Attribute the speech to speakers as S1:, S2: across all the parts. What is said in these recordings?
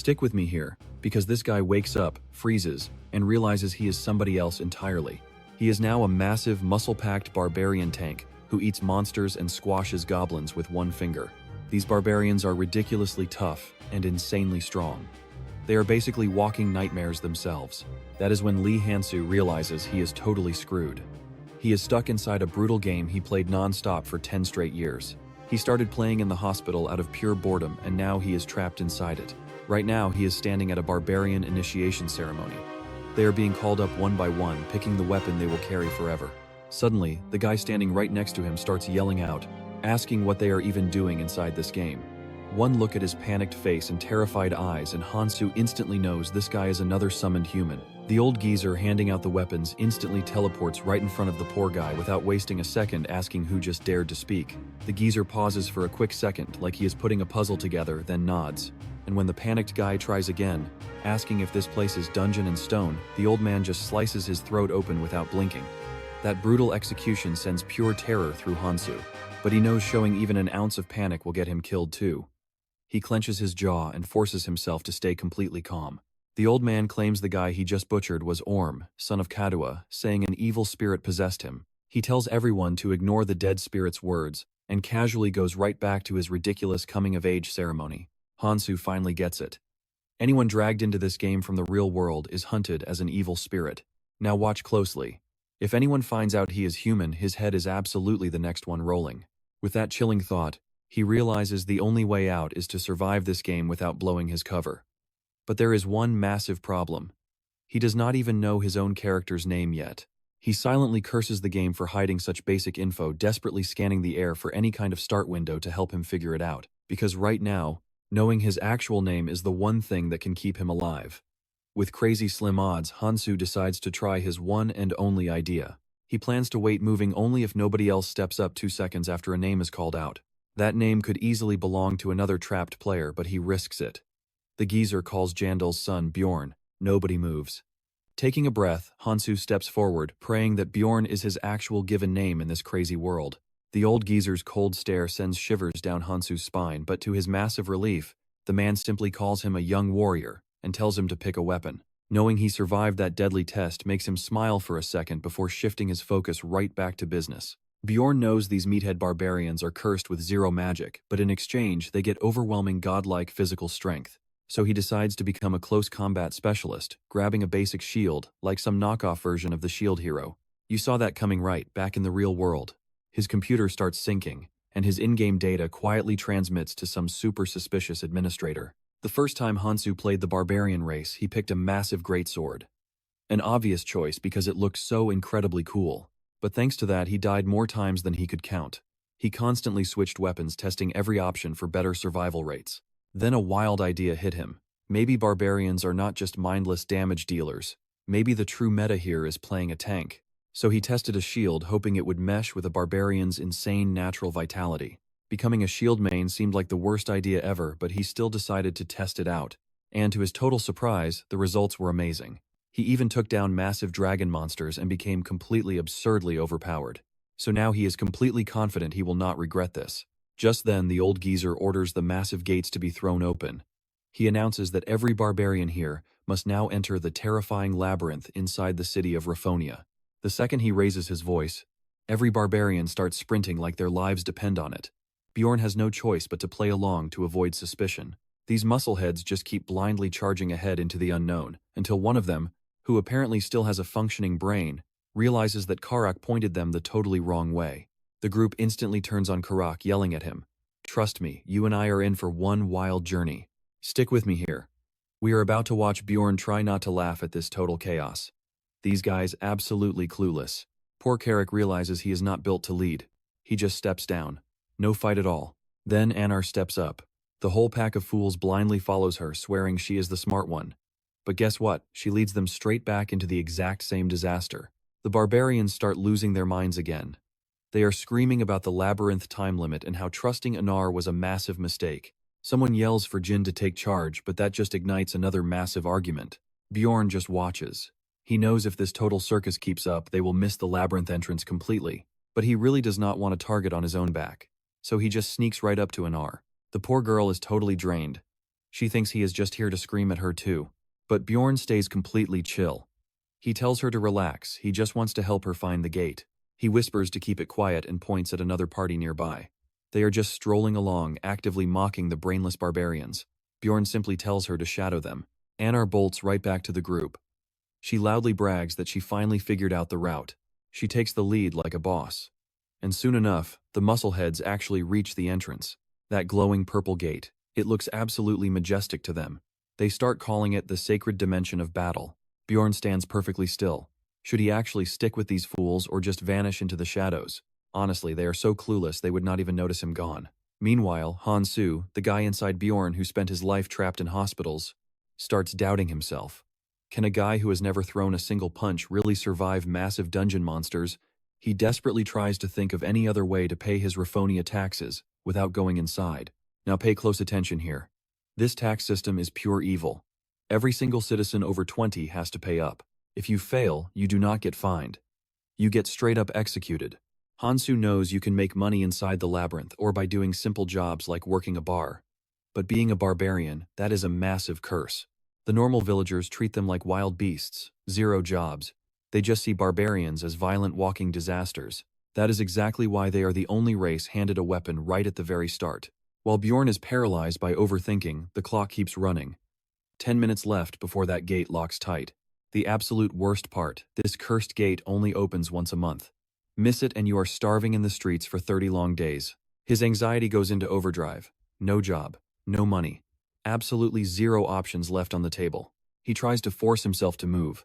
S1: Stick with me here, because this guy wakes up, freezes, and realizes he is somebody else entirely. He is now a massive, muscle-packed barbarian tank who eats monsters and squashes goblins with one finger. These barbarians are ridiculously tough and insanely strong. They are basically walking nightmares themselves. That is when Lee Hansu realizes he is totally screwed. He is stuck inside a brutal game he played non-stop for 10 straight years. He started playing in the hospital out of pure boredom, and now he is trapped inside it. Right now, he is standing at a barbarian initiation ceremony. They are being called up one by one, picking the weapon they will carry forever. Suddenly, the guy standing right next to him starts yelling out, asking what they are even doing inside this game. One look at his panicked face and terrified eyes, and Hansu instantly knows this guy is another summoned human. The old geezer handing out the weapons instantly teleports right in front of the poor guy without wasting a second asking who just dared to speak. The geezer pauses for a quick second, like he is putting a puzzle together, then nods. And when the panicked guy tries again, asking if this place is dungeon and stone, the old man just slices his throat open without blinking. That brutal execution sends pure terror through Hansu, but he knows showing even an ounce of panic will get him killed too. He clenches his jaw and forces himself to stay completely calm. The old man claims the guy he just butchered was Orm, son of Kadua, saying an evil spirit possessed him. He tells everyone to ignore the dead spirit's words, and casually goes right back to his ridiculous coming-of-age ceremony. Hansu finally gets it. Anyone dragged into this game from the real world is hunted as an evil spirit. Now watch closely. If anyone finds out he is human, his head is absolutely the next one rolling. With that chilling thought, he realizes the only way out is to survive this game without blowing his cover. But there is one massive problem. He does not even know his own character's name yet. He silently curses the game for hiding such basic info, desperately scanning the air for any kind of start window to help him figure it out. Because right now, knowing his actual name is the one thing that can keep him alive. With crazy slim odds, Hansu decides to try his one and only idea. He plans to wait moving only if nobody else steps up 2 seconds after a name is called out. That name could easily belong to another trapped player, but he risks it. The geezer calls Jandal's son Bjorn. Nobody moves. Taking a breath, Hansu steps forward, praying that Bjorn is his actual given name in this crazy world. The old geezer's cold stare sends shivers down Hansu's spine, but to his massive relief, the man simply calls him a young warrior and tells him to pick a weapon. Knowing he survived that deadly test makes him smile for a second before shifting his focus right back to business. Bjorn knows these meathead barbarians are cursed with zero magic, but in exchange they get overwhelming godlike physical strength. So he decides to become a close combat specialist, grabbing a basic shield, like some knockoff version of the shield hero. You saw that coming right, back in the real world. His computer starts syncing, and his in-game data quietly transmits to some super suspicious administrator. The first time Hansu played the barbarian race, he picked a massive greatsword. An obvious choice because it looked so incredibly cool. But thanks to that, he died more times than he could count. He constantly switched weapons, testing every option for better survival rates. Then a wild idea hit him. Maybe barbarians are not just mindless damage dealers. Maybe the true meta here is playing a tank. So he tested a shield, hoping it would mesh with a barbarian's insane natural vitality. Becoming a shield main seemed like the worst idea ever, but he still decided to test it out. And to his total surprise, the results were amazing. He even took down massive dragon monsters and became completely absurdly overpowered. So now he is completely confident he will not regret this. Just then, the old geezer orders the massive gates to be thrown open. He announces that every barbarian here must now enter the terrifying labyrinth inside the city of Raffonia. The second he raises his voice, every barbarian starts sprinting like their lives depend on it. Bjorn has no choice but to play along to avoid suspicion. These muscleheads just keep blindly charging ahead into the unknown, until one of them, who apparently still has a functioning brain, realizes that Karak pointed them the totally wrong way. The group instantly turns on Karak, yelling at him, "Trust me, you and I are in for one wild journey. Stick with me here." We are about to watch Bjorn try not to laugh at this total chaos. These guys absolutely clueless. Poor Karak realizes he is not built to lead. He just steps down. No fight at all. Then Anar steps up. The whole pack of fools blindly follows her, swearing she is the smart one. But guess what? She leads them straight back into the exact same disaster. The barbarians start losing their minds again. They are screaming about the labyrinth time limit and how trusting Anar was a massive mistake. Someone yells for Jin to take charge, but that just ignites another massive argument. Bjorn just watches. He knows if this total circus keeps up, they will miss the labyrinth entrance completely. But he really does not want a target on his own back. So he just sneaks right up to Anar. The poor girl is totally drained. She thinks he is just here to scream at her too. But Bjorn stays completely chill. He tells her to relax, he just wants to help her find the gate. He whispers to keep it quiet and points at another party nearby. They are just strolling along, actively mocking the brainless barbarians. Bjorn simply tells her to shadow them. Anar bolts right back to the group. She loudly brags that she finally figured out the route. She takes the lead like a boss. And soon enough, the muscleheads actually reach the entrance. That glowing purple gate. It looks absolutely majestic to them. They start calling it the sacred dimension of battle. Bjorn stands perfectly still. Should he actually stick with these fools or just vanish into the shadows? Honestly, they are so clueless they would not even notice him gone. Meanwhile, Hansu, the guy inside Bjorn who spent his life trapped in hospitals, starts doubting himself. Can a guy who has never thrown a single punch really survive massive dungeon monsters? He desperately tries to think of any other way to pay his Raffonia taxes without going inside. Now pay close attention here. This tax system is pure evil. Every single citizen over 20 has to pay up. If you fail, you do not get fined. You get straight up executed. Hansu knows you can make money inside the labyrinth or by doing simple jobs like working a bar. But being a barbarian, that is a massive curse. The normal villagers treat them like wild beasts, zero jobs. They just see barbarians as violent walking disasters. That is exactly why they are the only race handed a weapon right at the very start. While Bjorn is paralyzed by overthinking, the clock keeps running. 10 minutes left before that gate locks tight. The absolute worst part, this cursed gate only opens once a month. Miss it and you are starving in the streets for 30 long days. His anxiety goes into overdrive. No job, no money. Absolutely zero options left on the table. He tries to force himself to move.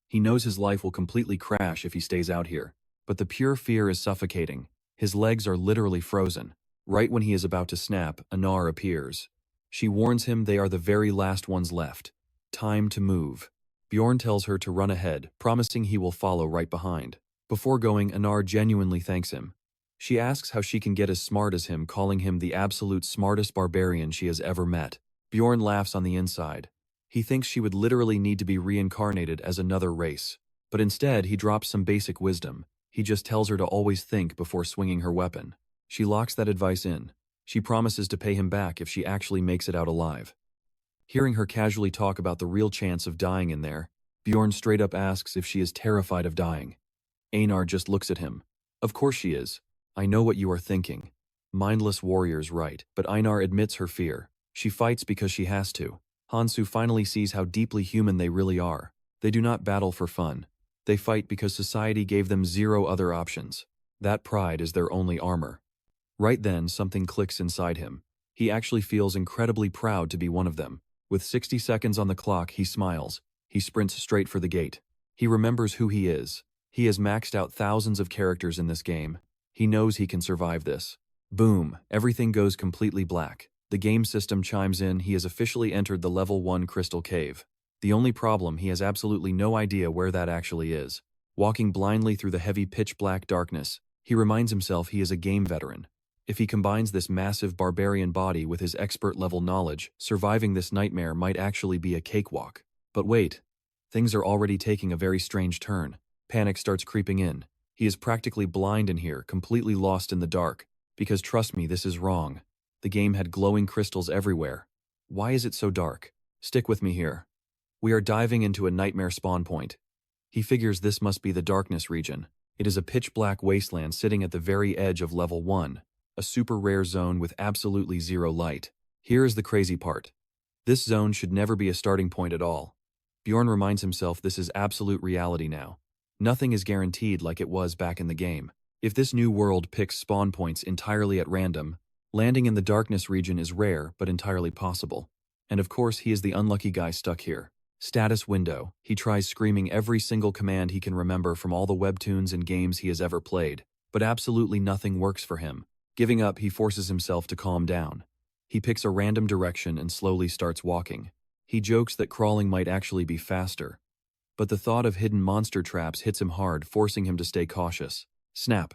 S1: He knows his life will completely crash if he stays out here. But the pure fear is suffocating. His legs are literally frozen. Right when he is about to snap, Anar appears. She warns him they are the very last ones left. Time to move. Bjorn tells her to run ahead, promising he will follow right behind. Before going, Anar genuinely thanks him. She asks how she can get as smart as him, calling him the absolute smartest barbarian she has ever met. Bjorn laughs on the inside. He thinks she would literally need to be reincarnated as another race. But instead, he drops some basic wisdom. He just tells her to always think before swinging her weapon. She locks that advice in. She promises to pay him back if she actually makes it out alive. Hearing her casually talk about the real chance of dying in there, Bjorn straight up asks if she is terrified of dying. Einar just looks at him. Of course she is. I know what you are thinking. Mindless warriors, right? But Einar admits her fear. She fights because she has to. Hansu finally sees how deeply human they really are. They do not battle for fun. They fight because society gave them zero other options. That pride is their only armor. Right then, something clicks inside him. He actually feels incredibly proud to be one of them. With 60 seconds on the clock, he smiles. He sprints straight for the gate. He remembers who he is. He has maxed out thousands of characters in this game. He knows he can survive this. Boom, everything goes completely black. The game system chimes in. He has officially entered the level 1 crystal cave. The only problem, he has absolutely no idea where that actually is. Walking blindly through the heavy pitch-black darkness, he reminds himself he is a game veteran. If he combines this massive barbarian body with his expert-level knowledge, surviving this nightmare might actually be a cakewalk. But wait, things are already taking a very strange turn. Panic starts creeping in. He is practically blind in here, completely lost in the dark. Because trust me, this is wrong. The game had glowing crystals everywhere. Why is it so dark? Stick with me here. We are diving into a nightmare spawn point. He figures this must be the darkness region. It is a pitch-black wasteland sitting at the very edge of level 1, a super rare zone with absolutely zero light. Here is the crazy part. This zone should never be a starting point at all. Bjorn reminds himself this is absolute reality now. Nothing is guaranteed like it was back in the game. If this new world picks spawn points entirely at random, landing in the darkness region is rare but entirely possible. And of course he is the unlucky guy stuck here. Status window. He tries screaming every single command he can remember from all the webtoons and games he has ever played, but absolutely nothing works for him. Giving up, he forces himself to calm down. He picks a random direction and slowly starts walking. He jokes that crawling might actually be faster. But the thought of hidden monster traps hits him hard, forcing him to stay cautious. Snap.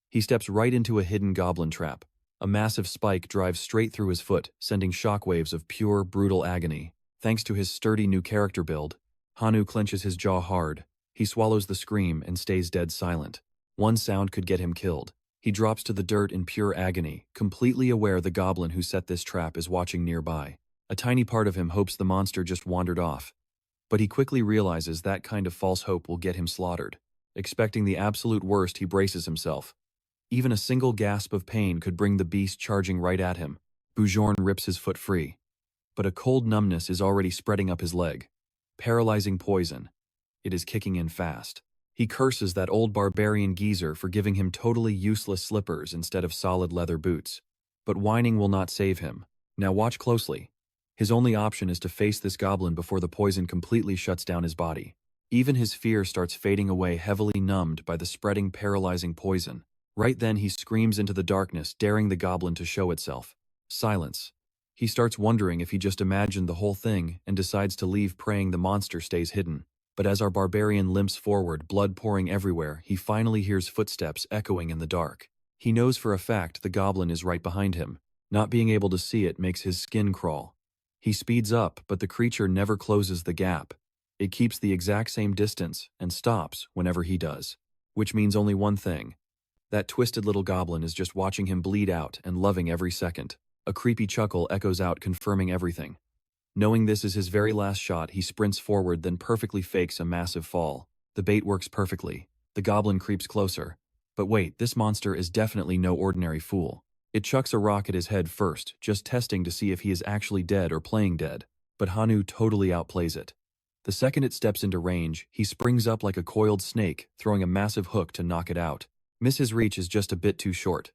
S1: He steps right into a hidden goblin trap. A massive spike drives straight through his foot, sending shockwaves of pure, brutal agony. Thanks to his sturdy new character build, Hanu clenches his jaw hard. He swallows the scream and stays dead silent. One sound could get him killed. He drops to the dirt in pure agony, completely aware the goblin who set this trap is watching nearby. A tiny part of him hopes the monster just wandered off, but he quickly realizes that kind of false hope will get him slaughtered. Expecting the absolute worst, he braces himself. Even a single gasp of pain could bring the beast charging right at him. Bjorn rips his foot free, but a cold numbness is already spreading up his leg. Paralyzing poison. It is kicking in fast. He curses that old barbarian geezer for giving him totally useless slippers instead of solid leather boots. But whining will not save him. Now watch closely. His only option is to face this goblin before the poison completely shuts down his body. Even his fear starts fading away, heavily numbed by the spreading, paralyzing poison. Right then he screams into the darkness, daring the goblin to show itself. Silence. He starts wondering if he just imagined the whole thing and decides to leave, praying the monster stays hidden. But as our barbarian limps forward, blood pouring everywhere, he finally hears footsteps echoing in the dark. He knows for a fact the goblin is right behind him. Not being able to see it makes his skin crawl. He speeds up, but the creature never closes the gap. It keeps the exact same distance and stops whenever he does. Which means only one thing. That twisted little goblin is just watching him bleed out and loving every second. A creepy chuckle echoes out, confirming everything. Knowing this is his very last shot, he sprints forward, then perfectly fakes a massive fall. The bait works perfectly. The goblin creeps closer. But wait, this monster is definitely no ordinary fool. It chucks a rock at his head first, just testing to see if he is actually dead or playing dead. But Hanu totally outplays it. The second it steps into range, he springs up like a coiled snake, throwing a massive hook to knock it out. His reach is just a bit too short.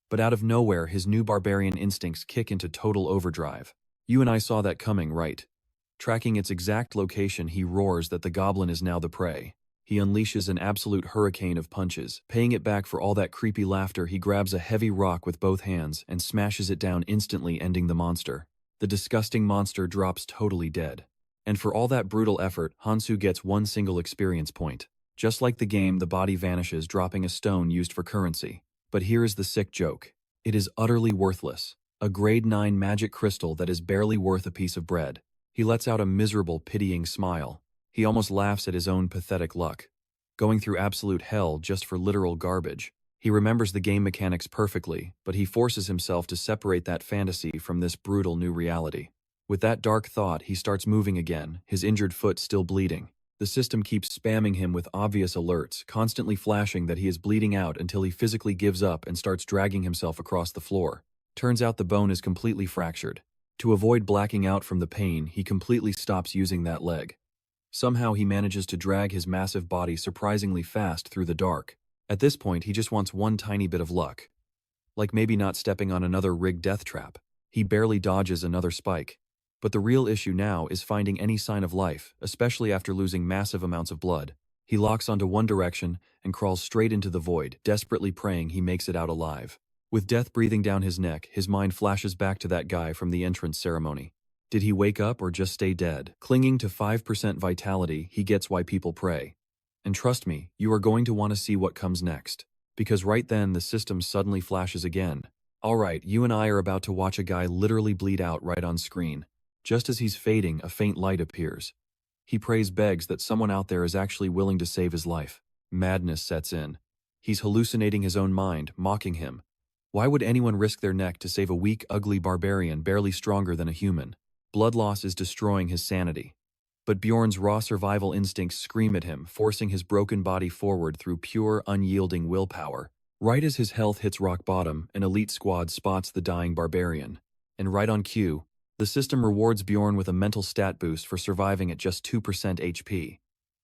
S1: But out of nowhere, his new barbarian instincts kick into total overdrive. You and I saw that coming, right? Tracking its exact location, he roars that the goblin is now the prey. He unleashes an absolute hurricane of punches. Paying it back for all that creepy laughter, he grabs a heavy rock with both hands and smashes it down, instantly ending the monster. The disgusting monster drops totally dead. And for all that brutal effort, Hansu gets one single experience point. Just like the game, the body vanishes, dropping a stone used for currency. But here is the sick joke. It is utterly worthless. A grade 9 magic crystal that is barely worth a piece of bread. He lets out a miserable, pitying smile. He almost laughs at his own pathetic luck. Going through absolute hell just for literal garbage. He remembers the game mechanics perfectly, but he forces himself to separate that fantasy from this brutal new reality. With that dark thought, he starts moving again, his injured foot still bleeding. The system keeps spamming him with obvious alerts, constantly flashing that he is bleeding out until he physically gives up and starts dragging himself across the floor. Turns out the bone is completely fractured. To avoid blacking out from the pain, he completely stops using that leg. Somehow he manages to drag his massive body surprisingly fast through the dark. At this point, he just wants one tiny bit of luck. Like maybe not stepping on another rigged death trap. He barely dodges another spike. But the real issue now is finding any sign of life, especially after losing massive amounts of blood. He locks onto one direction and crawls straight into the void, desperately praying he makes it out alive. With death breathing down his neck, his mind flashes back to that guy from the entrance ceremony. Did he wake up or just stay dead? Clinging to 5% vitality, he gets why people pray. And trust me, you are going to want to see what comes next. Because right then, the system suddenly flashes again. Alright, you and I are about to watch a guy literally bleed out right on screen. Just as he's fading, a faint light appears. He prays, begs that someone out there is actually willing to save his life. Madness sets in. He's hallucinating his own mind, mocking him. Why would anyone risk their neck to save a weak, ugly barbarian barely stronger than a human? Blood loss is destroying his sanity. But Bjorn's raw survival instincts scream at him, forcing his broken body forward through pure, unyielding willpower. Right as his health hits rock bottom, an elite squad spots the dying barbarian. And right on cue, the system rewards Bjorn with a mental stat boost for surviving at just 2% HP.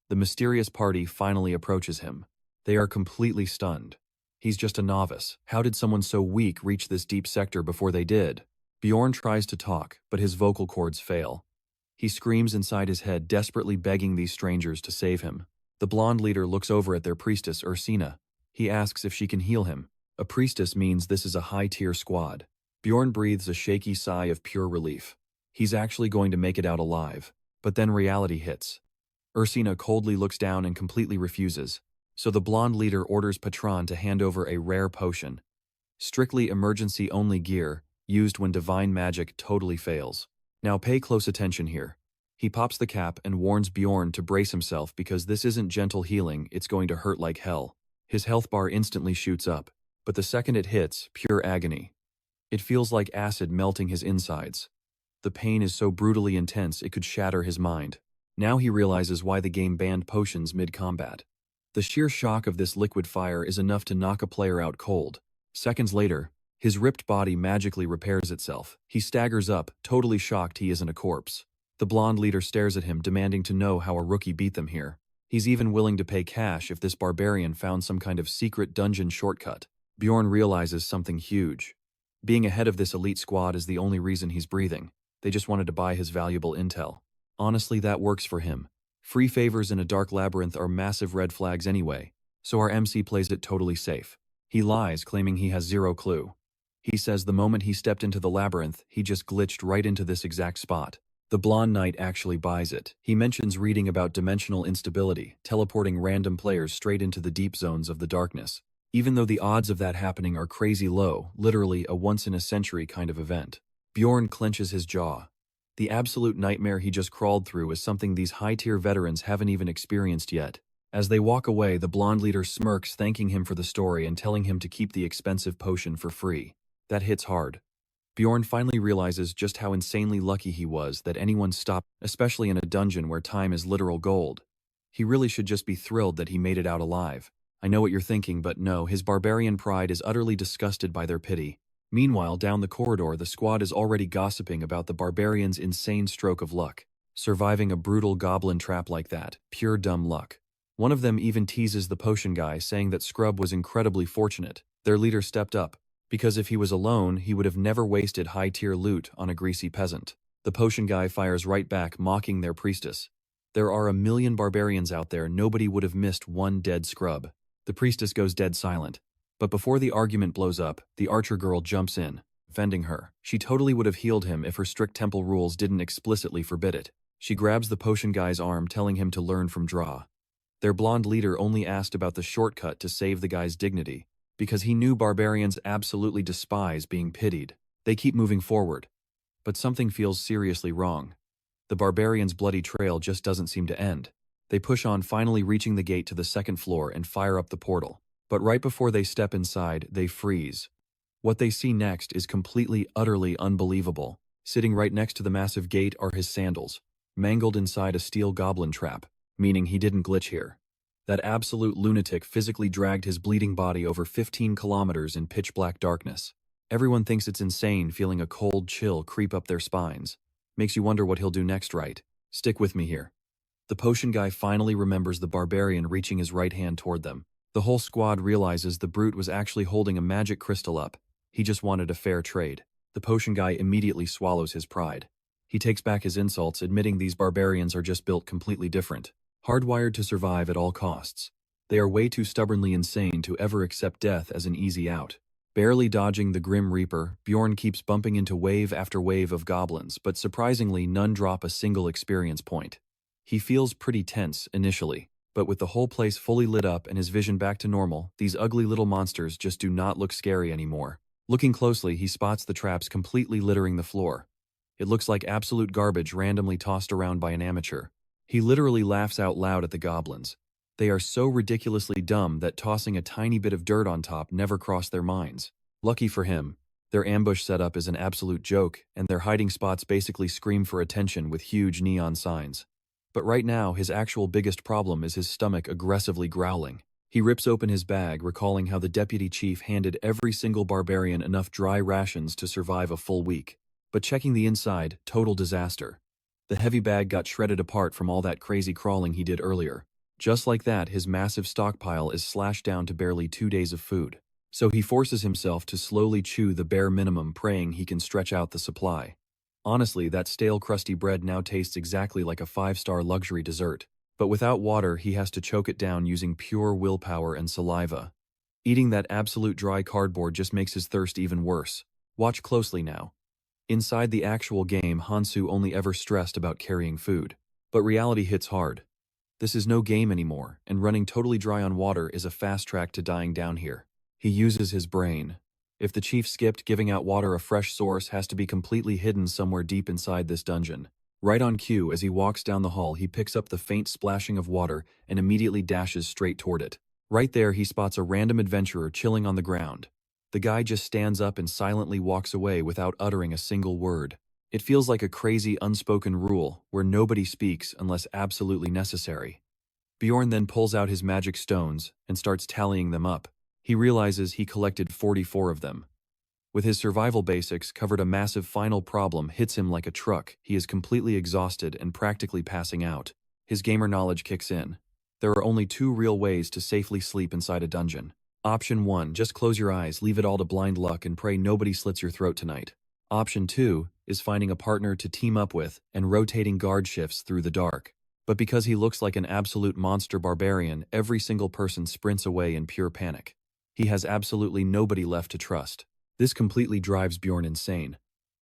S1: The mysterious party finally approaches him. They are completely stunned. He's just a novice. How did someone so weak reach this deep sector before they did? Bjorn tries to talk, but his vocal cords fail. He screams inside his head, desperately begging these strangers to save him. The blonde leader looks over at their priestess, Ursina. He asks if she can heal him. A priestess means this is a high-tier squad. Bjorn breathes a shaky sigh of pure relief. He's actually going to make it out alive. But then reality hits. Ursina coldly looks down and completely refuses. So the blonde leader orders Patron to hand over a rare potion. Strictly emergency-only gear, used when divine magic totally fails. Now pay close attention here. He pops the cap and warns Bjorn to brace himself because this isn't gentle healing, it's going to hurt like hell. His health bar instantly shoots up, but the second it hits, pure agony. It feels like acid melting his insides. The pain is so brutally intense it could shatter his mind. Now he realizes why the game banned potions mid-combat. The sheer shock of this liquid fire is enough to knock a player out cold. Seconds later, his ripped body magically repairs itself. He staggers up, totally shocked he isn't a corpse. The blonde leader stares at him, demanding to know how a rookie beat them here. He's even willing to pay cash if this barbarian found some kind of secret dungeon shortcut. Bjorn realizes something huge. Being ahead of this elite squad is the only reason he's breathing. They just wanted to buy his valuable intel. Honestly, that works for him. Free favors in a dark labyrinth are massive red flags anyway, so our MC plays it totally safe. He lies, claiming he has zero clue. He says the moment he stepped into the labyrinth, he just glitched right into this exact spot. The blonde knight actually buys it. He mentions reading about dimensional instability, teleporting random players straight into the deep zones of the darkness. Even though the odds of that happening are crazy low, literally a once-in-a-century kind of event. Bjorn clenches his jaw. The absolute nightmare he just crawled through is something these high-tier veterans haven't even experienced yet. As they walk away, the blonde leader smirks, thanking him for the story and telling him to keep the expensive potion for free. That hits hard. Bjorn finally realizes just how insanely lucky he was that anyone stopped, especially in a dungeon where time is literal gold. He really should just be thrilled that he made it out alive. I know what you're thinking, but no, his barbarian pride is utterly disgusted by their pity. Meanwhile, down the corridor, the squad is already gossiping about the barbarian's insane stroke of luck. Surviving a brutal goblin trap like that, pure dumb luck. One of them even teases the potion guy, saying that Scrub was incredibly fortunate. Their leader stepped up, because if he was alone, he would have never wasted high-tier loot on a greasy peasant. The potion guy fires right back, mocking their priestess. There are a million barbarians out there, nobody would have missed one dead Scrub. The priestess goes dead silent. But before the argument blows up, the archer girl jumps in, defending her. She totally would have healed him if her strict temple rules didn't explicitly forbid it. She grabs the potion guy's arm, telling him to learn from Draw. Their blonde leader only asked about the shortcut to save the guy's dignity, because he knew barbarians absolutely despise being pitied. They keep moving forward. But something feels seriously wrong. The barbarian's bloody trail just doesn't seem to end. They push on, finally reaching the gate to the second floor and fire up the portal. But right before they step inside, they freeze. What they see next is completely, utterly unbelievable. Sitting right next to the massive gate are his sandals, mangled inside a steel goblin trap, meaning he didn't glitch here. That absolute lunatic physically dragged his bleeding body over 15 kilometers in pitch-black darkness. Everyone thinks it's insane, feeling a cold chill creep up their spines. Makes you wonder what he'll do next, right? Stick with me here. The potion guy finally remembers the barbarian reaching his right hand toward them. The whole squad realizes the brute was actually holding a magic crystal up. He just wanted a fair trade. The potion guy immediately swallows his pride. He takes back his insults, admitting these barbarians are just built completely different. Hardwired to survive at all costs. They are way too stubbornly insane to ever accept death as an easy out. Barely dodging the Grim Reaper, Bjorn keeps bumping into wave after wave of goblins, but surprisingly none drop a single experience point. He feels pretty tense initially, but with the whole place fully lit up and his vision back to normal, these ugly little monsters just do not look scary anymore. Looking closely, he spots the traps completely littering the floor. It looks like absolute garbage randomly tossed around by an amateur. He literally laughs out loud at the goblins. They are so ridiculously dumb that tossing a tiny bit of dirt on top never crossed their minds. Lucky for him, their ambush setup is an absolute joke, and their hiding spots basically scream for attention with huge neon signs. But right now, his actual biggest problem is his stomach aggressively growling. He rips open his bag, recalling how the deputy chief handed every single barbarian enough dry rations to survive a full week. But checking the inside, total disaster. The heavy bag got shredded apart from all that crazy crawling he did earlier. Just like that, his massive stockpile is slashed down to barely 2 days of food. So he forces himself to slowly chew the bare minimum, praying he can stretch out the supply. Honestly, that stale crusty bread now tastes exactly like a 5-star luxury dessert. But without water, he has to choke it down using pure willpower and saliva. Eating that absolute dry cardboard just makes his thirst even worse. Watch closely now. Inside the actual game, Hansu only ever stressed about carrying food. But reality hits hard. This is no game anymore, and running totally dry on water is a fast track to dying down here. He uses his brain. If the chief skipped giving out water, a fresh source has to be completely hidden somewhere deep inside this dungeon. Right on cue, as he walks down the hall, he picks up the faint splashing of water and immediately dashes straight toward it. Right there, he spots a random adventurer chilling on the ground. The guy just stands up and silently walks away without uttering a single word. It feels like a crazy unspoken rule where nobody speaks unless absolutely necessary. Bjorn then pulls out his magic stones and starts tallying them up. He realizes he collected 44 of them. With his survival basics covered, a massive final problem hits him like a truck. He is completely exhausted and practically passing out. His gamer knowledge kicks in. There are only two real ways to safely sleep inside a dungeon. Option 1, just close your eyes, leave it all to blind luck, and pray nobody slits your throat tonight. Option 2 is finding a partner to team up with and rotating guard shifts through the dark. But because he looks like an absolute monster barbarian, every single person sprints away in pure panic. He has absolutely nobody left to trust. This completely drives Bjorn insane.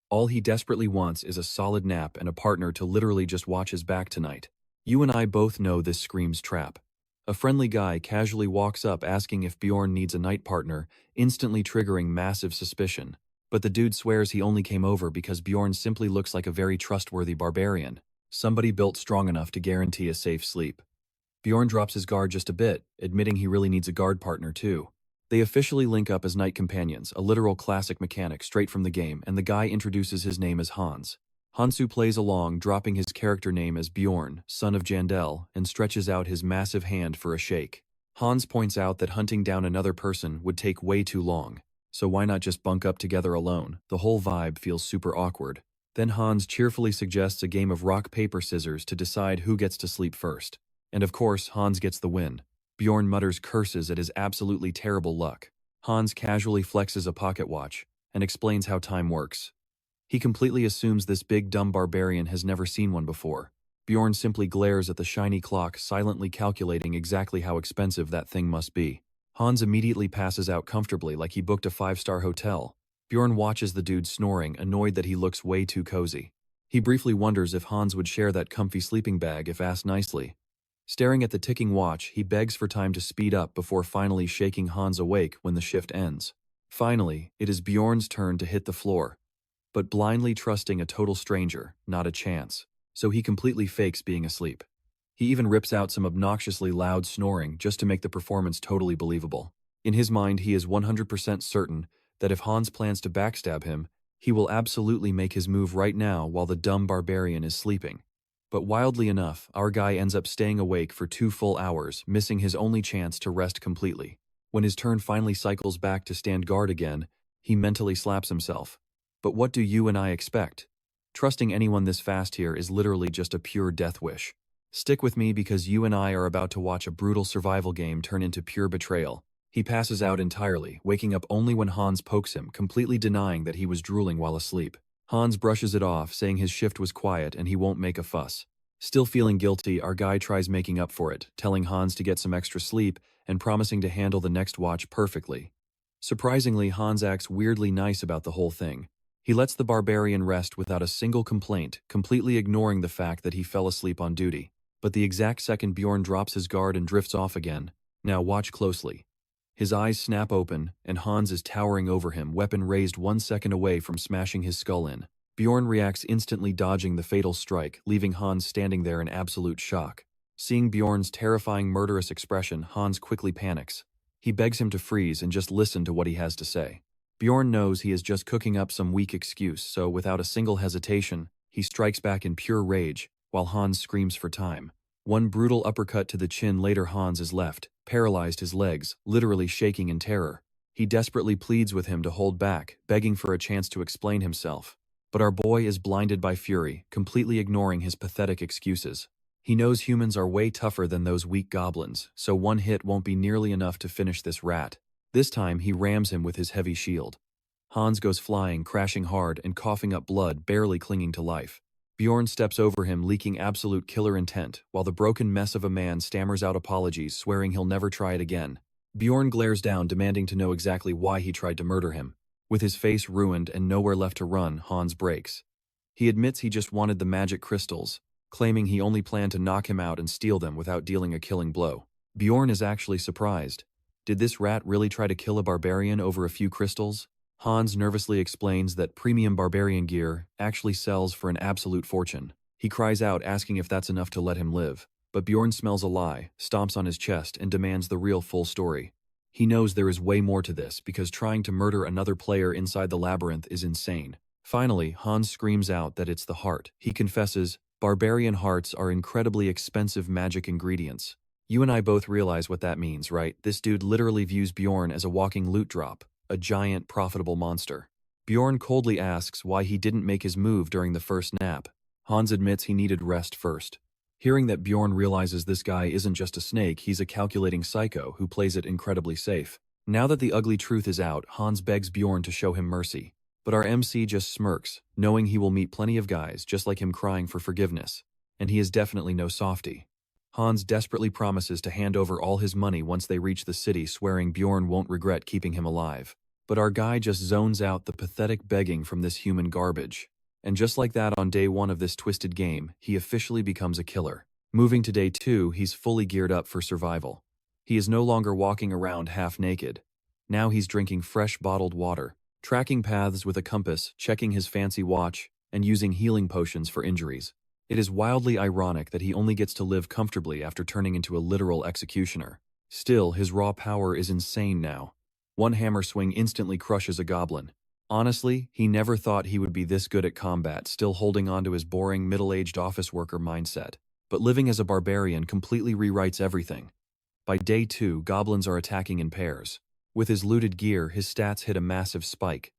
S1: All he desperately wants is a solid nap and a partner to literally just watch his back tonight. You and I both know this screams trap. A friendly guy casually walks up asking if Bjorn needs a night partner, instantly triggering massive suspicion. But the dude swears he only came over because Bjorn simply looks like a very trustworthy barbarian, somebody built strong enough to guarantee a safe sleep. Bjorn drops his guard just a bit, admitting he really needs a guard partner too. They officially link up as night companions, a literal classic mechanic straight from the game, and the guy introduces his name as Hans. Hansu plays along, dropping his character name as Bjorn, son of Jandel, and stretches out his massive hand for a shake. Hans points out that hunting down another person would take way too long, so why not just bunk up together alone? The whole vibe feels super awkward. Then Hans cheerfully suggests a game of rock, paper, scissors to decide who gets to sleep first. And of course, Hans gets the win. Bjorn mutters curses at his absolutely terrible luck. Hans casually flexes a pocket watch and explains how time works. He completely assumes this big dumb barbarian has never seen one before. Bjorn simply glares at the shiny clock, silently calculating exactly how expensive that thing must be. Hans immediately passes out comfortably like he booked a 5-star hotel. Bjorn watches the dude snoring, annoyed that he looks way too cozy. He briefly wonders if Hans would share that comfy sleeping bag if asked nicely. Staring at the ticking watch, he begs for time to speed up before finally shaking Hans awake when the shift ends. Finally, it is Bjorn's turn to hit the floor. But blindly trusting a total stranger, not a chance. So he completely fakes being asleep. He even rips out some obnoxiously loud snoring just to make the performance totally believable. In his mind, he is 100% certain that if Hans plans to backstab him, he will absolutely make his move right now while the dumb barbarian is sleeping. But wildly enough, our guy ends up staying awake for 2 full hours, missing his only chance to rest completely. When his turn finally cycles back to stand guard again, he mentally slaps himself. But what do you and I expect? Trusting anyone this fast here is literally just a pure death wish. Stick with me because you and I are about to watch a brutal survival game turn into pure betrayal. He passes out entirely, waking up only when Hans pokes him, completely denying that he was drooling while asleep. Hans brushes it off, saying his shift was quiet and he won't make a fuss. Still feeling guilty, our guy tries making up for it, telling Hans to get some extra sleep and promising to handle the next watch perfectly. Surprisingly, Hans acts weirdly nice about the whole thing. He lets the barbarian rest without a single complaint, completely ignoring the fact that he fell asleep on duty. But the exact second Bjorn drops his guard and drifts off again. Now watch closely. His eyes snap open, and Hans is towering over him, weapon raised 1 second away from smashing his skull in. Bjorn reacts instantly, dodging the fatal strike, leaving Hans standing there in absolute shock. Seeing Bjorn's terrifying murderous expression, Hans quickly panics. He begs him to freeze and just listen to what he has to say. Bjorn knows he is just cooking up some weak excuse, so without a single hesitation, he strikes back in pure rage, while Hans screams for time. One brutal uppercut to the chin later, Hans is left, paralyzed, his legs, literally shaking in terror. He desperately pleads with him to hold back, begging for a chance to explain himself. But our boy is blinded by fury, completely ignoring his pathetic excuses. He knows humans are way tougher than those weak goblins, so one hit won't be nearly enough to finish this rat. This time he rams him with his heavy shield. Hans goes flying, crashing hard and coughing up blood, barely clinging to life. Bjorn steps over him, leaking absolute killer intent, while the broken mess of a man stammers out apologies, swearing he'll never try it again. Bjorn glares down, demanding to know exactly why he tried to murder him. With his face ruined and nowhere left to run, Hans breaks. He admits he just wanted the magic crystals, claiming he only planned to knock him out and steal them without dealing a killing blow. Bjorn is actually surprised. Did this rat really try to kill a barbarian over a few crystals? Hans nervously explains that premium barbarian gear actually sells for an absolute fortune. He cries out, asking if that's enough to let him live. But Bjorn smells a lie, stomps on his chest, and demands the real full story. He knows there is way more to this, because trying to murder another player inside the labyrinth is insane. Finally, Hans screams out that it's the heart. He confesses, barbarian hearts are incredibly expensive magic ingredients. You and I both realize what that means, right? This dude literally views Bjorn as a walking loot drop, a giant, profitable monster. Bjorn coldly asks why he didn't make his move during the first nap. Hans admits he needed rest first. Hearing that Bjorn realizes this guy isn't just a snake, he's a calculating psycho who plays it incredibly safe. Now that the ugly truth is out, Hans begs Bjorn to show him mercy. But our MC just smirks, knowing he will meet plenty of guys just like him crying for forgiveness. And he is definitely no softie. Hans desperately promises to hand over all his money once they reach the city, swearing Bjorn won't regret keeping him alive. But our guy just zones out the pathetic begging from this human garbage. And just like that, on day 1 of this twisted game, he officially becomes a killer. Moving to day 2, he's fully geared up for survival. He is no longer walking around half naked. Now he's drinking fresh bottled water, tracking paths with a compass, checking his fancy watch, and using healing potions for injuries. It is wildly ironic that he only gets to live comfortably after turning into a literal executioner. Still, his raw power is insane now. One hammer swing instantly crushes a goblin. Honestly, he never thought he would be this good at combat, still holding on to his boring middle-aged office worker mindset. But living as a barbarian completely rewrites everything. By day 2, goblins are attacking in pairs. With his looted gear, his stats hit a massive spike.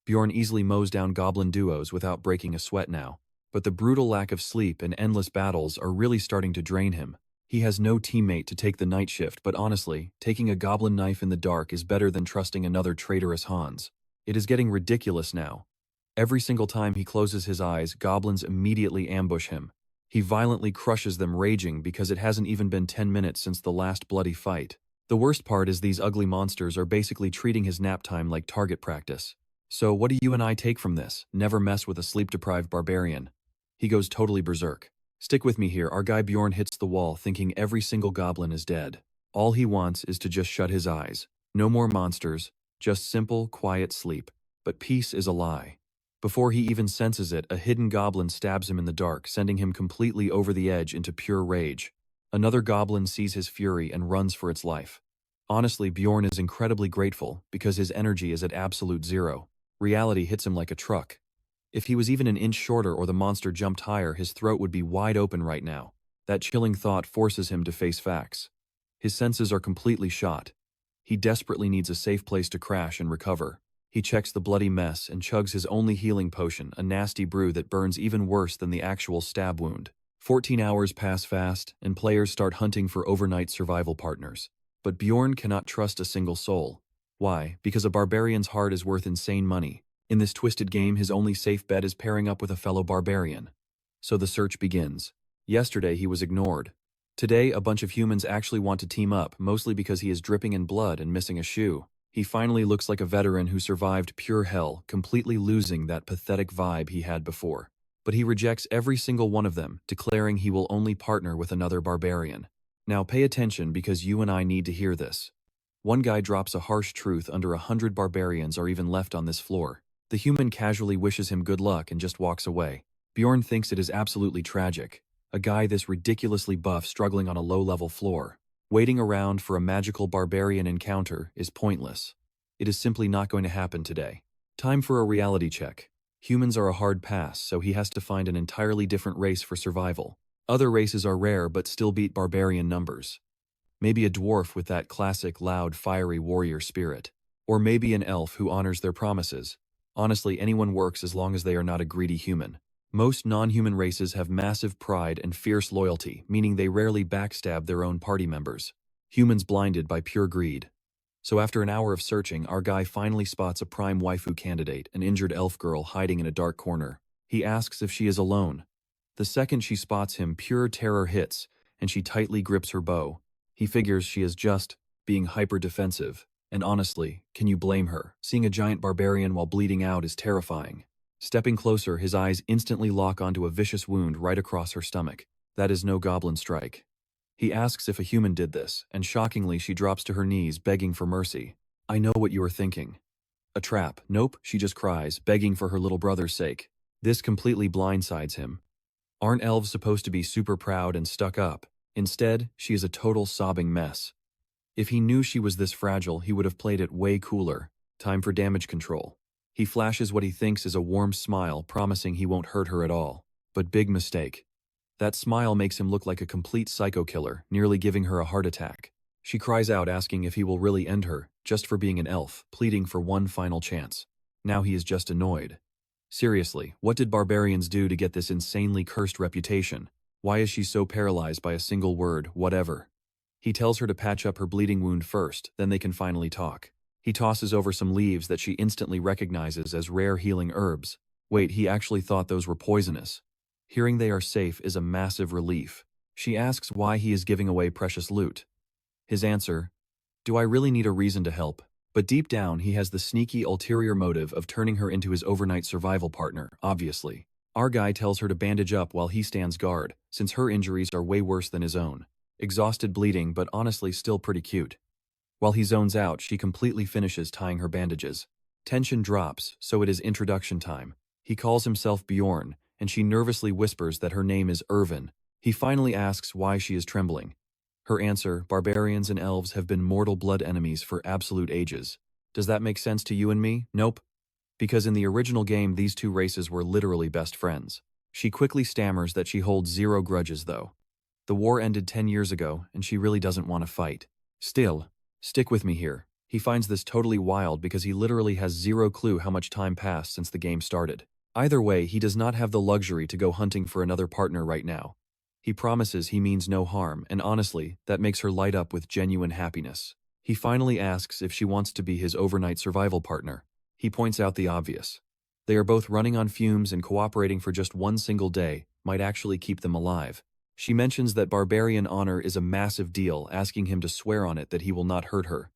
S1: Bjorn easily mows down goblin duos without breaking a sweat now. But the brutal lack of sleep and endless battles are really starting to drain him. He has no teammate to take the night shift, but honestly, taking a goblin knife in the dark is better than trusting another traitorous Hans. It is getting ridiculous now. Every single time he closes his eyes, goblins immediately ambush him. He violently crushes them, raging because it hasn't even been 10 minutes since the last bloody fight. The worst part is these ugly monsters are basically treating his nap time like target practice. So what do you and I take from this? Never mess with a sleep-deprived barbarian. He goes totally berserk. Stick with me here. Our guy Bjorn hits the wall thinking every single goblin is dead. All he wants is to just shut his eyes. No more monsters, just simple, quiet sleep. But peace is a lie. Before he even senses it, a hidden goblin stabs him in the dark, sending him completely over the edge into pure rage. Another goblin sees his fury and runs for its life. Honestly, Bjorn is incredibly grateful because his energy is at absolute zero. Reality hits him like a truck. If he was even an inch shorter or the monster jumped higher, his throat would be wide open right now. That chilling thought forces him to face facts. His senses are completely shot. He desperately needs a safe place to crash and recover. He checks the bloody mess and chugs his only healing potion, a nasty brew that burns even worse than the actual stab wound. 14 hours pass fast, and players start hunting for overnight survival partners. But Bjorn cannot trust a single soul. Why? Because a barbarian's heart is worth insane money. In this twisted game, his only safe bet is pairing up with a fellow barbarian. So the search begins. Yesterday, he was ignored. Today, a bunch of humans actually want to team up, mostly because he is dripping in blood and missing a shoe. He finally looks like a veteran who survived pure hell, completely losing that pathetic vibe he had before. But he rejects every single one of them, declaring he will only partner with another barbarian. Now pay attention because you and I need to hear this. One guy drops a harsh truth: under 100 barbarians are even left on this floor. The human casually wishes him good luck and just walks away. Bjorn thinks it is absolutely tragic. A guy this ridiculously buff struggling on a low-level floor. Waiting around for a magical barbarian encounter is pointless. It is simply not going to happen today. Time for a reality check. Humans are a hard pass, so he has to find an entirely different race for survival. Other races are rare but still beat barbarian numbers. Maybe a dwarf with that classic loud, fiery warrior spirit. Or maybe an elf who honors their promises. Honestly, anyone works as long as they are not a greedy human. Most non-human races have massive pride and fierce loyalty, meaning they rarely backstab their own party members. Humans blinded by pure greed. So after an hour of searching, our guy finally spots a prime waifu candidate, an injured elf girl hiding in a dark corner. He asks if she is alone. The second she spots him, pure terror hits, and she tightly grips her bow. He figures she is just being hyper-defensive. And honestly, can you blame her? Seeing a giant barbarian while bleeding out is terrifying. Stepping closer, his eyes instantly lock onto a vicious wound right across her stomach. That is no goblin strike. He asks if a human did this, and shockingly she drops to her knees, begging for mercy. I know what you are thinking. A trap. Nope, she just cries, begging for her little brother's sake. This completely blindsides him. Aren't elves supposed to be super proud and stuck up? Instead, she is a total sobbing mess. If he knew she was this fragile, he would have played it way cooler. Time for damage control. He flashes what he thinks is a warm smile, promising he won't hurt her at all. But big mistake. That smile makes him look like a complete psycho killer, nearly giving her a heart attack. She cries out asking if he will really end her, just for being an elf, pleading for one final chance. Now he is just annoyed. Seriously, what did barbarians do to get this insanely cursed reputation? Why is she so paralyzed by a single word, whatever? He tells her to patch up her bleeding wound first, then they can finally talk. He tosses over some leaves that she instantly recognizes as rare healing herbs. Wait, he actually thought those were poisonous. Hearing they are safe is a massive relief. She asks why he is giving away precious loot. His answer, "Do I really need a reason to help?" But deep down, he has the sneaky ulterior motive of turning her into his overnight survival partner, obviously. Our guy tells her to bandage up while he stands guard, since her injuries are way worse than his own. Exhausted, bleeding, but honestly still pretty cute. While he zones out, she completely finishes tying her bandages. Tension drops, so it is introduction time. He calls himself Bjorn, and she nervously whispers that her name is Irvin. He finally asks why she is trembling. Her answer, barbarians and elves have been mortal blood enemies for absolute ages. Does that make sense to you and me? Nope. Because in the original game, these two races were literally best friends. She quickly stammers that she holds zero grudges, though. The war ended 10 years ago, and she really doesn't want to fight. Still, stick with me here. He finds this totally wild because he literally has zero clue how much time passed since the game started. Either way, he does not have the luxury to go hunting for another partner right now. He promises he means no harm, and honestly, that makes her light up with genuine happiness. He finally asks if she wants to be his overnight survival partner. He points out the obvious. They are both running on fumes, and cooperating for just one single day might actually keep them alive. She mentions that barbarian honor is a massive deal, asking him to swear on it that he will not hurt her.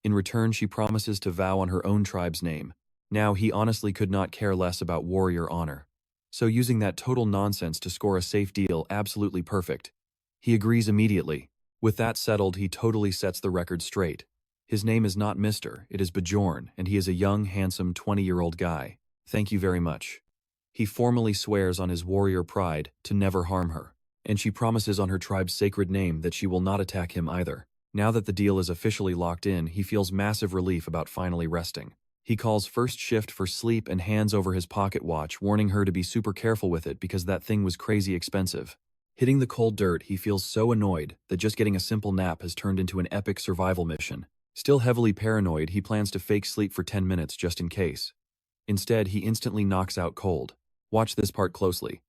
S1: In return, she promises to vow on her own tribe's name. Now, he honestly could not care less about warrior honor. So using that total nonsense to score a safe deal, absolutely perfect. He agrees immediately. With that settled, he totally sets the record straight. His name is not Mr., it is Bjorn, and he is a young, handsome 20-year-old guy. Thank you very much. He formally swears on his warrior pride to never harm her, and she promises on her tribe's sacred name that she will not attack him either. Now that the deal is officially locked in, he feels massive relief about finally resting. He calls first shift for sleep and hands over his pocket watch, warning her to be super careful with it because that thing was crazy expensive. Hitting the cold dirt, he feels so annoyed that just getting a simple nap has turned into an epic survival mission. Still heavily paranoid, he plans to fake sleep for 10 minutes just in case. Instead, he instantly knocks out cold. Watch this part closely.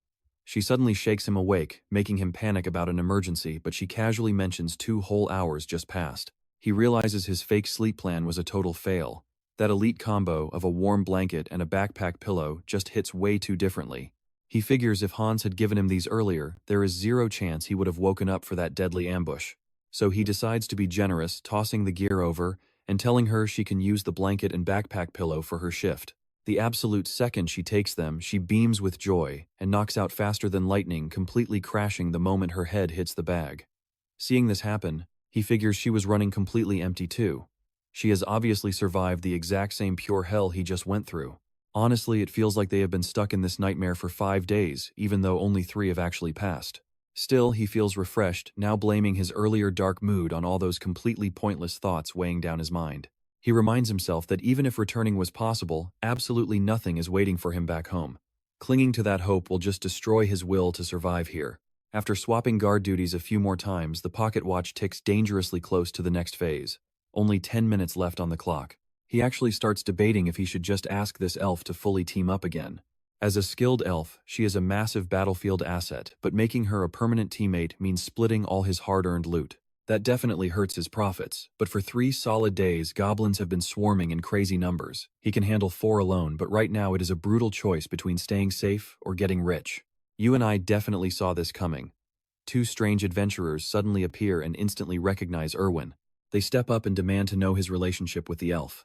S1: She suddenly shakes him awake, making him panic about an emergency, but she casually mentions 2 whole hours just passed. He realizes his fake sleep plan was a total fail. That elite combo of a warm blanket and a backpack pillow just hits way too differently. He figures if Hans had given him these earlier, there is zero chance he would have woken up for that deadly ambush. So he decides to be generous, tossing the gear over and telling her she can use the blanket and backpack pillow for her shift. The absolute second she takes them, she beams with joy and knocks out faster than lightning, completely crashing the moment her head hits the bag. Seeing this happen, he figures she was running completely empty too. She has obviously survived the exact same pure hell he just went through. Honestly, it feels like they have been stuck in this nightmare for 5 days, even though only 3 have actually passed. Still, he feels refreshed, now blaming his earlier dark mood on all those completely pointless thoughts weighing down his mind. He reminds himself that even if returning was possible, absolutely nothing is waiting for him back home. Clinging to that hope will just destroy his will to survive here. After swapping guard duties a few more times, the pocket watch ticks dangerously close to the next phase. Only 10 minutes left on the clock. He actually starts debating if he should just ask this elf to fully team up again. As a skilled elf, she is a massive battlefield asset, but making her a permanent teammate means splitting all his hard-earned loot. That definitely hurts his profits, but for 3 solid days, goblins have been swarming in crazy numbers. He can handle 4 alone, but right now it is a brutal choice between staying safe or getting rich. You and I definitely saw this coming. 2 strange adventurers suddenly appear and instantly recognize Erwin. They step up and demand to know his relationship with the elf.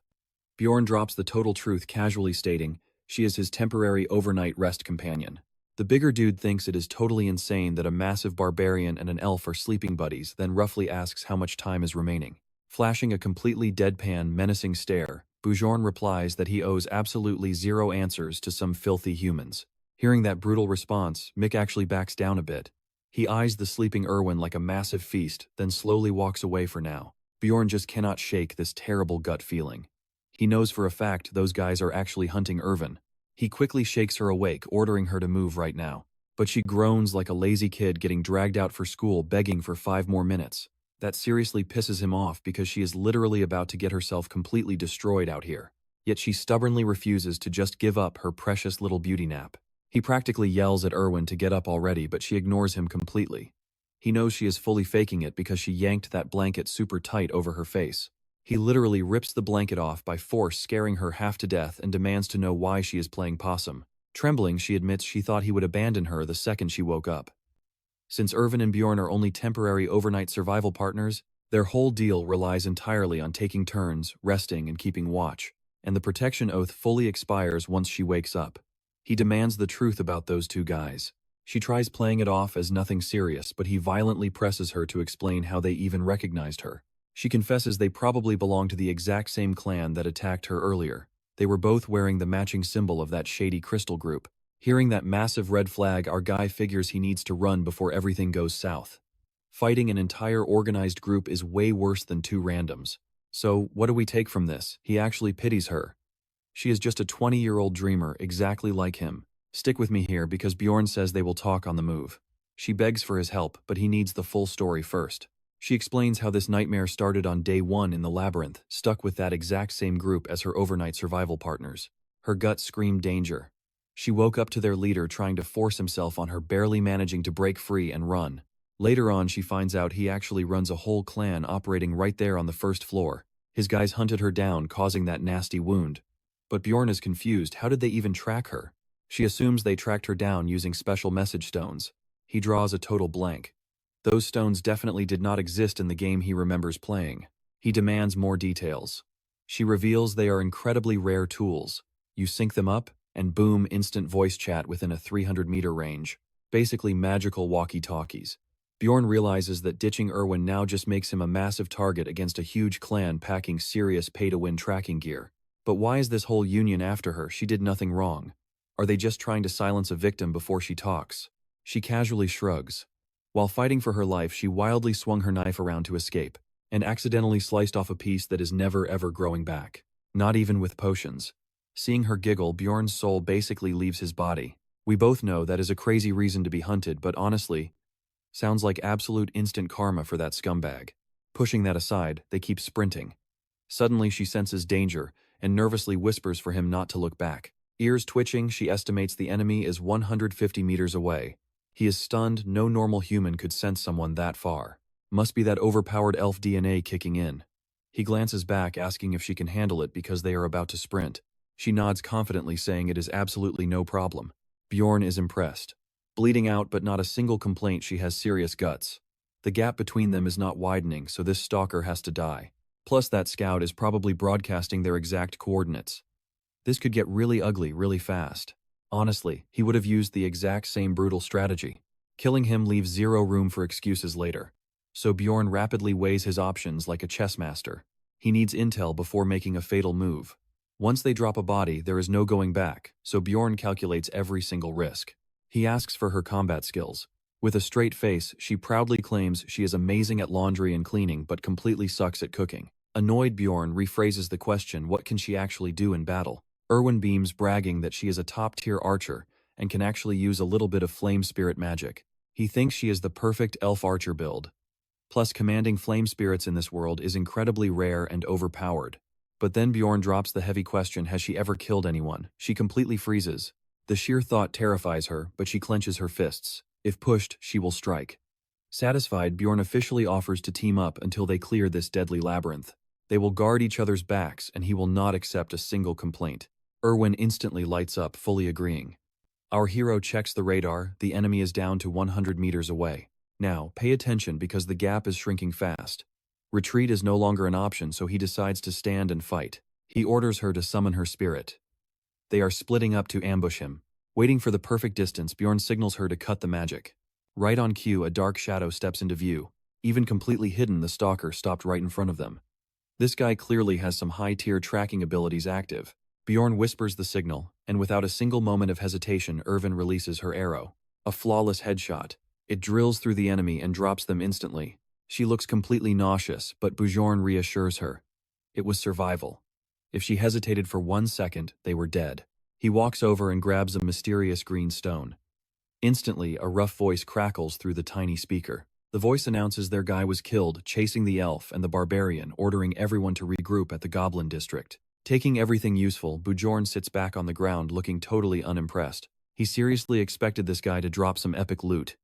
S1: Bjorn drops the total truth, casually stating she is his temporary overnight rest companion. The bigger dude thinks it is totally insane that a massive barbarian and an elf are sleeping buddies, then roughly asks how much time is remaining. Flashing a completely deadpan, menacing stare, Bjorn replies that he owes absolutely 0 answers to some filthy humans. Hearing that brutal response, Mick actually backs down a bit. He eyes the sleeping Erwin like a massive feast, then slowly walks away for now. Bjorn just cannot shake this terrible gut feeling. He knows for a fact those guys are actually hunting Irvin. He quickly shakes her awake, ordering her to move right now. But she groans like a lazy kid getting dragged out for school, begging for 5 more minutes. That seriously pisses him off because she is literally about to get herself completely destroyed out here. Yet she stubbornly refuses to just give up her precious little beauty nap. He practically yells at Irwin to get up already, but she ignores him completely. He knows she is fully faking it because she yanked that blanket super tight over her face. He literally rips the blanket off by force, scaring her half to death, and demands to know why she is playing possum. Trembling, she admits she thought he would abandon her the second she woke up. Since Irvin and Bjorn are only temporary overnight survival partners, their whole deal relies entirely on taking turns, resting, and keeping watch, and the protection oath fully expires once she wakes up. He demands the truth about those two guys. She tries playing it off as nothing serious, but he violently presses her to explain how they even recognized her. She confesses they probably belong to the exact same clan that attacked her earlier. They were both wearing the matching symbol of that shady crystal group. Hearing that massive red flag, our guy figures he needs to run before everything goes south. Fighting an entire organized group is way worse than 2 randoms. So, what do we take from this? He actually pities her. She is just a 20-year-old dreamer, exactly like him. Stick with me here because Bjorn says they will talk on the move. She begs for his help, but he needs the full story first. She explains how this nightmare started on day 1 in the labyrinth, stuck with that exact same group as her overnight survival partners. Her gut screamed danger. She woke up to their leader trying to force himself on her, barely managing to break free and run. Later on, she finds out he actually runs a whole clan operating right there on the first floor. His guys hunted her down, causing that nasty wound. But Bjorn is confused. How did they even track her? She assumes they tracked her down using special message stones. He draws a total blank. Those stones definitely did not exist in the game he remembers playing. He demands more details. She reveals they are incredibly rare tools. You sync them up, and boom, instant voice chat within a 300-meter range. Basically magical walkie-talkies. Bjorn realizes that ditching Irwin now just makes him a massive target against a huge clan packing serious pay-to-win tracking gear. But why is this whole union after her? She did nothing wrong. Are they just trying to silence a victim before she talks? She casually shrugs. While fighting for her life, she wildly swung her knife around to escape, and accidentally sliced off a piece that is never ever growing back. Not even with potions. Seeing her giggle, Bjorn's soul basically leaves his body. We both know that is a crazy reason to be hunted, but honestly, sounds like absolute instant karma for that scumbag. Pushing that aside, they keep sprinting. Suddenly she senses danger, and nervously whispers for him not to look back. Ears twitching, she estimates the enemy is 150 meters away. He is stunned. No normal human could sense someone that far. Must be that overpowered elf DNA kicking in. He glances back, asking if she can handle it because they are about to sprint. She nods confidently, saying it is absolutely no problem. Bjorn is impressed. Bleeding out but not a single complaint, she has serious guts. The gap between them is not widening, so this stalker has to die. Plus that scout is probably broadcasting their exact coordinates. This could get really ugly really fast. Honestly, he would have used the exact same brutal strategy. Killing him leaves zero room for excuses later. So Bjorn rapidly weighs his options like a chess master. He needs intel before making a fatal move. Once they drop a body, there is no going back, so Bjorn calculates every single risk. He asks for her combat skills. With a straight face, she proudly claims she is amazing at laundry and cleaning but completely sucks at cooking. Annoyed, Bjorn rephrases the question, what can she actually do in battle? Irwin beams, bragging that she is a top-tier archer and can actually use a little bit of flame spirit magic. He thinks she is the perfect elf archer build. Plus, commanding flame spirits in this world is incredibly rare and overpowered. But then Bjorn drops the heavy question, has she ever killed anyone? She completely freezes. The sheer thought terrifies her, but she clenches her fists. If pushed, she will strike. Satisfied, Bjorn officially offers to team up until they clear this deadly labyrinth. They will guard each other's backs, and he will not accept a single complaint. Irwin instantly lights up, fully agreeing. Our hero checks the radar. The enemy is down to 100 meters away. Now, pay attention because the gap is shrinking fast. Retreat is no longer an option, so he decides to stand and fight. He orders her to summon her spirit. They are splitting up to ambush him. Waiting for the perfect distance, Bjorn signals her to cut the magic. Right on cue, a dark shadow steps into view. Even completely hidden, the stalker stopped right in front of them. This guy clearly has some high-tier tracking abilities active. Bjorn whispers the signal, and without a single moment of hesitation, Irvin releases her arrow. A flawless headshot. It drills through the enemy and drops them instantly. She looks completely nauseous, but Bjorn reassures her. It was survival. If she hesitated for 1 second, they were dead. He walks over and grabs a mysterious green stone. Instantly, a rough voice crackles through the tiny speaker. The voice announces their guy was killed, chasing the elf and the barbarian, ordering everyone to regroup at the goblin district. Taking everything useful, Bjorn sits back on the ground looking totally unimpressed. He seriously expected this guy to drop some epic loot.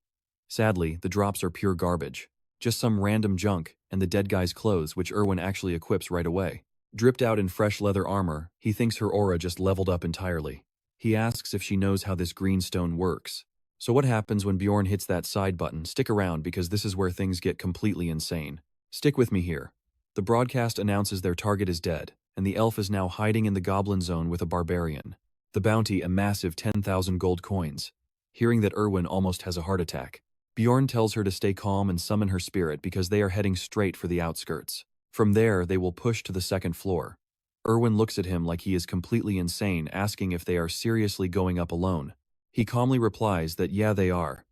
S1: Sadly, the drops are pure garbage. Just some random junk, and the dead guy's clothes, which Erwin actually equips right away. Dripped out in fresh leather armor, he thinks her aura just leveled up entirely. He asks if she knows how this green stone works. So what happens when Bjorn hits that side button? Stick around because this is where things get completely insane. Stick with me here. The broadcast announces their target is dead, and the elf is now hiding in the goblin zone with a barbarian. The bounty, a massive 10,000 gold coins. Hearing that, Erwin almost has a heart attack. Bjorn tells her to stay calm and summon her spirit because they are heading straight for the outskirts. From there, they will push to the second floor. Erwin looks at him like he is completely insane, asking if they are seriously going up alone. He calmly replies that yeah, they are.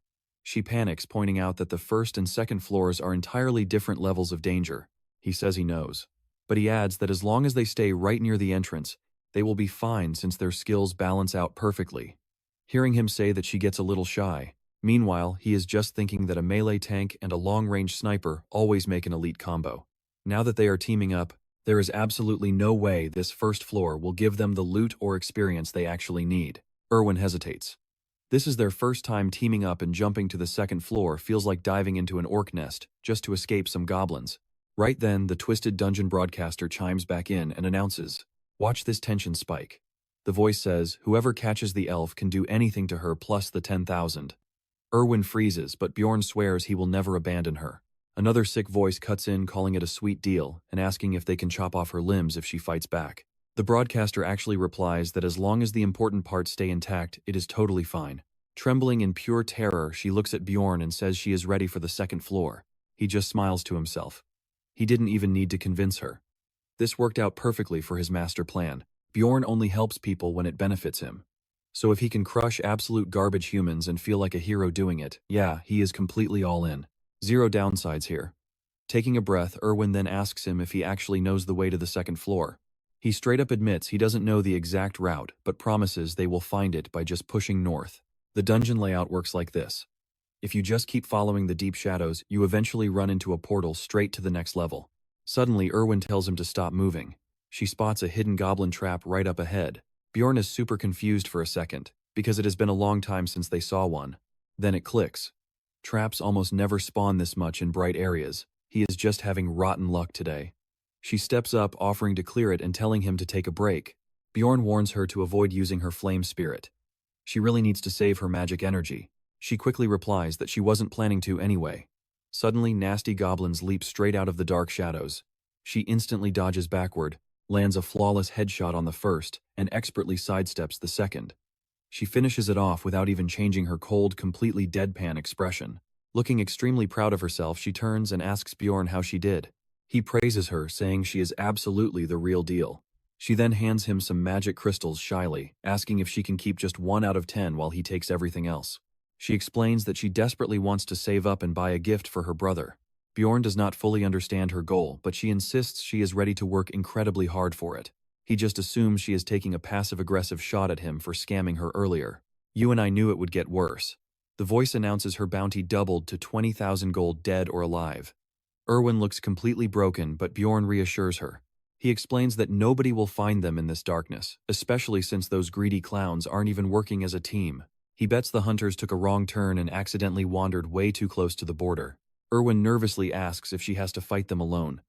S1: She panics, pointing out that the first and second floors are entirely different levels of danger. He says he knows. But he adds that as long as they stay right near the entrance, they will be fine since their skills balance out perfectly. Hearing him say that, she gets a little shy. Meanwhile, he is just thinking that a melee tank and a long-range sniper always make an elite combo. Now that they are teaming up, there is absolutely no way this first floor will give them the loot or experience they actually need. Erwin hesitates. This is their first time teaming up, and jumping to the second floor feels like diving into an orc nest just to escape some goblins. Right then, the twisted dungeon broadcaster chimes back in and announces, "Watch this tension spike." The voice says, whoever catches the elf can do anything to her plus the 10,000. Erwin freezes, but Bjorn swears he will never abandon her. Another sick voice cuts in, calling it a sweet deal and asking if they can chop off her limbs if she fights back. The broadcaster actually replies that as long as the important parts stay intact, it is totally fine. Trembling in pure terror, she looks at Bjorn and says she is ready for the second floor. He just smiles to himself. He didn't even need to convince her. This worked out perfectly for his master plan. Bjorn only helps people when it benefits him. So if he can crush absolute garbage humans and feel like a hero doing it, yeah, he is completely all in. Zero downsides here. Taking a breath, Erwin then asks him if he actually knows the way to the second floor. He straight up admits he doesn't know the exact route, but promises they will find it by just pushing north. The dungeon layout works like this. If you just keep following the deep shadows, you eventually run into a portal straight to the next level. Suddenly, Erwin tells him to stop moving. She spots a hidden goblin trap right up ahead. Bjorn is super confused for a second, because it has been a long time since they saw one. Then it clicks. Traps almost never spawn this much in bright areas. He is just having rotten luck today. She steps up, offering to clear it and telling him to take a break. Bjorn warns her to avoid using her flame spirit. She really needs to save her magic energy. She quickly replies that she wasn't planning to anyway. Suddenly, nasty goblins leap straight out of the dark shadows. She instantly dodges backward, lands a flawless headshot on the first, and expertly sidesteps the second. She finishes it off without even changing her cold, completely deadpan expression. Looking extremely proud of herself, she turns and asks Bjorn how she did. He praises her, saying she is absolutely the real deal. She then hands him some magic crystals shyly, asking if she can keep just 1 out of 10 while he takes everything else. She explains that she desperately wants to save up and buy a gift for her brother. Bjorn does not fully understand her goal, but she insists she is ready to work incredibly hard for it. He just assumes she is taking a passive-aggressive shot at him for scamming her earlier. "You and I knew it would get worse." The voice announces her bounty doubled to 20,000 gold, dead or alive. Erwin looks completely broken, but Bjorn reassures her. He explains that nobody will find them in this darkness, especially since those greedy clowns aren't even working as a team. He bets the hunters took a wrong turn and accidentally wandered way too close to the border. Erwin nervously asks if she has to fight them alone.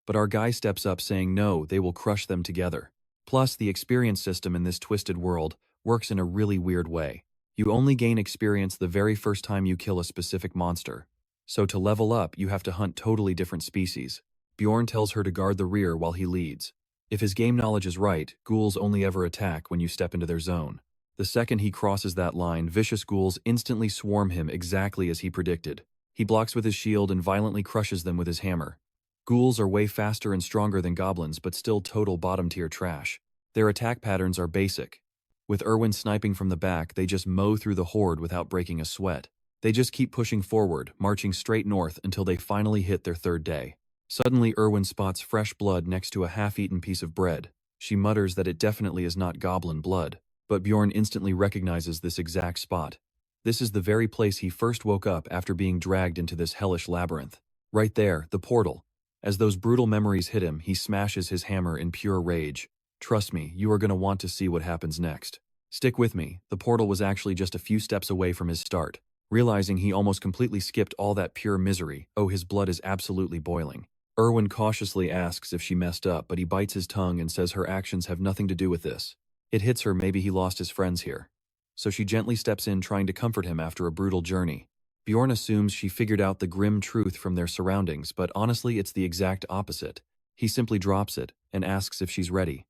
S1: But our guy steps up, saying no, they will crush them together. Plus, the experience system in this twisted world works in a really weird way. You only gain experience the very first time you kill a specific monster. So to level up, you have to hunt totally different species. Bjorn tells her to guard the rear while he leads. If his game knowledge is right, ghouls only ever attack when you step into their zone. The second he crosses that line, vicious ghouls instantly swarm him exactly as he predicted. He blocks with his shield and violently crushes them with his hammer. Ghouls are way faster and stronger than goblins, but still total bottom-tier trash. Their attack patterns are basic. With Erwin sniping from the back, they just mow through the horde without breaking a sweat. They just keep pushing forward, marching straight north until they finally hit their third day. Suddenly, Erwin spots fresh blood next to a half-eaten piece of bread. She mutters that it definitely is not goblin blood, but Bjorn instantly recognizes this exact spot. This is the very place he first woke up after being dragged into this hellish labyrinth. Right there, the portal. As those brutal memories hit him, he smashes his hammer in pure rage. Trust me, you are going to want to see what happens next. Stick with me, the portal was actually just a few steps away from his start. Realizing he almost completely skipped all that pure misery, oh, his blood is absolutely boiling. Erwin cautiously asks if she messed up, but he bites his tongue and says her actions have nothing to do with this. It hits her maybe he lost his friends here. So she gently steps in, trying to comfort him after a brutal journey. Bjorn assumes she figured out the grim truth from their surroundings, but honestly it's the exact opposite. He simply drops it and asks if she's ready.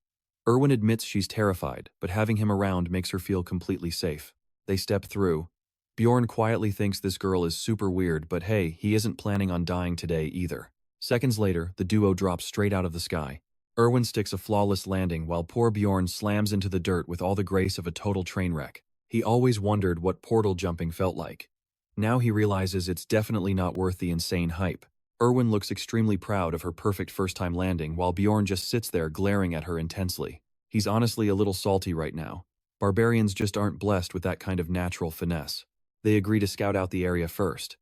S1: Erwin admits she's terrified, but having him around makes her feel completely safe. They step through. Bjorn quietly thinks this girl is super weird, but hey, he isn't planning on dying today either. Seconds later, the duo drops straight out of the sky. Erwin sticks a flawless landing while poor Bjorn slams into the dirt with all the grace of a total train wreck. He always wondered what portal jumping felt like. Now he realizes it's definitely not worth the insane hype. Erwin looks extremely proud of her perfect first-time landing while Bjorn just sits there glaring at her intensely. He's honestly a little salty right now. Barbarians just aren't blessed with that kind of natural finesse. They agree to scout out the area first.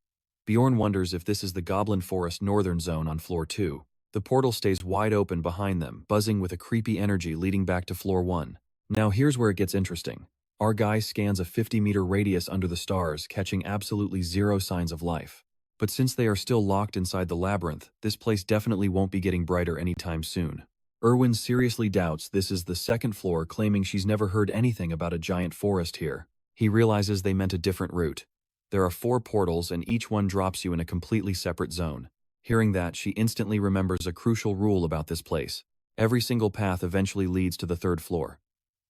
S1: Bjorn wonders if this is the Goblin Forest Northern Zone on floor 2. The portal stays wide open behind them, buzzing with a creepy energy leading back to floor 1. Now here's where it gets interesting. Our guy scans a 50-meter radius under the stars, catching absolutely zero signs of life. But since they are still locked inside the labyrinth, this place definitely won't be getting brighter anytime soon. Erwin seriously doubts this is the second floor, claiming she's never heard anything about a giant forest here. He realizes they meant a different route. There are 4 portals and each one drops you in a completely separate zone. Hearing that, she instantly remembers a crucial rule about this place. Every single path eventually leads to the 3rd floor.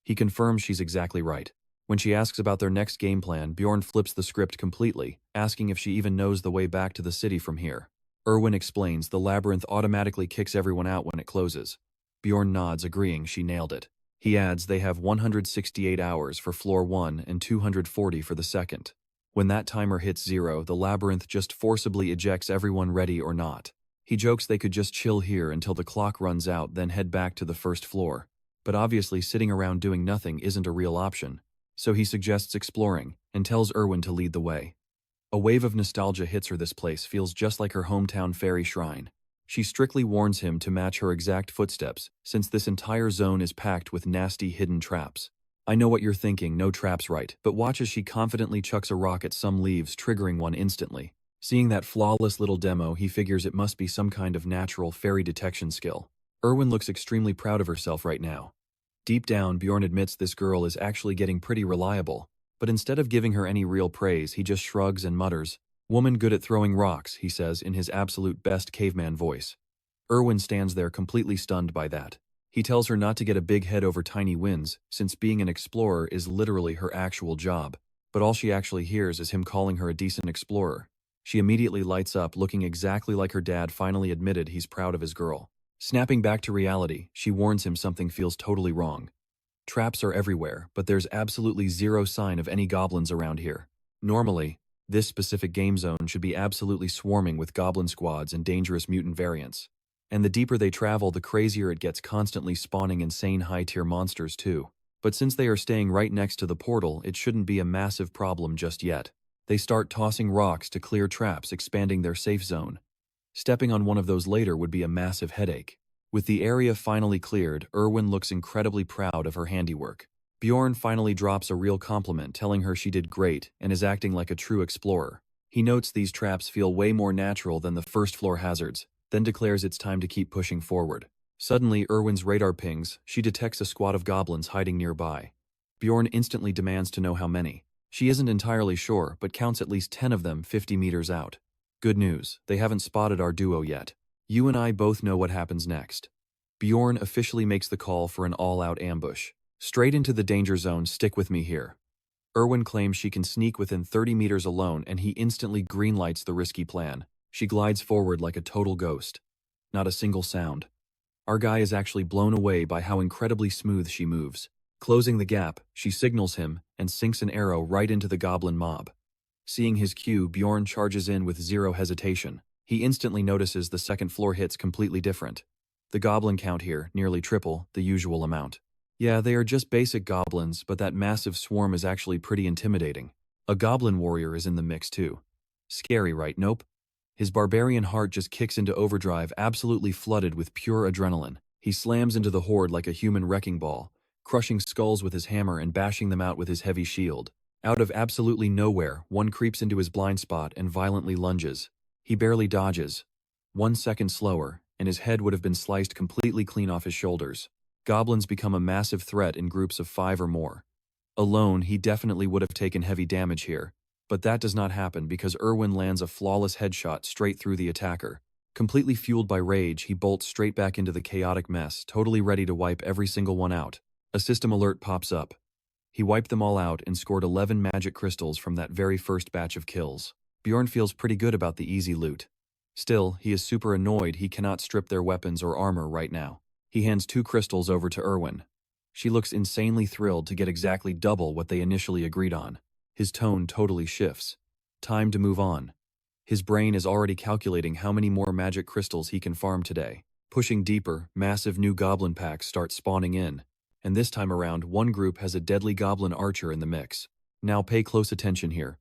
S1: He confirms she's exactly right. When she asks about their next game plan, Bjorn flips the script completely, asking if she even knows the way back to the city from here. Erwin explains the labyrinth automatically kicks everyone out when it closes. Bjorn nods, agreeing she nailed it. He adds they have 168 hours for floor 1 and 240 for the second. When that timer hits 0, the labyrinth just forcibly ejects everyone, ready or not. He jokes they could just chill here until the clock runs out, then head back to the 1st floor. But obviously sitting around doing nothing isn't a real option. So he suggests exploring, and tells Erwin to lead the way. A wave of nostalgia hits her. This place feels just like her hometown fairy shrine. She strictly warns him to match her exact footsteps, since this entire zone is packed with nasty hidden traps. I know what you're thinking, no traps, right? But watch as she confidently chucks a rock at some leaves, triggering one instantly. Seeing that flawless little demo, he figures it must be some kind of natural fairy detection skill. Erwin looks extremely proud of herself right now. Deep down, Bjorn admits this girl is actually getting pretty reliable, but instead of giving her any real praise, he just shrugs and mutters, "Woman good at throwing rocks," he says in his absolute best caveman voice. Erwin stands there completely stunned by that. He tells her not to get a big head over tiny wins, since being an explorer is literally her actual job, but all she actually hears is him calling her a decent explorer. She immediately lights up, looking exactly like her dad finally admitted he's proud of his girl. Snapping back to reality, she warns him something feels totally wrong. Traps are everywhere, but there's absolutely zero sign of any goblins around here. Normally, this specific game zone should be absolutely swarming with goblin squads and dangerous mutant variants. And the deeper they travel, the crazier it gets, constantly spawning insane high-tier monsters too. But since they are staying right next to the portal, it shouldn't be a massive problem just yet. They start tossing rocks to clear traps, expanding their safe zone. Stepping on one of those later would be a massive headache. With the area finally cleared, Erwin looks incredibly proud of her handiwork. Bjorn finally drops a real compliment, telling her she did great and is acting like a true explorer. He notes these traps feel way more natural than the 1st floor hazards, then declares it's time to keep pushing forward. Suddenly, Erwin's radar pings. She detects a squad of goblins hiding nearby. Bjorn instantly demands to know how many. She isn't entirely sure, but counts at least 10 of them 50 meters out. Good news, they haven't spotted our duo yet. You and I both know what happens next. Bjorn officially makes the call for an all-out ambush. Straight into the danger zone, stick with me here. Erwin claims she can sneak within 30 meters alone, and he instantly greenlights the risky plan. She glides forward like a total ghost. Not a single sound. Our guy is actually blown away by how incredibly smooth she moves. Closing the gap, she signals him and sinks an arrow right into the goblin mob. Seeing his cue, Bjorn charges in with zero hesitation. He instantly notices the 2nd floor hits completely different. The goblin count here, nearly triple the usual amount. Yeah, they are just basic goblins, but that massive swarm is actually pretty intimidating. A goblin warrior is in the mix too. Scary, right? Nope. His barbarian heart just kicks into overdrive, absolutely flooded with pure adrenaline. He slams into the horde like a human wrecking ball, crushing skulls with his hammer and bashing them out with his heavy shield. Out of absolutely nowhere, one creeps into his blind spot and violently lunges. He barely dodges. 1 second slower, and his head would have been sliced completely clean off his shoulders. Goblins become a massive threat in groups of 5 or more. Alone, he definitely would have taken heavy damage here, but that does not happen because Irwin lands a flawless headshot straight through the attacker. Completely fueled by rage, he bolts straight back into the chaotic mess, totally ready to wipe every single one out. A system alert pops up. He wiped them all out and scored 11 magic crystals from that very first batch of kills. Bjorn feels pretty good about the easy loot. Still, he is super annoyed he cannot strip their weapons or armor right now. He hands 2 crystals over to Irwin. She looks insanely thrilled to get exactly double what they initially agreed on. His tone totally shifts. Time to move on. His brain is already calculating how many more magic crystals he can farm today. Pushing deeper, massive new goblin packs start spawning in. And this time around, one group has a deadly goblin archer in the mix. Now pay close attention here.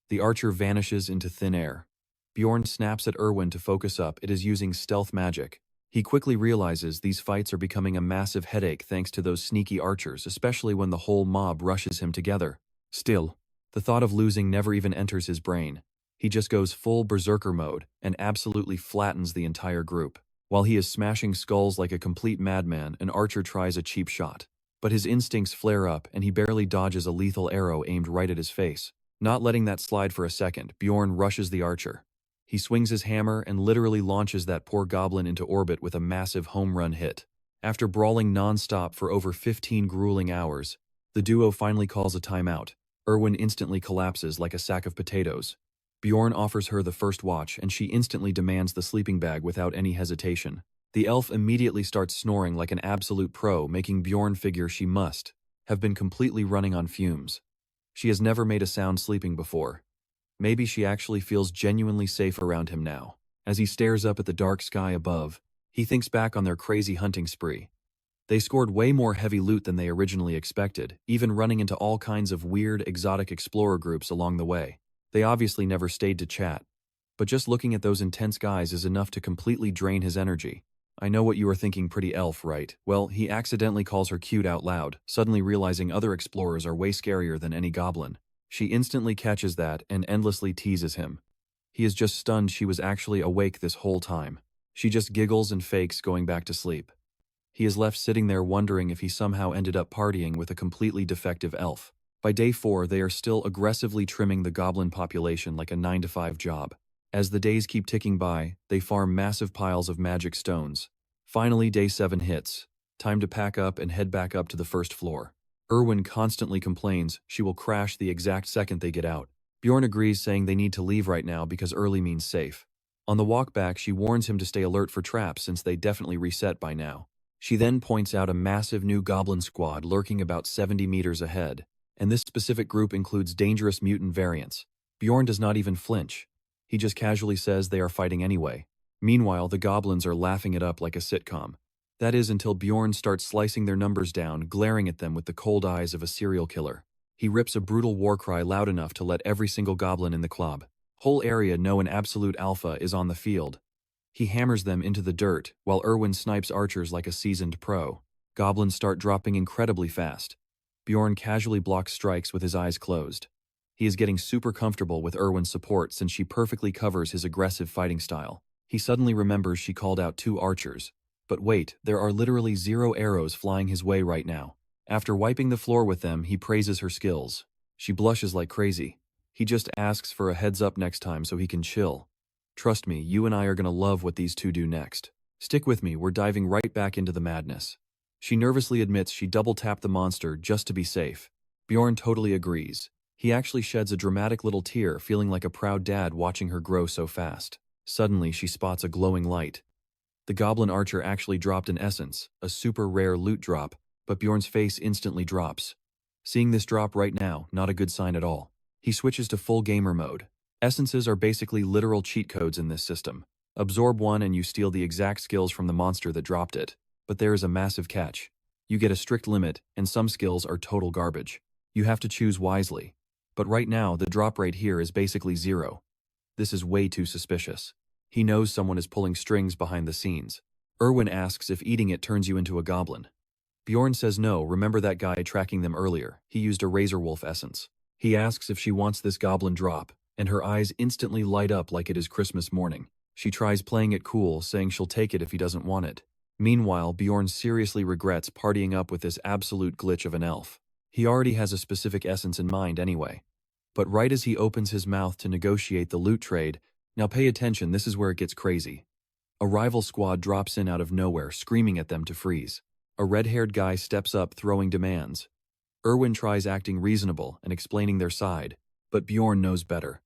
S1: The archer vanishes into thin air. Bjorn snaps at Irwin to focus up. It is using stealth magic. He quickly realizes these fights are becoming a massive headache thanks to those sneaky archers, especially when the whole mob rushes him together. Still, the thought of losing never even enters his brain. He just goes full berserker mode and absolutely flattens the entire group. While he is smashing skulls like a complete madman, an archer tries a cheap shot. But his instincts flare up and he barely dodges a lethal arrow aimed right at his face. Not letting that slide for a second, Bjorn rushes the archer. He swings his hammer and literally launches that poor goblin into orbit with a massive home run hit. After brawling non-stop for over 15 grueling hours, the duo finally calls a timeout. Irwin instantly collapses like a sack of potatoes. Bjorn offers her the first watch and she instantly demands the sleeping bag without any hesitation. The elf immediately starts snoring like an absolute pro, making Bjorn figure she must have been completely running on fumes. She has never made a sound sleeping before. Maybe she actually feels genuinely safe around him now. As he stares up at the dark sky above, he thinks back on their crazy hunting spree. They scored way more heavy loot than they originally expected, even running into all kinds of weird, exotic explorer groups along the way. They obviously never stayed to chat. But just looking at those intense guys is enough to completely drain his energy. I know what you are thinking, pretty elf, right? Well, he accidentally calls her cute out loud, suddenly realizing other explorers are way scarier than any goblin. She instantly catches that and endlessly teases him. He is just stunned she was actually awake this whole time. She just giggles and fakes going back to sleep. He is left sitting there wondering if he somehow ended up partying with a completely defective elf. By day 4, they are still aggressively trimming the goblin population like a 9-to-5 job. As the days keep ticking by, they farm massive piles of magic stones. Finally, day 7 hits. Time to pack up and head back up to the first floor. Irwin constantly complains she will crash the exact second they get out. Bjorn agrees, saying they need to leave right now because early means safe. On the walk back, she warns him to stay alert for traps since they definitely reset by now. She then points out a massive new goblin squad lurking about 70 meters ahead, and this specific group includes dangerous mutant variants. Bjorn does not even flinch. He just casually says they are fighting anyway. Meanwhile, the goblins are laughing it up like a sitcom. That is until Bjorn starts slicing their numbers down, glaring at them with the cold eyes of a serial killer. He rips a brutal war cry loud enough to let every single goblin in the club, whole area know an absolute alpha is on the field. He hammers them into the dirt, while Irwin snipes archers like a seasoned pro. Goblins start dropping incredibly fast. Bjorn casually blocks strikes with his eyes closed. He is getting super comfortable with Irwin's support since she perfectly covers his aggressive fighting style. He suddenly remembers she called out 2 archers. But wait, there are literally 0 arrows flying his way right now. After wiping the floor with them, he praises her skills. She blushes like crazy. He just asks for a heads up next time so he can chill. Trust me, you and I are gonna love what these 2 do next. Stick with me, we're diving right back into the madness. She nervously admits she double-tapped the monster just to be safe. Bjorn totally agrees. He actually sheds a dramatic little tear, feeling like a proud dad watching her grow so fast. Suddenly, she spots a glowing light. The goblin archer actually dropped an essence, a super rare loot drop, but Bjorn's face instantly drops. Seeing this drop right now, not a good sign at all. He switches to full gamer mode. Essences are basically literal cheat codes in this system. Absorb one and you steal the exact skills from the monster that dropped it. But there is a massive catch. You get a strict limit, and some skills are total garbage. You have to choose wisely. But right now, the drop rate here is basically 0. This is way too suspicious. He knows someone is pulling strings behind the scenes. Erwin asks if eating it turns you into a goblin. Bjorn says no, remember that guy tracking them earlier, he used a razor wolf essence. He asks if she wants this goblin drop, and her eyes instantly light up like it is Christmas morning. She tries playing it cool, saying she'll take it if he doesn't want it. Meanwhile, Bjorn seriously regrets partying up with this absolute glitch of an elf. He already has a specific essence in mind anyway. But right as he opens his mouth to negotiate the loot trade, now pay attention, this is where it gets crazy. A rival squad drops in out of nowhere, screaming at them to freeze. A red-haired guy steps up, throwing demands. Erwin tries acting reasonable and explaining their side, but Bjorn knows better.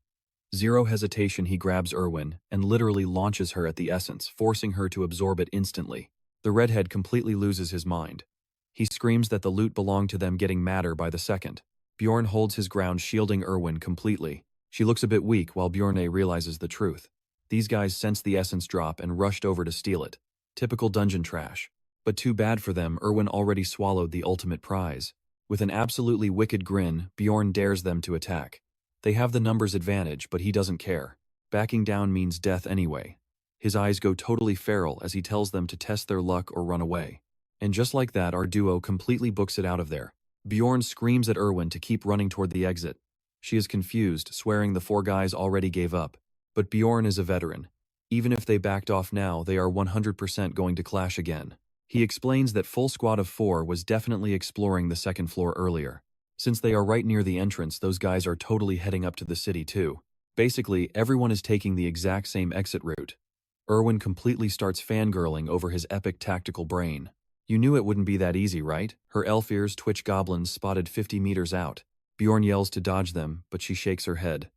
S1: Zero hesitation, he grabs Erwin and literally launches her at the essence, forcing her to absorb it instantly. The redhead completely loses his mind. He screams that the loot belonged to them, getting madder by the second. Bjorn holds his ground, shielding Erwin completely. She looks a bit weak while Bjorn realizes the truth. These guys sensed the essence drop and rushed over to steal it. Typical dungeon trash. But too bad for them, Erwin already swallowed the ultimate prize. With an absolutely wicked grin, Bjorn dares them to attack. They have the numbers advantage, but he doesn't care. Backing down means death anyway. His eyes go totally feral as he tells them to test their luck or run away. And just like that, our duo completely books it out of there. Bjorn screams at Erwin to keep running toward the exit. She is confused, swearing the 4 guys already gave up. But Bjorn is a veteran. Even if they backed off now, they are 100% going to clash again. He explains that full squad of 4 was definitely exploring the second floor earlier. Since they are right near the entrance, those guys are totally heading up to the city too. Basically, everyone is taking the exact same exit route. Erwin completely starts fangirling over his epic tactical brain. You knew it wouldn't be that easy, right? Her elf ears twitch, goblins spotted 50 meters out. Bjorn yells to dodge them, but she shakes her head.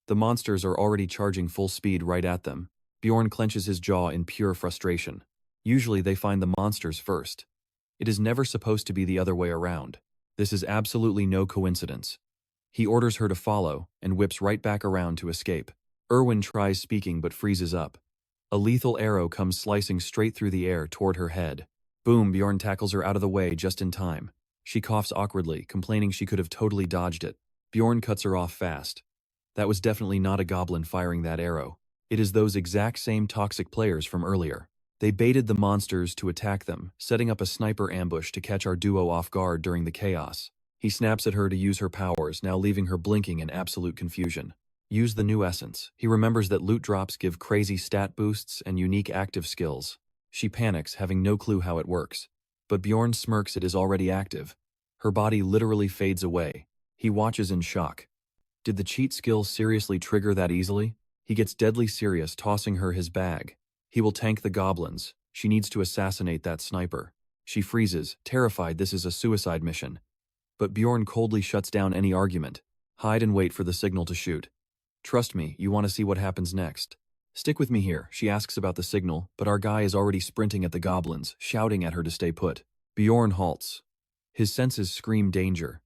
S1: The monsters are already charging full speed right at them. Bjorn clenches his jaw in pure frustration. Usually they find the monsters first. It is never supposed to be the other way around. This is absolutely no coincidence. He orders her to follow, and whips right back around to escape. Erwin tries speaking but freezes up. A lethal arrow comes slicing straight through the air toward her head. Boom, Bjorn tackles her out of the way just in time. She coughs awkwardly, complaining she could have totally dodged it. Bjorn cuts her off fast. That was definitely not a goblin firing that arrow. It is those exact same toxic players from earlier. They baited the monsters to attack them, setting up a sniper ambush to catch our duo off guard during the chaos. He snaps at her to use her powers, now leaving her blinking in absolute confusion. Use the new essence. He remembers that loot drops give crazy stat boosts and unique active skills. She panics, having no clue how it works. But Bjorn smirks, it is already active. Her body literally fades away. He watches in shock. Did the cheat skill seriously trigger that easily? He gets deadly serious, tossing her his bag. He will tank the goblins. She needs to assassinate that sniper. She freezes, terrified this is a suicide mission. But Bjorn coldly shuts down any argument. Hide and wait for the signal to shoot. Trust me, you want to see what happens next. Stick with me here, she asks about the signal, but our guy is already sprinting at the goblins, shouting at her to stay put. Bjorn halts. His senses scream danger.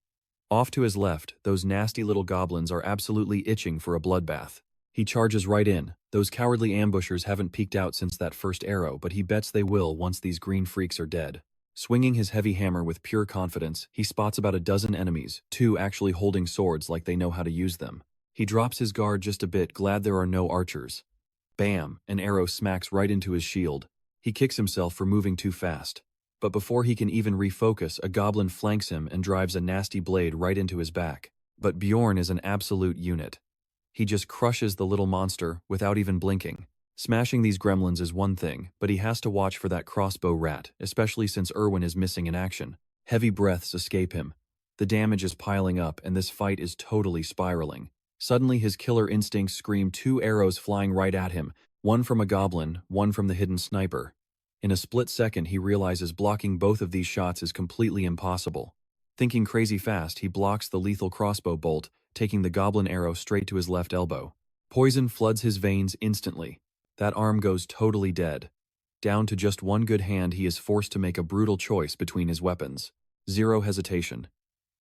S1: Off to his left, those nasty little goblins are absolutely itching for a bloodbath. He charges right in. Those cowardly ambushers haven't peeked out since that first arrow, but he bets they will once these green freaks are dead. Swinging his heavy hammer with pure confidence, he spots about a dozen enemies, 2 actually holding swords like they know how to use them. He drops his guard just a bit, glad there are no archers. Bam! An arrow smacks right into his shield. He kicks himself for moving too fast. But before he can even refocus, a goblin flanks him and drives a nasty blade right into his back. But Bjorn is an absolute unit. He just crushes the little monster without even blinking. Smashing these gremlins is one thing, but he has to watch for that crossbow rat, especially since Erwin is missing in action. Heavy breaths escape him. The damage is piling up and this fight is totally spiraling. Suddenly his killer instincts scream, 2 arrows flying right at him, one from a goblin, one from the hidden sniper. In a split second he realizes blocking both of these shots is completely impossible. Thinking crazy fast, he blocks the lethal crossbow bolt, taking the goblin arrow straight to his left elbow. Poison floods his veins instantly. That arm goes totally dead. Down to just one good hand, he is forced to make a brutal choice between his weapons. Zero hesitation.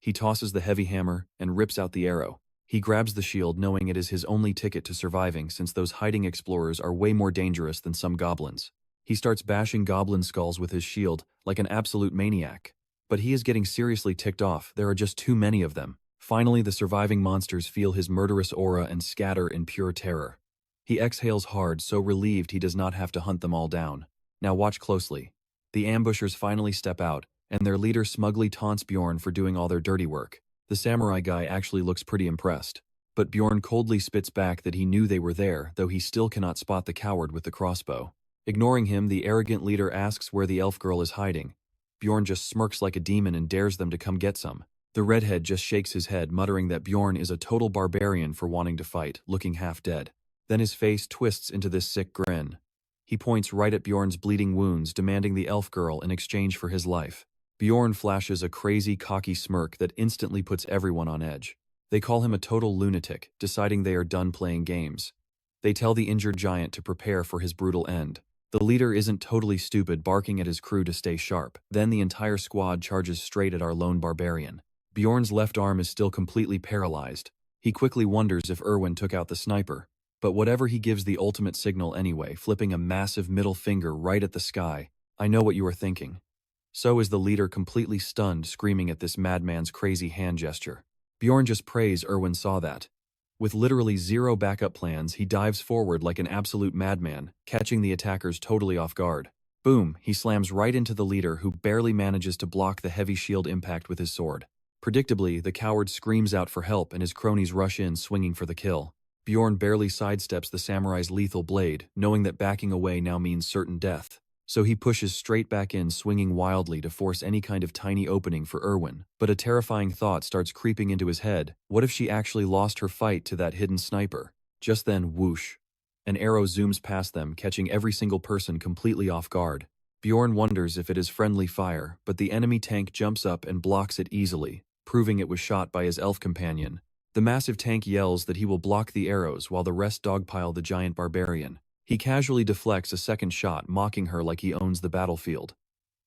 S1: He tosses the heavy hammer and rips out the arrow. He grabs the shield knowing it is his only ticket to surviving since those hiding explorers are way more dangerous than some goblins. He starts bashing goblin skulls with his shield like an absolute maniac. But he is getting seriously ticked off, there are just too many of them. Finally, the surviving monsters feel his murderous aura and scatter in pure terror. He exhales hard, so relieved he does not have to hunt them all down. Now watch closely. The ambushers finally step out, and their leader smugly taunts Bjorn for doing all their dirty work. The samurai guy actually looks pretty impressed. But Bjorn coldly spits back that he knew they were there, though he still cannot spot the coward with the crossbow. Ignoring him, the arrogant leader asks where the elf girl is hiding. Bjorn just smirks like a demon and dares them to come get some. The redhead just shakes his head, muttering that Bjorn is a total barbarian for wanting to fight, looking half dead. Then his face twists into this sick grin. He points right at Bjorn's bleeding wounds, demanding the elf girl in exchange for his life. Bjorn flashes a crazy, cocky smirk that instantly puts everyone on edge. They call him a total lunatic, deciding they are done playing games. They tell the injured giant to prepare for his brutal end. The leader isn't totally stupid, barking at his crew to stay sharp. Then the entire squad charges straight at our lone barbarian. Bjorn's left arm is still completely paralyzed. He quickly wonders if Erwin took out the sniper. But whatever, he gives the ultimate signal anyway, flipping a massive middle finger right at the sky. I know what you are thinking. So is the leader, completely stunned, screaming at this madman's crazy hand gesture. Bjorn just prays Erwin saw that. With literally zero backup plans, he dives forward like an absolute madman, catching the attackers totally off guard. Boom, he slams right into the leader, who barely manages to block the heavy shield impact with his sword. Predictably, the coward screams out for help and his cronies rush in, swinging for the kill. Bjorn barely sidesteps the samurai's lethal blade, knowing that backing away now means certain death. So he pushes straight back in, swinging wildly to force any kind of tiny opening for Erwin. But a terrifying thought starts creeping into his head. What if she actually lost her fight to that hidden sniper? Just then, whoosh. An arrow zooms past them, catching every single person completely off guard. Bjorn wonders if it is friendly fire, but the enemy tank jumps up and blocks it easily, proving it was shot by his elf companion. The massive tank yells that he will block the arrows while the rest dogpile the giant barbarian. He casually deflects a second shot, mocking her like he owns the battlefield.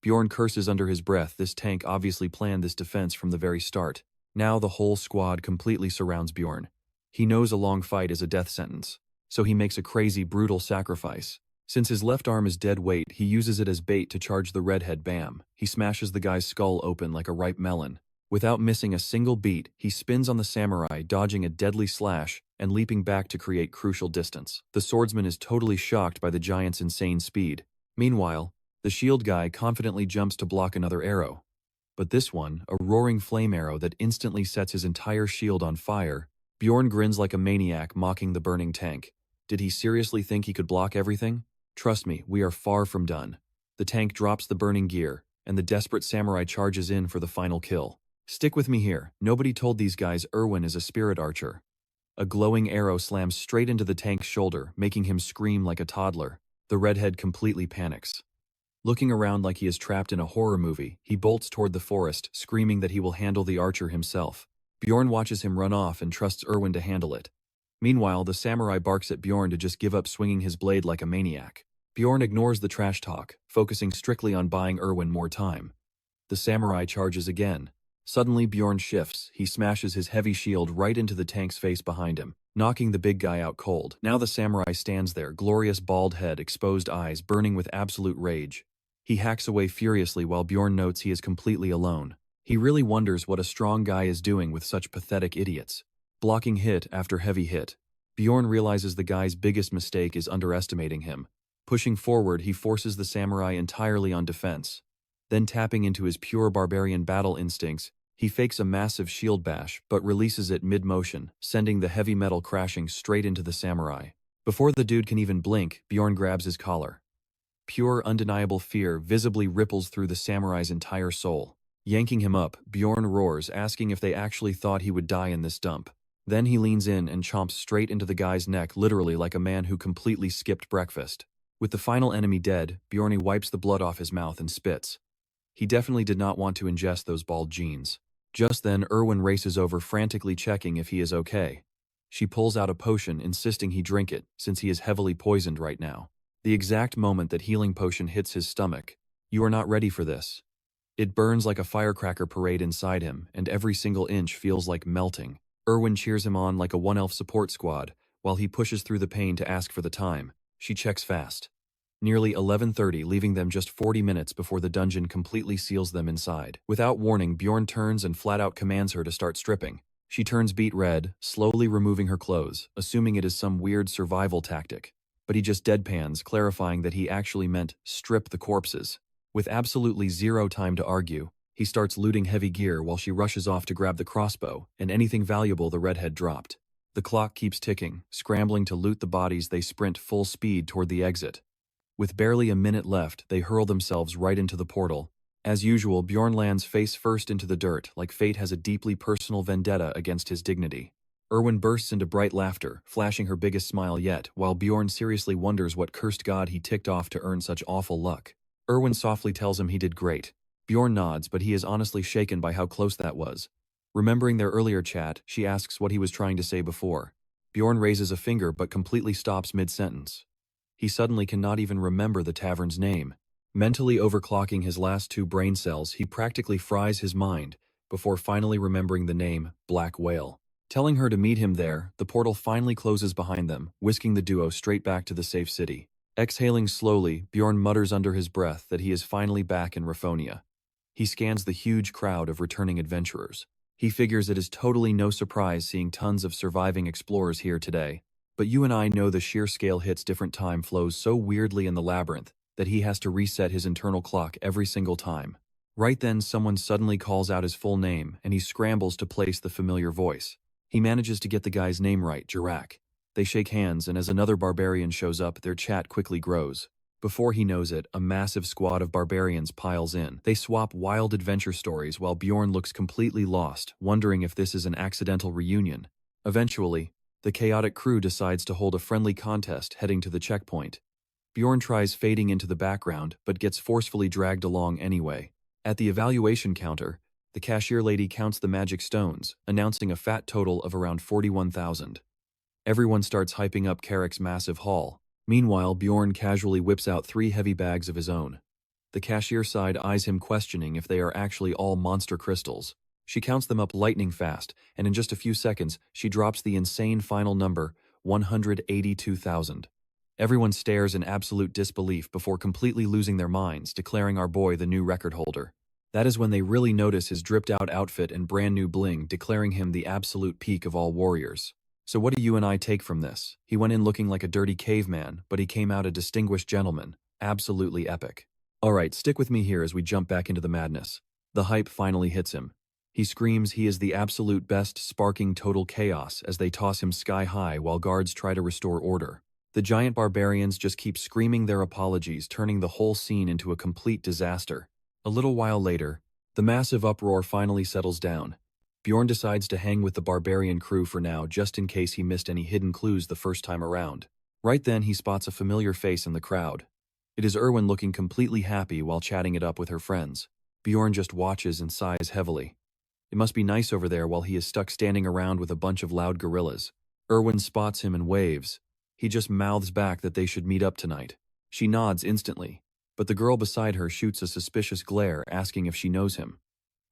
S1: Bjorn curses under his breath. This tank obviously planned this defense from the very start. Now the whole squad completely surrounds Bjorn. He knows a long fight is a death sentence, so he makes a crazy, brutal sacrifice. Since his left arm is dead weight, he uses it as bait to charge the redhead. Bam! He smashes the guy's skull open like a ripe melon. Without missing a single beat, he spins on the samurai, dodging a deadly slash and leaping back to create crucial distance. The swordsman is totally shocked by the giant's insane speed. Meanwhile, the shield guy confidently jumps to block another arrow. But this one, a roaring flame arrow that instantly sets his entire shield on fire. Bjorn grins like a maniac, mocking the burning tank. Did he seriously think he could block everything? Trust me, we are far from done. The tank drops the burning gear, and the desperate samurai charges in for the final kill. Stick with me here. Nobody told these guys Erwin is a spirit archer. A glowing arrow slams straight into the tank's shoulder, making him scream like a toddler. The redhead completely panics. Looking around like he is trapped in a horror movie, he bolts toward the forest, screaming that he will handle the archer himself. Bjorn watches him run off and trusts Erwin to handle it. Meanwhile, the samurai barks at Bjorn to just give up, swinging his blade like a maniac. Bjorn ignores the trash talk, focusing strictly on buying Erwin more time. The samurai charges again. Suddenly, Bjorn shifts. He smashes his heavy shield right into the tank's face behind him, knocking the big guy out cold. Now the samurai stands there, glorious bald head, exposed eyes, burning with absolute rage. He hacks away furiously while Bjorn notes he is completely alone. He really wonders what a strong guy is doing with such pathetic idiots. Blocking hit after heavy hit, Bjorn realizes the guy's biggest mistake is underestimating him. Pushing forward, he forces the samurai entirely on defense. Then, tapping into his pure barbarian battle instincts, he fakes a massive shield bash, but releases it mid-motion, sending the heavy metal crashing straight into the samurai. Before the dude can even blink, Bjorn grabs his collar. Pure, undeniable fear visibly ripples through the samurai's entire soul. Yanking him up, Bjorn roars, asking if they actually thought he would die in this dump. Then he leans in and chomps straight into the guy's neck, literally like a man who completely skipped breakfast. With the final enemy dead, Bjorn wipes the blood off his mouth and spits. He definitely did not want to ingest those bald jeans. Just then, Erwin races over, frantically checking if he is okay. She pulls out a potion, insisting he drink it, since he is heavily poisoned right now. The exact moment that healing potion hits his stomach, you are not ready for this. It burns like a firecracker parade inside him, and every single inch feels like melting. Erwin cheers him on like a one-elf support squad, while he pushes through the pain to ask for the time. She checks fast. Nearly 11:30, leaving them just 40 minutes before the dungeon completely seals them inside. Without warning, Bjorn turns and flat-out commands her to start stripping. She turns beet red, slowly removing her clothes, assuming it is some weird survival tactic. But he just deadpans, clarifying that he actually meant strip the corpses. With absolutely zero time to argue, he starts looting heavy gear while she rushes off to grab the crossbow and anything valuable the redhead dropped. The clock keeps ticking. Scrambling to loot the bodies, they sprint full speed toward the exit. With barely a minute left, they hurl themselves right into the portal. As usual, Bjorn lands face first into the dirt, like fate has a deeply personal vendetta against his dignity. Erwin bursts into bright laughter, flashing her biggest smile yet, while Bjorn seriously wonders what cursed god he ticked off to earn such awful luck. Erwin softly tells him he did great. Bjorn nods, but he is honestly shaken by how close that was. Remembering their earlier chat, she asks what he was trying to say before. Bjorn raises a finger but completely stops mid-sentence. He suddenly cannot even remember the tavern's name. Mentally overclocking his last two brain cells, he practically fries his mind before finally remembering the name, Black Whale. Telling her to meet him there, the portal finally closes behind them, whisking the duo straight back to the safe city. Exhaling slowly, Bjorn mutters under his breath that he is finally back in Raffonia. He scans the huge crowd of returning adventurers. He figures it is totally no surprise seeing tons of surviving explorers here today. But you and I know the sheer scale hits different time flows so weirdly in the labyrinth that he has to reset his internal clock every single time. Right then, someone suddenly calls out his full name, and he scrambles to place the familiar voice. He manages to get the guy's name right, Jirak. They shake hands, and as another barbarian shows up, their chat quickly grows. Before he knows it, a massive squad of barbarians piles in. They swap wild adventure stories while Bjorn looks completely lost, wondering if this is an accidental reunion. Eventually, the chaotic crew decides to hold a friendly contest heading to the checkpoint. Bjorn tries fading into the background, but gets forcefully dragged along anyway. At the evaluation counter, the cashier lady counts the magic stones, announcing a fat total of around 41,000. Everyone starts hyping up Carrick's massive haul. Meanwhile, Bjorn casually whips out 3 heavy bags of his own. The cashier side eyes him, questioning if they are actually all monster crystals. She counts them up lightning fast, and in just a few seconds, she drops the insane final number, 182,000. Everyone stares in absolute disbelief before completely losing their minds, declaring our boy the new record holder. That is when they really notice his dripped-out outfit and brand-new bling, declaring him the absolute peak of all warriors. So what do you and I take from this? He went in looking like a dirty caveman, but he came out a distinguished gentleman. Absolutely epic. Alright, stick with me here as we jump back into the madness. The hype finally hits him. He screams he is the absolute best, sparking total chaos as they toss him sky high while guards try to restore order. The giant barbarians just keep screaming their apologies, turning the whole scene into a complete disaster. A little while later, the massive uproar finally settles down. Bjorn decides to hang with the barbarian crew for now, just in case he missed any hidden clues the first time around. Right then, he spots a familiar face in the crowd. It is Erwin, looking completely happy while chatting it up with her friends. Bjorn just watches and sighs heavily. It must be nice over there while he is stuck standing around with a bunch of loud gorillas. Erwin spots him and waves. He just mouths back that they should meet up tonight. She nods instantly, but the girl beside her shoots a suspicious glare, asking if she knows him.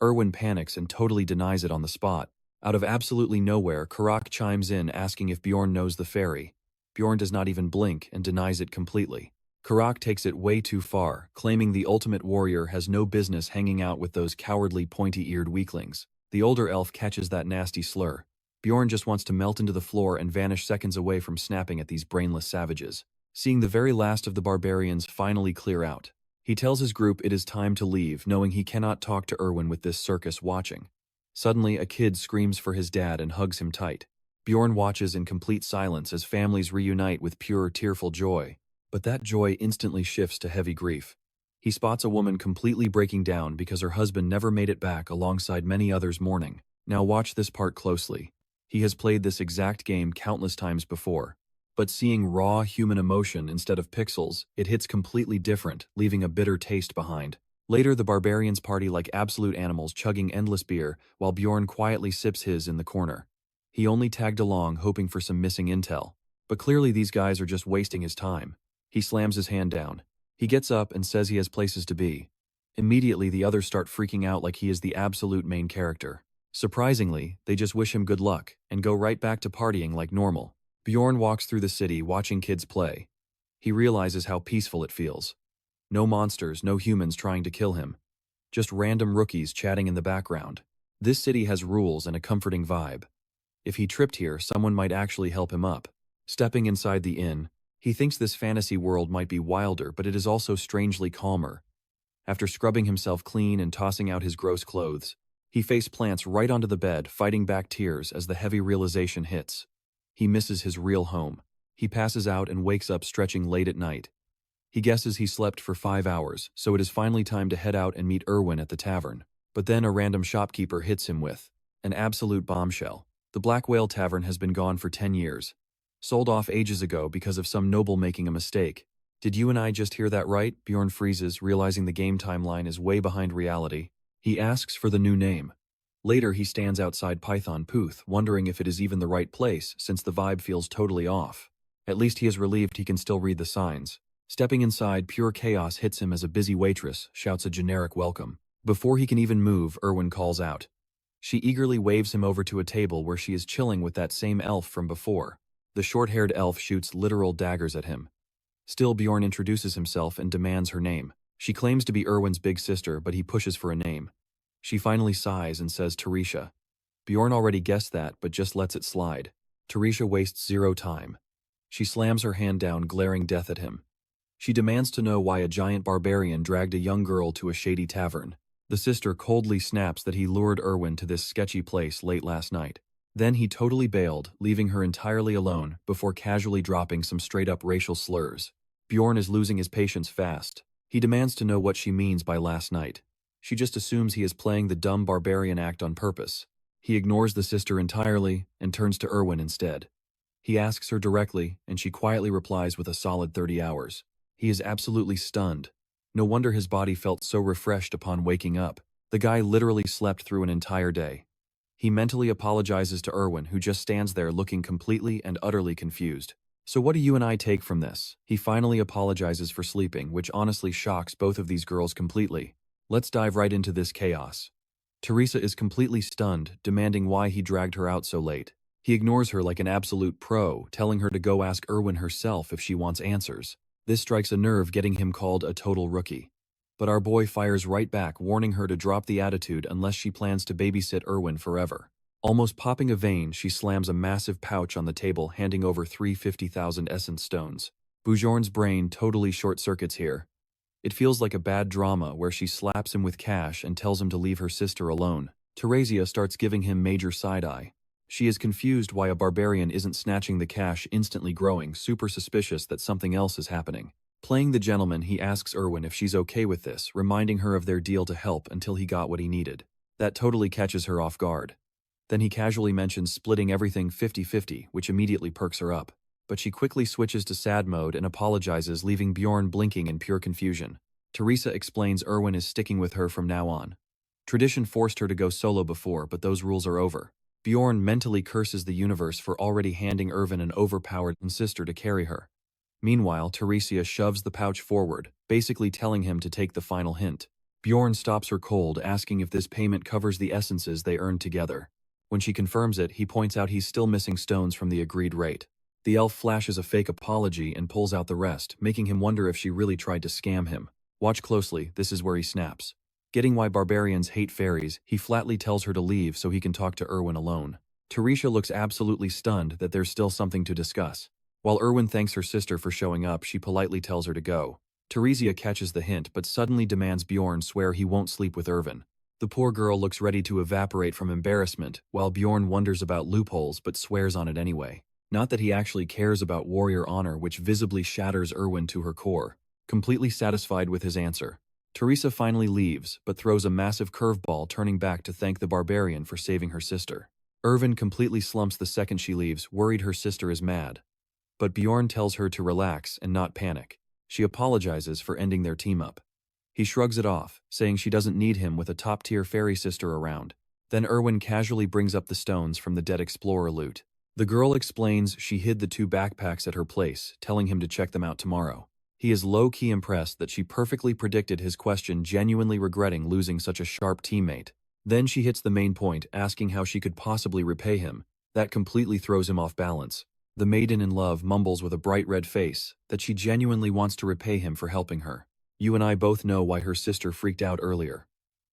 S1: Erwin panics and totally denies it on the spot. Out of absolutely nowhere, Karak chimes in, asking if Bjorn knows the fairy. Bjorn does not even blink and denies it completely. Karak takes it way too far, claiming the ultimate warrior has no business hanging out with those cowardly, pointy-eared weaklings. The older elf catches that nasty slur. Bjorn just wants to melt into the floor and vanish seconds away from snapping at these brainless savages. Seeing the very last of the barbarians finally clear out, he tells his group it is time to leave, knowing he cannot talk to Erwin with this circus watching. Suddenly, a kid screams for his dad and hugs him tight. Bjorn watches in complete silence as families reunite with pure, tearful joy. But that joy instantly shifts to heavy grief. He spots a woman completely breaking down because her husband never made it back, alongside many others mourning. Now watch this part closely. He has played this exact game countless times before. But seeing raw human emotion instead of pixels, it hits completely different, leaving a bitter taste behind. Later, the barbarians party like absolute animals, chugging endless beer, while Bjorn quietly sips his in the corner. He only tagged along, hoping for some missing intel. But clearly these guys are just wasting his time. He slams his hand down. He gets up and says he has places to be. Immediately, the others start freaking out like he is the absolute main character. Surprisingly, they just wish him good luck and go right back to partying like normal. Bjorn walks through the city watching kids play. He realizes how peaceful it feels. No monsters, no humans trying to kill him. Just random rookies chatting in the background. This city has rules and a comforting vibe. If he tripped here, someone might actually help him up. Stepping inside the inn, he thinks this fantasy world might be wilder, but it is also strangely calmer. After scrubbing himself clean and tossing out his gross clothes, he face plants right onto the bed, fighting back tears as the heavy realization hits. He misses his real home. He passes out and wakes up stretching late at night. He guesses he slept for 5 hours, so it is finally time to head out and meet Erwin at the tavern. But then a random shopkeeper hits him with an absolute bombshell. The Black Whale Tavern has been gone for 10 years. Sold off ages ago because of some noble making a mistake. Did you and I just hear that right? Bjorn freezes, realizing the game timeline is way behind reality. He asks for the new name. Later, he stands outside Python Puth, wondering if it is even the right place, since the vibe feels totally off. At least he is relieved he can still read the signs. Stepping inside, pure chaos hits him as a busy waitress shouts a generic welcome. Before he can even move, Erwin calls out. She eagerly waves him over to a table where she is chilling with that same elf from before. The short-haired elf shoots literal daggers at him. Still, Bjorn introduces himself and demands her name. She claims to be Erwin's big sister, but he pushes for a name. She finally sighs and says Teresia. Bjorn already guessed that, but just lets it slide. Teresia wastes zero time. She slams her hand down, glaring death at him. She demands to know why a giant barbarian dragged a young girl to a shady tavern. The sister coldly snaps that he lured Erwin to this sketchy place late last night. Then he totally bailed, leaving her entirely alone, before casually dropping some straight-up racial slurs. Bjorn is losing his patience fast. He demands to know what she means by last night. She just assumes he is playing the dumb barbarian act on purpose. He ignores the sister entirely and turns to Erwin instead. He asks her directly, and she quietly replies with a solid 30 hours. He is absolutely stunned. No wonder his body felt so refreshed upon waking up. The guy literally slept through an entire day. He mentally apologizes to Erwin, who just stands there looking completely and utterly confused. So what do you and I take from this? He finally apologizes for sleeping, which honestly shocks both of these girls completely. Let's dive right into this chaos. Teresa is completely stunned, demanding why he dragged her out so late. He ignores her like an absolute pro, telling her to go ask Erwin herself if she wants answers. This strikes a nerve, getting him called a total rookie. But our boy fires right back, warning her to drop the attitude unless she plans to babysit Erwin forever. Almost popping a vein, she slams a massive pouch on the table, handing over 350,000 essence stones. Bjorn's brain totally short-circuits here. It feels like a bad drama where she slaps him with cash and tells him to leave her sister alone. Teresia starts giving him major side-eye. She is confused why a barbarian isn't snatching the cash, instantly growing super suspicious that something else is happening. Playing the gentleman, he asks Erwin if she's okay with this, reminding her of their deal to help until he got what he needed. That totally catches her off guard. Then he casually mentions splitting everything 50-50, which immediately perks her up. But she quickly switches to sad mode and apologizes, leaving Bjorn blinking in pure confusion. Teresa explains Erwin is sticking with her from now on. Tradition forced her to go solo before, but those rules are over. Bjorn mentally curses the universe for already handing Erwin an overpowered sister to carry her. Meanwhile, Teresia shoves the pouch forward, basically telling him to take the final hint. Bjorn stops her cold, asking if this payment covers the essences they earned together. When she confirms it, he points out he's still missing stones from the agreed rate. The elf flashes a fake apology and pulls out the rest, making him wonder if she really tried to scam him. Watch closely, this is where he snaps. Getting why barbarians hate fairies, he flatly tells her to leave so he can talk to Erwin alone. Teresia looks absolutely stunned that there's still something to discuss. While Erwin thanks her sister for showing up, she politely tells her to go. Teresia catches the hint but suddenly demands Bjorn swear he won't sleep with Erwin. The poor girl looks ready to evaporate from embarrassment, while Bjorn wonders about loopholes but swears on it anyway. Not that he actually cares about warrior honor, which visibly shatters Erwin to her core. Completely satisfied with his answer, Teresa finally leaves, but throws a massive curveball, turning back to thank the barbarian for saving her sister. Erwin completely slumps the second she leaves, worried her sister is mad. But Bjorn tells her to relax and not panic. She apologizes for ending their team-up. He shrugs it off, saying she doesn't need him with a top-tier fairy sister around. Then Erwin casually brings up the stones from the dead explorer loot. The girl explains she hid the 2 backpacks at her place, telling him to check them out tomorrow. He is low-key impressed that she perfectly predicted his question, genuinely regretting losing such a sharp teammate. Then she hits the main point, asking how she could possibly repay him. That completely throws him off balance. The maiden in love mumbles with a bright red face that she genuinely wants to repay him for helping her. You and I both know why her sister freaked out earlier.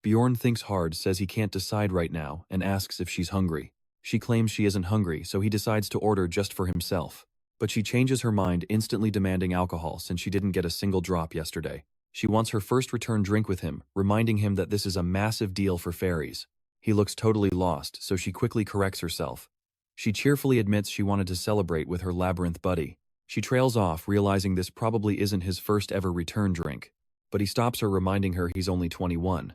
S1: Bjorn thinks hard, says he can't decide right now, and asks if she's hungry. She claims she isn't hungry, so he decides to order just for himself. But she changes her mind, instantly demanding alcohol since she didn't get a single drop yesterday. She wants her first return drink with him, reminding him that this is a massive deal for fairies. He looks totally lost, so she quickly corrects herself. She cheerfully admits she wanted to celebrate with her labyrinth buddy. She trails off, realizing this probably isn't his first ever return drink. But he stops her, reminding her he's only 21.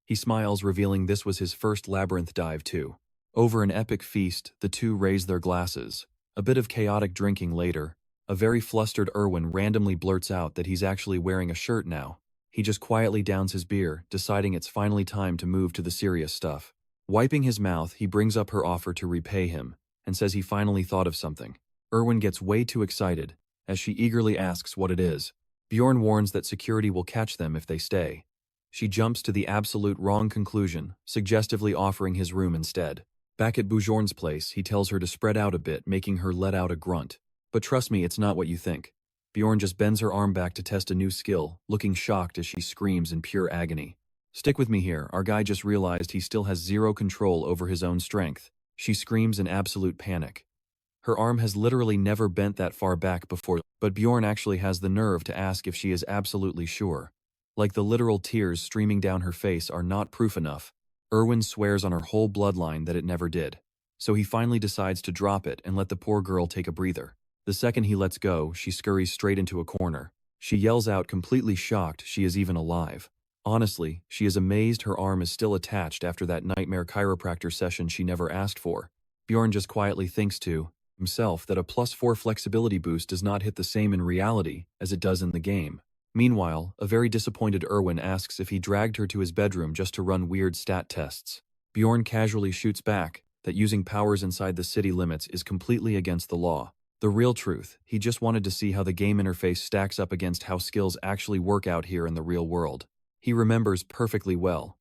S1: He smiles, revealing this was his first labyrinth dive too. Over an epic feast, the two raise their glasses. A bit of chaotic drinking later, a very flustered Erwin randomly blurts out that he's actually wearing a shirt now. He just quietly downs his beer, deciding it's finally time to move to the serious stuff. Wiping his mouth, he brings up her offer to repay him, and says he finally thought of something. Erwin gets way too excited, as she eagerly asks what it is. Bjorn warns that security will catch them if they stay. She jumps to the absolute wrong conclusion, suggestively offering his room instead. Back at Bjorn's place, he tells her to spread out a bit, making her let out a grunt. But trust me, it's not what you think. Bjorn just bends her arm back to test a new skill, looking shocked as she screams in pure agony. Stick with me here, our guy just realized he still has zero control over his own strength. She screams in absolute panic. Her arm has literally never bent that far back before, but Bjorn actually has the nerve to ask if she is absolutely sure. Like the literal tears streaming down her face are not proof enough. Erwin swears on her whole bloodline that it never did. So he finally decides to drop it and let the poor girl take a breather. The second he lets go, she scurries straight into a corner. She yells out, completely shocked she is even alive. Honestly, she is amazed her arm is still attached after that nightmare chiropractor session she never asked for. Bjorn just quietly thinks to himself that a +4 flexibility boost does not hit the same in reality as it does in the game. Meanwhile, a very disappointed Erwin asks if he dragged her to his bedroom just to run weird stat tests. Bjorn casually shoots back that using powers inside the city limits is completely against the law. The real truth, he just wanted to see how the game interface stacks up against how skills actually work out here in the real world. He remembers perfectly well.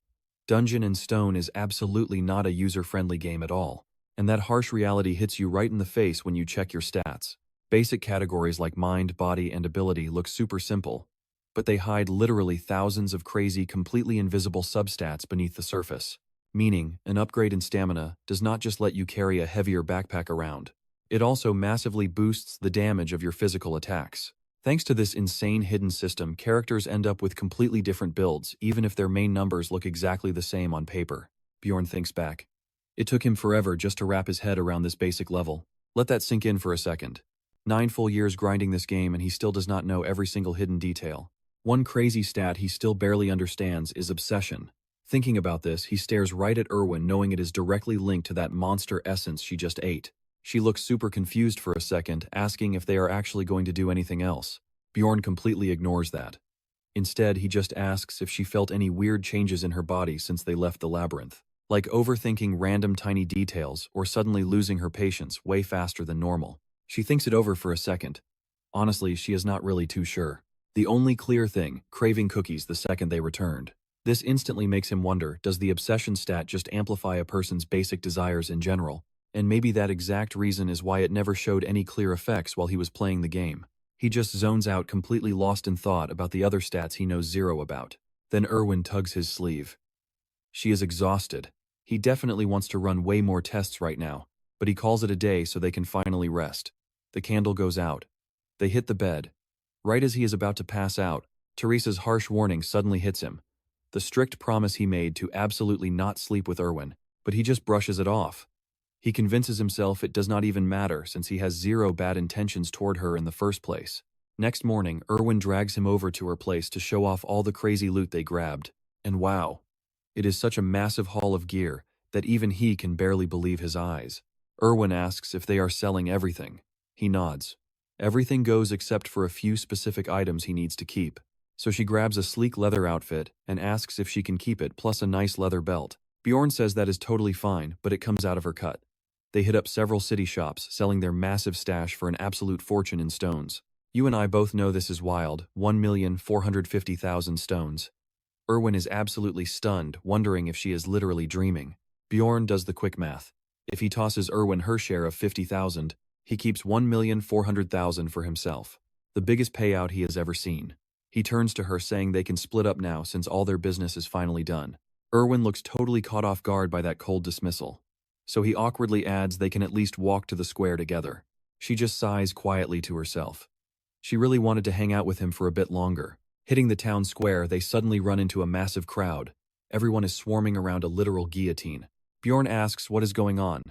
S1: Dungeon and Stone is absolutely not a user-friendly game at all, and that harsh reality hits you right in the face when you check your stats. Basic categories like mind, body, and ability look super simple, but they hide literally thousands of crazy, completely invisible substats beneath the surface. Meaning, an upgrade in stamina does not just let you carry a heavier backpack around. It also massively boosts the damage of your physical attacks. Thanks to this insane hidden system, characters end up with completely different builds, even if their main numbers look exactly the same on paper. Bjorn thinks back. It took him forever just to wrap his head around this basic level. Let that sink in for a second. 9 full years grinding this game and he still does not know every single hidden detail. One crazy stat he still barely understands is obsession. Thinking about this, he stares right at Erwin, knowing it is directly linked to that monster essence she just ate. She looks super confused for a second, asking if they are actually going to do anything else. Bjorn completely ignores that. Instead, he just asks if she felt any weird changes in her body since they left the labyrinth. Like overthinking random tiny details or suddenly losing her patience way faster than normal. She thinks it over for a second. Honestly, she is not really too sure. The only clear thing, craving cookies the second they returned. This instantly makes him wonder, does the obsession stat just amplify a person's basic desires in general? And maybe that exact reason is why it never showed any clear effects while he was playing the game. He just zones out, completely lost in thought about the other stats he knows zero about. Then Erwin tugs his sleeve. She is exhausted. He definitely wants to run way more tests right now, but he calls it a day so they can finally rest. The candle goes out. They hit the bed. Right as he is about to pass out, Teresa's harsh warning suddenly hits him. The strict promise he made to absolutely not sleep with Erwin, but he just brushes it off. He convinces himself it does not even matter since he has zero bad intentions toward her in the first place. Next morning, Erwin drags him over to her place to show off all the crazy loot they grabbed. And wow, it is such a massive haul of gear that even he can barely believe his eyes. Erwin asks if they are selling everything. He nods. Everything goes except for a few specific items he needs to keep. So she grabs a sleek leather outfit and asks if she can keep it plus a nice leather belt. Bjorn says that is totally fine, but it comes out of her cut. They hit up several city shops, selling their massive stash for an absolute fortune in stones. You and I both know this is wild, 1,450,000 stones. Erwin is absolutely stunned, wondering if she is literally dreaming. Bjorn does the quick math. If he tosses Erwin her share of 50,000, he keeps 1,400,000 for himself. The biggest payout he has ever seen. He turns to her saying they can split up now since all their business is finally done. Erwin looks totally caught off guard by that cold dismissal. So he awkwardly adds they can at least walk to the square together. She just sighs quietly to herself. She really wanted to hang out with him for a bit longer. Hitting the town square, they suddenly run into a massive crowd. Everyone is swarming around a literal guillotine. Bjorn asks what is going on.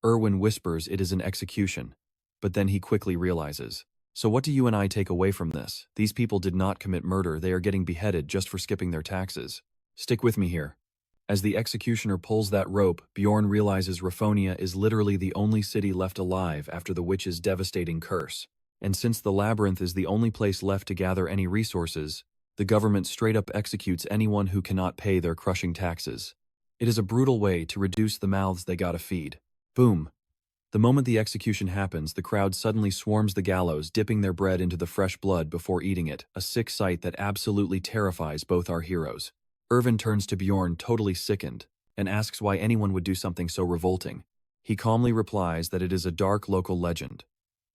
S1: Erwin whispers it is an execution. But then he quickly realizes. So what do you and I take away from this? These people did not commit murder, they are getting beheaded just for skipping their taxes. Stick with me here. As the executioner pulls that rope, Bjorn realizes Raffonia is literally the only city left alive after the witch's devastating curse. And since the labyrinth is the only place left to gather any resources, the government straight up executes anyone who cannot pay their crushing taxes. It is a brutal way to reduce the mouths they gotta feed. Boom. The moment the execution happens, the crowd suddenly swarms the gallows, dipping their bread into the fresh blood before eating it, a sick sight that absolutely terrifies both our heroes. Erwin turns to Bjorn, totally sickened, and asks why anyone would do something so revolting. He calmly replies that it is a dark local legend.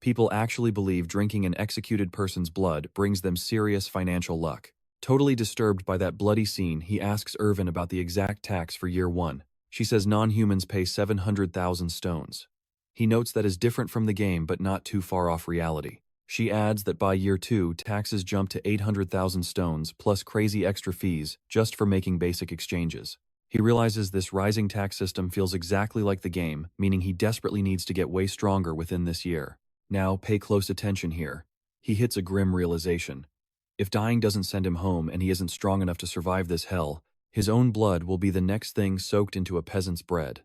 S1: People actually believe drinking an executed person's blood brings them serious financial luck. Totally disturbed by that bloody scene, he asks Erwin about the exact tax for year 1. She says non-humans pay 700,000 stones. He notes that is different from the game but not too far off reality. She adds that by year 2, taxes jump to 800,000 stones plus crazy extra fees just for making basic exchanges. He realizes this rising tax system feels exactly like the game, meaning he desperately needs to get way stronger within this year. Now, pay close attention here. He hits a grim realization. If dying doesn't send him home and he isn't strong enough to survive this hell, his own blood will be the next thing soaked into a peasant's bread.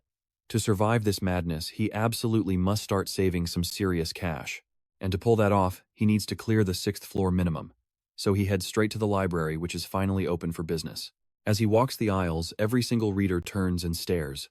S1: To survive this madness, he absolutely must start saving some serious cash. And to pull that off, he needs to clear the 6th floor minimum. So he heads straight to the library, which is finally open for business. As he walks the aisles, every single reader turns and stares.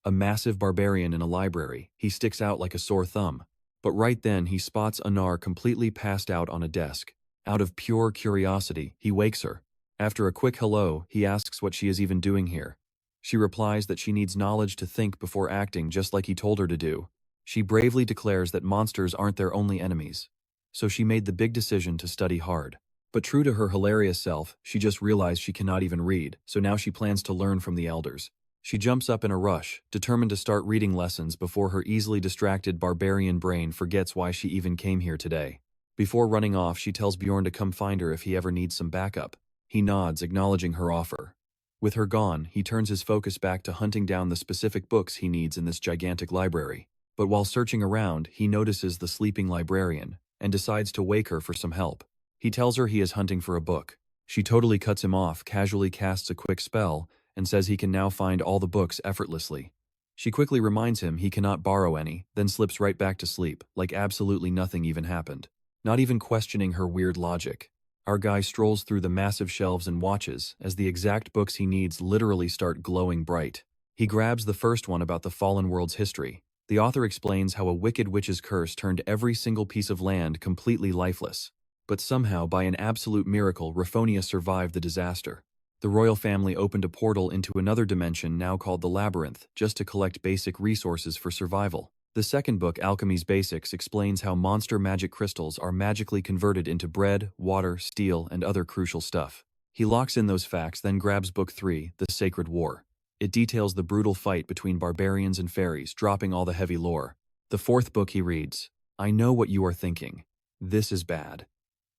S1: A massive barbarian in a library, he sticks out like a sore thumb. But right then, he spots Anar completely passed out on a desk. Out of pure curiosity, he wakes her. After a quick hello, he asks what she is even doing here. She replies that she needs knowledge to think before acting, just like he told her to do. She bravely declares that monsters aren't their only enemies. So she made the big decision to study hard. But true to her hilarious self, she just realized she cannot even read, so now she plans to learn from the elders. She jumps up in a rush, determined to start reading lessons before her easily distracted barbarian brain forgets why she even came here today. Before running off, she tells Bjorn to come find her if he ever needs some backup. He nods, acknowledging her offer. With her gone, he turns his focus back to hunting down the specific books he needs in this gigantic library. But while searching around, he notices the sleeping librarian and decides to wake her for some help. He tells her he is hunting for a book. She totally cuts him off, casually casts a quick spell, and says he can now find all the books effortlessly. She quickly reminds him he cannot borrow any, then slips right back to sleep, like absolutely nothing even happened. Not even questioning her weird logic. Our guy strolls through the massive shelves and watches as the exact books he needs literally start glowing bright. He grabs the first one about the fallen world's history. The author explains how a wicked witch's curse turned every single piece of land completely lifeless. But somehow, by an absolute miracle, Raffonia survived the disaster. The royal family opened a portal into another dimension now called the Labyrinth, just to collect basic resources for survival. The second book, Alchemy's Basics, explains how monster magic crystals are magically converted into bread, water, steel, and other crucial stuff. He locks in those facts, then grabs book 3, The Sacred War. It details the brutal fight between barbarians and fairies, dropping all the heavy lore. The fourth book he reads, I know what you are thinking. This is bad.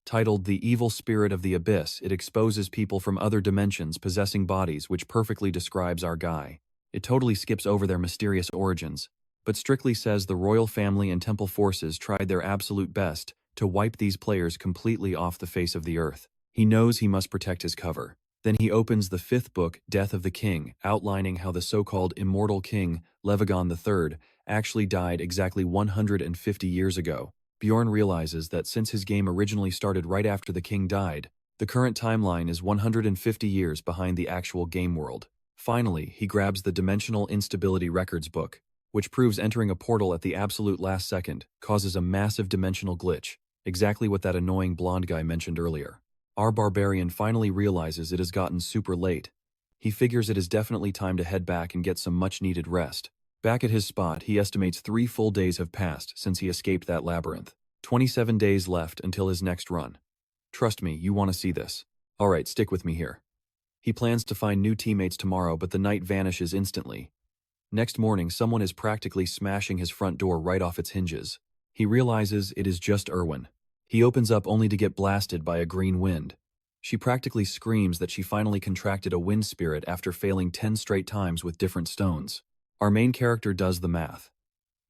S1: Titled The Evil Spirit of the Abyss, it exposes people from other dimensions possessing bodies, which perfectly describes our guy. It totally skips over their mysterious origins, but strictly says the royal family and temple forces tried their absolute best to wipe these players completely off the face of the earth. He knows he must protect his cover. Then he opens the fifth book, Death of the King, outlining how the so-called immortal king, Levigon III, actually died exactly 150 years ago. Bjorn realizes that since his game originally started right after the king died, the current timeline is 150 years behind the actual game world. Finally, he grabs the Dimensional Instability Records book, which proves entering a portal at the absolute last second causes a massive dimensional glitch, exactly what that annoying blonde guy mentioned earlier. Our barbarian finally realizes it has gotten super late. He figures it is definitely time to head back and get some much-needed rest. Back at his spot, he estimates 3 full days have passed since he escaped that labyrinth. 27 days left until his next run. Trust me, you want to see this. Alright, stick with me here. He plans to find new teammates tomorrow, but the night vanishes instantly. Next morning, someone is practically smashing his front door right off its hinges. He realizes it is just Erwin. He opens up only to get blasted by a green wind. She practically screams that she finally contracted a wind spirit after failing 10 straight times with different stones. Our main character does the math.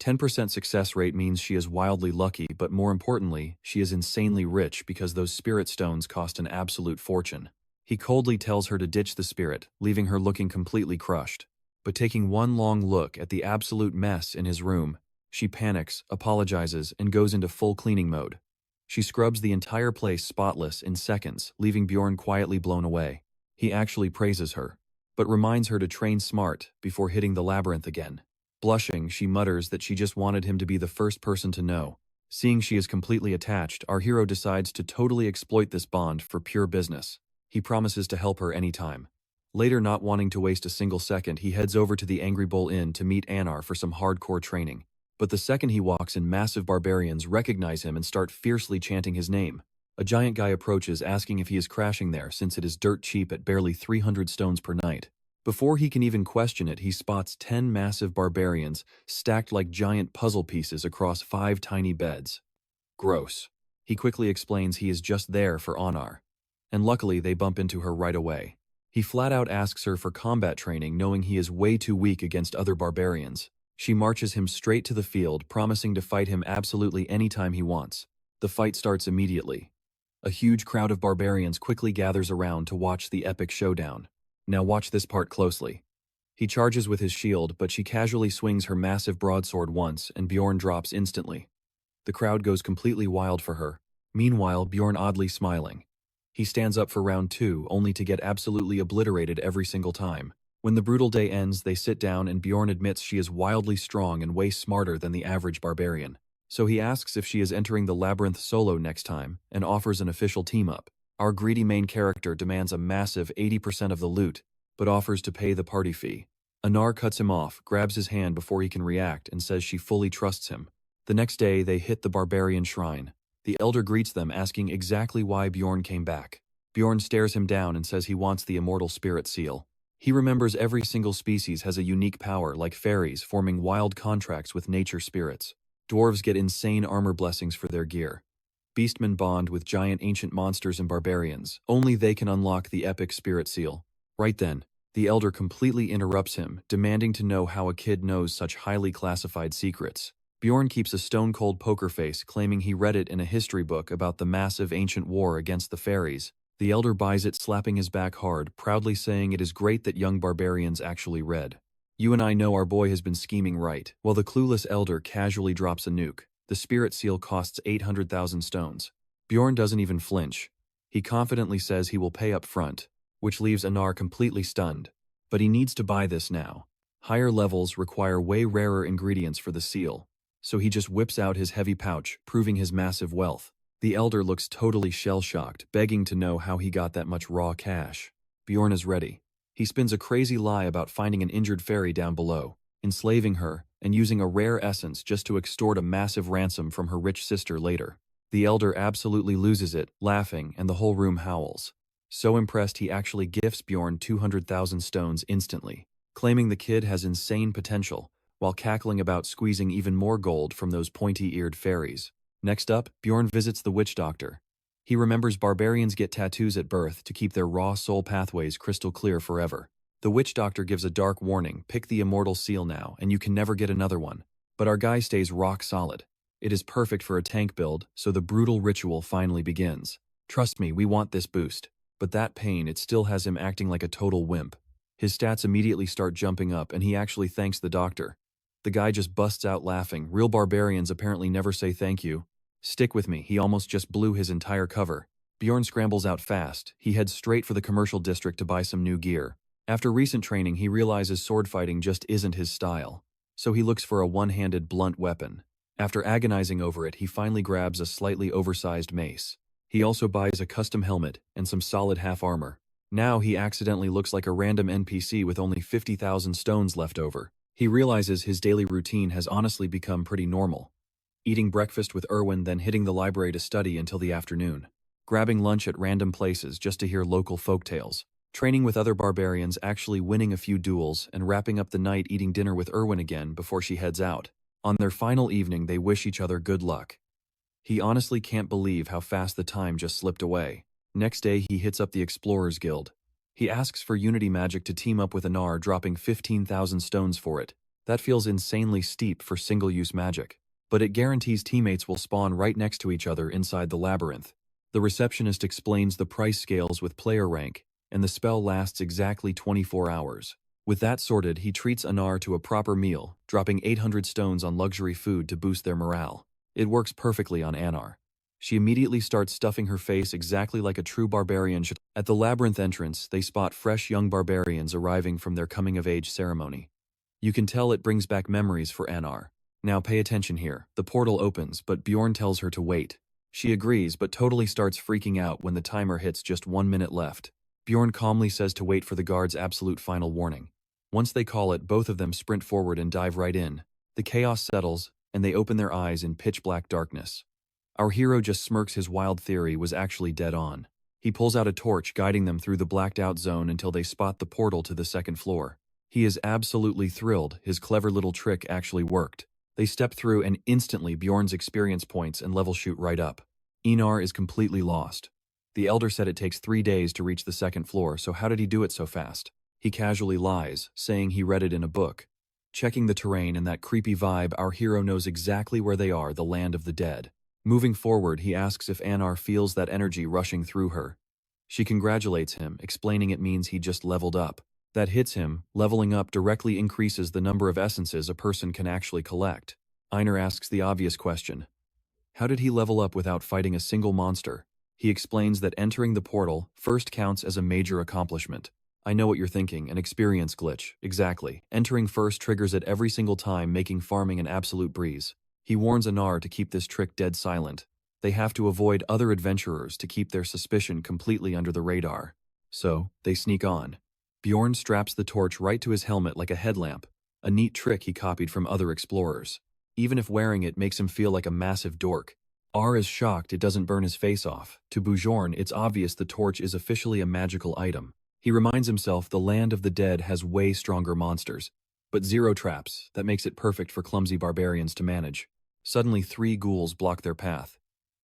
S1: 10% success rate means she is wildly lucky, but more importantly, she is insanely rich because those spirit stones cost an absolute fortune. He coldly tells her to ditch the spirit, leaving her looking completely crushed. But taking one long look at the absolute mess in his room, she panics, apologizes, and goes into full cleaning mode. She scrubs the entire place spotless in seconds, leaving Bjorn quietly blown away. He actually praises her, but reminds her to train smart before hitting the labyrinth again. Blushing, she mutters that she just wanted him to be the first person to know. Seeing she is completely attached, our hero decides to totally exploit this bond for pure business. He promises to help her anytime. Later, not wanting to waste a single second, he heads over to the Angry Bull Inn to meet Anar for some hardcore training. But the second he walks in, massive barbarians recognize him and start fiercely chanting his name. A giant guy approaches, asking if he is crashing there since it is dirt cheap at barely 300 stones per night. Before he can even question it, he spots 10 massive barbarians stacked like giant puzzle pieces across 5 tiny beds. Gross. He quickly explains he is just there for Anar. And luckily they bump into her right away. He flat out asks her for combat training, knowing he is way too weak against other barbarians. She marches him straight to the field, promising to fight him absolutely anytime he wants. The fight starts immediately. A huge crowd of barbarians quickly gathers around to watch the epic showdown. Now watch this part closely. He charges with his shield, but she casually swings her massive broadsword once, and Bjorn drops instantly. The crowd goes completely wild for her. Meanwhile, Bjorn oddly smiling. He stands up for round 2, only to get absolutely obliterated every single time. When the brutal day ends, they sit down and Bjorn admits she is wildly strong and way smarter than the average barbarian. So he asks if she is entering the labyrinth solo next time, and offers an official team-up. Our greedy main character demands a massive 80% of the loot, but offers to pay the party fee. Anar cuts him off, grabs his hand before he can react, and says she fully trusts him. The next day, they hit the barbarian shrine. The elder greets them, asking exactly why Bjorn came back. Bjorn stares him down and says he wants the immortal spirit seal. He remembers every single species has a unique power, like fairies forming wild contracts with nature spirits. Dwarves get insane armor blessings for their gear. Beastmen bond with giant ancient monsters and barbarians. Only they can unlock the epic spirit seal. Right then, the elder completely interrupts him, demanding to know how a kid knows such highly classified secrets. Bjorn keeps a stone-cold poker face, claiming he read it in a history book about the massive ancient war against the fairies. The elder buys it, slapping his back hard, proudly saying it is great that young barbarians actually read. You and I know our boy has been scheming right, while the clueless elder casually drops a nuke. The spirit seal costs 800,000 stones. Bjorn doesn't even flinch. He confidently says he will pay up front, which leaves Anar completely stunned. But he needs to buy this now. Higher levels require way rarer ingredients for the seal, so he just whips out his heavy pouch, proving his massive wealth. The elder looks totally shell-shocked, begging to know how he got that much raw cash. Bjorn is ready. He spins a crazy lie about finding an injured fairy down below, enslaving her, and using a rare essence just to extort a massive ransom from her rich sister later. The elder absolutely loses it, laughing, and the whole room howls. So impressed, he actually gifts Bjorn 200,000 stones instantly, claiming the kid has insane potential, while cackling about squeezing even more gold from those pointy-eared fairies. Next up, Bjorn visits the witch doctor. He remembers barbarians get tattoos at birth to keep their raw soul pathways crystal clear forever. The witch doctor gives a dark warning: pick the immortal seal now, and you can never get another one. But our guy stays rock solid. It is perfect for a tank build, so the brutal ritual finally begins. Trust me, we want this boost. But that pain, it still has him acting like a total wimp. His stats immediately start jumping up, and he actually thanks the doctor. The guy just busts out laughing. Real barbarians apparently never say thank you. Stick with me, he almost just blew his entire cover. Bjorn scrambles out fast. He heads straight for the commercial district to buy some new gear. After recent training, he realizes sword fighting just isn't his style. So he looks for a one-handed blunt weapon. After agonizing over it, he finally grabs a slightly oversized mace. He also buys a custom helmet and some solid half armor. Now he accidentally looks like a random NPC with only 50,000 stones left over. He realizes his daily routine has honestly become pretty normal. Eating breakfast with Erwin, then hitting the library to study until the afternoon. Grabbing lunch at random places just to hear local folktales. Training with other barbarians, actually winning a few duels, and wrapping up the night eating dinner with Erwin again before she heads out. On their final evening, they wish each other good luck. He honestly can't believe how fast the time just slipped away. Next day, he hits up the Explorers Guild. He asks for Unity Magic to team up with Anar, dropping 15,000 stones for it. That feels insanely steep for single-use magic, but it guarantees teammates will spawn right next to each other inside the labyrinth. The receptionist explains the price scales with player rank, and the spell lasts exactly 24 hours. With that sorted, he treats Anar to a proper meal, dropping 800 stones on luxury food to boost their morale. It works perfectly on Anar. She immediately starts stuffing her face exactly like a true barbarian should. At the labyrinth entrance, they spot fresh young barbarians arriving from their coming-of-age ceremony. You can tell it brings back memories for Anar. Now pay attention here. The portal opens, but Bjorn tells her to wait. She agrees, but totally starts freaking out when the timer hits just 1 minute left. Bjorn calmly says to wait for the guard's absolute final warning. Once they call it, both of them sprint forward and dive right in. The chaos settles, and they open their eyes in pitch-black darkness. Our hero just smirks. His wild theory was actually dead on. He pulls out a torch, guiding them through the blacked-out zone until they spot the portal to the second floor. He is absolutely thrilled. His clever little trick actually worked. They step through, and instantly Bjorn's experience points and level shoot right up. Einar is completely lost. The elder said it takes 3 days to reach the second floor, so how did he do it so fast? He casually lies, saying he read it in a book. Checking the terrain and that creepy vibe, our hero knows exactly where they are, the land of the dead. Moving forward, he asks if Anar feels that energy rushing through her. She congratulates him, explaining it means he just leveled up. That hits him. Leveling up directly increases the number of essences a person can actually collect. Einar asks the obvious question. How did he level up without fighting a single monster? He explains that entering the portal first counts as a major accomplishment. I know what you're thinking, an experience glitch. Exactly. Entering first triggers it every single time, making farming an absolute breeze. He warns Anar to keep this trick dead silent. They have to avoid other adventurers to keep their suspicion completely under the radar. So, they sneak on. Bjorn straps the torch right to his helmet like a headlamp, a neat trick he copied from other explorers. Even if wearing it makes him feel like a massive dork. R is shocked it doesn't burn his face off. To Bjorn, it's obvious the torch is officially a magical item. He reminds himself the land of the dead has way stronger monsters, but zero traps. That makes it perfect for clumsy barbarians to manage. Suddenly 3 ghouls block their path.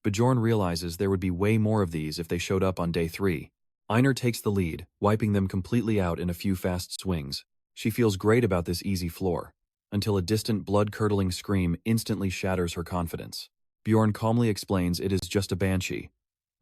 S1: Bjorn realizes there would be way more of these if they showed up on day 3. Einar takes the lead, wiping them completely out in a few fast swings. She feels great about this easy floor, until a distant blood-curdling scream instantly shatters her confidence. Bjorn calmly explains it is just a banshee.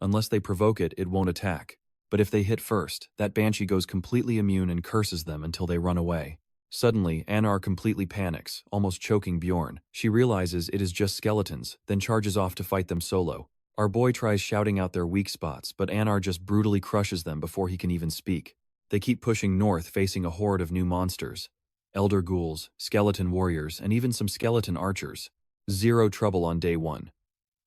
S1: Unless they provoke it, it won't attack. But if they hit first, that banshee goes completely immune and curses them until they run away. Suddenly, Anar completely panics, almost choking Bjorn. She realizes it is just skeletons, then charges off to fight them solo. Our boy tries shouting out their weak spots, but Anar just brutally crushes them before he can even speak. They keep pushing north, facing a horde of new monsters. Elder ghouls, skeleton warriors, and even some skeleton archers. Zero trouble on day 1.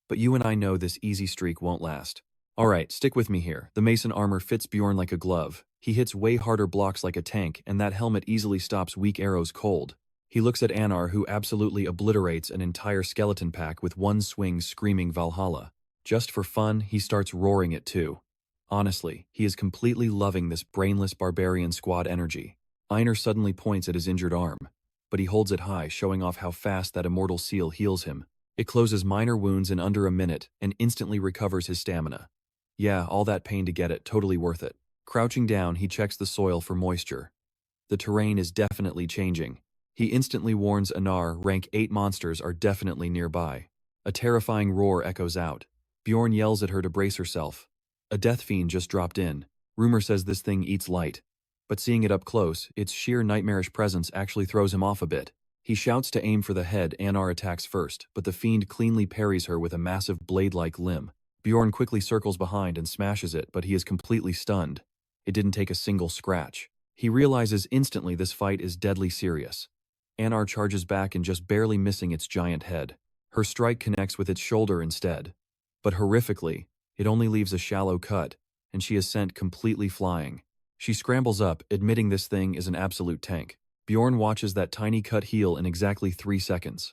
S1: But you and I know this easy streak won't last. Alright, stick with me here. The mason armor fits Bjorn like a glove. He hits way harder blocks like a tank, and that helmet easily stops weak arrows cold. He looks at Anar, who absolutely obliterates an entire skeleton pack with one swing, screaming Valhalla. Just for fun, he starts roaring it too. Honestly, he is completely loving this brainless barbarian squad energy. Einar suddenly points at his injured arm, but he holds it high, showing off how fast that immortal seal heals him. It closes minor wounds in under a minute and instantly recovers his stamina. Yeah, all that pain to get it, totally worth it. Crouching down, he checks the soil for moisture. The terrain is definitely changing. He instantly warns Anar rank 8 monsters are definitely nearby. A terrifying roar echoes out. Bjorn yells at her to brace herself. A death fiend just dropped in. Rumor says this thing eats light. But seeing it up close, its sheer nightmarish presence actually throws him off a bit. He shouts to aim for the head. Anar attacks first, but the fiend cleanly parries her with a massive blade-like limb. Bjorn quickly circles behind and smashes it, but he is completely stunned. It didn't take a single scratch. He realizes instantly this fight is deadly serious. Anar charges back and just barely missing its giant head. Her strike connects with its shoulder instead. But horrifically, It only leaves a shallow cut, and she is sent completely flying. She scrambles up, admitting this thing is an absolute tank. Bjorn watches that tiny cut heal in exactly 3 seconds.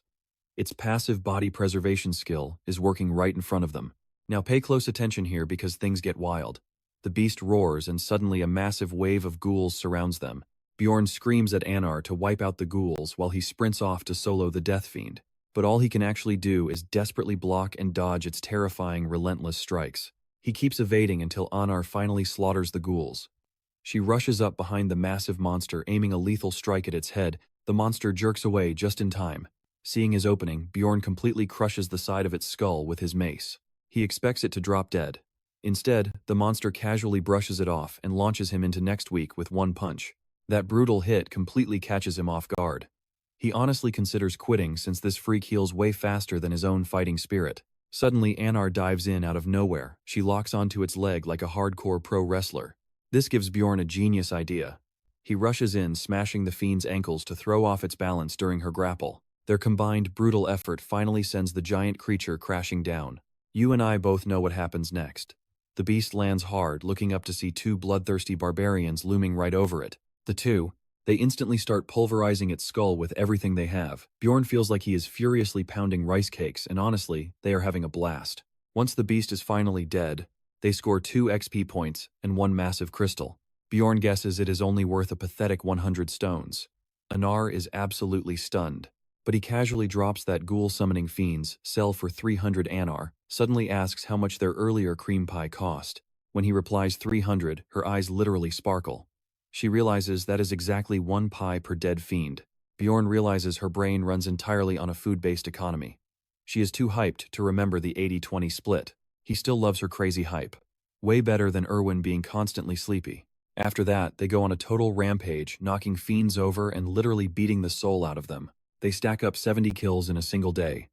S1: Its passive body preservation skill is working right in front of them. Now pay close attention here because things get wild. The beast roars and suddenly a massive wave of ghouls surrounds them. Bjorn screams at Anar to wipe out the ghouls while he sprints off to solo the Death Fiend. But all he can actually do is desperately block and dodge its terrifying, relentless strikes. He keeps evading until Anar finally slaughters the ghouls. She rushes up behind the massive monster, aiming a lethal strike at its head. The monster jerks away just in time. Seeing his opening, Bjorn completely crushes the side of its skull with his mace. He expects it to drop dead. Instead, the monster casually brushes it off and launches him into next week with one punch. That brutal hit completely catches him off guard. He honestly considers quitting since this freak heals way faster than his own fighting spirit. Suddenly, Anar dives in out of nowhere. She locks onto its leg like a hardcore pro wrestler. This gives Bjorn a genius idea. He rushes in, smashing the fiend's ankles to throw off its balance during her grapple. Their combined brutal effort finally sends the giant creature crashing down. You and I both know what happens next. The beast lands hard, looking up to see 2 bloodthirsty barbarians looming right over it. They instantly start pulverizing its skull with everything they have. Bjorn feels like he is furiously pounding rice cakes, and honestly, they are having a blast. Once the beast is finally dead, they score 2 XP points and 1 massive crystal. Bjorn guesses it is only worth a pathetic 100 stones. Anar is absolutely stunned, but he casually drops that ghoul-summoning fiends sell for 300 Anar, suddenly asks how much their earlier cream pie cost. When he replies 300, her eyes literally sparkle. She realizes that is exactly 1 pie per dead fiend. Bjorn realizes her brain runs entirely on a food-based economy. She is too hyped to remember the 80-20 split. He still loves her crazy hype. Way better than Erwin being constantly sleepy. After that, they go on a total rampage, knocking fiends over and literally beating the soul out of them. They stack up 70 kills in a single day.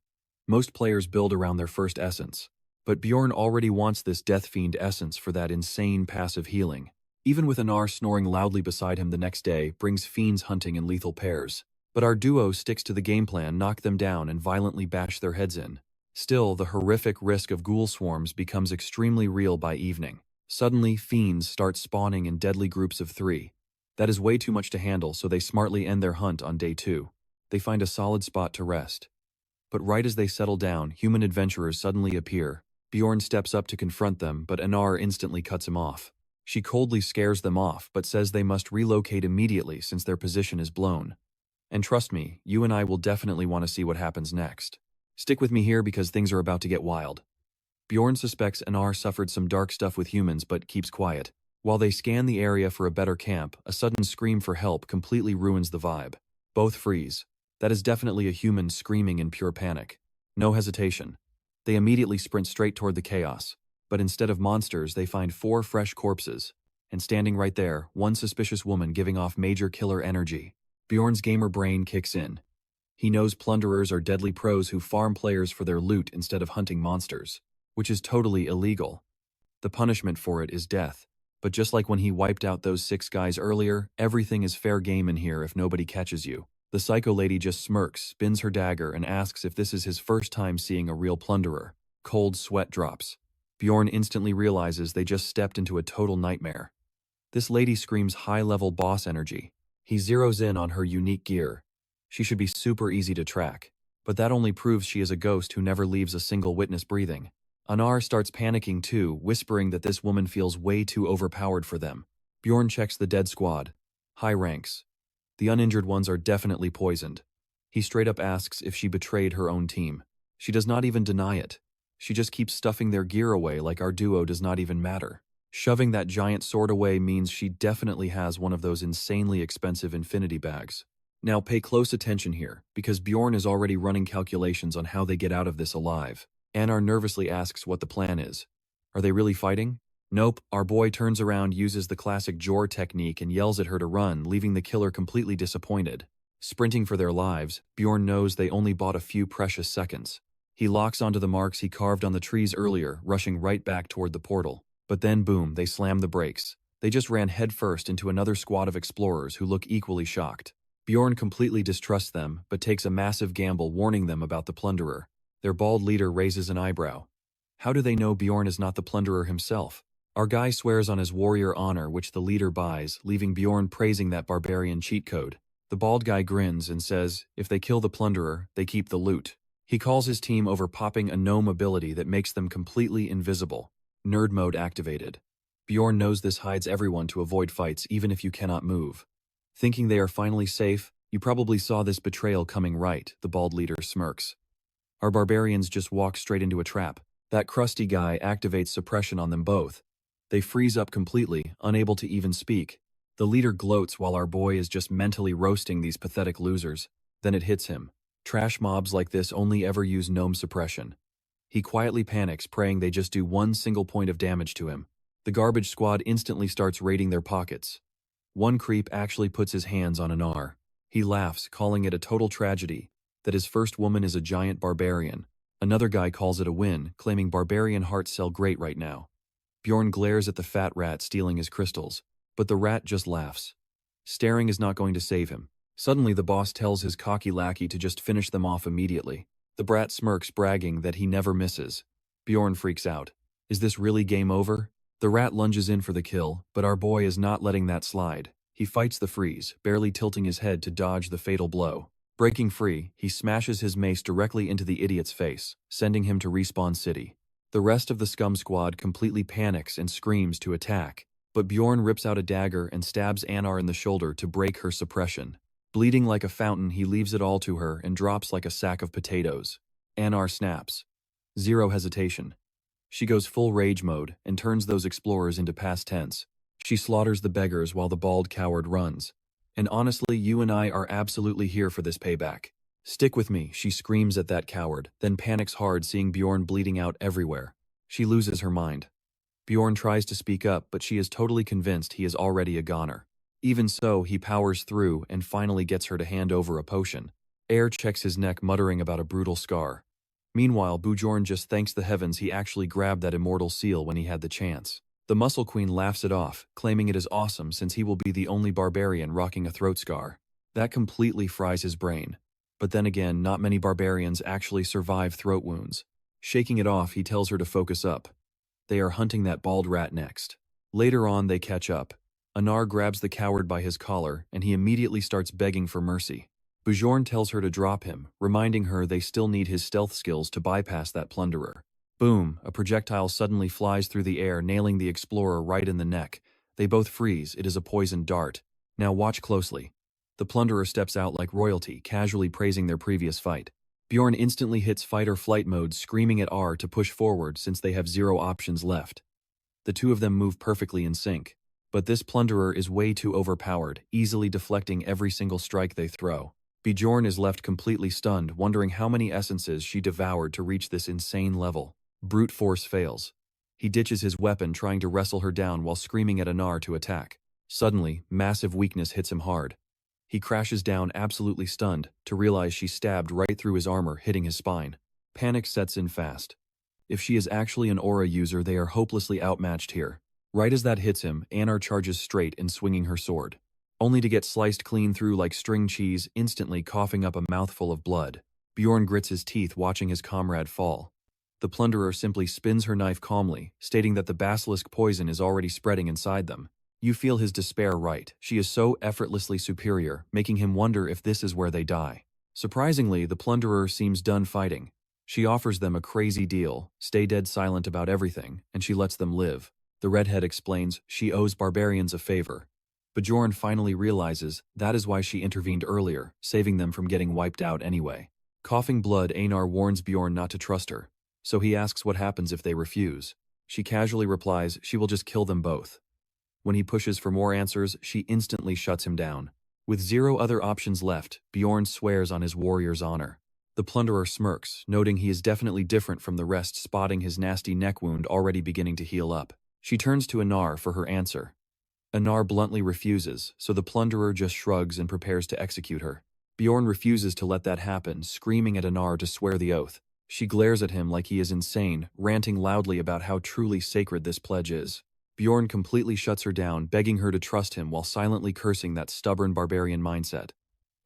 S1: Most players build around their first essence. But Bjorn already wants this Death Fiend essence for that insane passive healing. Even with Anar snoring loudly beside him the next day, brings fiends hunting in lethal pairs. But our duo sticks to the game plan, knock them down and violently bash their heads in. Still, the horrific risk of ghoul swarms becomes extremely real by evening. Suddenly, fiends start spawning in deadly groups of 3. That is way too much to handle, so they smartly end their hunt on day 2. They find a solid spot to rest. But right as they settle down, human adventurers suddenly appear. Bjorn steps up to confront them, but Anar instantly cuts him off. She coldly scares them off, but says they must relocate immediately since their position is blown. And trust me, you and I will definitely want to see what happens next. Stick with me here because things are about to get wild. Bjorn suspects Anar suffered some dark stuff with humans but keeps quiet. While they scan the area for a better camp, a sudden scream for help completely ruins the vibe. Both freeze. That is definitely a human screaming in pure panic. No hesitation. They immediately sprint straight toward the chaos. But instead of monsters, they find 4 fresh corpses. And standing right there, 1 suspicious woman giving off major killer energy. Bjorn's gamer brain kicks in. He knows plunderers are deadly pros who farm players for their loot instead of hunting monsters, which is totally illegal. The punishment for it is death. But just like when he wiped out those 6 guys earlier, everything is fair game in here if nobody catches you. The psycho lady just smirks, spins her dagger, and asks if this is his first time seeing a real plunderer. Cold sweat drops. Bjorn instantly realizes they just stepped into a total nightmare. This lady screams high-level boss energy. He zeroes in on her unique gear. She should be super easy to track, but that only proves she is a ghost who never leaves a single witness breathing. Anar starts panicking too, whispering that this woman feels way too overpowered for them. Bjorn checks the dead squad. High ranks. The uninjured ones are definitely poisoned. He straight up asks if she betrayed her own team. She does not even deny it. She just keeps stuffing their gear away like our duo does not even matter. Shoving that giant sword away means she definitely has one of those insanely expensive infinity bags. Now pay close attention here, because Bjorn is already running calculations on how they get out of this alive. Anar nervously asks what the plan is. Are they really fighting? Nope, our boy turns around, uses the classic Jor technique and yells at her to run, leaving the killer completely disappointed. Sprinting for their lives, Bjorn knows they only bought a few precious seconds. He locks onto the marks he carved on the trees earlier, rushing right back toward the portal. But then boom, they slam the brakes. They just ran headfirst into another squad of explorers who look equally shocked. Bjorn completely distrusts them, but takes a massive gamble, warning them about the plunderer. Their bald leader raises an eyebrow. How do they know Bjorn is not the plunderer himself? Our guy swears on his warrior honor, which the leader buys, leaving Bjorn praising that barbarian cheat code. The bald guy grins and says, if they kill the plunderer, they keep the loot. He calls his team over popping a gnome ability that makes them completely invisible. Nerd mode activated. Bjorn knows this hides everyone to avoid fights even if you cannot move. Thinking they are finally safe, you probably saw this betrayal coming, right? The bald leader smirks. Our barbarians just walk straight into a trap. That crusty guy activates suppression on them both. They freeze up completely, unable to even speak. The leader gloats while our boy is just mentally roasting these pathetic losers. Then it hits him. Trash mobs like this only ever use gnome suppression. He quietly panics, praying they just do one single point of damage to him. The garbage squad instantly starts raiding their pockets. One creep actually puts his hands on Anar. He laughs, calling it a total tragedy that his first woman is a giant barbarian. Another guy calls it a win, claiming barbarian hearts sell great right now. Bjorn glares at the fat rat stealing his crystals, but the rat just laughs. Staring is not going to save him. Suddenly the boss tells his cocky lackey to just finish them off immediately. The brat smirks, bragging that he never misses. Bjorn freaks out. Is this really game over? The rat lunges in for the kill, but our boy is not letting that slide. He fights the freeze, barely tilting his head to dodge the fatal blow. Breaking free, he smashes his mace directly into the idiot's face, sending him to Respawn City. The rest of the scum squad completely panics and screams to attack, but Bjorn rips out a dagger and stabs Anar in the shoulder to break her suppression. Bleeding like a fountain, he leaves it all to her and drops like a sack of potatoes. Anar snaps. Zero hesitation. She goes full rage mode and turns those explorers into past tense. She slaughters the beggars while the bald coward runs. And honestly, you and I are absolutely here for this payback. Stick with me, she screams at that coward, then panics hard seeing Bjorn bleeding out everywhere. She loses her mind. Bjorn tries to speak up, but she is totally convinced he is already a goner. Even so, he powers through and finally gets her to hand over a potion. Air checks his neck, muttering about a brutal scar. Meanwhile, Bjorn just thanks the heavens he actually grabbed that immortal seal when he had the chance. The Muscle Queen laughs it off, claiming it is awesome since he will be the only barbarian rocking a throat scar. That completely fries his brain. But then again, not many barbarians actually survive throat wounds. Shaking it off, he tells her to focus up. They are hunting that bald rat next. Later on, they catch up. Anar grabs the coward by his collar, and he immediately starts begging for mercy. Bjorn tells her to drop him, reminding her they still need his stealth skills to bypass that plunderer. Boom, a projectile suddenly flies through the air, nailing the explorer right in the neck. They both freeze. It is a poisoned dart. Now watch closely. The plunderer steps out like royalty, casually praising their previous fight. Bjorn instantly hits fight or flight mode, screaming at R to push forward since they have zero options left. The two of them move perfectly in sync. But this plunderer is way too overpowered, easily deflecting every single strike they throw. Bjorn is left completely stunned, wondering how many essences she devoured to reach this insane level. Brute force fails. He ditches his weapon, trying to wrestle her down while screaming at Anar to attack. Suddenly, massive weakness hits him hard. He crashes down, absolutely stunned, to realize she stabbed right through his armor, hitting his spine. Panic sets in fast. If she is actually an aura user, they are hopelessly outmatched here. Right as that hits him, Anar charges straight and swinging her sword, only to get sliced clean through like string cheese, instantly coughing up a mouthful of blood. Bjorn grits his teeth, watching his comrade fall. The plunderer simply spins her knife calmly, stating that the basilisk poison is already spreading inside them. You feel his despair, right? She is so effortlessly superior, making him wonder if this is where they die. Surprisingly, the plunderer seems done fighting. She offers them a crazy deal, stay dead silent about everything, and she lets them live. The redhead explains she owes barbarians a favor. Bjorn finally realizes that is why she intervened earlier, saving them from getting wiped out anyway. Coughing blood, Anar warns Bjorn not to trust her. So he asks what happens if they refuse. She casually replies she will just kill them both. When he pushes for more answers, she instantly shuts him down. With zero other options left, Bjorn swears on his warrior's honor. The plunderer smirks, noting he is definitely different from the rest, spotting his nasty neck wound already beginning to heal up. She turns to Anar for her answer. Anar bluntly refuses, so the plunderer just shrugs and prepares to execute her. Bjorn refuses to let that happen, screaming at Anar to swear the oath. She glares at him like he is insane, ranting loudly about how truly sacred this pledge is. Bjorn completely shuts her down, begging her to trust him while silently cursing that stubborn barbarian mindset.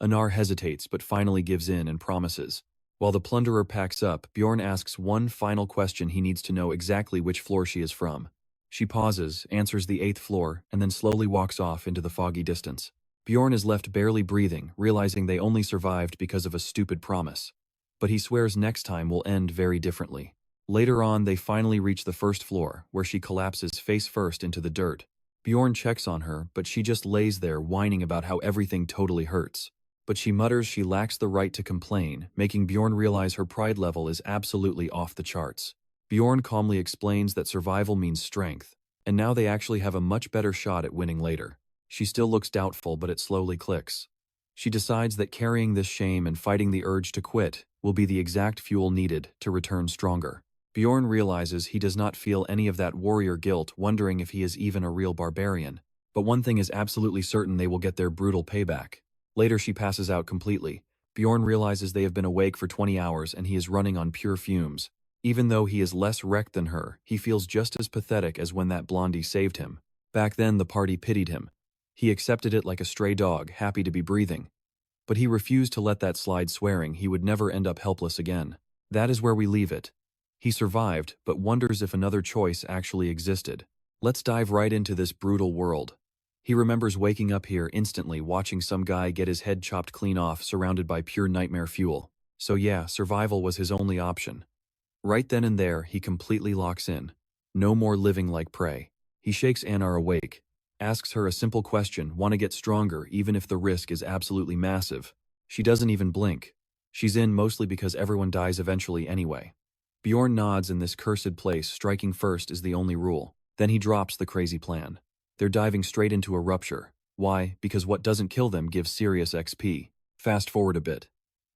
S1: Anar hesitates but finally gives in and promises. While the plunderer packs up, Bjorn asks one final question. He needs to know exactly which floor she is from. She pauses, answers the 8th floor, and then slowly walks off into the foggy distance. Bjorn is left barely breathing, realizing they only survived because of a stupid promise. But he swears next time will end very differently. Later on, they finally reach the 1st floor, where she collapses face first into the dirt. Bjorn checks on her, but she just lays there whining about how everything totally hurts. But she mutters she lacks the right to complain, making Bjorn realize her pride level is absolutely off the charts. Bjorn calmly explains that survival means strength, and now they actually have a much better shot at winning later. She still looks doubtful, but it slowly clicks. She decides that carrying this shame and fighting the urge to quit will be the exact fuel needed to return stronger. Bjorn realizes he does not feel any of that warrior guilt, wondering if he is even a real barbarian. But one thing is absolutely certain: they will get their brutal payback. Later she passes out completely. Bjorn realizes they have been awake for 20 hours and he is running on pure fumes. Even though he is less wrecked than her, he feels just as pathetic as when that blondie saved him. Back then the party pitied him. He accepted it like a stray dog, happy to be breathing. But he refused to let that slide, swearing he would never end up helpless again. That is where we leave it. He survived, but wonders if another choice actually existed. Let's dive right into this brutal world. He remembers waking up here instantly, watching some guy get his head chopped clean off, surrounded by pure nightmare fuel. So yeah, survival was his only option. Right then and there, he completely locks in. No more living like prey. He shakes Anar awake, asks her a simple question: want to get stronger even if the risk is absolutely massive? She doesn't even blink. She's in mostly because everyone dies eventually anyway. Bjorn nods. In this cursed place, striking first is the only rule. Then he drops the crazy plan. They're diving straight into a rupture. Why? Because what doesn't kill them gives serious XP. Fast forward a bit.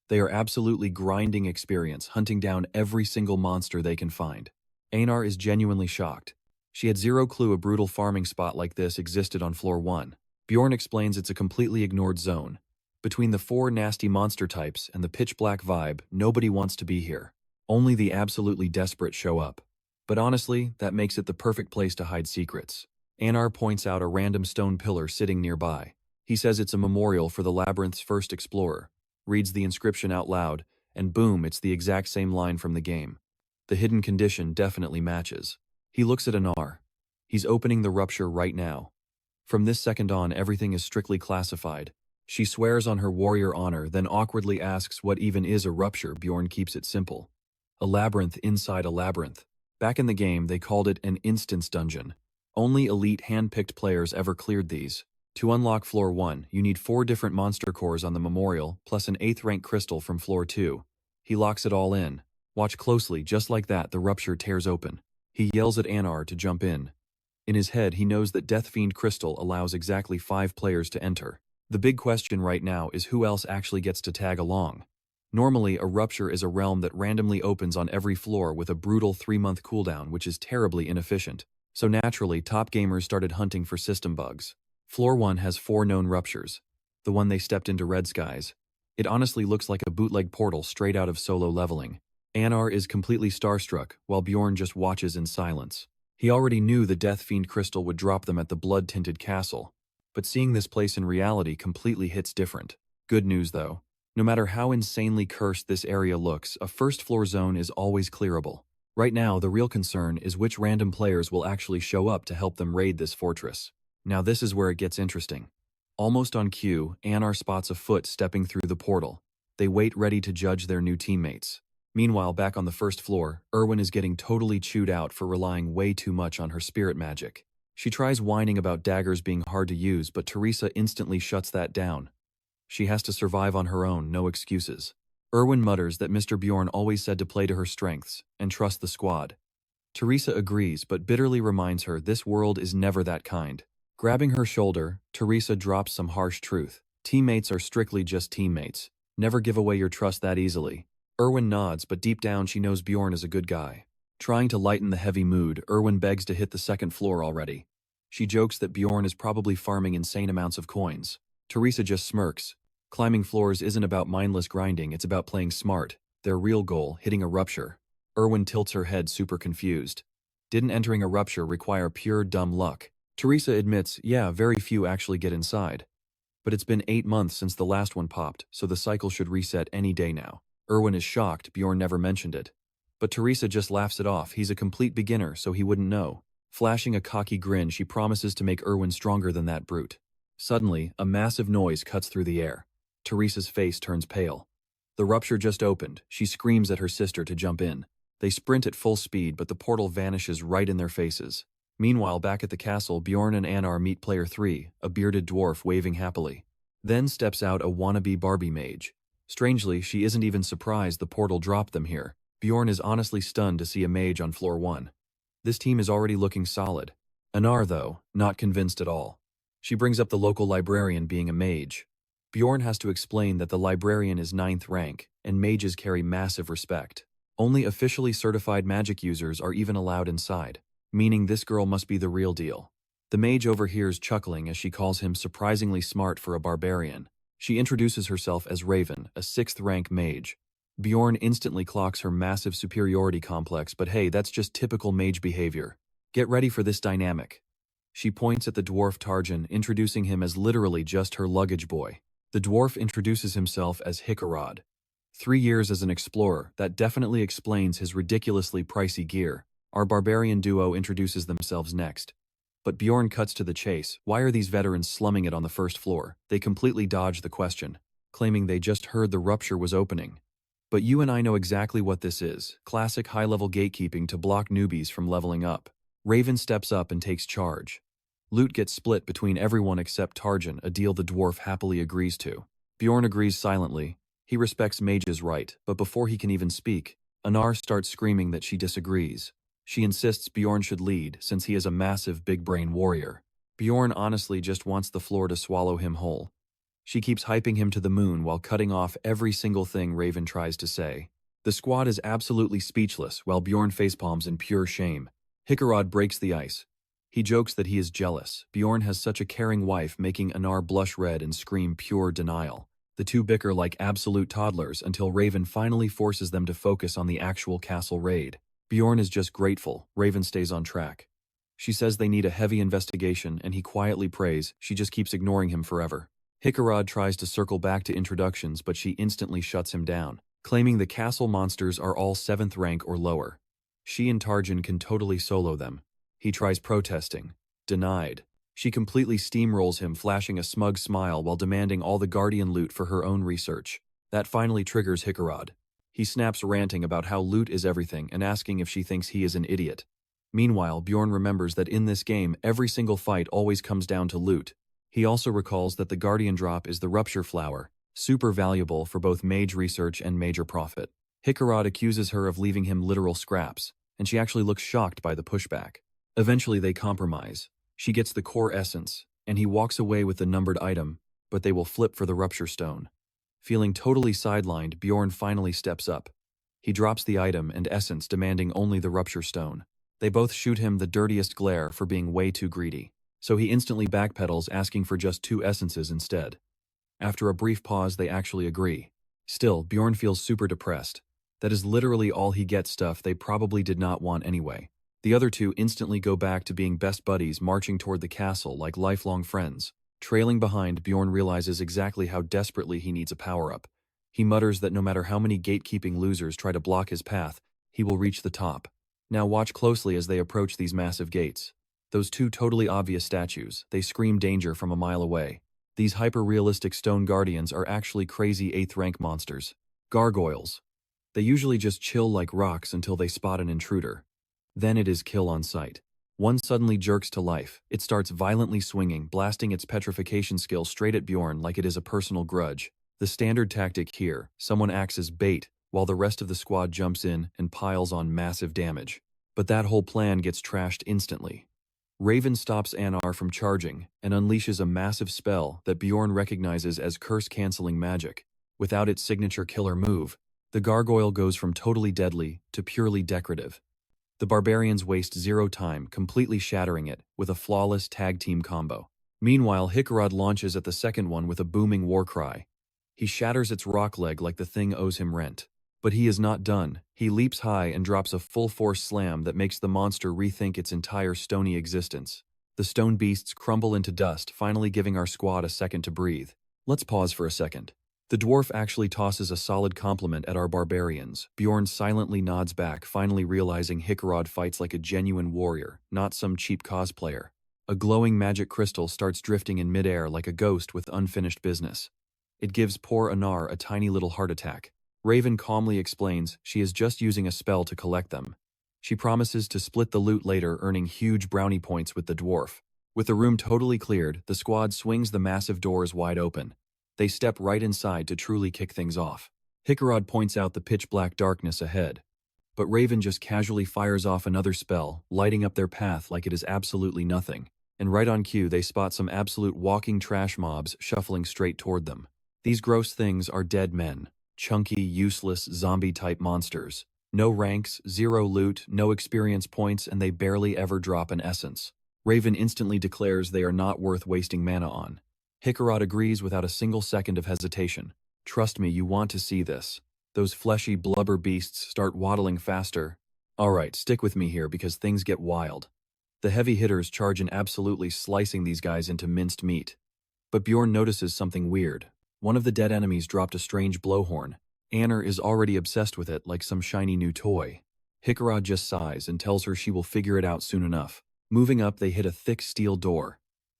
S1: They are absolutely grinding experience, hunting down every single monster they can find. Einar is genuinely shocked. She had zero clue a brutal farming spot like this existed on floor 1. Bjorn explains it's a completely ignored zone. Between the 4 nasty monster types and the pitch-black vibe, nobody wants to be here. Only the absolutely desperate show up. But honestly, that makes it the perfect place to hide secrets. Anar points out a random stone pillar sitting nearby. He says it's a memorial for the labyrinth's first explorer, reads the inscription out loud, and boom, it's the exact same line from the game. The hidden condition definitely matches. He looks at Anar. He's opening the rupture right now. From this second on, everything is strictly classified. She swears on her warrior honor, then awkwardly asks what even is a rupture. Bjorn keeps it simple. A labyrinth inside a labyrinth. Back in the game, they called it an instance dungeon. Only elite hand-picked players ever cleared these. To unlock floor 1, you need 4 different monster cores on the memorial, plus an 8th rank crystal from floor 2. He locks it all in. Watch closely, just like that, the rupture tears open. He yells at Anar to jump in. In his head, he knows that Death Fiend Crystal allows exactly 5 players to enter. The big question right now is who else actually gets to tag along. Normally, a rupture is a realm that randomly opens on every floor with a brutal 3-month cooldown, which is terribly inefficient. So naturally, top gamers started hunting for system bugs. Floor 1 has 4 known ruptures. The one they stepped into, Red Skies. It honestly looks like a bootleg portal straight out of Solo Leveling. Anar is completely starstruck, while Bjorn just watches in silence. He already knew the Death Fiend Crystal would drop them at the blood-tinted castle. But seeing this place in reality completely hits different. Good news though. No matter how insanely cursed this area looks, a first floor zone is always clearable. Right now, the real concern is which random players will actually show up to help them raid this fortress. Now this is where it gets interesting. Almost on cue, Anar spots a foot stepping through the portal. They wait ready to judge their new teammates. Meanwhile, back on the first floor, Erwin is getting totally chewed out for relying way too much on her spirit magic. She tries whining about daggers being hard to use, but Teresa instantly shuts that down. She has to survive on her own, no excuses. Erwin mutters that Mr. Bjorn always said to play to her strengths and trust the squad. Teresa agrees, but bitterly reminds her this world is never that kind. Grabbing her shoulder, Teresa drops some harsh truth. Teammates are strictly just teammates. Never give away your trust that easily. Erwin nods, but deep down she knows Bjorn is a good guy. Trying to lighten the heavy mood, Erwin begs to hit the second floor already. She jokes that Bjorn is probably farming insane amounts of coins. Teresa just smirks. Climbing floors isn't about mindless grinding, it's about playing smart. Their real goal, hitting a rupture. Erwin tilts her head, super confused. Didn't entering a rupture require pure dumb luck? Teresa admits, yeah, very few actually get inside. But it's been 8 months since the last one popped, so the cycle should reset any day now. Erwin is shocked Bjorn never mentioned it. But Teresa just laughs it off. He's a complete beginner, so he wouldn't know. Flashing a cocky grin, she promises to make Erwin stronger than that brute. Suddenly, a massive noise cuts through the air. Teresa's face turns pale. The rupture just opened. She screams at her sister to jump in. They sprint at full speed, but the portal vanishes right in their faces. Meanwhile, back at the castle, Bjorn and Anar meet player 3, a bearded dwarf waving happily. Then steps out a wannabe Barbie mage. Strangely, she isn't even surprised the portal dropped them here. Bjorn is honestly stunned to see a mage on floor 1. This team is already looking solid. Anar, though, not convinced at all. She brings up the local librarian being a mage. Bjorn has to explain that the librarian is 9th rank, and mages carry massive respect. Only officially certified magic users are even allowed inside, meaning this girl must be the real deal. The mage overhears chuckling as she calls him surprisingly smart for a barbarian. She introduces herself as Raven, a 6th rank mage. Bjorn instantly clocks her massive superiority complex, but hey, that's just typical mage behavior. Get ready for this dynamic. She points at the dwarf Tarjan, introducing him as literally just her luggage boy. The dwarf introduces himself as Hikarad. 3 years as an explorer, that definitely explains his ridiculously pricey gear. Our barbarian duo introduces themselves next. But Bjorn cuts to the chase. Why are these veterans slumming it on the first floor? They completely dodge the question, claiming they just heard the rupture was opening. But you and I know exactly what this is. Classic high-level gatekeeping to block newbies from leveling up. Raven steps up and takes charge. Loot gets split between everyone except Tarjan, a deal the dwarf happily agrees to. Bjorn agrees silently. He respects Mage's right, but before he can even speak, Anar starts screaming that she disagrees. She insists Bjorn should lead, since he is a massive big-brain warrior. Bjorn honestly just wants the floor to swallow him whole. She keeps hyping him to the moon while cutting off every single thing Raven tries to say. The squad is absolutely speechless while Bjorn facepalms in pure shame. Hikarad breaks the ice. He jokes that he is jealous. Bjorn has such a caring wife, making Anar blush red and scream pure denial. The two bicker like absolute toddlers until Raven finally forces them to focus on the actual castle raid. Bjorn is just grateful. Raven stays on track. She says they need a heavy investigation, and he quietly prays. She just keeps ignoring him forever. Hikarad tries to circle back to introductions, but she instantly shuts him down, claiming the castle monsters are all 7th rank or lower. She and Tarjan can totally solo them. He tries protesting. Denied. She completely steamrolls him, flashing a smug smile while demanding all the Guardian loot for her own research. That finally triggers Hikarad. He snaps, ranting about how loot is everything and asking if she thinks he is an idiot. Meanwhile, Bjorn remembers that in this game, every single fight always comes down to loot. He also recalls that the Guardian drop is the Rupture Flower, super valuable for both mage research and major profit. Hikarad accuses her of leaving him literal scraps, and she actually looks shocked by the pushback. Eventually they compromise. She gets the core essence, and he walks away with the numbered item, but they will flip for the Rupture Stone. Feeling totally sidelined, Bjorn finally steps up. He drops the item and essence, demanding only the Rupture Stone. They both shoot him the dirtiest glare for being way too greedy, so he instantly backpedals, asking for just 2 essences instead. After a brief pause, they actually agree. Still, Bjorn feels super depressed. That is literally all he gets, stuff they probably did not want anyway. The other two instantly go back to being best buddies, marching toward the castle like lifelong friends. Trailing behind, Bjorn realizes exactly how desperately he needs a power-up. He mutters that no matter how many gatekeeping losers try to block his path, he will reach the top. Now watch closely as they approach these massive gates. Those 2 totally obvious statues, they scream danger from a mile away. These hyper-realistic stone guardians are actually crazy 8th rank monsters. Gargoyles. They usually just chill like rocks until they spot an intruder. Then it is kill on sight. One suddenly jerks to life. It starts violently swinging, blasting its petrification skill straight at Bjorn like it is a personal grudge. The standard tactic here, someone acts as bait, while the rest of the squad jumps in and piles on massive damage. But that whole plan gets trashed instantly. Raven stops Anar from charging and unleashes a massive spell that Bjorn recognizes as curse-canceling magic. Without its signature killer move, the gargoyle goes from totally deadly to purely decorative. The barbarians waste 0 time, completely shattering it with a flawless tag-team combo. Meanwhile, Hikarad launches at the second one with a booming war cry. He shatters its rock leg like the thing owes him rent. But he is not done. He leaps high and drops a full-force slam that makes the monster rethink its entire stony existence. The stone beasts crumble into dust, finally giving our squad a second to breathe. Let's pause for a second. The dwarf actually tosses a solid compliment at our barbarians. Bjorn silently nods back, finally realizing Hickarod fights like a genuine warrior, not some cheap cosplayer. A glowing magic crystal starts drifting in midair like a ghost with unfinished business. It gives poor Anar a tiny little heart attack. Raven calmly explains she is just using a spell to collect them. She promises to split the loot later, earning huge brownie points with the dwarf. With the room totally cleared, the squad swings the massive doors wide open. They step right inside to truly kick things off. Hickarod points out the pitch-black darkness ahead. But Raven just casually fires off another spell, lighting up their path like it is absolutely nothing. And right on cue, they spot some absolute walking trash mobs shuffling straight toward them. These gross things are dead men. Chunky, useless, zombie-type monsters. No ranks, zero loot, no experience points, and they barely ever drop an essence. Raven instantly declares they are not worth wasting mana on. Hickarod agrees without a single second of hesitation. Trust me, you want to see this. Those fleshy blubber beasts start waddling faster. Alright, stick with me here because things get wild. The heavy hitters charge in, absolutely slicing these guys into minced meat. But Bjorn notices something weird. One of the dead enemies dropped a strange blowhorn. Anar is already obsessed with it like some shiny new toy. Hickarod just sighs and tells her she will figure it out soon enough. Moving up, they hit a thick steel door.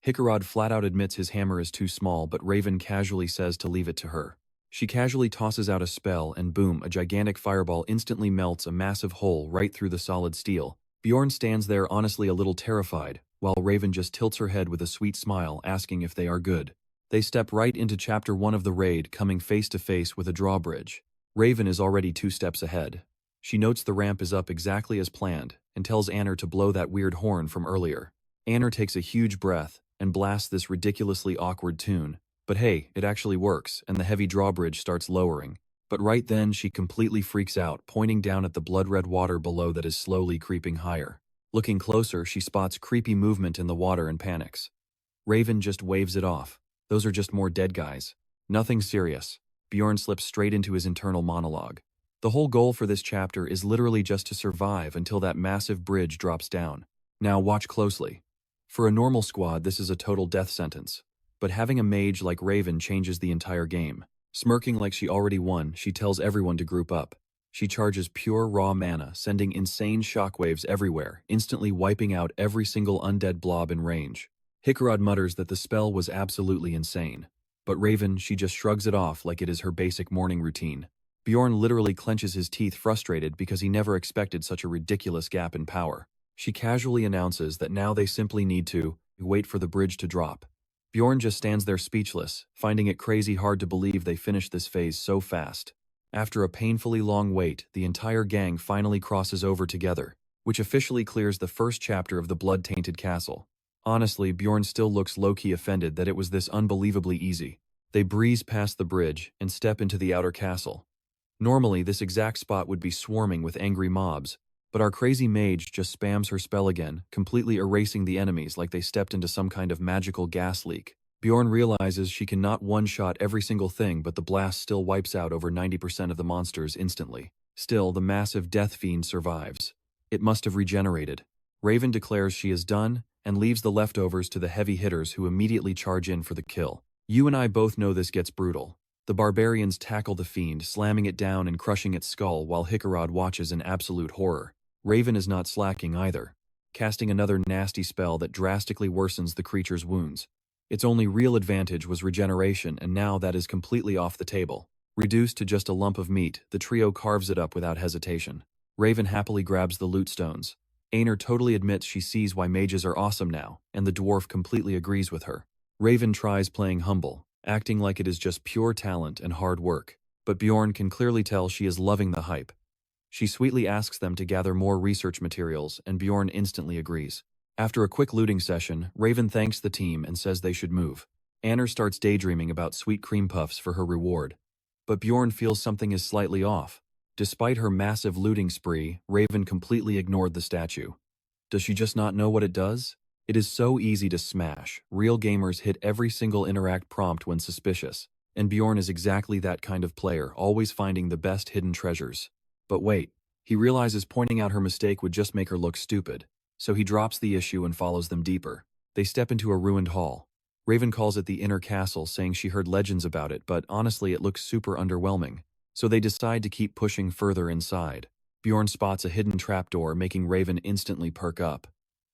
S1: Hickarod flat out admits his hammer is too small, but Raven casually says to leave it to her. She casually tosses out a spell and boom, a gigantic fireball instantly melts a massive hole right through the solid steel. Bjorn stands there honestly a little terrified, while Raven just tilts her head with a sweet smile, asking if they are good. They step right into Chapter 1 of the raid, coming face to face with a drawbridge. Raven is already 2 steps ahead. She notes the ramp is up exactly as planned, and tells Anar to blow that weird horn from earlier. Anar takes a huge breath and blasts this ridiculously awkward tune. But hey, it actually works, and the heavy drawbridge starts lowering. But right then, she completely freaks out, pointing down at the blood-red water below that is slowly creeping higher. Looking closer, she spots creepy movement in the water and panics. Raven just waves it off. Those are just more dead guys. Nothing serious. Bjorn slips straight into his internal monologue. The whole goal for this chapter is literally just to survive until that massive bridge drops down. Now watch closely. For a normal squad, this is a total death sentence. But having a mage like Raven changes the entire game. Smirking like she already won, she tells everyone to group up. She charges pure raw mana, sending insane shockwaves everywhere, instantly wiping out every single undead blob in range. Hickarod mutters that the spell was absolutely insane. But Raven, she just shrugs it off like it is her basic morning routine. Bjorn literally clenches his teeth, frustrated because he never expected such a ridiculous gap in power. She casually announces that now they simply need to wait for the bridge to drop. Bjorn just stands there speechless, finding it crazy hard to believe they finished this phase so fast. After a painfully long wait, the entire gang finally crosses over together, which officially clears the first chapter of the blood-tainted castle. Honestly, Bjorn still looks low-key offended that it was this unbelievably easy. They breeze past the bridge and step into the outer castle. Normally, this exact spot would be swarming with angry mobs, but our crazy mage just spams her spell again, completely erasing the enemies like they stepped into some kind of magical gas leak. Bjorn realizes she cannot one-shot every single thing, but the blast still wipes out over 90% of the monsters instantly. Still, the massive death fiend survives. It must have regenerated. Raven declares she is done, and leaves the leftovers to the heavy hitters who immediately charge in for the kill. You and I both know this gets brutal. The barbarians tackle the fiend, slamming it down and crushing its skull while Hickarod watches in absolute horror. Raven is not slacking either, casting another nasty spell that drastically worsens the creature's wounds. Its only real advantage was regeneration, and now that is completely off the table. Reduced to just a lump of meat, the trio carves it up without hesitation. Raven happily grabs the loot stones. Anar totally admits she sees why mages are awesome now, and the dwarf completely agrees with her. Raven tries playing humble, acting like it is just pure talent and hard work, but Bjorn can clearly tell she is loving the hype. She sweetly asks them to gather more research materials, and Bjorn instantly agrees. After a quick looting session, Raven thanks the team and says they should move. Anar starts daydreaming about sweet cream puffs for her reward. But Bjorn feels something is slightly off. Despite her massive looting spree, Raven completely ignored the statue. Does she just not know what it does? It is so easy to smash. Real gamers hit every single interact prompt when suspicious. And Bjorn is exactly that kind of player, always finding the best hidden treasures. But wait, he realizes pointing out her mistake would just make her look stupid, so he drops the issue and follows them deeper. They step into a ruined hall. Raven calls it the Inner Castle, saying she heard legends about it, but honestly it looks super underwhelming. So they decide to keep pushing further inside. Bjorn spots a hidden trapdoor, making Raven instantly perk up.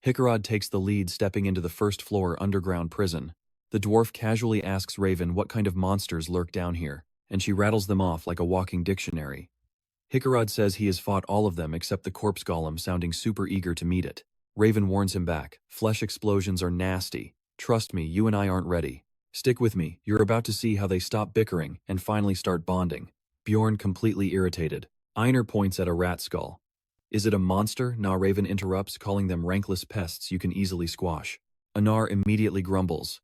S1: Hickarod takes the lead, stepping into the first-floor underground prison. The dwarf casually asks Raven what kind of monsters lurk down here, and she rattles them off like a walking dictionary. Hickarod says he has fought all of them except the corpse golem, sounding super eager to meet it. Raven warns him back. Flesh explosions are nasty. Trust me, you and I aren't ready. Stick with me, you're about to see how they stop bickering and finally start bonding. Bjorn completely irritated. Einar points at a rat skull. Is it a monster? Nah, Raven interrupts, calling them rankless pests you can easily squash. Anar immediately grumbles.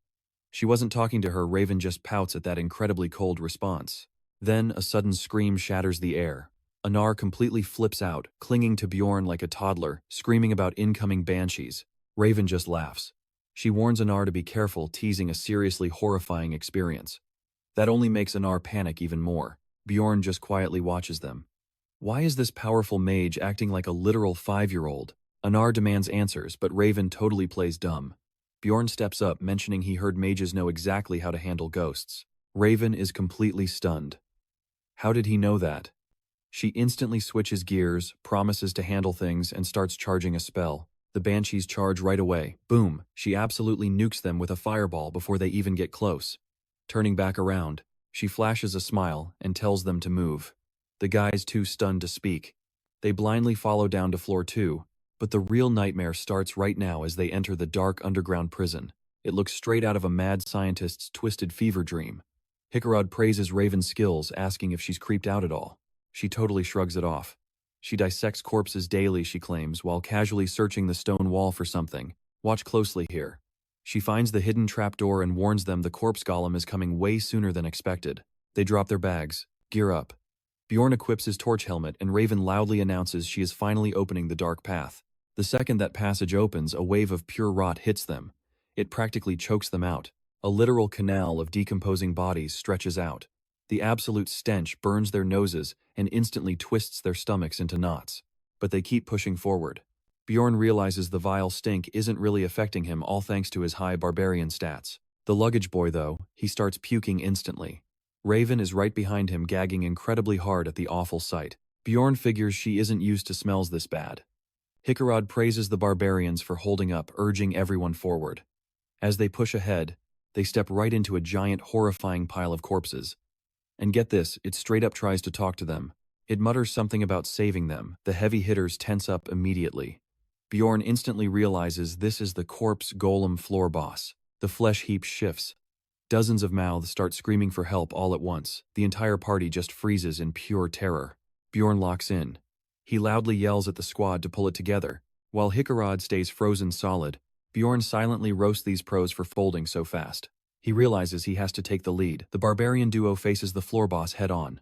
S1: She wasn't talking to her, Raven just pouts at that incredibly cold response. Then a sudden scream shatters the air. Anar completely flips out, clinging to Bjorn like a toddler, screaming about incoming banshees. Raven just laughs. She warns Anar to be careful, teasing a seriously horrifying experience. That only makes Anar panic even more. Bjorn just quietly watches them. Why is this powerful mage acting like a literal 5-year-old? Anar demands answers, but Raven totally plays dumb. Bjorn steps up, mentioning he heard mages know exactly how to handle ghosts. Raven is completely stunned. How did he know that? She instantly switches gears, promises to handle things, and starts charging a spell. The banshees charge right away. Boom! She absolutely nukes them with a fireball before they even get close. Turning back around, she flashes a smile and tells them to move. The guys too stunned to speak. They blindly follow down to floor 2, but the real nightmare starts right now as they enter the dark underground prison. It looks straight out of a mad scientist's twisted fever dream. Hickarod praises Raven's skills, asking if she's creeped out at all. She totally shrugs it off. She dissects corpses daily, she claims, while casually searching the stone wall for something. Watch closely here. She finds the hidden trapdoor and warns them the corpse golem is coming way sooner than expected. They drop their bags, gear up. Bjorn equips his torch helmet, and Raven loudly announces she is finally opening the dark path. The second that passage opens, a wave of pure rot hits them. It practically chokes them out. A literal canal of decomposing bodies stretches out. The absolute stench burns their noses and instantly twists their stomachs into knots. But they keep pushing forward. Bjorn realizes the vile stink isn't really affecting him, all thanks to his high barbarian stats. The luggage boy, though, he starts puking instantly. Raven is right behind him, gagging incredibly hard at the awful sight. Bjorn figures she isn't used to smells this bad. Hickarod praises the barbarians for holding up, urging everyone forward. As they push ahead, they step right into a giant, horrifying pile of corpses. And get this, it straight up tries to talk to them. It mutters something about saving them. The heavy hitters tense up immediately. Bjorn instantly realizes this is the corpse golem floor boss. The flesh heap shifts. Dozens of mouths start screaming for help all at once. The entire party just freezes in pure terror. Bjorn locks in. He loudly yells at the squad to pull it together. While Hickarod stays frozen solid, Bjorn silently roasts these pros for folding so fast. He realizes he has to take the lead. The barbarian duo faces the floor boss head on.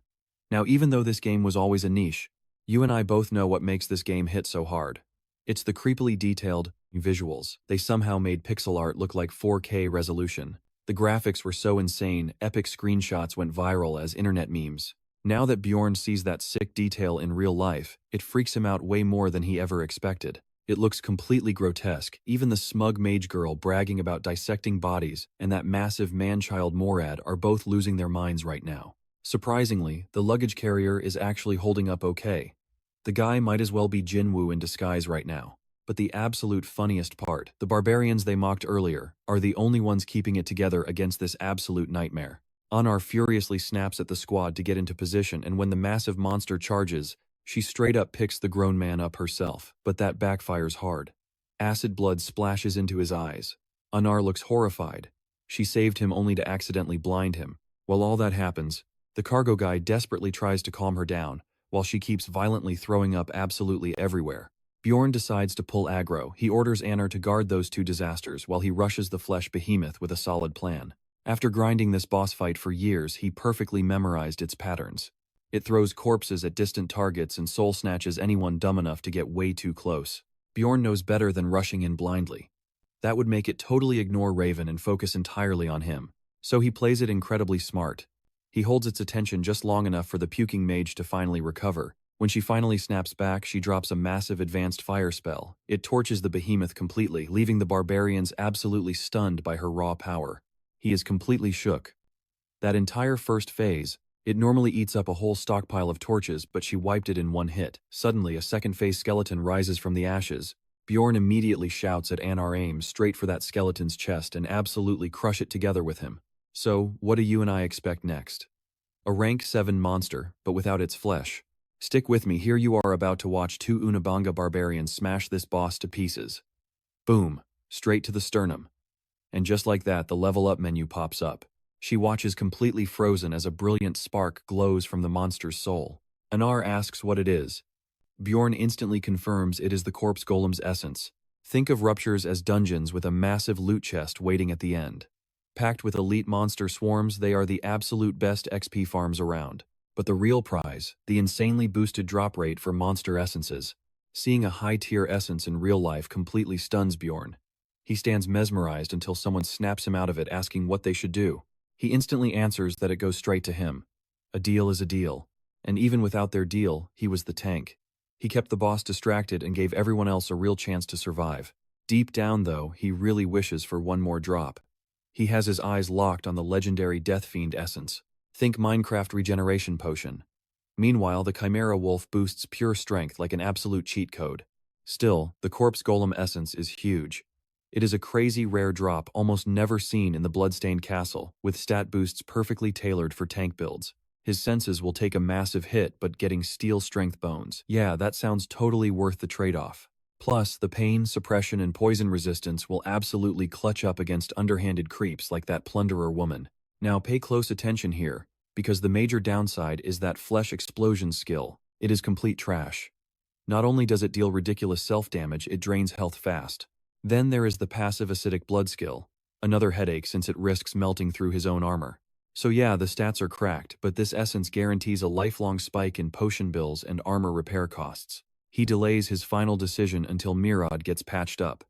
S1: Now, even though this game was always a niche, you and I both know what makes this game hit so hard. It's the creepily detailed visuals. They somehow made pixel art look like 4K resolution. The graphics were so insane, epic screenshots went viral as internet memes. Now that Bjorn sees that sick detail in real life, it freaks him out way more than he ever expected. It looks completely grotesque. Even the smug mage girl bragging about dissecting bodies and that massive man-child Morad are both losing their minds right now. Surprisingly, the luggage carrier is actually holding up okay. The guy might as well be Jinwoo in disguise right now. But the absolute funniest part, the barbarians they mocked earlier, are the only ones keeping it together against this absolute nightmare. Anar furiously snaps at the squad to get into position, and when the massive monster charges, she straight up picks the grown man up herself, but that backfires hard. Acid blood splashes into his eyes. Anar looks horrified. She saved him only to accidentally blind him. While all that happens, the cargo guy desperately tries to calm her down, while she keeps violently throwing up absolutely everywhere. Bjorn decides to pull aggro. He orders Anar to guard those two disasters while he rushes the flesh behemoth with a solid plan. After grinding this boss fight for years, he perfectly memorized its patterns. It throws corpses at distant targets and soul snatches anyone dumb enough to get way too close. Bjorn knows better than rushing in blindly. That would make it totally ignore Raven and focus entirely on him. So he plays it incredibly smart. He holds its attention just long enough for the puking mage to finally recover. When she finally snaps back, she drops a massive advanced fire spell. It torches the behemoth completely, leaving the barbarians absolutely stunned by her raw power. He is completely shook. That entire first phase, it normally eats up a whole stockpile of torches, but she wiped it in one hit. Suddenly, a second phase skeleton rises from the ashes. Bjorn immediately shouts at Anar aim straight for that skeleton's chest and absolutely crush it together with him. So, what do you and I expect next? A rank 7 monster, but without its flesh. Stick with me, here you are about to watch two Unabanga barbarians smash this boss to pieces. Boom, straight to the sternum. And just like that, the level up menu pops up. She watches completely frozen as a brilliant spark glows from the monster's soul. Anar asks what it is. Bjorn instantly confirms it is the corpse golem's essence. Think of ruptures as dungeons with a massive loot chest waiting at the end. Packed with elite monster swarms, they are the absolute best XP farms around. But the real prize, the insanely boosted drop rate for monster essences. Seeing a high-tier essence in real life completely stuns Bjorn. He stands mesmerized until someone snaps him out of it asking what they should do. He instantly answers that it goes straight to him. A deal is a deal. And even without their deal, he was the tank. He kept the boss distracted and gave everyone else a real chance to survive. Deep down, though, he really wishes for one more drop. He has his eyes locked on the legendary Death Fiend essence. Think Minecraft regeneration potion. Meanwhile, the Chimera Wolf boosts pure strength like an absolute cheat code. Still, the Corpse Golem essence is huge. It is a crazy rare drop almost never seen in the Bloodstained Castle, with stat boosts perfectly tailored for tank builds. His senses will take a massive hit, but getting steel strength bones. Yeah, that sounds totally worth the trade-off. Plus, the pain, suppression, and poison resistance will absolutely clutch up against underhanded creeps like that plunderer woman. Now pay close attention here, because the major downside is that flesh explosion skill. It is complete trash. Not only does it deal ridiculous self-damage, it drains health fast. Then there is the passive acidic blood skill, another headache since it risks melting through his own armor. So yeah, the stats are cracked, but this essence guarantees a lifelong spike in potion bills and armor repair costs. He delays his final decision until Mirad gets patched up.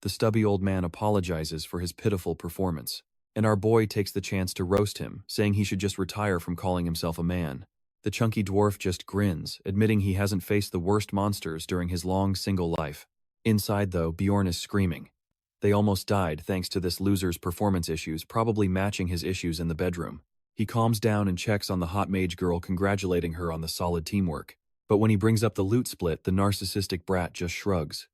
S1: The stubby old man apologizes for his pitiful performance, and our boy takes the chance to roast him, saying he should just retire from calling himself a man. The chunky dwarf just grins, admitting he hasn't faced the worst monsters during his long single life. Inside though, Bjorn is screaming. They almost died thanks to this loser's performance issues, probably matching his issues in the bedroom. He calms down and checks on the hot mage girl, congratulating her on the solid teamwork. But when he brings up the loot split, the narcissistic brat just shrugs.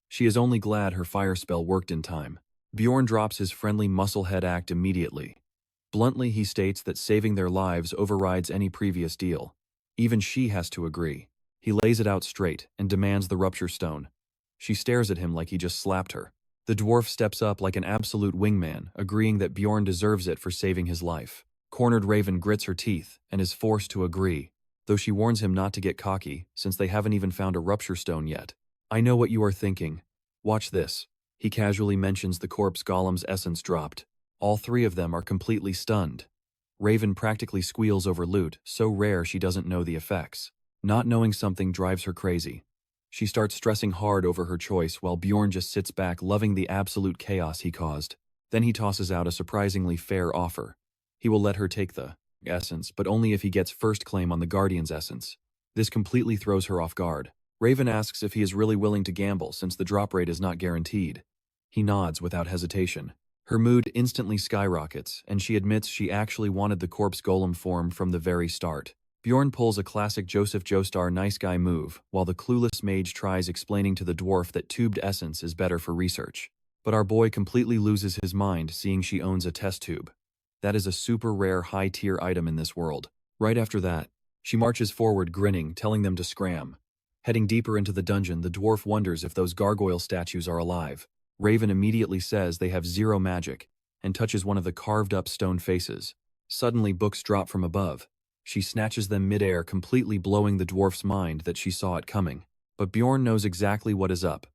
S1: She is only glad her fire spell worked in time. Bjorn drops his friendly musclehead act immediately. Bluntly, he states that saving their lives overrides any previous deal. Even she has to agree. He lays it out straight and demands the rupture stone. She stares at him like he just slapped her. The dwarf steps up like an absolute wingman, agreeing that Bjorn deserves it for saving his life. Cornered Raven grits her teeth and is forced to agree, though she warns him not to get cocky, since they haven't even found a rupture stone yet. I know what you are thinking. Watch this. He casually mentions the corpse golem's essence dropped. All three of them are completely stunned. Raven practically squeals over loot, so rare she doesn't know the effects. Not knowing something drives her crazy. She starts stressing hard over her choice while Bjorn just sits back, loving the absolute chaos he caused. Then he tosses out a surprisingly fair offer. He will let her take the essence, but only if he gets first claim on the Guardian's essence. This completely throws her off guard. Raven asks if he is really willing to gamble since the drop rate is not guaranteed. He nods without hesitation. Her mood instantly skyrockets, and she admits she actually wanted the corpse golem form from the very start. Bjorn pulls a classic Joseph Joestar nice guy move, while the clueless mage tries explaining to the dwarf that tubed essence is better for research. But our boy completely loses his mind seeing she owns a test tube. That is a super rare high-tier item in this world. Right after that, she marches forward grinning, telling them to scram. Heading deeper into the dungeon, the dwarf wonders if those gargoyle statues are alive. Raven immediately says they have zero magic, and touches one of the carved-up stone faces. Suddenly, books drop from above. She snatches them mid-air, completely blowing the dwarf's mind that she saw it coming. But Bjorn knows exactly what is up.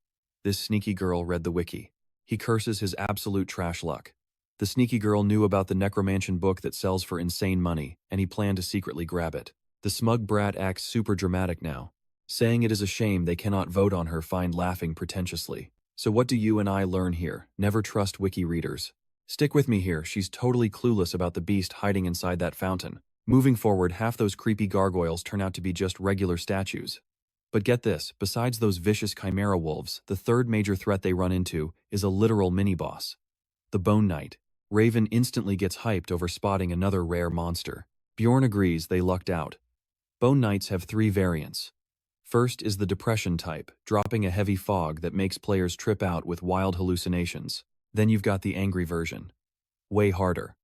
S1: This sneaky girl read the wiki. He curses his absolute trash luck. The sneaky girl knew about the necromantian book that sells for insane money, and he planned to secretly grab it. The smug brat acts super dramatic now, saying it is a shame they cannot vote on her, find laughing pretentiously. So what do you and I learn here? Never trust wiki readers. Stick with me here, she's totally clueless about the beast hiding inside that fountain. Moving forward, half those creepy gargoyles turn out to be just regular statues. But get this, besides those vicious chimera wolves, the third major threat they run into is a literal mini-boss. The Bone Knight. Raven instantly gets hyped over spotting another rare monster. Bjorn agrees they lucked out. Bone Knights have 3 variants. First is the Depression type, dropping a heavy fog that makes players trip out with wild hallucinations. Then you've got the Angry version. Way harder.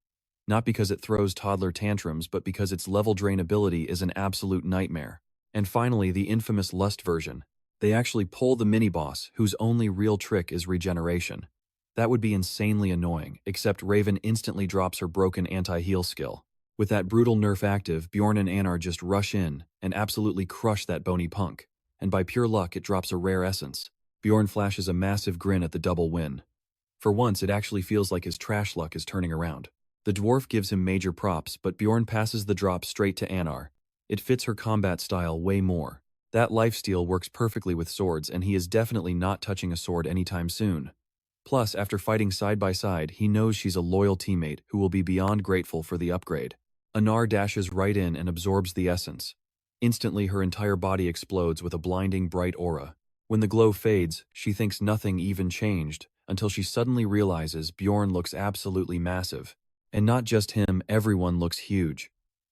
S1: Not because it throws toddler tantrums, but because its level drain ability is an absolute nightmare. And finally, the infamous Lust version. They actually pull the mini-boss, whose only real trick is regeneration. That would be insanely annoying, except Raven instantly drops her broken anti-heal skill. With that brutal nerf active, Bjorn and Anar just rush in and absolutely crush that bony punk. And by pure luck, it drops a rare essence. Bjorn flashes a massive grin at the double win. For once, it actually feels like his trash luck is turning around. The dwarf gives him major props, but Bjorn passes the drop straight to Anar. It fits her combat style way more. That lifesteal works perfectly with swords, and he is definitely not touching a sword anytime soon. Plus, after fighting side by side, he knows she's a loyal teammate who will be beyond grateful for the upgrade. Anar dashes right in and absorbs the essence. Instantly, her entire body explodes with a blinding bright aura. When the glow fades, she thinks nothing even changed, until she suddenly realizes Bjorn looks absolutely massive. And not just him, everyone looks huge.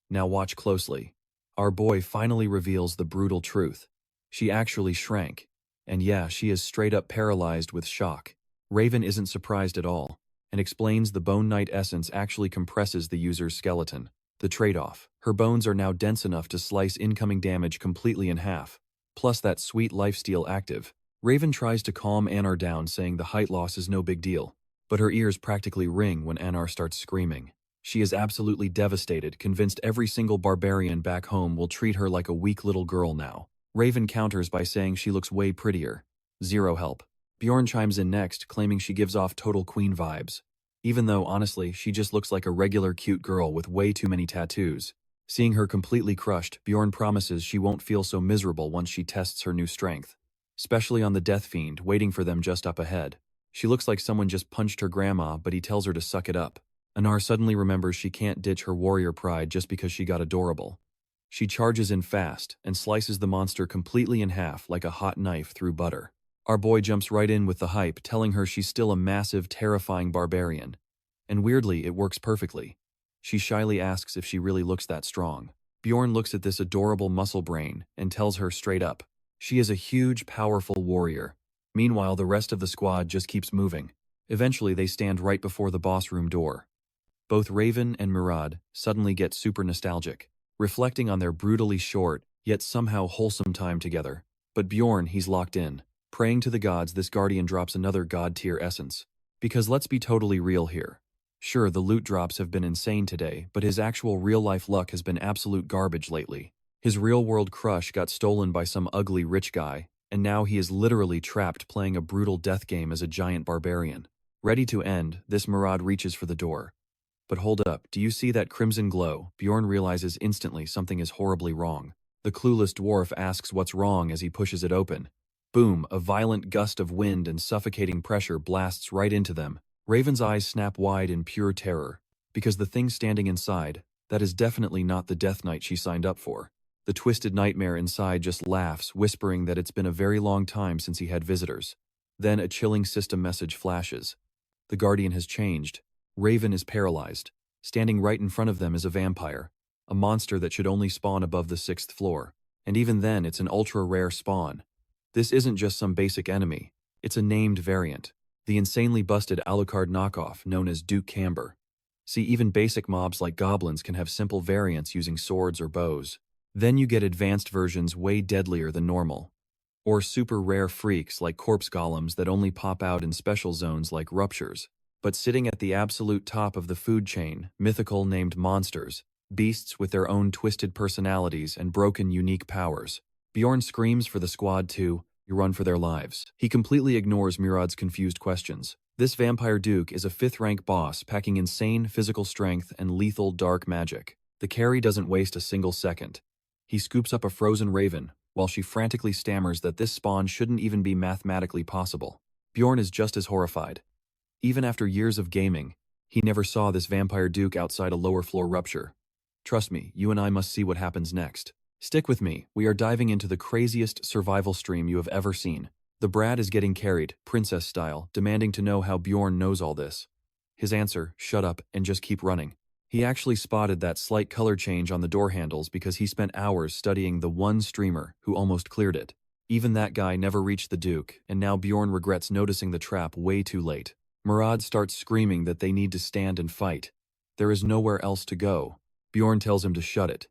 S1: Now watch closely. Our boy finally reveals the brutal truth. She actually shrank. And yeah, she is straight up paralyzed with shock. Raven isn't surprised at all, and explains the Bone Knight essence actually compresses the user's skeleton. The trade-off: her bones are now dense enough to slice incoming damage completely in half. Plus that sweet lifesteal active. Raven tries to calm Anar down, saying the height loss is no big deal. But her ears practically ring when Anar starts screaming. She is absolutely devastated, convinced every single barbarian back home will treat her like a weak little girl now. Raven counters by saying she looks way prettier. Zero help. Bjorn chimes in next, claiming she gives off total queen vibes. Even though, honestly, she just looks like a regular cute girl with way too many tattoos. Seeing her completely crushed, Bjorn promises she won't feel so miserable once she tests her new strength. Especially on the Death Fiend, waiting for them just up ahead. She looks like someone just punched her grandma, but he tells her to suck it up. Anar suddenly remembers she can't ditch her warrior pride just because she got adorable. She charges in fast and slices the monster completely in half like a hot knife through butter. Our boy jumps right in with the hype, telling her she's still a massive, terrifying barbarian. And weirdly, it works perfectly. She shyly asks if she really looks that strong. Bjorn looks at this adorable muscle brain and tells her straight up. She is a huge, powerful warrior. Meanwhile, the rest of the squad just keeps moving. Eventually, they stand right before the boss room door. Both Raven and Murad suddenly get super nostalgic, reflecting on their brutally short, yet somehow wholesome time together. But Bjorn, he's locked in. Praying to the gods, this guardian drops another god-tier essence. Because let's be totally real here. Sure, the loot drops have been insane today, but his actual real-life luck has been absolute garbage lately. His real-world crush got stolen by some ugly rich guy, and now he is literally trapped playing a brutal death game as a giant barbarian. Ready to end, this Murad reaches for the door. But hold up, do you see that crimson glow? Bjorn realizes instantly something is horribly wrong. The clueless dwarf asks what's wrong as he pushes it open. Boom, a violent gust of wind and suffocating pressure blasts right into them. Raven's eyes snap wide in pure terror, because the thing standing inside, that is definitely not the Death Knight she signed up for. The twisted nightmare inside just laughs, whispering that it's been a very long time since he had visitors. Then a chilling system message flashes. The Guardian has changed. Raven is paralyzed. Standing right in front of them is a vampire, a monster that should only spawn above the 6th floor. And even then, it's an ultra-rare spawn. This isn't just some basic enemy, it's a named variant, the insanely busted Alucard knockoff known as Duke Camber. See, even basic mobs like goblins can have simple variants using swords or bows. Then you get advanced versions way deadlier than normal. Or super rare freaks like corpse golems that only pop out in special zones like ruptures. But sitting at the absolute top of the food chain, mythical named monsters, beasts with their own twisted personalities and broken unique powers. Bjorn screams for the squad to run for their lives. He completely ignores Murad's confused questions. This vampire duke is a 5th-rank boss packing insane physical strength and lethal dark magic. The carry doesn't waste a single second. He scoops up a frozen raven, while she frantically stammers that this spawn shouldn't even be mathematically possible. Bjorn is just as horrified. Even after years of gaming, he never saw this vampire duke outside a lower-floor rupture. Trust me, you and I must see what happens next. Stick with me, we are diving into the craziest survival stream you have ever seen. The Brad is getting carried, princess style, demanding to know how Bjorn knows all this. His answer, shut up and just keep running. He actually spotted that slight color change on the door handles because he spent hours studying the one streamer who almost cleared it. Even that guy never reached the Duke, and now Bjorn regrets noticing the trap way too late. Murad starts screaming that they need to stand and fight. There is nowhere else to go. Bjorn tells him to shut it.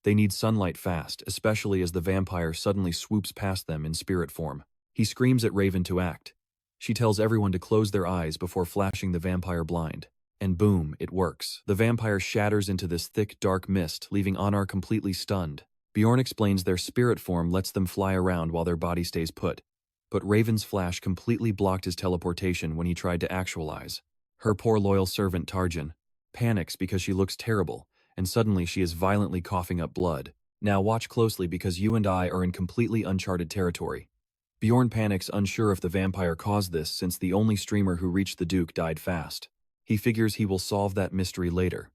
S1: They need sunlight fast, especially as the vampire suddenly swoops past them in spirit form. He screams at Raven to act. She tells everyone to close their eyes before flashing the vampire blind. And boom, it works. The vampire shatters into this thick, dark mist, leaving Anar completely stunned. Bjorn explains their spirit form lets them fly around while their body stays put. But Raven's flash completely blocked his teleportation when he tried to actualize. Her poor loyal servant Tarjan panics because she looks terrible, and suddenly she is violently coughing up blood. Now watch closely because you and I are in completely uncharted territory. Bjorn panics, unsure if the vampire caused this since the only streamer who reached the Duke died fast. He figures he will solve that mystery later.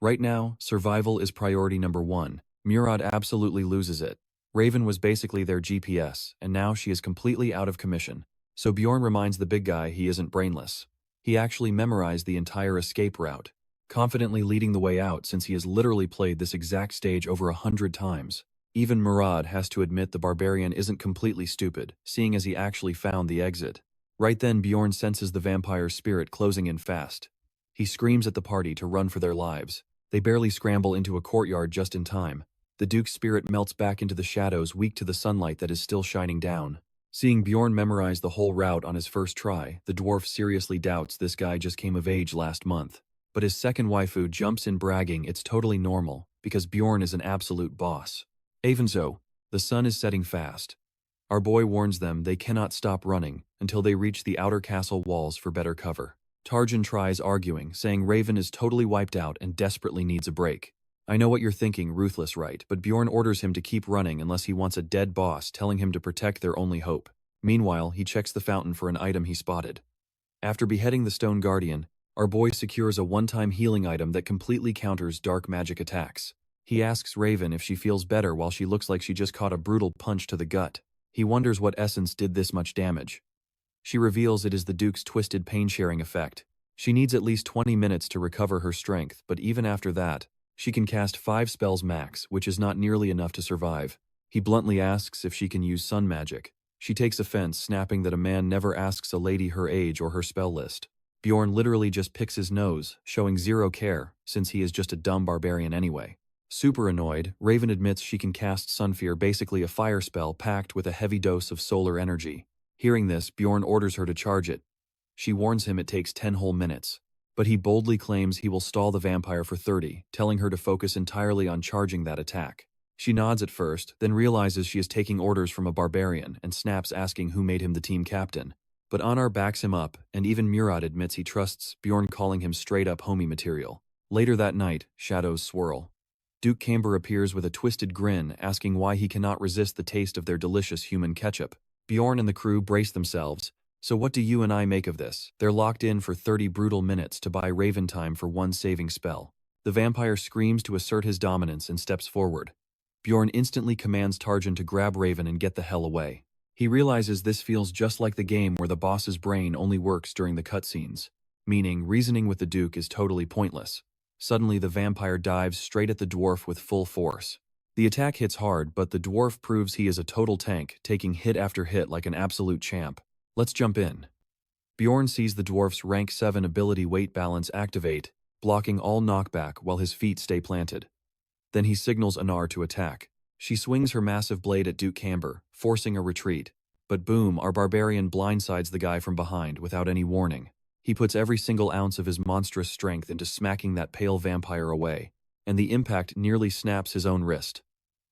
S1: Right now, survival is priority number 1. Murad absolutely loses it. Raven was basically their GPS, and now she is completely out of commission. So Bjorn reminds the big guy he isn't brainless. He actually memorized the entire escape route, confidently leading the way out since he has literally played this exact stage over 100 times. Even Murad has to admit the barbarian isn't completely stupid, seeing as he actually found the exit. Right then Bjorn senses the vampire's spirit closing in fast. He screams at the party to run for their lives. They barely scramble into a courtyard just in time. The Duke's spirit melts back into the shadows, weak to the sunlight that is still shining down. Seeing Bjorn memorize the whole route on his first try, the dwarf seriously doubts this guy just came of age last month. But his second waifu jumps in bragging it's totally normal, because Bjorn is an absolute boss. Even so, the sun is setting fast. Our boy warns them they cannot stop running until they reach the outer castle walls for better cover. Tarjan tries arguing, saying Raven is totally wiped out and desperately needs a break. I know what you're thinking, ruthless, right? But Bjorn orders him to keep running unless he wants a dead boss telling him to protect their only hope. Meanwhile, he checks the fountain for an item he spotted. After beheading the Stone Guardian, our boy secures a one-time healing item that completely counters dark magic attacks. He asks Raven if she feels better while she looks like she just caught a brutal punch to the gut. He wonders what essence did this much damage. She reveals it is the Duke's twisted pain-sharing effect. She needs at least 20 minutes to recover her strength, but even after that, she can cast 5 spells max, which is not nearly enough to survive. He bluntly asks if she can use sun magic. She takes offense, snapping that a man never asks a lady her age or her spell list. Bjorn literally just picks his nose, showing zero care, since he is just a dumb barbarian anyway. Super annoyed, Raven admits she can cast Sunfear, basically a fire spell packed with a heavy dose of solar energy. Hearing this, Bjorn orders her to charge it. She warns him it takes 10 whole minutes. But he boldly claims he will stall the vampire for 30, telling her to focus entirely on charging that attack. She nods at first, then realizes she is taking orders from a barbarian and snaps, asking who made him the team captain. But Anar backs him up, and even Murad admits he trusts Bjorn, calling him straight-up homie material. Later that night, shadows swirl. Duke Camber appears with a twisted grin, asking why he cannot resist the taste of their delicious human ketchup. Bjorn and the crew brace themselves. So what do you and I make of this? They're locked in for 30 brutal minutes to buy Raven time for one saving spell. The vampire screams to assert his dominance and steps forward. Bjorn instantly commands Tarjan to grab Raven and get the hell away. He realizes this feels just like the game where the boss's brain only works during the cutscenes, meaning reasoning with the Duke is totally pointless. Suddenly the vampire dives straight at the dwarf with full force. The attack hits hard, but the dwarf proves he is a total tank, taking hit after hit like an absolute champ. Let's jump in. Bjorn sees the dwarf's rank 7 ability weight balance activate, blocking all knockback while his feet stay planted. Then he signals Anar to attack. She swings her massive blade at Duke Camber, forcing a retreat. But boom, our barbarian blindsides the guy from behind without any warning. He puts every single ounce of his monstrous strength into smacking that pale vampire away, and the impact nearly snaps his own wrist.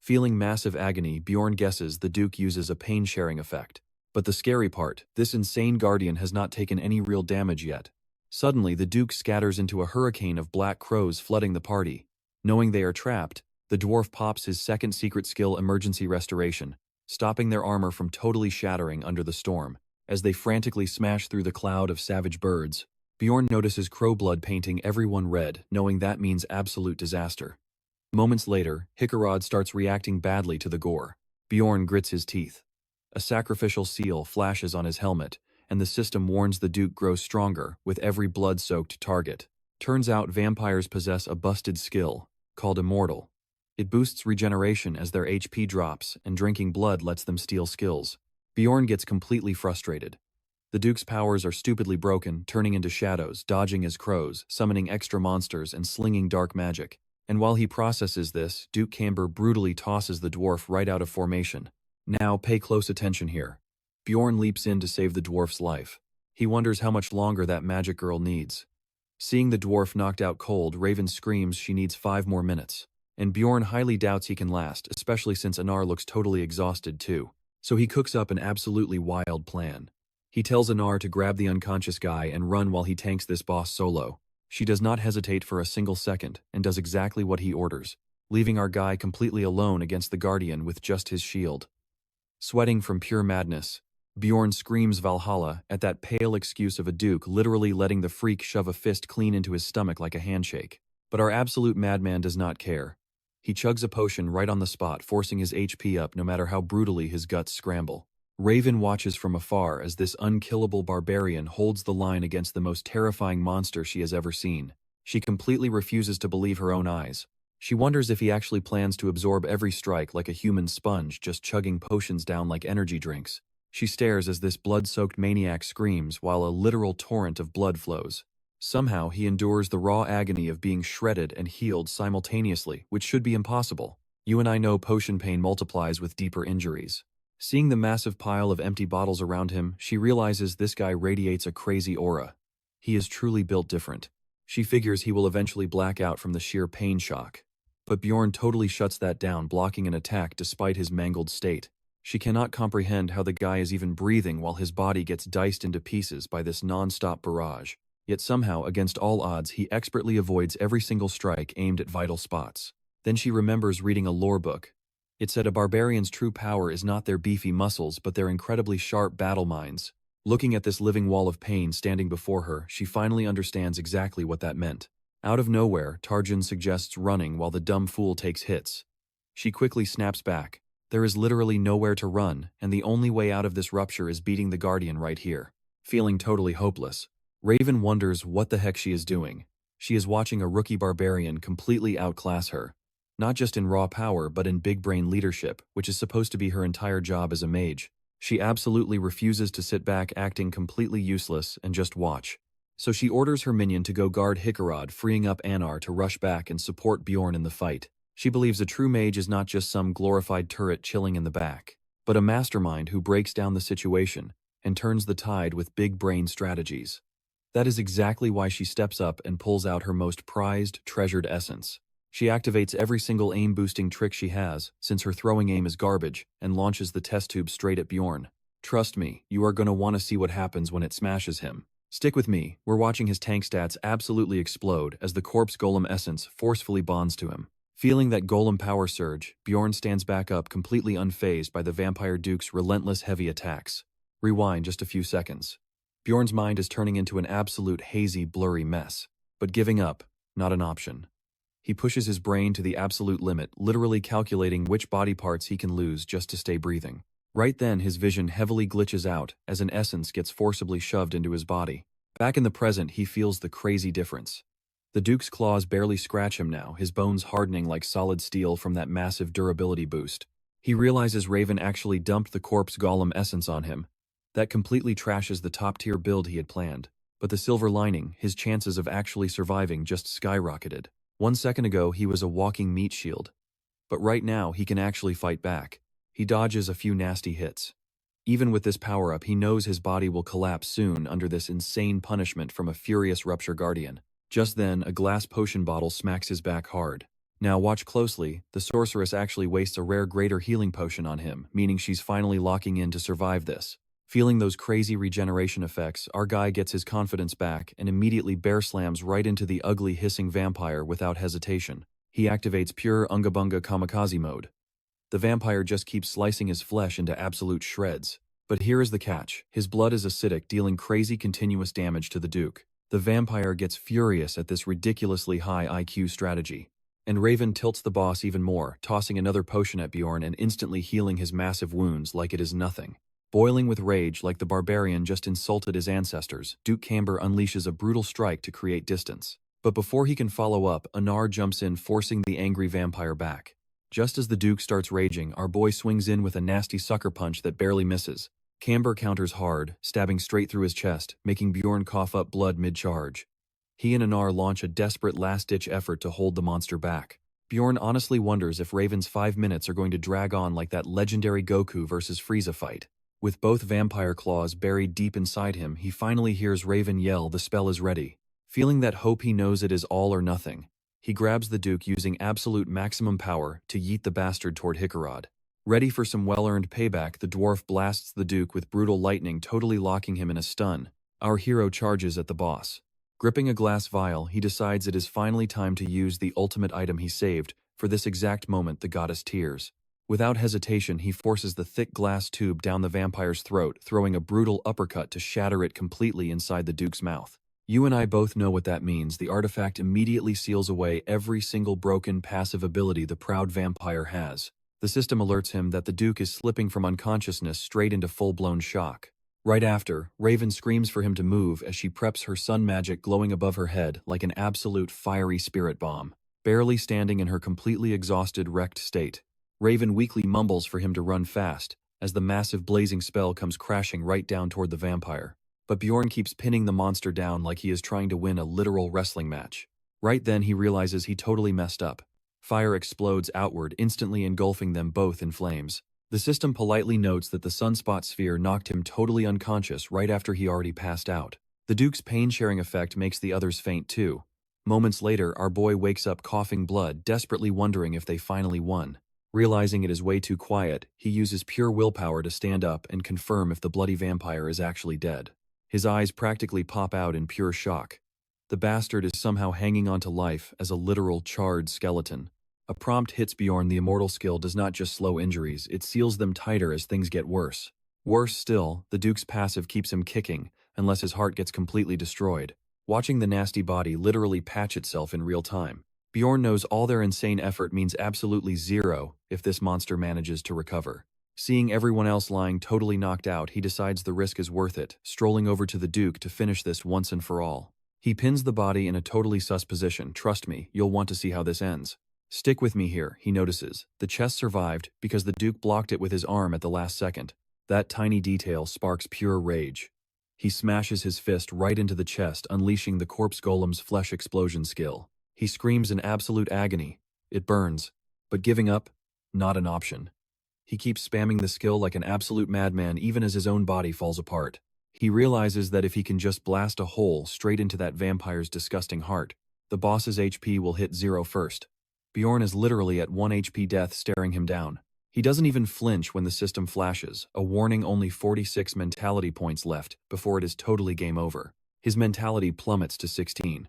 S1: Feeling massive agony, Bjorn guesses the Duke uses a pain-sharing effect. But the scary part, this insane guardian has not taken any real damage yet. Suddenly, the Duke scatters into a hurricane of black crows flooding the party. Knowing they are trapped, the dwarf pops his second secret skill, Emergency Restoration, stopping their armor from totally shattering under the storm. As they frantically smash through the cloud of savage birds, Bjorn notices crow blood painting everyone red, knowing that means absolute disaster. Moments later, Hikarad starts reacting badly to the gore. Bjorn grits his teeth. A sacrificial seal flashes on his helmet, and the system warns the Duke grows stronger with every blood-soaked target. Turns out vampires possess a busted skill, called Immortal. It boosts regeneration as their HP drops, and drinking blood lets them steal skills. Bjorn gets completely frustrated. The Duke's powers are stupidly broken, turning into shadows, dodging as crows, summoning extra monsters, and slinging dark magic. And while he processes this, Duke Camber brutally tosses the dwarf right out of formation. Now, pay close attention here. Bjorn leaps in to save the dwarf's life. He wonders how much longer that magic girl needs. Seeing the dwarf knocked out cold, Raven screams she needs 5 more minutes. And Bjorn highly doubts he can last, especially since Anar looks totally exhausted too. So he cooks up an absolutely wild plan. He tells Anar to grab the unconscious guy and run while he tanks this boss solo. She does not hesitate for a single second, and does exactly what he orders, leaving our guy completely alone against the Guardian with just his shield. Sweating from pure madness, Bjorn screams Valhalla at that pale excuse of a Duke literally letting the freak shove a fist clean into his stomach like a handshake. But our absolute madman does not care. He chugs a potion right on the spot, forcing his HP up no matter how brutally his guts scramble. Raven watches from afar as this unkillable barbarian holds the line against the most terrifying monster she has ever seen. She completely refuses to believe her own eyes. She wonders if he actually plans to absorb every strike like a human sponge, just chugging potions down like energy drinks. She stares as this blood-soaked maniac screams while a literal torrent of blood flows. Somehow, he endures the raw agony of being shredded and healed simultaneously, which should be impossible. You and I know potion pain multiplies with deeper injuries. Seeing the massive pile of empty bottles around him, she realizes this guy radiates a crazy aura. He is truly built different. She figures he will eventually black out from the sheer pain shock. But Bjorn totally shuts that down, blocking an attack despite his mangled state. She cannot comprehend how the guy is even breathing while his body gets diced into pieces by this non-stop barrage. Yet somehow, against all odds, he expertly avoids every single strike aimed at vital spots. Then she remembers reading a lore book. It said a barbarian's true power is not their beefy muscles but their incredibly sharp battle minds. Looking at this living wall of pain standing before her, she finally understands exactly what that meant. Out of nowhere, Tarjan suggests running while the dumb fool takes hits. She quickly snaps back. There is literally nowhere to run, and the only way out of this rupture is beating the Guardian right here. Feeling totally hopeless, Raven wonders what the heck she is doing. She is watching a rookie barbarian completely outclass her. Not just in raw power, but in big brain leadership, which is supposed to be her entire job as a mage. She absolutely refuses to sit back acting completely useless and just watch. So she orders her minion to go guard Hikarad, freeing up Anar to rush back and support Bjorn in the fight. She believes a true mage is not just some glorified turret chilling in the back, but a mastermind who breaks down the situation and turns the tide with big brain strategies. That is exactly why she steps up and pulls out her most prized, treasured essence. She activates every single aim-boosting trick she has, since her throwing aim is garbage, and launches the test tube straight at Bjorn. Trust me, you are gonna want to see what happens when it smashes him. Stick with me, we're watching his tank stats absolutely explode as the corpse golem essence forcefully bonds to him. Feeling that golem power surge, Bjorn stands back up completely unfazed by the Vampire Duke's relentless heavy attacks. Rewind just a few seconds. Bjorn's mind is turning into an absolute hazy, blurry mess. But giving up, not an option. He pushes his brain to the absolute limit, literally calculating which body parts he can lose just to stay breathing. Right then, his vision heavily glitches out as an essence gets forcibly shoved into his body. Back in the present, he feels the crazy difference. The Duke's claws barely scratch him now, his bones hardening like solid steel from that massive durability boost. He realizes Raven actually dumped the corpse golem essence on him. That completely trashes the top-tier build he had planned. But the silver lining, his chances of actually surviving just skyrocketed. 1 second ago, he was a walking meat shield. But right now, he can actually fight back. He dodges a few nasty hits. Even with this power-up, he knows his body will collapse soon under this insane punishment from a furious Rupture Guardian. Just then, a glass potion bottle smacks his back hard. Now watch closely, the sorceress actually wastes a rare greater healing potion on him, meaning she's finally locking in to survive this. Feeling those crazy regeneration effects, our guy gets his confidence back and immediately bear slams right into the ugly hissing vampire without hesitation. He activates pure Ungabunga Kamikaze mode. The vampire just keeps slicing his flesh into absolute shreds. But here is the catch. His blood is acidic, dealing crazy continuous damage to the Duke. The vampire gets furious at this ridiculously high IQ strategy. And Raven tilts the boss even more, tossing another potion at Bjorn and instantly healing his massive wounds like it is nothing. Boiling with rage like the barbarian just insulted his ancestors, Duke Camber unleashes a brutal strike to create distance. But before he can follow up, Anar jumps in, forcing the angry vampire back. Just as the Duke starts raging, our boy swings in with a nasty sucker punch that barely misses. Camber counters hard, stabbing straight through his chest, making Bjorn cough up blood mid-charge. He and Anar launch a desperate last-ditch effort to hold the monster back. Bjorn honestly wonders if Raven's 5 minutes are going to drag on like that legendary Goku versus Frieza fight. With both vampire claws buried deep inside him, he finally hears Raven yell, "The spell is ready." Feeling that hope, he knows it is all or nothing. He grabs the Duke using absolute maximum power to yeet the bastard toward Hikarad. Ready for some well-earned payback, the dwarf blasts the Duke with brutal lightning, totally locking him in a stun. Our hero charges at the boss. Gripping a glass vial, he decides it is finally time to use the ultimate item he saved. For this exact moment, the goddess tears. Without hesitation, he forces the thick glass tube down the vampire's throat, throwing a brutal uppercut to shatter it completely inside the Duke's mouth. You and I both know what that means. The artifact immediately seals away every single broken passive ability the proud vampire has. The system alerts him that the Duke is slipping from unconsciousness straight into full-blown shock. Right after, Raven screams for him to move as she preps her sun magic glowing above her head like an absolute fiery spirit bomb. Barely standing in her completely exhausted, wrecked state, Raven weakly mumbles for him to run fast as the massive blazing spell comes crashing right down toward the vampire. But Bjorn keeps pinning the monster down like he is trying to win a literal wrestling match. Right then he realizes he totally messed up. Fire explodes outward, instantly engulfing them both in flames. The system politely notes that the sunspot sphere knocked him totally unconscious right after he already passed out. The Duke's pain-sharing effect makes the others faint too. Moments later, our boy wakes up coughing blood, desperately wondering if they finally won. Realizing it is way too quiet, he uses pure willpower to stand up and confirm if the bloody vampire is actually dead. His eyes practically pop out in pure shock. The bastard is somehow hanging on to life as a literal charred skeleton. A prompt hits Bjorn. The immortal skill does not just slow injuries, it seals them tighter as things get worse. Worse still, the Duke's passive keeps him kicking, unless his heart gets completely destroyed. Watching the nasty body literally patch itself in real time. Bjorn knows all their insane effort means absolutely zero if this monster manages to recover. Seeing everyone else lying totally knocked out, he decides the risk is worth it, strolling over to the Duke to finish this once and for all. He pins the body in a totally sus position. "Trust me, you'll want to see how this ends." "Stick with me here," he notices. The chest survived because the Duke blocked it with his arm at the last second. That tiny detail sparks pure rage. He smashes his fist right into the chest, unleashing the corpse golem's flesh explosion skill. He screams in absolute agony. It burns. But giving up? Not an option. He keeps spamming the skill like an absolute madman even as his own body falls apart. He realizes that if he can just blast a hole straight into that vampire's disgusting heart, the boss's HP will hit 0 first. Bjorn is literally at 1 HP death, staring him down. He doesn't even flinch when the system flashes, a warning only 46 mentality points left before it is totally game over. His mentality plummets to 16.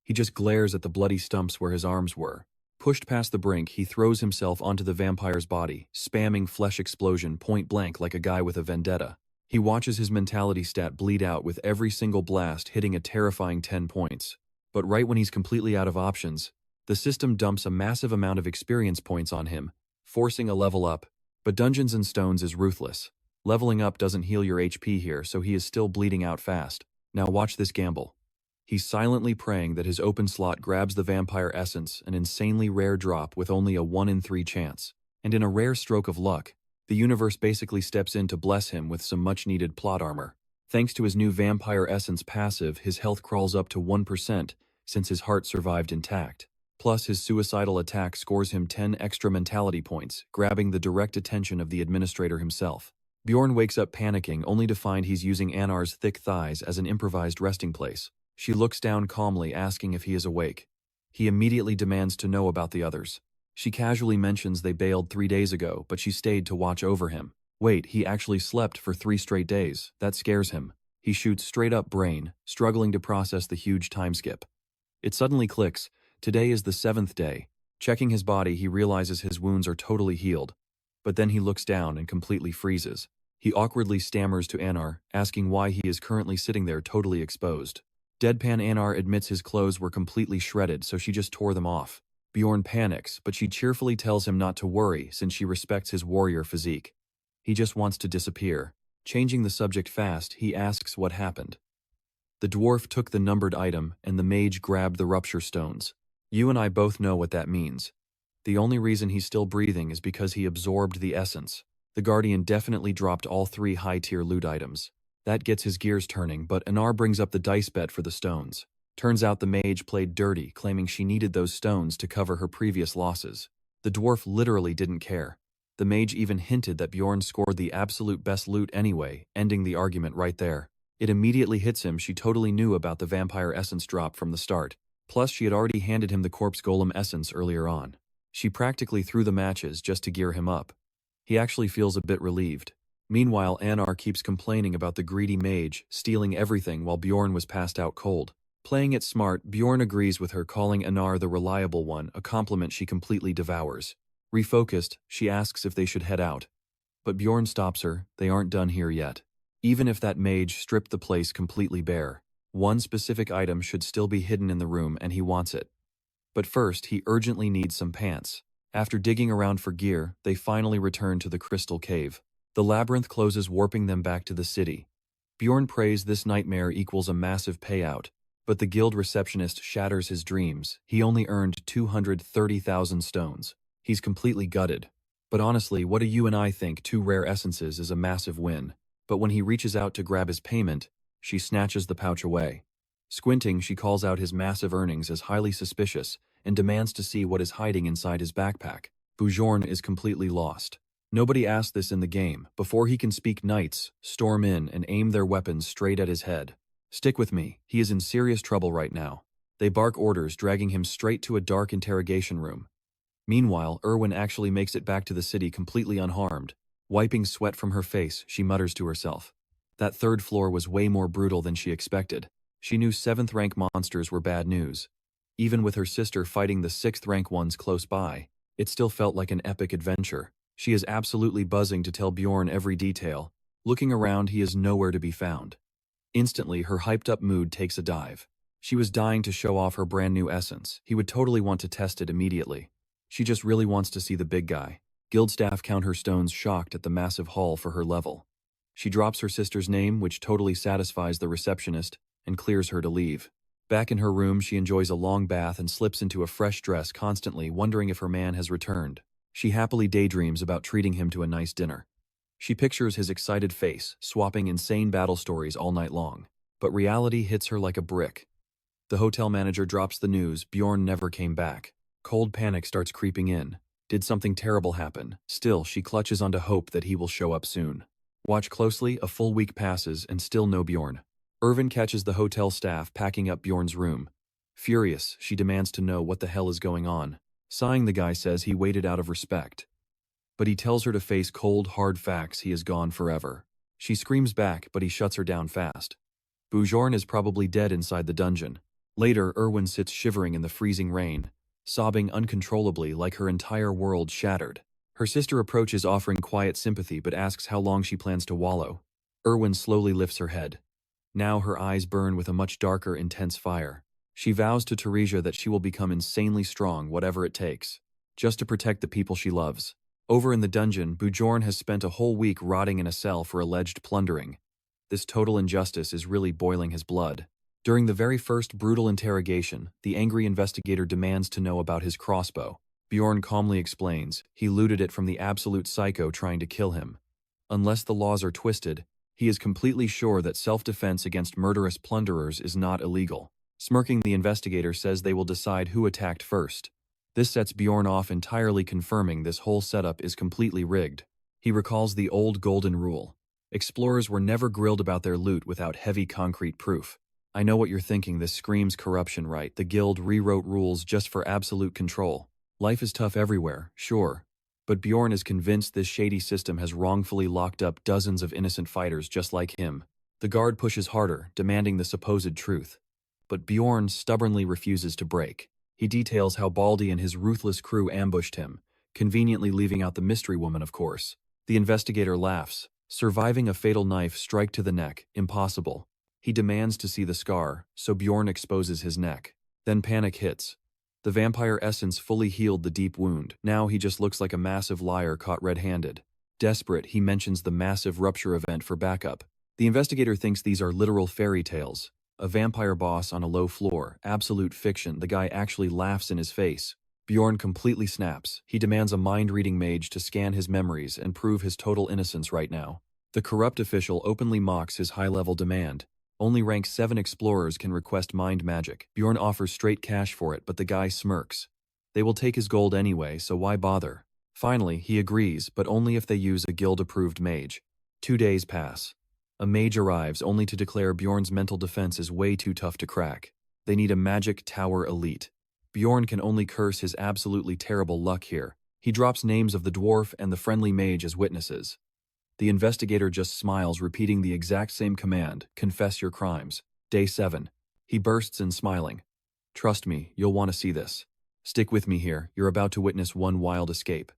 S1: He just glares at the bloody stumps where his arms were. Pushed past the brink, he throws himself onto the vampire's body, spamming flesh explosion point blank like a guy with a vendetta. He watches his mentality stat bleed out with every single blast hitting a terrifying 10 points. But right when he's completely out of options, the system dumps a massive amount of experience points on him, forcing a level up. But Dungeons & Stones is ruthless. Leveling up doesn't heal your HP here, so he is still bleeding out fast. Now watch this gamble. He's silently praying that his open slot grabs the vampire essence, an insanely rare drop with only a 1 in 3 chance. And in a rare stroke of luck, the universe basically steps in to bless him with some much-needed plot armor. Thanks to his new vampire essence passive, his health crawls up to 1% since his heart survived intact. Plus, his suicidal attack scores him 10 extra mentality points, grabbing the direct attention of the administrator himself. Bjorn wakes up panicking, only to find he's using Anar's thick thighs as an improvised resting place. She looks down calmly, asking if he is awake. He immediately demands to know about the others. She casually mentions they bailed 3 days ago, but she stayed to watch over him. Wait, he actually slept for 3 straight days. That scares him. He shoots straight up brain, struggling to process the huge time skip. It suddenly clicks. Today is the 7th day. Checking his body, he realizes his wounds are totally healed. But then he looks down and completely freezes. He awkwardly stammers to Anar, asking why he is currently sitting there totally exposed. Deadpan Anar admits his clothes were completely shredded, so she just tore them off. Bjorn panics, but she cheerfully tells him not to worry since she respects his warrior physique. He just wants to disappear. Changing the subject fast, he asks what happened. The dwarf took the numbered item, and the mage grabbed the rupture stones. You and I both know what that means. The only reason he's still breathing is because he absorbed the essence. The Guardian definitely dropped all 3 high-tier loot items. That gets his gears turning, but Anar brings up the dice bet for the stones. Turns out the mage played dirty, claiming she needed those stones to cover her previous losses. The dwarf literally didn't care. The mage even hinted that Bjorn scored the absolute best loot anyway, ending the argument right there. It immediately hits him she totally knew about the vampire essence drop from the start. Plus, she had already handed him the corpse golem essence earlier on. She practically threw the matches just to gear him up. He actually feels a bit relieved. Meanwhile, Anar keeps complaining about the greedy mage stealing everything while Bjorn was passed out cold. Playing it smart, Bjorn agrees with her, calling Anar the reliable one, a compliment she completely devours. Refocused, she asks if they should head out. But Bjorn stops her. They aren't done here yet. Even if that mage stripped the place completely bare, one specific item should still be hidden in the room and he wants it. But first, he urgently needs some pants. After digging around for gear, they finally return to the crystal cave. The labyrinth closes, warping them back to the city. Bjorn prays this nightmare equals a massive payout, but the guild receptionist shatters his dreams. He only earned 230,000 stones. He's completely gutted. But honestly, what do you and I think 2 rare essences is a massive win? But when he reaches out to grab his payment, she snatches the pouch away. Squinting, she calls out his massive earnings as highly suspicious and demands to see what is hiding inside his backpack. Bjorn is completely lost. Nobody asked this in the game. Before he can speak, knights storm in and aim their weapons straight at his head. Stick with me, he is in serious trouble right now. They bark orders, dragging him straight to a dark interrogation room. Meanwhile, Erwin actually makes it back to the city completely unharmed. Wiping sweat from her face, she mutters to herself. That 3rd floor was way more brutal than she expected. She knew 7th rank monsters were bad news. Even with her sister fighting the 6th rank ones close by, it still felt like an epic adventure. She is absolutely buzzing to tell Bjorn every detail. Looking around, he is nowhere to be found. Instantly, her hyped-up mood takes a dive. She was dying to show off her brand new essence. He would totally want to test it immediately. She just really wants to see the big guy. Guild staff count her stones, shocked at the massive haul for her level. She drops her sister's name, which totally satisfies the receptionist, and clears her to leave. Back in her room, she enjoys a long bath and slips into a fresh dress, constantly wondering if her man has returned. She happily daydreams about treating him to a nice dinner. She pictures his excited face, swapping insane battle stories all night long. But reality hits her like a brick. The hotel manager drops the news: Bjorn never came back. Cold panic starts creeping in. Did something terrible happen? Still, she clutches onto hope that he will show up soon. Watch closely, a full week passes and still no Bjorn. Erwin catches the hotel staff packing up Bjorn's room. Furious, she demands to know what the hell is going on. Sighing, the guy says he waited out of respect. But he tells her to face cold, hard facts: he is gone forever. She screams back, but he shuts her down fast. Bjorn is probably dead inside the dungeon. Later, Erwin sits shivering in the freezing rain, sobbing uncontrollably like her entire world shattered. Her sister approaches, offering quiet sympathy, but asks how long she plans to wallow. Erwin slowly lifts her head. Now her eyes burn with a much darker, intense fire. She vows to Teresia that she will become insanely strong, whatever it takes, just to protect the people she loves. Over in the dungeon, Bjorn has spent a whole week rotting in a cell for alleged plundering. This total injustice is really boiling his blood. During the very first brutal interrogation, the angry investigator demands to know about his crossbow. Bjorn calmly explains he looted it from the absolute psycho trying to kill him. Unless the laws are twisted, he is completely sure that self-defense against murderous plunderers is not illegal. Smirking, the investigator says they will decide who attacked first. This sets Bjorn off entirely, confirming this whole setup is completely rigged. He recalls the old golden rule. Explorers were never grilled about their loot without heavy concrete proof. I know what you're thinking, this screams corruption, right? The guild rewrote rules just for absolute control. Life is tough everywhere, sure. But Bjorn is convinced this shady system has wrongfully locked up dozens of innocent fighters just like him. The guard pushes harder, demanding the supposed truth. But Bjorn stubbornly refuses to break. He details how Baldy and his ruthless crew ambushed him, conveniently leaving out the mystery woman, of course. The investigator laughs. Surviving a fatal knife strike to the neck, impossible. He demands to see the scar, so Bjorn exposes his neck. Then panic hits. The vampire essence fully healed the deep wound. Now he just looks like a massive liar caught red-handed. Desperate, he mentions the massive rupture event for backup. The investigator thinks these are literal fairy tales. A vampire boss on a low floor, absolute fiction. The guy actually laughs in his face. Bjorn completely snaps. He demands a mind-reading mage to scan his memories and prove his total innocence right now. The corrupt official openly mocks his high-level demand. Only rank 7 explorers can request mind magic. Bjorn offers straight cash for it, but the guy smirks. They will take his gold anyway, so why bother? Finally, he agrees, but only if they use a guild-approved mage. 2 days pass. A mage arrives only to declare Bjorn's mental defense is way too tough to crack. They need a magic tower elite. Bjorn can only curse his absolutely terrible luck here. He drops names of the dwarf and the friendly mage as witnesses. The investigator just smiles, repeating the exact same command, confess your crimes. Day 7. He bursts in smiling. Trust me, you'll want to see this. Stick with me here, you're about to witness one wild escape.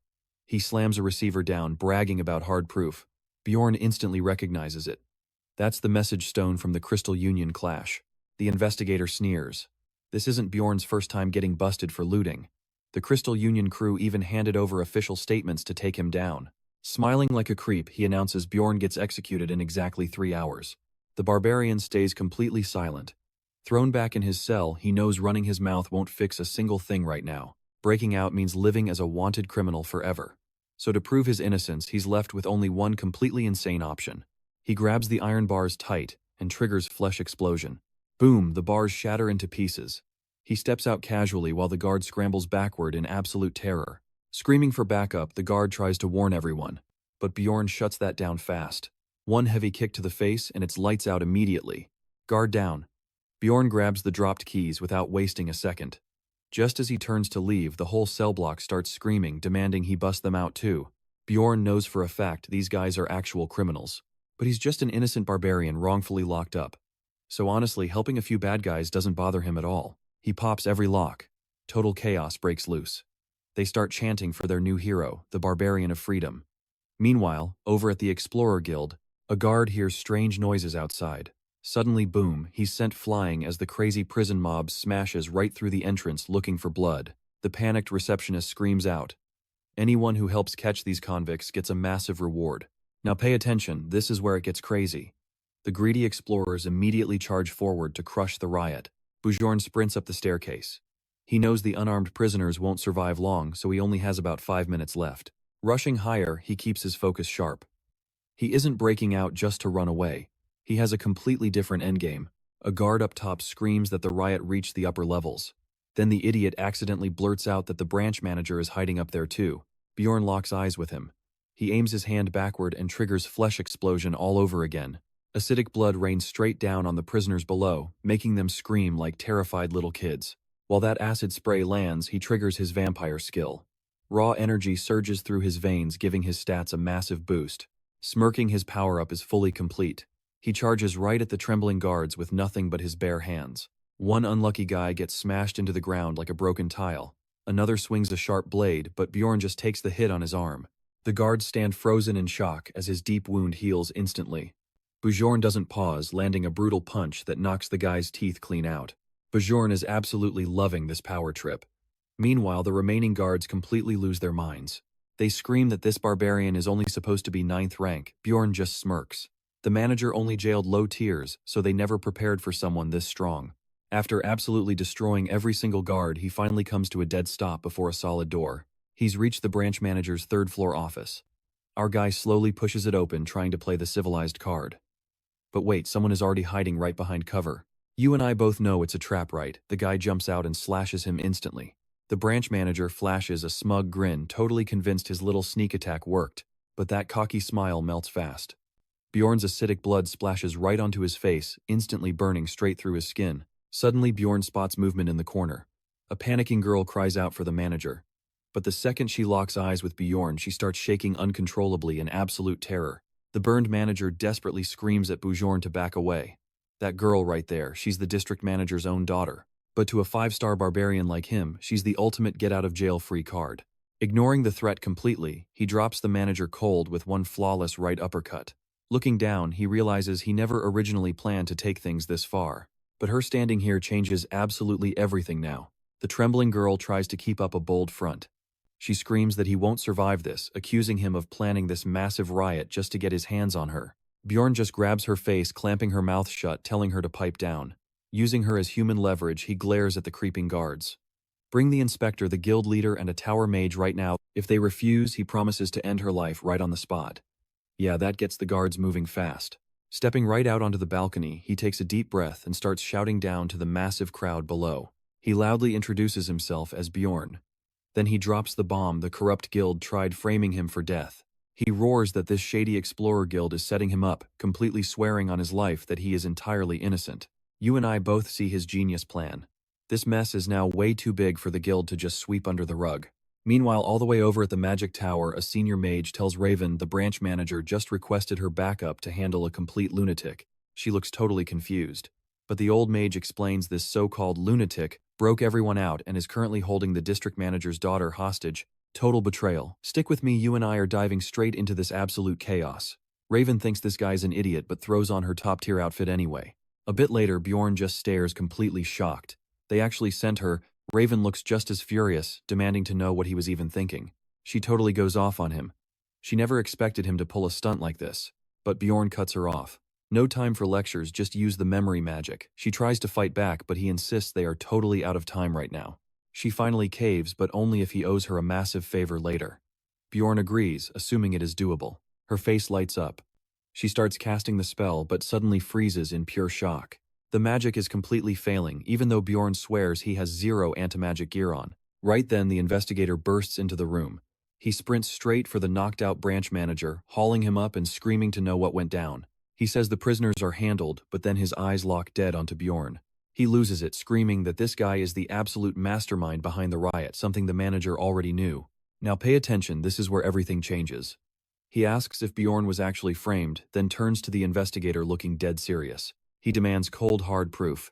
S1: He slams a receiver down, bragging about hard proof. Bjorn instantly recognizes it. That's the message stone from the Crystal Union clash. The investigator sneers. This isn't Bjorn's first time getting busted for looting. The Crystal Union crew even handed over official statements to take him down. Smiling like a creep, he announces Bjorn gets executed in exactly 3 hours. The barbarian stays completely silent. Thrown back in his cell, he knows running his mouth won't fix a single thing right now. Breaking out means living as a wanted criminal forever. So to prove his innocence, he's left with only one completely insane option. He grabs the iron bars tight and triggers flesh explosion. Boom, the bars shatter into pieces. He steps out casually while the guard scrambles backward in absolute terror. Screaming for backup, the guard tries to warn everyone, but Bjorn shuts that down fast. One heavy kick to the face and it's lights out immediately. Guard down. Bjorn grabs the dropped keys without wasting a second. Just as he turns to leave, the whole cell block starts screaming, demanding he bust them out too. Bjorn knows for a fact these guys are actual criminals, but he's just an innocent barbarian wrongfully locked up. So honestly, helping a few bad guys doesn't bother him at all. He pops every lock. Total chaos breaks loose. They start chanting for their new hero, the Barbarian of Freedom. Meanwhile, over at the Explorer Guild, a guard hears strange noises outside. Suddenly, boom, he's sent flying as the crazy prison mob smashes right through the entrance looking for blood. The panicked receptionist screams out. Anyone who helps catch these convicts gets a massive reward. Now pay attention, this is where it gets crazy. The greedy explorers immediately charge forward to crush the riot. Bjorn sprints up the staircase. He knows the unarmed prisoners won't survive long, so he only has about 5 minutes left. Rushing higher, he keeps his focus sharp. He isn't breaking out just to run away. He has a completely different endgame. A guard up top screams that the riot reached the upper levels. Then the idiot accidentally blurts out that the branch manager is hiding up there too. Bjorn locks eyes with him. He aims his hand backward and triggers flesh explosion all over again. Acidic blood rains straight down on the prisoners below, making them scream like terrified little kids. While that acid spray lands, he triggers his vampire skill. Raw energy surges through his veins, giving his stats a massive boost. Smirking, his power-up is fully complete. He charges right at the trembling guards with nothing but his bare hands. One unlucky guy gets smashed into the ground like a broken tile. Another swings a sharp blade, but Bjorn just takes the hit on his arm. The guards stand frozen in shock as his deep wound heals instantly. Bjorn doesn't pause, landing a brutal punch that knocks the guy's teeth clean out. Bjorn is absolutely loving this power trip. Meanwhile, the remaining guards completely lose their minds. They scream that this barbarian is only supposed to be 9th rank. Bjorn just smirks. The manager only jailed low tiers, so they never prepared for someone this strong. After absolutely destroying every single guard, he finally comes to a dead stop before a solid door. He's reached the branch manager's 3rd-floor office. Our guy slowly pushes it open, trying to play the civilized card. But wait, someone is already hiding right behind cover. You and I both know it's a trap, right? The guy jumps out and slashes him instantly. The branch manager flashes a smug grin, totally convinced his little sneak attack worked, but that cocky smile melts fast. Bjorn's acidic blood splashes right onto his face, instantly burning straight through his skin. Suddenly, Bjorn spots movement in the corner. A panicking girl cries out for the manager. But the second she locks eyes with Bjorn, she starts shaking uncontrollably in absolute terror. The burned manager desperately screams at Bjorn to back away. That girl right there, she's the district manager's own daughter. But to a 5-star barbarian like him, she's the ultimate get-out-of-jail-free card. Ignoring the threat completely, he drops the manager cold with one flawless right uppercut. Looking down, he realizes he never originally planned to take things this far. But her standing here changes absolutely everything now. The trembling girl tries to keep up a bold front. She screams that he won't survive this, accusing him of planning this massive riot just to get his hands on her. Bjorn just grabs her face, clamping her mouth shut, telling her to pipe down. Using her as human leverage, he glares at the creeping guards. Bring the inspector, the guild leader, and a tower mage right now. If they refuse, he promises to end her life right on the spot. Yeah, that gets the guards moving fast. Stepping right out onto the balcony, he takes a deep breath and starts shouting down to the massive crowd below. He loudly introduces himself as Bjorn. Then he drops the bomb the corrupt guild tried framing him for death. He roars that this shady explorer guild is setting him up, completely swearing on his life that he is entirely innocent. You and I both see his genius plan. This mess is now way too big for the guild to just sweep under the rug. Meanwhile, all the way over at the magic tower, a senior mage tells Raven the branch manager just requested her backup to handle a complete lunatic. She looks totally confused. But the old mage explains this so-called lunatic broke everyone out and is currently holding the district manager's daughter hostage. Total betrayal. Stick with me, you and I are diving straight into this absolute chaos. Raven thinks this guy's an idiot but throws on her top-tier outfit anyway. A bit later, Bjorn just stares completely shocked. They actually sent her. Raven looks just as furious, demanding to know what he was even thinking. She totally goes off on him. She never expected him to pull a stunt like this. But Bjorn cuts her off. No time for lectures, just use the memory magic. She tries to fight back, but he insists they are totally out of time right now. She finally caves, but only if he owes her a massive favor later. Bjorn agrees, assuming it is doable. Her face lights up. She starts casting the spell, but suddenly freezes in pure shock. The magic is completely failing, even though Bjorn swears he has zero anti-magic gear on. Right then, the investigator bursts into the room. He sprints straight for the knocked-out branch manager, hauling him up and screaming to know what went down. He says the prisoners are handled, but then his eyes lock dead onto Bjorn. He loses it, screaming that this guy is the absolute mastermind behind the riot, something the manager already knew. Now pay attention, this is where everything changes. He asks if Bjorn was actually framed, then turns to the investigator looking dead serious. He demands cold, hard proof.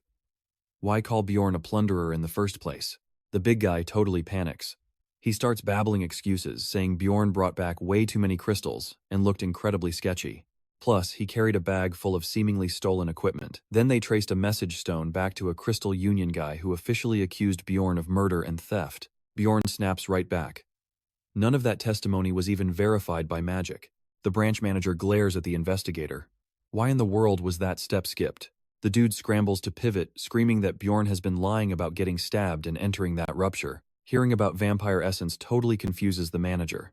S1: Why call Bjorn a plunderer in the first place? The big guy totally panics. He starts babbling excuses, saying Bjorn brought back way too many crystals and looked incredibly sketchy. Plus, he carried a bag full of seemingly stolen equipment. Then they traced a message stone back to a Crystal Union guy who officially accused Bjorn of murder and theft. Bjorn snaps right back. None of that testimony was even verified by magic. The branch manager glares at the investigator. Why in the world was that step skipped? The dude scrambles to pivot, screaming that Bjorn has been lying about getting stabbed and entering that rupture. Hearing about vampire essence totally confuses the manager.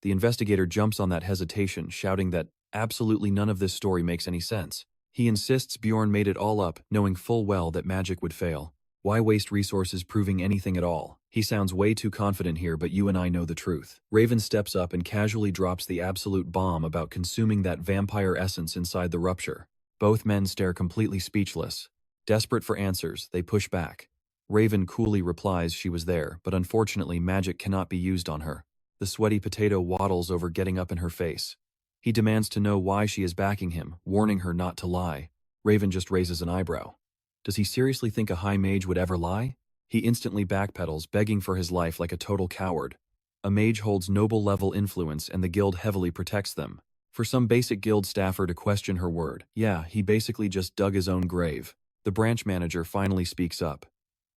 S1: The investigator jumps on that hesitation, shouting that absolutely none of this story makes any sense. He insists Bjorn made it all up, knowing full well that magic would fail. Why waste resources proving anything at all? He sounds way too confident here, but you and I know the truth. Raven steps up and casually drops the absolute bomb about consuming that vampire essence inside the rupture. Both men stare completely speechless. Desperate for answers, they push back. Raven coolly replies she was there, but unfortunately magic cannot be used on her. The sweaty potato waddles over, getting up in her face. He demands to know why she is backing him, warning her not to lie. Raven just raises an eyebrow. Does he seriously think a high mage would ever lie? He instantly backpedals, begging for his life like a total coward. A mage holds noble-level influence and the guild heavily protects them. For some basic guild staffer to question her word, yeah, he basically just dug his own grave. The branch manager finally speaks up.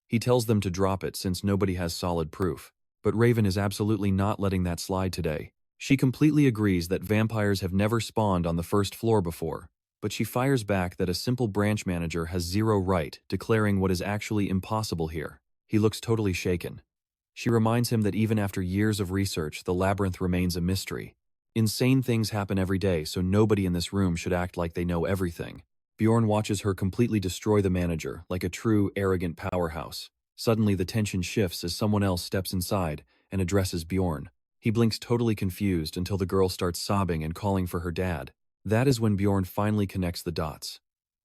S1: He tells them to drop it since nobody has solid proof. But Raven is absolutely not letting that slide today. She completely agrees that vampires have never spawned on the first floor before. But she fires back that a simple branch manager has zero right, declaring what is actually impossible here. He looks totally shaken. She reminds him that even after years of research, the labyrinth remains a mystery. Insane things happen every day, so nobody in this room should act like they know everything. Bjorn watches her completely destroy the manager, like a true, arrogant powerhouse. Suddenly the tension shifts as someone else steps inside and addresses Bjorn. He blinks totally confused until the girl starts sobbing and calling for her dad. That is when Bjorn finally connects the dots.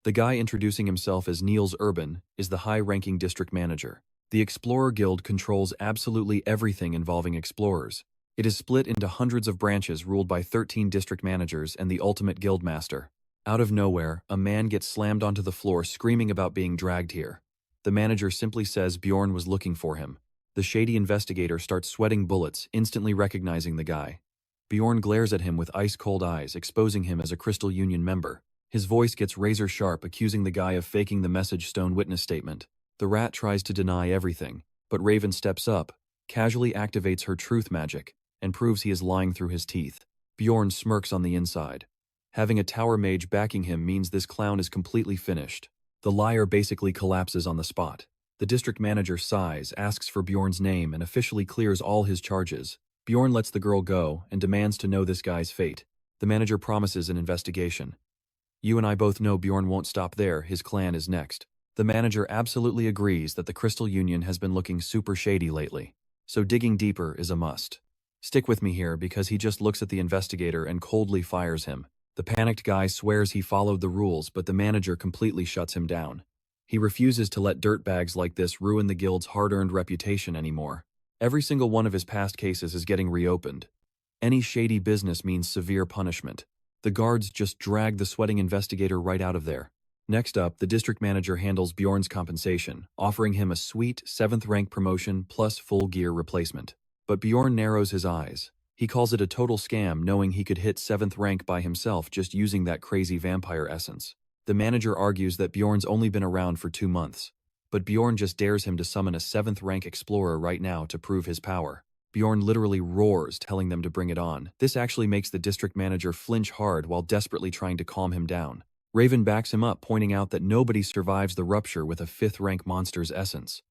S1: The guy introducing himself as Niels Urban is the high-ranking district manager. The Explorer Guild controls absolutely everything involving explorers. It is split into hundreds of branches ruled by 13 district managers and the ultimate guildmaster. Out of nowhere, a man gets slammed onto the floor screaming about being dragged here. The manager simply says Bjorn was looking for him. The shady investigator starts sweating bullets, instantly recognizing the guy. Bjorn glares at him with ice-cold eyes, exposing him as a Crystal Union member. His voice gets razor-sharp, accusing the guy of faking the message stone witness statement. The rat tries to deny everything, but Raven steps up, casually activates her truth magic, and proves he is lying through his teeth. Bjorn smirks on the inside. Having a tower mage backing him means this clown is completely finished. The liar basically collapses on the spot. The district manager sighs, asks for Bjorn's name, and officially clears all his charges. Bjorn lets the girl go and demands to know this guy's fate. The manager promises an investigation. You and I both know Bjorn won't stop there, his clan is next. The manager absolutely agrees that the Crystal Union has been looking super shady lately. So digging deeper is a must. Stick with me here because he just looks at the investigator and coldly fires him. The panicked guy swears he followed the rules, but the manager completely shuts him down. He refuses to let dirtbags like this ruin the guild's hard-earned reputation anymore. Every single one of his past cases is getting reopened. Any shady business means severe punishment. The guards just drag the sweating investigator right out of there. Next up, the district manager handles Bjorn's compensation, offering him a sweet 7th rank promotion plus full gear replacement. But Bjorn narrows his eyes. He calls it a total scam, knowing he could hit 7th rank by himself just using that crazy vampire essence. The manager argues that Bjorn's only been around for 2 months. But Bjorn just dares him to summon a 7th rank explorer right now to prove his power. Bjorn literally roars, telling them to bring it on. This actually makes the district manager flinch hard while desperately trying to calm him down. Raven backs him up, pointing out that nobody survives the rupture with a 5th rank monster's essence.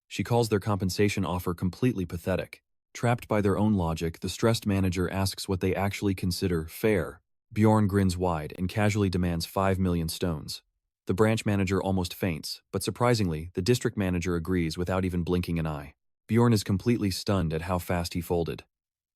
S1: She calls their compensation offer completely pathetic. Trapped by their own logic, the stressed manager asks what they actually consider fair. Bjorn grins wide and casually demands 5 million stones. The branch manager almost faints, but surprisingly, the district manager agrees without even blinking an eye. Bjorn is completely stunned at how fast he folded.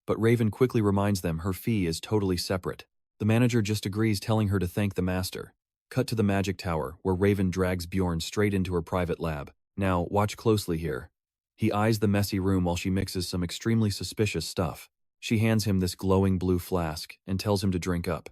S1: But Raven quickly reminds them her fee is totally separate. The manager just agrees, telling her to thank the master. Cut to the magic tower, where Raven drags Bjorn straight into her private lab. Now, watch closely here. He eyes the messy room while she mixes some extremely suspicious stuff. She hands him this glowing blue flask and tells him to drink up.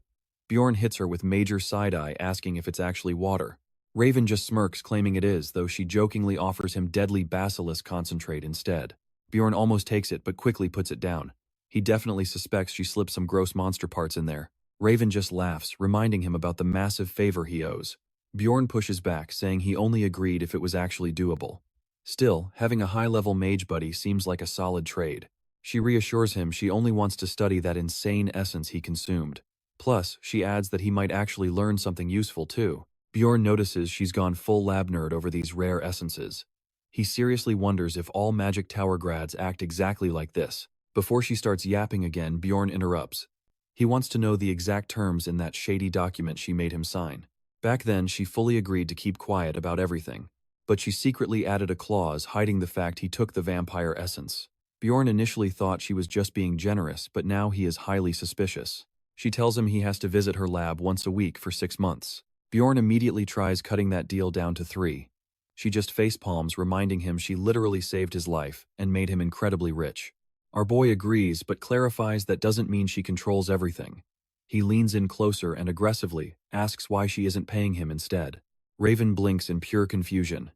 S1: Bjorn hits her with major side-eye, asking if it's actually water. Raven just smirks, claiming it is, though she jokingly offers him deadly basilisk concentrate instead. Bjorn almost takes it but quickly puts it down. He definitely suspects she slipped some gross monster parts in there. Raven just laughs, reminding him about the massive favor he owes. Bjorn pushes back, saying he only agreed if it was actually doable. Still, having a high-level mage buddy seems like a solid trade. She reassures him she only wants to study that insane essence he consumed. Plus, she adds that he might actually learn something useful too. Bjorn notices she's gone full lab nerd over these rare essences. He seriously wonders if all Magic Tower grads act exactly like this. Before she starts yapping again, Bjorn interrupts. He wants to know the exact terms in that shady document she made him sign. Back then, she fully agreed to keep quiet about everything. But she secretly added a clause hiding the fact he took the vampire essence. Bjorn initially thought she was just being generous, but now he is highly suspicious. She tells him he has to visit her lab once a week for 6 months. Bjorn immediately tries cutting that deal down to 3. She just facepalms, reminding him she literally saved his life and made him incredibly rich. Our boy agrees, but clarifies that doesn't mean she controls everything. He leans in closer and aggressively asks why she isn't paying him instead. Raven blinks in pure confusion.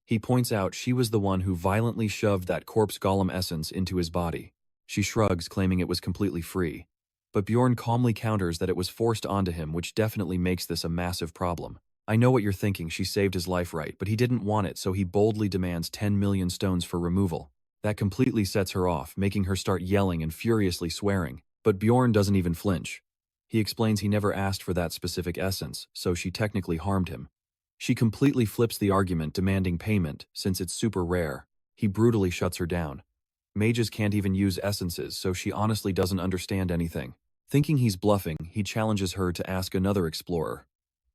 S1: He points out she was the one who violently shoved that corpse golem essence into his body. She shrugs, claiming it was completely free. But Bjorn calmly counters that it was forced onto him, which definitely makes this a massive problem. I know what you're thinking, she saved his life, right, but he didn't want it, so he boldly demands 10 million stones for removal. That completely sets her off, making her start yelling and furiously swearing. But Bjorn doesn't even flinch. He explains he never asked for that specific essence, so she technically harmed him. She completely flips the argument, demanding payment, since it's super rare. He brutally shuts her down. Mages can't even use essences, so she honestly doesn't understand anything. Thinking he's bluffing, he challenges her to ask another explorer.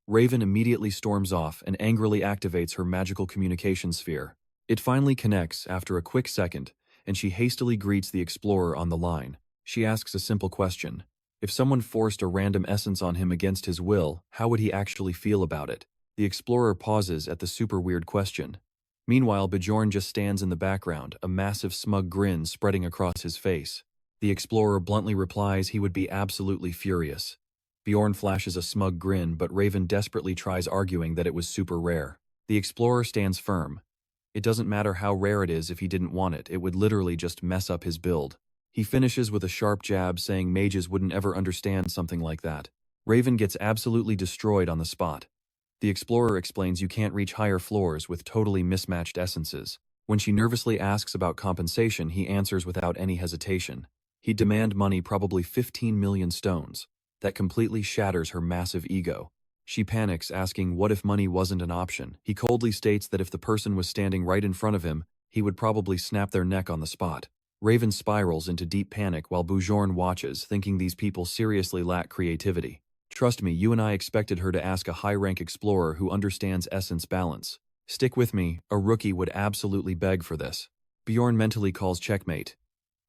S1: Raven immediately storms off and angrily activates her magical communication sphere. It finally connects after a quick second, and she hastily greets the explorer on the line. She asks a simple question. If someone forced a random essence on him against his will, how would he actually feel about it? The explorer pauses at the super weird question. Meanwhile, Bjorn just stands in the background, a massive smug grin spreading across his face. The explorer bluntly replies he would be absolutely furious. Bjorn flashes a smug grin, but Raven desperately tries arguing that it was super rare. The explorer stands firm. It doesn't matter how rare it is if he didn't want it, it would literally just mess up his build. He finishes with a sharp jab, saying mages wouldn't ever understand something like that. Raven gets absolutely destroyed on the spot. The explorer explains you can't reach higher floors with totally mismatched essences. When she nervously asks about compensation, he answers without any hesitation. He'd demand money, probably 15 million stones. That completely shatters her massive ego. She panics, asking what if money wasn't an option. He coldly states that if the person was standing right in front of him, he would probably snap their neck on the spot. Raven spirals into deep panic while Bjorn watches, thinking these people seriously lack creativity. Trust me, you and I expected her to ask a high-rank explorer who understands essence balance. Stick with me, a rookie would absolutely beg for this. Bjorn mentally calls checkmate.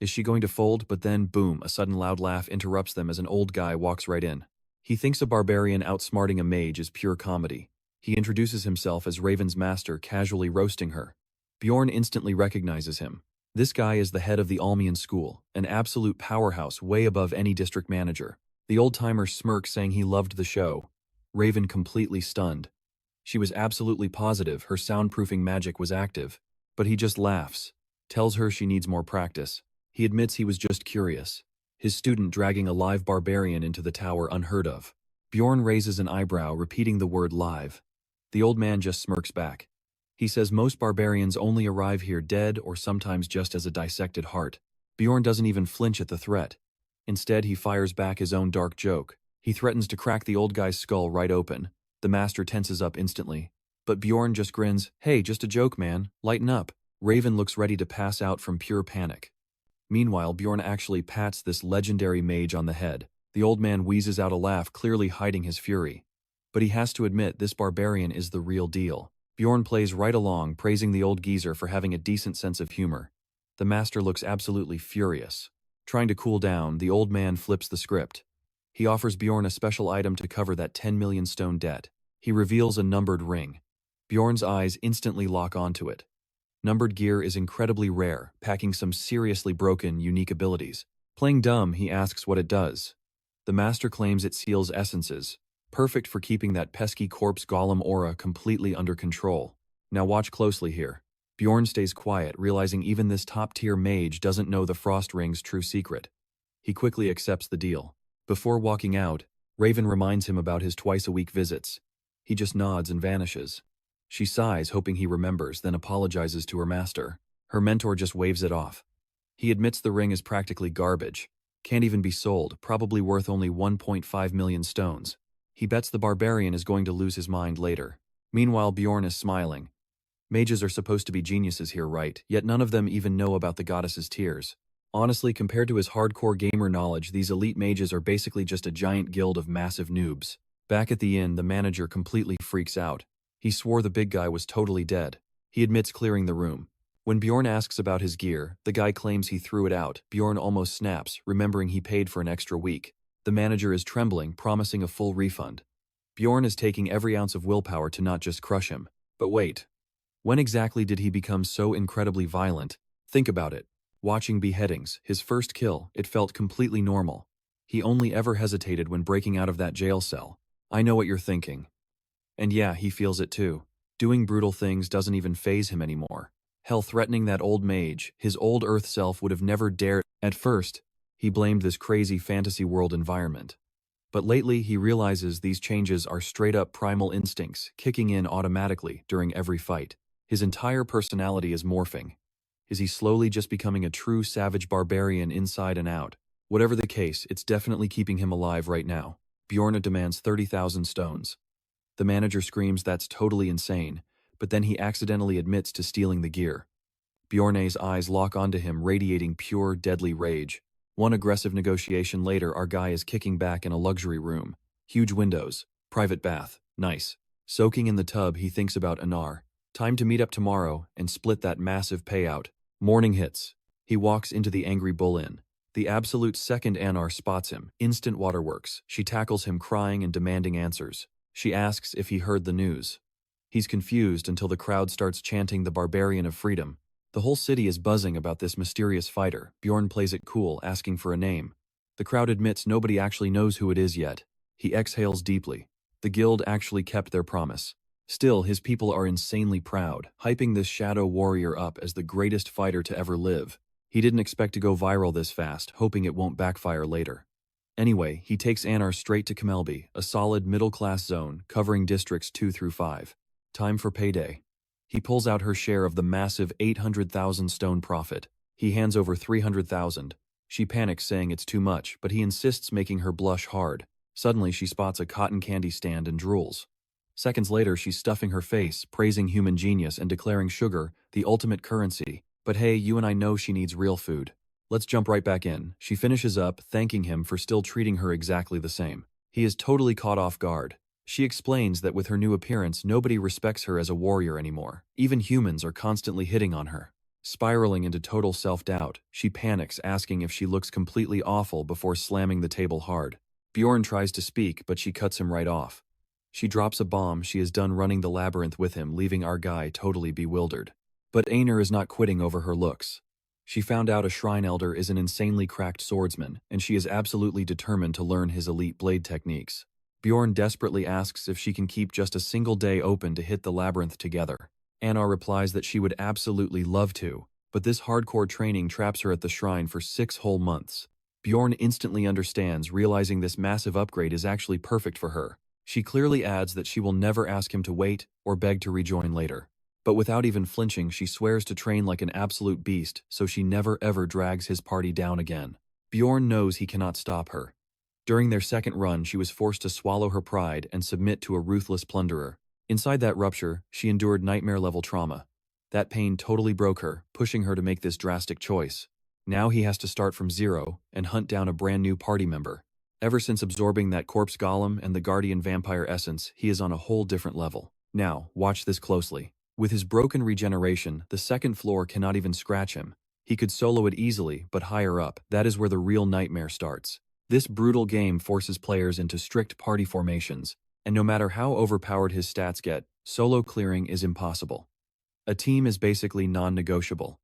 S1: Is she going to fold? But then, boom, a sudden loud laugh interrupts them as an old guy walks right in. He thinks a barbarian outsmarting a mage is pure comedy. He introduces himself as Raven's master, casually roasting her. Bjorn instantly recognizes him. This guy is the head of the Almian school, an absolute powerhouse way above any district manager. The old-timer smirks, saying he loved the show. Raven completely stunned. She was absolutely positive her soundproofing magic was active, but he just laughs, tells her she needs more practice. He admits he was just curious. His student dragging a live barbarian into the tower, unheard of. Bjorn raises an eyebrow, repeating the word live. The old man just smirks back. He says most barbarians only arrive here dead or sometimes just as a dissected heart. Bjorn doesn't even flinch at the threat. Instead, he fires back his own dark joke. He threatens to crack the old guy's skull right open. The master tenses up instantly. But Bjorn just grins. Hey, just a joke, man. Lighten up. Raven looks ready to pass out from pure panic. Meanwhile, Bjorn actually pats this legendary mage on the head. The old man wheezes out a laugh, clearly hiding his fury. But he has to admit this barbarian is the real deal. Bjorn plays right along, praising the old geezer for having a decent sense of humor. The master looks absolutely furious. Trying to cool down, the old man flips the script. He offers Bjorn a special item to cover that 10 million stone debt. He reveals a numbered ring. Bjorn's eyes instantly lock onto it. Numbered gear is incredibly rare, packing some seriously broken, unique abilities. Playing dumb, he asks what it does. The master claims it seals essences, perfect for keeping that pesky corpse golem aura completely under control. Now watch closely here. Bjorn stays quiet, realizing even this top-tier mage doesn't know the Frost Ring's true secret. He quickly accepts the deal. Before walking out, Raven reminds him about his twice-a-week visits. He just nods and vanishes. She sighs, hoping he remembers, then apologizes to her master. Her mentor just waves it off. He admits the ring is practically garbage. Can't even be sold, probably worth only 1.5 million stones. He bets the barbarian is going to lose his mind later. Meanwhile, Bjorn is smiling. Mages are supposed to be geniuses here, right? Yet none of them even know about the goddess's tears. Honestly, compared to his hardcore gamer knowledge, these elite mages are basically just a giant guild of massive noobs. Back at the inn, the manager completely freaks out. He swore the big guy was totally dead. He admits clearing the room. When Bjorn asks about his gear, the guy claims he threw it out. Bjorn almost snaps, remembering he paid for an extra week. The manager is trembling, promising a full refund. Bjorn is taking every ounce of willpower to not just crush him. But wait. When exactly did he become so incredibly violent? Think about it. Watching beheadings, his first kill, it felt completely normal. He only ever hesitated when breaking out of that jail cell. I know what you're thinking. And yeah, he feels it too. Doing brutal things doesn't even faze him anymore. Hell, threatening that old mage, his old Earth self would have never dared. At first, he blamed this crazy fantasy world environment. But lately, he realizes these changes are straight-up primal instincts, kicking in automatically during every fight. His entire personality is morphing. Is he slowly just becoming a true savage barbarian inside and out? Whatever the case, it's definitely keeping him alive right now. Bjorn demands 30,000 stones. The manager screams that's totally insane, but then he accidentally admits to stealing the gear. Bjorn's eyes lock onto him, radiating pure, deadly rage. One aggressive negotiation later, our guy is kicking back in a luxury room. Huge windows, private bath, nice. Soaking in the tub, he thinks about Anar. Time to meet up tomorrow and split that massive payout. Morning hits. He walks into the Angry Bull Inn. The absolute second Anar spots him. Instant waterworks. She tackles him, crying and demanding answers. She asks if he heard the news. He's confused until the crowd starts chanting the Barbarian of Freedom. The whole city is buzzing about this mysterious fighter. Bjorn plays it cool, asking for a name. The crowd admits nobody actually knows who it is yet. He exhales deeply. The guild actually kept their promise. Still, his people are insanely proud, hyping this shadow warrior up as the greatest fighter to ever live. He didn't expect to go viral this fast, hoping it won't backfire later. Anyway, he takes Anar straight to Camelby, a solid middle-class zone covering districts 2 through 5. Time for payday. He pulls out her share of the massive 800,000 stone profit. He hands over 300,000. She panics, saying it's too much, but he insists, making her blush hard. Suddenly, she spots a cotton candy stand and drools. Seconds later, she's stuffing her face, praising human genius and declaring sugar, the ultimate currency. But hey, you and I know she needs real food. Let's jump right back in. She finishes up, thanking him for still treating her exactly the same. He is totally caught off guard. She explains that with her new appearance, nobody respects her as a warrior anymore. Even humans are constantly hitting on her. Spiraling into total self-doubt, she panics, asking if she looks completely awful before slamming the table hard. Bjorn tries to speak, but she cuts him right off. She drops a bomb. She is done running the labyrinth with him, leaving our guy totally bewildered. But Aner is not quitting over her looks. She found out a shrine elder is an insanely cracked swordsman, and she is absolutely determined to learn his elite blade techniques. Bjorn desperately asks if she can keep just a single day open to hit the labyrinth together. Anar replies that she would absolutely love to, but this hardcore training traps her at the shrine for 6 whole months. Bjorn instantly understands, realizing this massive upgrade is actually perfect for her. She clearly adds that she will never ask him to wait or beg to rejoin later. But without even flinching, she swears to train like an absolute beast, so she never ever drags his party down again. Bjorn knows he cannot stop her. During their second run, she was forced to swallow her pride and submit to a ruthless plunderer. Inside that rupture, she endured nightmare-level trauma. That pain totally broke her, pushing her to make this drastic choice. Now he has to start from zero and hunt down a brand new party member. Ever since absorbing that corpse golem and the guardian vampire essence, he is on a whole different level. Now, watch this closely. With his broken regeneration, the second floor cannot even scratch him. He could solo it easily, but higher up, that is where the real nightmare starts. This brutal game forces players into strict party formations, and no matter how overpowered his stats get, solo clearing is impossible. A team is basically non-negotiable.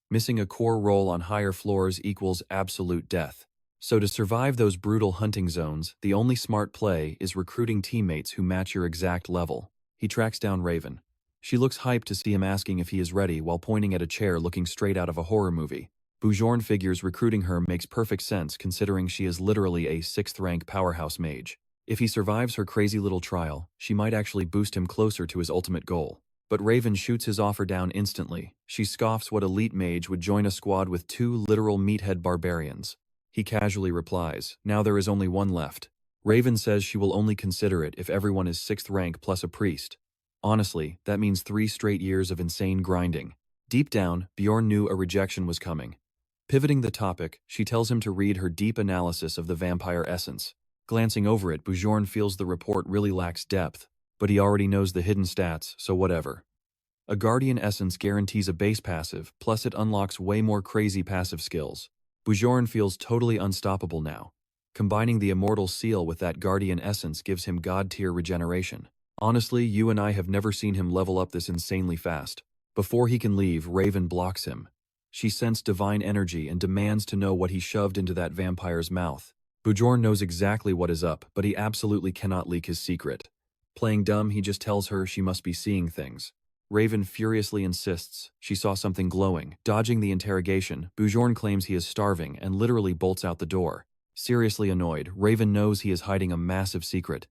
S1: Missing a core role on higher floors equals absolute death. So to survive those brutal hunting zones, the only smart play is recruiting teammates who match your exact level. He tracks down Raven. She looks hyped to see him, asking if he is ready while pointing at a chair looking straight out of a horror movie. Bjorn figures recruiting her makes perfect sense, considering she is literally a 6th rank powerhouse mage. If he survives her crazy little trial, she might actually boost him closer to his ultimate goal. But Raven shoots his offer down instantly. She scoffs what elite mage would join a squad with 2 literal meathead barbarians. He casually replies, "Now there is only one left." Raven says she will only consider it if everyone is 6th rank plus a priest. Honestly, that means 3 straight years of insane grinding. Deep down, Bjorn knew a rejection was coming. Pivoting the topic, she tells him to read her deep analysis of the vampire essence. Glancing over it, Bjorn feels the report really lacks depth, but he already knows the hidden stats, so whatever. A guardian essence guarantees a base passive, plus it unlocks way more crazy passive skills. Bjorn feels totally unstoppable now. Combining the immortal seal with that guardian essence gives him god-tier regeneration. Honestly, you and I have never seen him level up this insanely fast. Before he can leave, Raven blocks him. She sensed divine energy and demands to know what he shoved into that vampire's mouth. Bjorn knows exactly what is up, but he absolutely cannot leak his secret. Playing dumb, he just tells her she must be seeing things. Raven furiously insists she saw something glowing. Dodging the interrogation, Bjorn claims he is starving and literally bolts out the door. Seriously annoyed, Raven knows he is hiding a massive secret.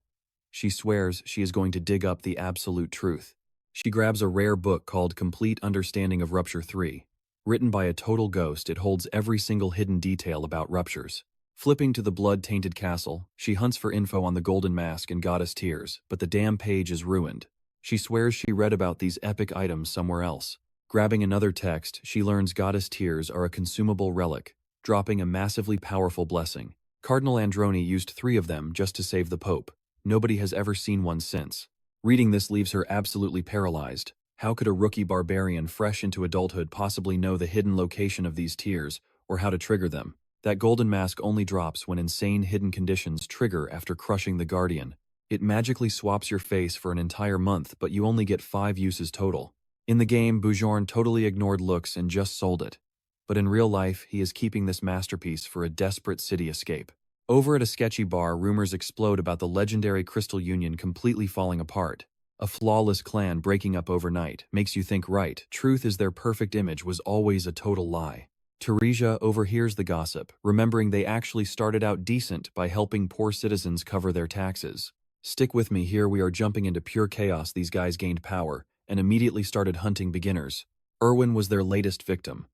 S1: She swears she is going to dig up the absolute truth. She grabs a rare book called Complete Understanding of Rupture 3. Written by a total ghost, it holds every single hidden detail about ruptures. Flipping to the blood-tainted castle, she hunts for info on the Golden Mask and Goddess Tears, but the damn page is ruined. She swears she read about these epic items somewhere else. Grabbing another text, she learns Goddess Tears are a consumable relic, dropping a massively powerful blessing. Cardinal Androni used 3 of them just to save the Pope. Nobody has ever seen one since. Reading this leaves her absolutely paralyzed. How could a rookie barbarian fresh into adulthood possibly know the hidden location of these tears, or how to trigger them? That golden mask only drops when insane hidden conditions trigger after crushing the Guardian. It magically swaps your face for an entire month, but you only get 5 uses total. In the game, Bjorn totally ignored looks and just sold it. But in real life, he is keeping this masterpiece for a desperate city escape. Over at a sketchy bar, rumors explode about the legendary Crystal Union completely falling apart. A flawless clan breaking up overnight makes you think, right, truth is their perfect image was always a total lie. Teresia overhears the gossip, remembering they actually started out decent by helping poor citizens cover their taxes. Stick with me here, we are jumping into pure chaos. These guys gained power, and immediately started hunting beginners. Erwin was their latest victim.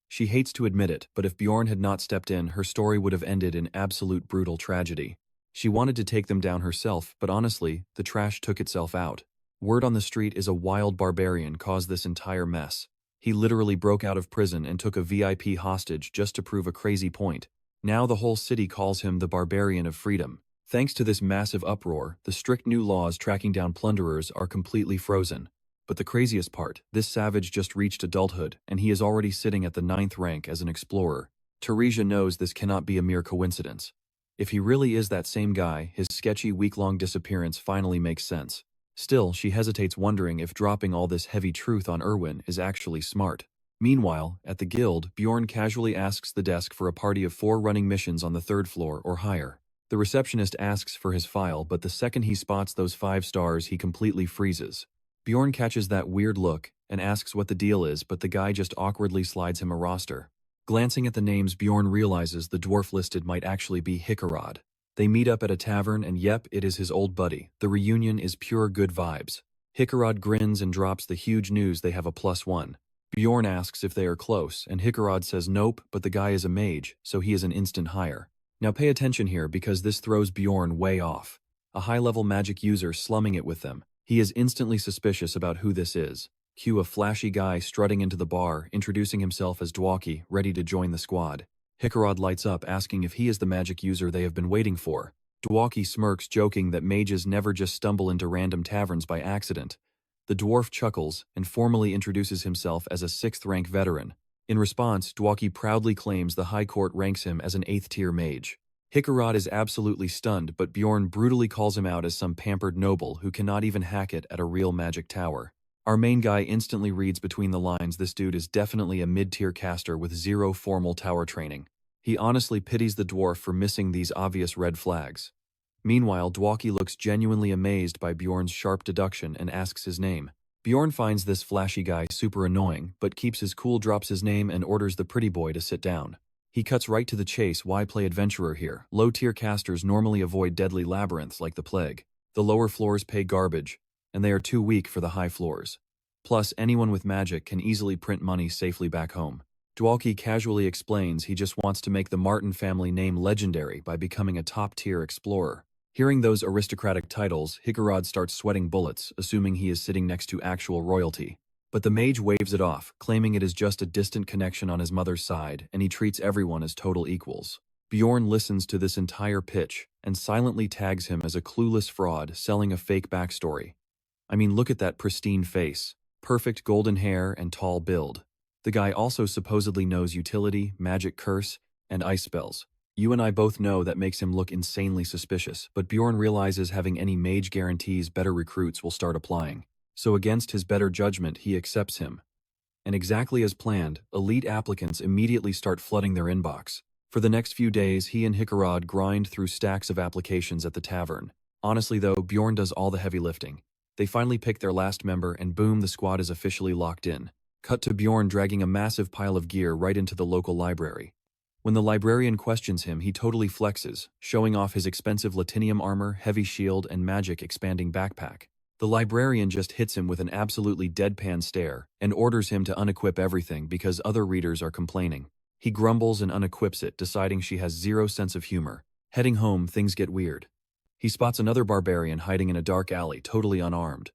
S1: She hates to admit it, but if Bjorn had not stepped in, her story would have ended in absolute brutal tragedy. She wanted to take them down herself, but honestly, the trash took itself out. Word on the street is a wild barbarian caused this entire mess. He literally broke out of prison and took a VIP hostage just to prove a crazy point. Now the whole city calls him the Barbarian of Freedom. Thanks to this massive uproar, the strict new laws tracking down plunderers are completely frozen. But the craziest part, this savage just reached adulthood, and he is already sitting at the 9th rank as an explorer. Teresia knows this cannot be a mere coincidence. If he really is that same guy, his sketchy week-long disappearance finally makes sense. Still, she hesitates, wondering if dropping all this heavy truth on Erwin is actually smart. Meanwhile, at the guild, Bjorn casually asks the desk for a party of 4 running missions on the 3rd floor or higher. The receptionist asks for his file, but the second he spots those 5 stars, he completely freezes. Bjorn catches that weird look and asks what the deal is, but the guy just awkwardly slides him a roster. Glancing at the names, Bjorn realizes the dwarf listed might actually be Hikarad. They meet up at a tavern, and yep, it is his old buddy. The reunion is pure good vibes. Hikarad grins and drops the huge news they have a +1. Bjorn asks if they are close, and Hikarad says nope, but the guy is a mage, so he is an instant hire. Now pay attention here, because this throws Bjorn way off. A high-level magic user slumming it with them. He is instantly suspicious about who this is. Cue a flashy guy strutting into the bar, introducing himself as Dwaki, ready to join the squad. Hikarad lights up, asking if he is the magic user they have been waiting for. Dwaki smirks, joking that mages never just stumble into random taverns by accident. The dwarf chuckles and formally introduces himself as a 6th-rank veteran. In response, Dwaki proudly claims the High Court ranks him as an 8th-tier mage. Hikarad is absolutely stunned, but Bjorn brutally calls him out as some pampered noble who cannot even hack it at a real magic tower. Our main guy instantly reads between the lines this dude is definitely a mid-tier caster with 0 formal tower training. He honestly pities the dwarf for missing these obvious red flags. Meanwhile, Dwaki looks genuinely amazed by Bjorn's sharp deduction and asks his name. Bjorn finds this flashy guy super annoying, but keeps his cool, drops his name, and orders the pretty boy to sit down. He cuts right to the chase. Why play adventurer here? Low-tier casters normally avoid deadly labyrinths like the plague. The lower floors pay garbage, and they are too weak for the high floors. Plus, anyone with magic can easily print money safely back home. Dwalki casually explains he just wants to make the Martin family name legendary by becoming a top-tier explorer. Hearing those aristocratic titles, Hikarad starts sweating bullets, assuming he is sitting next to actual royalty. But the mage waves it off, claiming it is just a distant connection on his mother's side, and he treats everyone as total equals. Bjorn listens to this entire pitch, and silently tags him as a clueless fraud selling a fake backstory. I mean, look at that pristine face. Perfect golden hair and tall build. The guy also supposedly knows utility, magic curse, and ice spells. You and I both know that makes him look insanely suspicious, but Bjorn realizes having any mage guarantees better recruits will start applying. So against his better judgment, he accepts him. And exactly as planned, elite applicants immediately start flooding their inbox. For the next few days, he and Hikarad grind through stacks of applications at the tavern. Honestly though, Bjorn does all the heavy lifting. They finally pick their last member, and boom, the squad is officially locked in. Cut to Bjorn dragging a massive pile of gear right into the local library. When the librarian questions him, he totally flexes, showing off his expensive latinium armor, heavy shield, and magic-expanding backpack. The librarian just hits him with an absolutely deadpan stare and orders him to unequip everything because other readers are complaining. He grumbles and unequips it, deciding she has 0 sense of humor. Heading home, things get weird. He spots another barbarian hiding in a dark alley, totally unarmed.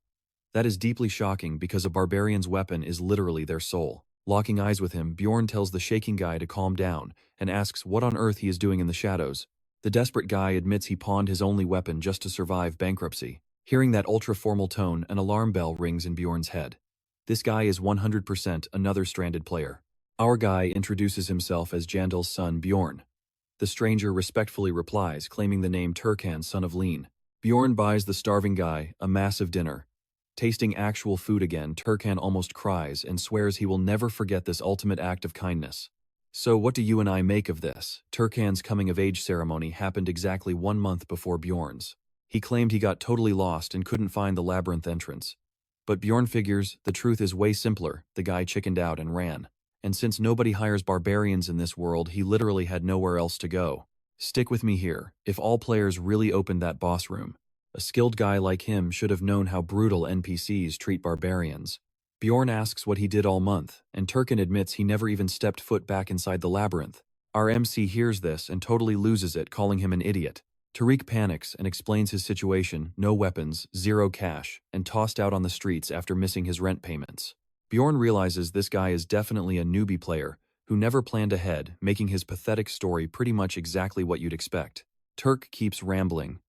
S1: That is deeply shocking because a barbarian's weapon is literally their soul. Locking eyes with him, Bjorn tells the shaking guy to calm down and asks what on earth he is doing in the shadows. The desperate guy admits he pawned his only weapon just to survive bankruptcy. Hearing that ultra-formal tone, an alarm bell rings in Bjorn's head. This guy is 100% another stranded player. Our guy introduces himself as Jandal's son, Bjorn. The stranger respectfully replies, claiming the name Turkan, son of Lean. Bjorn buys the starving guy a massive dinner. Tasting actual food again, Turkan almost cries and swears he will never forget this ultimate act of kindness. So what do you and I make of this? Turkan's coming-of-age ceremony happened exactly 1 month before Bjorn's. He claimed he got totally lost and couldn't find the labyrinth entrance. But Bjorn figures the truth is way simpler. The guy chickened out and ran. And since nobody hires barbarians in this world, he literally had nowhere else to go. Stick with me here. If all players really opened that boss room, A skilled guy like him should have known how brutal NPCs treat barbarians. Bjorn asks what he did all month, and Turkin admits he never even stepped foot back inside the labyrinth. Our MC hears this and totally loses it, calling him an idiot. Tariq panics and explains his situation: no weapons, zero cash, and tossed out on the streets after missing his rent payments. Bjorn realizes this guy is definitely a newbie player who never planned ahead, making his pathetic story pretty much exactly what you'd expect. Turk keeps rambling.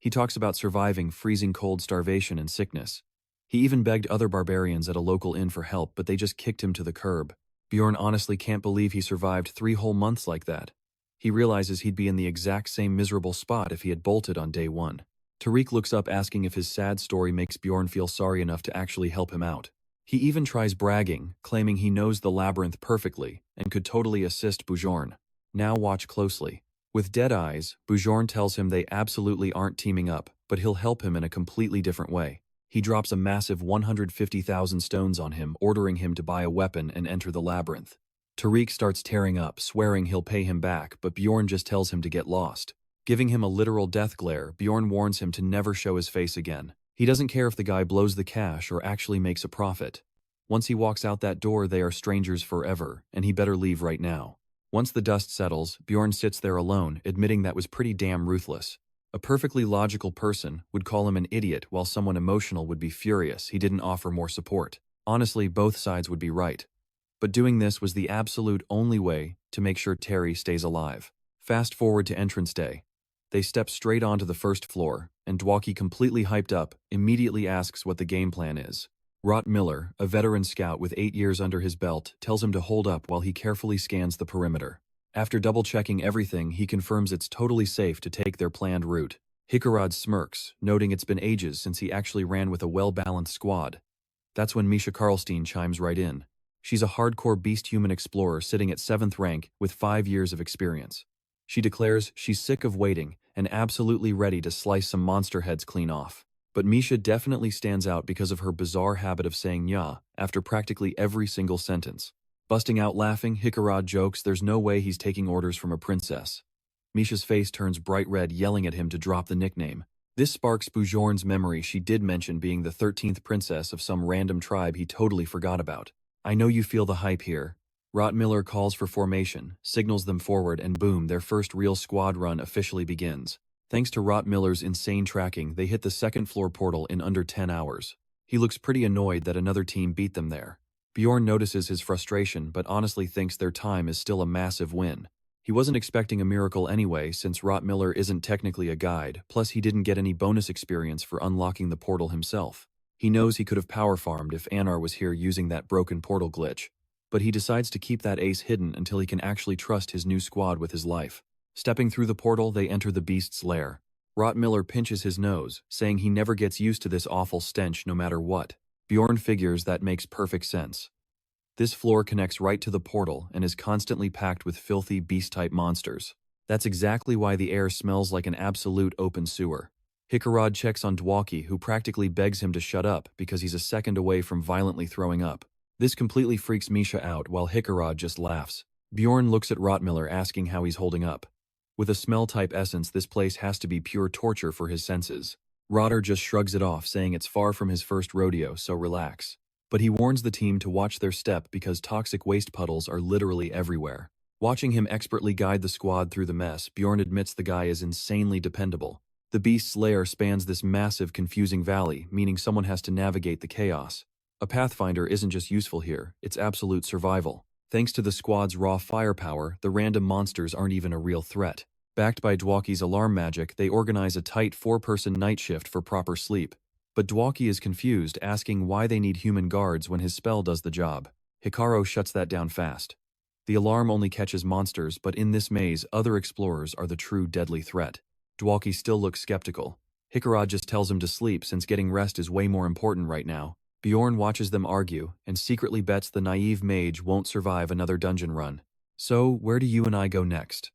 S1: He talks about surviving freezing cold, starvation, and sickness. He even begged other barbarians at a local inn for help, but they just kicked him to the curb. Bjorn honestly can't believe he survived 3 whole months like that. He realizes he'd be in the exact same miserable spot if he had bolted on day 1. Tariq looks up, asking if his sad story makes Bjorn feel sorry enough to actually help him out. He even tries bragging, claiming he knows the labyrinth perfectly and could totally assist Bjorn. Now watch closely. With dead eyes, Bjorn tells him they absolutely aren't teaming up, but he'll help him in a completely different way. He drops a massive 150,000 stones on him, ordering him to buy a weapon and enter the labyrinth. Tariq starts tearing up, swearing he'll pay him back, but Bjorn just tells him to get lost. Giving him a literal death glare, Bjorn warns him to never show his face again. He doesn't care if the guy blows the cash or actually makes a profit. Once he walks out that door, they are strangers forever, and he better leave right now. Once the dust settles, Bjorn sits there alone, admitting that was pretty damn ruthless. A perfectly logical person would call him an idiot, while someone emotional would be furious he didn't offer more support. Honestly, both sides would be right. But doing this was the absolute only way to make sure Terry stays alive. Fast forward to entrance day. They step straight onto the first floor, and Dwaki, completely hyped up, immediately asks what the game plan is. Rot Miller, a veteran scout with 8 years under his belt, tells him to hold up while he carefully scans the perimeter. After double-checking everything, he confirms it's totally safe to take their planned route. Hikarad smirks, noting it's been ages since he actually ran with a well-balanced squad. That's when Misha Karlstein chimes right in. She's a hardcore beast-human explorer sitting at 7th rank with 5 years of experience. She declares she's sick of waiting and absolutely ready to slice some monster heads clean off. But Misha definitely stands out because of her bizarre habit of saying "ya" after practically every single sentence. Busting out laughing, Hikarad jokes there's no way he's taking orders from a princess. Misha's face turns bright red, yelling at him to drop the nickname. This sparks Bjorn's memory. She did mention being the 13th princess of some random tribe he totally forgot about. I know you feel the hype here. Rotmiller calls for formation, signals them forward, and boom, their first real squad run officially begins. Thanks to Rotmiller's insane tracking, they hit the 2nd floor portal in under 10 hours. He looks pretty annoyed that another team beat them there. Bjorn notices his frustration, but honestly thinks their time is still a massive win. He wasn't expecting a miracle anyway, since Rotmiller isn't technically a guide, plus he didn't get any bonus experience for unlocking the portal himself. He knows he could have power farmed if Anar was here using that broken portal glitch, but he decides to keep that ace hidden until he can actually trust his new squad with his life. Stepping through the portal, they enter the beast's lair. Rotmiller pinches his nose, saying he never gets used to this awful stench no matter what. Bjorn figures that makes perfect sense. This floor connects right to the portal and is constantly packed with filthy beast-type monsters. That's exactly why the air smells like an absolute open sewer. Hikarad checks on Dwaki, who practically begs him to shut up because he's a second away from violently throwing up. This completely freaks Misha out, while Hikarad just laughs. Bjorn looks at Rotmiller, asking how he's holding up. With a smell-type essence, this place has to be pure torture for his senses. Rotter just shrugs it off, saying it's far from his first rodeo, so relax. But he warns the team to watch their step because toxic waste puddles are literally everywhere. Watching him expertly guide the squad through the mess, Bjorn admits the guy is insanely dependable. The beast's lair spans this massive, confusing valley, meaning someone has to navigate the chaos. A pathfinder isn't just useful here, it's absolute survival. Thanks to the squad's raw firepower, the random monsters aren't even a real threat. Backed by Dwaki's alarm magic, they organize a tight 4-person night shift for proper sleep. But Dwaki is confused, asking why they need human guards when his spell does the job. Hikaru shuts that down fast. The alarm only catches monsters, but in this maze, other explorers are the true deadly threat. Dwaki still looks skeptical. Hikarad just tells him to sleep since getting rest is way more important right now. Bjorn watches them argue and secretly bets the naive mage won't survive another dungeon run. So, where do you and I go next?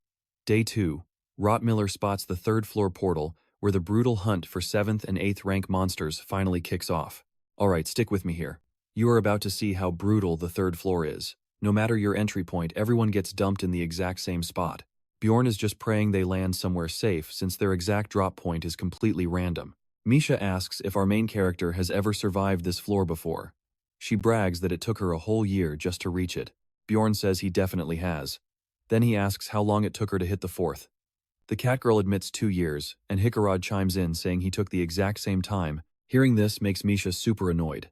S1: Day 2. Rotmiller spots the 3rd floor portal, where the brutal hunt for 7th and 8th rank monsters finally kicks off. Alright, stick with me here. You are about to see how brutal the 3rd floor is. No matter your entry point, everyone gets dumped in the exact same spot. Bjorn is just praying they land somewhere safe since their exact drop point is completely random. Misha asks if our main character has ever survived this floor before. She brags that it took her a whole year just to reach it. Bjorn says he definitely has. Then he asks how long it took her to hit the fourth. The catgirl admits 2 years, and Hikarad chimes in saying he took the exact same time. Hearing this makes Misha super annoyed.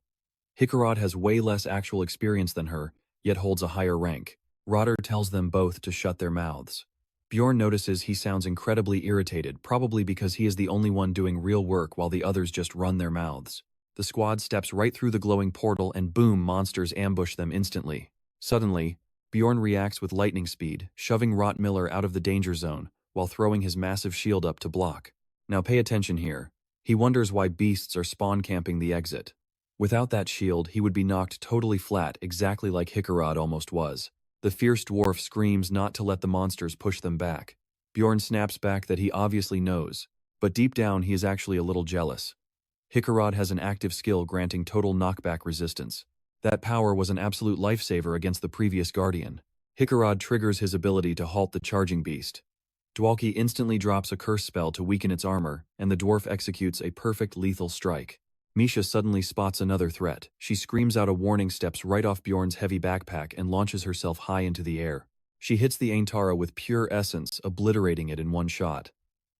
S1: Hikarad has way less actual experience than her, yet holds a higher rank. Rotter tells them both to shut their mouths. Bjorn notices he sounds incredibly irritated, probably because he is the only one doing real work while the others just run their mouths. The squad steps right through the glowing portal and boom, monsters ambush them instantly. Suddenly, Bjorn reacts with lightning speed, shoving Rottmiller out of the danger zone, while throwing his massive shield up to block. Now pay attention here. He wonders why beasts are spawn camping the exit. Without that shield, he would be knocked totally flat, exactly like Hikarad almost was. The fierce dwarf screams not to let the monsters push them back. Bjorn snaps back that he obviously knows, but deep down he is actually a little jealous. Hikarad has an active skill granting total knockback resistance. That power was an absolute lifesaver against the previous Guardian. Hikarad triggers his ability to halt the charging beast. Dwalki instantly drops a curse spell to weaken its armor, and the dwarf executes a perfect lethal strike. Misha suddenly spots another threat. She screams out a warning, steps right off Bjorn's heavy backpack, and launches herself high into the air. She hits the Aintara with pure essence, obliterating it in one shot.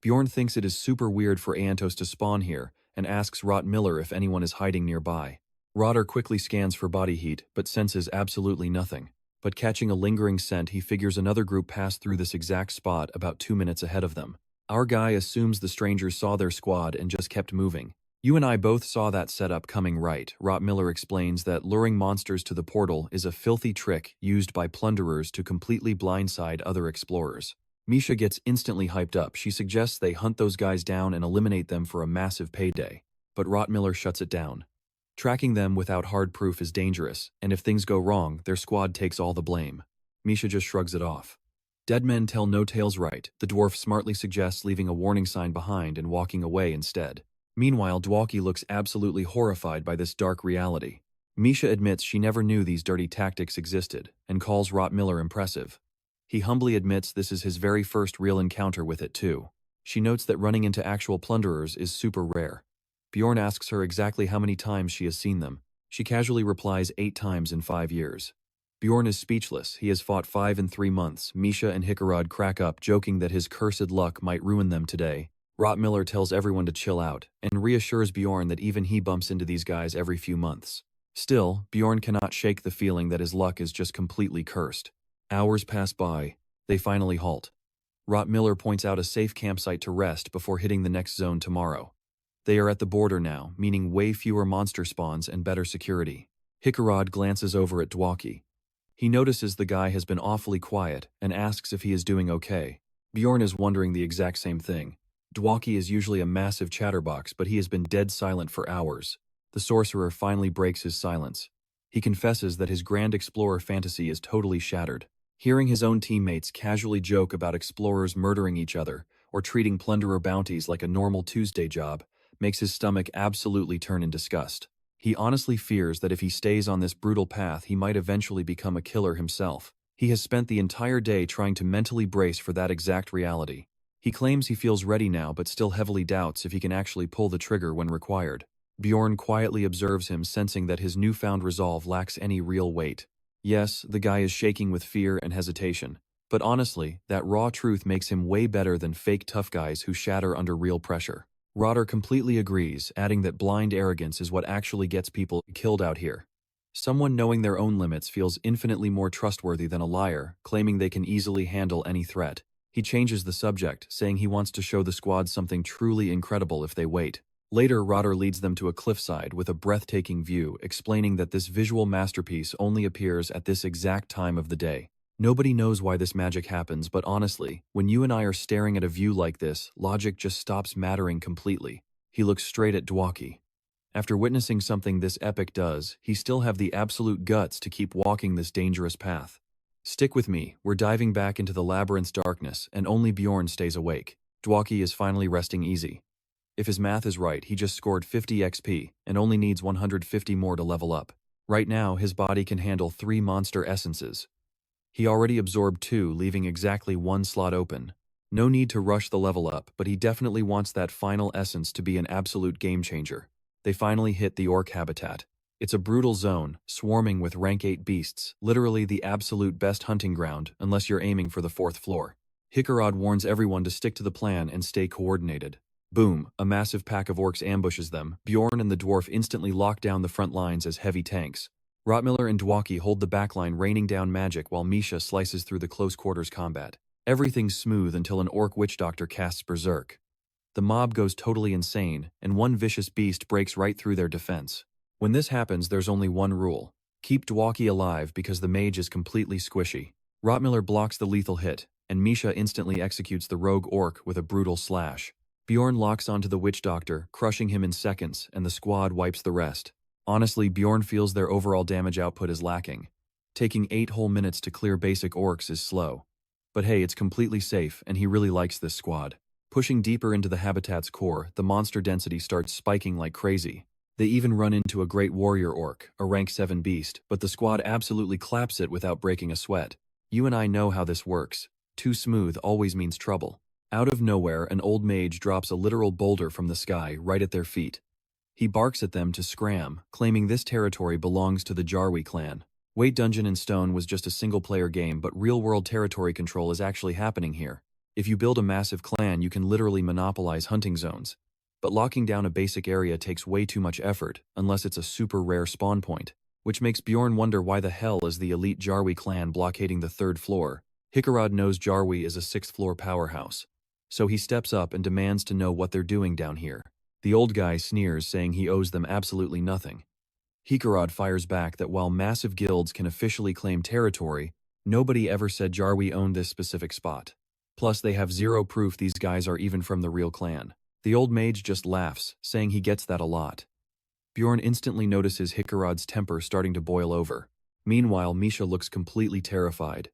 S1: Bjorn thinks it is super weird for Aentos to spawn here, and asks Rottmiller if anyone is hiding nearby. Rotter quickly scans for body heat, but senses absolutely nothing. But catching a lingering scent, he figures another group passed through this exact spot about 2 minutes ahead of them. Our guy assumes the strangers saw their squad and just kept moving. You and I both saw that setup coming, right? Rottmiller explains that luring monsters to the portal is a filthy trick used by plunderers to completely blindside other explorers. Misha gets instantly hyped up. She suggests they hunt those guys down and eliminate them for a massive payday. But Rottmiller shuts it down. Tracking them without hard proof is dangerous, and if things go wrong, their squad takes all the blame. Misha just shrugs it off. Dead men tell no tales, right? The dwarf smartly suggests leaving a warning sign behind and walking away instead. Meanwhile, Dwalki looks absolutely horrified by this dark reality. Misha admits she never knew these dirty tactics existed, and calls Rottmiller impressive. He humbly admits this is his very first real encounter with it too. She notes that running into actual plunderers is super rare. Bjorn asks her exactly how many times she has seen them. She casually replies 8 times in 5 years. Bjorn is speechless. He has fought 5 in 3 months. Misha and Hikarad crack up, joking that his cursed luck might ruin them today. Rottmiller tells everyone to chill out, and reassures Bjorn that even he bumps into these guys every few months. Still, Bjorn cannot shake the feeling that his luck is just completely cursed. Hours pass by. They finally halt. Rottmiller points out a safe campsite to rest before hitting the next zone tomorrow. They are at the border now, meaning way fewer monster spawns and better security. Hikarad glances over at Dwalki. He notices the guy has been awfully quiet and asks if he is doing okay. Bjorn is wondering the exact same thing. Dwalki is usually a massive chatterbox, but he has been dead silent for hours. The sorcerer finally breaks his silence. He confesses that his grand explorer fantasy is totally shattered. Hearing his own teammates casually joke about explorers murdering each other or treating plunderer bounties like a normal Tuesday job makes his stomach absolutely turn in disgust. He honestly fears that if he stays on this brutal path, he might eventually become a killer himself. He has spent the entire day trying to mentally brace for that exact reality. He claims he feels ready now, but still heavily doubts if he can actually pull the trigger when required. Bjorn quietly observes him, sensing that his newfound resolve lacks any real weight. Yes, the guy is shaking with fear and hesitation, but honestly, that raw truth makes him way better than fake tough guys who shatter under real pressure. Rotter completely agrees, adding that blind arrogance is what actually gets people killed out here. Someone knowing their own limits feels infinitely more trustworthy than a liar, claiming they can easily handle any threat. He changes the subject, saying he wants to show the squad something truly incredible if they wait. Later, Rotter leads them to a cliffside with a breathtaking view, explaining that this visual masterpiece only appears at this exact time of the day. Nobody knows why this magic happens, but honestly, when you and I are staring at a view like this, logic just stops mattering completely. He looks straight at Dwalki. After witnessing something this epic does, he still have the absolute guts to keep walking this dangerous path. Stick with me, we're diving back into the labyrinth's darkness, and only Bjorn stays awake. Dwalki is finally resting easy. If his math is right, he just scored 50 XP, and only needs 150 more to level up. Right now, his body can handle 3 monster essences. He already absorbed 2, leaving exactly 1 slot open. No need to rush the level up, but he definitely wants that final essence to be an absolute game changer. They finally hit the orc habitat. It's a brutal zone, swarming with rank 8 beasts, literally the absolute best hunting ground, unless you're aiming for the 4th floor. Hikarad warns everyone to stick to the plan and stay coordinated. Boom, a massive pack of orcs ambushes them. Bjorn and the dwarf instantly lock down the front lines as heavy tanks. Rotmiller and Dwaki hold the backline, raining down magic while Misha slices through the close-quarters combat. Everything's smooth until an orc witch doctor casts Berserk. The mob goes totally insane, and one vicious beast breaks right through their defense. When this happens, there's only one rule. Keep Dwaki alive because the mage is completely squishy. Rotmiller blocks the lethal hit, and Misha instantly executes the rogue orc with a brutal slash. Bjorn locks onto the witch doctor, crushing him in seconds, and the squad wipes the rest. Honestly, Bjorn feels their overall damage output is lacking. Taking 8 whole minutes to clear basic orcs is slow. But hey, it's completely safe, and he really likes this squad. Pushing deeper into the habitat's core, the monster density starts spiking like crazy. They even run into a great warrior orc, a rank 7 beast, but the squad absolutely claps it without breaking a sweat. You and I know how this works. Too smooth always means trouble. Out of nowhere, an old mage drops a literal boulder from the sky right at their feet. He barks at them to scram, claiming this territory belongs to the Jarwi clan. Wait, Dungeon and Stone was just a single-player game, but real-world territory control is actually happening here. If you build a massive clan, you can literally monopolize hunting zones. But locking down a basic area takes way too much effort, unless it's a super rare spawn point, which makes Bjorn wonder why the hell is the elite Jarwi clan blockading the 3rd floor. Hikarad knows Jarwi is a 6th floor powerhouse, so he steps up and demands to know what they're doing down here. The old guy sneers, saying he owes them absolutely nothing. Hikarad fires back that while massive guilds can officially claim territory, nobody ever said Jarwi owned this specific spot. Plus, they have zero proof these guys are even from the real clan. The old mage just laughs, saying he gets that a lot. Bjorn instantly notices Hikarad's temper starting to boil over. Meanwhile, Misha looks completely terrified.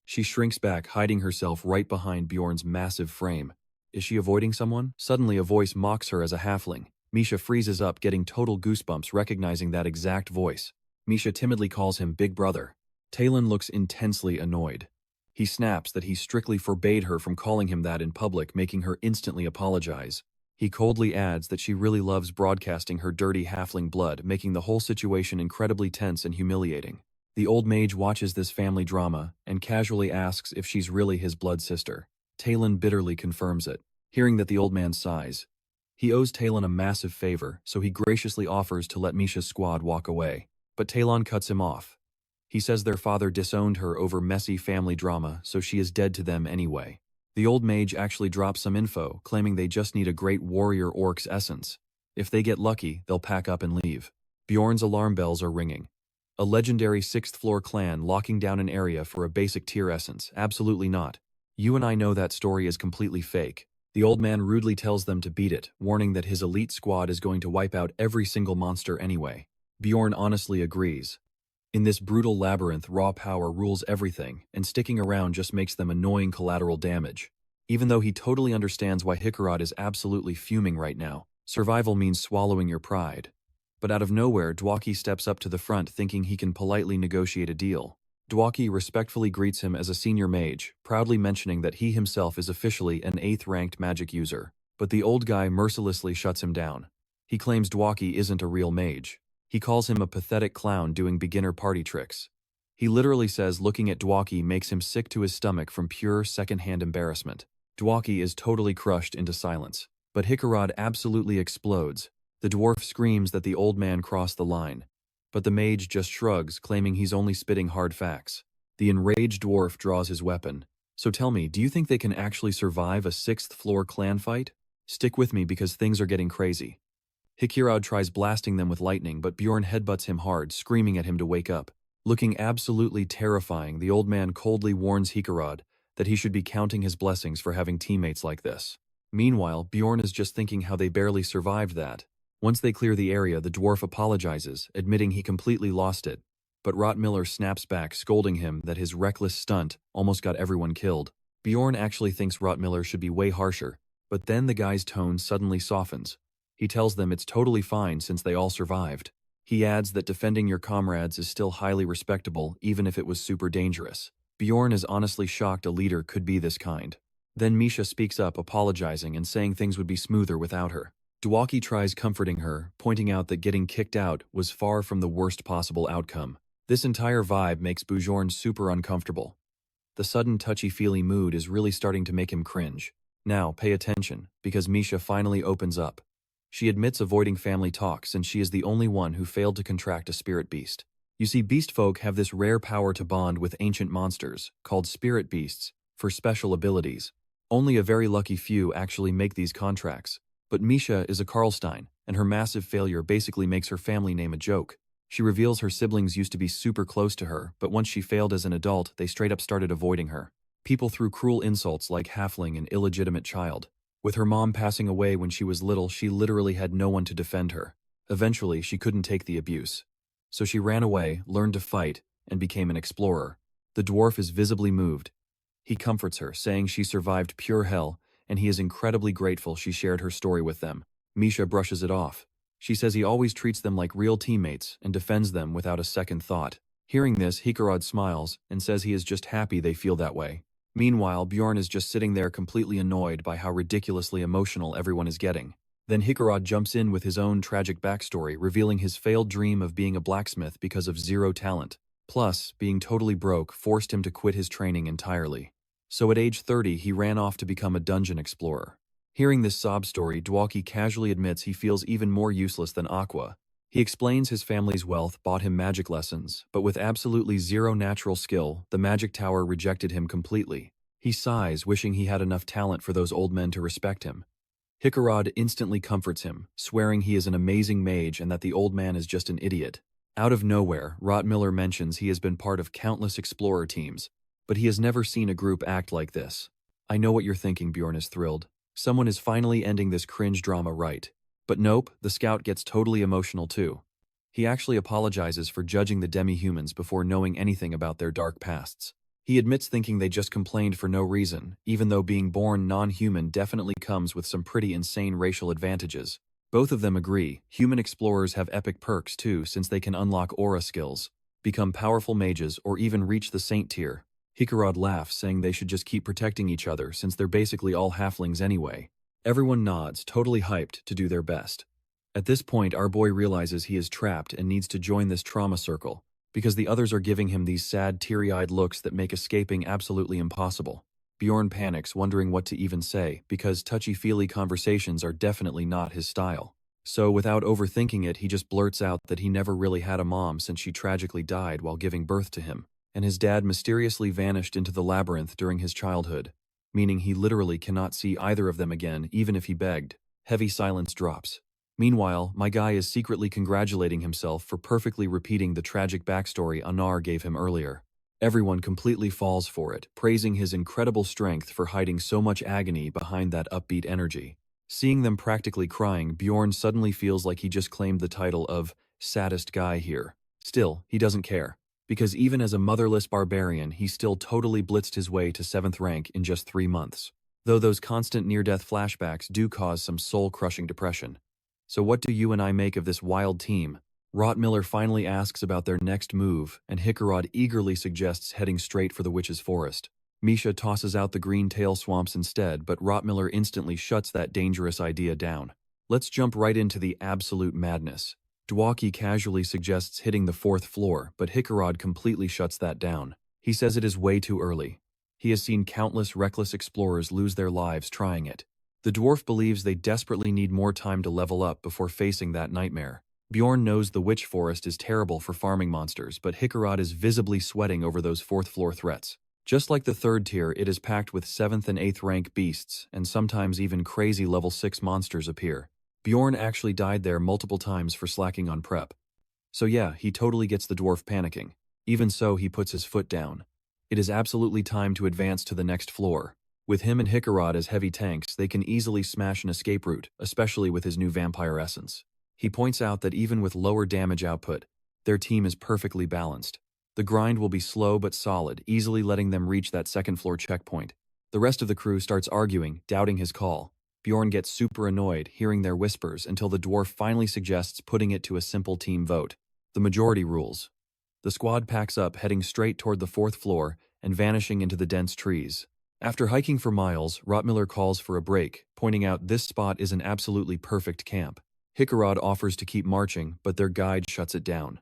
S1: She shrinks back, hiding herself right behind Bjorn's massive frame. Is she avoiding someone? Suddenly, a voice mocks her as a halfling. Misha freezes up, getting total goosebumps recognizing that exact voice. Misha timidly calls him Big Brother. Talon looks intensely annoyed. He snaps that he strictly forbade her from calling him that in public, making her instantly apologize. He coldly adds that she really loves broadcasting her dirty halfling blood, making the whole situation incredibly tense and humiliating. The old mage watches this family drama and casually asks if she's really his blood sister. Talon bitterly confirms it. Hearing that the old man sighs, he owes Talon a massive favor, so he graciously offers to let Misha's squad walk away. But Talon cuts him off. He says their father disowned her over messy family drama, so she is dead to them anyway. The old mage actually drops some info, claiming they just need a great warrior orc's essence. If they get lucky, they'll pack up and leave. Bjorn's alarm bells are ringing. A legendary 6th floor clan locking down an area for a basic tier essence? Absolutely not. You and I know that story is completely fake. The old man rudely tells them to beat it, warning that his elite squad is going to wipe out every single monster anyway. Bjorn honestly agrees. In this brutal labyrinth, raw power rules everything, and sticking around just makes them annoying collateral damage. Even though he totally understands why Hikarad is absolutely fuming right now, survival means swallowing your pride. But out of nowhere, Dwaki steps up to the front thinking he can politely negotiate a deal. Dwaki respectfully greets him as a senior mage, proudly mentioning that he himself is officially an 8th-ranked magic user. But the old guy mercilessly shuts him down. He claims Dwaki isn't a real mage. He calls him a pathetic clown doing beginner party tricks. He literally says looking at Dwaki makes him sick to his stomach from pure second-hand embarrassment. Dwaki is totally crushed into silence. But Hikarad absolutely explodes. The dwarf screams that the old man crossed the line. But the mage just shrugs, claiming he's only spitting hard facts. The enraged dwarf draws his weapon. So tell me, do you think they can actually survive a 6th floor clan fight? Stick with me because things are getting crazy. Hikarad tries blasting them with lightning, but Bjorn headbutts him hard, screaming at him to wake up. Looking absolutely terrifying, the old man coldly warns Hikarad that he should be counting his blessings for having teammates like this. Meanwhile, Bjorn is just thinking how they barely survived that. Once they clear the area, the dwarf apologizes, admitting he completely lost it. But Rotmiller snaps back, scolding him that his reckless stunt almost got everyone killed. Bjorn actually thinks Rotmiller should be way harsher, but then the guy's tone suddenly softens. He tells them it's totally fine since they all survived. He adds that defending your comrades is still highly respectable, even if it was super dangerous. Bjorn is honestly shocked a leader could be this kind. Then Misha speaks up, apologizing and saying things would be smoother without her. Dwaki tries comforting her, pointing out that getting kicked out was far from the worst possible outcome. This entire vibe makes Bjorn super uncomfortable. The sudden touchy-feely mood is really starting to make him cringe. Now, pay attention, because Misha finally opens up. She admits avoiding family talk since she is the only one who failed to contract a spirit beast. You see, beast folk have this rare power to bond with ancient monsters, called spirit beasts, for special abilities. Only a very lucky few actually make these contracts. But Misha is a Karlstein, and her massive failure basically makes her family name a joke. She reveals her siblings used to be super close to her, but once she failed as an adult, they straight up started avoiding her. People threw cruel insults like halfling and illegitimate child. With her mom passing away when she was little, she literally had no one to defend her. Eventually, she couldn't take the abuse. So she ran away, learned to fight, and became an explorer. The dwarf is visibly moved. He comforts her, saying she survived pure hell, and he is incredibly grateful she shared her story with them. Misha brushes it off. She says he always treats them like real teammates and defends them without a second thought. Hearing this, Hikarad smiles and says he is just happy they feel that way. Meanwhile, Bjorn is just sitting there completely annoyed by how ridiculously emotional everyone is getting. Then Hikarad jumps in with his own tragic backstory, revealing his failed dream of being a blacksmith because of zero talent. Plus, being totally broke forced him to quit his training entirely. So at age 30, he ran off to become a dungeon explorer. Hearing this sob story, Dwaki casually admits he feels even more useless than Aqua. He explains his family's wealth bought him magic lessons, but with absolutely zero natural skill, the magic tower rejected him completely. He sighs, wishing he had enough talent for those old men to respect him. Hikarad instantly comforts him, swearing he is an amazing mage and that the old man is just an idiot. Out of nowhere, Rottmiller mentions he has been part of countless explorer teams, but he has never seen a group act like this. I know what you're thinking, Bjorn is thrilled. Someone is finally ending this cringe drama right. But nope, the scout gets totally emotional too. He actually apologizes for judging the demi-humans before knowing anything about their dark pasts. He admits thinking they just complained for no reason, even though being born non-human definitely comes with some pretty insane racial advantages. Both of them agree, human explorers have epic perks too since they can unlock aura skills, become powerful mages, or even reach the saint tier. Hikarad laughs, saying they should just keep protecting each other since they're basically all halflings anyway. Everyone nods, totally hyped to do their best. At this point, our boy realizes he is trapped and needs to join this trauma circle, because the others are giving him these sad, teary-eyed looks that make escaping absolutely impossible. Bjorn panics, wondering what to even say, because touchy-feely conversations are definitely not his style. So, without overthinking it, he just blurts out that he never really had a mom since she tragically died while giving birth to him, and his dad mysteriously vanished into the labyrinth during his childhood, meaning he literally cannot see either of them again, even if he begged. Heavy silence drops. Meanwhile, my guy is secretly congratulating himself for perfectly repeating the tragic backstory Anar gave him earlier. Everyone completely falls for it, praising his incredible strength for hiding so much agony behind that upbeat energy. Seeing them practically crying, Bjorn suddenly feels like he just claimed the title of saddest guy here. Still, he doesn't care, because even as a motherless barbarian, he still totally blitzed his way to 7th rank in just 3 months. Though those constant near-death flashbacks do cause some soul-crushing depression. So what do you and I make of this wild team? Rottmiller finally asks about their next move, and Hikarad eagerly suggests heading straight for the Witch's Forest. Misha tosses out the green tail swamps instead, but Rottmiller instantly shuts that dangerous idea down. Let's jump right into the absolute madness. Dwaki casually suggests hitting the 4th floor, but Hikarad completely shuts that down. He says it is way too early. He has seen countless reckless explorers lose their lives trying it. The dwarf believes they desperately need more time to level up before facing that nightmare. Bjorn knows the Witch Forest is terrible for farming monsters, but Hikarad is visibly sweating over those 4th floor threats. Just like the 3rd tier, it is packed with 7th and 8th rank beasts, and sometimes even crazy level 6 monsters appear. Bjorn actually died there multiple times for slacking on prep. So yeah, he totally gets the dwarf panicking. Even so, he puts his foot down. It is absolutely time to advance to the next floor. With him and Hikarad as heavy tanks, they can easily smash an escape route, especially with his new vampire essence. He points out that even with lower damage output, their team is perfectly balanced. The grind will be slow but solid, easily letting them reach that 2nd floor checkpoint. The rest of the crew starts arguing, doubting his call. Bjorn gets super annoyed, hearing their whispers, until the dwarf finally suggests putting it to a simple team vote. The majority rules. The squad packs up, heading straight toward the 4th floor and vanishing into the dense trees. After hiking for miles, Rottmiller calls for a break, pointing out this spot is an absolutely perfect camp. Hickarod offers to keep marching, but their guide shuts it down.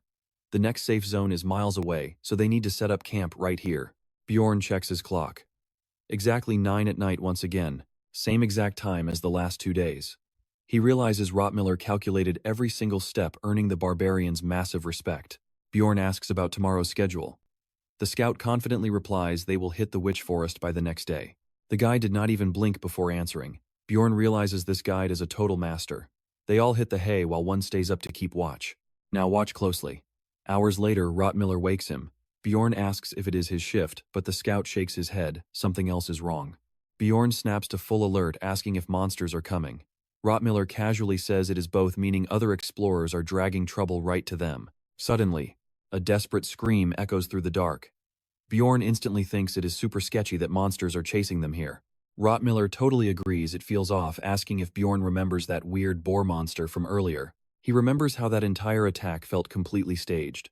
S1: The next safe zone is miles away, so they need to set up camp right here. Bjorn checks his clock. Exactly 9 at night once again, same exact time as the last 2 days. He realizes Rottmiller calculated every single step, earning the barbarians massive respect. Bjorn asks about tomorrow's schedule. The scout confidently replies they will hit the witch forest by the next day. The guide did not even blink before answering. Bjorn realizes this guide is a total master. They all hit the hay while one stays up to keep watch. Now watch closely. Hours later, Rottmiller wakes him. Bjorn asks if it is his shift, but the scout shakes his head. Something else is wrong. Bjorn snaps to full alert, asking if monsters are coming. Rottmiller casually says it is both, meaning other explorers are dragging trouble right to them. Suddenly, a desperate scream echoes through the dark. Bjorn instantly thinks it is super sketchy that monsters are chasing them here. Rottmiller totally agrees it feels off, asking if Bjorn remembers that weird boar monster from earlier. He remembers how that entire attack felt completely staged.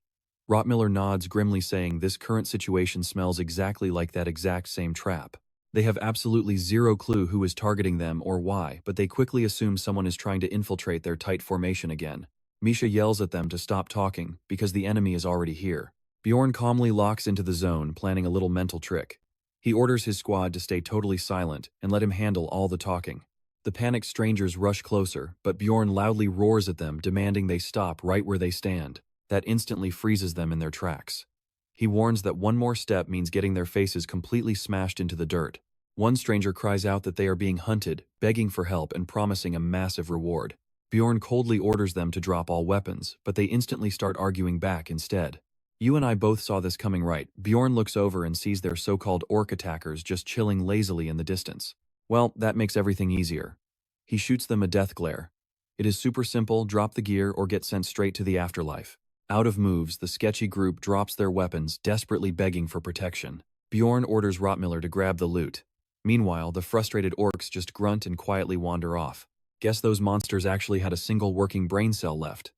S1: Rottmiller nods grimly, saying this current situation smells exactly like that exact same trap. They have absolutely zero clue who is targeting them or why, but they quickly assume someone is trying to infiltrate their tight formation again. Misha yells at them to stop talking, because the enemy is already here. Bjorn calmly locks into the zone, planning a little mental trick. He orders his squad to stay totally silent and let him handle all the talking. The panicked strangers rush closer, but Bjorn loudly roars at them, demanding they stop right where they stand. That instantly freezes them in their tracks. He warns that one more step means getting their faces completely smashed into the dirt. One stranger cries out that they are being hunted, begging for help and promising a massive reward. Bjorn coldly orders them to drop all weapons, but they instantly start arguing back instead. You and I both saw this coming, right? Bjorn looks over and sees their so-called orc attackers just chilling lazily in the distance. Well, that makes everything easier. He shoots them a death glare. It is super simple: drop the gear or get sent straight to the afterlife. Out of moves, the sketchy group drops their weapons, desperately begging for protection. Bjorn orders Rottmiller to grab the loot. Meanwhile, the frustrated orcs just grunt and quietly wander off. Guess those monsters actually had a single working brain cell left.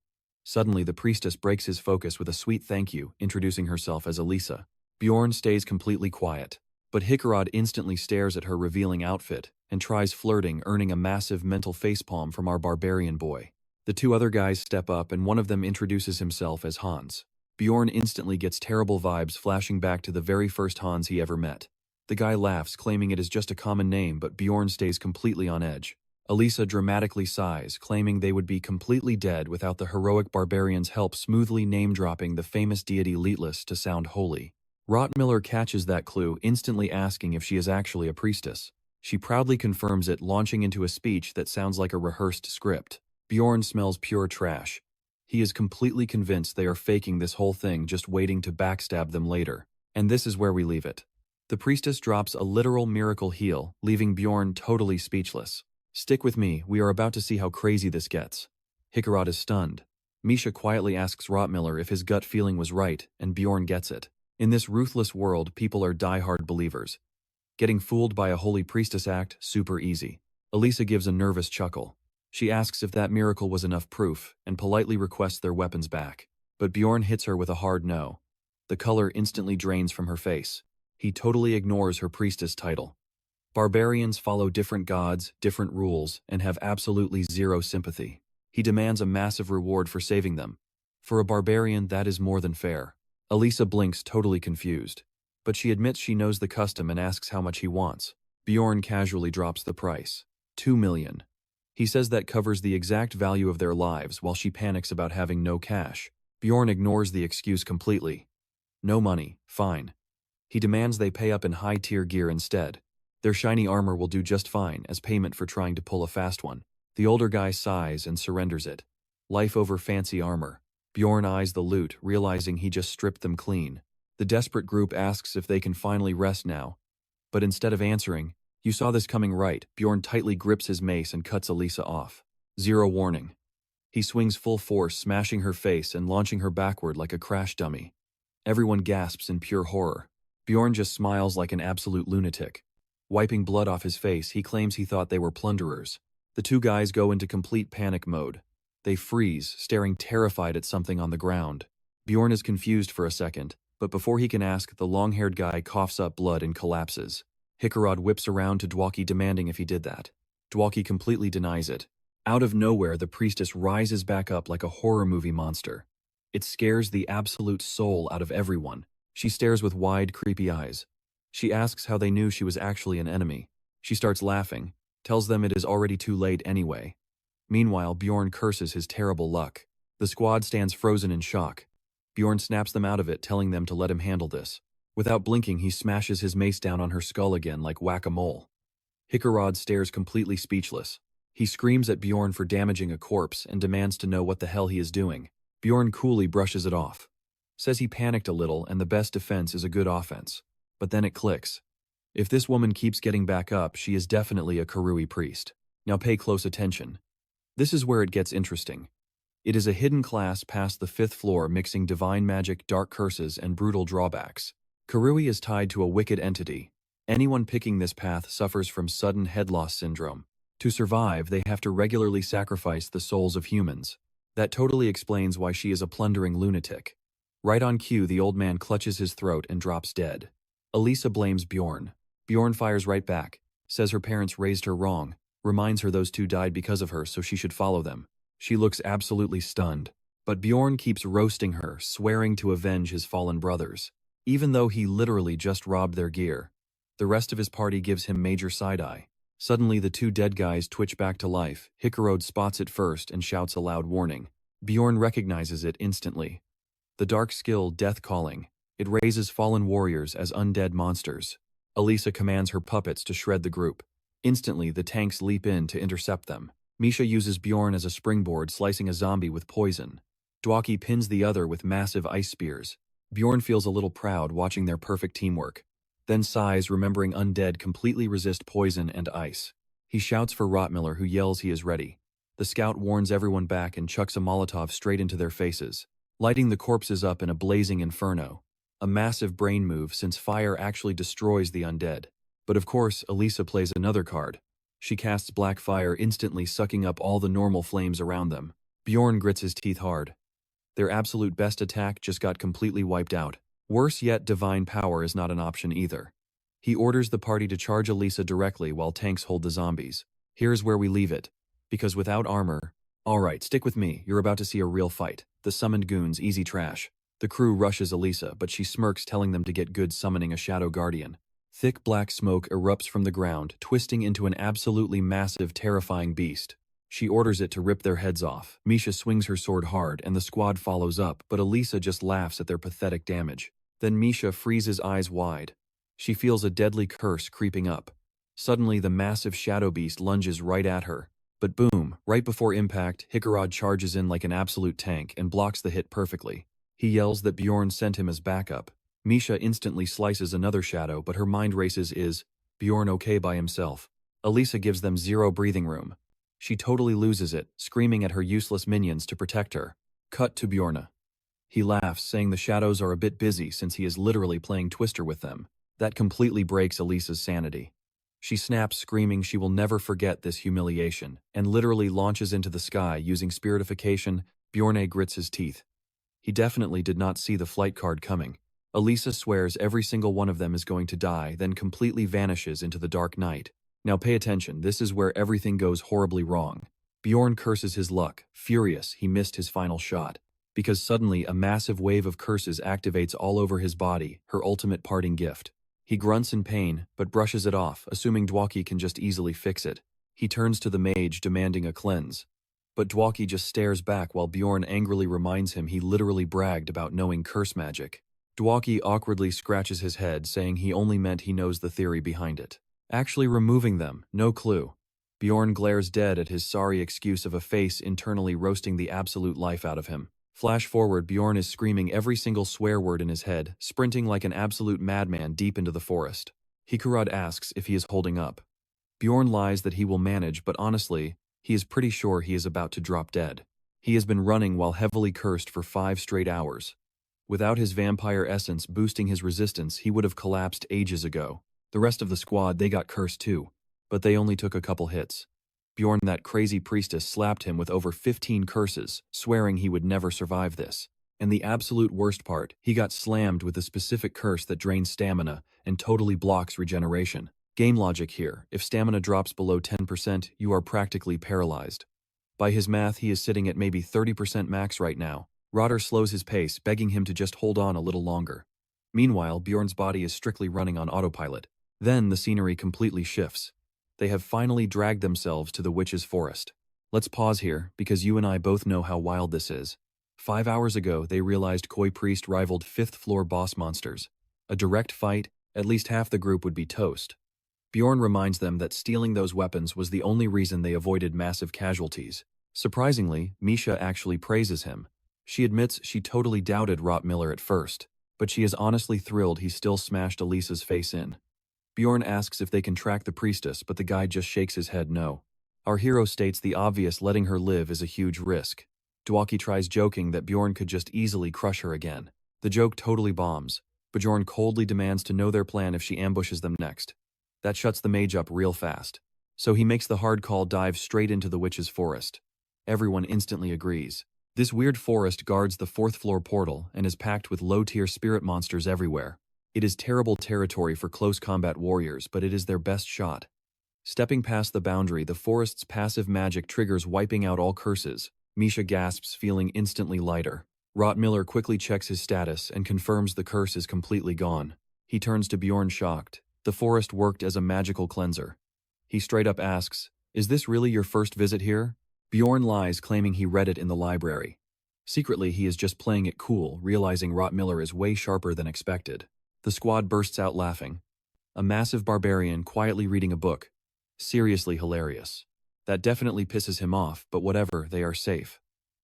S1: Suddenly, the priestess breaks his focus with a sweet thank you, introducing herself as Elisa. Bjorn stays completely quiet, but Hickarod instantly stares at her revealing outfit and tries flirting, earning a massive mental facepalm from our barbarian boy. The two other guys step up and one of them introduces himself as Hans. Bjorn instantly gets terrible vibes, flashing back to the very first Hans he ever met. The guy laughs, claiming it is just a common name, but Bjorn stays completely on edge. Elisa dramatically sighs, claiming they would be completely dead without the heroic barbarian's help, smoothly name-dropping the famous deity Leetless to sound holy. Rottmiller catches that clue, instantly asking if she is actually a priestess. She proudly confirms it, launching into a speech that sounds like a rehearsed script. Bjorn smells pure trash. He is completely convinced they are faking this whole thing, just waiting to backstab them later. And this is where we leave it. The priestess drops a literal miracle heal, leaving Bjorn totally speechless. Stick with me, we are about to see how crazy this gets. Hickarod is stunned. Misha quietly asks Rottmiller if his gut feeling was right, and Bjorn gets it. In this ruthless world, people are die-hard believers. Getting fooled by a holy priestess act, super easy. Elisa gives a nervous chuckle. She asks if that miracle was enough proof, and politely requests their weapons back. But Bjorn hits her with a hard no. The color instantly drains from her face. He totally ignores her priestess title. Barbarians follow different gods, different rules, and have absolutely zero sympathy. He demands a massive reward for saving them. For a barbarian, that is more than fair. Elisa blinks, totally confused. But she admits she knows the custom and asks how much he wants. Bjorn casually drops the price. 2 million. He says that covers the exact value of their lives, while she panics about having no cash. Bjorn ignores the excuse completely. No money, fine. He demands they pay up in high-tier gear instead. Their shiny armor will do just fine as payment for trying to pull a fast one. The older guy sighs and surrenders it. Life over fancy armor. Bjorn eyes the loot, realizing he just stripped them clean. The desperate group asks if they can finally rest now. But instead of answering, "You saw this coming, right?" Bjorn tightly grips his mace and cuts Elisa off. Zero warning. He swings full force, smashing her face and launching her backward like a crash dummy. Everyone gasps in pure horror. Bjorn just smiles like an absolute lunatic. Wiping blood off his face, he claims he thought they were plunderers. The two guys go into complete panic mode. They freeze, staring terrified at something on the ground. Bjorn is confused for a second, but before he can ask, the long-haired guy coughs up blood and collapses. Hikarad whips around to Dwaki demanding if he did that. Dwaki completely denies it. Out of nowhere, the priestess rises back up like a horror movie monster. It scares the absolute soul out of everyone. She stares with wide, creepy eyes. She asks how they knew she was actually an enemy. She starts laughing, tells them it is already too late anyway. Meanwhile, Bjorn curses his terrible luck. The squad stands frozen in shock. Bjorn snaps them out of it, telling them to let him handle this. Without blinking, he smashes his mace down on her skull again like whack-a-mole. Hikarad stares completely speechless. He screams at Bjorn for damaging a corpse and demands to know what the hell he is doing. Bjorn coolly brushes it off. Says he panicked a little and the best defense is a good offense. But then it clicks. If this woman keeps getting back up, she is definitely a Karui priest. Now pay close attention. This is where it gets interesting. It is a hidden class past the 5th floor mixing divine magic, dark curses, and brutal drawbacks. Karui is tied to a wicked entity. Anyone picking this path suffers from sudden head loss syndrome. To survive, they have to regularly sacrifice the souls of humans. That totally explains why she is a plundering lunatic. Right on cue, the old man clutches his throat and drops dead. Elisa blames Bjorn. Bjorn fires right back, says her parents raised her wrong, reminds her those two died because of her so she should follow them. She looks absolutely stunned. But Bjorn keeps roasting her, swearing to avenge his fallen brothers. Even though he literally just robbed their gear. The rest of his party gives him major side-eye. Suddenly the two dead guys twitch back to life. Hikarad spots it first and shouts a loud warning. Bjorn recognizes it instantly. The dark skill, Death Calling. It raises fallen warriors as undead monsters. Elisa commands her puppets to shred the group. Instantly, the tanks leap in to intercept them. Misha uses Bjorn as a springboard, slicing a zombie with poison. Dwaki pins the other with massive ice spears. Bjorn feels a little proud watching their perfect teamwork. Then sighs, remembering undead completely resist poison and ice. He shouts for Rottmiller, who yells he is ready. The scout warns everyone back and chucks a Molotov straight into their faces, lighting the corpses up in a blazing inferno. A massive brain move, since fire actually destroys the undead. But of course, Elisa plays another card. She casts black fire, instantly sucking up all the normal flames around them. Bjorn grits his teeth hard. Their absolute best attack just got completely wiped out. Worse yet, divine power is not an option either. He orders the party to charge Elisa directly while tanks hold the zombies. Here's where we leave it. Because without armor... Alright, stick with me, you're about to see a real fight. The summoned goons, easy trash. The crew rushes Elisa, but she smirks, telling them to get good, summoning a shadow guardian. Thick black smoke erupts from the ground, twisting into an absolutely massive, terrifying beast. She orders it to rip their heads off. Misha swings her sword hard, and the squad follows up, but Elisa just laughs at their pathetic damage. Then Misha freezes eyes wide. She feels a deadly curse creeping up. Suddenly, the massive shadow beast lunges right at her. But boom, right before impact, Hikarad charges in like an absolute tank and blocks the hit perfectly. He yells that Bjorn sent him as backup. Misha instantly slices another shadow, but her mind races, is Bjorn okay by himself? Elisa gives them zero breathing room. She totally loses it, screaming at her useless minions to protect her. Cut to Bjorn. He laughs, saying the shadows are a bit busy since he is literally playing Twister with them. That completely breaks Elisa's sanity. She snaps, screaming she will never forget this humiliation, and literally launches into the sky using spiritification. Bjorn grits his teeth. He definitely did not see the flight card coming. Elisa swears every single one of them is going to die, then completely vanishes into the dark night. Now pay attention, this is where everything goes horribly wrong. Bjorn curses his luck, furious he missed his final shot. Because suddenly a massive wave of curses activates all over his body, her ultimate parting gift. He grunts in pain, but brushes it off, assuming Dwaki can just easily fix it. He turns to the mage, demanding a cleanse. But Dwaki just stares back while Bjorn angrily reminds him he literally bragged about knowing curse magic. Dwaki awkwardly scratches his head, saying he only meant he knows the theory behind it. Actually removing them, no clue. Bjorn glares dead at his sorry excuse of a face internally roasting the absolute life out of him. Flash forward, Bjorn is screaming every single swear word in his head, sprinting like an absolute madman deep into the forest. Hikarad asks if he is holding up. Bjorn lies that he will manage, but honestly, he is pretty sure he is about to drop dead. He has been running while heavily cursed for 5 straight hours. Without his vampire essence boosting his resistance, he would have collapsed ages ago. The rest of the squad, they got cursed too, but they only took a couple hits. Bjorn, that crazy priestess, slapped him with over 15 curses, swearing he would never survive this. And the absolute worst part, he got slammed with a specific curse that drains stamina and totally blocks regeneration. Game logic here. If stamina drops below 10%, you are practically paralyzed. By his math, he is sitting at maybe 30% max right now. Rotter slows his pace, begging him to just hold on a little longer. Meanwhile, Bjorn's body is strictly running on autopilot. Then the scenery completely shifts. They have finally dragged themselves to the witch's forest. Let's pause here, because you and I both know how wild this is. 5 hours ago, they realized Koi Priest rivaled 5th floor boss monsters. A direct fight, at least half the group would be toast. Bjorn reminds them that stealing those weapons was the only reason they avoided massive casualties. Surprisingly, Misha actually praises him. She admits she totally doubted Rottmiller at first, but she is honestly thrilled he still smashed Elisa's face in. Bjorn asks if they can track the priestess, but the guy just shakes his head no. Our hero states the obvious, letting her live is a huge risk. Dwaki tries joking that Bjorn could just easily crush her again. The joke totally bombs. Bjorn coldly demands to know their plan if she ambushes them next. That shuts the mage up real fast. So he makes the hard call, dive straight into the witch's forest. Everyone instantly agrees. This weird forest guards the 4th floor portal and is packed with low-tier spirit monsters everywhere. It is terrible territory for close combat warriors, but it is their best shot. Stepping past the boundary, the forest's passive magic triggers wiping out all curses. Misha gasps, feeling instantly lighter. Rottmiller quickly checks his status and confirms the curse is completely gone. He turns to Bjorn shocked. The forest worked as a magical cleanser. He straight up asks, "Is this really your first visit here?" Bjorn lies, claiming he read it in the library. Secretly, he is just playing it cool, realizing Rottmiller is way sharper than expected. The squad bursts out laughing. A massive barbarian quietly reading a book. Seriously hilarious. That definitely pisses him off, but whatever, they are safe.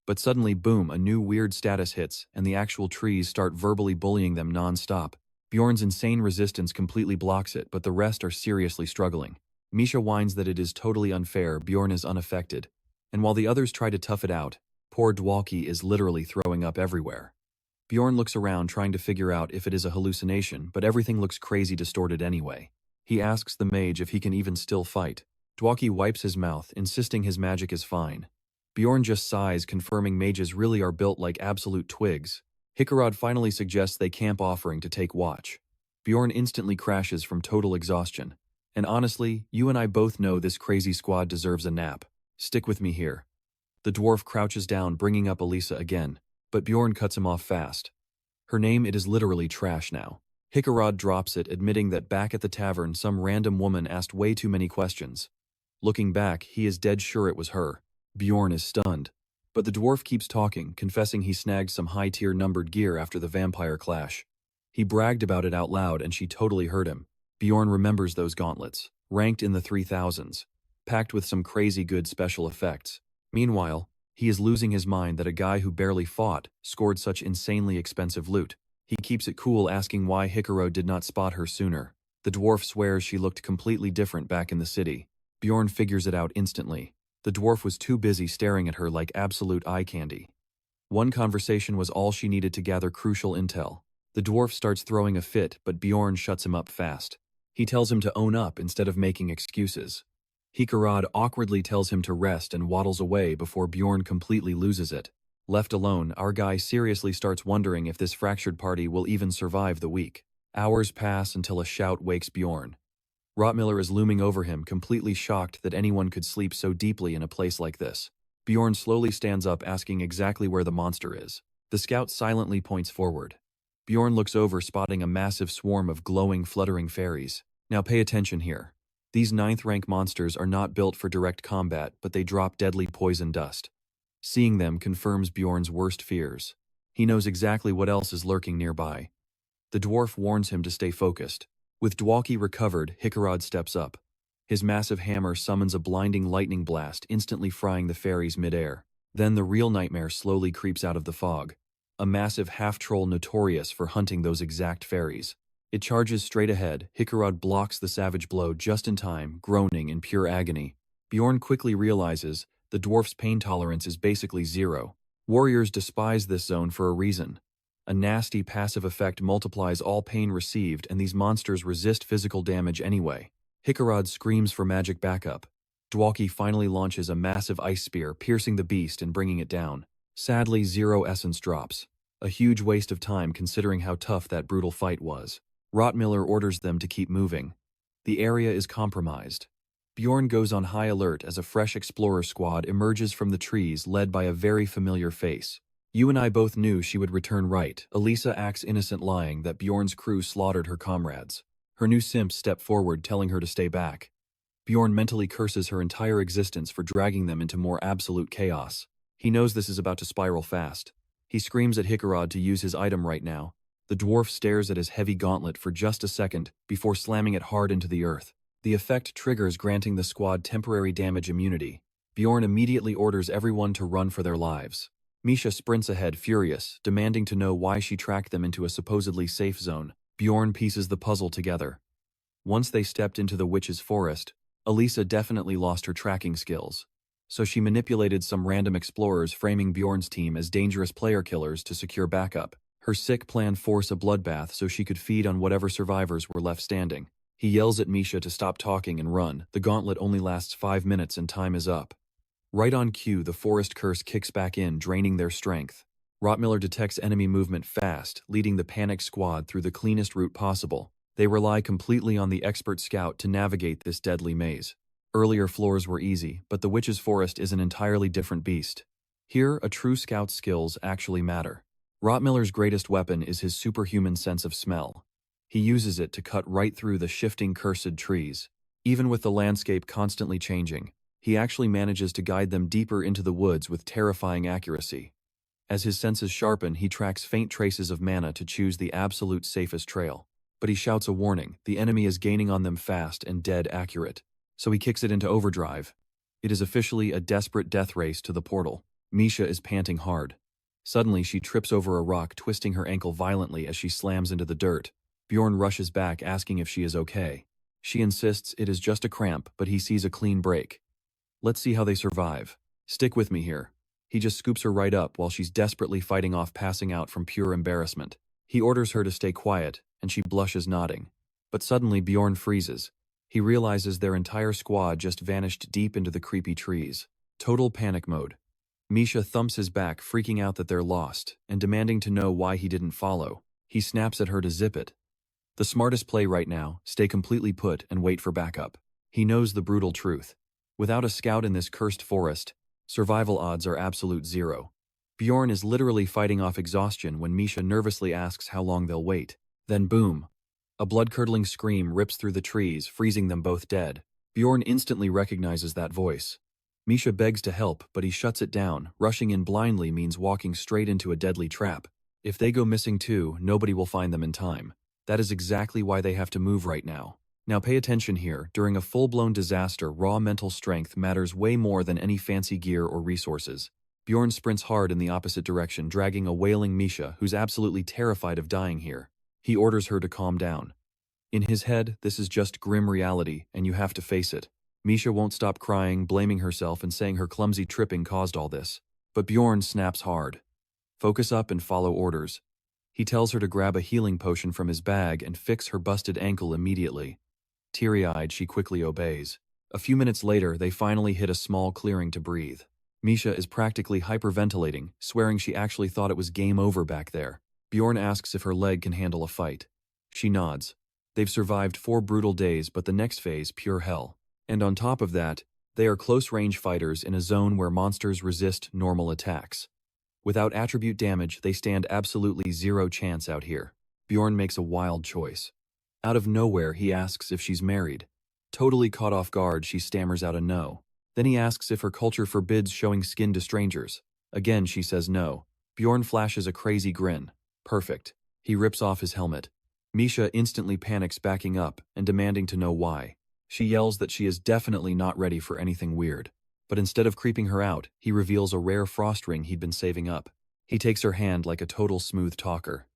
S1: But suddenly, boom, a new weird status hits, and the actual trees start verbally bullying them non-stop. Bjorn's insane resistance completely blocks it, but the rest are seriously struggling. Misha whines that it is totally unfair, Bjorn is unaffected. And while the others try to tough it out, poor Dwalki is literally throwing up everywhere. Bjorn looks around trying to figure out if it is a hallucination, but everything looks crazy distorted anyway. He asks the mage if he can even still fight. Dwalki wipes his mouth, insisting his magic is fine. Bjorn just sighs, confirming mages really are built like absolute twigs. Hikarad finally suggests they camp, offering to take watch. Bjorn instantly crashes from total exhaustion. And honestly, you and I both know this crazy squad deserves a nap. Stick with me here. The dwarf crouches down, bringing up Elisa again, but Bjorn cuts him off fast. Her name, it is literally trash now. Hikarad drops it, admitting that back at the tavern some random woman asked way too many questions. Looking back, he is dead sure it was her. Bjorn is stunned. But the dwarf keeps talking, confessing he snagged some high-tier numbered gear after the vampire clash. He bragged about it out loud and she totally heard him. Bjorn remembers those gauntlets, ranked in the 3000s, packed with some crazy good special effects. Meanwhile, he is losing his mind that a guy who barely fought scored such insanely expensive loot. He keeps it cool, asking why Hikaru did not spot her sooner. The dwarf swears she looked completely different back in the city. Bjorn figures it out instantly. The dwarf was too busy staring at her like absolute eye candy. One conversation was all she needed to gather crucial intel. The dwarf starts throwing a fit, but Bjorn shuts him up fast. He tells him to own up instead of making excuses. Hikarad awkwardly tells him to rest and waddles away before Bjorn completely loses it. Left alone, our guy seriously starts wondering if this fractured party will even survive the week. Hours pass until a shout wakes Bjorn. Rottmiller is looming over him, completely shocked that anyone could sleep so deeply in a place like this. Bjorn slowly stands up, asking exactly where the monster is. The scout silently points forward. Bjorn looks over, spotting a massive swarm of glowing, fluttering fairies. Now pay attention here. These 9th rank monsters are not built for direct combat, but they drop deadly poison dust. Seeing them confirms Bjorn's worst fears. He knows exactly what else is lurking nearby. The dwarf warns him to stay focused. With Dwalki recovered, Hikarad steps up. His massive hammer summons a blinding lightning blast, instantly frying the fairies midair. Then the real nightmare slowly creeps out of the fog. A massive half-troll notorious for hunting those exact fairies. It charges straight ahead. Hikarad blocks the savage blow just in time, groaning in pure agony. Bjorn quickly realizes the dwarf's pain tolerance is basically zero. Warriors despise this zone for a reason. A nasty passive effect multiplies all pain received, and these monsters resist physical damage anyway. Hikarad screams for magic backup. Dwalki finally launches a massive ice spear, piercing the beast and bringing it down. Sadly, 0 essence drops. A huge waste of time considering how tough that brutal fight was. Rottmiller orders them to keep moving. The area is compromised. Bjorn goes on high alert as a fresh explorer squad emerges from the trees led by a very familiar face. You and I both knew she would return right. Elisa acts innocent, lying that Bjorn's crew slaughtered her comrades. Her new simps step forward telling her to stay back. Bjorn mentally curses her entire existence for dragging them into more absolute chaos. He knows this is about to spiral fast. He screams at Hickarod to use his item right now. The dwarf stares at his heavy gauntlet for just a second before slamming it hard into the earth. The effect triggers, granting the squad temporary damage immunity. Bjorn immediately orders everyone to run for their lives. Misha sprints ahead, furious, demanding to know why she tracked them into a supposedly safe zone. Bjorn pieces the puzzle together. Once they stepped into the witch's forest, Elisa definitely lost her tracking skills. So she manipulated some random explorers, framing Bjorn's team as dangerous player killers to secure backup. Her sick plan forced a bloodbath so she could feed on whatever survivors were left standing. He yells at Misha to stop talking and run. The gauntlet only lasts 5 minutes and time is up. Right on cue, the forest curse kicks back in, draining their strength. Rottmiller detects enemy movement fast, leading the panicked squad through the cleanest route possible. They rely completely on the expert scout to navigate this deadly maze. Earlier floors were easy, but the witch's forest is an entirely different beast. Here, a true scout's skills actually matter. Rottmiller's greatest weapon is his superhuman sense of smell. He uses it to cut right through the shifting cursed trees. Even with the landscape constantly changing, he actually manages to guide them deeper into the woods with terrifying accuracy. As his senses sharpen, he tracks faint traces of mana to choose the absolute safest trail. But he shouts a warning: the enemy is gaining on them fast and dead accurate. So he kicks it into overdrive. It is officially a desperate death race to the portal. Misha is panting hard. Suddenly she trips over a rock, twisting her ankle violently as she slams into the dirt. Bjorn rushes back, asking if she is okay. She insists it is just a cramp, but he sees a clean break. Let's see how they survive. Stick with me here. He just scoops her right up while she's desperately fighting off passing out from pure embarrassment. He orders her to stay quiet, and she blushes, nodding. But suddenly Bjorn freezes. He realizes their entire squad just vanished deep into the creepy trees. Total panic mode. Misha thumps his back, freaking out that they're lost, and demanding to know why he didn't follow. He snaps at her to zip it. The smartest play right now: stay completely put and wait for backup. He knows the brutal truth. Without a scout in this cursed forest, survival odds are absolute zero. Bjorn is literally fighting off exhaustion when Misha nervously asks how long they'll wait. Then boom! A blood-curdling scream rips through the trees, freezing them both dead. Bjorn instantly recognizes that voice. Misha begs to help, but he shuts it down. Rushing in blindly means walking straight into a deadly trap. If they go missing too, nobody will find them in time. That is exactly why they have to move right now. Now pay attention here. During a full-blown disaster, raw mental strength matters way more than any fancy gear or resources. Bjorn sprints hard in the opposite direction, dragging a wailing Misha, who's absolutely terrified of dying here. He orders her to calm down. In his head, this is just grim reality, and you have to face it. Misha won't stop crying, blaming herself and saying her clumsy tripping caused all this. But Bjorn snaps hard. Focus up and follow orders. He tells her to grab a healing potion from his bag and fix her busted ankle immediately. Teary-eyed, she quickly obeys. A few minutes later, they finally hit a small clearing to breathe. Misha is practically hyperventilating, swearing she actually thought it was game over back there. Bjorn asks if her leg can handle a fight. She nods. They've survived 4 brutal days, but the next phase, pure hell. And on top of that, they are close-range fighters in a zone where monsters resist normal attacks. Without attribute damage, they stand absolutely zero chance out here. Bjorn makes a wild choice. Out of nowhere, he asks if she's married. Totally caught off guard, she stammers out a no. Then he asks if her culture forbids showing skin to strangers. Again, she says no. Bjorn flashes a crazy grin. Perfect. He rips off his helmet. Misha instantly panics, backing up and demanding to know why. She yells that she is definitely not ready for anything weird. But instead of creeping her out, he reveals a rare frost ring he'd been saving up. He takes her hand like a total smooth talker.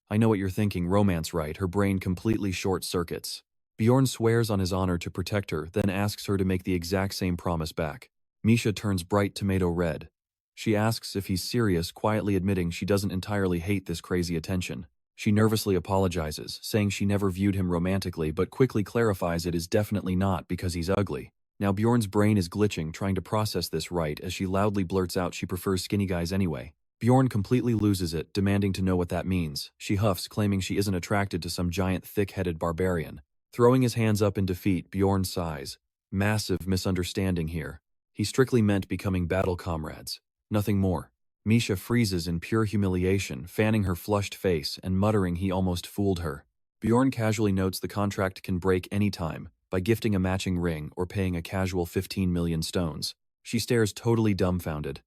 S1: I know what you're thinking, romance, right? Her brain completely short-circuits. Bjorn swears on his honor to protect her, then asks her to make the exact same promise back. Misha turns bright tomato red. She asks if he's serious, quietly admitting she doesn't entirely hate this crazy attention. She nervously apologizes, saying she never viewed him romantically, but quickly clarifies it is definitely not because he's ugly. Now Bjorn's brain is glitching, trying to process this right as she loudly blurts out she prefers skinny guys anyway. Bjorn completely loses it, demanding to know what that means. She huffs, claiming she isn't attracted to some giant thick-headed barbarian. Throwing his hands up in defeat, Bjorn sighs. Massive misunderstanding here. He strictly meant becoming battle comrades. Nothing more. Misha freezes in pure humiliation, fanning her flushed face and muttering he almost fooled her. Bjorn casually notes the contract can break any time, by gifting a matching ring or paying a casual 15 million stones. She stares totally dumbfounded.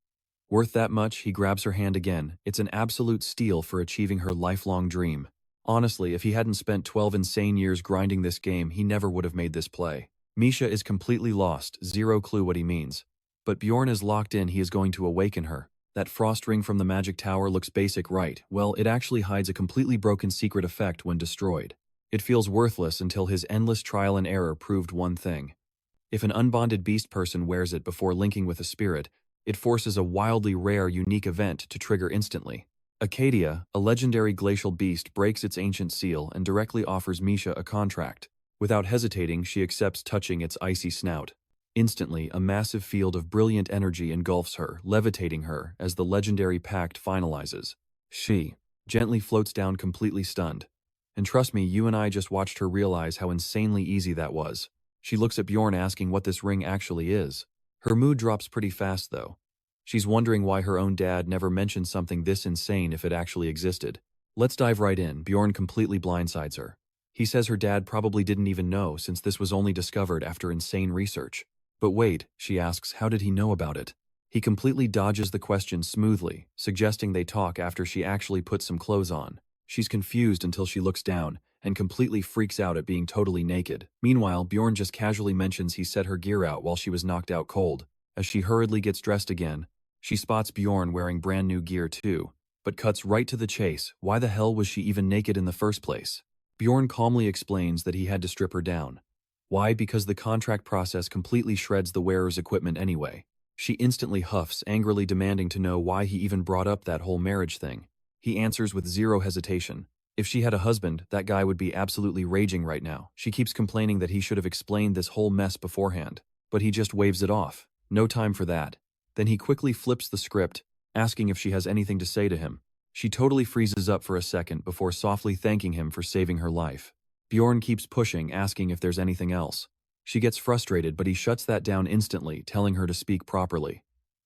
S1: Worth that much, he grabs her hand again. It's an absolute steal for achieving her lifelong dream. Honestly, if he hadn't spent 12 insane years grinding this game, he never would have made this play. Misha is completely lost, zero clue what he means. But Bjorn is locked in, he is going to awaken her. That frost ring from the magic tower looks basic, right? Well, it actually hides a completely broken secret effect when destroyed. It feels worthless until his endless trial and error proved one thing. If an unbonded beast person wears it before linking with a spirit, it forces a wildly rare, unique event to trigger instantly. Acadia, a legendary glacial beast, breaks its ancient seal and directly offers Misha a contract. Without hesitating, she accepts, touching its icy snout. Instantly, a massive field of brilliant energy engulfs her, levitating her as the legendary pact finalizes. She gently floats down, completely stunned. And trust me, you and I just watched her realize how insanely easy that was. She looks at Bjorn, asking what this ring actually is. Her mood drops pretty fast, though. She's wondering why her own dad never mentioned something this insane if it actually existed. Let's dive right in. Bjorn completely blindsides her. He says her dad probably didn't even know, since this was only discovered after insane research. But wait, she asks, how did he know about it? He completely dodges the question smoothly, suggesting they talk after she actually puts some clothes on. She's confused until she looks down, and completely freaks out at being totally naked. Meanwhile, Bjorn just casually mentions he set her gear out while she was knocked out cold. As she hurriedly gets dressed again, she spots Bjorn wearing brand new gear too, but cuts right to the chase. Why the hell was she even naked in the first place? Bjorn calmly explains that he had to strip her down. Why? Because the contract process completely shreds the wearer's equipment anyway. She instantly huffs, angrily demanding to know why he even brought up that whole marriage thing. He answers with zero hesitation. If she had a husband, that guy would be absolutely raging right now. She keeps complaining that he should have explained this whole mess beforehand, but he just waves it off. No time for that. Then he quickly flips the script, asking if she has anything to say to him. She totally freezes up for a second before softly thanking him for saving her life. Bjorn keeps pushing, asking if there's anything else. She gets frustrated, but he shuts that down instantly, telling her to speak properly.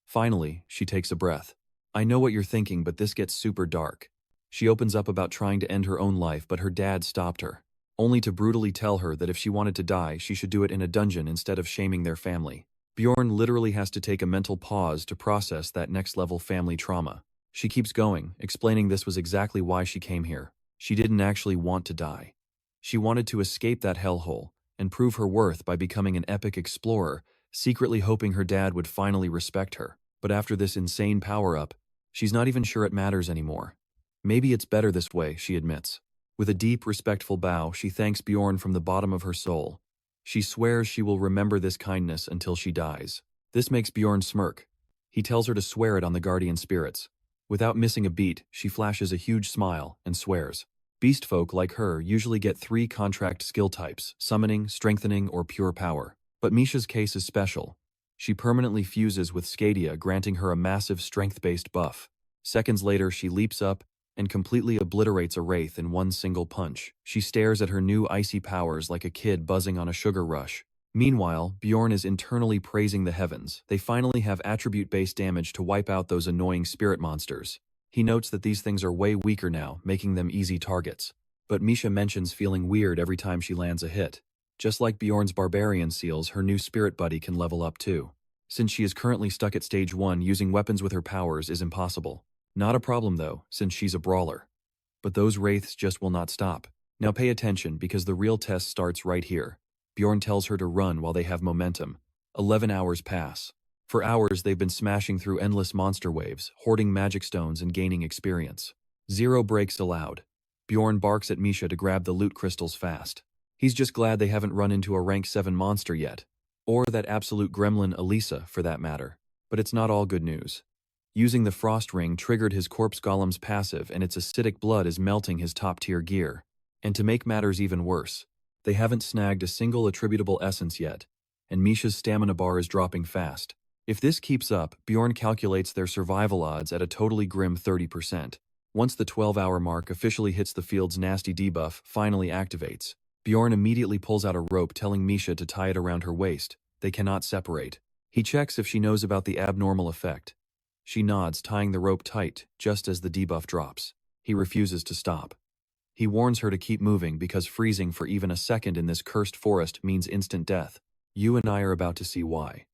S1: Finally, she takes a breath. I know what you're thinking, but this gets super dark. She opens up about trying to end her own life, but her dad stopped her, only to brutally tell her that if she wanted to die, she should do it in a dungeon instead of shaming their family. Bjorn literally has to take a mental pause to process that next-level family trauma. She keeps going, explaining this was exactly why she came here. She didn't actually want to die. She wanted to escape that hellhole and prove her worth by becoming an epic explorer, secretly hoping her dad would finally respect her. But after this insane power-up, she's not even sure it matters anymore. Maybe it's better this way, she admits. With a deep, respectful bow, she thanks Bjorn from the bottom of her soul. She swears she will remember this kindness until she dies. This makes Bjorn smirk. He tells her to swear it on the guardian spirits. Without missing a beat, she flashes a huge smile and swears. Beast folk like her usually get 3 contract skill types: summoning, strengthening, or pure power. But Misha's case is special. She permanently fuses with Scadia, granting her a massive strength-based buff. Seconds later, she leaps up and completely obliterates a wraith in one single punch. She stares at her new icy powers like a kid buzzing on a sugar rush. Meanwhile, Bjorn is internally praising the heavens. They finally have attribute-based damage to wipe out those annoying spirit monsters. He notes that these things are way weaker now, making them easy targets. But Misha mentions feeling weird every time she lands a hit. Just like Bjorn's barbarian seals, her new spirit buddy can level up too. Since she is currently stuck at stage 1, using weapons with her powers is impossible. Not a problem though, since she's a brawler. But those wraiths just will not stop. Now pay attention, because the real test starts right here. Bjorn tells her to run while they have momentum. 11 hours pass. For hours they've been smashing through endless monster waves, hoarding magic stones and gaining experience. 0 breaks allowed. Bjorn barks at Misha to grab the loot crystals fast. He's just glad they haven't run into a rank 7 monster yet. Or that absolute gremlin Elisa, for that matter. But it's not all good news. Using the frost ring triggered his corpse golem's passive, and its acidic blood is melting his top-tier gear. And to make matters even worse, they haven't snagged a single attributable essence yet, and Misha's stamina bar is dropping fast. If this keeps up, Bjorn calculates their survival odds at a totally grim 30%. Once the 12-hour mark officially hits, the field's nasty debuff finally activates. Bjorn immediately pulls out a rope telling Misha to tie it around her waist. They cannot separate. He checks if she knows about the abnormal effect. She nods, tying the rope tight, just as the debuff drops. He refuses to stop. He warns her to keep moving because freezing for even a second in this cursed forest means instant death. You and I are about to see why.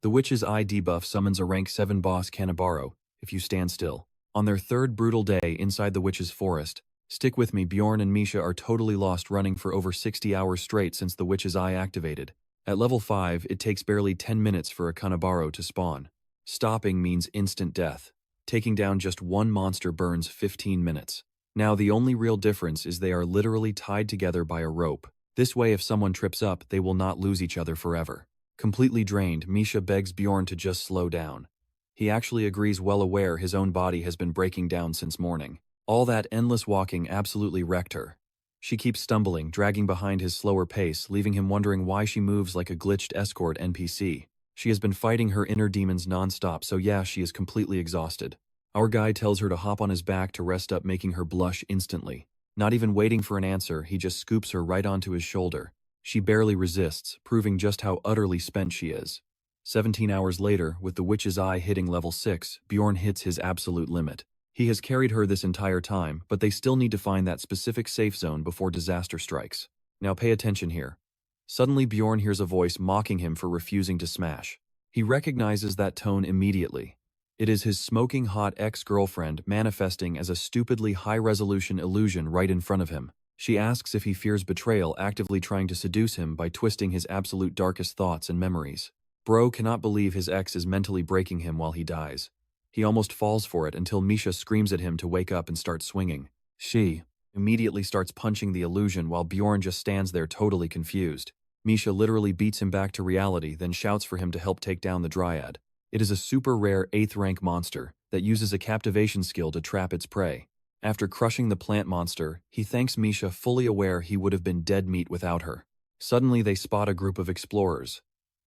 S1: The Witch's Eye debuff summons a rank 7 boss Kanabaro, if you stand still. On their third brutal day inside the Witch's Forest, stick with me, Bjorn and Misha are totally lost running for over 60 hours straight since the Witch's Eye activated. At level 5, it takes barely 10 minutes for a Kanabaro to spawn. Stopping means instant death. Taking down just one monster burns 15 minutes. Now the only real difference is they are literally tied together by a rope. This way if someone trips up, they will not lose each other forever. Completely drained, Misha begs Bjorn to just slow down. He actually agrees, well aware his own body has been breaking down since morning. All that endless walking absolutely wrecked her. She keeps stumbling, dragging behind his slower pace, leaving him wondering why she moves like a glitched escort NPC. She has been fighting her inner demons non-stop, so yeah, she is completely exhausted. Our guy tells her to hop on his back to rest up, making her blush instantly. Not even waiting for an answer, he just scoops her right onto his shoulder. She barely resists, proving just how utterly spent she is. 17 hours later, with the Witch's Eye hitting level 6, Bjorn hits his absolute limit. He has carried her this entire time, but they still need to find that specific safe zone before disaster strikes. Now pay attention here. Suddenly Bjorn hears a voice mocking him for refusing to smash. He recognizes that tone immediately. It is his smoking hot ex-girlfriend manifesting as a stupidly high-resolution illusion right in front of him. She asks if he fears betrayal, actively trying to seduce him by twisting his absolute darkest thoughts and memories. Bro cannot believe his ex is mentally breaking him while he dies. He almost falls for it until Misha screams at him to wake up and start swinging. She immediately starts punching the illusion while Bjorn just stands there totally confused. Misha literally beats him back to reality, then shouts for him to help take down the Dryad. It is a super rare 8th rank monster that uses a captivation skill to trap its prey. After crushing the plant monster, he thanks Misha, fully aware he would have been dead meat without her. Suddenly they spot a group of explorers.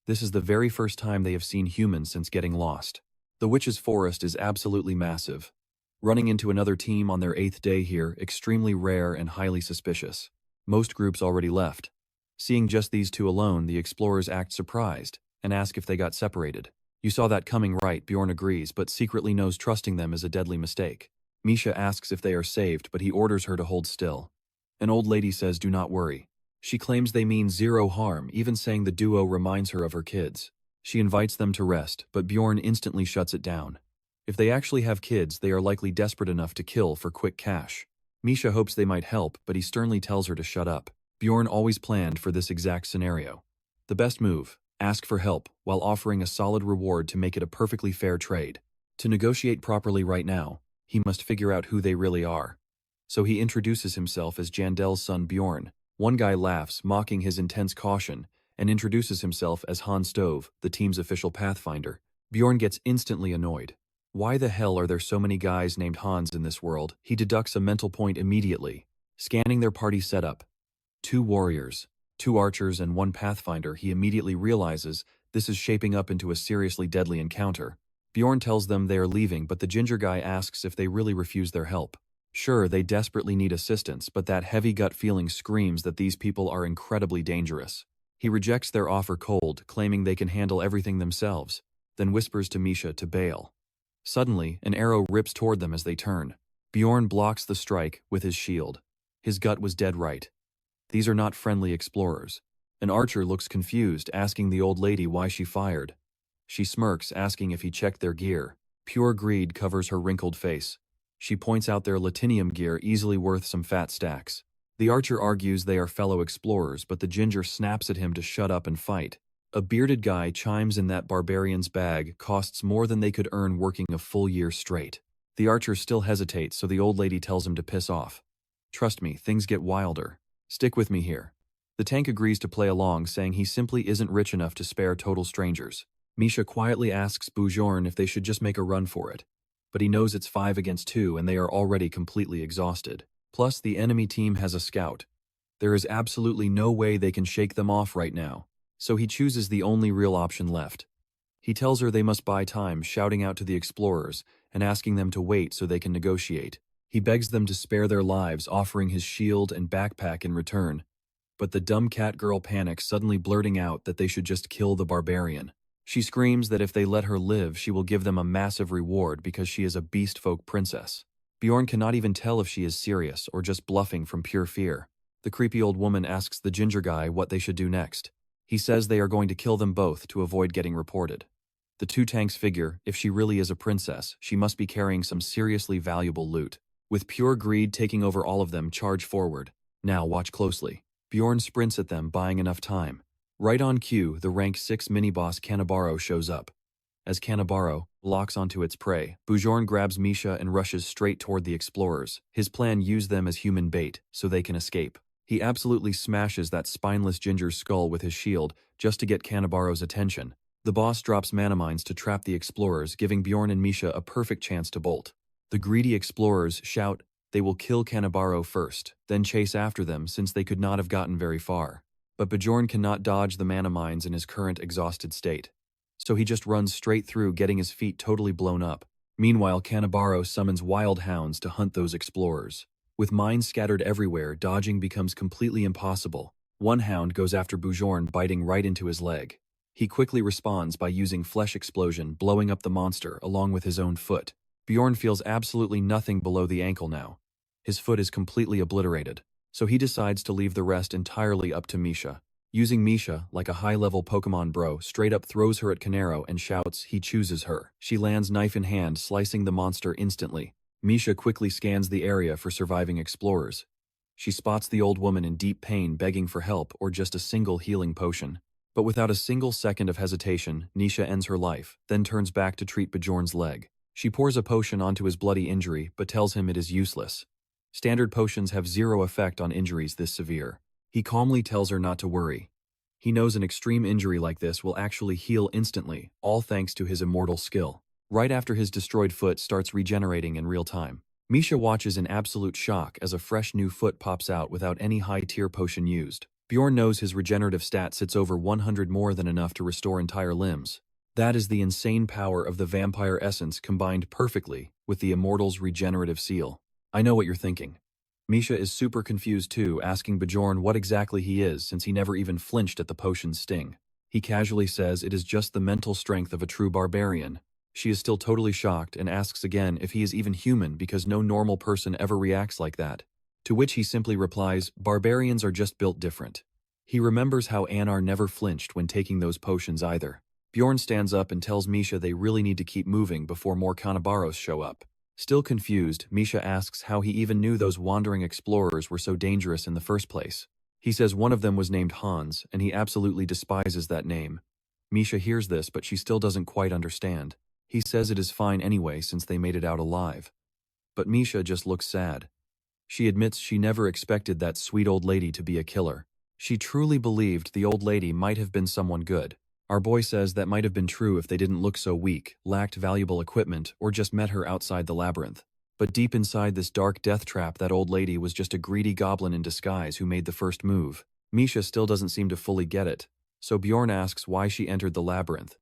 S1: This is the very first time they have seen humans since getting lost. The Witch's Forest is absolutely massive. Running into another team on their 8th day here, extremely rare and highly suspicious. Most groups already left. Seeing just these two alone, the explorers act surprised and ask if they got separated. You saw that coming, right? Bjorn agrees, but secretly knows trusting them is a deadly mistake. Misha asks if they are saved, but he orders her to hold still. An old lady says, "Do not worry." She claims they mean zero harm, even saying the duo reminds her of her kids. She invites them to rest, but Bjorn instantly shuts it down. If they actually have kids, they are likely desperate enough to kill for quick cash. Misha hopes they might help, but he sternly tells her to shut up. Bjorn always planned for this exact scenario. The best move: ask for help, while offering a solid reward to make it a perfectly fair trade. To negotiate properly right now, he must figure out who they really are. So he introduces himself as Jandel's son Bjorn. One guy laughs, mocking his intense caution, and introduces himself as Han Stove, the team's official pathfinder. Bjorn gets instantly annoyed. Why the hell are there so many guys named Hans in this world? He deducts a mental point immediately. Scanning their party setup. 2 warriors, 2 archers, and 1 pathfinder, he immediately realizes this is shaping up into a seriously deadly encounter. Bjorn tells them they are leaving, but the ginger guy asks if they really refuse their help. Sure, they desperately need assistance, but that heavy gut feeling screams that these people are incredibly dangerous. He rejects their offer cold, claiming they can handle everything themselves, then whispers to Misha to bail. Suddenly, an arrow rips toward them as they turn. Bjorn blocks the strike with his shield. His gut was dead right. These are not friendly explorers. An archer looks confused, asking the old lady why she fired. She smirks, asking if he checked their gear. Pure greed covers her wrinkled face. She points out their latinium gear, easily worth some fat stacks. The archer argues they are fellow explorers, but the ginger snaps at him to shut up and fight. A bearded guy chimes in that barbarian's bag costs more than they could earn working a full year straight. The archer still hesitates, so the old lady tells him to piss off. Trust me, things get wilder. Stick with me here. The tank agrees to play along, saying he simply isn't rich enough to spare total strangers. Misha quietly asks Bjorn if they should just make a run for it. But he knows it's 5 against 2 and they are already completely exhausted. Plus, the enemy team has a scout. There is absolutely no way they can shake them off right now, so he chooses the only real option left. He tells her they must buy time, shouting out to the explorers and asking them to wait so they can negotiate. He begs them to spare their lives, offering his shield and backpack in return. But the dumb cat girl panics, suddenly blurting out that they should just kill the barbarian. She screams that if they let her live, she will give them a massive reward because she is a beast folk princess. Bjorn cannot even tell if she is serious or just bluffing from pure fear. The creepy old woman asks the ginger guy what they should do next. He says they are going to kill them both to avoid getting reported. The two tanks figure, if she really is a princess, she must be carrying some seriously valuable loot. With pure greed taking over, all of them charge forward. Now watch closely. Bjorn sprints at them, buying enough time. Right on cue, the rank 6 mini-boss Kanabaro shows up. As Kanabaro locks onto its prey, Bjorn grabs Misha and rushes straight toward the explorers. His plan: use them as human bait so they can escape. He absolutely smashes that spineless ginger's skull with his shield just to get Kanabaro's attention. The boss drops mana mines to trap the explorers, giving Bjorn and Misha a perfect chance to bolt. The greedy explorers shout they will kill Kanabaro first, then chase after them since they could not have gotten very far. But Bjorn cannot dodge the mana mines in his current exhausted state. So he just runs straight through, getting his feet totally blown up. Meanwhile, Kanabaro summons wild hounds to hunt those explorers. With mines scattered everywhere, dodging becomes completely impossible. One hound goes after Bjorn, biting right into his leg. He quickly responds by using Flesh Explosion, blowing up the monster along with his own foot. Bjorn feels absolutely nothing below the ankle now. His foot is completely obliterated, so he decides to leave the rest entirely up to Misha. Using Misha, like a high-level Pokemon bro, straight up throws her at Canaro and shouts he chooses her. She lands knife in hand, slicing the monster instantly. Misha quickly scans the area for surviving explorers. She spots the old woman in deep pain, begging for help or just a single healing potion. But without a single second of hesitation, Nisha ends her life, then turns back to treat Bjorn's leg. She pours a potion onto his bloody injury, but tells him it is useless. Standard potions have zero effect on injuries this severe. He calmly tells her not to worry. He knows an extreme injury like this will actually heal instantly, all thanks to his immortal skill. Right after his destroyed foot starts regenerating in real time. Misha watches in absolute shock as a fresh new foot pops out without any high-tier potion used. Bjorn knows his regenerative stat sits over 100, more than enough to restore entire limbs. That is the insane power of the vampire essence combined perfectly with the immortal's regenerative seal. I know what you're thinking. Misha is super confused too, asking Bjorn what exactly he is since he never even flinched at the potion's sting. He casually says it is just the mental strength of a true barbarian. She is still totally shocked and asks again if he is even human because no normal person ever reacts like that. To which he simply replies, barbarians are just built different. He remembers how Anar never flinched when taking those potions either. Bjorn stands up and tells Misha they really need to keep moving before more Kanabaros show up. Still confused, Misha asks how he even knew those wandering explorers were so dangerous in the first place. He says one of them was named Hans, and he absolutely despises that name. Misha hears this, but she still doesn't quite understand. He says it is fine anyway since they made it out alive. But Misha just looks sad. She admits she never expected that sweet old lady to be a killer. She truly believed the old lady might have been someone good. Our boy says that might have been true if they didn't look so weak, lacked valuable equipment, or just met her outside the labyrinth. But deep inside this dark death trap, that old lady was just a greedy goblin in disguise who made the first move. Misha still doesn't seem to fully get it, so Bjorn asks why she entered the labyrinth.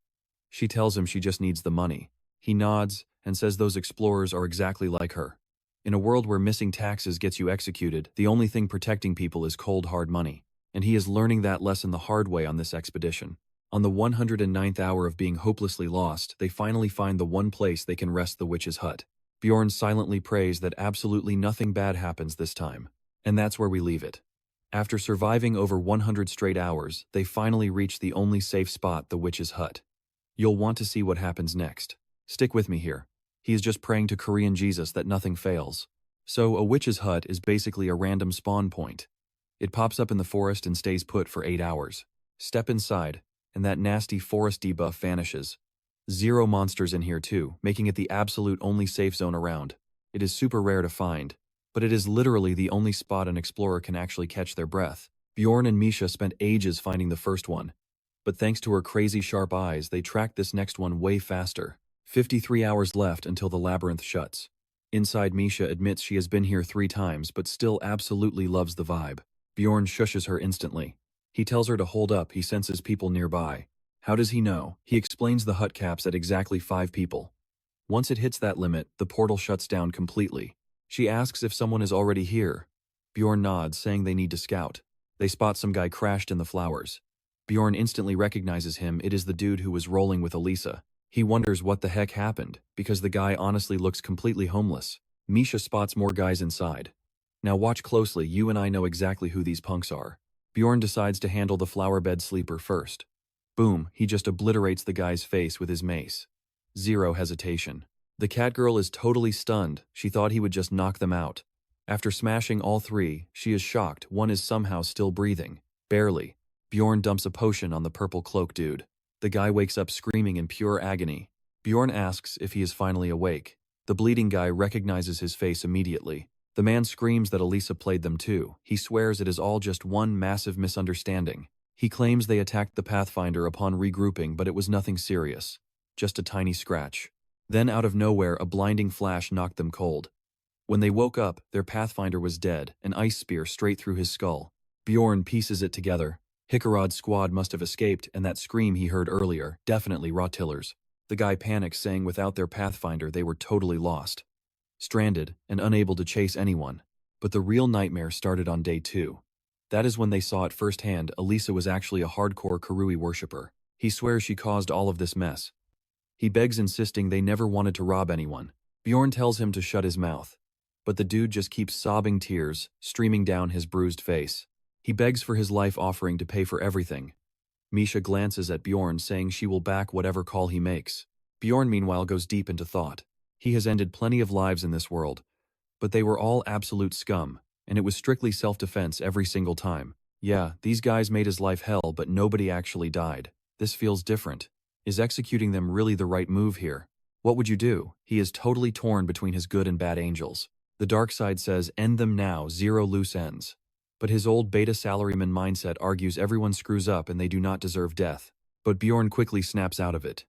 S1: She tells him she just needs the money. He nods and says those explorers are exactly like her. In a world where missing taxes gets you executed, the only thing protecting people is cold hard money. And he is learning that lesson the hard way on this expedition. On the 109th hour of being hopelessly lost, they finally find the one place they can rest, the witch's hut. Bjorn silently prays that absolutely nothing bad happens this time. And that's where we leave it. After surviving over 100 straight hours, they finally reach the only safe spot, the witch's hut. You'll want to see what happens next. Stick with me here. He is just praying to Korean Jesus that nothing fails. So, a witch's hut is basically a random spawn point. It pops up in the forest and stays put for 8 hours. Step inside, and that nasty forest debuff vanishes. Zero monsters in here too, making it the absolute only safe zone around. It is super rare to find, but it is literally the only spot an explorer can actually catch their breath. Bjorn and Misha spent ages finding the first one, but thanks to her crazy sharp eyes, they tracked this next one way faster. 53 hours left until the labyrinth shuts. Inside, Misha admits she has been here 3 times, but still absolutely loves the vibe. Bjorn shushes her instantly. He tells her to hold up, he senses people nearby. How does he know? He explains the hut caps at exactly 5 people. Once it hits that limit, the portal shuts down completely. She asks if someone is already here. Bjorn nods, saying they need to scout. They spot some guy crashed in the flowers. Bjorn instantly recognizes him. It is the dude who was rolling with Elisa. He wonders what the heck happened, because the guy honestly looks completely homeless. Misha spots more guys inside. Now watch closely, you and I know exactly who these punks are. Bjorn decides to handle the flowerbed sleeper first. Boom, he just obliterates the guy's face with his mace. Zero hesitation. The catgirl is totally stunned. She thought he would just knock them out. After smashing all three, she is shocked one is somehow still breathing. Barely. Bjorn dumps a potion on the purple cloak dude. The guy wakes up screaming in pure agony. Bjorn asks if he is finally awake. The bleeding guy recognizes his face immediately. The man screams that Elisa played them too. He swears it is all just one massive misunderstanding. He claims they attacked the Pathfinder upon regrouping, but it was nothing serious. Just a tiny scratch. Then out of nowhere, a blinding flash knocked them cold. When they woke up, their Pathfinder was dead, an ice spear straight through his skull. Bjorn pieces it together. Hikarod's squad must have escaped, and that scream he heard earlier, definitely Rottillers. The guy panics, saying without their Pathfinder they were totally lost. Stranded, and unable to chase anyone. But the real nightmare started on day 2. That is when they saw it firsthand. Elisa was actually a hardcore Karui worshipper. He swears she caused all of this mess. He begs, insisting they never wanted to rob anyone. Bjorn tells him to shut his mouth. But the dude just keeps sobbing, tears streaming down his bruised face. He begs for his life, offering to pay for everything. Misha glances at Bjorn, saying she will back whatever call he makes. Bjorn meanwhile goes deep into thought. He has ended plenty of lives in this world, but they were all absolute scum, and it was strictly self-defense every single time. Yeah, these guys made his life hell, but nobody actually died. This feels different. Is executing them really the right move here? What would you do? He is totally torn between his good and bad angels. The dark side says, end them now, 0 loose ends. But his old beta salaryman mindset argues everyone screws up and they do not deserve death. But Bjorn quickly snaps out of it.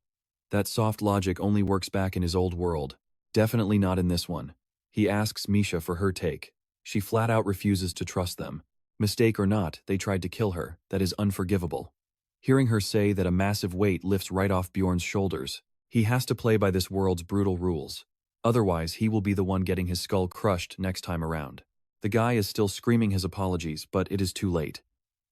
S1: That soft logic only works back in his old world. Definitely not in this one. He asks Misha for her take. She flat out refuses to trust them. Mistake or not, they tried to kill her. That is unforgivable. Hearing her say that, a massive weight lifts right off Bjorn's shoulders. He has to play by this world's brutal rules. Otherwise, he will be the one getting his skull crushed next time around. The guy is still screaming his apologies, but it is too late.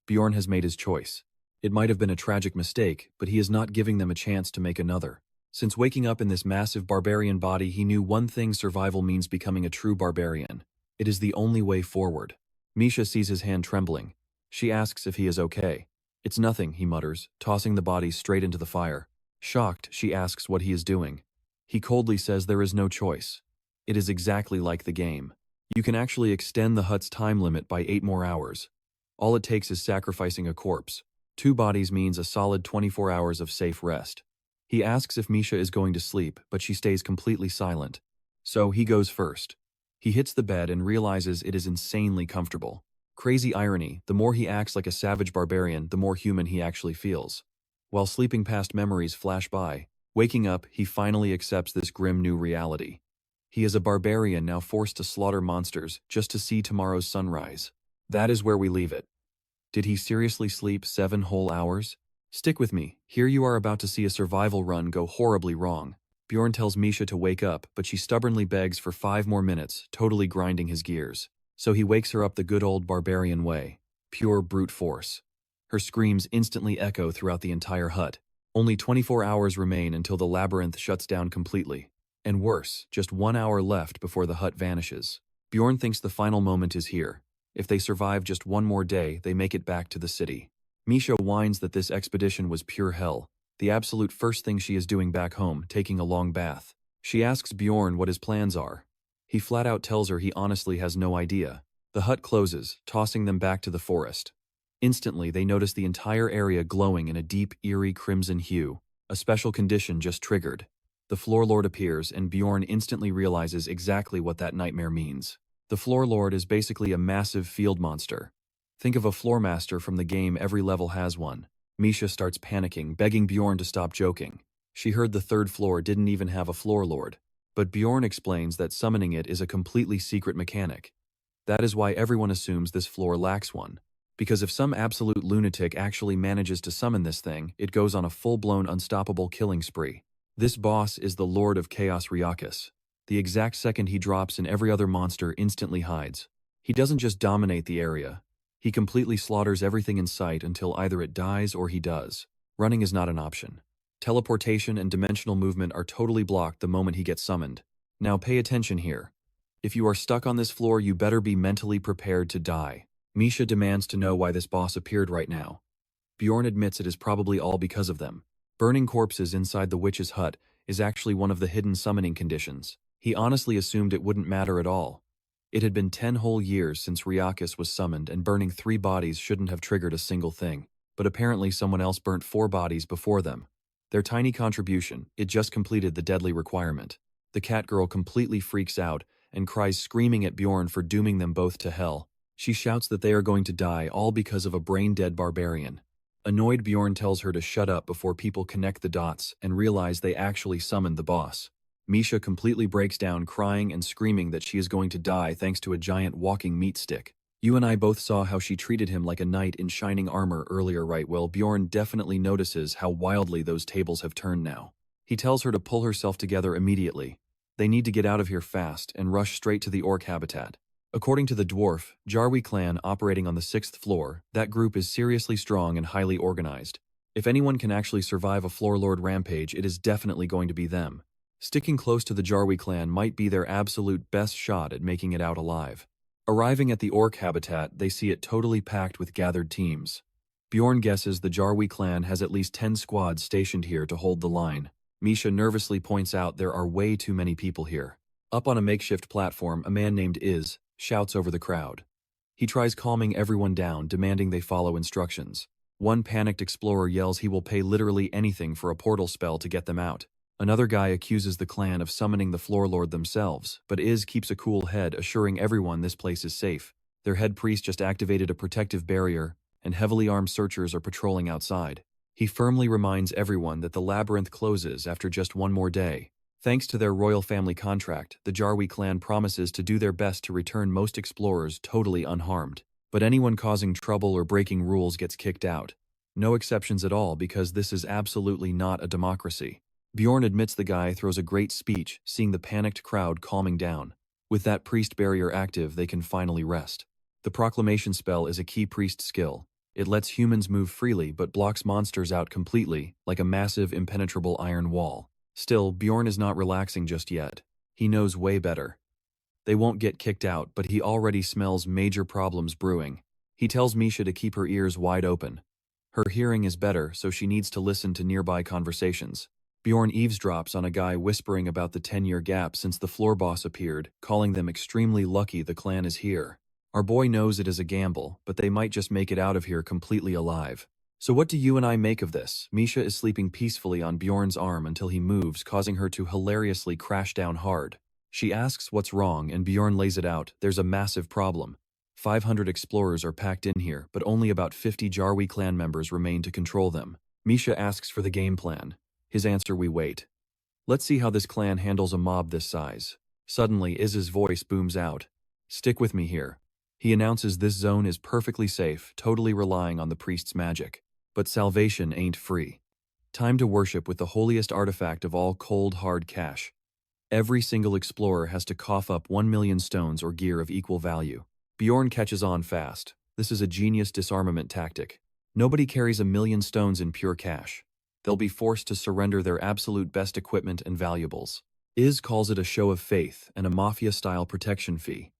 S1: Bjorn has made his choice. It might have been a tragic mistake, but he is not giving them a chance to make another. Since waking up in this massive barbarian body, he knew one thing: survival means becoming a true barbarian. It is the only way forward. Misha sees his hand trembling. She asks if he is okay. It's nothing, he mutters, tossing the body straight into the fire. Shocked, she asks what he is doing. He coldly says there is no choice. It is exactly like the game. You can actually extend the hut's time limit by 8 more hours. All it takes is sacrificing a corpse. 2 bodies means a solid 24 hours of safe rest. He asks if Misha is going to sleep, but she stays completely silent. So he goes first. He hits the bed and realizes it is insanely comfortable. Crazy irony, the more he acts like a savage barbarian, the more human he actually feels. While sleeping, past memories flash by. Waking up, he finally accepts this grim new reality. He is a barbarian now, forced to slaughter monsters just to see tomorrow's sunrise. That is where we leave it. Did he seriously sleep 7 whole hours? Stick with me, here you are about to see a survival run go horribly wrong. Bjorn tells Misha to wake up, but she stubbornly begs for 5 more minutes, totally grinding his gears. So he wakes her up the good old barbarian way. Pure brute force. Her screams instantly echo throughout the entire hut. Only 24 hours remain until the labyrinth shuts down completely. And worse, just 1 hour left before the hut vanishes. Bjorn thinks the final moment is here. If they survive just 1 more day, they make it back to the city. Misha whines that this expedition was pure hell. The absolute first thing she is doing back home, taking a long bath. She asks Bjorn what his plans are. He flat out tells her he honestly has no idea. The hut closes, tossing them back to the forest. Instantly, they notice the entire area glowing in a deep, eerie crimson hue. A special condition just triggered. The Floor Lord appears, and Bjorn instantly realizes exactly what that nightmare means. The Floor Lord is basically a massive field monster. Think of a floor master from the game, every level has one. Misha starts panicking, begging Bjorn to stop joking. She heard the 3rd floor didn't even have a Floor Lord. But Bjorn explains that summoning it is a completely secret mechanic. That is why everyone assumes this floor lacks one. Because if some absolute lunatic actually manages to summon this thing, it goes on a full-blown unstoppable killing spree. This boss is the Lord of Chaos, Ryakis. The exact second he drops in, every other monster instantly hides. He doesn't just dominate the area. He completely slaughters everything in sight until either it dies or he does. Running is not an option. Teleportation and dimensional movement are totally blocked the moment he gets summoned. Now pay attention here. If you are stuck on this floor, you better be mentally prepared to die. Misha demands to know why this boss appeared right now. Bjorn admits it is probably all because of them. Burning corpses inside the witch's hut is actually one of the hidden summoning conditions. He honestly assumed it wouldn't matter at all. It had been 10 whole years since Riakas was summoned, and burning 3 bodies shouldn't have triggered a single thing. But apparently someone else burnt 4 bodies before them. Their tiny contribution, it just completed the deadly requirement. The cat girl completely freaks out and cries, screaming at Bjorn for dooming them both to hell. She shouts that they are going to die all because of a brain-dead barbarian. Annoyed, Bjorn tells her to shut up before people connect the dots and realize they actually summoned the boss. Misha completely breaks down, crying and screaming that she is going to die thanks to a giant walking meat stick. You and I both saw how she treated him like a knight in shining armor earlier, right? Well, Bjorn definitely notices how wildly those tables have turned now. He tells her to pull herself together immediately. They need to get out of here fast and rush straight to the orc habitat. According to the dwarf, Jarwi clan operating on the 6th floor, that group is seriously strong and highly organized. If anyone can actually survive a floor lord rampage, it is definitely going to be them. Sticking close to the Jarwi clan might be their absolute best shot at making it out alive. Arriving at the orc habitat, they see it totally packed with gathered teams. Bjorn guesses the Jarwi clan has at least 10 squads stationed here to hold the line. Misha nervously points out there are way too many people here. Up on a makeshift platform, a man named Iz shouts over the crowd. He tries calming everyone down, demanding they follow instructions. One panicked explorer yells he will pay literally anything for a portal spell to get them out. Another guy accuses the clan of summoning the floor lord themselves, but Iz keeps a cool head, assuring everyone this place is safe. Their head priest just activated a protective barrier, and heavily armed searchers are patrolling outside. He firmly reminds everyone that the labyrinth closes after just one more day. Thanks to their royal family contract, the Jarwi clan promises to do their best to return most explorers totally unharmed. But anyone causing trouble or breaking rules gets kicked out. No exceptions at all, because this is absolutely not a democracy. Bjorn admits the guy throws a great speech, seeing the panicked crowd calming down. With that priest barrier active, they can finally rest. The proclamation spell is a key priest skill. It lets humans move freely but blocks monsters out completely, like a massive impenetrable iron wall. Still, Bjorn is not relaxing just yet. He knows way better. They won't get kicked out, but he already smells major problems brewing. He tells Misha to keep her ears wide open. Her hearing is better, so she needs to listen to nearby conversations. Bjorn eavesdrops on a guy whispering about the 10-year gap since the floor boss appeared, calling them extremely lucky the clan is here. Our boy knows it is a gamble, but they might just make it out of here completely alive. So what do you and I make of this? Misha is sleeping peacefully on Bjorn's arm until he moves, causing her to hilariously crash down hard. She asks what's wrong, and Bjorn lays it out. There's a massive problem. 500 explorers are packed in here, but only about 50 Jarwi clan members remain to control them. Misha asks for the game plan. His answer: we wait. Let's see how this clan handles a mob this size. Suddenly, Iz's voice booms out. Stick with me here. He announces this zone is perfectly safe, totally relying on the priest's magic. But salvation ain't free. Time to worship with the holiest artifact of all, cold hard cash. Every single explorer has to cough up 1 million stones or gear of equal value. Bjorn catches on fast. This is a genius disarmament tactic. Nobody carries 1 million stones in pure cash. They'll be forced to surrender their absolute best equipment and valuables. Iz calls it a show of faith and a mafia-style protection fee.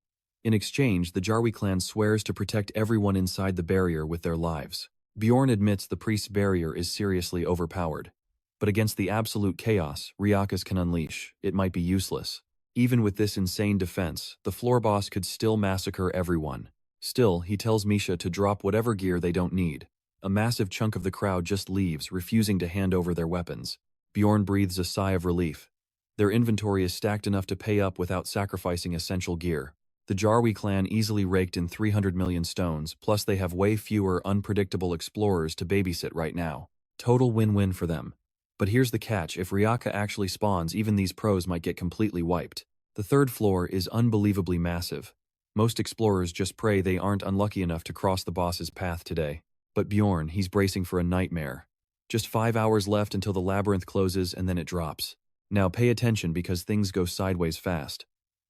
S1: In exchange, the Jarwi clan swears to protect everyone inside the barrier with their lives. Bjorn admits the priest's barrier is seriously overpowered. But against the absolute chaos Riakas can unleash, it might be useless. Even with this insane defense, the floor boss could still massacre everyone. Still, he tells Misha to drop whatever gear they don't need. A massive chunk of the crowd just leaves, refusing to hand over their weapons. Bjorn breathes a sigh of relief. Their inventory is stacked enough to pay up without sacrificing essential gear. The Jarwi clan easily raked in 300 million stones, plus they have way fewer unpredictable explorers to babysit right now. Total win-win for them. But here's the catch: if Riaka actually spawns, even these pros might get completely wiped. The 3rd floor is unbelievably massive. Most explorers just pray they aren't unlucky enough to cross the boss's path today. But Bjorn, he's bracing for a nightmare. Just 5 hours left until the labyrinth closes, and then it drops. Now pay attention, because things go sideways fast.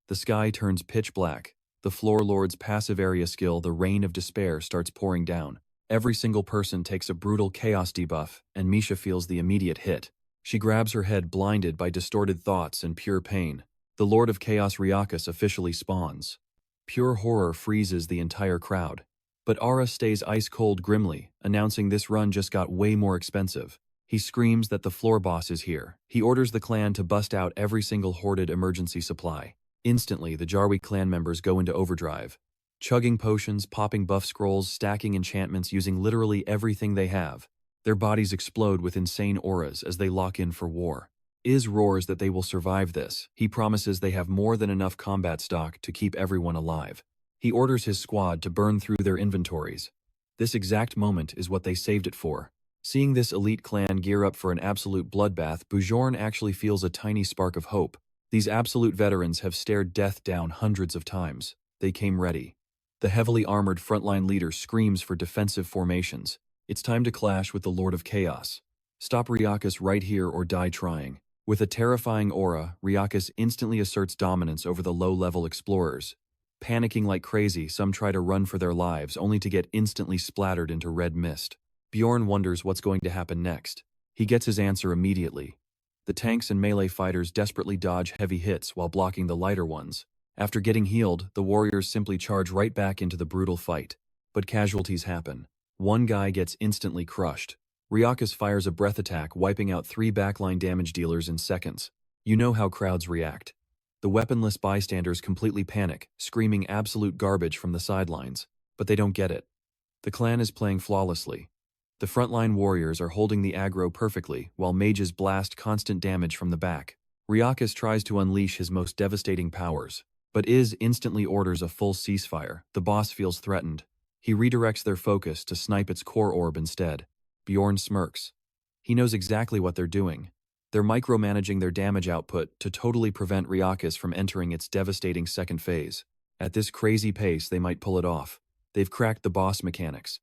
S1: The sky turns pitch black. The Floor Lord's passive area skill, the Rain of Despair, starts pouring down. Every single person takes a brutal chaos debuff, and Misha feels the immediate hit. She grabs her head, blinded by distorted thoughts and pure pain. The Lord of Chaos Riakas officially spawns. Pure horror freezes the entire crowd. But Ara stays ice-cold grimly, announcing this run just got way more expensive. He screams that the floor boss is here. He orders the clan to bust out every single hoarded emergency supply. Instantly, the Jarwi clan members go into overdrive. Chugging potions, popping buff scrolls, stacking enchantments, using literally everything they have. Their bodies explode with insane auras as they lock in for war. Iz roars that they will survive this. He promises they have more than enough combat stock to keep everyone alive. He orders his squad to burn through their inventories. This exact moment is what they saved it for. Seeing this elite clan gear up for an absolute bloodbath, Bjorn actually feels a tiny spark of hope. These absolute veterans have stared death down hundreds of times. They came ready. The heavily armored frontline leader screams for defensive formations. It's time to clash with the Lord of Chaos. Stop Riakas right here or die trying. With a terrifying aura, Riakas instantly asserts dominance over the low-level explorers. Panicking like crazy, some try to run for their lives, only to get instantly splattered into red mist. Bjorn wonders what's going to happen next. He gets his answer immediately. The tanks and melee fighters desperately dodge heavy hits while blocking the lighter ones. After getting healed, the warriors simply charge right back into the brutal fight. But casualties happen. One guy gets instantly crushed. Riakas fires a breath attack, wiping out 3 backline damage dealers in seconds. You know how crowds react. The weaponless bystanders completely panic, screaming absolute garbage from the sidelines. But they don't get it. The clan is playing flawlessly. The frontline warriors are holding the aggro perfectly, while mages blast constant damage from the back. Riakas tries to unleash his most devastating powers. But Iz instantly orders a full ceasefire. The boss feels threatened. He redirects their focus to snipe its core orb instead. Bjorn smirks. He knows exactly what they're doing. They're micromanaging their damage output to totally prevent Riakas from entering its devastating second phase. At this crazy pace, they might pull it off. They've cracked the boss mechanics.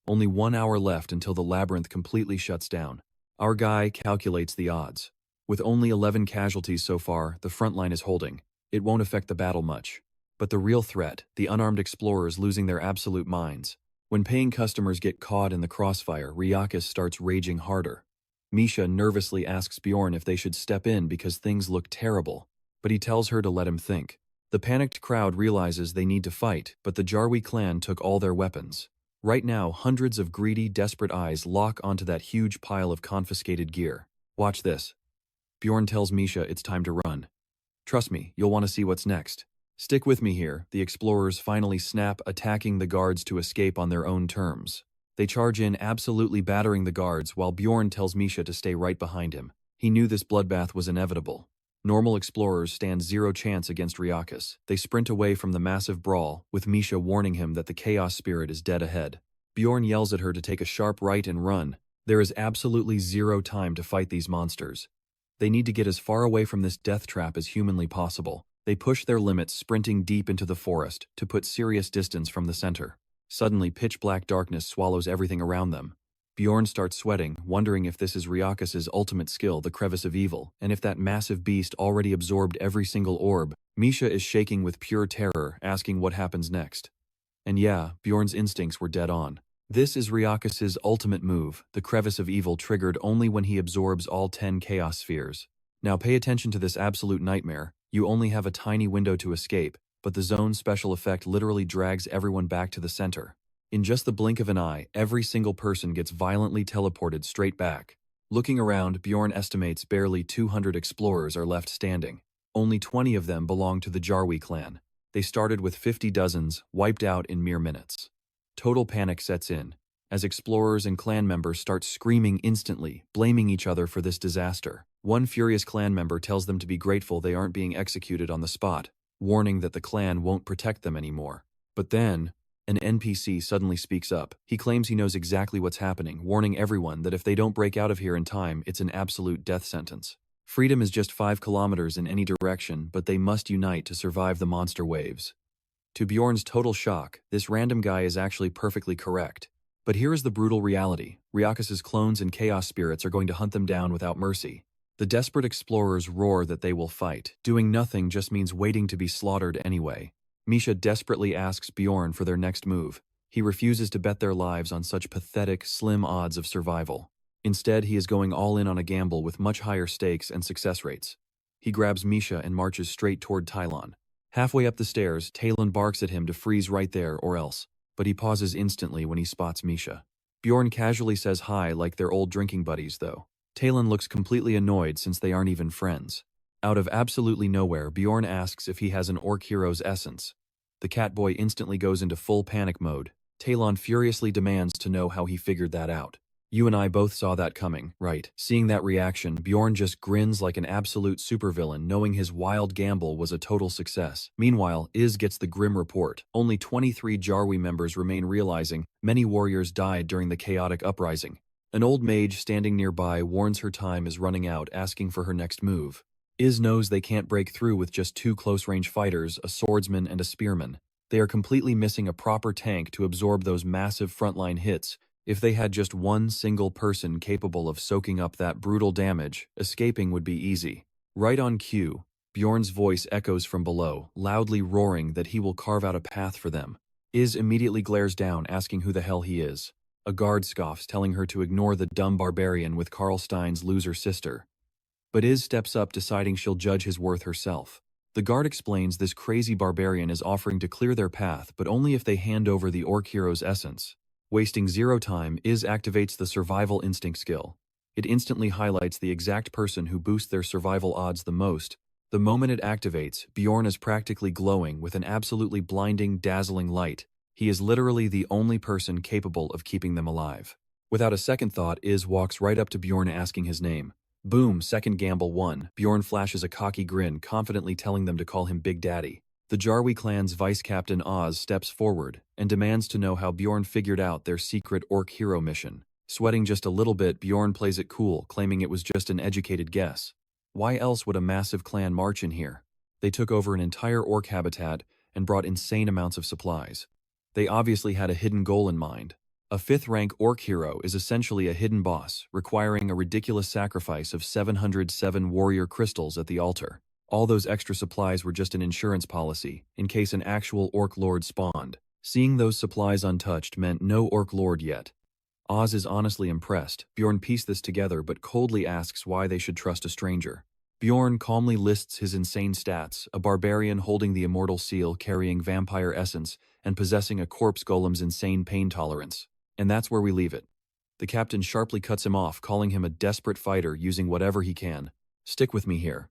S1: Only 1 hour left until the labyrinth completely shuts down. Our guy calculates the odds. With only 11 casualties so far, the front line is holding. It won't affect the battle much. But the real threat, the unarmed explorers losing their absolute minds. When paying customers get caught in the crossfire, Riakas starts raging harder. Misha nervously asks Bjorn if they should step in because things look terrible, but he tells her to let him think. The panicked crowd realizes they need to fight, but the Jarwi clan took all their weapons. Right now, hundreds of greedy, desperate eyes lock onto that huge pile of confiscated gear. Watch this. Bjorn tells Misha it's time to run. Trust me, you'll want to see what's next. Stick with me here. The explorers finally snap, attacking the guards to escape on their own terms. They charge in, absolutely battering the guards, while Bjorn tells Misha to stay right behind him. He knew this bloodbath was inevitable. Normal explorers stand zero chance against Riakas. They sprint away from the massive brawl, with Misha warning him that the chaos spirit is dead ahead. Bjorn yells at her to take a sharp right and run. There is absolutely zero time to fight these monsters. They need to get as far away from this death trap as humanly possible. They push their limits, sprinting deep into the forest to put serious distance from the center. Suddenly, pitch-black darkness swallows everything around them. Bjorn starts sweating, wondering if this is Riakas' ultimate skill, the Crevice of Evil, and if that massive beast already absorbed every single orb. Misha is shaking with pure terror, asking what happens next. And yeah, Bjorn's instincts were dead on. This is Riakas' ultimate move, the Crevice of Evil, triggered only when he absorbs all 10 chaos spheres. Now pay attention to this absolute nightmare. You only have a tiny window to escape, but the zone's special effect literally drags everyone back to the center. In just the blink of an eye, every single person gets violently teleported straight back. Looking around, Bjorn estimates barely 200 explorers are left standing. Only 20 of them belong to the Jarwi clan. They started with 50 dozens, wiped out in mere minutes. Total panic sets in, as explorers and clan members start screaming instantly, blaming each other for this disaster. One furious clan member tells them to be grateful they aren't being executed on the spot, warning that the clan won't protect them anymore. But then, an NPC suddenly speaks up. He claims he knows exactly what's happening, warning everyone that if they don't break out of here in time, it's an absolute death sentence. Freedom is just 5 kilometers in any direction, but they must unite to survive the monster waves. To Bjorn's total shock, this random guy is actually perfectly correct. But here is the brutal reality. Riakas' clones and chaos spirits are going to hunt them down without mercy. The desperate explorers roar that they will fight. Doing nothing just means waiting to be slaughtered anyway. Misha desperately asks Bjorn for their next move. He refuses to bet their lives on such pathetic, slim odds of survival. Instead, he is going all in on a gamble with much higher stakes and success rates. He grabs Misha and marches straight toward Tylon. Halfway up the stairs, Talon barks at him to freeze right there or else, but he pauses instantly when he spots Misha. Bjorn casually says hi like they're old drinking buddies, though. Talon looks completely annoyed since they aren't even friends. Out of absolutely nowhere, Bjorn asks if he has an orc hero's essence. The catboy instantly goes into full panic mode. Talon furiously demands to know how he figured that out. You and I both saw that coming, right? Seeing that reaction, Bjorn just grins like an absolute supervillain, knowing his wild gamble was a total success. Meanwhile, Iz gets the grim report. Only 23 Jarwi members remain, realizing many warriors died during the chaotic uprising. An old mage standing nearby warns her time is running out, asking for her next move. Iz knows they can't break through with just 2 close-range fighters, a swordsman and a spearman. They are completely missing a proper tank to absorb those massive frontline hits. If they had just one single person capable of soaking up that brutal damage, escaping would be easy. Right on cue, Bjorn's voice echoes from below, loudly roaring that he will carve out a path for them. Iz immediately glares down, asking who the hell he is. A guard scoffs, telling her to ignore the dumb barbarian with Karlstein's loser sister. But Iz steps up, deciding she'll judge his worth herself. The guard explains this crazy barbarian is offering to clear their path, but only if they hand over the orc hero's essence. Wasting zero time, Iz activates the survival instinct skill. It instantly highlights the exact person who boosts their survival odds the most. The moment it activates, Bjorn is practically glowing with an absolutely blinding, dazzling light. He is literally the only person capable of keeping them alive. Without a second thought, Iz walks right up to Bjorn, asking his name. Boom, second gamble won. Bjorn flashes a cocky grin, confidently telling them to call him Big Daddy. The Jarwi clan's vice captain Oz steps forward and demands to know how Bjorn figured out their secret orc hero mission. Sweating just a little bit, Bjorn plays it cool, claiming it was just an educated guess. Why else would a massive clan march in here? They took over an entire orc habitat and brought insane amounts of supplies. They obviously had a hidden goal in mind. A 5th-rank orc hero is essentially a hidden boss, requiring a ridiculous sacrifice of 707 warrior crystals at the altar. All those extra supplies were just an insurance policy, in case an actual orc lord spawned. Seeing those supplies untouched meant no orc lord yet. Oz is honestly impressed. Bjorn pieced this together but coldly asks why they should trust a stranger. Bjorn calmly lists his insane stats: a barbarian holding the immortal seal, carrying vampire essence, and possessing a corpse golem's insane pain tolerance. And that's where we leave it. The captain sharply cuts him off, calling him a desperate fighter using whatever he can. Stick with me here.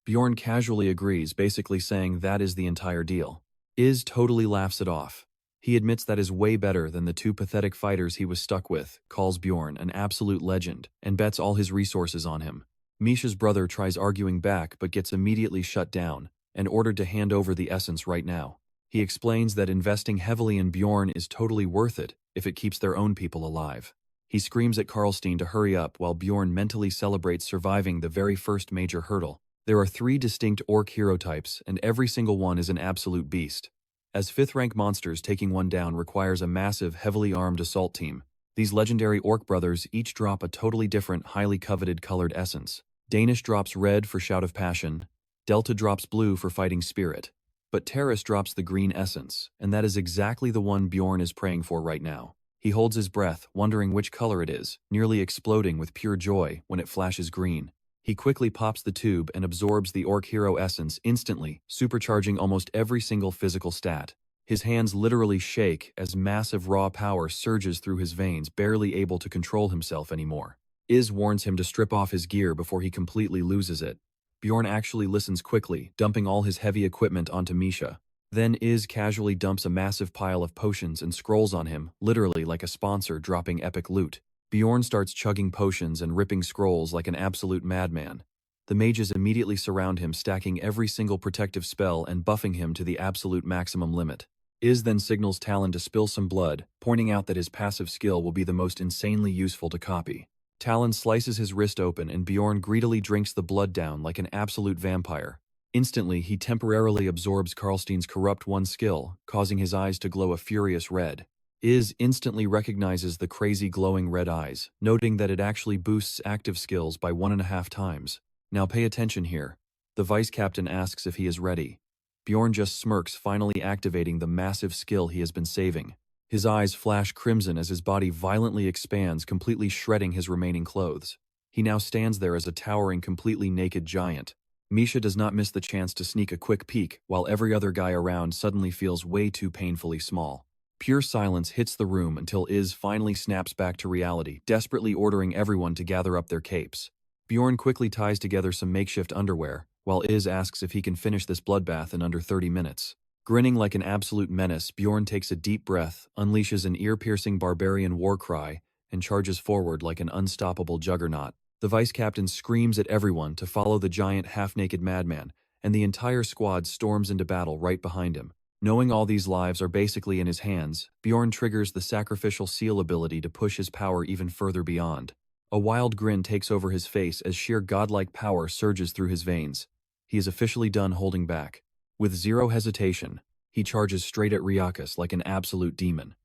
S1: Bjorn casually agrees, basically saying that is the entire deal. Iz totally laughs it off. He admits that is way better than the 2 pathetic fighters he was stuck with, calls Bjorn an absolute legend, and bets all his resources on him. Misha's brother tries arguing back but gets immediately shut down and ordered to hand over the essence right now. He explains that investing heavily in Bjorn is totally worth it if it keeps their own people alive. He screams at Karlstein to hurry up while Bjorn mentally celebrates surviving the very first major hurdle. There are 3 distinct orc hero types, and every single one is an absolute beast. As 5th-rank monsters, taking one down requires a massive, heavily armed assault team. These legendary orc brothers each drop a totally different, highly coveted colored essence. Danish drops red for Shout of Passion, Delta drops blue for Fighting Spirit, but Terrace drops the green essence, and that is exactly the one Bjorn is praying for right now. He holds his breath, wondering which color it is, nearly exploding with pure joy when it flashes green. He quickly pops the tube and absorbs the orc hero essence instantly, supercharging almost every single physical stat. His hands literally shake as massive raw power surges through his veins, barely able to control himself anymore. Iz warns him to strip off his gear before he completely loses it. Bjorn actually listens quickly, dumping all his heavy equipment onto Misha. Then Iz casually dumps a massive pile of potions and scrolls on him, literally like a sponsor dropping epic loot. Bjorn starts chugging potions and ripping scrolls like an absolute madman. The mages immediately surround him, stacking every single protective spell and buffing him to the absolute maximum limit. Iz then signals Talon to spill some blood, pointing out that his passive skill will be the most insanely useful to copy. Talon slices his wrist open and Bjorn greedily drinks the blood down like an absolute vampire. Instantly, he temporarily absorbs Karlstein's Corrupt 1 skill, causing his eyes to glow a furious red. Iz instantly recognizes the crazy glowing red eyes, noting that it actually boosts active skills by 1.5 times. Now pay attention here. The vice captain asks if he is ready. Bjorn just smirks, finally activating the massive skill he has been saving. His eyes flash crimson as his body violently expands, completely shredding his remaining clothes. He now stands there as a towering, completely naked giant. Misha does not miss the chance to sneak a quick peek, while every other guy around suddenly feels way too painfully small. Pure silence hits the room until Iz finally snaps back to reality, desperately ordering everyone to gather up their capes. Bjorn quickly ties together some makeshift underwear, while Iz asks if he can finish this bloodbath in under 30 minutes. Grinning like an absolute menace, Bjorn takes a deep breath, unleashes an ear-piercing barbarian war cry, and charges forward like an unstoppable juggernaut. The vice captain screams at everyone to follow the giant half-naked madman, and the entire squad storms into battle right behind him. Knowing all these lives are basically in his hands, Bjorn triggers the sacrificial seal ability to push his power even further beyond. A wild grin takes over his face as sheer godlike power surges through his veins. He is officially done holding back. With zero hesitation, he charges straight at Ryakus like an absolute demon.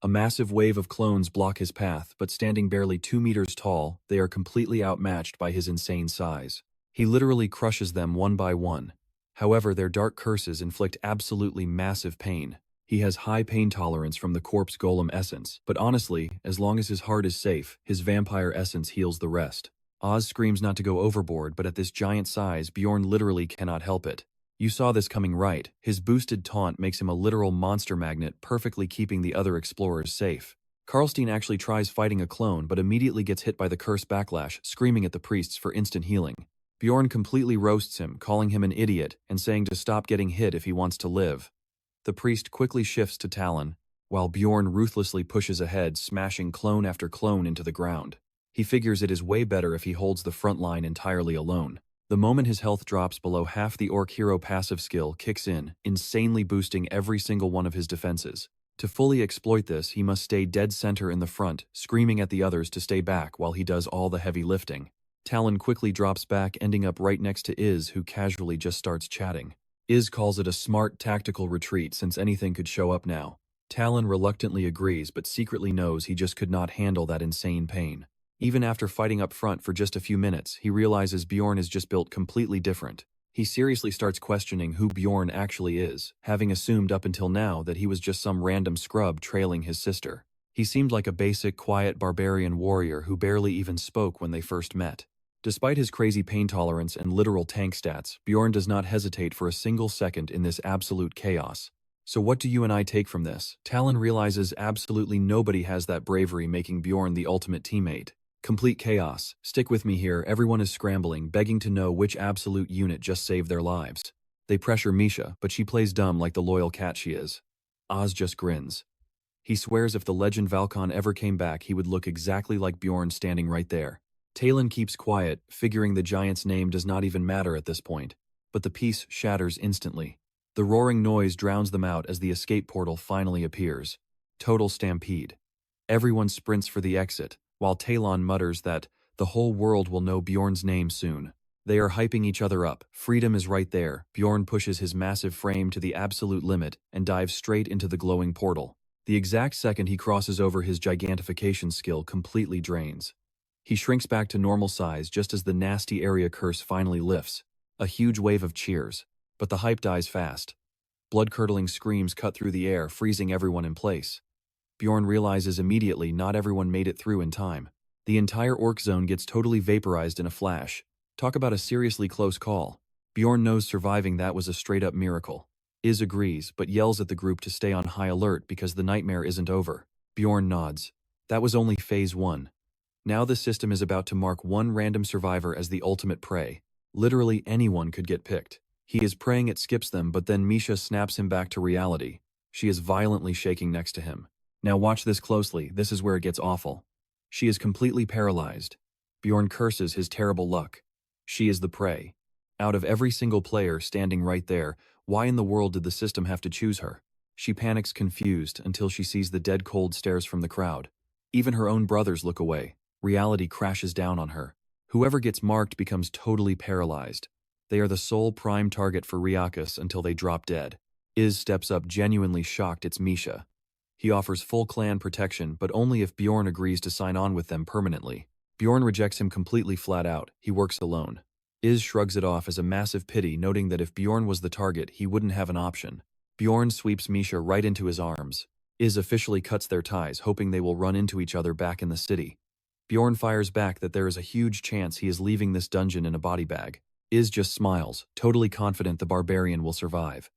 S1: A massive wave of clones block his path, but standing barely 2 meters tall, they are completely outmatched by his insane size. He literally crushes them one by one. However, their dark curses inflict absolutely massive pain. He has high pain tolerance from the corpse golem essence, but honestly, as long as his heart is safe, his vampire essence heals the rest. Oz screams not to go overboard, but at this giant size, Bjorn literally cannot help it. You saw this coming, right? His boosted taunt makes him a literal monster magnet, perfectly keeping the other explorers safe. Karlstein actually tries fighting a clone, but immediately gets hit by the curse backlash, screaming at the priests for instant healing. Bjorn completely roasts him, calling him an idiot and saying to stop getting hit if he wants to live. The priest quickly shifts to Talon, while Bjorn ruthlessly pushes ahead, smashing clone after clone into the ground. He figures it is way better if he holds the front line entirely alone. The moment his health drops below half, the Orc hero passive skill kicks in, insanely boosting every single one of his defenses. To fully exploit this, he must stay dead center in the front, screaming at the others to stay back while he does all the heavy lifting. Talon quickly drops back, ending up right next to Iz, who casually just starts chatting. Iz calls it a smart tactical retreat since anything could show up now. Talon reluctantly agrees, but secretly knows he just could not handle that insane pain. Even after fighting up front for just a few minutes, he realizes Bjorn is just built completely different. He seriously starts questioning who Bjorn actually is, having assumed up until now that he was just some random scrub trailing his sister. He seemed like a basic, quiet barbarian warrior who barely even spoke when they first met. Despite his crazy pain tolerance and literal tank stats, Bjorn does not hesitate for a single second in this absolute chaos. So what do you and I take from this? Talon realizes absolutely nobody has that bravery, making Bjorn the ultimate teammate. Complete chaos. Stick with me here, everyone is scrambling, begging to know which absolute unit just saved their lives. They pressure Misha, but she plays dumb like the loyal cat she is. Oz just grins. He swears if the legend Valkon ever came back, he would look exactly like Bjorn standing right there. Talon keeps quiet, figuring the giant's name does not even matter at this point. But the peace shatters instantly. The roaring noise drowns them out as the escape portal finally appears. Total stampede. Everyone sprints for the exit, while Talon mutters that the whole world will know Bjorn's name soon. They are hyping each other up. Freedom is right there. Bjorn pushes his massive frame to the absolute limit and dives straight into the glowing portal. The exact second he crosses over, his gigantification skill completely drains. He shrinks back to normal size just as the nasty area curse finally lifts. A huge wave of cheers. But the hype dies fast. Blood-curdling screams cut through the air, freezing everyone in place. Bjorn realizes immediately not everyone made it through in time. The entire Orc zone gets totally vaporized in a flash. Talk about a seriously close call. Bjorn knows surviving that was a straight-up miracle. Iz agrees, but yells at the group to stay on high alert because the nightmare isn't over. Bjorn nods. That was only phase 1. Now the system is about to mark one random survivor as the ultimate prey. Literally anyone could get picked. He is praying it skips them, but then Misha snaps him back to reality. She is violently shaking next to him. Now watch this closely, this is where it gets awful. She is completely paralyzed. Bjorn curses his terrible luck. She is the prey. Out of every single player standing right there, why in the world did the system have to choose her? She panics, confused, until she sees the dead cold stares from the crowd. Even her own brothers look away. Reality crashes down on her. Whoever gets marked becomes totally paralyzed. They are the sole prime target for Ryakus until they drop dead. Iz steps up, genuinely shocked. It's Misha. He offers full clan protection, but only if Bjorn agrees to sign on with them permanently. Bjorn rejects him completely, flat out. He works alone. Iz shrugs it off as a massive pity, noting that if Bjorn was the target, he wouldn't have an option. Bjorn sweeps Misha right into his arms. Iz officially cuts their ties, hoping they will run into each other back in the city. Bjorn fires back that there is a huge chance he is leaving this dungeon in a body bag. Iz just smiles, totally confident the barbarian will survive.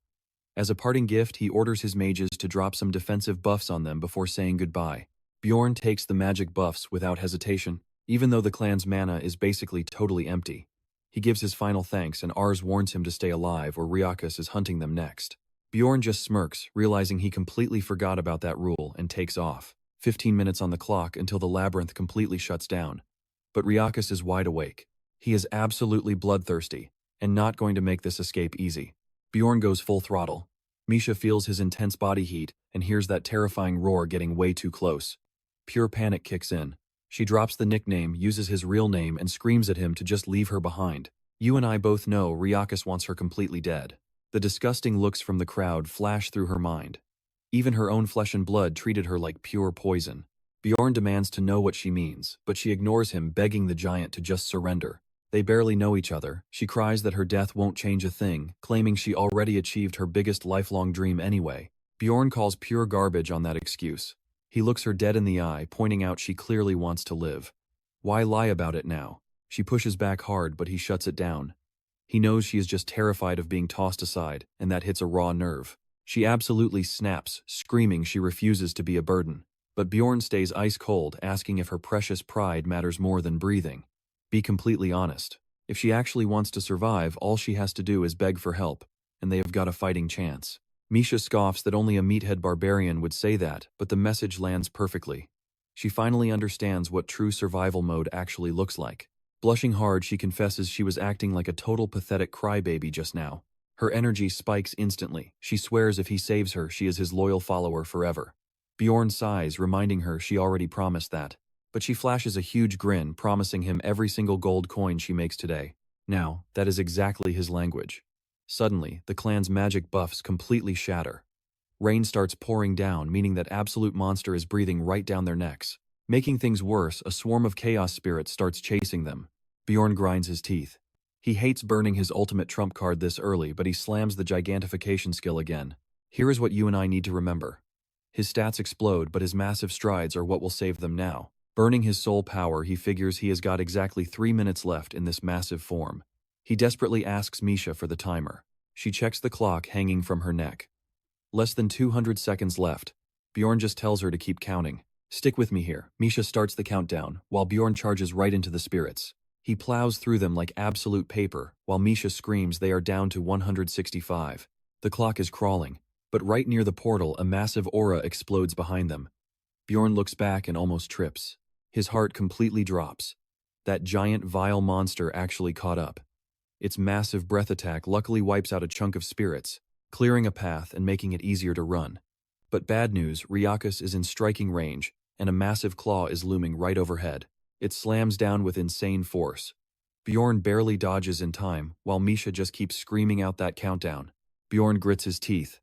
S1: As a parting gift, he orders his mages to drop some defensive buffs on them before saying goodbye. Bjorn takes the magic buffs without hesitation, even though the clan's mana is basically totally empty. He gives his final thanks and Ars warns him to stay alive or Riakas is hunting them next. Bjorn just smirks, realizing he completely forgot about that rule, and takes off. 15 minutes on the clock until the labyrinth completely shuts down. But Riakas is wide awake. He is absolutely bloodthirsty, and not going to make this escape easy. Bjorn goes full throttle. Misha feels his intense body heat and hears that terrifying roar getting way too close. Pure panic kicks in. She drops the nickname, uses his real name, and screams at him to just leave her behind. You and I both know Riakas wants her completely dead. The disgusting looks from the crowd flash through her mind. Even her own flesh and blood treated her like pure poison. Bjorn demands to know what she means, but she ignores him, begging the giant to just surrender. They barely know each other. She cries that her death won't change a thing, claiming she already achieved her biggest lifelong dream anyway. Bjorn calls pure garbage on that excuse. He looks her dead in the eye, pointing out she clearly wants to live. Why lie about it now? She pushes back hard, but he shuts it down. He knows she is just terrified of being tossed aside, and that hits a raw nerve. She absolutely snaps, screaming she refuses to be a burden. But Bjorn stays ice cold, asking if her precious pride matters more than breathing. Be completely honest. If she actually wants to survive, all she has to do is beg for help, and they have got a fighting chance. Misha scoffs that only a meathead barbarian would say that, but the message lands perfectly. She finally understands what true survival mode actually looks like. Blushing hard, she confesses she was acting like a total pathetic crybaby just now. Her energy spikes instantly. She swears if he saves her, she is his loyal follower forever. Bjorn sighs, reminding her she already promised that. But she flashes a huge grin, promising him every single gold coin she makes today. Now, that is exactly his language. Suddenly, the clan's magic buffs completely shatter. Rain starts pouring down, meaning that Absolute Monster is breathing right down their necks. Making things worse, a swarm of chaos spirits starts chasing them. Bjorn grinds his teeth. He hates burning his ultimate trump card this early, but he slams the gigantification skill again. Here is what you and I need to remember. His stats explode, but his massive strides are what will save them now. Burning his soul power, he figures he has got exactly 3 minutes left in this massive form. He desperately asks Misha for the timer. She checks the clock hanging from her neck. Less than 200 seconds left. Bjorn just tells her to keep counting. Stick with me here. Misha starts the countdown, while Bjorn charges right into the spirits. He plows through them like absolute paper, while Misha screams they are down to 165. The clock is crawling, but right near the portal, a massive aura explodes behind them. Bjorn looks back and almost trips. His heart completely drops. That giant, vile monster actually caught up. Its massive breath attack luckily wipes out a chunk of spirits, clearing a path and making it easier to run. But bad news, Riakas is in striking range, and a massive claw is looming right overhead. It slams down with insane force. Bjorn barely dodges in time, while Misha just keeps screaming out that countdown. Bjorn grits his teeth.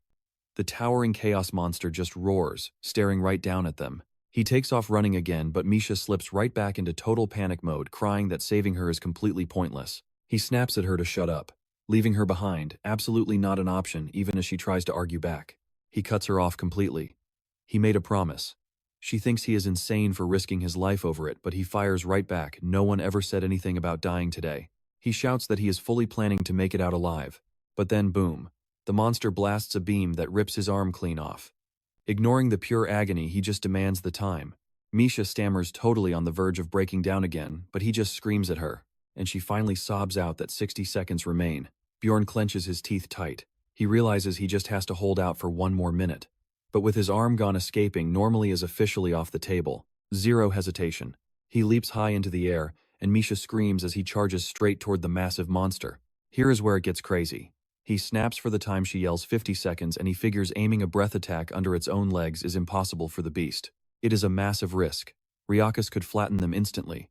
S1: The towering chaos monster just roars, staring right down at them. He takes off running again, but Misha slips right back into total panic mode, crying that saving her is completely pointless. He snaps at her to shut up, leaving her behind, absolutely not an option even as she tries to argue back. He cuts her off completely. He made a promise. She thinks he is insane for risking his life over it, but he fires right back. No one ever said anything about dying today. He shouts that he is fully planning to make it out alive. But then boom, the monster blasts a beam that rips his arm clean off. Ignoring the pure agony, he just demands the time. Misha stammers, totally on the verge of breaking down again, but he just screams at her, and she finally sobs out that 60 seconds remain. Bjorn clenches his teeth tight. He realizes he just has to hold out for one more minute. But with his arm gone, escaping normally is officially off the table. Zero hesitation. He leaps high into the air, and Misha screams as he charges straight toward the massive monster. Here is where it gets crazy. He snaps for the time. She yells 50 seconds, and he figures aiming a breath attack under its own legs is impossible for the beast. It is a massive risk. Riakas could flatten them instantly.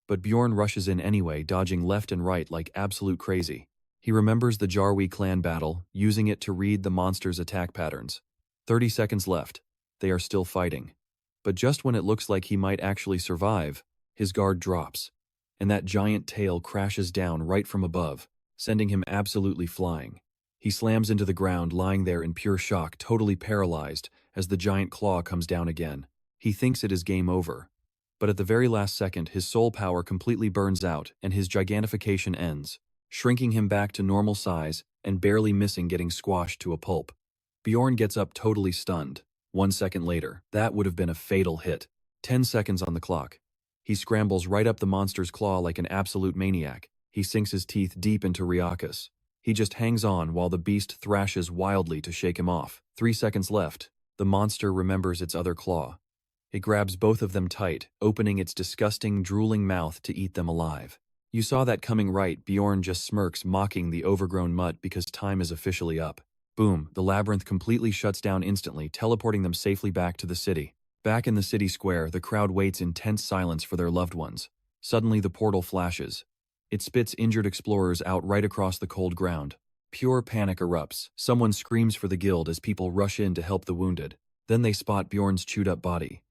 S1: But Bjorn rushes in anyway, dodging left and right like absolute crazy. He remembers the Jarwi clan battle, using it to read the monster's attack patterns. 30 seconds left. They are still fighting. But just when it looks like he might actually survive, his guard drops. and that giant tail crashes down right from above, sending him absolutely flying. He slams into the ground, lying there in pure shock, totally paralyzed, as the giant claw comes down again. He thinks it is game over. But at the very last second, his soul power completely burns out and his gigantification ends, shrinking him back to normal size and barely missing getting squashed to a pulp. Bjorn gets up totally stunned. 1 second later, that would have been a fatal hit. 10 seconds on the clock. He scrambles right up the monster's claw like an absolute maniac. He sinks his teeth deep into Ryakus. He just hangs on while the beast thrashes wildly to shake him off. 3 seconds left. The monster remembers its other claw. It grabs both of them tight, opening its disgusting, drooling mouth to eat them alive. You saw that coming, right? Bjorn just smirks, mocking the overgrown mutt because time is officially up. Boom, the labyrinth completely shuts down instantly, teleporting them safely back to the city. Back in the city square, the crowd waits in tense silence for their loved ones. Suddenly the portal flashes. It spits injured explorers out right across the cold ground. Pure panic erupts. Someone screams for the guild as people rush in to help the wounded. Then they spot Bjorn's chewed-up body.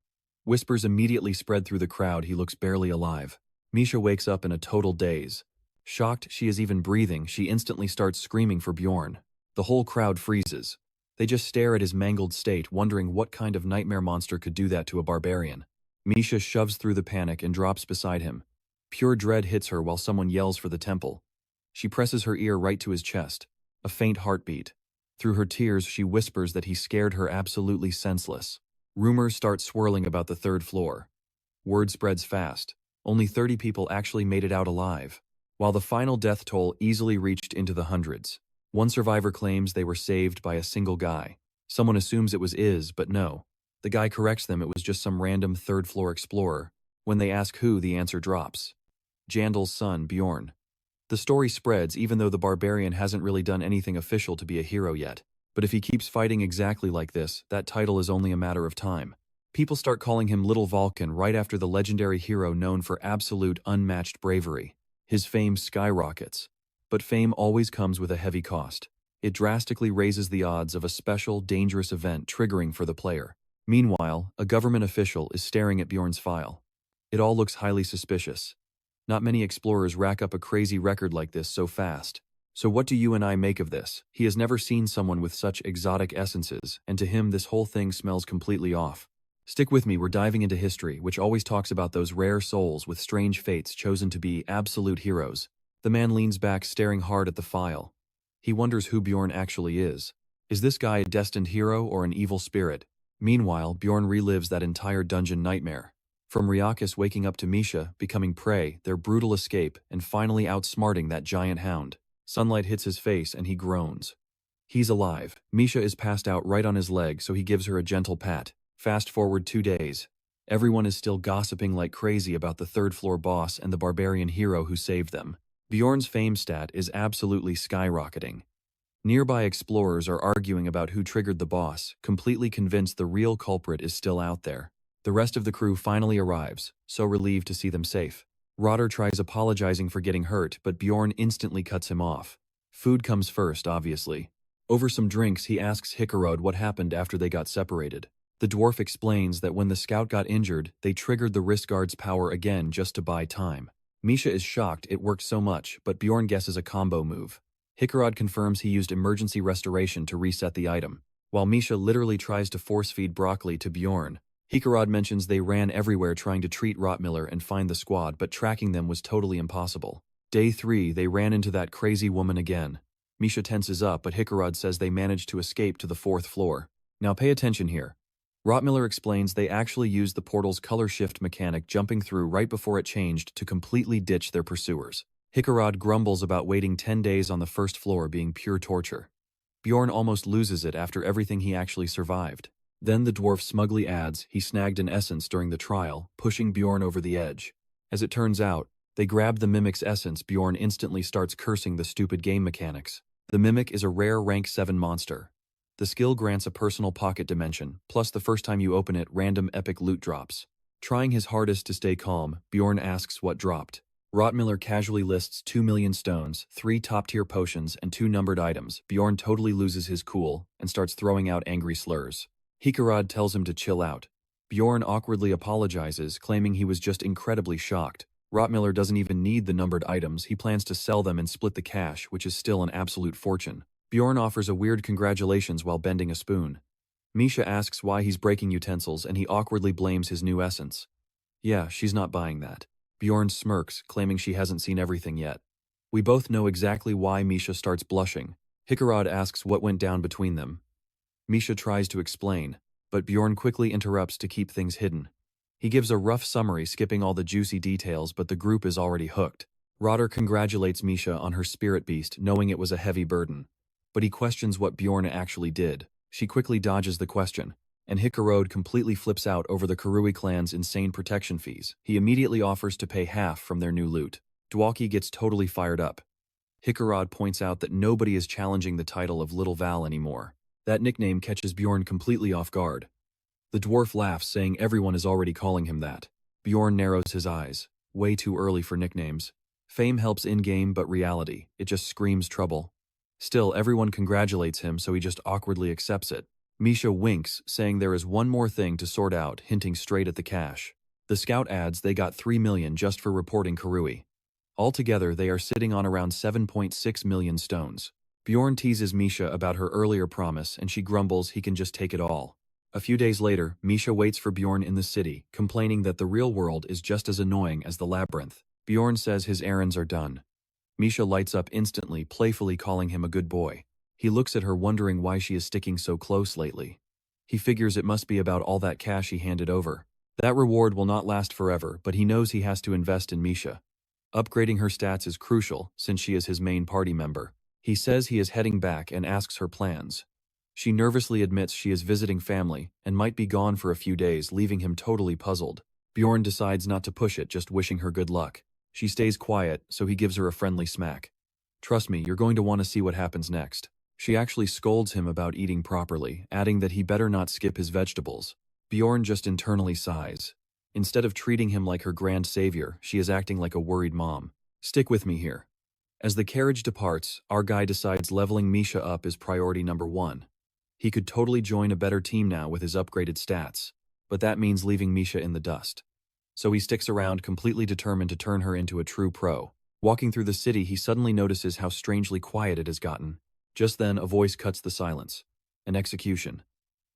S1: Whispers immediately spread through the crowd. He looks barely alive. Misha wakes up in a total daze. Shocked she is even breathing, she instantly starts screaming for Bjorn. The whole crowd freezes. They just stare at his mangled state, wondering what kind of nightmare monster could do that to a barbarian. Misha shoves through the panic and drops beside him. Pure dread hits her while someone yells for the temple. She presses her ear right to his chest. A faint heartbeat. Through her tears, she whispers that he scared her absolutely senseless. Rumors start swirling about the 3rd floor. Word spreads fast. Only 30 people actually made it out alive, while the final death toll easily reached into the hundreds. One survivor claims they were saved by a single guy. Someone assumes it was Iz, but no. The guy corrects them it was just some random 3rd floor explorer. When they ask who, the answer drops. Jandal's son, Bjorn. The story spreads even though the barbarian hasn't really done anything official to be a hero yet. But if he keeps fighting exactly like this, that title is only a matter of time. People start calling him Little Vulcan right after the legendary hero known for absolute unmatched bravery. His fame skyrockets. But fame always comes with a heavy cost. It drastically raises the odds of a special, dangerous event triggering for the player. Meanwhile, a government official is staring at Bjorn's file. It all looks highly suspicious. Not many explorers rack up a crazy record like this so fast. So what do you and I make of this? He has never seen someone with such exotic essences, and to him this whole thing smells completely off. Stick with me, we're diving into history, which always talks about those rare souls with strange fates chosen to be absolute heroes. The man leans back, staring hard at the file. He wonders who Bjorn actually is. Is this guy a destined hero or an evil spirit? Meanwhile, Bjorn relives that entire dungeon nightmare. From Ryakus waking up to Misha, becoming prey, their brutal escape, and finally outsmarting that giant hound. Sunlight hits his face and he groans. He's alive. Misha is passed out right on his leg, so he gives her a gentle pat. Fast forward 2 days. Everyone is still gossiping like crazy about the 3rd floor boss and the barbarian hero who saved them. Bjorn's fame stat is absolutely skyrocketing. Nearby explorers are arguing about who triggered the boss, completely convinced the real culprit is still out there. The rest of the crew finally arrives, so relieved to see them safe. Rotter tries apologizing for getting hurt, but Bjorn instantly cuts him off. Food comes first, obviously. Over some drinks, he asks Hikarod what happened after they got separated. The dwarf explains that when the scout got injured, they triggered the wrist guard's power again just to buy time. Misha is shocked it worked so much, but Bjorn guesses a combo move. Hikarod confirms he used emergency restoration to reset the item. While Misha literally tries to force-feed broccoli to Bjorn, Hikarod mentions they ran everywhere trying to treat Rottmiller and find the squad, but tracking them was totally impossible. Day 3, they ran into that crazy woman again. Misha tenses up, but Hikarod says they managed to escape to the 4th floor. Now pay attention here. Rottmiller explains they actually used the portal's color shift mechanic jumping through right before it changed to completely ditch their pursuers. Hikarod grumbles about waiting 10 days on the 1st floor being pure torture. Bjorn almost loses it after everything he actually survived. Then the dwarf smugly adds he snagged an essence during the trial, pushing Bjorn over the edge. As it turns out, they grab the Mimic's essence. Bjorn instantly starts cursing the stupid game mechanics. The Mimic is a rare rank 7 monster. The skill grants a personal pocket dimension, plus the first time you open it, random epic loot drops. Trying his hardest to stay calm, Bjorn asks what dropped. Rottmiller casually lists 2 million stones, 3 top-tier potions, and 2 numbered items. Bjorn totally loses his cool and starts throwing out angry slurs. Hikarod tells him to chill out. Bjorn awkwardly apologizes, claiming he was just incredibly shocked. Rottmiller doesn't even need the numbered items, he plans to sell them and split the cash, which is still an absolute fortune. Bjorn offers a weird congratulations while bending a spoon. Misha asks why he's breaking utensils and he awkwardly blames his new essence. Yeah, she's not buying that. Bjorn smirks, claiming she hasn't seen everything yet. We both know exactly why Misha starts blushing. Hickarod asks what went down between them. Misha tries to explain, but Bjorn quickly interrupts to keep things hidden. He gives a rough summary, skipping all the juicy details, but the group is already hooked. Rotter congratulates Misha on her spirit beast, knowing it was a heavy burden. But he questions what Bjorn actually did. She quickly dodges the question, and Hickarod completely flips out over the Karui clan's insane protection fees. He immediately offers to pay half from their new loot. Dwalki gets totally fired up. Hickarod points out that nobody is challenging the title of Little Val anymore. That nickname catches Bjorn completely off guard. The dwarf laughs, saying everyone is already calling him that. Bjorn narrows his eyes. Way too early for nicknames. Fame helps in-game, but reality, it just screams trouble. Still, everyone congratulates him, so he just awkwardly accepts it. Misha winks, saying there is one more thing to sort out, hinting straight at the cash. The scout adds they got 3 million just for reporting Karui. Altogether, they are sitting on around 7.6 million stones. Bjorn teases Misha about her earlier promise, and she grumbles he can just take it all. A few days later, Misha waits for Bjorn in the city, complaining that the real world is just as annoying as the labyrinth. Bjorn says his errands are done. Misha lights up instantly, playfully calling him a good boy. He looks at her, wondering why she is sticking so close lately. He figures it must be about all that cash he handed over. That reward will not last forever, but he knows he has to invest in Misha. Upgrading her stats is crucial, since she is his main party member. He says he is heading back and asks her plans. She nervously admits she is visiting family and might be gone for a few days, leaving him totally puzzled. Bjorn decides not to push it, just wishing her good luck. She stays quiet, so he gives her a friendly smack. Trust me, you're going to want to see what happens next. She actually scolds him about eating properly, adding that he better not skip his vegetables. Bjorn just internally sighs. Instead of treating him like her grand savior, she is acting like a worried mom. Stick with me here. As the carriage departs, our guy decides leveling Misha up is priority number 1. He could totally join a better team now with his upgraded stats, but that means leaving Misha in the dust. So he sticks around, completely determined to turn her into a true pro. Walking through the city, he suddenly notices how strangely quiet it has gotten. Just then, a voice cuts the silence. An execution.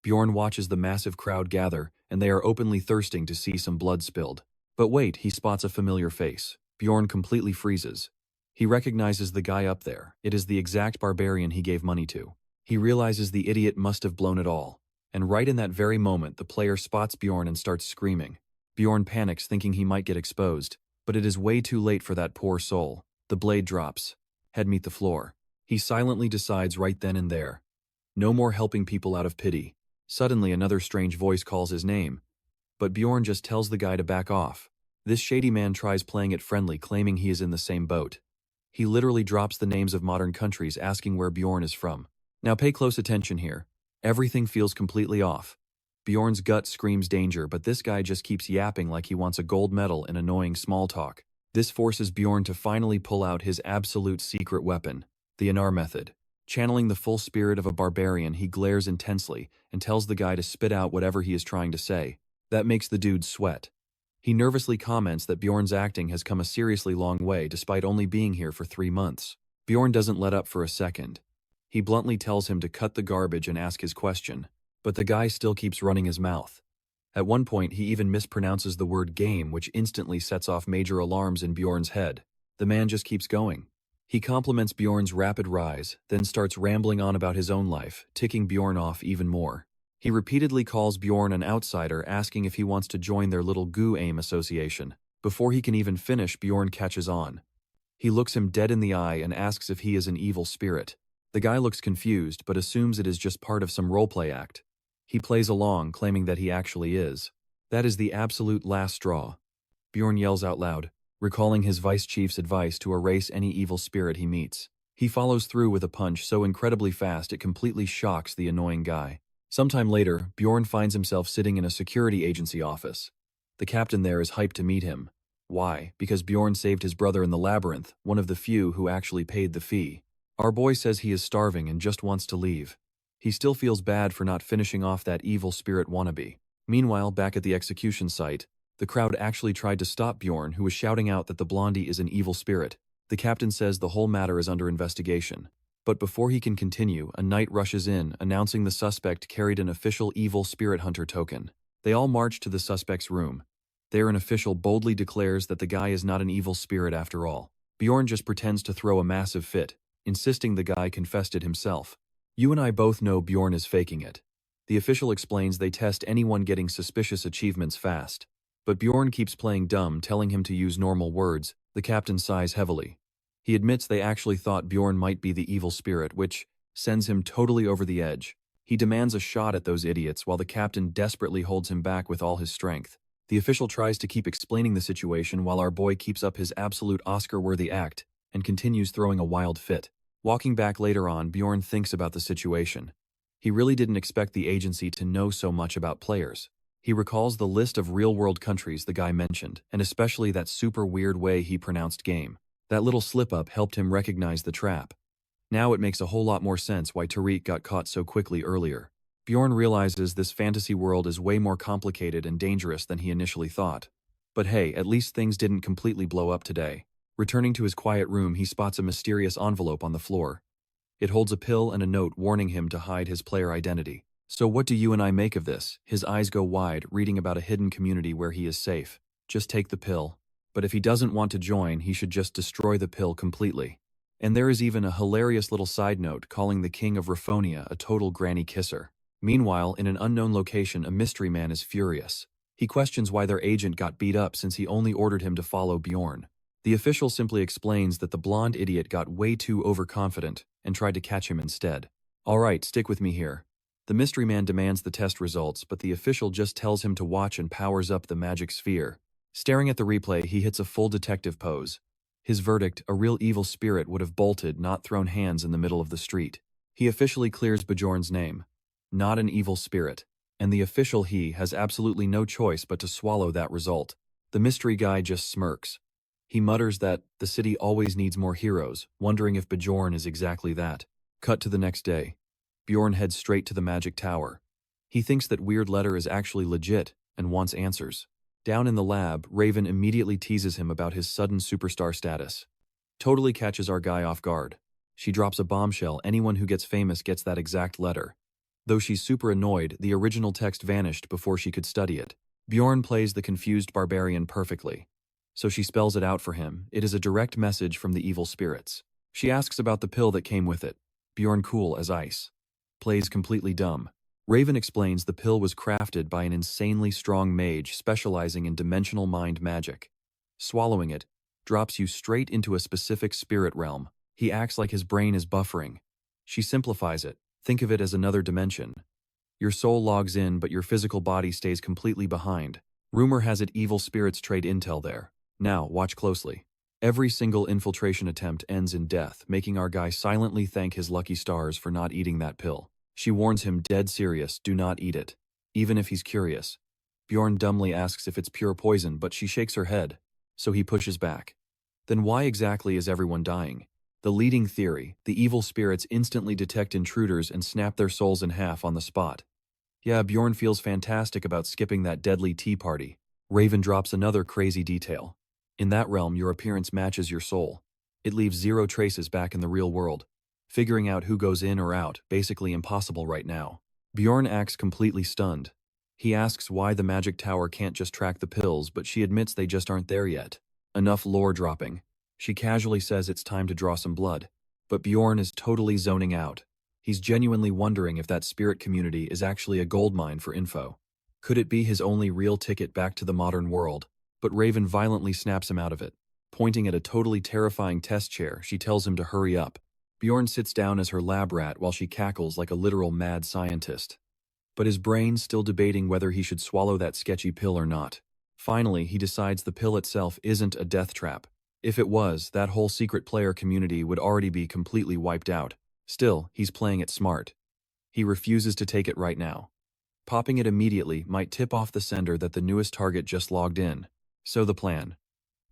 S1: Bjorn watches the massive crowd gather, and they are openly thirsting to see some blood spilled. But wait, he spots a familiar face. Bjorn completely freezes. He recognizes the guy up there. It is the exact barbarian he gave money to. He realizes the idiot must have blown it all. And right in that very moment, the player spots Bjorn and starts screaming. Bjorn panics, thinking he might get exposed. But it is way too late for that poor soul. The blade drops. Head meet the floor. He silently decides right then and there. No more helping people out of pity. Suddenly, another strange voice calls his name. But Bjorn just tells the guy to back off. This shady man tries playing it friendly, claiming he is in the same boat. He literally drops the names of modern countries, asking where Bjorn is from. Now pay close attention here. Everything feels completely off. Bjorn's gut screams danger, but this guy just keeps yapping like he wants a gold medal in annoying small talk. This forces Bjorn to finally pull out his absolute secret weapon, the Anar method. Channeling the full spirit of a barbarian, he glares intensely and tells the guy to spit out whatever he is trying to say. That makes the dude sweat. He nervously comments that Bjorn's acting has come a seriously long way despite only being here for 3 months. Bjorn doesn't let up for a second. He bluntly tells him to cut the garbage and ask his question, but the guy still keeps running his mouth. At one point, he even mispronounces the word game, which instantly sets off major alarms in Bjorn's head. The man just keeps going. He compliments Bjorn's rapid rise, then starts rambling on about his own life, ticking Bjorn off even more. He repeatedly calls Bjorn an outsider, asking if he wants to join their little goo aim association. Before he can even finish, Bjorn catches on. He looks him dead in the eye and asks if he is an evil spirit. The guy looks confused, but assumes it is just part of some roleplay act. He plays along, claiming that he actually is. That is the absolute last straw. Bjorn yells out loud, recalling his vice chief's advice to erase any evil spirit he meets. He follows through with a punch so incredibly fast it completely shocks the annoying guy. Sometime later, Bjorn finds himself sitting in a security agency office. The captain there is hyped to meet him. Why? Because Bjorn saved his brother in the labyrinth, one of the few who actually paid the fee. Our boy says he is starving and just wants to leave. He still feels bad for not finishing off that evil spirit wannabe. Meanwhile, back at the execution site, The crowd actually tried to stop Bjorn, who was shouting out that the blondie is an evil spirit. The captain says the whole matter is under investigation. But before he can continue, a knight rushes in, announcing the suspect carried an official evil spirit hunter token. They all march to the suspect's room. There an official boldly declares that the guy is not an evil spirit after all. Bjorn just pretends to throw a massive fit, insisting the guy confessed it himself. You and I both know Bjorn is faking it. The official explains they test anyone getting suspicious achievements fast. But Bjorn keeps playing dumb, telling him to use normal words. The captain sighs heavily. He admits they actually thought Bjorn might be the evil spirit, which sends him totally over the edge. He demands a shot at those idiots while the captain desperately holds him back with all his strength. The official tries to keep explaining the situation while our boy keeps up his absolute Oscar-worthy act and continues throwing a wild fit. Walking back later on, Bjorn thinks about the situation. He really didn't expect the agency to know so much about players. He recalls the list of real-world countries the guy mentioned, and especially that super weird way he pronounced game. That little slip-up helped him recognize the trap. Now it makes a whole lot more sense why Tariq got caught so quickly earlier. Bjorn realizes this fantasy world is way more complicated and dangerous than he initially thought. But hey, at least things didn't completely blow up today. Returning to his quiet room, he spots a mysterious envelope on the floor. It holds a pill and a note warning him to hide his player identity. So what do you and I make of this? His eyes go wide, reading about a hidden community where he is safe. Just take the pill. But if he doesn't want to join, he should just destroy the pill completely. And there is even a hilarious little side note calling the king of Raffonia a total granny kisser. Meanwhile, in an unknown location, a mystery man is furious. He questions why their agent got beat up since he only ordered him to follow Bjorn. The official simply explains that the blonde idiot got way too overconfident and tried to catch him instead. Alright, stick with me here. The mystery man demands the test results, but the official just tells him to watch and powers up the magic sphere. Staring at the replay, he hits a full detective pose. His verdict, a real evil spirit would have bolted, not thrown hands in the middle of the street. He officially clears Bjorn's name. Not an evil spirit. And the official he has absolutely no choice but to swallow that result. The mystery guy just smirks. He mutters that the city always needs more heroes, wondering if Bjorn is exactly that. Cut to the next day. Bjorn heads straight to the magic tower. He thinks that weird letter is actually legit and wants answers. Down in the lab, Raven immediately teases him about his sudden superstar status. Totally catches our guy off guard. She drops a bombshell: anyone who gets famous gets that exact letter. Though she's super annoyed, the original text vanished before she could study it. Bjorn plays the confused barbarian perfectly. So she spells it out for him. It is a direct message from the evil spirits. She asks about the pill that came with it. Bjorn, cool as ice, plays completely dumb. Raven explains the pill was crafted by an insanely strong mage specializing in dimensional mind magic. Swallowing it drops you straight into a specific spirit realm. He acts like his brain is buffering. She simplifies it. Think of it as another dimension. Your soul logs in, but your physical body stays completely behind. Rumor has it evil spirits trade intel there. Now, watch closely. Every single infiltration attempt ends in death, making our guy silently thank his lucky stars for not eating that pill. She warns him dead serious, do not eat it. Even if he's curious. Bjorn dumbly asks if it's pure poison, but she shakes her head. So he pushes back. Then why exactly is everyone dying? The leading theory, the evil spirits instantly detect intruders and snap their souls in half on the spot. Yeah, Bjorn feels fantastic about skipping that deadly tea party. Raven drops another crazy detail. In that realm, your appearance matches your soul. It leaves zero traces back in the real world. Figuring out who goes in or out, basically impossible right now. Bjorn acts completely stunned. He asks why the magic tower can't just track the pills, but she admits they just aren't there yet. Enough lore dropping. She casually says it's time to draw some blood. But Bjorn is totally zoning out. He's genuinely wondering if that spirit community is actually a goldmine for info. Could it be his only real ticket back to the modern world? But Raven violently snaps him out of it. Pointing at a totally terrifying test chair, she tells him to hurry up. Bjorn sits down as her lab rat while she cackles like a literal mad scientist. But his brain's still debating whether he should swallow that sketchy pill or not. Finally, he decides the pill itself isn't a death trap. If it was, that whole secret player community would already be completely wiped out. Still, he's playing it smart. He refuses to take it right now. Popping it immediately might tip off the sender that the newest target just logged in. So the plan.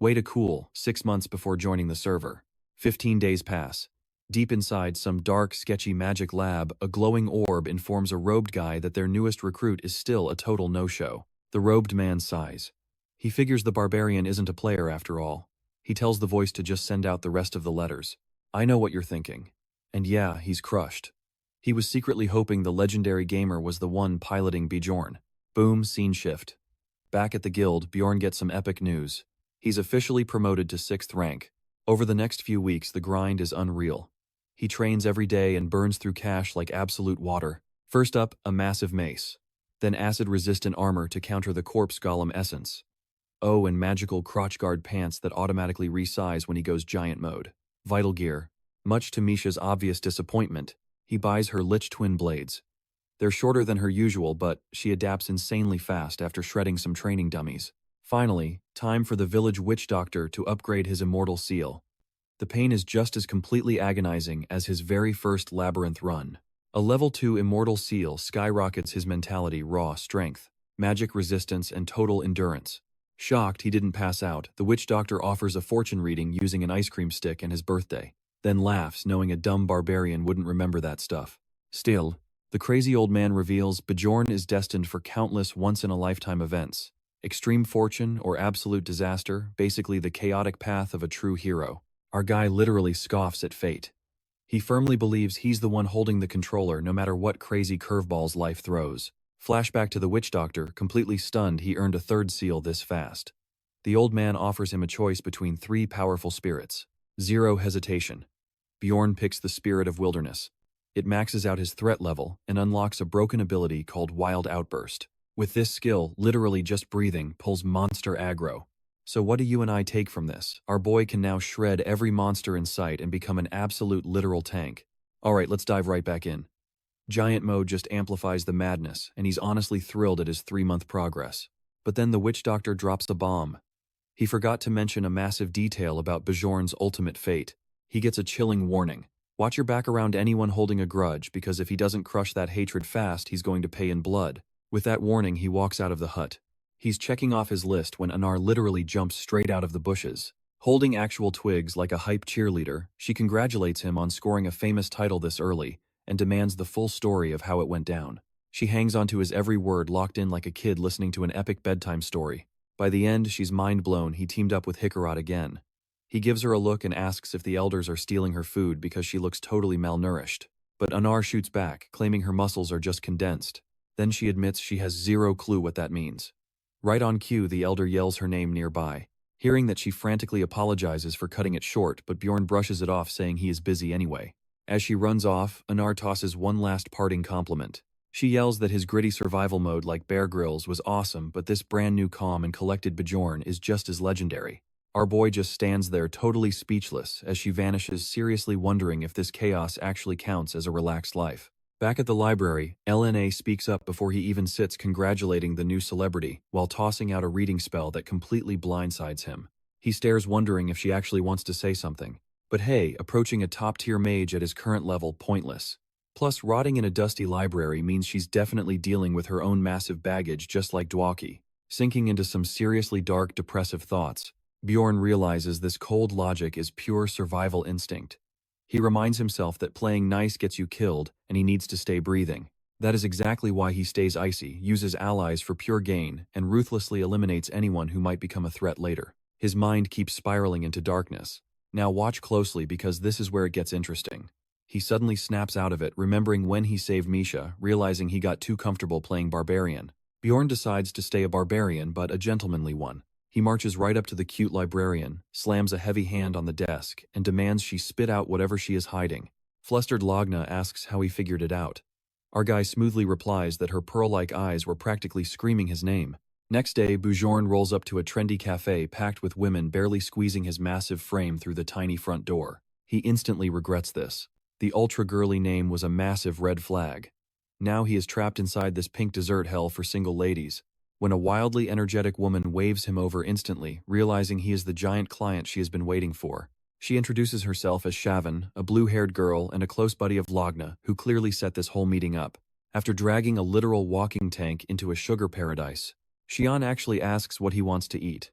S1: Wait a cool 6 months before joining the server. 15 days pass. Deep inside some dark, sketchy magic lab, a glowing orb informs a robed guy that their newest recruit is still a total no-show. The robed man sighs. He figures the barbarian isn't a player after all. He tells the voice to just send out the rest of the letters. I know what you're thinking. And yeah, he's crushed. He was secretly hoping the legendary gamer was the one piloting Bjorn. Boom, scene shift. Back at the guild, Bjorn gets some epic news. He's officially promoted to 6th rank. Over the next few weeks, the grind is unreal. He trains every day and burns through cash like absolute water. First up, a massive mace. Then acid-resistant armor to counter the corpse golem essence. Oh, and magical crotch-guard pants that automatically resize when he goes giant mode. Vital gear. Much to Misha's obvious disappointment, he buys her Lich twin blades. They're shorter than her usual, but she adapts insanely fast after shredding some training dummies. Finally, time for the village witch doctor to upgrade his immortal seal. The pain is just as completely agonizing as his very first labyrinth run. A level 2 immortal seal skyrockets his mentality, raw strength, magic resistance, and total endurance. Shocked he didn't pass out, the witch doctor offers a fortune reading using an ice cream stick and his birthday, then laughs knowing a dumb barbarian wouldn't remember that stuff. Still, the crazy old man reveals Bjorn is destined for countless once-in-a-lifetime events. Extreme fortune or absolute disaster, basically the chaotic path of a true hero. Our guy literally scoffs at fate. He firmly believes he's the one holding the controller no matter what crazy curveballs life throws. Flashback to the witch doctor, completely stunned he earned a 3rd seal this fast. The old man offers him a choice between 3 powerful spirits. Zero hesitation. Bjorn picks the Spirit of Wilderness. It maxes out his threat level and unlocks a broken ability called Wild Outburst. With this skill, literally just breathing pulls monster aggro. So what do you and I take from this? Our boy can now shred every monster in sight and become an absolute literal tank. Alright, let's dive right back in. Giant mode just amplifies the madness, and he's honestly thrilled at his 3-month progress. But then the witch doctor drops a bomb. He forgot to mention a massive detail about Bjorn's ultimate fate. He gets a chilling warning. Watch your back around anyone holding a grudge, because if he doesn't crush that hatred fast, he's going to pay in blood. With that warning, he walks out of the hut. He's checking off his list when Anar literally jumps straight out of the bushes. Holding actual twigs like a hype cheerleader, she congratulates him on scoring a famous title this early, and demands the full story of how it went down. She hangs onto his every word, locked in like a kid listening to an epic bedtime story. By the end, she's mind blown he teamed up with Hikarat again. He gives her a look and asks if the elders are stealing her food because she looks totally malnourished. But Anar shoots back, claiming her muscles are just condensed. Then she admits she has zero clue what that means. Right on cue, the elder yells her name nearby. Hearing that, she frantically apologizes for cutting it short, but Bjorn brushes it off, saying he is busy anyway. As she runs off, Anar tosses one last parting compliment. She yells that his gritty survival mode like Bear Grylls was awesome, but this brand new calm and collected Bjorn is just as legendary. Our boy just stands there totally speechless as she vanishes, seriously wondering if this chaos actually counts as a relaxed life. Back at the library, LNA speaks up before he even sits, congratulating the new celebrity, while tossing out a reading spell that completely blindsides him. He stares, wondering if she actually wants to say something. But hey, approaching a top-tier mage at his current level, pointless. Plus, rotting in a dusty library means she's definitely dealing with her own massive baggage, just like Dwaki. Sinking into some seriously dark, depressive thoughts, Bjorn realizes this cold logic is pure survival instinct. He reminds himself that playing nice gets you killed, and he needs to stay breathing. That is exactly why he stays icy, uses allies for pure gain, and ruthlessly eliminates anyone who might become a threat later. His mind keeps spiraling into darkness. Now watch closely, because this is where it gets interesting. He suddenly snaps out of it, remembering when he saved Misha, realizing he got too comfortable playing Barbarian. Bjorn decides to stay a Barbarian, but a gentlemanly one. He marches right up to the cute librarian, slams a heavy hand on the desk, and demands she spit out whatever she is hiding. Flustered Lagna asks how he figured it out. Our guy smoothly replies that her pearl-like eyes were practically screaming his name. Next day, Bjorn rolls up to a trendy cafe packed with women, barely squeezing his massive frame through the tiny front door. He instantly regrets this. The ultra-girly name was a massive red flag. Now he is trapped inside this pink dessert hell for single ladies. When a wildly energetic woman waves him over instantly, realizing he is the giant client she has been waiting for. She introduces herself as Shavan, a blue-haired girl and a close buddy of Lagna, who clearly set this whole meeting up. After dragging a literal walking tank into a sugar paradise, Xian actually asks what he wants to eat.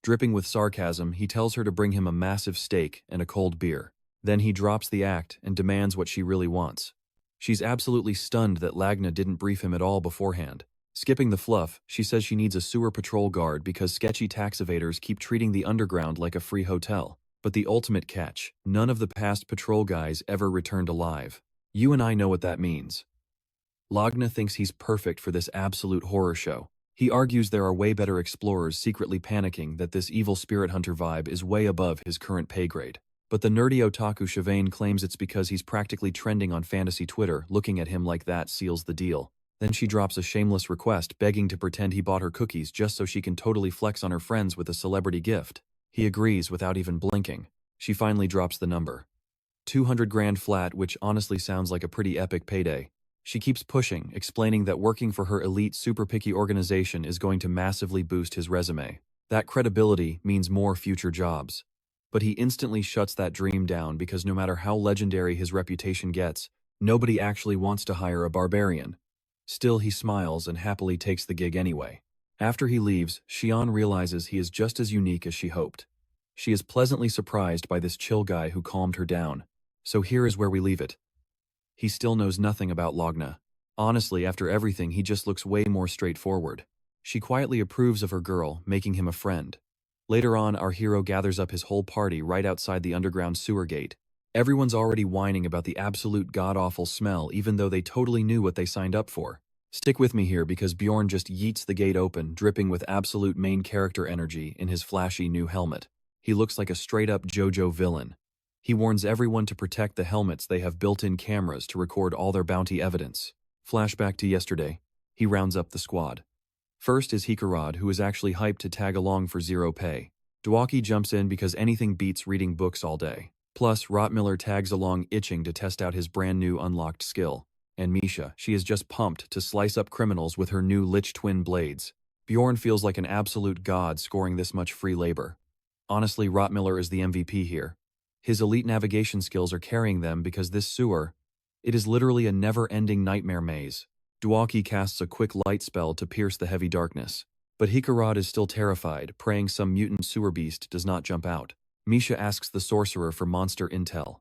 S1: Dripping with sarcasm, he tells her to bring him a massive steak and a cold beer. Then he drops the act and demands what she really wants. She's absolutely stunned that Lagna didn't brief him at all beforehand. Skipping the fluff, she says she needs a sewer patrol guard because sketchy tax evaders keep treating the underground like a free hotel. But the ultimate catch, none of the past patrol guys ever returned alive. You and I know what that means. Lagna thinks he's perfect for this absolute horror show. He argues there are way better explorers secretly panicking that this evil spirit hunter vibe is way above his current pay grade. But the nerdy otaku Shavain claims it's because he's practically trending on fantasy Twitter. Looking at him like that seals the deal. Then she drops a shameless request begging to pretend he bought her cookies just so she can totally flex on her friends with a celebrity gift. He agrees without even blinking. She finally drops the number. 200 grand flat, which honestly sounds like a pretty epic payday. She keeps pushing, explaining that working for her elite super picky organization is going to massively boost his resume. That credibility means more future jobs. But he instantly shuts that dream down because no matter how legendary his reputation gets, nobody actually wants to hire a barbarian. Still, he smiles and happily takes the gig anyway. After he leaves, Xian realizes he is just as unique as she hoped. She is pleasantly surprised by this chill guy who calmed her down. So here is where we leave it. He still knows nothing about Lagna. Honestly, after everything, he just looks way more straightforward. She quietly approves of her girl, making him a friend. Later on, our hero gathers up his whole party right outside the underground sewer gate. Everyone's already whining about the absolute god-awful smell even though they totally knew what they signed up for. Stick with me here because Bjorn just yeets the gate open, dripping with absolute main character energy in his flashy new helmet. He looks like a straight-up JoJo villain. He warns everyone to protect the helmets. They have built-in cameras to record all their bounty evidence. Flashback to yesterday. He rounds up the squad. First is Hikarad, who is actually hyped to tag along for zero pay. Dwaki jumps in because anything beats reading books all day. Plus, Rottmiller tags along itching to test out his brand new unlocked skill. And Misha, she is just pumped to slice up criminals with her new Lich twin blades. Bjorn feels like an absolute god scoring this much free labor. Honestly, Rottmiller is the MVP here. His elite navigation skills are carrying them because this sewer, it is literally a never-ending nightmare maze. Dwaki casts a quick light spell to pierce the heavy darkness. But Hikarad is still terrified, praying some mutant sewer beast does not jump out. Misha asks the sorcerer for monster intel.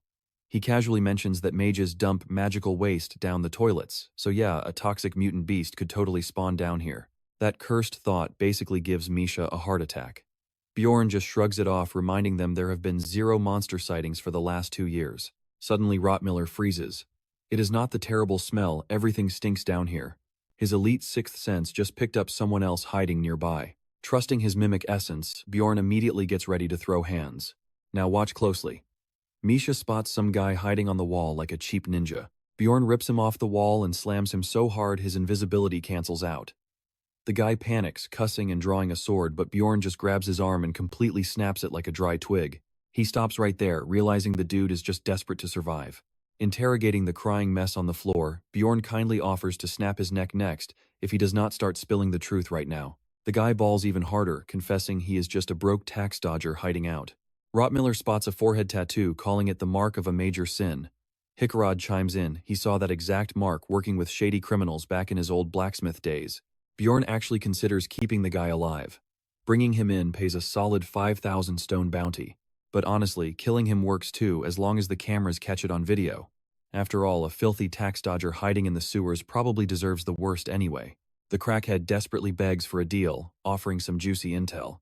S1: He casually mentions that mages dump magical waste down the toilets, so yeah, a toxic mutant beast could totally spawn down here. That cursed thought basically gives Misha a heart attack. Bjorn just shrugs it off, reminding them there have been 0 monster sightings for the last 2 years. Suddenly Rottmiller freezes. It is not the terrible smell, everything stinks down here. His elite sixth sense just picked up someone else hiding nearby. Trusting his mimic essence, Bjorn immediately gets ready to throw hands. Now watch closely. Misha spots some guy hiding on the wall like a cheap ninja. Bjorn rips him off the wall and slams him so hard his invisibility cancels out. The guy panics, cussing and drawing a sword, but Bjorn just grabs his arm and completely snaps it like a dry twig. He stops right there, realizing the dude is just desperate to survive. Interrogating the crying mess on the floor, Bjorn kindly offers to snap his neck next if he does not start spilling the truth right now. The guy bawls even harder, confessing he is just a broke tax dodger hiding out. Rottmiller spots a forehead tattoo, calling it the mark of a major sin. Hikarad chimes in. He saw that exact mark working with shady criminals back in his old blacksmith days. Bjorn actually considers keeping the guy alive. Bringing him in pays a solid 5,000 stone bounty. But honestly, killing him works too as long as the cameras catch it on video. After all, a filthy tax dodger hiding in the sewers probably deserves the worst anyway. The crackhead desperately begs for a deal, offering some juicy intel.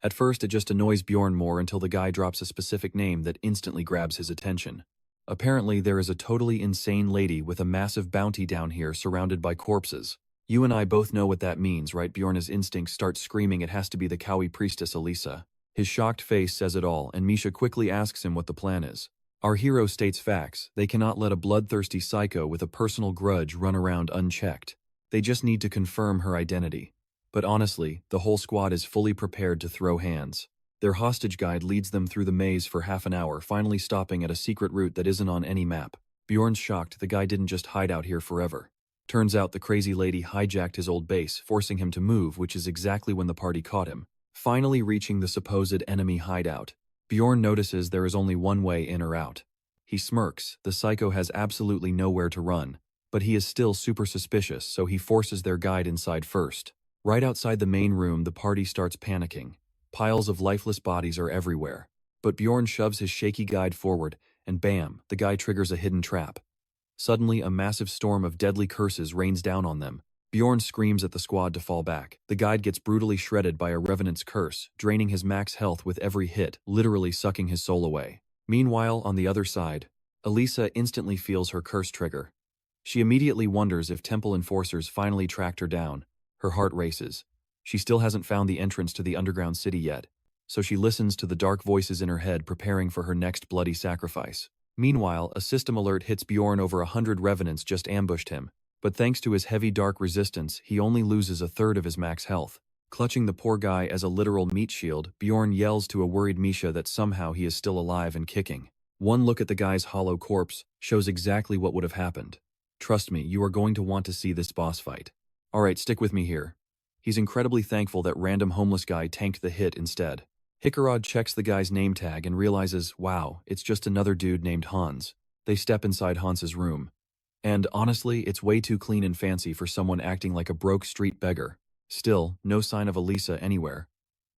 S1: At first, it just annoys Bjorn more until the guy drops a specific name that instantly grabs his attention. Apparently, there is a totally insane lady with a massive bounty down here surrounded by corpses. You and I both know what that means, right? Bjorn's instincts start screaming it has to be the Kawi priestess Elisa. His shocked face says it all, and Misha quickly asks him what the plan is. Our hero states facts. They cannot let a bloodthirsty psycho with a personal grudge run around unchecked. They just need to confirm her identity. But honestly, the whole squad is fully prepared to throw hands. Their hostage guide leads them through the maze for half an hour, finally stopping at a secret route that isn't on any map. Bjorn's shocked the guy didn't just hide out here forever. Turns out the crazy lady hijacked his old base, forcing him to move, which is exactly when the party caught him. Finally reaching the supposed enemy hideout, Bjorn notices there is only one way in or out. He smirks. The psycho has absolutely nowhere to run. But he is still super suspicious, so he forces their guide inside first. Right outside the main room, the party starts panicking. Piles of lifeless bodies are everywhere. But Bjorn shoves his shaky guide forward, and bam, the guy triggers a hidden trap. Suddenly, a massive storm of deadly curses rains down on them. Bjorn screams at the squad to fall back. The guide gets brutally shredded by a revenant's curse, draining his max health with every hit, literally sucking his soul away. Meanwhile, on the other side, Elisa instantly feels her curse trigger. She immediately wonders if temple enforcers finally tracked her down. Her heart races. She still hasn't found the entrance to the underground city yet, so she listens to the dark voices in her head preparing for her next bloody sacrifice. Meanwhile, a system alert hits Bjorn. Over 100 revenants just ambushed him, but thanks to his heavy dark resistance, he only loses a third of his max health. Clutching the poor guy as a literal meat shield, Bjorn yells to a worried Misha that somehow he is still alive and kicking. One look at the guy's hollow corpse shows exactly what would have happened. Trust me, you are going to want to see this boss fight. Alright, stick with me here. He's incredibly thankful that random homeless guy tanked the hit instead. Hickarod checks the guy's name tag and realizes, wow, it's just another dude named Hans. They step inside Hans's room. And honestly, it's way too clean and fancy for someone acting like a broke street beggar. Still, no sign of Elisa anywhere.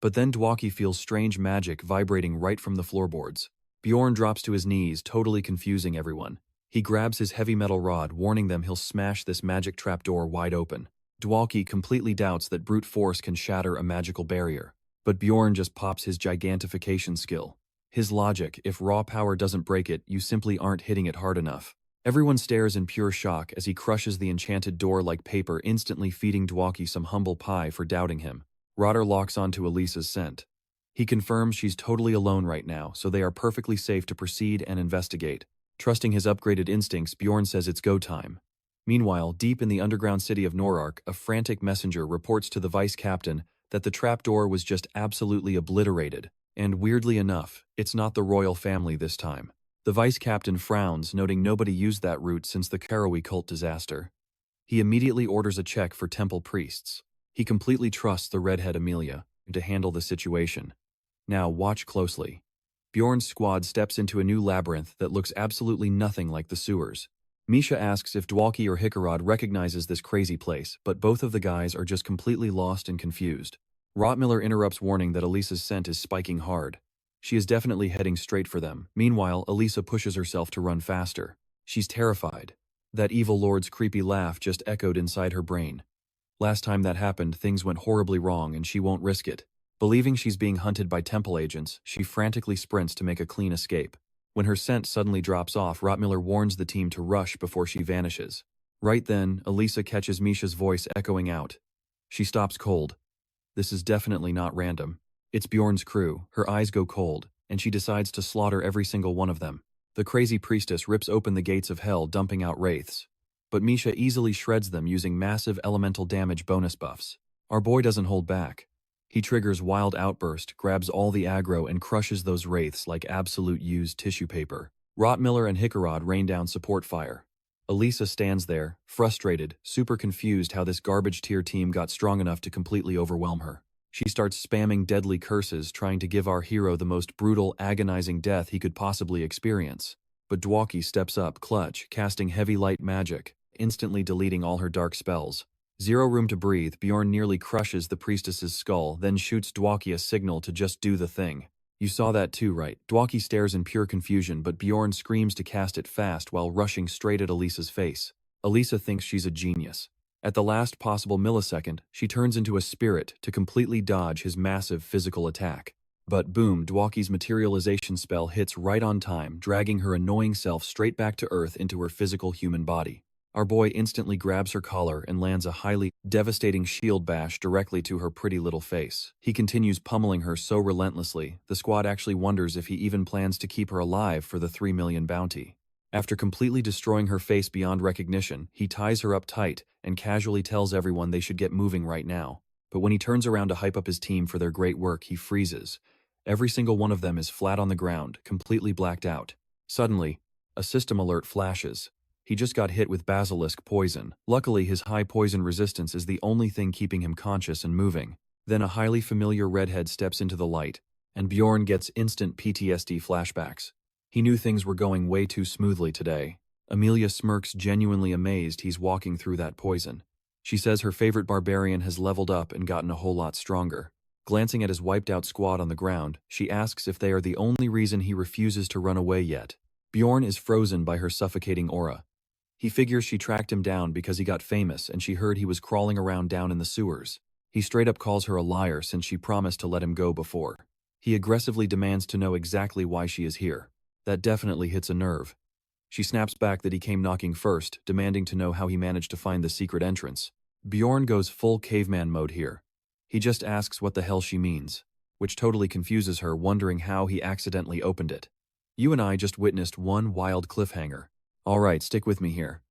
S1: But then Dwaki feels strange magic vibrating right from the floorboards. Bjorn drops to his knees, totally confusing everyone. He grabs his heavy metal rod, warning them he'll smash this magic trapdoor wide open. Dwalki completely doubts that brute force can shatter a magical barrier. But Bjorn just pops his gigantification skill. His logic, if raw power doesn't break it, you simply aren't hitting it hard enough. Everyone stares in pure shock as he crushes the enchanted door like paper, instantly feeding Dwalki some humble pie for doubting him. Rotter locks onto Elisa's scent. He confirms she's totally alone right now, so they are perfectly safe to proceed and investigate. Trusting his upgraded instincts, Bjorn says it's go time. Meanwhile, deep in the underground city of Norark, a frantic messenger reports to the vice captain that the trapdoor was just absolutely obliterated. And weirdly enough, it's not the royal family this time. The vice captain frowns, noting nobody used that route since the Karawi cult disaster. He immediately orders a check for temple priests. He completely trusts the redhead Amelia to handle the situation. Now watch closely. Bjorn's squad steps into a new labyrinth that looks absolutely nothing like the sewers. Misha asks if Dwalki or Hickarod recognizes this crazy place, but both of the guys are just completely lost and confused. Rottmiller interrupts, warning that Elisa's scent is spiking hard. She is definitely heading straight for them. Meanwhile, Elisa pushes herself to run faster. She's terrified. That evil lord's creepy laugh just echoed inside her brain. Last time that happened, things went horribly wrong and she won't risk it. Believing she's being hunted by temple agents, she frantically sprints to make a clean escape. When her scent suddenly drops off, Rottmiller warns the team to rush before she vanishes. Right then, Elisa catches Misha's voice echoing out. She stops cold. This is definitely not random. It's Bjorn's crew. Her eyes go cold, and she decides to slaughter every single one of them. The crazy priestess rips open the gates of hell, dumping out wraiths. But Misha easily shreds them using massive elemental damage bonus buffs. Our boy doesn't hold back. He triggers Wild Outburst, grabs all the aggro, and crushes those wraiths like absolute used tissue paper. Rottmiller and Hickarod rain down support fire. Elisa stands there, frustrated, super confused how this garbage tier team got strong enough to completely overwhelm her. She starts spamming deadly curses, trying to give our hero the most brutal, agonizing death he could possibly experience. But Dwalki steps up, clutch, casting heavy light magic, instantly deleting all her dark spells. Zero room to breathe, Bjorn nearly crushes the priestess's skull, then shoots Dwalki a signal to just do the thing. You saw that too, right? Dwalki stares in pure confusion, but Bjorn screams to cast it fast while rushing straight at Elisa's face. Elisa thinks she's a genius. At the last possible millisecond, she turns into a spirit to completely dodge his massive physical attack. But boom, Dwalki's materialization spell hits right on time, dragging her annoying self straight back to Earth into her physical human body. Our boy instantly grabs her collar and lands a highly devastating shield bash directly to her pretty little face. He continues pummeling her so relentlessly, the squad actually wonders if he even plans to keep her alive for the 3 million bounty. After completely destroying her face beyond recognition, he ties her up tight and casually tells everyone they should get moving right now. But when he turns around to hype up his team for their great work, he freezes. Every single one of them is flat on the ground, completely blacked out. Suddenly, a system alert flashes. He just got hit with basilisk poison. Luckily, his high poison resistance is the only thing keeping him conscious and moving. Then a highly familiar redhead steps into the light, and Bjorn gets instant PTSD flashbacks. He knew things were going way too smoothly today. Amelia smirks, genuinely amazed he's walking through that poison. She says her favorite barbarian has leveled up and gotten a whole lot stronger. Glancing at his wiped-out squad on the ground, she asks if they are the only reason he refuses to run away yet. Bjorn is frozen by her suffocating aura. He figures she tracked him down because he got famous and she heard he was crawling around down in the sewers. He straight up calls her a liar since she promised to let him go before. He aggressively demands to know exactly why she is here. That definitely hits a nerve. She snaps back that he came knocking first, demanding to know how he managed to find the secret entrance. Bjorn goes full caveman mode here. He just asks what the hell she means, which totally confuses her, wondering how he accidentally opened it. You and I just witnessed one wild cliffhanger. Alright, stick with me here.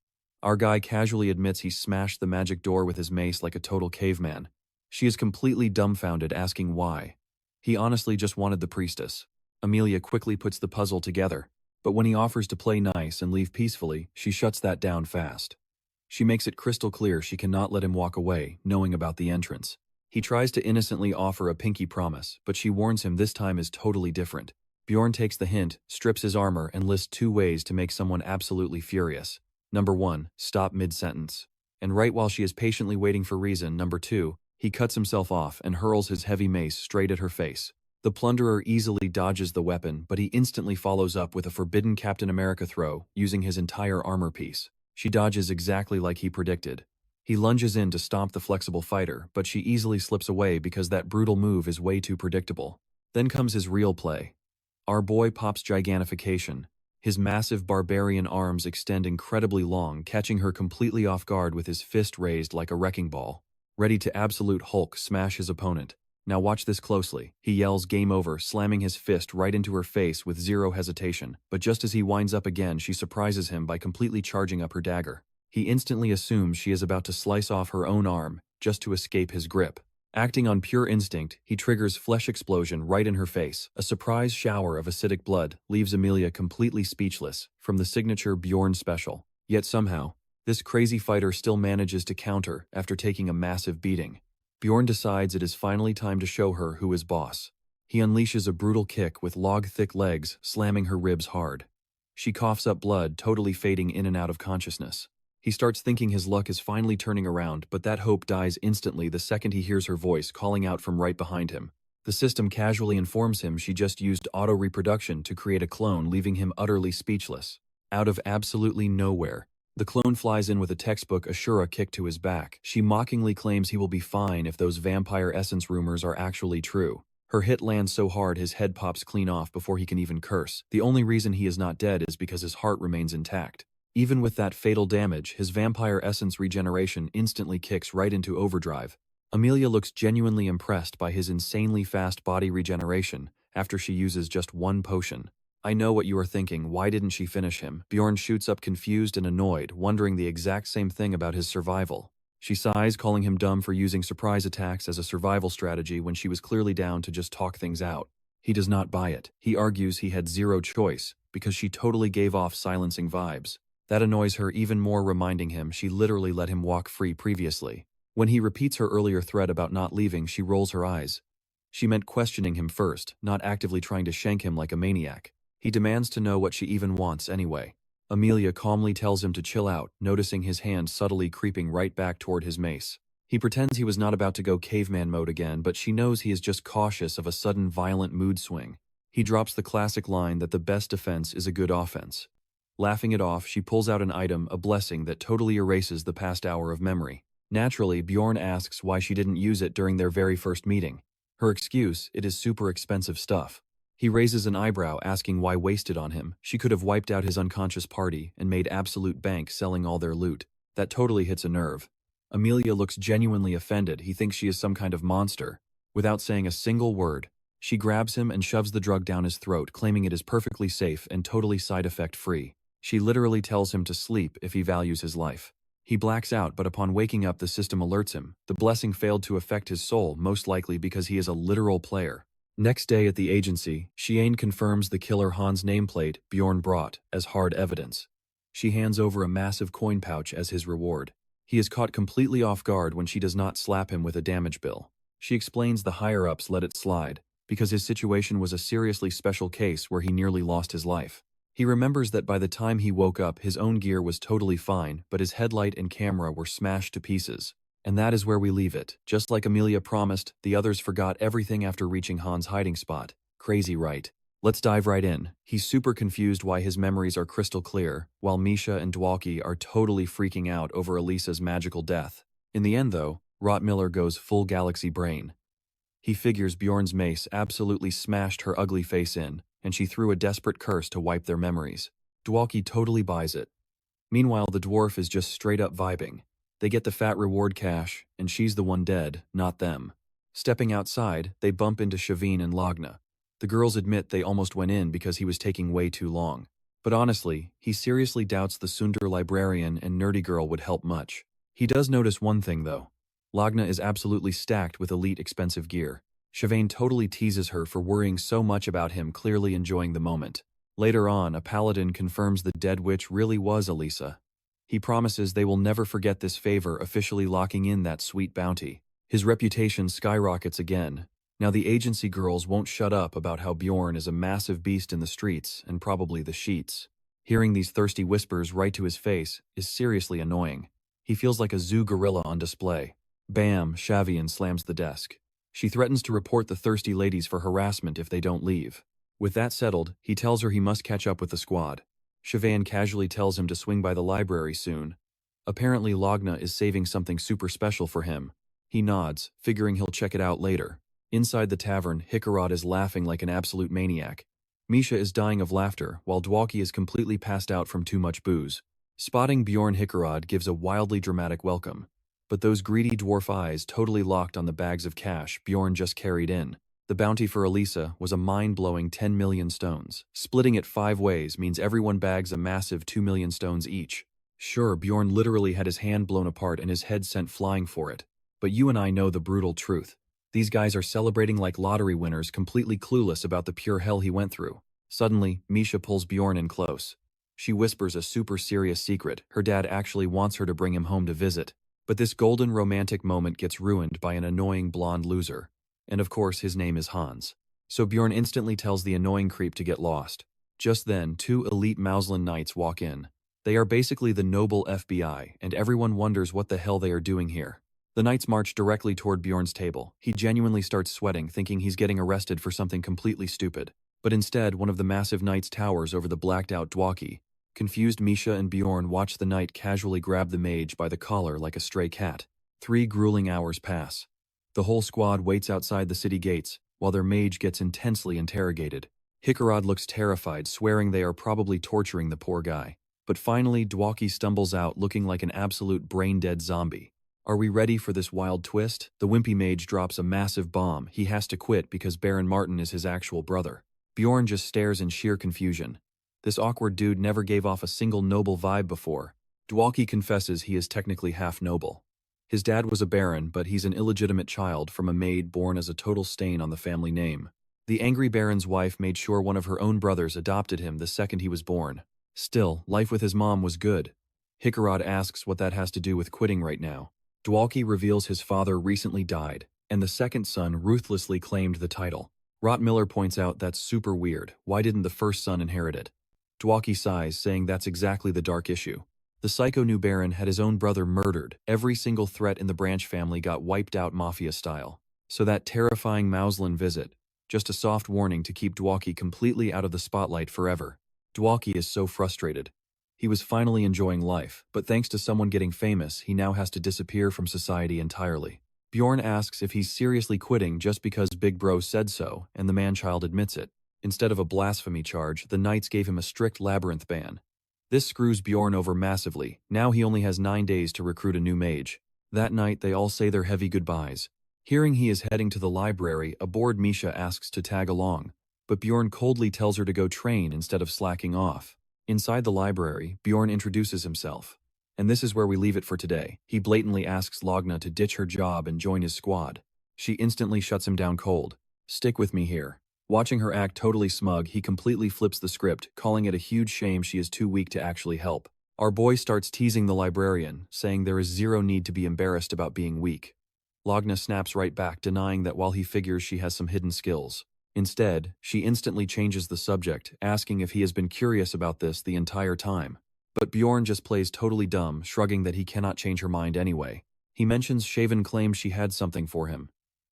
S1: Our guy casually admits he smashed the magic door with his mace like a total caveman. She is completely dumbfounded, asking why. He honestly just wanted the priestess. Amelia quickly puts the puzzle together, but when he offers to play nice and leave peacefully, she shuts that down fast. She makes it crystal clear she cannot let him walk away, knowing about the entrance. He tries to innocently offer a pinky promise, but she warns him this time is totally different. Bjorn takes the hint, strips his armor, and lists 2 ways to make someone absolutely furious. Number 1, stop mid-sentence. And right while she is patiently waiting for reason, number 2, he cuts himself off and hurls his heavy mace straight at her face. The plunderer easily dodges the weapon, but he instantly follows up with a forbidden Captain America throw, using his entire armor piece. She dodges exactly like he predicted. He lunges in to stomp the flexible fighter, but she easily slips away because that brutal move is way too predictable. Then comes his real play. Our boy pops gigantification. His massive barbarian arms extend incredibly long, catching her completely off guard with his fist raised like a wrecking ball, ready to absolute Hulk smash his opponent. Now watch this closely. He yells game over, slamming his fist right into her face with zero hesitation, but just as he winds up again, she surprises him by completely charging up her dagger. He instantly assumes she is about to slice off her own arm, just to escape his grip. Acting on pure instinct, he triggers flesh explosion right in her face. A surprise shower of acidic blood leaves Amelia completely speechless from the signature Bjorn special. Yet somehow, this crazy fighter still manages to counter after taking a massive beating. Bjorn decides it is finally time to show her who is boss. He unleashes a brutal kick with log-thick legs, slamming her ribs hard. She coughs up blood, totally fading in and out of consciousness. He starts thinking his luck is finally turning around, but that hope dies instantly the second he hears her voice calling out from right behind him. The system casually informs him she just used auto-reproduction to create a clone, leaving him utterly speechless. Out of absolutely nowhere, the clone flies in with a textbook Ashura kick to his back. She mockingly claims he will be fine if those vampire essence rumors are actually true. Her hit lands so hard his head pops clean off before he can even curse. The only reason he is not dead is because his heart remains intact. Even with that fatal damage, his vampire essence regeneration instantly kicks right into overdrive. Amelia looks genuinely impressed by his insanely fast body regeneration after she uses just 1 potion. I know what you are thinking, why didn't she finish him? Bjorn shoots up confused and annoyed, wondering the exact same thing about his survival. She sighs, calling him dumb for using surprise attacks as a survival strategy when she was clearly down to just talk things out. He does not buy it. He argues he had zero choice because she totally gave off silencing vibes. That annoys her even more, reminding him she literally let him walk free previously. When he repeats her earlier threat about not leaving, she rolls her eyes. She meant questioning him first, not actively trying to shank him like a maniac. He demands to know what she even wants anyway. Amelia calmly tells him to chill out, noticing his hand subtly creeping right back toward his mace. He pretends he was not about to go caveman mode again, but she knows he is just cautious of a sudden violent mood swing. He drops the classic line that the best defense is a good offense. Laughing it off, she pulls out an item, a blessing that totally erases the past hour of memory. Naturally, Bjorn asks why she didn't use it during their very first meeting. Her excuse, it is super expensive stuff. He raises an eyebrow, asking why waste it on him. She could have wiped out his unconscious party and made absolute bank selling all their loot. That totally hits a nerve. Amelia looks genuinely offended. He thinks she is some kind of monster. Without saying a single word, she grabs him and shoves the drug down his throat, claiming it is perfectly safe and totally side effect free. She literally tells him to sleep if he values his life. He blacks out, but upon waking up the system alerts him. The blessing failed to affect his soul, most likely because he is a literal player. Next day at the agency, Shiane confirms the killer Han's nameplate Bjorn brought as hard evidence. She hands over a massive coin pouch as his reward. He is caught completely off guard when she does not slap him with a damage bill. She explains the higher-ups let it slide, because his situation was a seriously special case where he nearly lost his life. He remembers that by the time he woke up, his own gear was totally fine, but his headlight and camera were smashed to pieces. And that is where we leave it. Just like Amelia promised, the others forgot everything after reaching Han's hiding spot. Crazy, right? Let's dive right in. He's super confused why his memories are crystal clear, while Misha and Dwalki are totally freaking out over Elisa's magical death. In the end though, Rottmiller goes full galaxy brain. He figures Bjorn's mace absolutely smashed her ugly face in, and she threw a desperate curse to wipe their memories. Dwalki totally buys it. Meanwhile, the dwarf is just straight up vibing. They get the fat reward cash, and she's the one dead, not them. Stepping outside, they bump into Shavine and Lagna. The girls admit they almost went in because he was taking way too long. But honestly, he seriously doubts the Sundar librarian and nerdy girl would help much. He does notice one thing though. Lagna is absolutely stacked with elite expensive gear. Shavane totally teases her for worrying so much about him, clearly enjoying the moment. Later on, a paladin confirms the dead witch really was Elisa. He promises they will never forget this favor, officially locking in that sweet bounty. His reputation skyrockets again. Now the agency girls won't shut up about how Bjorn is a massive beast in the streets and probably the sheets. Hearing these thirsty whispers right to his face is seriously annoying. He feels like a zoo gorilla on display. Bam, Shavian slams the desk. She threatens to report the thirsty ladies for harassment if they don't leave. With that settled, he tells her he must catch up with the squad. Shavan casually tells him to swing by the library soon. Apparently Lagna is saving something super special for him. He nods, figuring he'll check it out later. Inside the tavern, Hikarad is laughing like an absolute maniac. Misha is dying of laughter, while Dwalki is completely passed out from too much booze. Spotting Bjorn, Hikarad gives a wildly dramatic welcome. But those greedy dwarf eyes totally locked on the bags of cash Bjorn just carried in. The bounty for Elisa was a mind-blowing 10 million stones. Splitting it 5 ways means everyone bags a massive 2 million stones each. Sure, Bjorn literally had his hand blown apart and his head sent flying for it. But you and I know the brutal truth. These guys are celebrating like lottery winners, completely clueless about the pure hell he went through. Suddenly, Misha pulls Bjorn in close. She whispers a super serious secret. Her dad actually wants her to bring him home to visit. But this golden romantic moment gets ruined by an annoying blonde loser. And of course, his name is Hans. So Bjorn instantly tells the annoying creep to get lost. Just then, 2 elite Mauslin knights walk in. They are basically the noble FBI, and everyone wonders what the hell they are doing here. The knights march directly toward Bjorn's table. He genuinely starts sweating, thinking he's getting arrested for something completely stupid. But instead, one of the massive knights towers over the blacked-out Dwalki. Confused Misha and Bjorn watch the knight casually grab the mage by the collar like a stray cat. 3 grueling hours pass. The whole squad waits outside the city gates, while their mage gets intensely interrogated. Hikarad looks terrified, swearing they are probably torturing the poor guy. But finally, Dwalki stumbles out looking like an absolute brain-dead zombie. Are we ready for this wild twist? The wimpy mage drops a massive bomb. He has to quit because Baron Martin is his actual brother. Bjorn just stares in sheer confusion. This awkward dude never gave off a single noble vibe before. Dwalki confesses he is technically half noble. His dad was a baron, but he's an illegitimate child from a maid born as a total stain on the family name. The angry baron's wife made sure one of her own brothers adopted him the second he was born. Still, life with his mom was good. Hikarad asks what that has to do with quitting right now. Dwalki reveals his father recently died, and the second son ruthlessly claimed the title. Rottmiller points out that's super weird. Why didn't the first son inherit it? Dwalki sighs, saying that's exactly the dark issue. The psycho new baron had his own brother murdered. Every single threat in the Branch family got wiped out mafia style. So that terrifying Mauslin visit, just a soft warning to keep Dwalki completely out of the spotlight forever. Dwalki is so frustrated. He was finally enjoying life, but thanks to someone getting famous, he now has to disappear from society entirely. Bjorn asks if he's seriously quitting just because Big Bro said so, and the man-child admits it. Instead of a blasphemy charge, the knights gave him a strict labyrinth ban. This screws Bjorn over massively. Now he only has 9 days to recruit a new mage. That night, they all say their heavy goodbyes. Hearing he is heading to the library, a bored Misha asks to tag along, but Bjorn coldly tells her to go train instead of slacking off. Inside the library, Bjorn introduces himself. And this is where we leave it for today. He blatantly asks Lagna to ditch her job and join his squad. She instantly shuts him down cold. Stick with me here. Watching her act totally smug, he completely flips the script, calling it a huge shame she is too weak to actually help. Our boy starts teasing the librarian, saying there is zero need to be embarrassed about being weak. Lagna snaps right back, denying that while he figures she has some hidden skills. Instead, she instantly changes the subject, asking if he has been curious about this the entire time. But Bjorn just plays totally dumb, shrugging that he cannot change her mind anyway. He mentions Shaven claims she had something for him.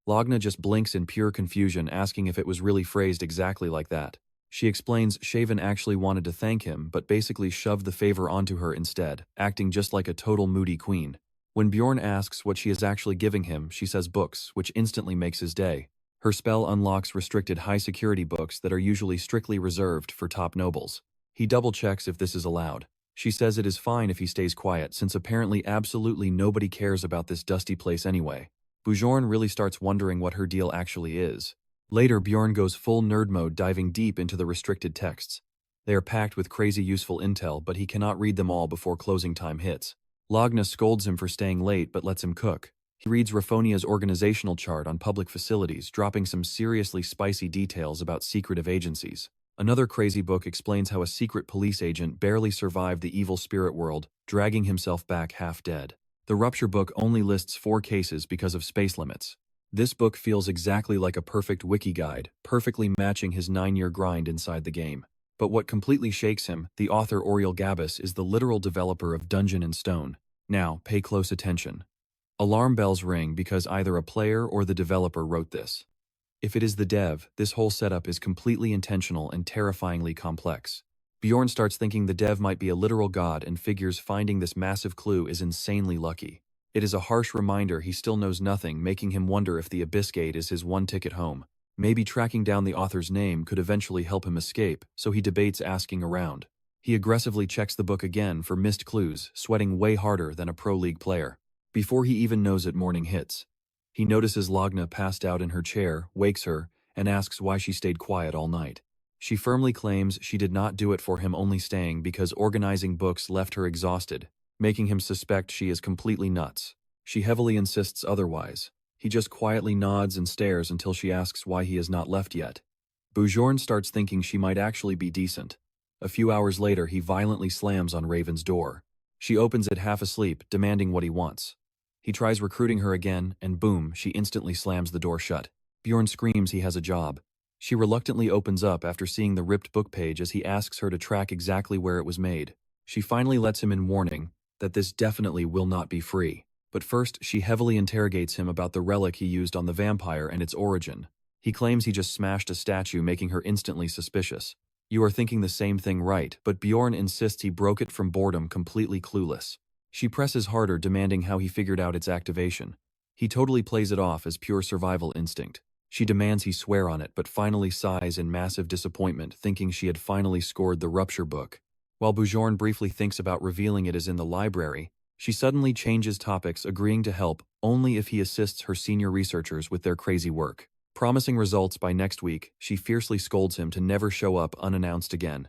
S1: Lagna just blinks in pure confusion, asking if it was really phrased exactly like that. She explains Shaven actually wanted to thank him but basically shoved the favor onto her instead, acting just like a total moody queen. When Bjorn asks what she is actually giving him, she says books, which instantly makes his day. Her spell unlocks restricted high-security books that are usually strictly reserved for top nobles. He double-checks if this is allowed. She says it is fine if he stays quiet since apparently absolutely nobody cares about this dusty place anyway. Bjorn really starts wondering what her deal actually is. Later, Bjorn goes full nerd mode, diving deep into the restricted texts. They are packed with crazy useful intel, but he cannot read them all before closing time hits. Lagna scolds him for staying late but lets him cook. He reads Raffonia's organizational chart on public facilities, dropping some seriously spicy details about secretive agencies. Another crazy book explains how a secret police agent barely survived the evil spirit world, dragging himself back half dead. The Rupture book only lists 4 cases because of space limits. This book feels exactly like a perfect wiki guide, perfectly matching his 9-year grind inside the game. But what completely shakes him, the author Oriel Gabus is the literal developer of Dungeon and Stone. Now, pay close attention. Alarm bells ring because either a player or the developer wrote this. If it is the dev, this whole setup is completely intentional and terrifyingly complex. Bjorn starts thinking the dev might be a literal god and figures finding this massive clue is insanely lucky. It is a harsh reminder he still knows nothing, making him wonder if the Abyss Gate is his one ticket home. Maybe tracking down the author's name could eventually help him escape, so he debates asking around. He aggressively checks the book again for missed clues, sweating way harder than a pro league player. Before he even knows it, morning hits. He notices Lagna passed out in her chair, wakes her, and asks why she stayed quiet all night. She firmly claims she did not do it for him, only staying because organizing books left her exhausted, making him suspect she is completely nuts. She heavily insists otherwise. He just quietly nods and stares until she asks why he has not left yet. Bjorn starts thinking she might actually be decent. A few hours later, he violently slams on Raven's door. She opens it half asleep, demanding what he wants. He tries recruiting her again, and boom, she instantly slams the door shut. Bjorn screams he has a job. She reluctantly opens up after seeing the ripped book page as he asks her to track exactly where it was made. She finally lets him in, warning that this definitely will not be free. But first, she heavily interrogates him about the relic he used on the vampire and its origin. He claims he just smashed a statue, making her instantly suspicious. You are thinking the same thing, right? But Bjorn insists he broke it from boredom, completely clueless. She presses harder, demanding how he figured out its activation. He totally plays it off as pure survival instinct. She demands he swear on it, but finally sighs in massive disappointment, thinking she had finally scored the Rupture book. While Bjorn briefly thinks about revealing it is in the library, she suddenly changes topics, agreeing to help only if he assists her senior researchers with their crazy work. Promising results by next week, she fiercely scolds him to never show up unannounced again.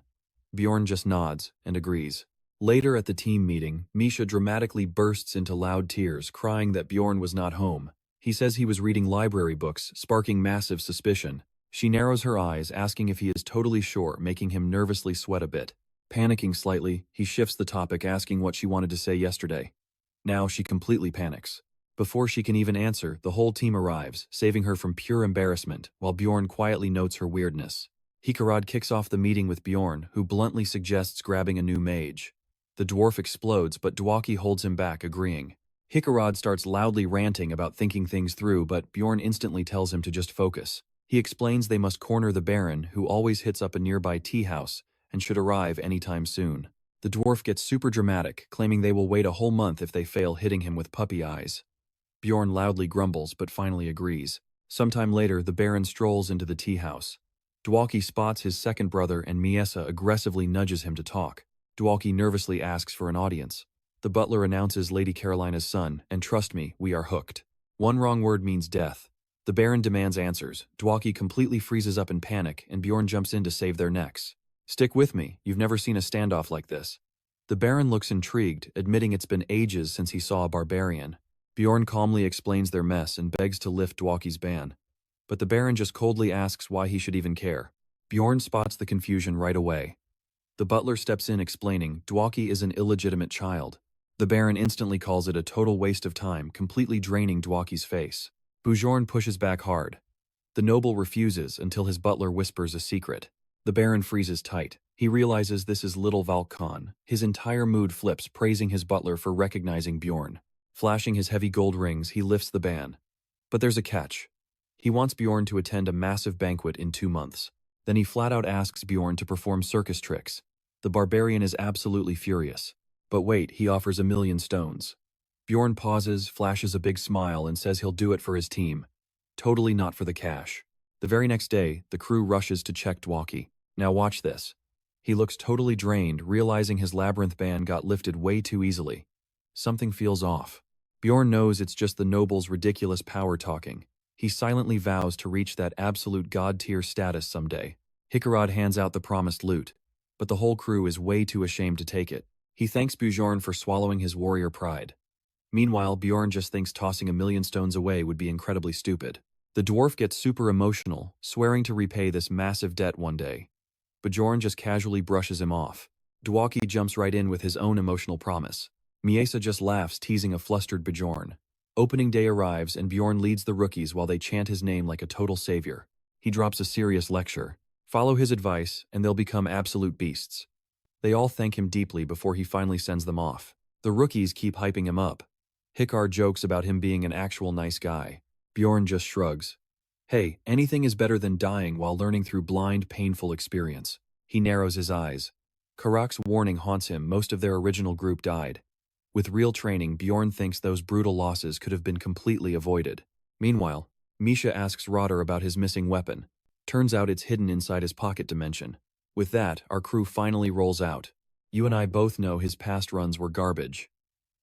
S1: Bjorn just nods and agrees. Later at the team meeting, Misha dramatically bursts into loud tears, crying that Bjorn was not home. He says he was reading library books, sparking massive suspicion. She narrows her eyes, asking if he is totally sure, making him nervously sweat a bit. Panicking slightly, he shifts the topic, asking what she wanted to say yesterday. Now she completely panics. Before she can even answer, the whole team arrives, saving her from pure embarrassment, while Bjorn quietly notes her weirdness. Hikarad kicks off the meeting with Bjorn, who bluntly suggests grabbing a new mage. The dwarf explodes, but Dwaki holds him back, agreeing. Hikarad starts loudly ranting about thinking things through, but Bjorn instantly tells him to just focus. He explains they must corner the Baron, who always hits up a nearby tea house, and should arrive anytime soon. The dwarf gets super dramatic, claiming they will wait a whole month if they fail, hitting him with puppy eyes. Bjorn loudly grumbles, but finally agrees. Sometime later, the Baron strolls into the tea house. Dwaki spots his second brother, and Miesa aggressively nudges him to talk. Dwaki nervously asks for an audience. The butler announces Lady Carolina's son, and trust me, we are hooked. One wrong word means death. The Baron demands answers. Dwaki completely freezes up in panic, and Bjorn jumps in to save their necks. Stick with me, you've never seen a standoff like this. The Baron looks intrigued, admitting it's been ages since he saw a barbarian. Bjorn calmly explains their mess and begs to lift Dwaki's ban. But the Baron just coldly asks why he should even care. Bjorn spots the confusion right away. The butler steps in, explaining Dwaki is an illegitimate child. The Baron instantly calls it a total waste of time, completely draining Dwaki's face. Bjorn pushes back hard. The noble refuses until his butler whispers a secret. The Baron freezes tight. He realizes this is little Valkon. His entire mood flips, praising his butler for recognizing Bjorn. Flashing his heavy gold rings, he lifts the ban. But there's a catch. He wants Bjorn to attend a massive banquet in 2 months. Then he flat out asks Bjorn to perform circus tricks. The barbarian is absolutely furious. But wait, he offers 1,000,000 stones. Bjorn pauses, flashes a big smile, and says he'll do it for his team. Totally not for the cash. The very next day, the crew rushes to check Dwaki. Now watch this. He looks totally drained, realizing his labyrinth ban got lifted way too easily. Something feels off. Bjorn knows it's just the noble's ridiculous power talking. He silently vows to reach that absolute god-tier status someday. Hickarod hands out the promised loot, but the whole crew is way too ashamed to take it. He thanks Bjorn for swallowing his warrior pride. Meanwhile, Bjorn just thinks tossing 1,000,000 stones away would be incredibly stupid. The dwarf gets super emotional, swearing to repay this massive debt one day. Bjorn just casually brushes him off. Dwaki jumps right in with his own emotional promise. Miesa just laughs, teasing a flustered Bjorn. Opening day arrives and Bjorn leads the rookies while they chant his name like a total savior. He drops a serious lecture. Follow his advice and they'll become absolute beasts. They all thank him deeply before he finally sends them off. The rookies keep hyping him up. Hickar jokes about him being an actual nice guy. Bjorn just shrugs. Hey, anything is better than dying while learning through blind, painful experience. He narrows his eyes. Karak's warning haunts him. Most of their original group died. With real training, Bjorn thinks those brutal losses could have been completely avoided. Meanwhile, Misha asks Rotter about his missing weapon. Turns out it's hidden inside his pocket dimension. With that, our crew finally rolls out. You and I both know his past runs were garbage.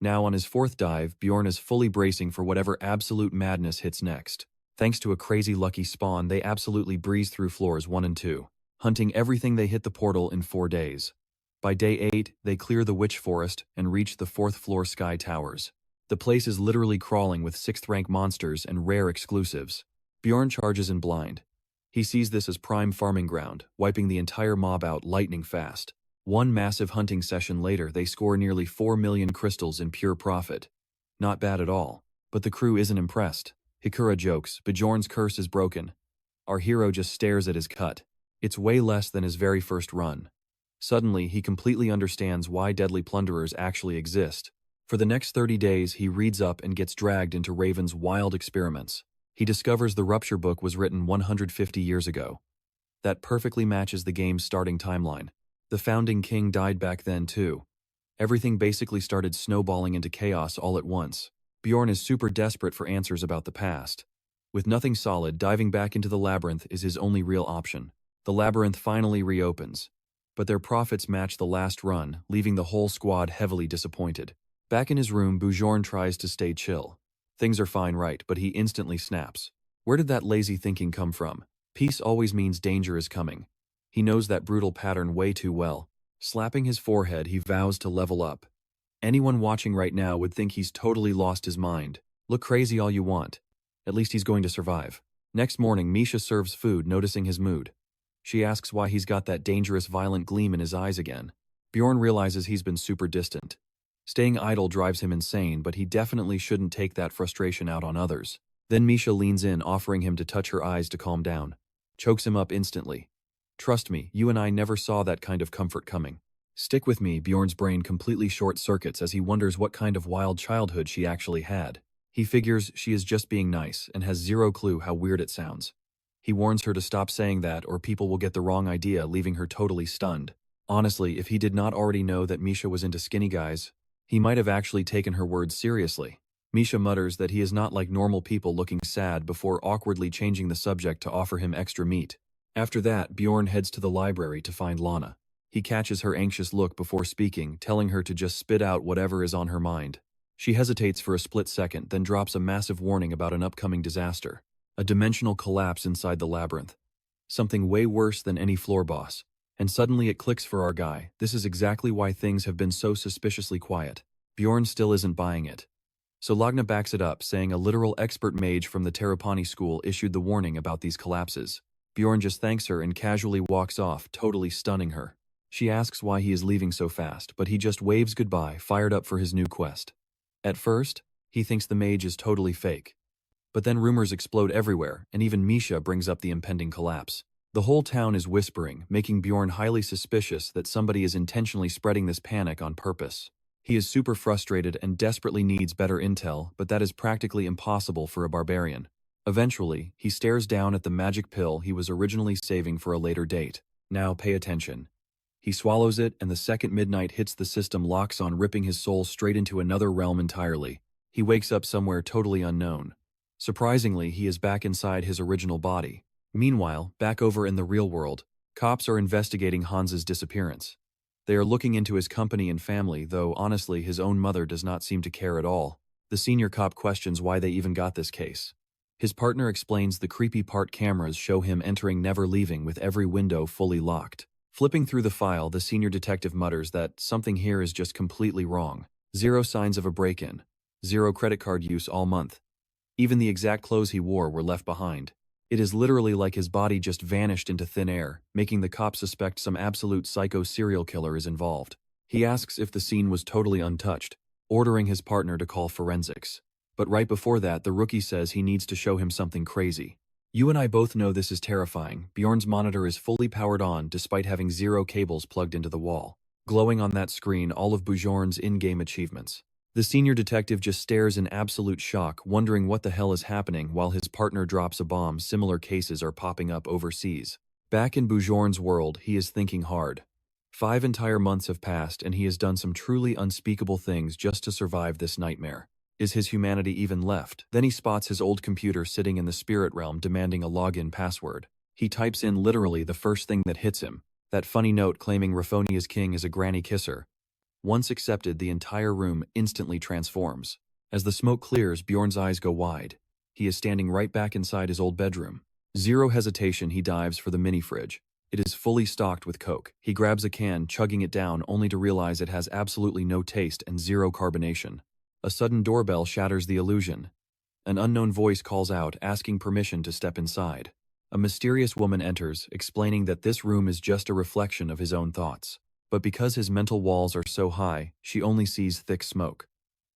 S1: Now on his 4th dive, Bjorn is fully bracing for whatever absolute madness hits next. Thanks to a crazy lucky spawn, they absolutely breeze through floors 1 and 2, hunting everything they hit the portal in 4 days. By day 8, they clear the Witch Forest and reach the 4th floor Sky Towers. The place is literally crawling with 6th rank monsters and rare exclusives. Bjorn charges in blind. He sees this as prime farming ground, wiping the entire mob out lightning fast. One massive hunting session later, they score nearly 4,000,000 crystals in pure profit. Not bad at all. But the crew isn't impressed. Hikura jokes, Bjorn's curse is broken. Our hero just stares at his cut. It's way less than his very first run. Suddenly, he completely understands why deadly plunderers actually exist. For the next 30 days, he reads up and gets dragged into Raven's wild experiments. He discovers the Rupture book was written 150 years ago. That perfectly matches the game's starting timeline. The founding king died back then too. Everything basically started snowballing into chaos all at once. Bjorn is super desperate for answers about the past. With nothing solid, diving back into the labyrinth is his only real option. The labyrinth finally reopens. But their profits match the last run, leaving the whole squad heavily disappointed. Back in his room, Bjorn tries to stay chill. Things are fine, right, but he instantly snaps. Where did that lazy thinking come from? Peace always means danger is coming. He knows that brutal pattern way too well. Slapping his forehead, he vows to level up. Anyone watching right now would think he's totally lost his mind. Look crazy all you want. At least he's going to survive. Next morning, Misha serves food, noticing his mood. She asks why he's got that dangerous, violent gleam in his eyes again. Bjorn realizes he's been super distant. Staying idle drives him insane, but he definitely shouldn't take that frustration out on others. Then Misha leans in, offering him to touch her eyes to calm down. Chokes him up instantly. Trust me, you and I never saw that kind of comfort coming. Stick with me, Bjorn's brain completely short-circuits as he wonders what kind of wild childhood she actually had. He figures she is just being nice and has zero clue how weird it sounds. He warns her to stop saying that or people will get the wrong idea, leaving her totally stunned. Honestly, if he did not already know that Misha was into skinny guys, he might have actually taken her words seriously. Misha mutters that he is not like normal people, looking sad before awkwardly changing the subject to offer him extra meat. After that, Bjorn heads to the library to find Lana. He catches her anxious look before speaking, telling her to just spit out whatever is on her mind. She hesitates for a split second, then drops a massive warning about an upcoming disaster. A dimensional collapse inside the labyrinth. Something way worse than any floor boss. And suddenly it clicks for our guy. This is exactly why things have been so suspiciously quiet. Bjorn still isn't buying it. So Lagna backs it up, saying a literal expert mage from the Terrapani school issued the warning about these collapses. Bjorn just thanks her and casually walks off, totally stunning her. She asks why he is leaving so fast, but he just waves goodbye, fired up for his new quest. At first, he thinks the mage is totally fake. But then rumors explode everywhere, and even Misha brings up the impending collapse. The whole town is whispering, making Bjorn highly suspicious that somebody is intentionally spreading this panic on purpose. He is super frustrated and desperately needs better intel, but that is practically impossible for a barbarian. Eventually, he stares down at the magic pill he was originally saving for a later date. Now pay attention. He swallows it, and the second midnight hits, the system locks on, ripping his soul straight into another realm entirely. He wakes up somewhere totally unknown. Surprisingly, he is back inside his original body. Meanwhile, back over in the real world, cops are investigating Hans's disappearance. They are looking into his company and family, though honestly his own mother does not seem to care at all. The senior cop questions why they even got this case. His partner explains the creepy part: cameras show him entering, never leaving, with every window fully locked. Flipping through the file, the senior detective mutters that something here is just completely wrong. Zero signs of a break-in. Zero credit card use all month. Even the exact clothes he wore were left behind. It is literally like his body just vanished into thin air, making the cops suspect some absolute psycho serial killer is involved. He asks if the scene was totally untouched, ordering his partner to call forensics. But right before that, the rookie says he needs to show him something crazy. You and I both know this is terrifying. Bjorn's monitor is fully powered on despite having zero cables plugged into the wall. Glowing on that screen all of Bjorn's in-game achievements. The senior detective just stares in absolute shock, wondering what the hell is happening while his partner drops a bomb. Similar cases are popping up overseas. Back in Bjorn's world, he is thinking hard. 5 entire months have passed and he has done some truly unspeakable things just to survive this nightmare. Is his humanity even left? Then he spots his old computer sitting in the spirit realm demanding a login password. He types in literally the first thing that hits him, that funny note claiming Raffonia's king is a granny kisser. Once accepted, the entire room instantly transforms. As the smoke clears, Bjorn's eyes go wide. He is standing right back inside his old bedroom. Zero hesitation, he dives for the mini fridge. It is fully stocked with Coke. He grabs a can, chugging it down only to realize it has absolutely no taste and zero carbonation. A sudden doorbell shatters the illusion. An unknown voice calls out, asking permission to step inside. A mysterious woman enters, explaining that this room is just a reflection of his own thoughts. But because his mental walls are so high, she only sees thick smoke.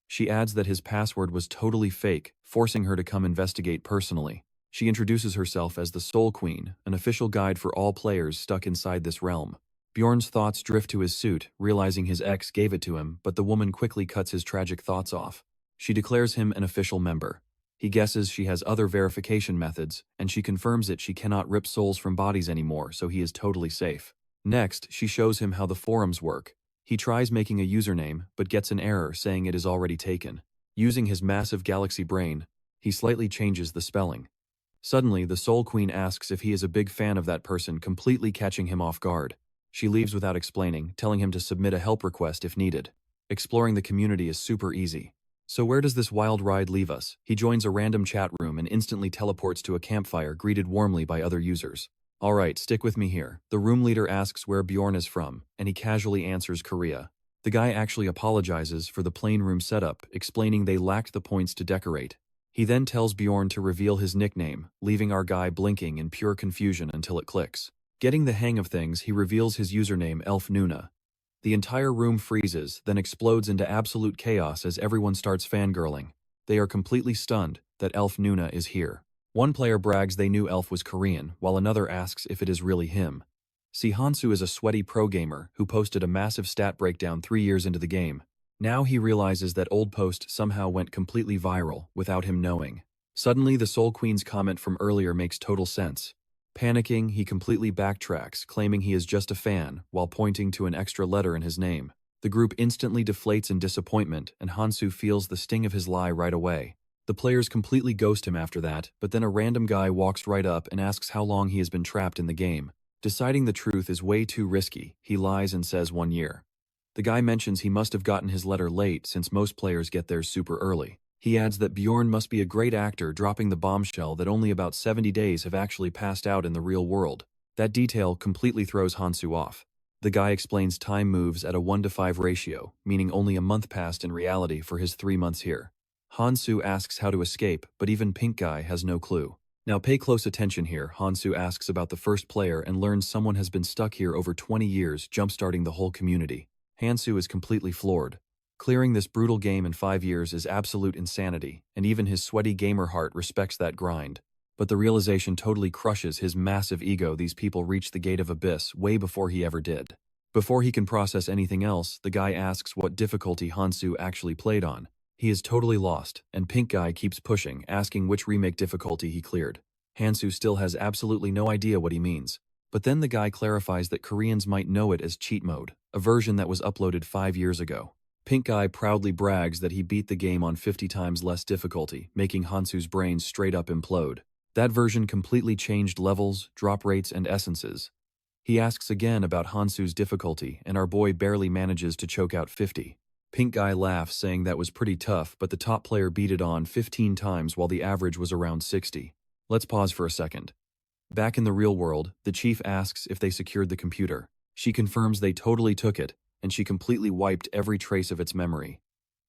S1: She adds that his password was totally fake, forcing her to come investigate personally. She introduces herself as the Soul Queen, an official guide for all players stuck inside this realm. Bjorn's thoughts drift to his suit, realizing his ex gave it to him, but the woman quickly cuts his tragic thoughts off. She declares him an official member. He guesses she has other verification methods, and she confirms that she cannot rip souls from bodies anymore, so he is totally safe. Next, she shows him how the forums work. He tries making a username, but gets an error saying it is already taken. Using his massive galaxy brain, he slightly changes the spelling. Suddenly, the Soul Queen asks if he is a big fan of that person, completely catching him off guard. She leaves without explaining, telling him to submit a help request if needed. Exploring the community is super easy. So where does this wild ride leave us? He joins a random chat room and instantly teleports to a campfire, greeted warmly by other users. Alright, stick with me here. The room leader asks where Bjorn is from, and he casually answers Korea. The guy actually apologizes for the plain room setup, explaining they lacked the points to decorate. He then tells Bjorn to reveal his nickname, leaving our guy blinking in pure confusion until it clicks. Getting the hang of things, he reveals his username, Elf Nuna. The entire room freezes, then explodes into absolute chaos as everyone starts fangirling. They are completely stunned that Elf Nuna is here. One player brags they knew Elf was Korean, while another asks if it is really him. Lee Hansu is a sweaty pro gamer who posted a massive stat breakdown 3 years into the game. Now he realizes that old post somehow went completely viral without him knowing. Suddenly, the Soul Queen's comment from earlier makes total sense. Panicking, he completely backtracks, claiming he is just a fan, while pointing to an extra letter in his name. The group instantly deflates in disappointment, and Hansu feels the sting of his lie right away. The players completely ghost him after that, but then a random guy walks right up and asks how long he has been trapped in the game. Deciding the truth is way too risky, he lies and says 1 year. The guy mentions he must have gotten his letter late since most players get theirs super early. He adds that Bjorn must be a great actor, dropping the bombshell that only about 70 days have actually passed out in the real world. That detail completely throws Hansu off. The guy explains time moves at a 1:5 ratio, meaning only a month passed in reality for his 3 months here. Hansu asks how to escape, but even Pink Guy has no clue. Now pay close attention here. Hansu asks about the first player and learns someone has been stuck here over 20 years, jumpstarting the whole community. Hansu is completely floored. Clearing this brutal game in 5 years is absolute insanity, and even his sweaty gamer heart respects that grind. But the realization totally crushes his massive ego. These people reached the gate of abyss way before he ever did. Before he can process anything else, the guy asks what difficulty Hansu actually played on. He is totally lost, and Pink Guy keeps pushing, asking which remake difficulty he cleared. Hansu still has absolutely no idea what he means. But then the guy clarifies that Koreans might know it as cheat mode, a version that was uploaded 5 years ago. Pink Guy proudly brags that he beat the game on 50 times less difficulty, making Hansu's brain straight up implode. That version completely changed levels, drop rates, and essences. He asks again about Hansu's difficulty, and our boy barely manages to choke out 50. Pink Guy laughs, saying that was pretty tough, but the top player beat it on 15 times while the average was around 60. Let's pause for a second. Back in the real world, the chief asks if they secured the computer. She confirms they totally took it, and she completely wiped every trace of its memory.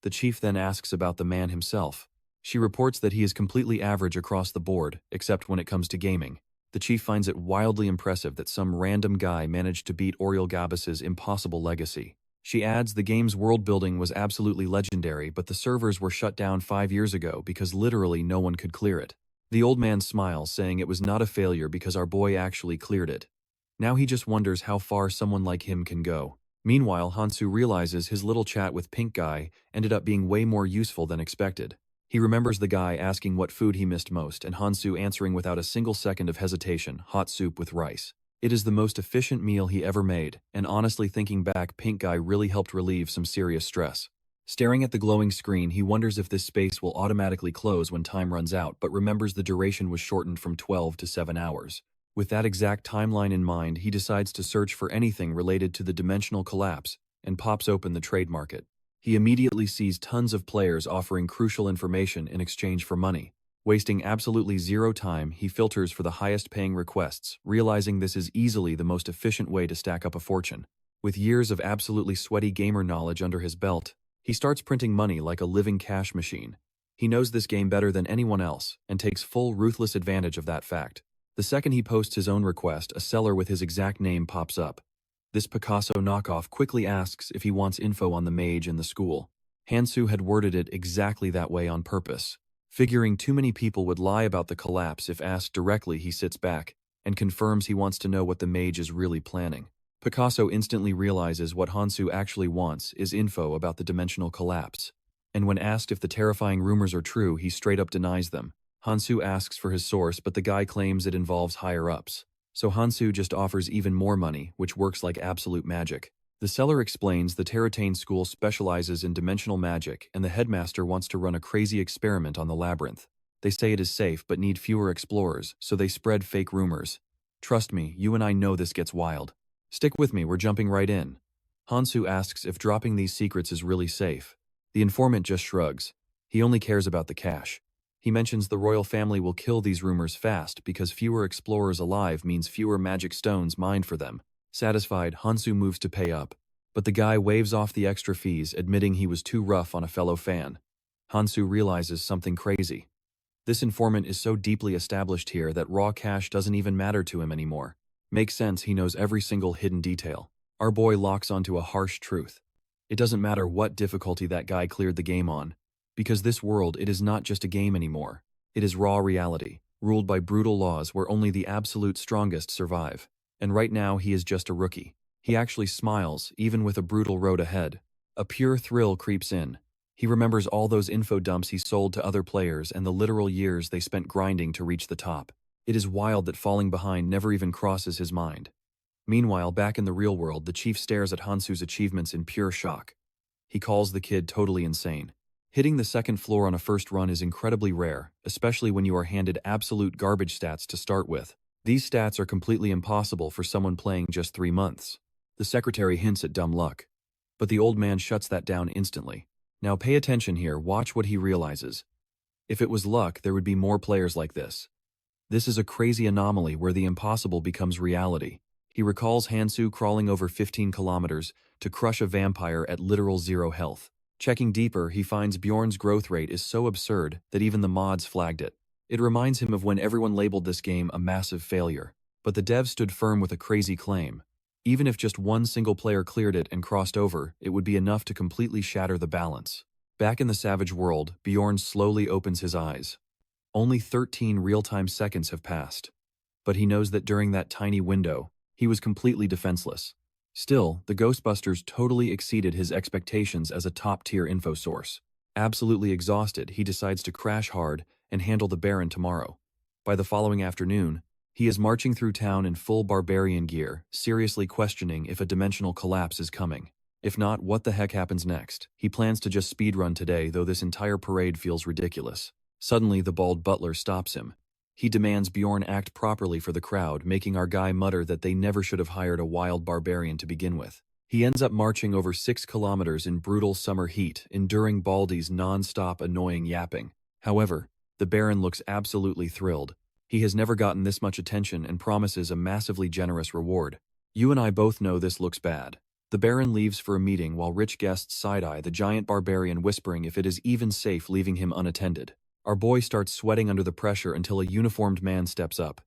S1: The chief then asks about the man himself. She reports that he is completely average across the board, except when it comes to gaming. The chief finds it wildly impressive that some random guy managed to beat Oriel Gabas's impossible legacy. She adds the game's world building was absolutely legendary, but the servers were shut down 5 years ago because literally no one could clear it. The old man smiles, saying it was not a failure because our boy actually cleared it. Now he just wonders how far someone like him can go. Meanwhile, Hansu realizes his little chat with Pink Guy ended up being way more useful than expected. He remembers the guy asking what food he missed most, and Hansu answering without a single second of hesitation, hot soup with rice. It is the most efficient meal he ever made, and honestly thinking back, Pink Guy really helped relieve some serious stress. Staring at the glowing screen, he wonders if this space will automatically close when time runs out, but remembers the duration was shortened from 12 to 7 hours. With that exact timeline in mind, he decides to search for anything related to the dimensional collapse and pops open the trade market. He immediately sees tons of players offering crucial information in exchange for money. Wasting absolutely zero time, he filters for the highest paying requests, realizing this is easily the most efficient way to stack up a fortune. With years of absolutely sweaty gamer knowledge under his belt, he starts printing money like a living cash machine. He knows this game better than anyone else, and takes full ruthless advantage of that fact. The second he posts his own request, a seller with his exact name pops up. This Picasso knockoff quickly asks if he wants info on the mage in the school. Hansu had worded it exactly that way on purpose. Figuring too many people would lie about the collapse if asked directly, he sits back and confirms he wants to know what the mage is really planning. Picasso instantly realizes what Hansu actually wants is info about the dimensional collapse. And when asked if the terrifying rumors are true, he straight up denies them. Hansu asks for his source, but the guy claims it involves higher-ups. So Hansu just offers even more money, which works like absolute magic. The seller explains the Terratane school specializes in dimensional magic, and the headmaster wants to run a crazy experiment on the labyrinth. They say it is safe but need fewer explorers, so they spread fake rumors. Trust me, you and I know this gets wild. Stick with me, we're jumping right in. Hansu asks if dropping these secrets is really safe. The informant just shrugs. He only cares about the cash. He mentions the royal family will kill these rumors fast because fewer explorers alive means fewer magic stones mined for them. Satisfied, Hansu moves to pay up. But the guy waves off the extra fees, admitting he was too rough on a fellow fan. Hansu realizes something crazy. This informant is so deeply established here that raw cash doesn't even matter to him anymore. Makes sense, he knows every single hidden detail. Our boy locks onto a harsh truth. It doesn't matter what difficulty that guy cleared the game on. Because this world, it is not just a game anymore. It is raw reality, ruled by brutal laws where only the absolute strongest survive. And right now, he is just a rookie. He actually smiles, even with a brutal road ahead. A pure thrill creeps in. He remembers all those info dumps he sold to other players and the literal years they spent grinding to reach the top. It is wild that falling behind never even crosses his mind. Meanwhile, back in the real world, the chief stares at Hansu's achievements in pure shock. He calls the kid totally insane. Hitting the second floor on a first run is incredibly rare, especially when you are handed absolute garbage stats to start with. These stats are completely impossible for someone playing just 3 months. The secretary hints at dumb luck. But the old man shuts that down instantly. Now pay attention here, watch what he realizes. If it was luck, there would be more players like this. This is a crazy anomaly where the impossible becomes reality. He recalls Hansu crawling over 15 kilometers to crush a vampire at literal 0 health. Checking deeper, he finds Bjorn's growth rate is so absurd that even the mods flagged it. It reminds him of when everyone labeled this game a massive failure. But the devs stood firm with a crazy claim. Even if just one single player cleared it and crossed over, it would be enough to completely shatter the balance. Back in the savage world, Bjorn slowly opens his eyes. Only 13 real-time seconds have passed. But he knows that during that tiny window, he was completely defenseless. Still, the Ghostbusters totally exceeded his expectations as a top-tier info source. Absolutely exhausted, he decides to crash hard and handle the Baron tomorrow. By the following afternoon, he is marching through town in full barbarian gear, seriously questioning if a dimensional collapse is coming. If not, what the heck happens next? He plans to just speedrun today, though this entire parade feels ridiculous. Suddenly, the bald butler stops him. He demands Bjorn act properly for the crowd, making our guy mutter that they never should have hired a wild barbarian to begin with. He ends up marching over 6 kilometers in brutal summer heat, enduring Baldy's non-stop annoying yapping. However, the Baron looks absolutely thrilled. He has never gotten this much attention and promises a massively generous reward. You and I both know this looks bad. The Baron leaves for a meeting while rich guests side-eye the giant barbarian, whispering if it is even safe leaving him unattended. Our boy starts sweating under the pressure until a uniformed man steps up.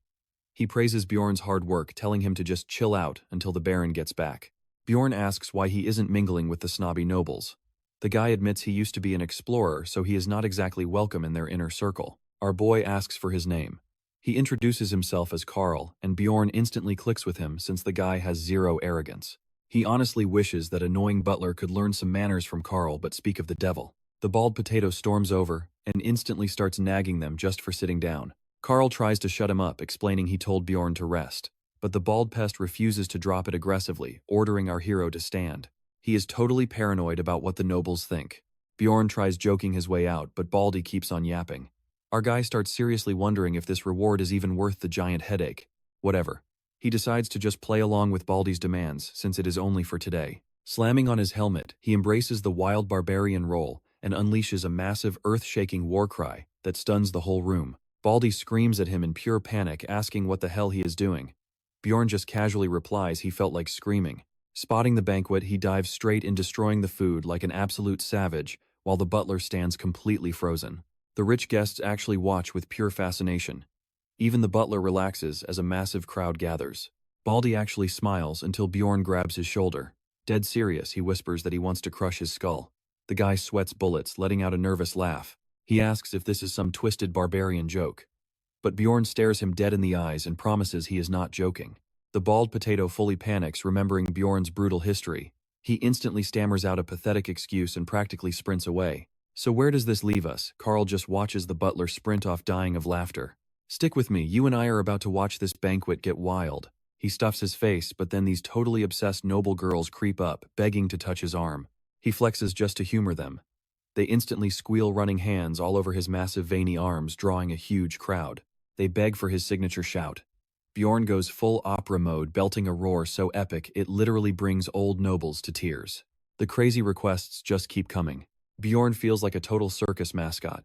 S1: He praises Bjorn's hard work, telling him to just chill out until the Baron gets back. Bjorn asks why he isn't mingling with the snobby nobles. The guy admits he used to be an explorer, so he is not exactly welcome in their inner circle. Our boy asks for his name. He introduces himself as Carl, and Bjorn instantly clicks with him since the guy has zero arrogance. He honestly wishes that annoying butler could learn some manners from Carl, but speak of the devil. The bald potato storms over and instantly starts nagging them just for sitting down. Carl tries to shut him up, explaining he told Bjorn to rest. But the bald pest refuses to drop it aggressively, ordering our hero to stand. He is totally paranoid about what the nobles think. Bjorn tries joking his way out, but Baldy keeps on yapping. Our guy starts seriously wondering if this reward is even worth the giant headache. Whatever. He decides to just play along with Baldy's demands, since it is only for today. Slamming on his helmet, he embraces the wild barbarian role and unleashes a massive earth-shaking war cry that stuns the whole room. Baldy screams at him in pure panic, asking what the hell he is doing. Bjorn just casually replies he felt like screaming. Spotting the banquet, he dives straight in, destroying the food like an absolute savage, while the butler stands completely frozen. The rich guests actually watch with pure fascination. Even the butler relaxes as a massive crowd gathers. Baldy actually smiles until Bjorn grabs his shoulder. Dead serious, he whispers that he wants to crush his skull. The guy sweats bullets, letting out a nervous laugh. He asks if this is some twisted barbarian joke. But Bjorn stares him dead in the eyes and promises he is not joking. The bald potato fully panics, remembering Bjorn's brutal history. He instantly stammers out a pathetic excuse and practically sprints away. So where does this leave us? Carl just watches the butler sprint off, dying of laughter. Stick with me, you and I are about to watch this banquet get wild. He stuffs his face, but then these totally obsessed noble girls creep up, begging to touch his arm. He flexes just to humor them. They instantly squeal, running hands all over his massive veiny arms, drawing a huge crowd. They beg for his signature shout. Bjorn goes full opera mode, belting a roar so epic it literally brings old nobles to tears. The crazy requests just keep coming. Bjorn feels like a total circus mascot.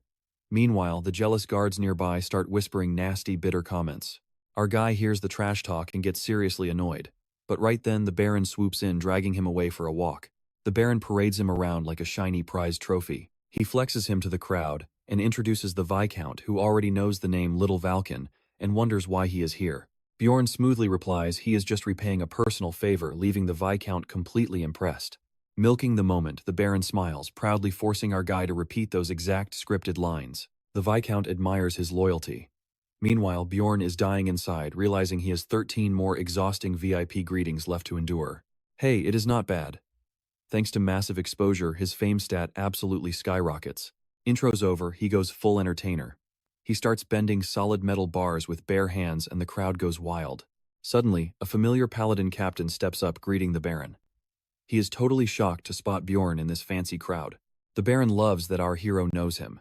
S1: Meanwhile, the jealous guards nearby start whispering nasty, bitter comments. Our guy hears the trash talk and gets seriously annoyed. But right then, the Baron swoops in, dragging him away for a walk. The Baron parades him around like a shiny prize trophy. He flexes him to the crowd and introduces the Viscount, who already knows the name Little Valken and wonders why he is here. Bjorn smoothly replies he is just repaying a personal favor, leaving the Viscount completely impressed. Milking the moment, the Baron smiles, proudly forcing our guy to repeat those exact scripted lines. The Viscount admires his loyalty. Meanwhile, Bjorn is dying inside, realizing he has 13 more exhausting VIP greetings left to endure. Hey, it is not bad. Thanks to massive exposure, his fame stat absolutely skyrockets. Intro's over, he goes full entertainer. He starts bending solid metal bars with bare hands and the crowd goes wild. Suddenly, a familiar paladin captain steps up, greeting the Baron. He is totally shocked to spot Bjorn in this fancy crowd. The Baron loves that our hero knows him.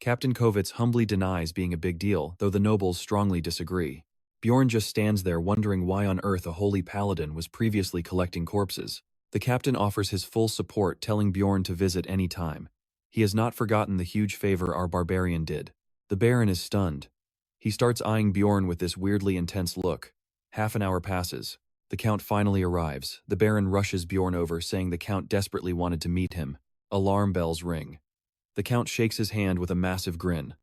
S1: Captain Kovitz humbly denies being a big deal, though the nobles strongly disagree. Bjorn just stands there wondering why on earth a holy paladin was previously collecting corpses. The captain offers his full support, telling Bjorn to visit any time. He has not forgotten the huge favor our barbarian did. The Baron is stunned. He starts eyeing Bjorn with this weirdly intense look. Half an hour passes. The Count finally arrives. The Baron rushes Bjorn over, saying the Count desperately wanted to meet him. Alarm bells ring. The Count shakes his hand with a massive grin.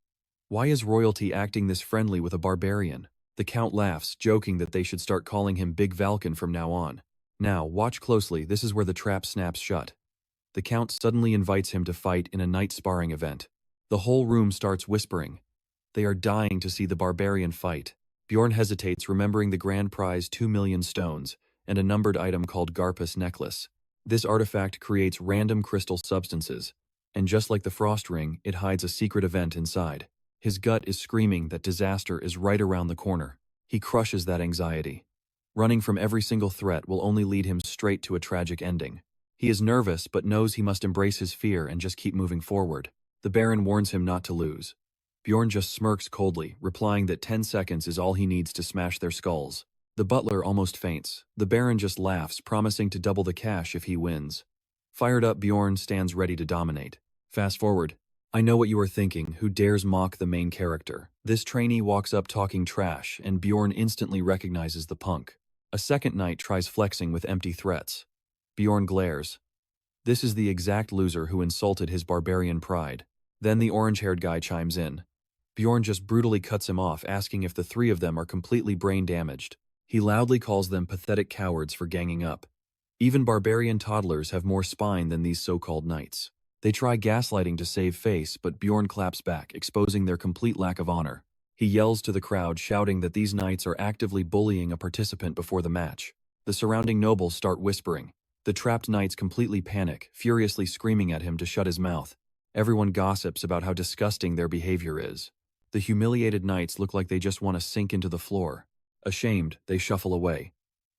S1: Why is royalty acting this friendly with a barbarian? The Count laughs, joking that they should start calling him Big Valken from now on. Now, watch closely, this is where the trap snaps shut. The Count suddenly invites him to fight in a night sparring event. The whole room starts whispering. They are dying to see the barbarian fight. Bjorn hesitates, remembering the grand prize 2 million stones and a numbered item called Garpus necklace. This artifact creates random crystal substances. and just like the frost ring, it hides a secret event inside. His gut is screaming that disaster is right around the corner. He crushes that anxiety. Running from every single threat will only lead him straight to a tragic ending. He is nervous but knows he must embrace his fear and just keep moving forward. The Baron warns him not to lose. Bjorn just smirks coldly, replying that 10 seconds is all he needs to smash their skulls. The butler almost faints. The Baron just laughs, promising to double the cash if he wins. Fired up, Bjorn stands ready to dominate. Fast forward. I know what you are thinking, who dares mock the main character? This trainee walks up talking trash, and Bjorn instantly recognizes the punk. A second knight tries flexing with empty threats. Bjorn glares. This is the exact loser who insulted his barbarian pride. Then the orange-haired guy chimes in. Bjorn just brutally cuts him off, asking if the three of them are completely brain damaged. He loudly calls them pathetic cowards for ganging up. Even barbarian toddlers have more spine than these so-called knights. They try gaslighting to save face, but Bjorn claps back, exposing their complete lack of honor. He yells to the crowd, shouting that these knights are actively bullying a participant before the match. The surrounding nobles start whispering. The trapped knights completely panic, furiously screaming at him to shut his mouth. Everyone gossips about how disgusting their behavior is. The humiliated knights look like they just want to sink into the floor. Ashamed, they shuffle away.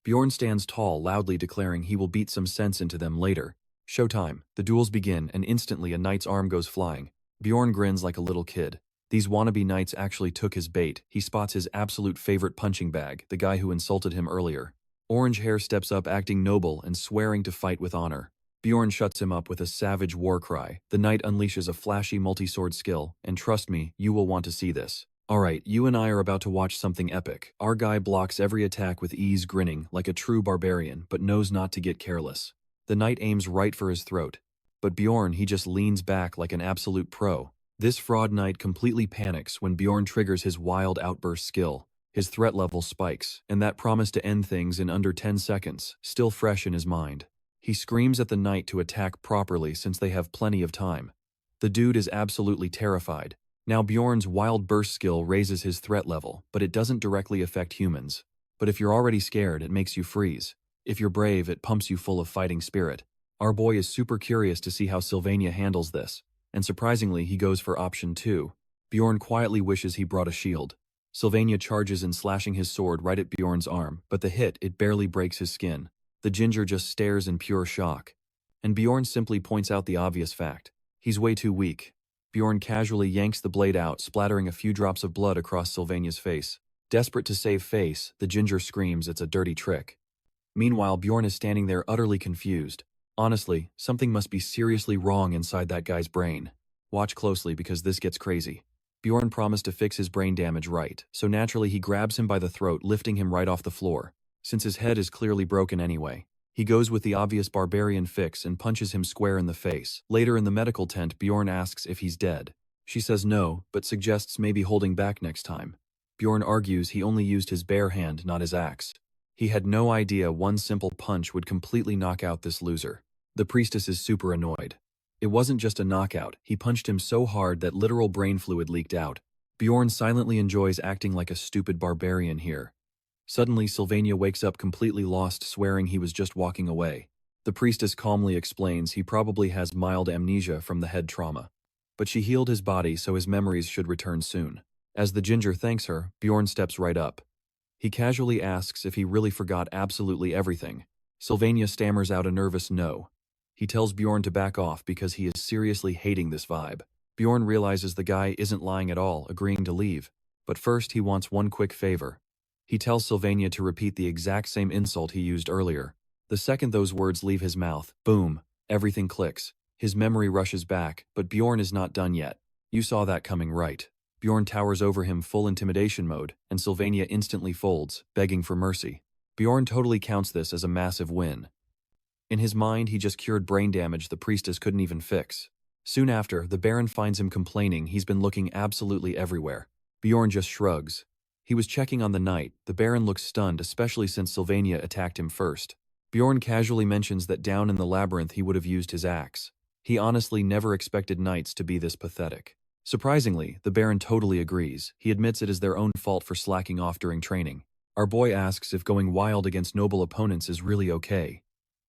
S1: Bjorn stands tall, loudly declaring he will beat some sense into them later. Showtime. The duels begin, and instantly a knight's arm goes flying. Bjorn grins like a little kid. These wannabe knights actually took his bait. He spots his absolute favorite punching bag, the guy who insulted him earlier. Orange Hair steps up, acting noble and swearing to fight with honor. Bjorn shuts him up with a savage war cry. The knight unleashes a flashy multi-sword skill, and trust me, you will want to see this. Alright, you and I are about to watch something epic. Our guy blocks every attack with ease, grinning like a true barbarian, but knows not to get careless. The knight aims right for his throat. But Bjorn, he just leans back like an absolute pro. This fraud knight completely panics when Bjorn triggers his wild outburst skill. His threat level spikes, and that promise to end things in under 10 seconds, still fresh in his mind. He screams at the knight to attack properly since they have plenty of time. The dude is absolutely terrified. Now Bjorn's wild burst skill raises his threat level, but it doesn't directly affect humans. But if you're already scared, it makes you freeze. If you're brave, it pumps you full of fighting spirit. Our boy is super curious to see how Sylvania handles this, and surprisingly he goes for option 2. Bjorn quietly wishes he brought a shield. Sylvania charges in, slashing his sword right at Bjorn's arm, but the hit, it barely breaks his skin. The ginger just stares in pure shock. And Bjorn simply points out the obvious fact. He's way too weak. Bjorn casually yanks the blade out, splattering a few drops of blood across Sylvania's face. Desperate to save face, the ginger screams it's a dirty trick. Meanwhile, Bjorn is standing there utterly confused. Honestly, something must be seriously wrong inside that guy's brain. Watch closely because this gets crazy. Bjorn promised to fix his brain damage right, so naturally he grabs him by the throat, lifting him right off the floor. Since his head is clearly broken anyway, he goes with the obvious barbarian fix and punches him square in the face. Later in the medical tent, Bjorn asks if he's dead. She says no, but suggests maybe holding back next time. Bjorn argues he only used his bare hand, not his axe. He had no idea one simple punch would completely knock out this loser. The priestess is super annoyed. It wasn't just a knockout, he punched him so hard that literal brain fluid leaked out. Bjorn silently enjoys acting like a stupid barbarian here. Suddenly, Sylvania wakes up completely lost, swearing he was just walking away. The priestess calmly explains he probably has mild amnesia from the head trauma. But she healed his body, so his memories should return soon. As the ginger thanks her, Bjorn steps right up. He casually asks if he really forgot absolutely everything. Sylvania stammers out a nervous no. He tells Bjorn to back off because he is seriously hating this vibe. Bjorn realizes the guy isn't lying at all, agreeing to leave. But first he wants one quick favor. He tells Sylvania to repeat the exact same insult he used earlier. The second those words leave his mouth, boom, everything clicks. His memory rushes back, but Bjorn is not done yet. You saw that coming, right? Bjorn towers over him full intimidation mode, and Sylvania instantly folds, begging for mercy. Bjorn totally counts this as a massive win. In his mind, he just cured brain damage the priestess couldn't even fix. Soon after, the Baron finds him complaining he's been looking absolutely everywhere. Bjorn just shrugs. He was checking on the knight. The Baron looks stunned, especially since Sylvania attacked him first. Bjorn casually mentions that down in the labyrinth he would have used his axe. He honestly never expected knights to be this pathetic. Surprisingly, the Baron totally agrees. He admits it is their own fault for slacking off during training. Our boy asks if going wild against noble opponents is really okay.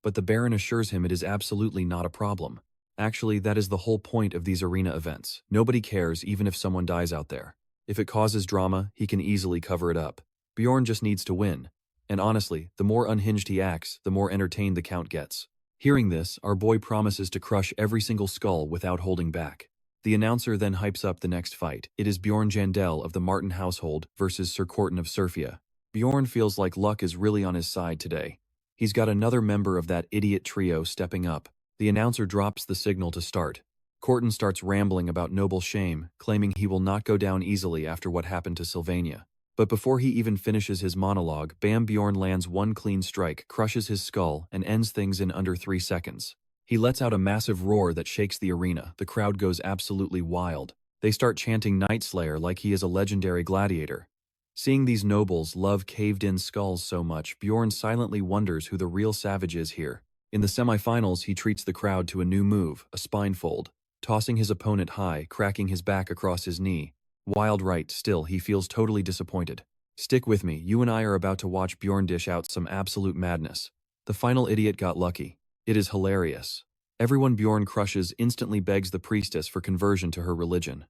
S1: But the Baron assures him it is absolutely not a problem. Actually, that is the whole point of these arena events. Nobody cares even if someone dies out there. If it causes drama, he can easily cover it up. Bjorn just needs to win. And honestly, the more unhinged he acts, the more entertained the Count gets. Hearing this, our boy promises to crush every single skull without holding back. The announcer then hypes up the next fight. It is Bjorn Jandel of the Martin household versus Sir Corton of Surfia. Bjorn feels like luck is really on his side today. He's got another member of that idiot trio stepping up. The announcer drops the signal to start. Corton starts rambling about noble shame, claiming he will not go down easily after what happened to Sylvania. But before he even finishes his monologue, Bam Bjorn lands one clean strike, crushes his skull, and ends things in under 3 seconds. He lets out a massive roar that shakes the arena. The crowd goes absolutely wild. They start chanting Night Slayer like he is a legendary gladiator. Seeing these nobles love caved-in skulls so much, Bjorn silently wonders who the real savage is here. In the semifinals, he treats the crowd to a new move, a spine fold, tossing his opponent high, cracking his back across his knee. Wild right, still, he feels totally disappointed. Stick with me, you and I are about to watch Bjorn dish out some absolute madness. The final idiot got lucky. It is hilarious. Everyone Bjorn crushes instantly begs the priestess for conversion to her religion.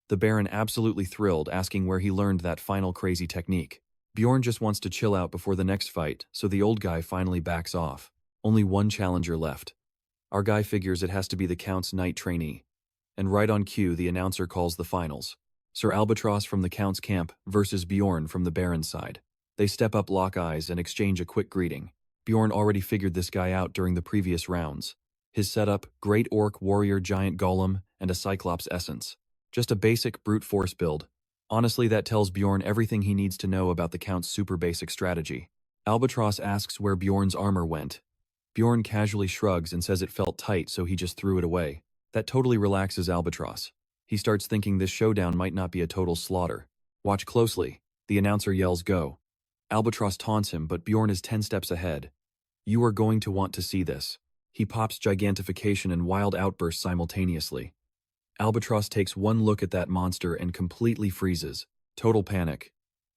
S1: The Baron absolutely thrilled, asking where he learned that final crazy technique. Bjorn just wants to chill out before the next fight, so the old guy finally backs off. Only one challenger left. Our guy figures it has to be the Count's knight trainee. And right on cue, the announcer calls the finals. Sir Albatross from the Count's camp versus Bjorn from the Baron's side. They step up, lock eyes, and exchange a quick greeting. Bjorn already figured this guy out during the previous rounds. His setup, Great Orc Warrior Giant Golem, and a Cyclops Essence. Just a basic brute force build. Honestly, that tells Bjorn everything he needs to know about the Count's super basic strategy. Albatross asks where Bjorn's armor went. Bjorn casually shrugs and says it felt tight, so he just threw it away. That totally relaxes Albatross. He starts thinking this showdown might not be a total slaughter. Watch closely. The announcer yells go. Albatross taunts him, but Bjorn is 10 steps ahead. You are going to want to see this. He pops gigantification and wild outbursts simultaneously. Albatross takes one look at that monster and completely freezes. Total panic.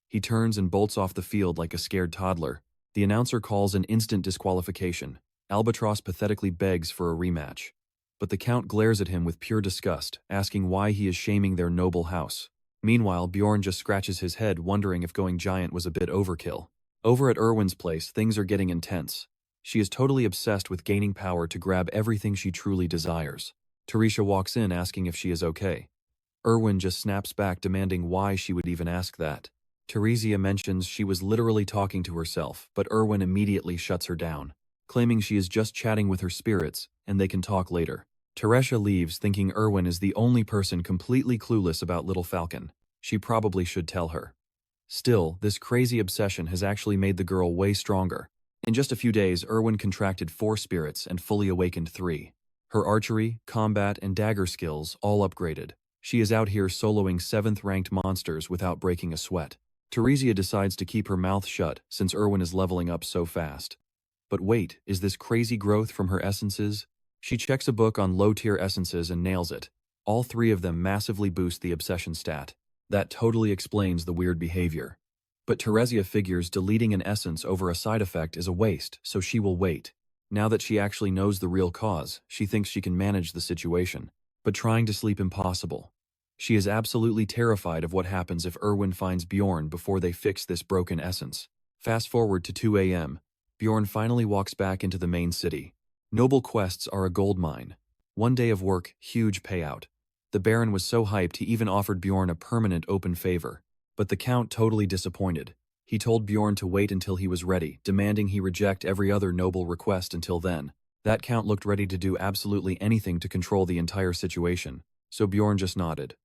S1: He turns and bolts off the field like a scared toddler. The announcer calls an instant disqualification. Albatross pathetically begs for a rematch. But the Count glares at him with pure disgust, asking why he is shaming their noble house. Meanwhile, Bjorn just scratches his head, wondering if going giant was a bit overkill. Over at Erwin's place, things are getting intense. She is totally obsessed with gaining power to grab everything she truly desires. Teresia walks in asking if she is okay. Erwin just snaps back, demanding why she would even ask that. Teresia mentions she was literally talking to herself, but Erwin immediately shuts her down, claiming she is just chatting with her spirits, and they can talk later. Teresia leaves, thinking Erwin is the only person completely clueless about Little Falcon. She probably should tell her. Still, this crazy obsession has actually made the girl way stronger. In just a few days, Erwin contracted 4 spirits and fully awakened 3. Her archery, combat, and dagger skills all upgraded. She is out here soloing 7th-ranked monsters without breaking a sweat. Teresia decides to keep her mouth shut since Erwin is leveling up so fast. But wait, is this crazy growth from her essences? She checks a book on low-tier essences and nails it. All 3 of them massively boost the obsession stat. That totally explains the weird behavior. But Teresia figures deleting an essence over a side effect is a waste, so she will wait. Now that she actually knows the real cause, she thinks she can manage the situation. But trying to sleep impossible. She is absolutely terrified of what happens if Erwin finds Bjorn before they fix this broken essence. Fast forward to 2 a.m. Bjorn finally walks back into the main city. Noble quests are a gold mine. 1 day of work, huge payout. The Baron was so hyped he even offered Bjorn a permanent open favor. But the Count totally disappointed. He told Bjorn to wait until he was ready, demanding he reject every other noble request until then. That Count looked ready to do absolutely anything to control the entire situation, so Bjorn just nodded.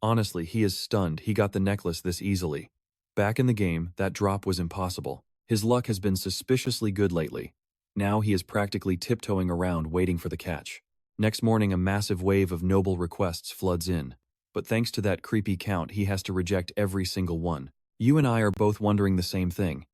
S1: Honestly, he is stunned he got the necklace this easily. Back in the game, that drop was impossible. His luck has been suspiciously good lately. Now he is practically tiptoeing around waiting for the catch. Next morning, a massive wave of noble requests floods in. But thanks to that creepy Count, he has to reject every single one. You and I are both wondering the same thing.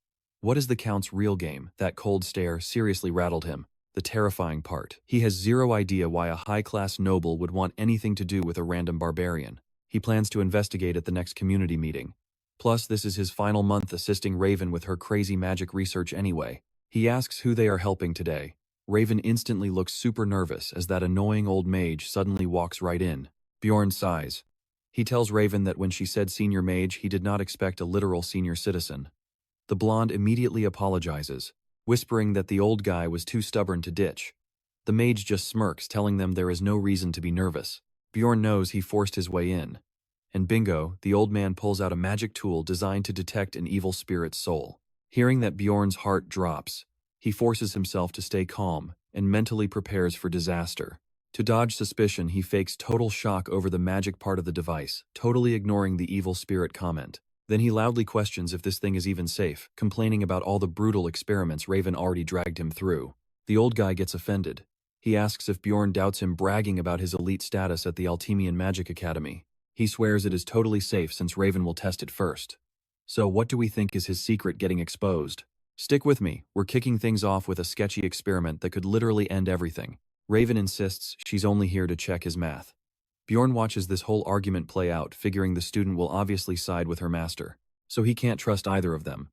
S1: What is the Count's real game? That cold stare seriously rattled him. The terrifying part, he has zero idea why a high-class noble would want anything to do with a random barbarian. He plans to investigate at the next community meeting. Plus, this is his final month assisting Raven with her crazy magic research anyway. He asks who they are helping today. Raven instantly looks super nervous as that annoying old mage suddenly walks right in. Bjorn sighs. He tells Raven that when she said senior mage, he did not expect a literal senior citizen. The blonde immediately apologizes, whispering that the old guy was too stubborn to ditch. The mage just smirks, telling them there is no reason to be nervous. Bjorn knows he forced his way in. And bingo, the old man pulls out a magic tool designed to detect an evil spirit's soul. Hearing that, Bjorn's heart drops. He forces himself to stay calm and mentally prepares for disaster. To dodge suspicion, he fakes total shock over the magic part of the device, totally ignoring the evil spirit comment. Then he loudly questions if this thing is even safe, complaining about all the brutal experiments Raven already dragged him through. The old guy gets offended. He asks if Bjorn doubts him bragging about his elite status at the Altemian Magic Academy. He swears it is totally safe since Raven will test it first. So what do we think is his secret getting exposed? Stick with me, we're kicking things off with a sketchy experiment that could literally end everything. Raven insists she's only here to check his math. Bjorn watches this whole argument play out, figuring the student will obviously side with her master, so he can't trust either of them.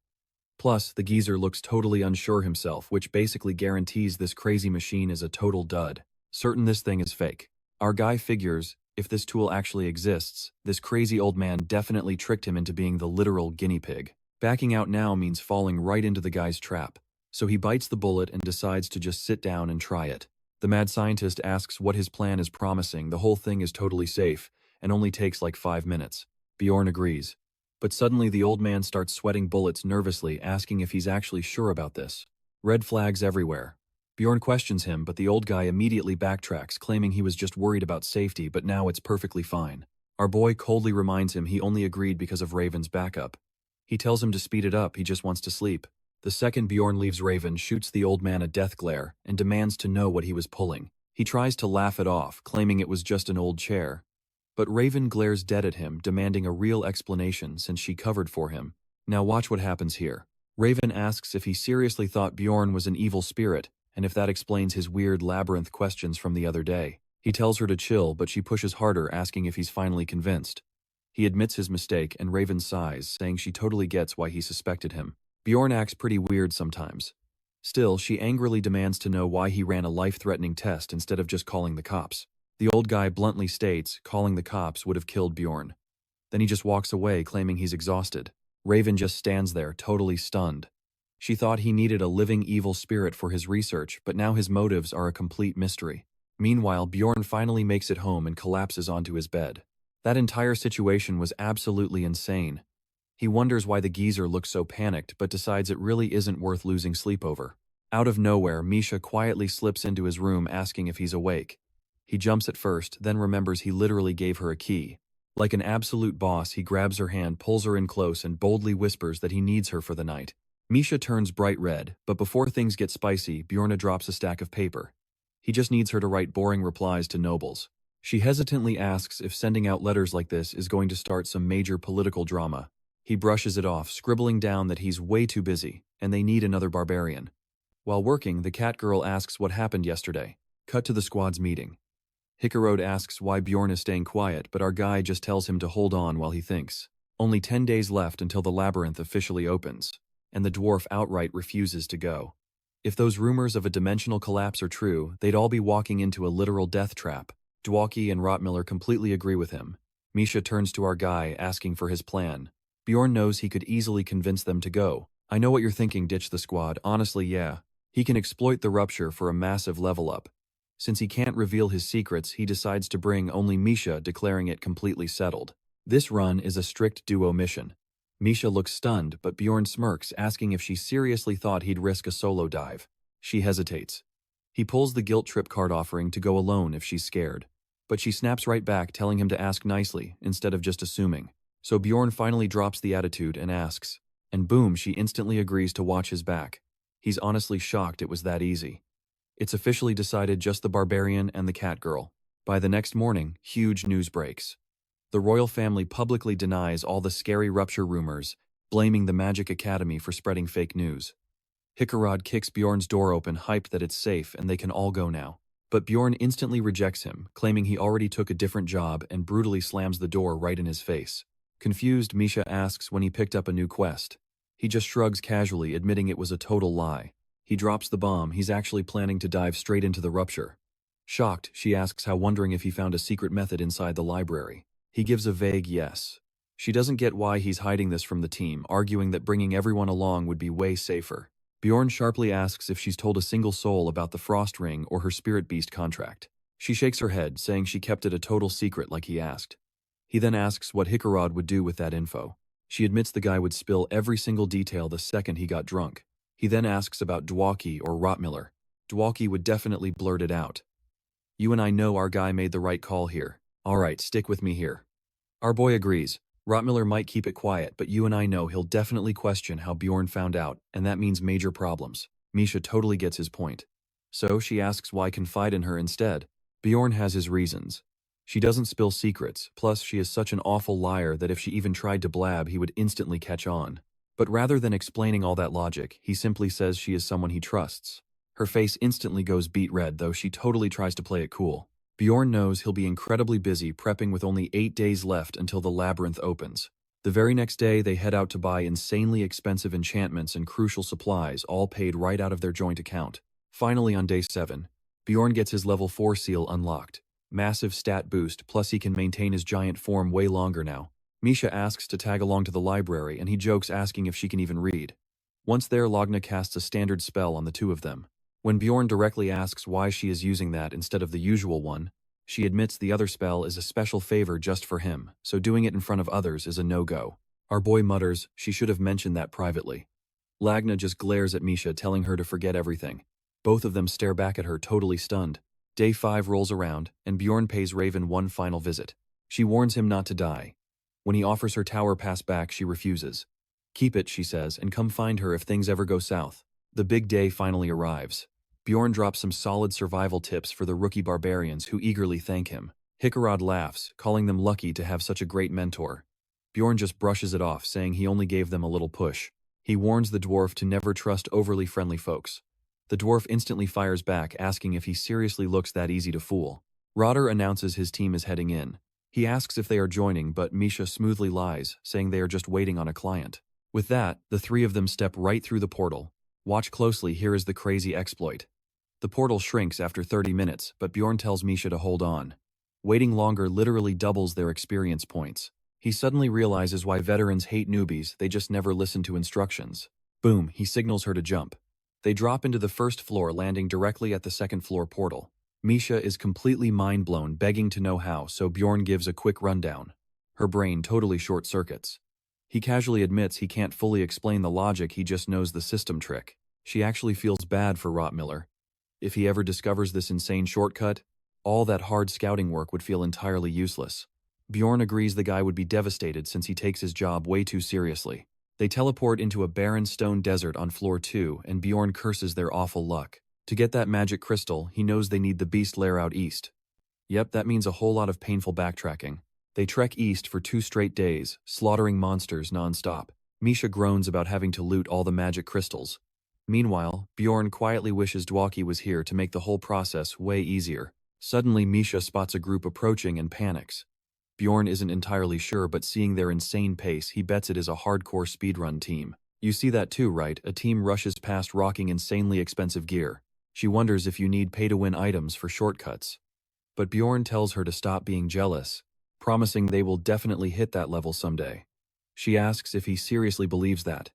S1: Plus, the geezer looks totally unsure himself, which basically guarantees this crazy machine is a total dud. Certain this thing is fake. Our guy figures, if this tool actually exists, this crazy old man definitely tricked him into being the literal guinea pig. Backing out now means falling right into the guy's trap, so he bites the bullet and decides to just sit down and try it. The mad scientist asks what his plan is promising. The whole thing is totally safe and only takes like 5 minutes. Bjorn agrees. But suddenly the old man starts sweating bullets nervously, asking if he's actually sure about this. Red flags everywhere. Bjorn questions him, but the old guy immediately backtracks, claiming he was just worried about safety, but now it's perfectly fine. Our boy coldly reminds him he only agreed because of Raven's backup. He tells him to speed it up, he just wants to sleep. The second Bjorn leaves, Raven shoots the old man a death glare and demands to know what he was pulling. He tries to laugh it off, claiming it was just an old chair. But Raven glares dead at him, demanding a real explanation since she covered for him. Now watch what happens here. Raven asks if he seriously thought Bjorn was an evil spirit, and if that explains his weird labyrinth questions from the other day. He tells her to chill, but she pushes harder, asking if he's finally convinced. He admits his mistake, and Raven sighs, saying she totally gets why he suspected him. Bjorn acts pretty weird sometimes. Still, she angrily demands to know why he ran a life-threatening test instead of just calling the cops. The old guy bluntly states calling the cops would have killed Bjorn. Then he just walks away, claiming he's exhausted. Raven just stands there, totally stunned. She thought he needed a living evil spirit for his research, but now his motives are a complete mystery. Meanwhile, Bjorn finally makes it home and collapses onto his bed. That entire situation was absolutely insane. He wonders why the geezer looks so panicked, but decides it really isn't worth losing sleep over. Out of nowhere, Misha quietly slips into his room asking if he's awake. He jumps at first, then remembers he literally gave her a key. Like an absolute boss, he grabs her hand, pulls her in close, and boldly whispers that he needs her for the night. Misha turns bright red, but before things get spicy, Bjorn drops a stack of paper. He just needs her to write boring replies to nobles. She hesitantly asks if sending out letters like this is going to start some major political drama. He brushes it off, scribbling down that he's way too busy, and they need another barbarian. While working, the cat girl asks what happened yesterday. Cut to the squad's meeting. Hickarode asks why Bjorn is staying quiet, but our guy just tells him to hold on while he thinks. Only 10 days left until the labyrinth officially opens, and the dwarf outright refuses to go. If those rumors of a dimensional collapse are true, they'd all be walking into a literal death trap. Dwalkie and Rottmiller completely agree with him. Misha turns to our guy, asking for his plan. Bjorn knows he could easily convince them to go. I know what you're thinking, ditch the squad. Honestly, yeah. He can exploit the rupture for a massive level up. Since he can't reveal his secrets, he decides to bring only Misha, declaring it completely settled. This run is a strict duo mission. Misha looks stunned, but Bjorn smirks, asking if she seriously thought he'd risk a solo dive. She hesitates. He pulls the guilt trip card, offering to go alone if she's scared. But she snaps right back, telling him to ask nicely, instead of just assuming. So Bjorn finally drops the attitude and asks. And boom, she instantly agrees to watch his back. He's honestly shocked it was that easy. It's officially decided, just the barbarian and the cat girl. By the next morning, huge news breaks. The royal family publicly denies all the scary rupture rumors, blaming the Magic Academy for spreading fake news. Hickarod kicks Bjorn's door open, hyped that it's safe and they can all go now. But Bjorn instantly rejects him, claiming he already took a different job, and brutally slams the door right in his face. Confused, Misha asks when he picked up a new quest. He just shrugs casually, admitting it was a total lie. He drops the bomb. He's actually planning to dive straight into the rupture. Shocked, she asks how, wondering if he found a secret method inside the library. He gives a vague yes. She doesn't get why he's hiding this from the team, arguing that bringing everyone along would be way safer. Bjorn sharply asks if she's told a single soul about the Frost Ring or her Spirit Beast contract. She shakes her head, saying she kept it a total secret like he asked. He then asks what Hickarod would do with that info. She admits the guy would spill every single detail the second he got drunk. He then asks about Dwalki or Rotmiller. Dwalki would definitely blurt it out. You and I know our guy made the right call here. Alright, stick with me here. Our boy agrees. Rotmiller might keep it quiet, but you and I know he'll definitely question how Bjorn found out, and that means major problems. Misha totally gets his point. So she asks why confide in her instead. Bjorn has his reasons. She doesn't spill secrets, plus she is such an awful liar that if she even tried to blab, he would instantly catch on. But rather than explaining all that logic, he simply says she is someone he trusts. Her face instantly goes beet red, though she totally tries to play it cool. Bjorn knows he'll be incredibly busy prepping with only 8 days left until the labyrinth opens. The very next day, they head out to buy insanely expensive enchantments and crucial supplies, all paid right out of their joint account. Finally, on day 7, Bjorn gets his level 4 seal unlocked. Massive stat boost, plus he can maintain his giant form way longer now. Misha asks to tag along to the library, and he jokes asking if she can even read. Once there, Logna casts a standard spell on the two of them. When Bjorn directly asks why she is using that instead of the usual one, she admits the other spell is a special favor just for him, so doing it in front of others is a no-go. Our boy mutters, she should have mentioned that privately. Lagna just glares at Misha, telling her to forget everything. Both of them stare back at her, totally stunned. Day 5 rolls around, and Bjorn pays Raven one final visit. She warns him not to die. When he offers her tower pass back, she refuses. Keep it, she says, and come find her if things ever go south. The big day finally arrives. Bjorn drops some solid survival tips for the rookie barbarians who eagerly thank him. Hickarod laughs, calling them lucky to have such a great mentor. Bjorn just brushes it off, saying he only gave them a little push. He warns the dwarf to never trust overly friendly folks. The dwarf instantly fires back, asking if he seriously looks that easy to fool. Rotter announces his team is heading in. He asks if they are joining, but Misha smoothly lies, saying they are just waiting on a client. With that, the three of them step right through the portal. Watch closely, here is the crazy exploit. The portal shrinks after 30 minutes, but Bjorn tells Misha to hold on. Waiting longer literally doubles their experience points. He suddenly realizes why veterans hate newbies, they just never listen to instructions. Boom, he signals her to jump. They drop into the first floor, landing directly at the second floor portal. Misha is completely mind-blown, begging to know how, so Bjorn gives a quick rundown. Her brain totally short-circuits. He casually admits he can't fully explain the logic, he just knows the system trick. She actually feels bad for Rotmiller. If he ever discovers this insane shortcut, all that hard scouting work would feel entirely useless. Bjorn agrees the guy would be devastated since he takes his job way too seriously. They teleport into a barren stone desert on floor 2, and Bjorn curses their awful luck. To get that magic crystal, he knows they need the beast lair out east. Yep, that means a whole lot of painful backtracking. They trek east for 2 straight days, slaughtering monsters non-stop. Misha groans about having to loot all the magic crystals. Meanwhile, Bjorn quietly wishes Dwalki was here to make the whole process way easier. Suddenly, Misha spots a group approaching and panics. Bjorn isn't entirely sure, but seeing their insane pace, he bets it is a hardcore speedrun team. You see that too, right? A team rushes past rocking insanely expensive gear. She wonders if you need pay-to-win items for shortcuts. But Bjorn tells her to stop being jealous, promising they will definitely hit that level someday. She asks if he seriously believes that.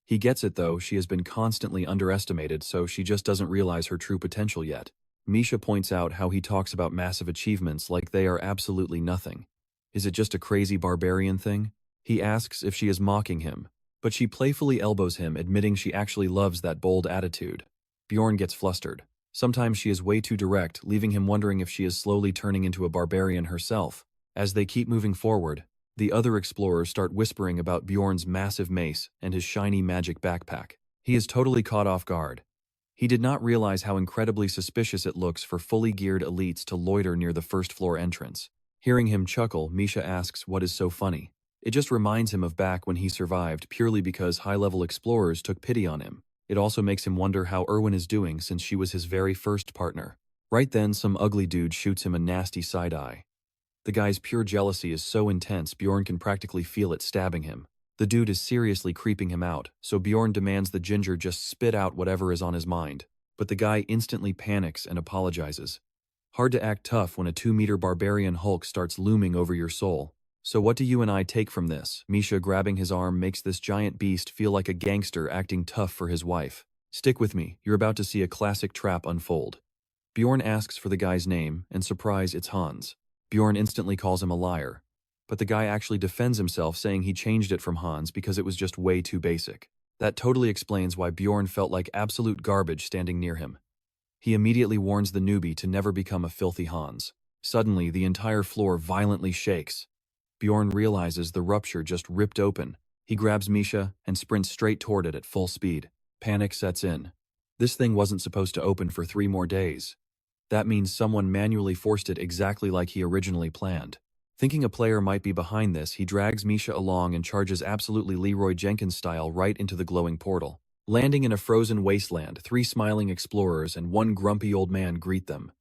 S1: He gets it though, she has been constantly underestimated, so she just doesn't realize her true potential yet. Misha points out how he talks about massive achievements like they are absolutely nothing. Is it just a crazy barbarian thing? He asks if she is mocking him, but she playfully elbows him, admitting she actually loves that bold attitude. Bjorn gets flustered. Sometimes she is way too direct, leaving him wondering if she is slowly turning into a barbarian herself. As they keep moving forward, the other explorers start whispering about Bjorn's massive mace and his shiny magic backpack. He is totally caught off guard. He did not realize how incredibly suspicious it looks for fully geared elites to loiter near the first floor entrance. Hearing him chuckle, Misha asks what is so funny. It just reminds him of back when he survived purely because high-level explorers took pity on him. It also makes him wonder how Erwin is doing since she was his very first partner. Right then, some ugly dude shoots him a nasty side-eye. The guy's pure jealousy is so intense Bjorn can practically feel it stabbing him. The dude is seriously creeping him out, so Bjorn demands the ginger just spit out whatever is on his mind. But the guy instantly panics and apologizes. Hard to act tough when a 2-meter barbarian hulk starts looming over your soul. So what do you and I take from this? Misha grabbing his arm makes this giant beast feel like a gangster acting tough for his wife. Stick with me, you're about to see a classic trap unfold. Bjorn asks for the guy's name, and surprise, it's Hans. Bjorn instantly calls him a liar. But the guy actually defends himself, saying he changed it from Hans because it was just way too basic. That totally explains why Bjorn felt like absolute garbage standing near him. He immediately warns the newbie to never become a filthy Hans. Suddenly, the entire floor violently shakes. Bjorn realizes the rupture just ripped open. He grabs Misha and sprints straight toward it at full speed. Panic sets in. This thing wasn't supposed to open for 3 more days. That means someone manually forced it exactly like he originally planned. Thinking a player might be behind this, he drags Misha along and charges absolutely Leroy Jenkins style right into the glowing portal. Landing in a frozen wasteland, 3 smiling explorers and 1 grumpy old man greet them.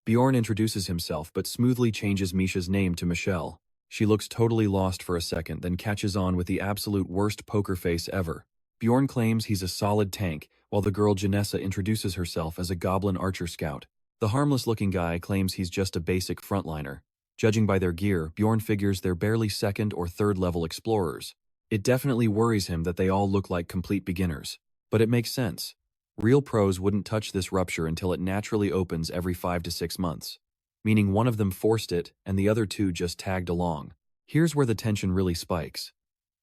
S1: Bjorn introduces himself but smoothly changes Misha's name to Michelle. She looks totally lost for a second, then catches on with the absolute worst poker face ever. Bjorn claims he's a solid tank, while the girl Janessa introduces herself as a goblin archer scout. The harmless-looking guy claims he's just a basic frontliner. Judging by their gear, Bjorn figures they're barely 2nd or 3rd level explorers. It definitely worries him that they all look like complete beginners. But it makes sense. Real pros wouldn't touch this rupture until it naturally opens every 5 to 6 months. Meaning one of them forced it and the other 2 just tagged along. Here's where the tension really spikes.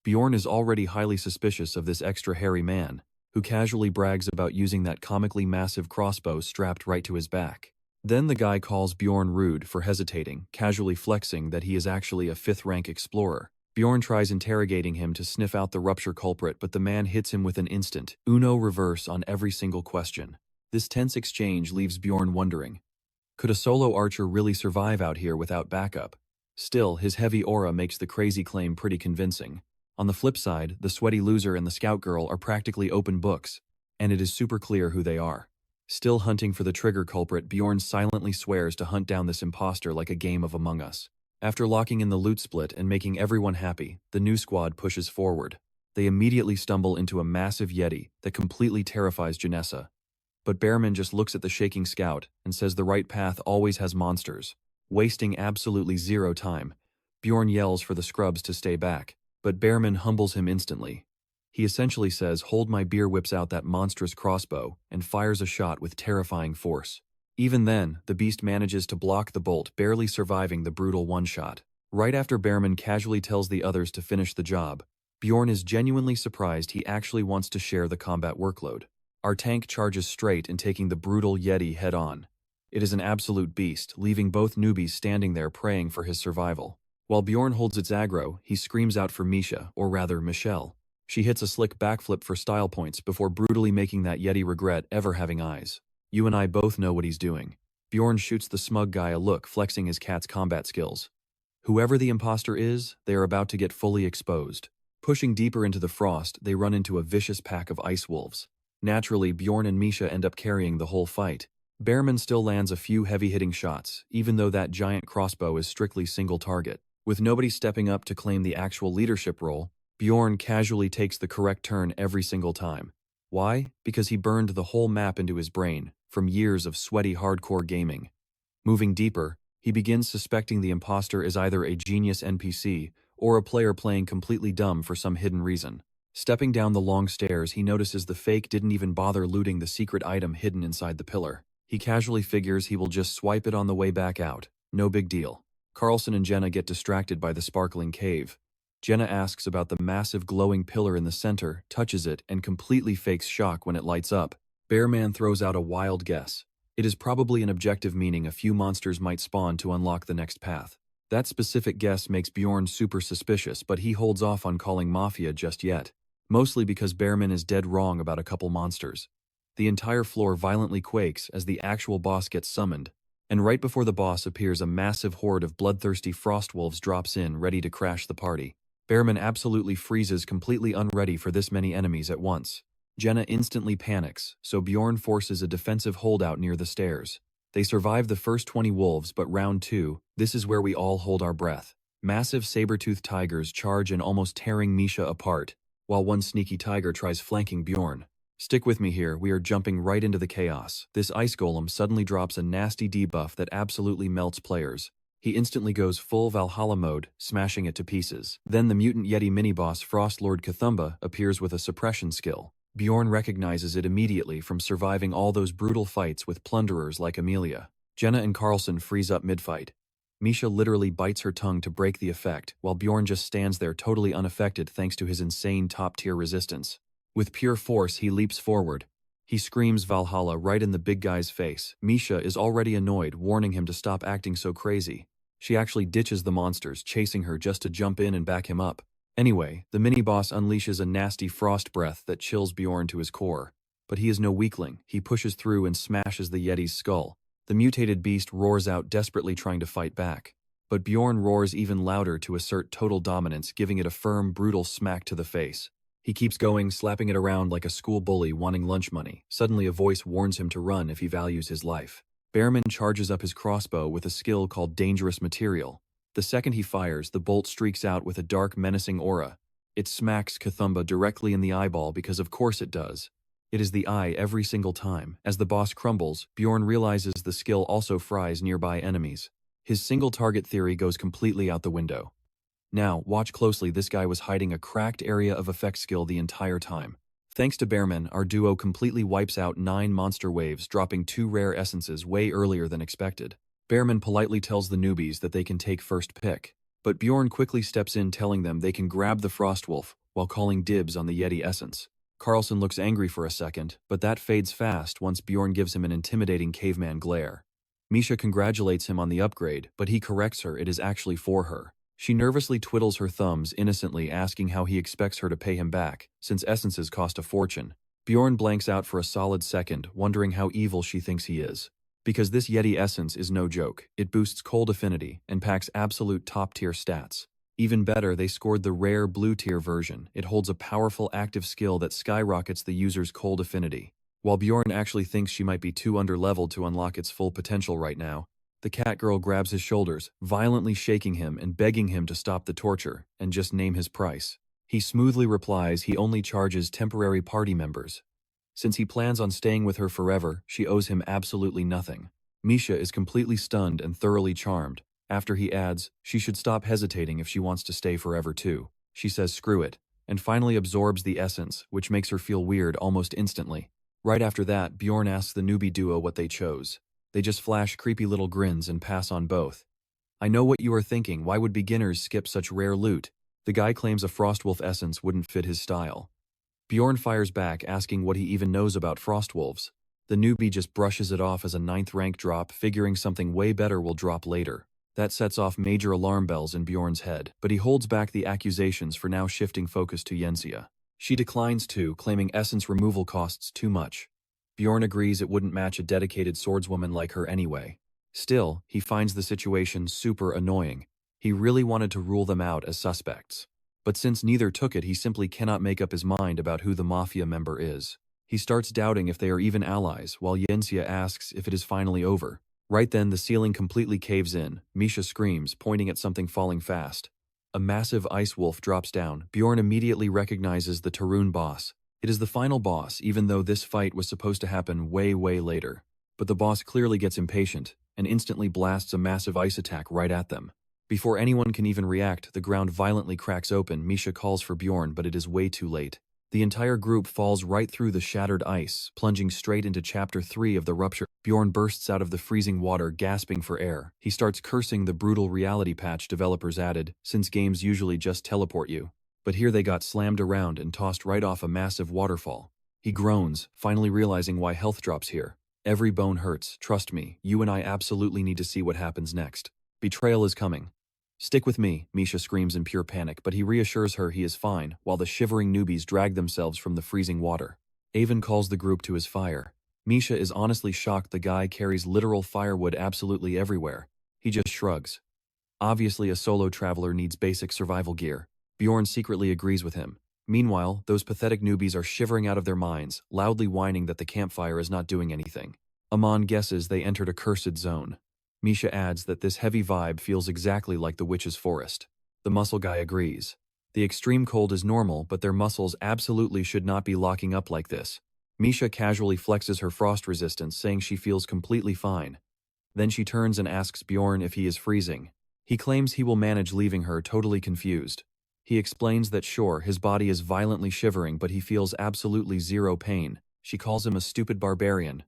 S1: Bjorn is already highly suspicious of this extra hairy man, who casually brags about using that comically massive crossbow strapped right to his back. Then the guy calls Bjorn rude for hesitating, casually flexing that he is actually a 5th-rank explorer. Bjorn tries interrogating him to sniff out the rupture culprit, but the man hits him with an instant Uno reverse on every single question. This tense exchange leaves Bjorn wondering, could a solo archer really survive out here without backup? Still, his heavy aura makes the crazy claim pretty convincing. On the flip side, the sweaty loser and the scout girl are practically open books, and it is super clear who they are. Still hunting for the trigger culprit, Bjorn silently swears to hunt down this imposter like a game of Among Us. After locking in the loot split and making everyone happy, the new squad pushes forward. They immediately stumble into a massive yeti that completely terrifies Janessa. But Bearman just looks at the shaking scout and says the right path always has monsters. Wasting absolutely 0 time, Bjorn yells for the scrubs to stay back, but Bearman humbles him instantly. He essentially says, "Hold my beer," whips out that monstrous crossbow, and fires a shot with terrifying force. Even then, the beast manages to block the bolt, barely surviving the brutal one-shot. Right after Bearman casually tells the others to finish the job, Bjorn is genuinely surprised he actually wants to share the combat workload. Our tank charges straight and taking the brutal yeti head-on. It is an absolute beast, leaving both newbies standing there praying for his survival. While Bjorn holds its aggro, he screams out for Misha, or rather Michelle. She hits a slick backflip for style points before brutally making that yeti regret ever having eyes. You and I both know what he's doing. Bjorn shoots the smug guy a look, flexing his cat's combat skills. Whoever the imposter is, they are about to get fully exposed. Pushing deeper into the frost, they run into a vicious pack of ice wolves. Naturally, Bjorn and Misha end up carrying the whole fight. Bearman still lands a few heavy-hitting shots, even though that giant crossbow is strictly single target. With nobody stepping up to claim the actual leadership role, Bjorn casually takes the correct turn every single time. Why? Because he burned the whole map into his brain, from years of sweaty hardcore gaming. Moving deeper, he begins suspecting the imposter is either a genius NPC or a player playing completely dumb for some hidden reason. Stepping down the long stairs, he notices the fake didn't even bother looting the secret item hidden inside the pillar. He casually figures he will just swipe it on the way back out. No big deal. Carlson and Jenna get distracted by the sparkling cave. Jenna asks about the massive glowing pillar in the center, touches it, and completely fakes shock when it lights up. Bearman throws out a wild guess. It is probably an objective, meaning a few monsters might spawn to unlock the next path. That specific guess makes Bjorn super suspicious, but he holds off on calling Mafia just yet. Mostly because Bearman is dead wrong about a couple monsters. The entire floor violently quakes as the actual boss gets summoned, and right before the boss appears, a massive horde of bloodthirsty frost wolves drops in, ready to crash the party. Bearman absolutely freezes, completely unready for this many enemies at once. Jenna instantly panics, so Bjorn forces a defensive holdout near the stairs. They survive the first 20 wolves, but round 2, this is where we all hold our breath. Massive saber-toothed tigers charge and almost tearing Misha apart, while one sneaky tiger tries flanking Bjorn. Stick with me here, we are jumping right into the chaos. This ice golem suddenly drops a nasty debuff that absolutely melts players. He instantly goes full Valhalla mode, smashing it to pieces. Then the mutant Yeti mini-boss Frost Lord Cthulhu appears with a suppression skill. Bjorn recognizes it immediately from surviving all those brutal fights with plunderers like Amelia. Jenna and Carlson freeze up mid-fight. Misha literally bites her tongue to break the effect, while Bjorn just stands there totally unaffected thanks to his insane top-tier resistance. With pure force, he leaps forward. He screams Valhalla right in the big guy's face. Misha is already annoyed, warning him to stop acting so crazy. She actually ditches the monsters, chasing her just to jump in and back him up. Anyway, the mini-boss unleashes a nasty frost breath that chills Bjorn to his core. But he is no weakling. He pushes through and smashes the Yeti's skull. The mutated beast roars out, desperately trying to fight back. But Bjorn roars even louder to assert total dominance, giving it a firm, brutal smack to the face. He keeps going, slapping it around like a school bully wanting lunch money. Suddenly a voice warns him to run if he values his life. Bearman charges up his crossbow with a skill called Dangerous Material. The second he fires, the bolt streaks out with a dark, menacing aura. It smacks Cthulhu directly in the eyeball because of course it does. It is the eye every single time. As the boss crumbles, Bjorn realizes the skill also fries nearby enemies. His single target theory goes completely out the window. Now, watch closely, this guy was hiding a cracked area of effect skill the entire time. Thanks to Bearman, our duo completely wipes out 9 monster waves, dropping 2 rare essences way earlier than expected. Bearman politely tells the newbies that they can take first pick, but Bjorn quickly steps in telling them they can grab the Frostwolf while calling dibs on the Yeti essence. Carlson looks angry for a second, but that fades fast once Bjorn gives him an intimidating caveman glare. Misha congratulates him on the upgrade, but he corrects her it is actually for her. She nervously twiddles her thumbs, innocently asking how he expects her to pay him back, since essences cost a fortune. Bjorn blanks out for a solid second, wondering how evil she thinks he is. Because this Yeti essence is no joke. It boosts cold affinity and packs absolute top-tier stats. Even better, they scored the rare blue-tier version. It holds a powerful active skill that skyrockets the user's cold affinity. While Bjorn actually thinks she might be too underleveled to unlock its full potential right now, the cat girl grabs his shoulders, violently shaking him and begging him to stop the torture and just name his price. He smoothly replies he only charges temporary party members. Since he plans on staying with her forever, she owes him absolutely nothing. Misha is completely stunned and thoroughly charmed. After he adds, she should stop hesitating if she wants to stay forever too. She says screw it, and finally absorbs the essence, which makes her feel weird almost instantly. Right after that, Bjorn asks the newbie duo what they chose. They just flash creepy little grins and pass on both. I know what you are thinking, why would beginners skip such rare loot? The guy claims a Frostwolf essence wouldn't fit his style. Bjorn fires back, asking what he even knows about Frostwolves. The newbie just brushes it off as a 9th rank drop, figuring something way better will drop later. That sets off major alarm bells in Bjorn's head, but he holds back the accusations for now, shifting focus to Yensia. She declines to, claiming essence removal costs too much. Bjorn agrees it wouldn't match a dedicated swordswoman like her anyway. Still, he finds the situation super annoying. He really wanted to rule them out as suspects. But since neither took it, he simply cannot make up his mind about who the mafia member is. He starts doubting if they are even allies, while Yensia asks if it is finally over. Right then, the ceiling completely caves in. Misha screams, pointing at something falling fast. A massive ice wolf drops down. Bjorn immediately recognizes the Tarun boss. It is the final boss, even though this fight was supposed to happen way later. But the boss clearly gets impatient, and instantly blasts a massive ice attack right at them. Before anyone can even react, the ground violently cracks open. Misha calls for Bjorn, but it is way too late. The entire group falls right through the shattered ice, plunging straight into Chapter 3 of the rupture. Bjorn bursts out of the freezing water, gasping for air. He starts cursing the brutal reality patch developers added, since games usually just teleport you. But here they got slammed around and tossed right off a massive waterfall. He groans, finally realizing why health drops here. Every bone hurts, trust me, you and I absolutely need to see what happens next. Betrayal is coming. Stick with me, Misha screams in pure panic, but he reassures her he is fine, while the shivering newbies drag themselves from the freezing water. Avon calls the group to his fire. Misha is honestly shocked the guy carries literal firewood absolutely everywhere. He just shrugs. Obviously a solo traveler needs basic survival gear. Bjorn secretly agrees with him. Meanwhile, those pathetic newbies are shivering out of their minds, loudly whining that the campfire is not doing anything. Amon guesses they entered a cursed zone. Misha adds that this heavy vibe feels exactly like the witch's forest. The muscle guy agrees. The extreme cold is normal, but their muscles absolutely should not be locking up like this. Misha casually flexes her frost resistance, saying she feels completely fine. Then she turns and asks Bjorn if he is freezing. He claims he will manage, leaving her totally confused. He explains that sure, his body is violently shivering, but he feels absolutely zero pain. She calls him a stupid barbarian.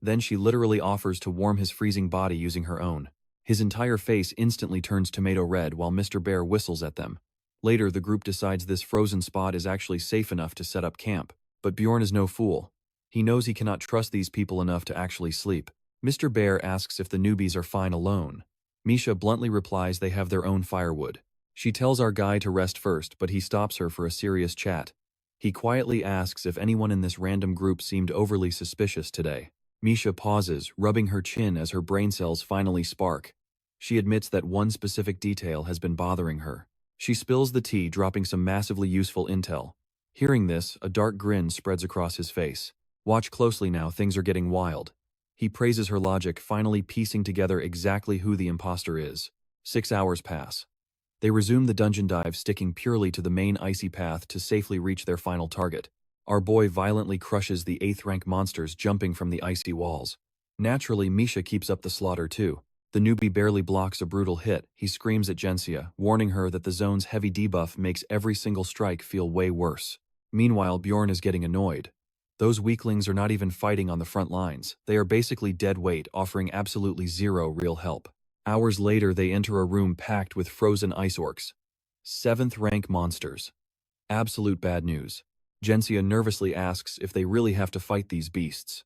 S1: Then she literally offers to warm his freezing body using her own. His entire face instantly turns tomato red while Mr. Bear whistles at them. Later, the group decides this frozen spot is actually safe enough to set up camp. But Bjorn is no fool. He knows he cannot trust these people enough to actually sleep. Mr. Bear asks if the newbies are fine alone. Misha bluntly replies they have their own firewood. She tells our guy to rest first, but he stops her for a serious chat. He quietly asks if anyone in this random group seemed overly suspicious today. Misha pauses, rubbing her chin as her brain cells finally spark. She admits that one specific detail has been bothering her. She spills the tea, dropping some massively useful intel. Hearing this, a dark grin spreads across his face. Watch closely now, things are getting wild. He praises her logic, finally piecing together exactly who the imposter is. 6 hours pass. They resume the dungeon dive, sticking purely to the main icy path to safely reach their final target. Our boy violently crushes the 8th rank monsters, jumping from the icy walls. Naturally, Misha keeps up the slaughter too. The newbie barely blocks a brutal hit. He screams at Gensia, warning her that the zone's heavy debuff makes every single strike feel way worse. Meanwhile, Bjorn is getting annoyed. Those weaklings are not even fighting on the front lines. They are basically dead weight, offering absolutely zero real help. Hours later, they enter a room packed with frozen ice orcs. 7th rank monsters. Absolute bad news. Gensia nervously asks if they really have to fight these beasts.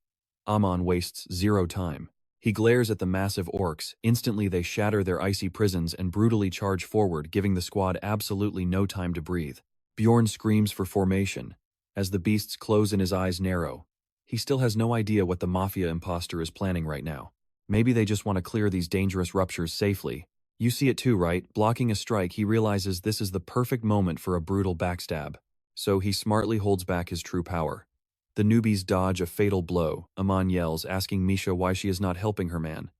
S1: Amon wastes zero time. He glares at the massive orcs. Instantly they shatter their icy prisons and brutally charge forward, giving the squad absolutely no time to breathe. Bjorn screams for formation. As the beasts close and his eyes narrow. He still has no idea what the Mafia imposter is planning right now. Maybe they just want to clear these dangerous ruptures safely. You see it too, right? Blocking a strike, he realizes this is the perfect moment for a brutal backstab. So he smartly holds back his true power. The newbies dodge a fatal blow. Amon yells, asking Misha why she is not helping her man.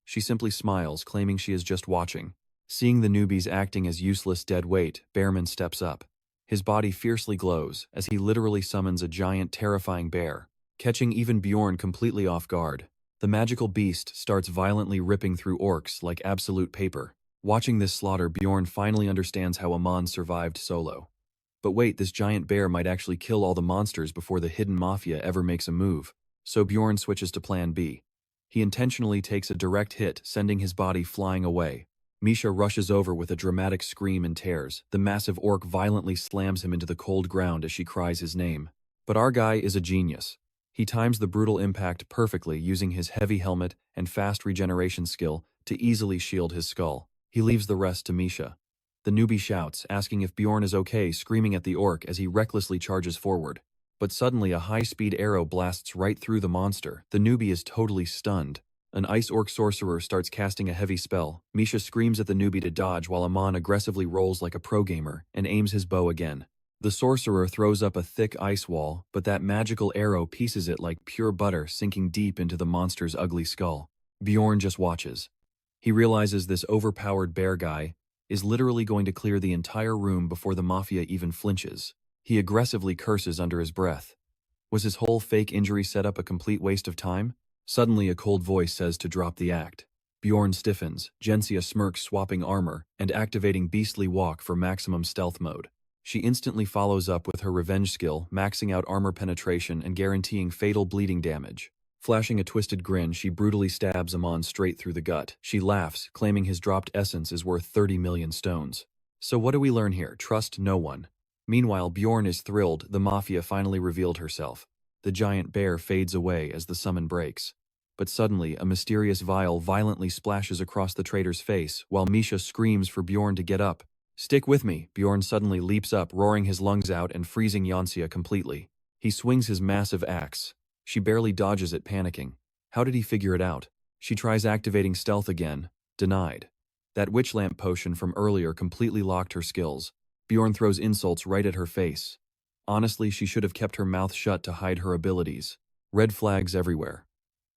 S1: She simply smiles, claiming she is just watching. Seeing the newbies acting as useless dead weight, Bearman steps up. His body fiercely glows, as he literally summons a giant, terrifying bear, catching even Bjorn completely off guard. The magical beast starts violently ripping through orcs like absolute paper. Watching this slaughter, Bjorn finally understands how Amon survived solo. But wait, this giant bear might actually kill all the monsters before the hidden mafia ever makes a move. So Bjorn switches to plan B. He intentionally takes a direct hit, sending his body flying away. Misha rushes over with a dramatic scream and tears. The massive orc violently slams him into the cold ground as she cries his name. But our guy is a genius. He times the brutal impact perfectly, using his heavy helmet and fast regeneration skill to easily shield his skull. He leaves the rest to Misha. The newbie shouts, asking if Bjorn is okay, screaming at the orc as he recklessly charges forward. But suddenly a high-speed arrow blasts right through the monster. The newbie is totally stunned. An ice orc sorcerer starts casting a heavy spell. Misha screams at the newbie to dodge while Amon aggressively rolls like a pro gamer and aims his bow again. The sorcerer throws up a thick ice wall, but that magical arrow pieces it like pure butter, sinking deep into the monster's ugly skull. Bjorn just watches. He realizes this overpowered bear guy is literally going to clear the entire room before the mafia even flinches. He aggressively curses under his breath. Was his whole fake injury setup a complete waste of time? Suddenly a cold voice says to drop the act. Bjorn stiffens, Gensia smirks, swapping armor and activating Beastly Walk for maximum stealth mode. She instantly follows up with her revenge skill, maxing out armor penetration and guaranteeing fatal bleeding damage. Flashing a twisted grin, she brutally stabs Amon straight through the gut. She laughs, claiming his dropped essence is worth 30 million stones. So what do we learn here? Trust no one. Meanwhile, Bjorn is thrilled. The mafia finally revealed herself. The giant bear fades away as the summon breaks. But suddenly, a mysterious vial violently splashes across the traitor's face, while Misha screams for Bjorn to get up. Stick with me. Bjorn suddenly leaps up, roaring his lungs out and freezing Yansia completely. He swings his massive axe. She barely dodges it, panicking. How did he figure it out? She tries activating stealth again. Denied. That witch lamp potion from earlier completely locked her skills. Bjorn throws insults right at her face. Honestly, she should have kept her mouth shut to hide her abilities. Red flags everywhere.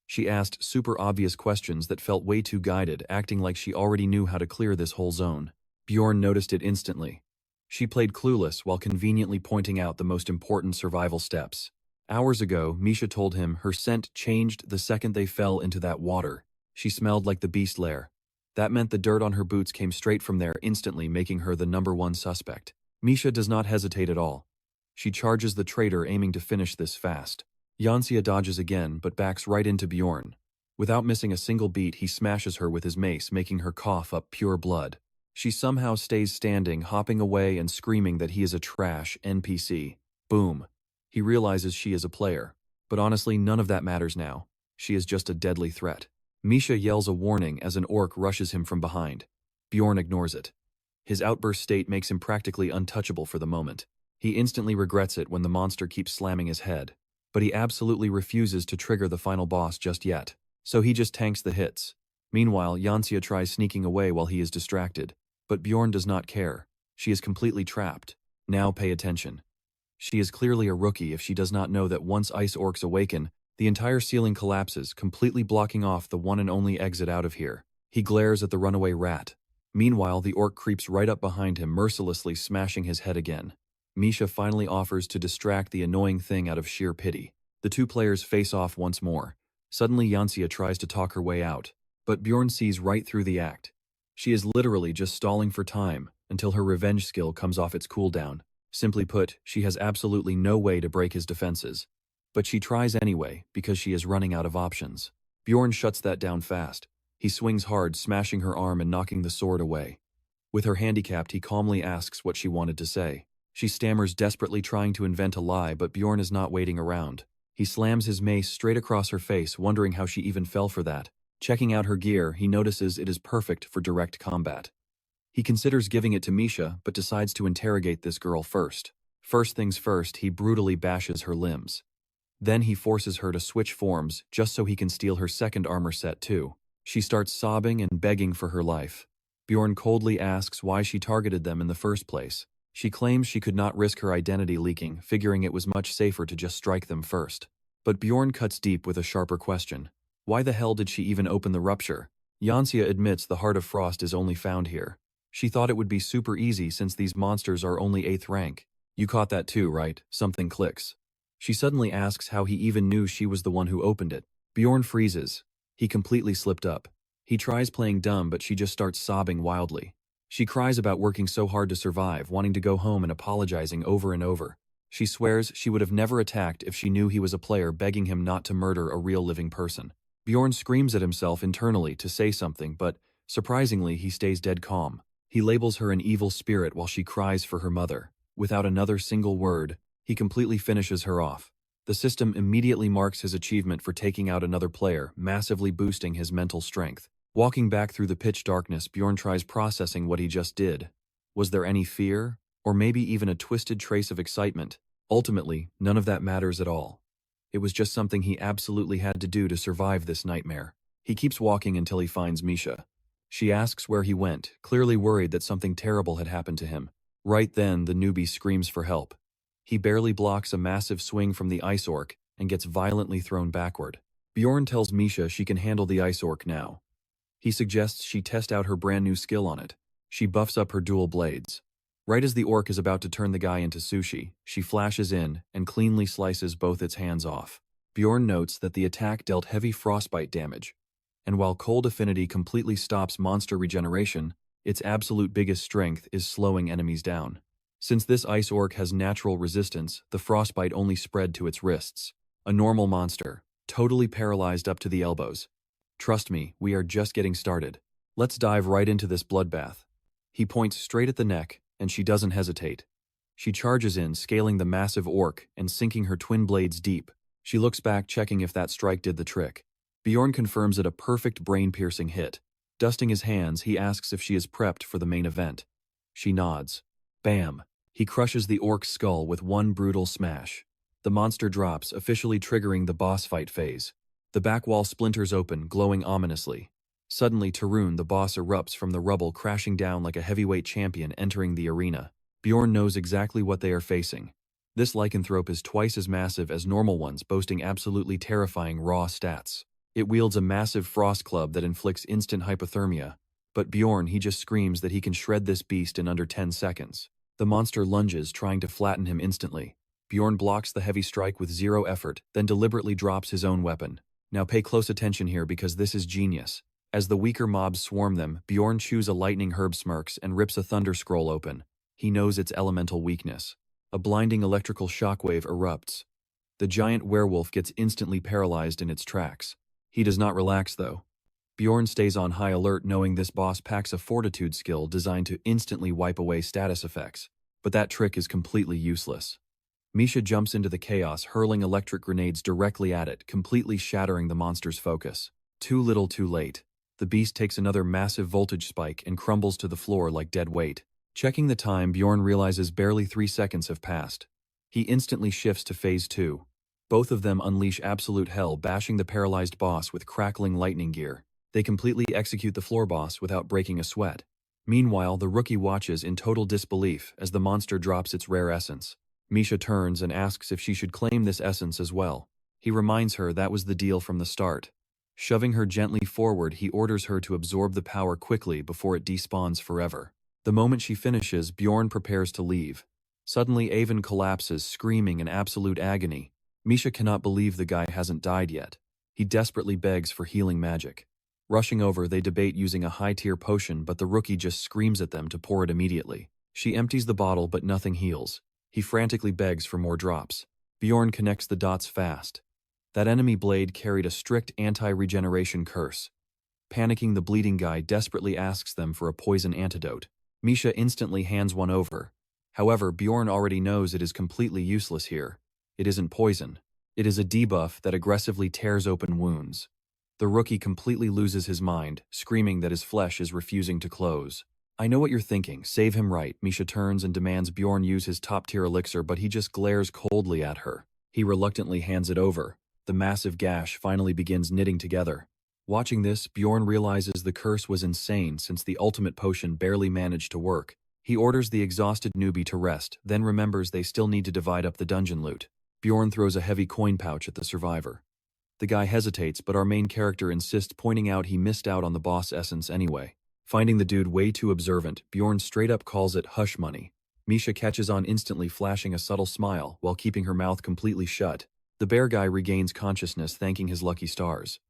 S1: She asked super obvious questions that felt way too guided, acting like she already knew how to clear this whole zone. Bjorn noticed it instantly. She played clueless while conveniently pointing out the most important survival steps. Hours ago, Misha told him her scent changed the second they fell into that water. She smelled like the beast lair. That meant the dirt on her boots came straight from there, instantly making her the #1 suspect. Misha does not hesitate at all. She charges the traitor, aiming to finish this fast. Yanxia dodges again, but backs right into Bjorn. Without missing a single beat, he smashes her with his mace, making her cough up pure blood. She somehow stays standing, hopping away and screaming that he is a trash NPC. Boom. He realizes she is a player. But honestly, none of that matters now. She is just a deadly threat. Misha yells a warning as an orc rushes him from behind. Bjorn ignores it. His outburst state makes him practically untouchable for the moment. He instantly regrets it when the monster keeps slamming his head. But he absolutely refuses to trigger the final boss just yet. So he just tanks the hits. Meanwhile, Yanxia tries sneaking away while he is distracted. But Bjorn does not care. She is completely trapped. Now pay attention. She is clearly a rookie if she does not know that once ice orcs awaken, the entire ceiling collapses, completely blocking off the one and only exit out of here. He glares at the runaway rat. Meanwhile, the orc creeps right up behind him, mercilessly smashing his head again. Misha finally offers to distract the annoying thing out of sheer pity. The two players face off once more. Suddenly, Yanxia tries to talk her way out, but Bjorn sees right through the act. She is literally just stalling for time until her revenge skill comes off its cooldown. Simply put, she has absolutely no way to break his defenses. But she tries anyway, because she is running out of options. Bjorn shuts that down fast. He swings hard, smashing her arm and knocking the sword away. With her handicapped, he calmly asks what she wanted to say. She stammers, desperately trying to invent a lie, but Bjorn is not waiting around. He slams his mace straight across her face, wondering how she even fell for that. Checking out her gear, he notices it is perfect for direct combat. He considers giving it to Misha, but decides to interrogate this girl first. First things first, he brutally bashes her limbs. Then he forces her to switch forms, just so he can steal her second armor set too. She starts sobbing and begging for her life. Bjorn coldly asks why she targeted them in the first place. She claims she could not risk her identity leaking, figuring it was much safer to just strike them first. But Bjorn cuts deep with a sharper question. Why the hell did she even open the rupture? Yanxia admits the Heart of Frost is only found here. She thought it would be super easy since these monsters are only 8th rank. You caught that too, right? Something clicks. She suddenly asks how he even knew she was the one who opened it. Bjorn freezes. He completely slipped up. He tries playing dumb, but she just starts sobbing wildly. She cries about working so hard to survive, wanting to go home and apologizing over and over. She swears she would have never attacked if she knew he was a player, begging him not to murder a real living person. Bjorn screams at himself internally to say something, but surprisingly he stays dead calm. He labels her an evil spirit while she cries for her mother. Without another single word, he completely finishes her off. The system immediately marks his achievement for taking out another player, massively boosting his mental strength. Walking back through the pitch darkness, Bjorn tries processing what he just did. Was there any fear? Or maybe even a twisted trace of excitement? Ultimately, none of that matters at all. It was just something he absolutely had to do to survive this nightmare. He keeps walking until he finds Misha. She asks where he went, clearly worried that something terrible had happened to him. Right then, the newbie screams for help. He barely blocks a massive swing from the ice orc and gets violently thrown backward. Bjorn tells Misha she can handle the ice orc now. He suggests she test out her brand new skill on it. She buffs up her dual blades. Right as the orc is about to turn the guy into sushi, she flashes in and cleanly slices both its hands off. Bjorn notes that the attack dealt heavy frostbite damage, and while cold affinity completely stops monster regeneration, its absolute biggest strength is slowing enemies down. Since this ice orc has natural resistance, the frostbite only spread to its wrists. A normal monster, totally paralyzed up to the elbows. Trust me, we are just getting started. Let's dive right into this bloodbath. He points straight at the neck, and she doesn't hesitate. She charges in, scaling the massive orc and sinking her twin blades deep. She looks back, checking if that strike did the trick. Bjorn confirms it a perfect brain-piercing hit. Dusting his hands, he asks if she is prepped for the main event. She nods. Bam! He crushes the orc's skull with one brutal smash. The monster drops, officially triggering the boss fight phase. The back wall splinters open, glowing ominously. Suddenly, Tarun, the boss, erupts from the rubble, crashing down like a heavyweight champion entering the arena. Bjorn knows exactly what they are facing. This lycanthrope is twice as massive as normal ones, boasting absolutely terrifying raw stats. It wields a massive frost club that inflicts instant hypothermia, But Bjorn, he just screams that he can shred this beast in under 10 seconds. The monster lunges, trying to flatten him instantly. Bjorn blocks the heavy strike with zero effort, then deliberately drops his own weapon. Now pay close attention here because this is genius. As the weaker mobs swarm them, Bjorn chews a lightning herb smirks and rips a thunder scroll open. He knows its elemental weakness. A blinding electrical shockwave erupts. The giant werewolf gets instantly paralyzed in its tracks. He does not relax though. Bjorn stays on high alert knowing this boss packs a fortitude skill designed to instantly wipe away status effects. But that trick is completely useless. Misha jumps into the chaos, hurling electric grenades directly at it, completely shattering the monster's focus. Too little too late. The beast takes another massive voltage spike and crumbles to the floor like dead weight. Checking the time, Bjorn realizes barely 3 seconds have passed. He instantly shifts to phase 2. Both of them unleash absolute hell, bashing the paralyzed boss with crackling lightning gear. They completely execute the floor boss without breaking a sweat. Meanwhile, the rookie watches in total disbelief as the monster drops its rare essence. Misha turns and asks if she should claim this essence as well. He reminds her that was the deal from the start. Shoving her gently forward, he orders her to absorb the power quickly before it despawns forever. The moment she finishes, Bjorn prepares to leave. Suddenly, Avon collapses, screaming in absolute agony. Misha cannot believe the guy hasn't died yet. He desperately begs for healing magic. Rushing over, they debate using a high-tier potion, but the rookie just screams at them to pour it immediately. She empties the bottle, but nothing heals. He frantically begs for more drops. Bjorn connects the dots fast. That enemy blade carried a strict anti-regeneration curse. Panicking, the bleeding guy desperately asks them for a poison antidote. Misha instantly hands one over. However, Bjorn already knows it is completely useless here. It isn't poison. It is a debuff that aggressively tears open wounds. The rookie completely loses his mind, screaming that his flesh is refusing to close. I know what you're thinking, save him right. Misha turns and demands Bjorn use his top-tier elixir, but he just glares coldly at her. He reluctantly hands it over. The massive gash finally begins knitting together. Watching this, Bjorn realizes the curse was insane since the ultimate potion barely managed to work. He orders the exhausted newbie to rest, then remembers they still need to divide up the dungeon loot. Bjorn throws a heavy coin pouch at the survivor. The guy hesitates, but our main character insists, pointing out he missed out on the boss essence anyway. Finding the dude way too observant, Bjorn straight up calls it hush money. Misha catches on instantly, flashing a subtle smile while keeping her mouth completely shut. The bear guy regains consciousness, thanking his lucky stars.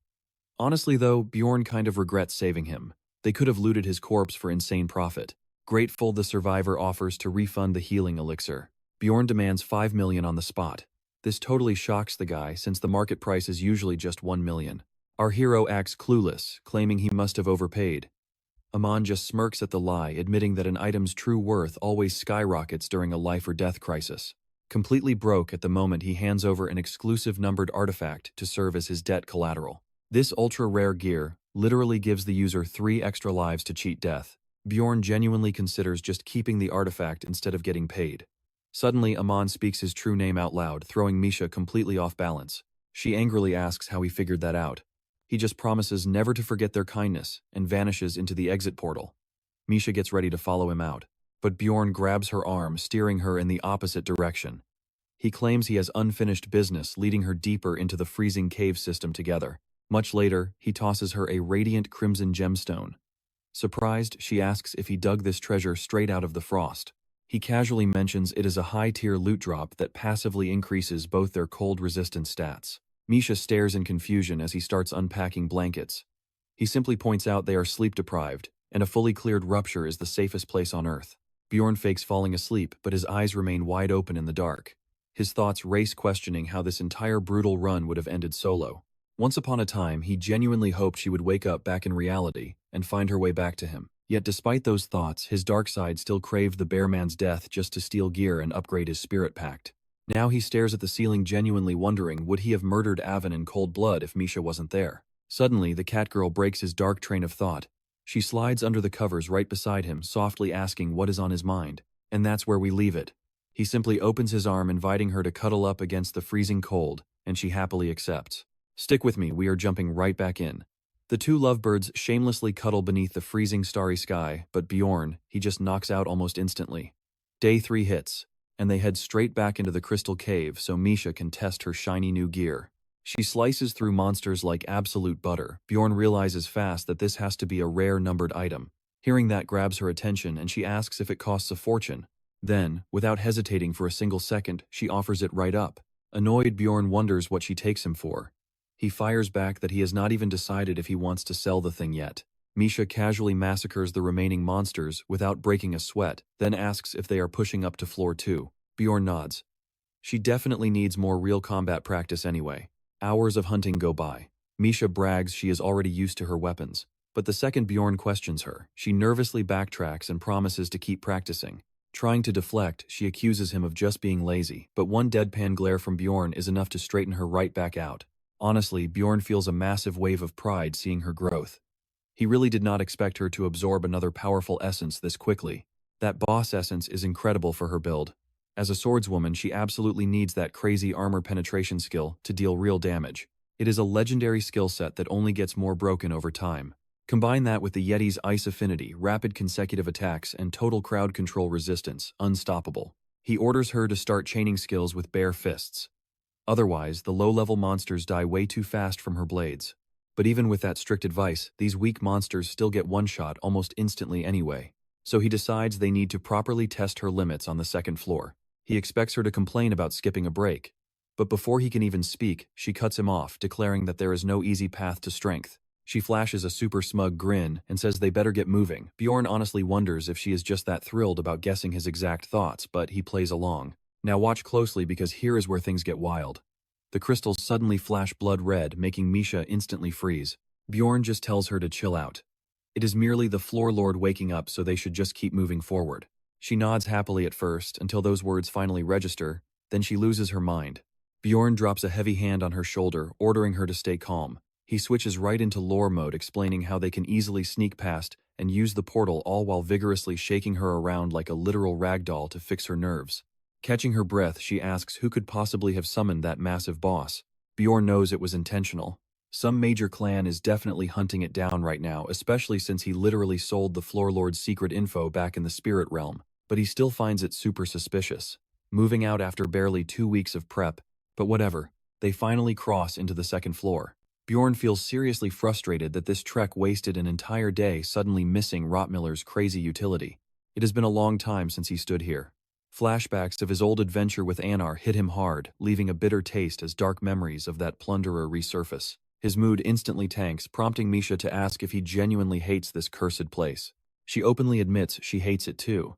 S1: Honestly though, Bjorn kind of regrets saving him. They could have looted his corpse for insane profit. Grateful, the survivor offers to refund the healing elixir. Bjorn demands 5 million on the spot. This totally shocks the guy since the market price is usually just 1 million. Our hero acts clueless, claiming he must have overpaid. Amon just smirks at the lie, admitting that an item's true worth always skyrockets during a life or death crisis. Completely broke at the moment, he hands over an exclusive numbered artifact to serve as his debt collateral. This ultra-rare gear literally gives the user 3 extra lives to cheat death. Bjorn genuinely considers just keeping the artifact instead of getting paid. Suddenly, Amon speaks his true name out loud, throwing Misha completely off balance. She angrily asks how he figured that out. He just promises never to forget their kindness and vanishes into the exit portal. Misha gets ready to follow him out, but Bjorn grabs her arm, steering her in the opposite direction. He claims he has unfinished business, leading her deeper into the freezing cave system together. Much later, he tosses her a radiant crimson gemstone. Surprised, she asks if he dug this treasure straight out of the frost. He casually mentions it is a high-tier loot drop that passively increases both their cold resistance stats. Misha stares in confusion as he starts unpacking blankets. He simply points out they are sleep-deprived, and a fully cleared rupture is the safest place on Earth. Bjorn fakes falling asleep, but his eyes remain wide open in the dark. His thoughts race, questioning how this entire brutal run would have ended solo. Once upon a time, he genuinely hoped she would wake up back in reality and find her way back to him. Yet despite those thoughts, his dark side still craved the bear man's death just to steal gear and upgrade his spirit pact. Now he stares at the ceiling, genuinely wondering, would he have murdered Avon in cold blood if Misha wasn't there? Suddenly, the cat girl breaks his dark train of thought. She slides under the covers right beside him, softly asking what is on his mind. And that's where we leave it. He simply opens his arm, inviting her to cuddle up against the freezing cold, and she happily accepts. Stick with me, we are jumping right back in. The two lovebirds shamelessly cuddle beneath the freezing starry sky, but Bjorn, he just knocks out almost instantly. Day 3 hits, and they head straight back into the crystal cave so Misha can test her shiny new gear. She slices through monsters like absolute butter. Bjorn realizes fast that this has to be a rare numbered item. Hearing that grabs her attention and she asks if it costs a fortune. Then, without hesitating for a single second, she offers it right up. Annoyed, Bjorn wonders what she takes him for. He fires back that he has not even decided if he wants to sell the thing yet. Misha casually massacres the remaining monsters without breaking a sweat, then asks if they are pushing up to floor 2. Bjorn nods. She definitely needs more real combat practice anyway. Hours of hunting go by. Misha brags she is already used to her weapons. But the second Bjorn questions her, she nervously backtracks and promises to keep practicing. Trying to deflect, she accuses him of just being lazy, but one deadpan glare from Bjorn is enough to straighten her right back out. Honestly, Bjorn feels a massive wave of pride seeing her growth. He really did not expect her to absorb another powerful essence this quickly. That boss essence is incredible for her build. As a swordswoman, she absolutely needs that crazy armor penetration skill to deal real damage. It is a legendary skill set that only gets more broken over time. Combine that with the Yeti's ice affinity, rapid consecutive attacks, and total crowd control resistance, unstoppable. He orders her to start chaining skills with bare fists. Otherwise, the low-level monsters die way too fast from her blades. But even with that strict advice, these weak monsters still get one-shot almost instantly anyway. So he decides they need to properly test her limits on the second floor. He expects her to complain about skipping a break. But before he can even speak, she cuts him off, declaring that there is no easy path to strength. She flashes a super smug grin and says they better get moving. Bjorn honestly wonders if she is just that thrilled about guessing his exact thoughts, but he plays along. Now watch closely because here is where things get wild. The crystals suddenly flash blood red, making Misha instantly freeze. Bjorn just tells her to chill out. It is merely the floor lord waking up, so they should just keep moving forward. She nods happily at first until those words finally register, then she loses her mind. Bjorn drops a heavy hand on her shoulder, ordering her to stay calm. He switches right into lore mode, explaining how they can easily sneak past and use the portal, all while vigorously shaking her around like a literal ragdoll to fix her nerves. Catching her breath, she asks who could possibly have summoned that massive boss. Bjorn knows it was intentional. Some major clan is definitely hunting it down right now, especially since he literally sold the floor lord's secret info back in the spirit realm, but he still finds it super suspicious. Moving out after barely 2 weeks of prep, but whatever, they finally cross into the second floor. Bjorn feels seriously frustrated that this trek wasted an entire day suddenly missing Rottmiller's crazy utility. It has been a long time since he stood here. Flashbacks of his old adventure with Anar hit him hard, leaving a bitter taste as dark memories of that plunderer resurface. His mood instantly tanks, prompting Misha to ask if he genuinely hates this cursed place. She openly admits she hates it too.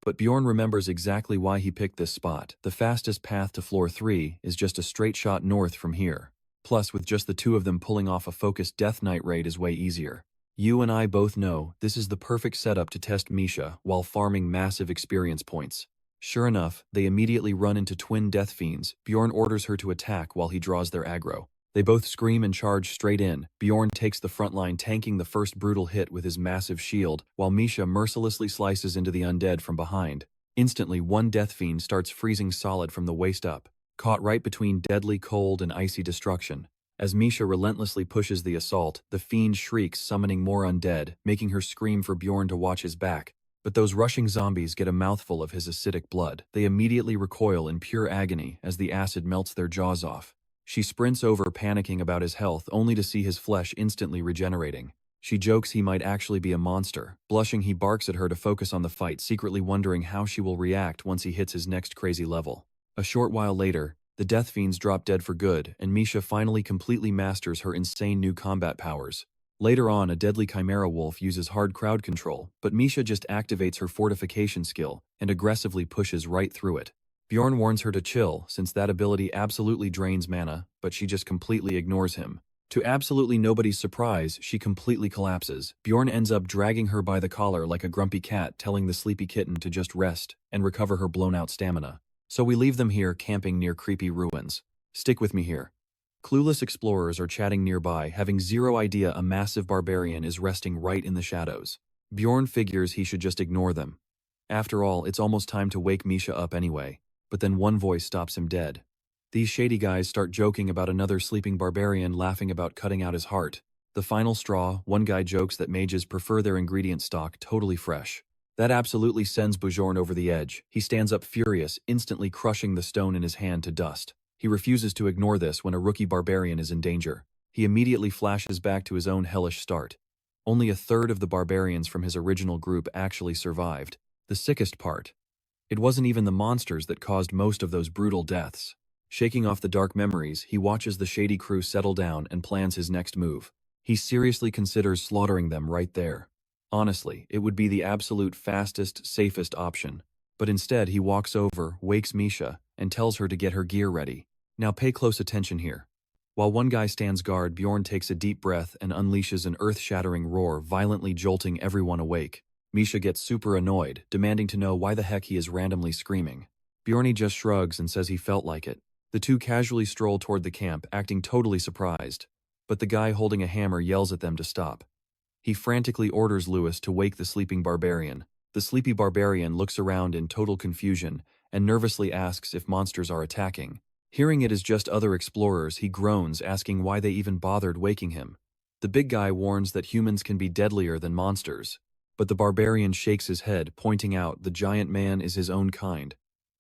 S1: But Bjorn remembers exactly why he picked this spot. The fastest path to floor 3 is just a straight shot north from here. Plus, with just the two of them pulling off a focused Death Knight raid is way easier. You and I both know this is the perfect setup to test Misha while farming massive experience points. Sure enough, they immediately run into twin death fiends. Bjorn orders her to attack while he draws their aggro. They both scream and charge straight in. Bjorn takes the front line, tanking the first brutal hit with his massive shield, while Misha mercilessly slices into the undead from behind. Instantly, one death fiend starts freezing solid from the waist up, caught right between deadly cold and icy destruction. As Misha relentlessly pushes the assault, the fiend shrieks, summoning more undead, making her scream for Bjorn to watch his back. But those rushing zombies get a mouthful of his acidic blood. They immediately recoil in pure agony as the acid melts their jaws off. She sprints over, panicking about his health, only to see his flesh instantly regenerating. She jokes he might actually be a monster. Blushing, he barks at her to focus on the fight, secretly wondering how she will react once he hits his next crazy level. A short while later, the death fiends drop dead for good, and Misha finally completely masters her insane new combat powers. Later on, a deadly chimera wolf uses hard crowd control, but Misha just activates her fortification skill and aggressively pushes right through it. Bjorn warns her to chill, since that ability absolutely drains mana, but she just completely ignores him. To absolutely nobody's surprise, she completely collapses. Bjorn ends up dragging her by the collar like a grumpy cat, telling the sleepy kitten to just rest and recover her blown-out stamina. So we leave them here, camping near creepy ruins. Stick with me here. Clueless explorers are chatting nearby, having zero idea a massive barbarian is resting right in the shadows. Bjorn figures he should just ignore them. After all, it's almost time to wake Misha up anyway. But then one voice stops him dead. These shady guys start joking about another sleeping barbarian, laughing about cutting out his heart. The final straw, one guy jokes that mages prefer their ingredient stock totally fresh. That absolutely sends Bjorn over the edge. He stands up furious, instantly crushing the stone in his hand to dust. He refuses to ignore this when a rookie barbarian is in danger. He immediately flashes back to his own hellish start. Only a third of the barbarians from his original group actually survived. The sickest part: it wasn't even the monsters that caused most of those brutal deaths. Shaking off the dark memories, he watches the shady crew settle down and plans his next move. He seriously considers slaughtering them right there. Honestly, it would be the absolute fastest, safest option. But instead, he walks over, wakes Misha, and tells her to get her gear ready. Now pay close attention here. While one guy stands guard, Bjorn takes a deep breath and unleashes an earth-shattering roar, violently jolting everyone awake. Misha gets super annoyed, demanding to know why the heck he is randomly screaming. Bjorn just shrugs and says he felt like it. The two casually stroll toward the camp, acting totally surprised. But the guy holding a hammer yells at them to stop. He frantically orders Lewis to wake the sleeping barbarian. The sleepy barbarian looks around in total confusion and nervously asks if monsters are attacking. Hearing it is just other explorers, he groans, asking why they even bothered waking him. The big guy warns that humans can be deadlier than monsters. But the barbarian shakes his head, pointing out the giant man is his own kind.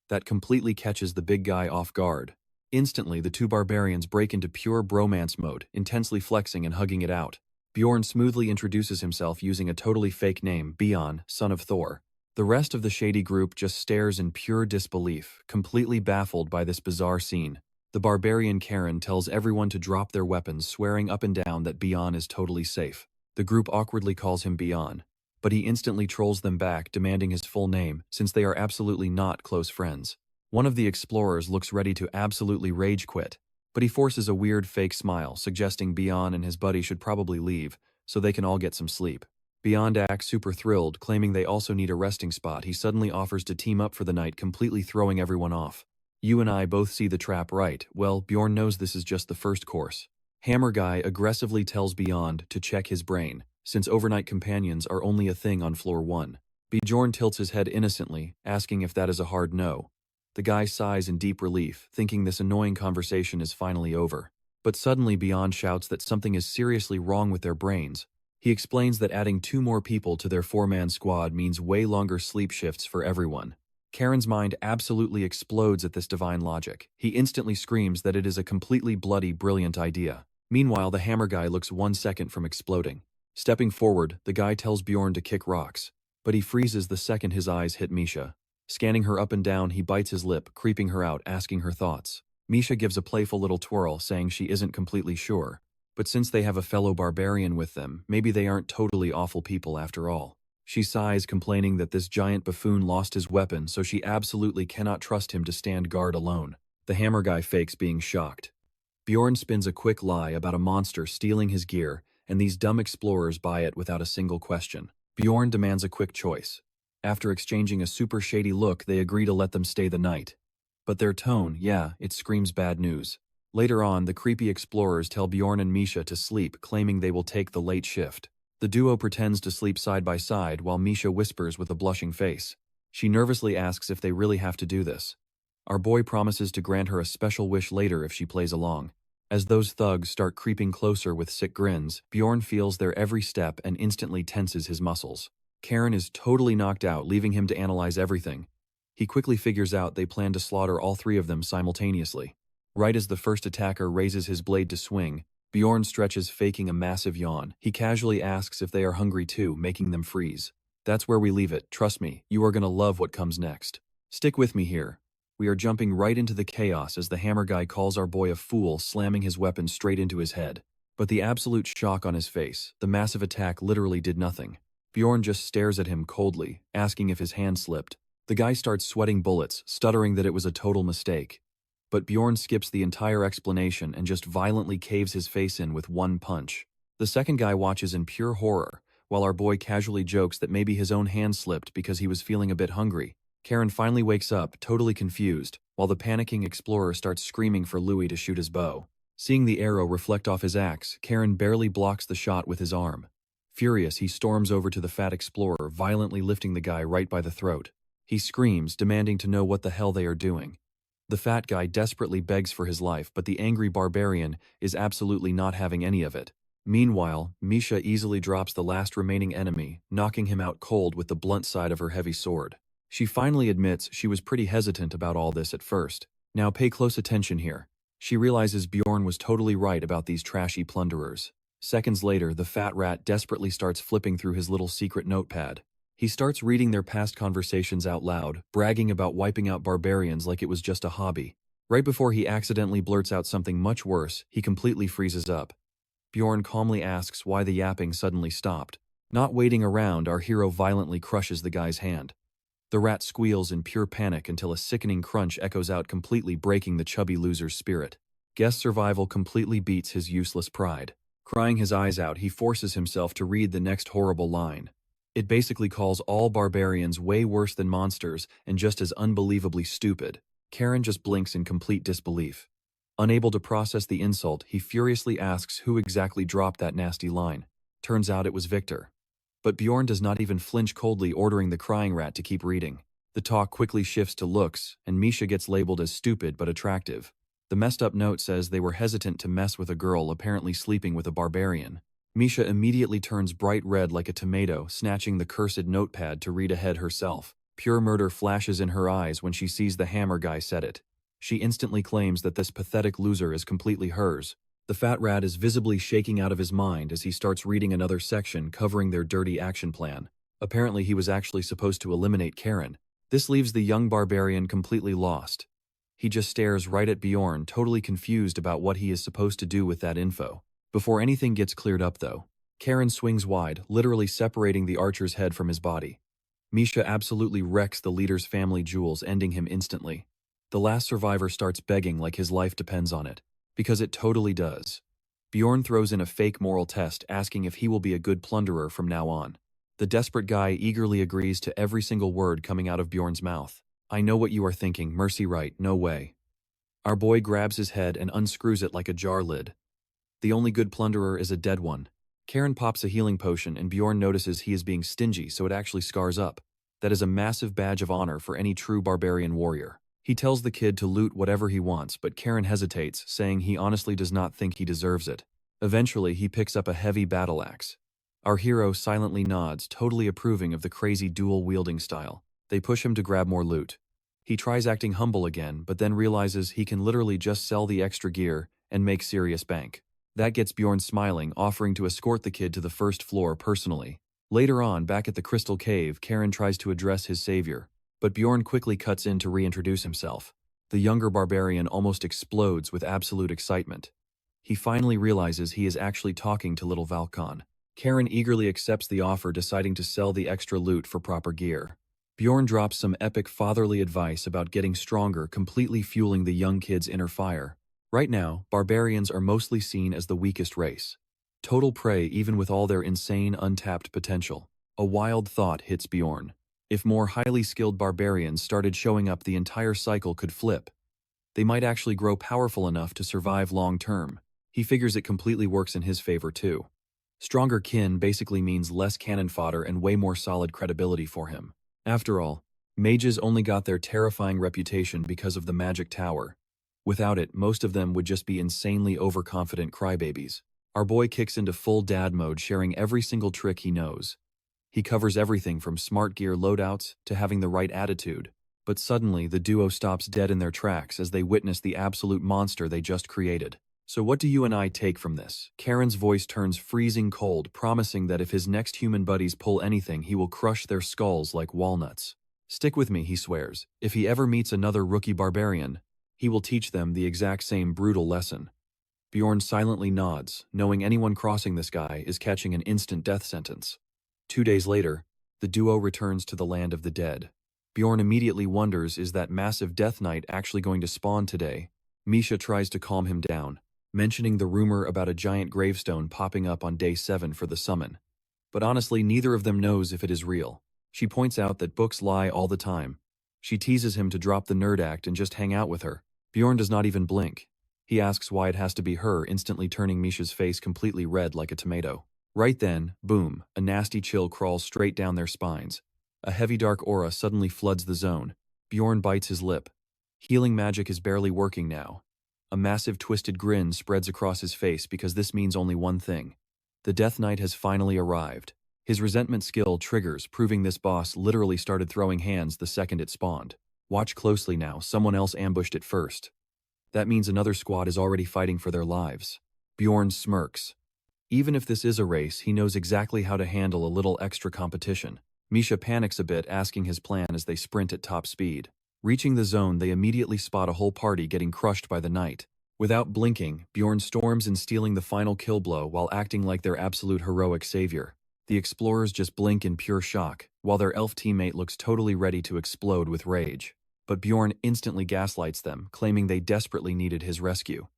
S1: That completely catches the big guy off guard. Instantly, the two barbarians break into pure bromance mode, intensely flexing and hugging it out. Bjorn smoothly introduces himself using a totally fake name, Bion, son of Thor. The rest of the shady group just stares in pure disbelief, completely baffled by this bizarre scene. The barbarian Karen tells everyone to drop their weapons, swearing up and down that Bion is totally safe. The group awkwardly calls him Bion, but he instantly trolls them back, demanding his full name, since they are absolutely not close friends. One of the explorers looks ready to absolutely rage quit, but he forces a weird fake smile, suggesting Bion and his buddy should probably leave, so they can all get some sleep. Bion acts super thrilled, claiming they also need a resting spot. He suddenly offers to team up for the night, completely throwing everyone off. You and I both see the trap, right? Well, Bjorn knows this is just the first course. Hammer Guy aggressively tells Bjorn to check his brain, since overnight companions are only a thing on floor 1. Bjorn tilts his head innocently, asking if that is a hard no. The guy sighs in deep relief, thinking this annoying conversation is finally over. But suddenly Bjorn shouts that something is seriously wrong with their brains. He explains that adding 2 more people to their 4-man squad means way longer sleep shifts for everyone. Karen's mind absolutely explodes at this divine logic. He instantly screams that it is a completely bloody, brilliant idea. Meanwhile, the hammer guy looks 1 second from exploding. Stepping forward, the guy tells Bjorn to kick rocks, but he freezes the second his eyes hit Misha. Scanning her up and down, he bites his lip, creeping her out, asking her thoughts. Misha gives a playful little twirl, saying she isn't completely sure. But since they have a fellow barbarian with them, maybe they aren't totally awful people after all. She sighs, complaining that this giant buffoon lost his weapon, so she absolutely cannot trust him to stand guard alone. The hammer guy fakes being shocked. Bjorn spins a quick lie about a monster stealing his gear, and these dumb explorers buy it without a single question. Bjorn demands a quick choice. After exchanging a super shady look, they agree to let them stay the night. But their tone, yeah, it screams bad news. Later on, the creepy explorers tell Bjorn and Misha to sleep, claiming they will take the late shift. The duo pretends to sleep side by side while Misha whispers with a blushing face. She nervously asks if they really have to do this. Our boy promises to grant her a special wish later if she plays along. As those thugs start creeping closer with sick grins, Bjorn feels their every step and instantly tenses his muscles. Karen is totally knocked out, leaving him to analyze everything. He quickly figures out they plan to slaughter all 3 of them simultaneously. Right as the first attacker raises his blade to swing, Bjorn stretches, faking a massive yawn. He casually asks if they are hungry too, making them freeze. That's where we leave it. Trust me, you are gonna love what comes next. Stick with me here. We are jumping right into the chaos as the hammer guy calls our boy a fool, slamming his weapon straight into his head. But the absolute shock on his face, the massive attack literally did nothing. Bjorn just stares at him coldly, asking if his hand slipped. The guy starts sweating bullets, stuttering that it was a total mistake. But Bjorn skips the entire explanation and just violently caves his face in with 1 punch. The second guy watches in pure horror, while our boy casually jokes that maybe his own hand slipped because he was feeling a bit hungry. Karen finally wakes up, totally confused, while the panicking explorer starts screaming for Louis to shoot his bow. Seeing the arrow reflect off his axe, Karen barely blocks the shot with his arm. Furious, he storms over to the fat explorer, violently lifting the guy right by the throat. He screams, demanding to know what the hell they are doing. The fat guy desperately begs for his life, but the angry barbarian is absolutely not having any of it. Meanwhile, Misha easily drops the last remaining enemy, knocking him out cold with the blunt side of her heavy sword. She finally admits she was pretty hesitant about all this at first. Now pay close attention here. She realizes Bjorn was totally right about these trashy plunderers. Seconds later, the fat rat desperately starts flipping through his little secret notepad. He starts reading their past conversations out loud, bragging about wiping out barbarians like it was just a hobby. Right before he accidentally blurts out something much worse, he completely freezes up. Bjorn calmly asks why the yapping suddenly stopped. Not waiting around, our hero violently crushes the guy's hand. The rat squeals in pure panic until a sickening crunch echoes out, completely breaking the chubby loser's spirit. Guess survival completely beats his useless pride. Crying his eyes out, he forces himself to read the next horrible line. It basically calls all barbarians way worse than monsters and just as unbelievably stupid. Karen just blinks in complete disbelief. Unable to process the insult, he furiously asks who exactly dropped that nasty line. Turns out it was Victor. But Bjorn does not even flinch, coldly ordering the crying rat to keep reading. The talk quickly shifts to looks, and Misha gets labeled as stupid but attractive. The messed up note says they were hesitant to mess with a girl apparently sleeping with a barbarian. Misha immediately turns bright red like a tomato, snatching the cursed notepad to read ahead herself. Pure murder flashes in her eyes when she sees the hammer guy said it. She instantly claims that this pathetic loser is completely hers. The fat rat is visibly shaking out of his mind as he starts reading another section covering their dirty action plan. Apparently he was actually supposed to eliminate Karen. This leaves the young barbarian completely lost. He just stares right at Bjorn, totally confused about what he is supposed to do with that info. Before anything gets cleared up though, Karen swings wide, literally separating the archer's head from his body. Misha absolutely wrecks the leader's family jewels, ending him instantly. The last survivor starts begging like his life depends on it. Because it totally does. Bjorn throws in a fake moral test, asking if he will be a good plunderer from now on. The desperate guy eagerly agrees to every single word coming out of Bjorn's mouth. I know what you are thinking, Mercy right, no way. Our boy grabs his head and unscrews it like a jar lid. The only good plunderer is a dead one. Karen pops a healing potion and Bjorn notices he is being stingy, so it actually scars up. That is a massive badge of honor for any true barbarian warrior. He tells the kid to loot whatever he wants, but Karen hesitates, saying he honestly does not think he deserves it. Eventually, he picks up a heavy battle axe. Our hero silently nods, totally approving of the crazy dual-wielding style. They push him to grab more loot. He tries acting humble again, but then realizes he can literally just sell the extra gear and make serious bank. That gets Bjorn smiling, offering to escort the kid to the first floor personally. Later on, back at the Crystal Cave, Karen tries to address his savior. But Bjorn quickly cuts in to reintroduce himself. The younger barbarian almost explodes with absolute excitement. He finally realizes he is actually talking to little Valkon. Karen eagerly accepts the offer, deciding to sell the extra loot for proper gear. Bjorn drops some epic fatherly advice about getting stronger, completely fueling the young kid's inner fire. Right now, barbarians are mostly seen as the weakest race. Total prey even with all their insane, untapped potential. A wild thought hits Bjorn. If more highly skilled barbarians started showing up, the entire cycle could flip. They might actually grow powerful enough to survive long term. He figures it completely works in his favor too. Stronger kin basically means less cannon fodder and way more solid credibility for him. After all, mages only got their terrifying reputation because of the magic tower. Without it, most of them would just be insanely overconfident crybabies. Our boy kicks into full dad mode, sharing every single trick he knows. He covers everything from smart gear loadouts to having the right attitude. But suddenly, the duo stops dead in their tracks as they witness the absolute monster they just created. So what do you and I take from this? Karen's voice turns freezing cold, promising that if his next human buddies pull anything, he will crush their skulls like walnuts. Stick with me, he swears. If he ever meets another rookie barbarian, he will teach them the exact same brutal lesson. Bjorn silently nods, knowing anyone crossing this guy is catching an instant death sentence. 2 days later, the duo returns to the land of the dead. Bjorn immediately wonders, is that massive death knight actually going to spawn today? Misha tries to calm him down, mentioning the rumor about a giant gravestone popping up on day 7 for the summon. But honestly, neither of them knows if it is real. She points out that books lie all the time. She teases him to drop the nerd act and just hang out with her. Bjorn does not even blink. He asks why it has to be her, instantly turning Misha's face completely red like a tomato. Right then, boom, a nasty chill crawls straight down their spines. A heavy dark aura suddenly floods the zone. Bjorn bites his lip. Healing magic is barely working now. A massive twisted grin spreads across his face because this means only one thing. The Death Knight has finally arrived. His resentment skill triggers, proving this boss literally started throwing hands the second it spawned. Watch closely now, someone else ambushed it first. That means another squad is already fighting for their lives. Bjorn smirks. Even if this is a race, he knows exactly how to handle a little extra competition. Misha panics a bit, asking his plan as they sprint at top speed. Reaching the zone, they immediately spot a whole party getting crushed by the knight. Without blinking, Bjorn storms in, stealing the final kill blow while acting like their absolute heroic savior. The explorers just blink in pure shock, while their elf teammate looks totally ready to explode with rage. But Bjorn instantly gaslights them, claiming they desperately needed his rescue.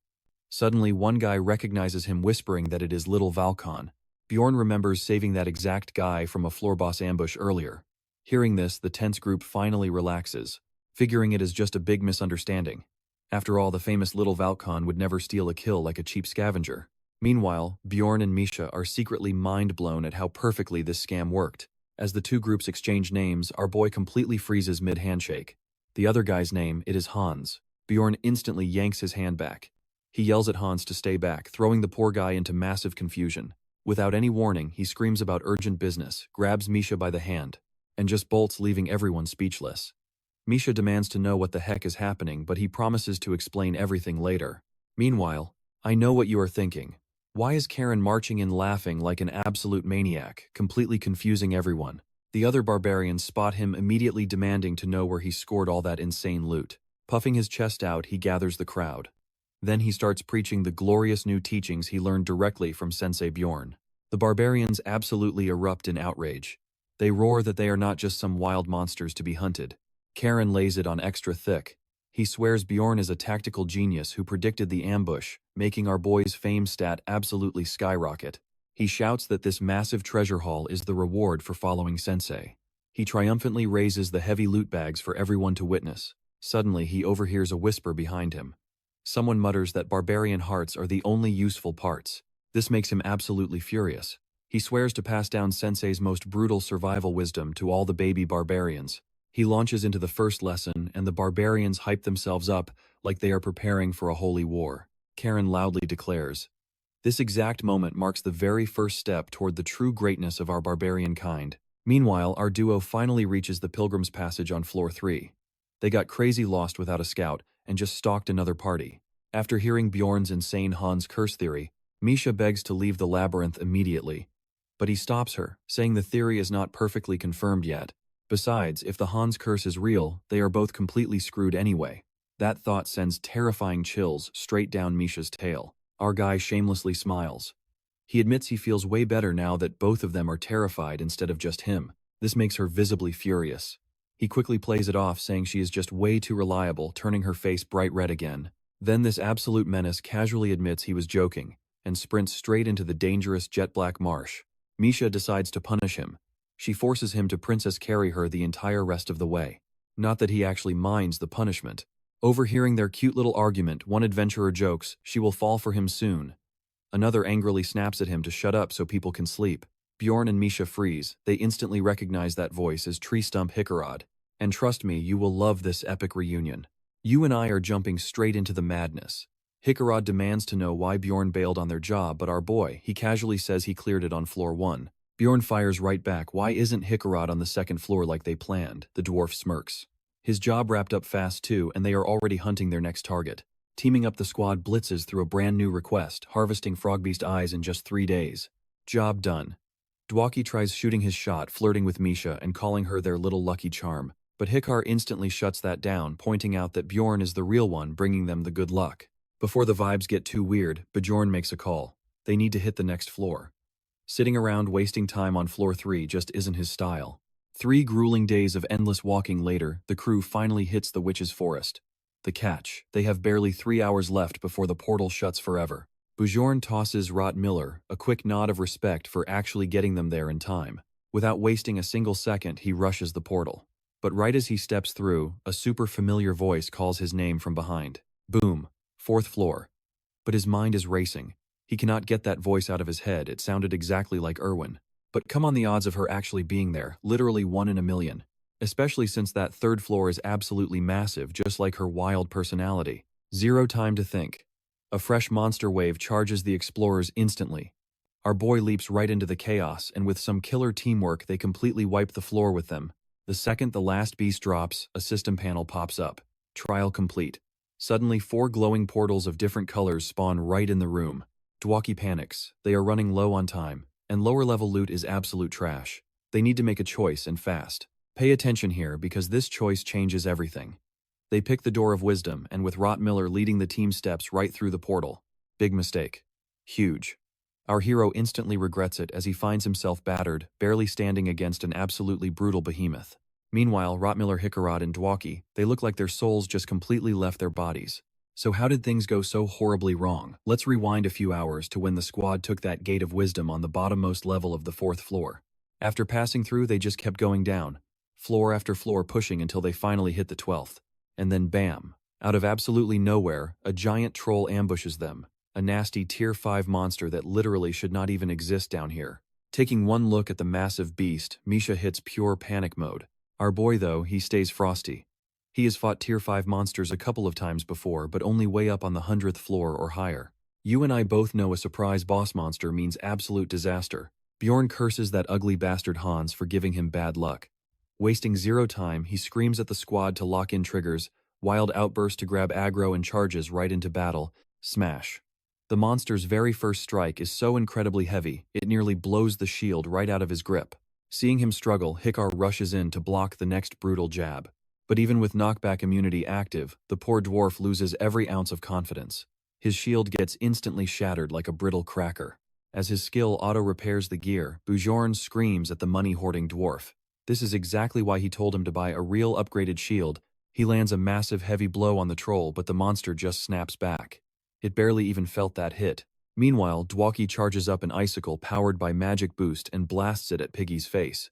S1: Suddenly, one guy recognizes him, whispering that it is little Valkon. Bjorn remembers saving that exact guy from a floor boss ambush earlier. Hearing this, the tense group finally relaxes, figuring it is just a big misunderstanding. After all, the famous little Valkon would never steal a kill like a cheap scavenger. Meanwhile, Bjorn and Misha are secretly mind-blown at how perfectly this scam worked. As the two groups exchange names, our boy completely freezes mid-handshake. The other guy's name, it is Hans. Bjorn instantly yanks his hand back. He yells at Hans to stay back, throwing the poor guy into massive confusion. Without any warning, he screams about urgent business, grabs Misha by the hand, and just bolts, leaving everyone speechless. Misha demands to know what the heck is happening, but he promises to explain everything later. Meanwhile, I know what you are thinking. Why is Karen marching in laughing like an absolute maniac, completely confusing everyone? The other barbarians spot him, immediately demanding to know where he scored all that insane loot. Puffing his chest out, he gathers the crowd. Then he starts preaching the glorious new teachings he learned directly from Sensei Bjorn. The barbarians absolutely erupt in outrage. They roar that they are not just some wild monsters to be hunted. Karen lays it on extra thick. He swears Bjorn is a tactical genius who predicted the ambush, making our boy's fame stat absolutely skyrocket. He shouts that this massive treasure haul is the reward for following Sensei. He triumphantly raises the heavy loot bags for everyone to witness. Suddenly, he overhears a whisper behind him. Someone mutters that barbarian hearts are the only useful parts. This makes him absolutely furious. He swears to pass down Sensei's most brutal survival wisdom to all the baby barbarians. He launches into the first lesson, and the barbarians hype themselves up like they are preparing for a holy war. Karen loudly declares, "This exact moment marks the very first step toward the true greatness of our barbarian kind." Meanwhile, our duo finally reaches the Pilgrim's Passage on floor 3. They got crazy lost without a scout and just stalked another party. After hearing Bjorn's insane Hans curse theory, Misha begs to leave the labyrinth immediately. But he stops her, saying the theory is not perfectly confirmed yet. Besides, if the Hans curse is real, they are both completely screwed anyway. That thought sends terrifying chills straight down Misha's tail. Our guy shamelessly smiles. He admits he feels way better now that both of them are terrified instead of just him. This makes her visibly furious. He quickly plays it off, saying she is just way too reliable, turning her face bright red again. Then this absolute menace casually admits he was joking, and sprints straight into the dangerous jet black marsh. Misha decides to punish him. She forces him to princess carry her the entire rest of the way. Not that he actually minds the punishment. Overhearing their cute little argument, one adventurer jokes she will fall for him soon. Another angrily snaps at him to shut up so people can sleep. Bjorn and Misha freeze. They instantly recognize that voice as Tree Stump Hickarod. And trust me, you will love this epic reunion. You and I are jumping straight into the madness. Hickarod demands to know why Bjorn bailed on their job, but our boy, he casually says he cleared it on floor 1. Bjorn fires right back, why isn't Hickarod on the second floor like they planned? The dwarf smirks. His job wrapped up fast too, and they are already hunting their next target. Teaming up, the squad blitzes through a brand new request, harvesting Frogbeast eyes in just 3 days. Job done. Dwaki tries shooting his shot, flirting with Misha and calling her their little lucky charm. But Hikkar instantly shuts that down, pointing out that Bjorn is the real one bringing them the good luck. Before the vibes get too weird, Bjorn makes a call. They need to hit the next floor. Sitting around wasting time on floor 3 just isn't his style. 3 grueling days of endless walking later, the crew finally hits the witch's forest. The catch: they have barely 3 hours left before the portal shuts forever. Bjorn tosses Rot Miller a quick nod of respect for actually getting them there in time. Without wasting a single second, he rushes the portal. But right as he steps through, a super familiar voice calls his name from behind. Boom. 4th floor. But his mind is racing. He cannot get that voice out of his head. It sounded exactly like Erwin. But come on, the odds of her actually being there, literally 1 in a million. Especially since that 3rd floor is absolutely massive, just like her wild personality. 0 time to think. A fresh monster wave charges the explorers instantly. Our boy leaps right into the chaos, and with some killer teamwork they completely wipe the floor with them. The second the last beast drops, a system panel pops up. Trial complete. Suddenly 4 glowing portals of different colors spawn right in the room. Dwaki panics. They are running low on time, and lower level loot is absolute trash. They need to make a choice, and fast. Pay attention here because this choice changes everything. They pick the Door of Wisdom, and with Miller leading the team steps right through the portal. Big mistake. Huge. Our hero instantly regrets it as he finds himself battered, barely standing against an absolutely brutal behemoth. Meanwhile, Miller, Hickarod, and Dwaki, they look like their souls just completely left their bodies. So how did things go so horribly wrong? Let's rewind a few hours to when the squad took that Gate of Wisdom on the bottommost level of the 4th floor. After passing through, they just kept going down, floor after floor pushing until they finally hit the 12th. And then bam! Out of absolutely nowhere, a giant troll ambushes them. A nasty Tier 5 monster that literally should not even exist down here. Taking one look at the massive beast, Misha hits pure panic mode. Our boy though, he stays frosty. He has fought Tier 5 monsters a couple of times before, but only way up on the 100th floor or higher. You and I both know a surprise boss monster means absolute disaster. Bjorn curses that ugly bastard Hans for giving him bad luck. Wasting zero time, he screams at the squad to lock in triggers, wild outburst to grab aggro and charges right into battle. Smash. The monster's very first strike is so incredibly heavy, it nearly blows the shield right out of his grip. Seeing him struggle, Hickar rushes in to block the next brutal jab. But even with knockback immunity active, the poor dwarf loses every ounce of confidence. His shield gets instantly shattered like a brittle cracker. As his skill auto-repairs the gear, Bjorn screams at the money-hoarding dwarf. This is exactly why he told him to buy a real upgraded shield. He lands a massive heavy blow on the troll, but the monster just snaps back. It barely even felt that hit. Meanwhile, Dwaki charges up an icicle powered by magic boost and blasts it at Piggy's face.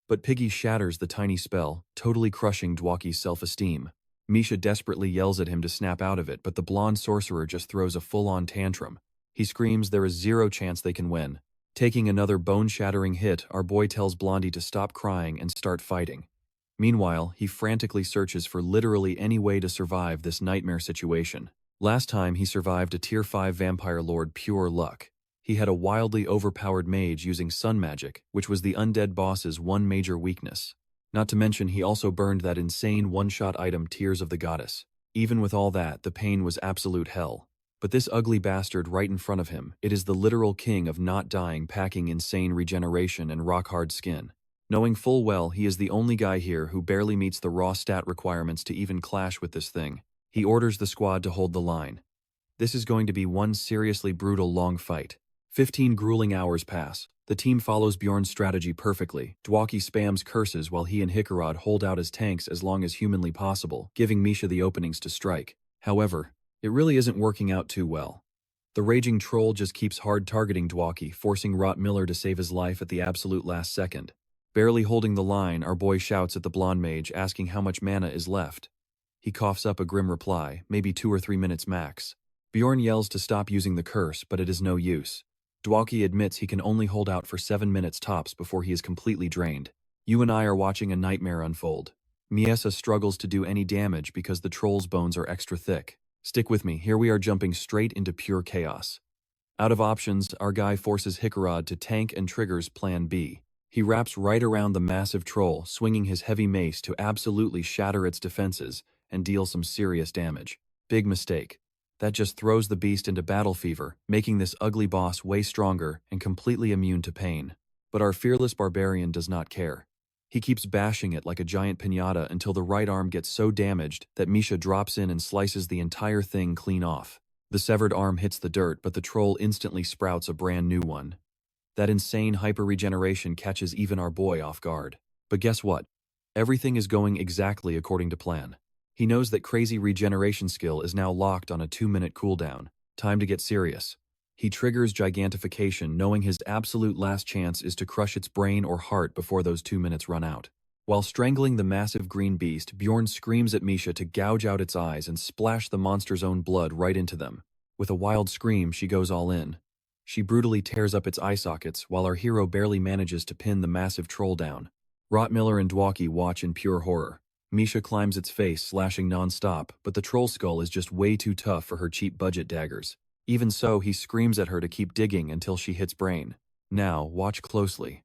S1: But Piggy shatters the tiny spell, totally crushing Dwaki's self-esteem. Misha desperately yells at him to snap out of it, but the blonde sorcerer just throws a full-on tantrum. He screams there is zero chance they can win. Taking another bone-shattering hit, our boy tells Blondie to stop crying and start fighting. Meanwhile, he frantically searches for literally any way to survive this nightmare situation. Last time he survived a Tier 5 vampire lord pure luck. He had a wildly overpowered mage using sun magic, which was the undead boss's one major weakness. Not to mention he also burned that insane one-shot item Tears of the Goddess. Even with all that, the pain was absolute hell. But this ugly bastard right in front of him, it is the literal king of not dying, packing insane regeneration and rock-hard skin. Knowing full well he is the only guy here who barely meets the raw stat requirements to even clash with this thing. He orders the squad to hold the line. This is going to be one seriously brutal long fight. 15 grueling hours pass. The team follows Bjorn's strategy perfectly. Dwaki spams curses while he and Hickarod hold out as tanks as long as humanly possible, giving Misha the openings to strike. However, it really isn't working out too well. The raging troll just keeps hard targeting Dwaki, forcing Miller to save his life at the absolute last second. Barely holding the line, our boy shouts at the blonde mage asking how much mana is left. He coughs up a grim reply, maybe 2 or 3 minutes max. Bjorn yells to stop using the curse, but it is no use. Dwaki admits he can only hold out for 7 minutes tops before he is completely drained. You and I are watching a nightmare unfold. Miesa struggles to do any damage because the troll's bones are extra thick. Stick with me, here we are jumping straight into pure chaos. Out of options, our guy forces Hickarod to tank and triggers Plan B. He wraps right around the massive troll, swinging his heavy mace to absolutely shatter its defenses and deal some serious damage. Big mistake. That just throws the beast into battle fever, making this ugly boss way stronger and completely immune to pain. But our fearless barbarian does not care. He keeps bashing it like a giant piñata until the right arm gets so damaged that Misha drops in and slices the entire thing clean off. The severed arm hits the dirt, but the troll instantly sprouts a brand new one. That insane hyper-regeneration catches even our boy off guard. But guess what? Everything is going exactly according to plan. He knows that crazy regeneration skill is now locked on a 2-minute cooldown. Time to get serious. He triggers gigantification, knowing his absolute last chance is to crush its brain or heart before those 2 minutes run out. While strangling the massive green beast, Bjorn screams at Misha to gouge out its eyes and splash the monster's own blood right into them. With a wild scream, she goes all in. She brutally tears up its eye sockets, while our hero barely manages to pin the massive troll down. Miller and Dwaki watch in pure horror. Misha climbs its face, slashing non-stop, but the troll skull is just way too tough for her cheap budget daggers. Even so, he screams at her to keep digging until she hits brain. Now, watch closely.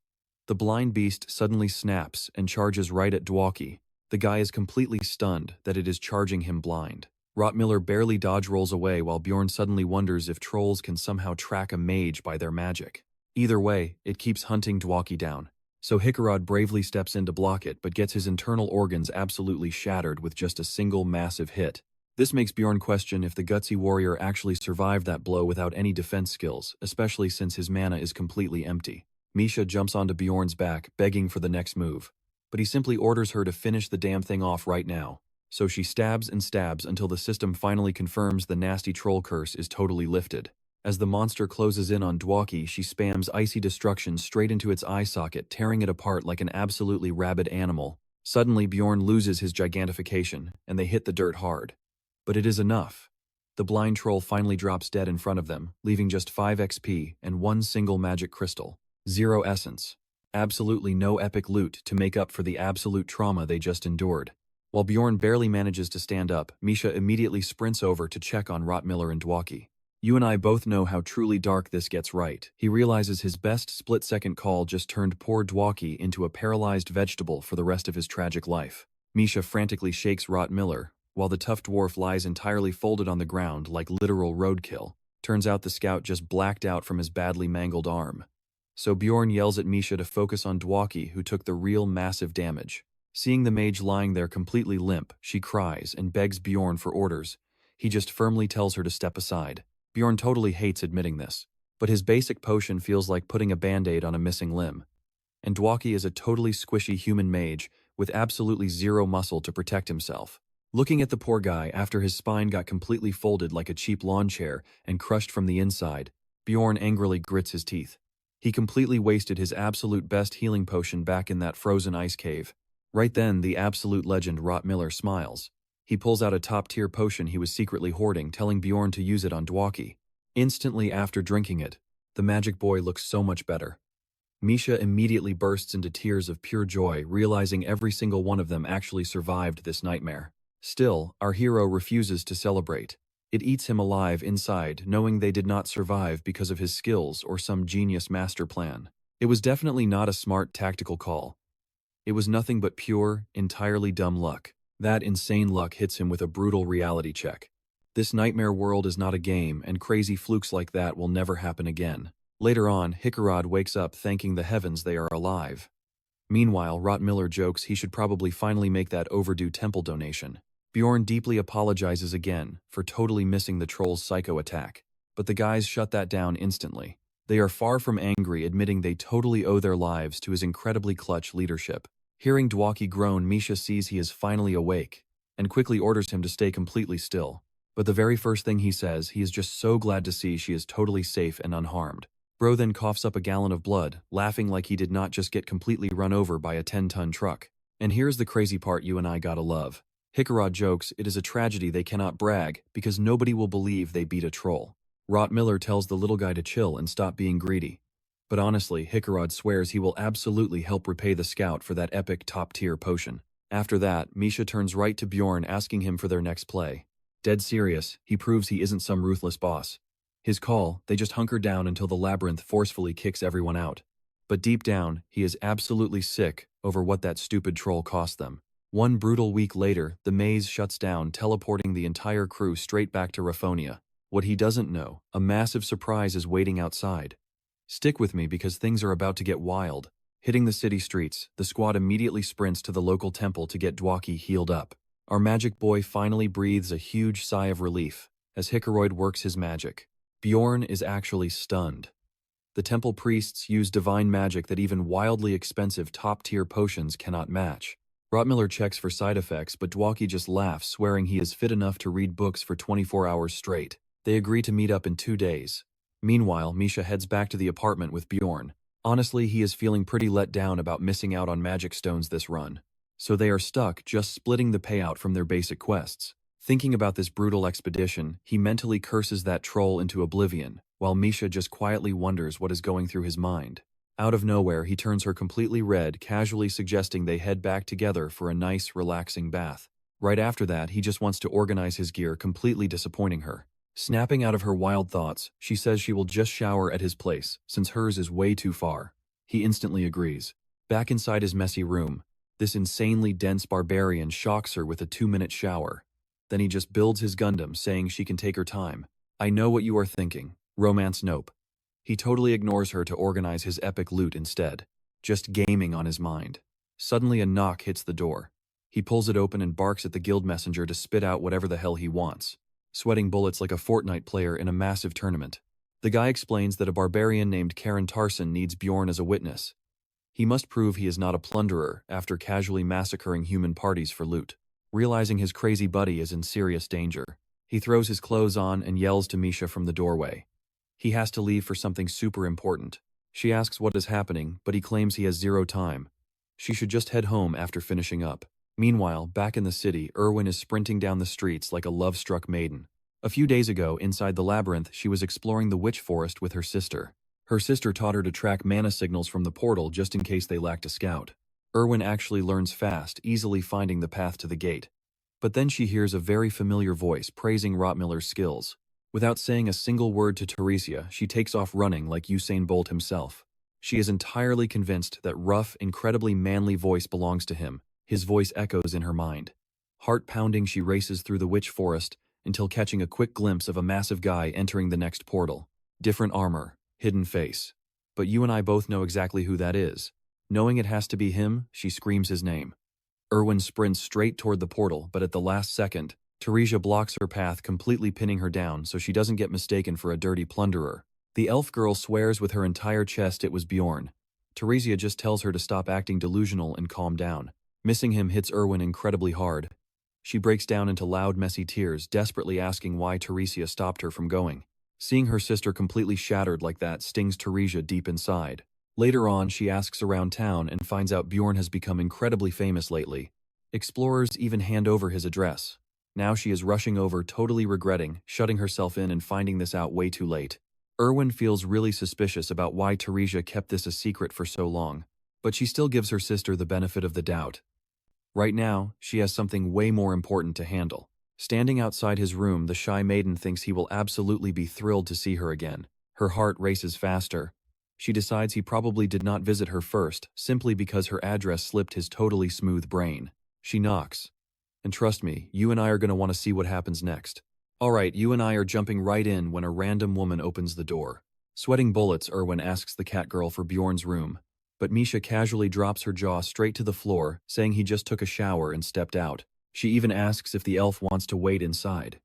S1: The blind beast suddenly snaps and charges right at Dwaki. The guy is completely stunned that it is charging him blind. Rottmiller barely dodge rolls away while Bjorn suddenly wonders if trolls can somehow track a mage by their magic. Either way, it keeps hunting Dwaki down. So Hickarod bravely steps in to block it but gets his internal organs absolutely shattered with just a single massive hit. This makes Bjorn question if the gutsy warrior actually survived that blow without any defense skills, especially since his mana is completely empty. Misha jumps onto Bjorn's back, begging for the next move. But he simply orders her to finish the damn thing off right now. So she stabs and stabs until the system finally confirms the nasty troll curse is totally lifted. As the monster closes in on Dwaki, she spams icy destruction straight into its eye socket, tearing it apart like an absolutely rabid animal. Suddenly, Bjorn loses his gigantification, and they hit the dirt hard. But it is enough. The blind troll finally drops dead in front of them, leaving just 5 XP and one single magic crystal. 0 essence. Absolutely no epic loot to make up for the absolute trauma they just endured. While Bjorn barely manages to stand up, Misha immediately sprints over to check on Rottmiller and Dwaki. You and I both know how truly dark this gets, right? He realizes his best split-second call just turned poor Dwaki into a paralyzed vegetable for the rest of his tragic life. Misha frantically shakes Rottmiller, while the tough dwarf lies entirely folded on the ground like literal roadkill. Turns out the scout just blacked out from his badly mangled arm. So Bjorn yells at Misha to focus on Dwaki, who took the real massive damage. Seeing the mage lying there completely limp, she cries and begs Bjorn for orders. He just firmly tells her to step aside. Bjorn totally hates admitting this, but his basic potion feels like putting a band-aid on a missing limb. And Dwaki is a totally squishy human mage with absolutely zero muscle to protect himself. Looking at the poor guy after his spine got completely folded like a cheap lawn chair and crushed from the inside, Bjorn angrily grits his teeth. He completely wasted his absolute best healing potion back in that frozen ice cave. Right then, the absolute legend Rottmiller smiles. He pulls out a top-tier potion he was secretly hoarding, telling Bjorn to use it on Dwaki. Instantly after drinking it, the magic boy looks so much better. Misha immediately bursts into tears of pure joy, realizing every single one of them actually survived this nightmare. Still, our hero refuses to celebrate. It eats him alive inside, knowing they did not survive because of his skills or some genius master plan. It was definitely not a smart tactical call. It was nothing but pure, entirely dumb luck. That insane luck hits him with a brutal reality check. This nightmare world is not a game, and crazy flukes like that will never happen again. Later on, Hickarod wakes up thanking the heavens they are alive. Meanwhile, Rottmiller jokes he should probably finally make that overdue temple donation. Bjorn deeply apologizes again for totally missing the troll's psycho attack, but the guys shut that down instantly. They are far from angry, admitting they totally owe their lives to his incredibly clutch leadership. Hearing Dwaki groan, Misha sees he is finally awake, and quickly orders him to stay completely still. But the very first thing he says, he is just so glad to see she is totally safe and unharmed. Bro then coughs up a gallon of blood, laughing like he did not just get completely run over by a 10-ton truck. And here's the crazy part you and I gotta love. Hickarod jokes it is a tragedy they cannot brag because nobody will believe they beat a troll. Rottmiller tells the little guy to chill and stop being greedy. But honestly, Hickarod swears he will absolutely help repay the scout for that epic top-tier potion. After that, Misha turns right to Bjorn asking him for their next play. Dead serious, he proves he isn't some ruthless boss. His call, they just hunker down until the labyrinth forcefully kicks everyone out. But deep down, he is absolutely sick over what that stupid troll cost them. One brutal week later, the maze shuts down, teleporting the entire crew straight back to Raffonia. What he doesn't know, a massive surprise is waiting outside. Stick with me because things are about to get wild. Hitting the city streets, the squad immediately sprints to the local temple to get Dwaki healed up. Our magic boy finally breathes a huge sigh of relief as Hickaroid works his magic. Bjorn is actually stunned. The temple priests use divine magic that even wildly expensive top-tier potions cannot match. Rottmiller checks for side effects, but Dwaki just laughs, swearing he is fit enough to read books for 24 hours straight. They agree to meet up in 2 days. Meanwhile, Misha heads back to the apartment with Bjorn. Honestly, he is feeling pretty let down about missing out on magic stones this run. So they are stuck just splitting the payout from their basic quests. Thinking about this brutal expedition, he mentally curses that troll into oblivion, while Misha just quietly wonders what is going through his mind. Out of nowhere, he turns her completely red, casually suggesting they head back together for a nice, relaxing bath. Right after that, he just wants to organize his gear, completely disappointing her. Snapping out of her wild thoughts, she says she will just shower at his place, since hers is way too far. He instantly agrees. Back inside his messy room, this insanely dense barbarian shocks her with a 2-minute shower. Then he just builds his Gundam, saying she can take her time. I know what you are thinking. Romance nope. He totally ignores her to organize his epic loot instead, just gaming on his mind. Suddenly a knock hits the door. He pulls it open and barks at the guild messenger to spit out whatever the hell he wants, sweating bullets like a Fortnite player in a massive tournament. The guy explains that a barbarian named Karen Tarson needs Bjorn as a witness. He must prove he is not a plunderer after casually massacring human parties for loot. Realizing his crazy buddy is in serious danger, he throws his clothes on and yells to Misha from the doorway. He has to leave for something super important. She asks what is happening, but he claims he has zero time. She should just head home after finishing up. Meanwhile, back in the city, Erwin is sprinting down the streets like a love-struck maiden. A few days ago, inside the labyrinth, she was exploring the witch forest with her sister. Her sister taught her to track mana signals from the portal just in case they lacked a scout. Erwin actually learns fast, easily finding the path to the gate. But then she hears a very familiar voice praising Rottmiller's skills. Without saying a single word to Teresia, she takes off running like Usain Bolt himself. She is entirely convinced that rough, incredibly manly voice belongs to him. His voice echoes in her mind. Heart-pounding, she races through the witch forest until catching a quick glimpse of a massive guy entering the next portal. Different armor, hidden face. But you and I both know exactly who that is. Knowing it has to be him, she screams his name. Erwin sprints straight toward the portal, but at the last second, Teresia blocks her path, completely pinning her down so she doesn't get mistaken for a dirty plunderer. The elf girl swears with her entire chest it was Bjorn. Teresia just tells her to stop acting delusional and calm down. Missing him hits Erwin incredibly hard. She breaks down into loud, messy tears, desperately asking why Teresia stopped her from going. Seeing her sister completely shattered like that stings Teresia deep inside. Later on, she asks around town and finds out Bjorn has become incredibly famous lately. Explorers even hand over his address. Now she is rushing over, totally regretting, shutting herself in and finding this out way too late. Erwin feels really suspicious about why Teresia kept this a secret for so long, but she still gives her sister the benefit of the doubt. Right now, she has something way more important to handle. Standing outside his room, the shy maiden thinks he will absolutely be thrilled to see her again. Her heart races faster. She decides he probably did not visit her first, simply because her address slipped his totally smooth brain. She knocks. And trust me, you and I are going to want to see what happens next. Alright, you and I are jumping right in when a random woman opens the door. Sweating bullets, Erwin asks the cat girl for Bjorn's room. But Misha casually drops her jaw straight to the floor, saying he just took a shower and stepped out. She even asks if the elf wants to wait inside.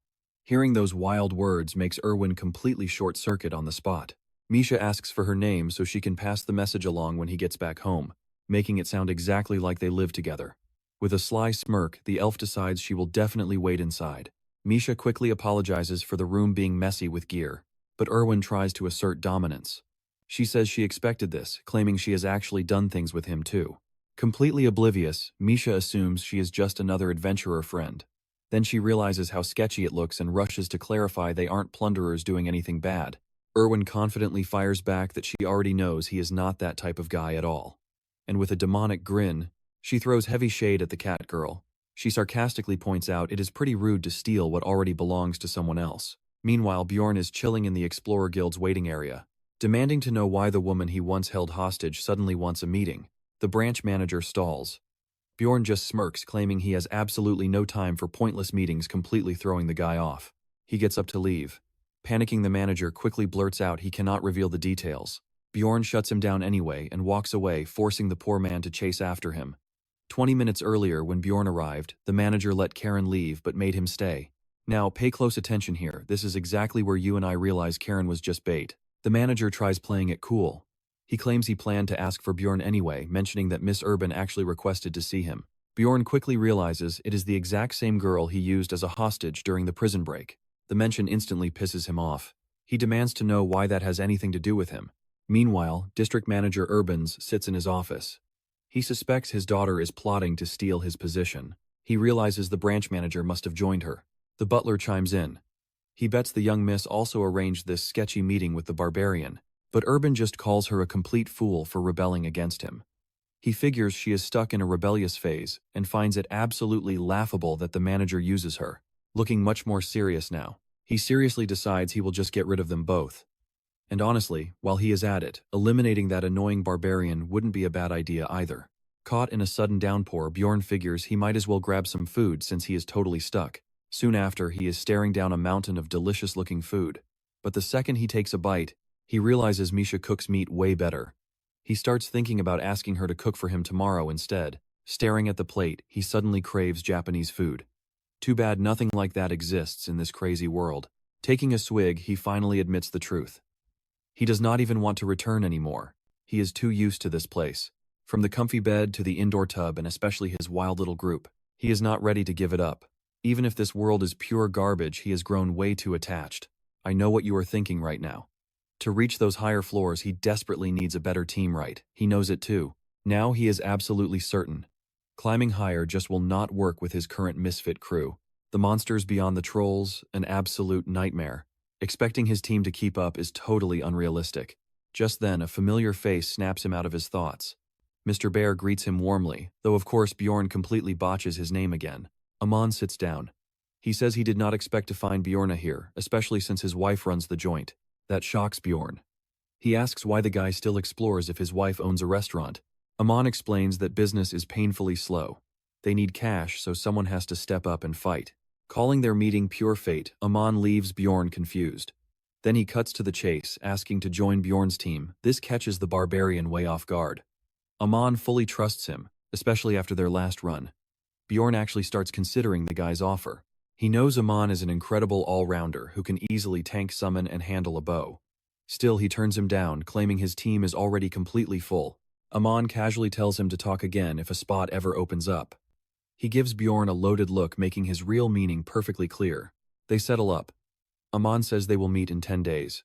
S1: Hearing those wild words makes Erwin completely short-circuit on the spot. Misha asks for her name so she can pass the message along when he gets back home, making it sound exactly like they live together. With a sly smirk, the elf decides she will definitely wait inside. Misha quickly apologizes for the room being messy with gear, but Erwin tries to assert dominance. She says she expected this, claiming she has actually done things with him too. Completely oblivious, Misha assumes she is just another adventurer friend. Then she realizes how sketchy it looks and rushes to clarify they aren't plunderers doing anything bad. Erwin confidently fires back that she already knows he is not that type of guy at all. And with a demonic grin, she throws heavy shade at the cat girl. She sarcastically points out it is pretty rude to steal what already belongs to someone else. Meanwhile, Bjorn is chilling in the Explorer Guild's waiting area, demanding to know why the woman he once held hostage suddenly wants a meeting. The branch manager stalls. Bjorn just smirks, claiming he has absolutely no time for pointless meetings, completely throwing the guy off. He gets up to leave. Panicking, the manager quickly blurts out he cannot reveal the details. Bjorn shuts him down anyway and walks away, forcing the poor man to chase after him. 20 minutes earlier, when Bjorn arrived, the manager let Karen leave but made him stay. Now, pay close attention here. This is exactly where you and I realize Karen was just bait. The manager tries playing it cool. He claims he planned to ask for Bjorn anyway, mentioning that Miss Urban actually requested to see him. Bjorn quickly realizes it is the exact same girl he used as a hostage during the prison break. The mention instantly pisses him off. He demands to know why that has anything to do with him. Meanwhile, District Manager Urbans sits in his office. He suspects his daughter is plotting to steal his position. He realizes the branch manager must have joined her. The butler chimes in. He bets the young miss also arranged this sketchy meeting with the barbarian, but Urban just calls her a complete fool for rebelling against him. He figures she is stuck in a rebellious phase and finds it absolutely laughable that the manager uses her. Looking much more serious now, he seriously decides he will just get rid of them both. And honestly, while he is at it, eliminating that annoying barbarian wouldn't be a bad idea either. Caught in a sudden downpour, Bjorn figures he might as well grab some food since he is totally stuck. Soon after, he is staring down a mountain of delicious-looking food. But the second he takes a bite, he realizes Misha cooks meat way better. He starts thinking about asking her to cook for him tomorrow instead. Staring at the plate, he suddenly craves Japanese food. Too bad nothing like that exists in this crazy world. Taking a swig, he finally admits the truth. He does not even want to return anymore. He is too used to this place. From the comfy bed to the indoor tub and especially his wild little group, he is not ready to give it up. Even if this world is pure garbage, he has grown way too attached. I know what you are thinking right now. To reach those higher floors, he desperately needs a better team, right? He knows it too. Now he is absolutely certain. Climbing higher just will not work with his current misfit crew. The monsters beyond the trolls, an absolute nightmare. Expecting his team to keep up is totally unrealistic. Just then, a familiar face snaps him out of his thoughts. Mr. Bear greets him warmly, though of course Bjorn completely botches his name again. Amon sits down. He says he did not expect to find Bjorna here, especially since his wife runs the joint. That shocks Bjorn. He asks why the guy still explores if his wife owns a restaurant. Amon explains that business is painfully slow. They need cash, so someone has to step up and fight. Calling their meeting pure fate, Amon leaves Bjorn confused. Then he cuts to the chase, asking to join Bjorn's team. This catches the barbarian way off guard. Amon fully trusts him, especially after their last run. Bjorn actually starts considering the guy's offer. He knows Amon is an incredible all-rounder who can easily tank, summon, and handle a bow. Still, he turns him down, claiming his team is already completely full. Amon casually tells him to talk again if a spot ever opens up. He gives Bjorn a loaded look, making his real meaning perfectly clear. They settle up. Amon says they will meet in 10 days.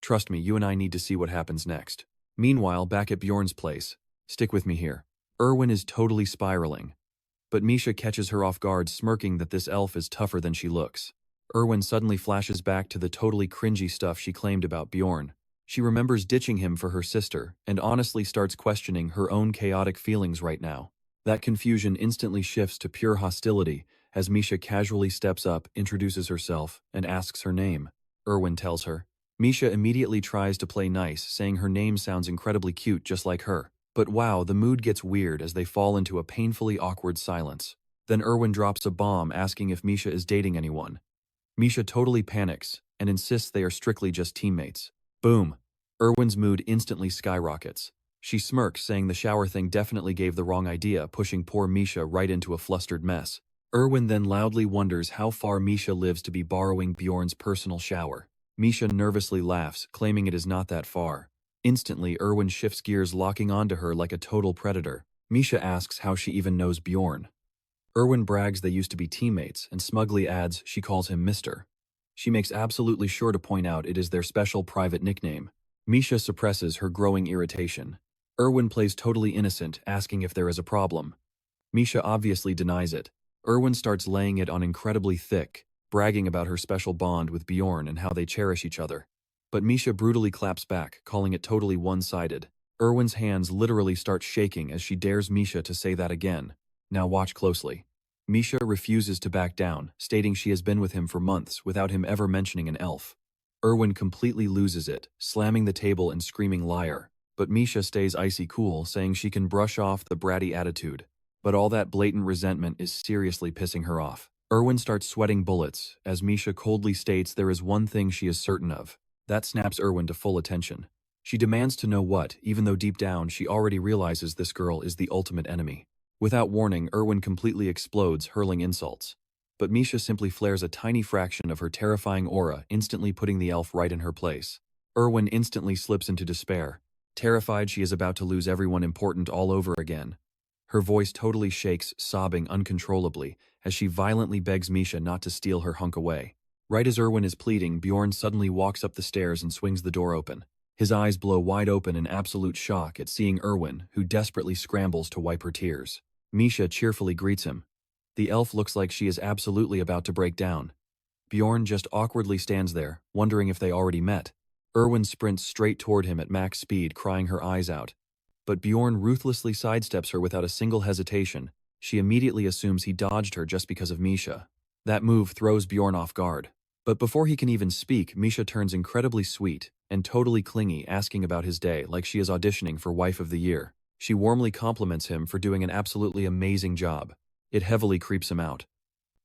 S1: Trust me, you and I need to see what happens next. Meanwhile, back at Bjorn's place. Stick with me here. Erwin is totally spiraling. But Misha catches her off guard, smirking that this elf is tougher than she looks. Erwin suddenly flashes back to the totally cringy stuff she claimed about Bjorn. She remembers ditching him for her sister, and honestly starts questioning her own chaotic feelings right now. That confusion instantly shifts to pure hostility as Misha casually steps up, introduces herself, and asks her name. Erwin tells her. Misha immediately tries to play nice, saying her name sounds incredibly cute just like her. But wow, the mood gets weird as they fall into a painfully awkward silence. Then Erwin drops a bomb asking if Misha is dating anyone. Misha totally panics and insists they are strictly just teammates. Boom. Erwin's mood instantly skyrockets. She smirks, saying the shower thing definitely gave the wrong idea, pushing poor Misha right into a flustered mess. Erwin then loudly wonders how far Misha lives to be borrowing Bjorn's personal shower. Misha nervously laughs, claiming it is not that far. Instantly, Erwin shifts gears, locking onto her like a total predator. Misha asks how she even knows Bjorn. Erwin brags they used to be teammates and smugly adds she calls him Mr. She makes absolutely sure to point out it is their special private nickname. Misha suppresses her growing irritation. Erwin plays totally innocent, asking if there is a problem. Misha obviously denies it. Erwin starts laying it on incredibly thick, bragging about her special bond with Bjorn and how they cherish each other. But Misha brutally claps back, calling it totally one-sided. Erwin's hands literally start shaking as she dares Misha to say that again. Now watch closely. Misha refuses to back down, stating she has been with him for months without him ever mentioning an elf. Erwin completely loses it, slamming the table and screaming liar. But Misha stays icy cool, saying she can brush off the bratty attitude. But all that blatant resentment is seriously pissing her off. Erwin starts sweating bullets, as Misha coldly states there is one thing she is certain of. That snaps Erwin to full attention. She demands to know what, even though deep down she already realizes this girl is the ultimate enemy. Without warning, Erwin completely explodes, hurling insults. But Misha simply flares a tiny fraction of her terrifying aura, instantly putting the elf right in her place. Erwin instantly slips into despair. Terrified she is about to lose everyone important all over again. Her voice totally shakes, sobbing uncontrollably, as she violently begs Misha not to steal her hunk away. Right as Erwin is pleading, Bjorn suddenly walks up the stairs and swings the door open. His eyes blow wide open in absolute shock at seeing Erwin, who desperately scrambles to wipe her tears. Misha cheerfully greets him. The elf looks like she is absolutely about to break down. Bjorn just awkwardly stands there, wondering if they already met. Erwin sprints straight toward him at max speed, crying her eyes out. But Bjorn ruthlessly sidesteps her without a single hesitation. She immediately assumes he dodged her just because of Misha. That move throws Bjorn off guard. But before he can even speak, Misha turns incredibly sweet, and totally clingy, asking about his day like she is auditioning for Wife of the Year. She warmly compliments him for doing an absolutely amazing job. It heavily creeps him out.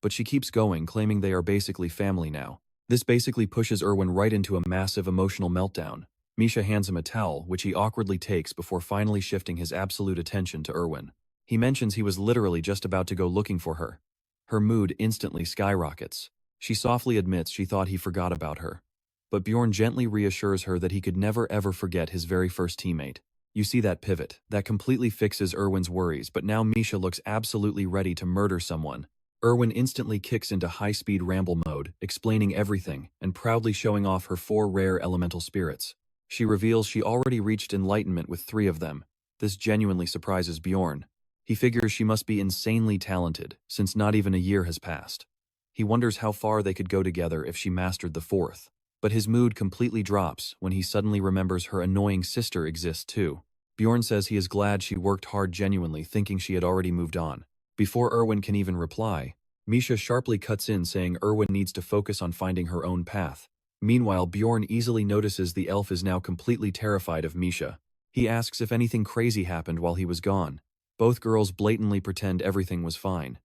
S1: But she keeps going, claiming they are basically family now. This basically pushes Erwin right into a massive emotional meltdown. Misha hands him a towel, which he awkwardly takes before finally shifting his absolute attention to Erwin. He mentions he was literally just about to go looking for her. Her mood instantly skyrockets. She softly admits she thought he forgot about her. But Bjorn gently reassures her that he could never ever forget his very first teammate. You see that pivot. That completely fixes Erwin's worries, but now Misha looks absolutely ready to murder someone. Erwin instantly kicks into high-speed ramble mode, explaining everything, and proudly showing off her 4 rare elemental spirits. She reveals she already reached enlightenment with 3 of them. This genuinely surprises Bjorn. He figures she must be insanely talented, since not even a year has passed. He wonders how far they could go together if she mastered the 4th. But his mood completely drops when he suddenly remembers her annoying sister exists too. Bjorn says he is glad she worked hard genuinely, thinking she had already moved on. Before Erwin can even reply, Misha sharply cuts in, saying Erwin needs to focus on finding her own path. Meanwhile, Bjorn easily notices the elf is now completely terrified of Misha. He asks if anything crazy happened while he was gone. Both girls blatantly pretend everything was fine.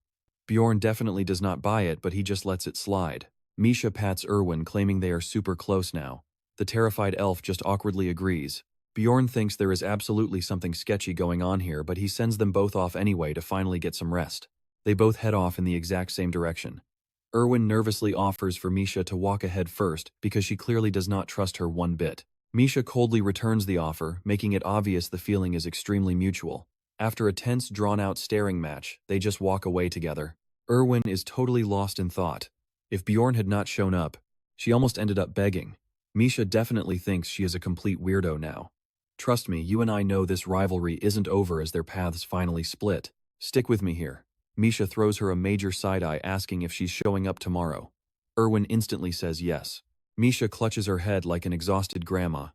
S1: Bjorn definitely does not buy it, but he just lets it slide. Misha pats Erwin, claiming they are super close now. The terrified elf just awkwardly agrees. Bjorn thinks there is absolutely something sketchy going on here, but he sends them both off anyway to finally get some rest. They both head off in the exact same direction. Erwin nervously offers for Misha to walk ahead first because she clearly does not trust her one bit. Misha coldly returns the offer, making it obvious the feeling is extremely mutual. After a tense, drawn-out staring match, they just walk away together. Erwin is totally lost in thought. If Bjorn had not shown up, she almost ended up begging. Misha definitely thinks she is a complete weirdo now. Trust me, you and I know this rivalry isn't over as their paths finally split. Stick with me here. Misha throws her a major side-eye, asking if she's showing up tomorrow. Erwin instantly says yes. Misha clutches her head like an exhausted grandma.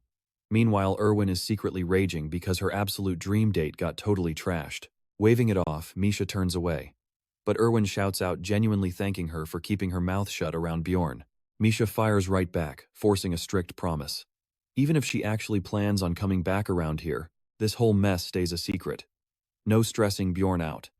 S1: Meanwhile, Erwin is secretly raging because her absolute dream date got totally trashed. Waving it off, Misha turns away. But Erwin shouts out, genuinely thanking her for keeping her mouth shut around Bjorn. Misha fires right back, forcing a strict promise. Even if she actually plans on coming back around here, this whole mess stays a secret. No stressing Bjorn out.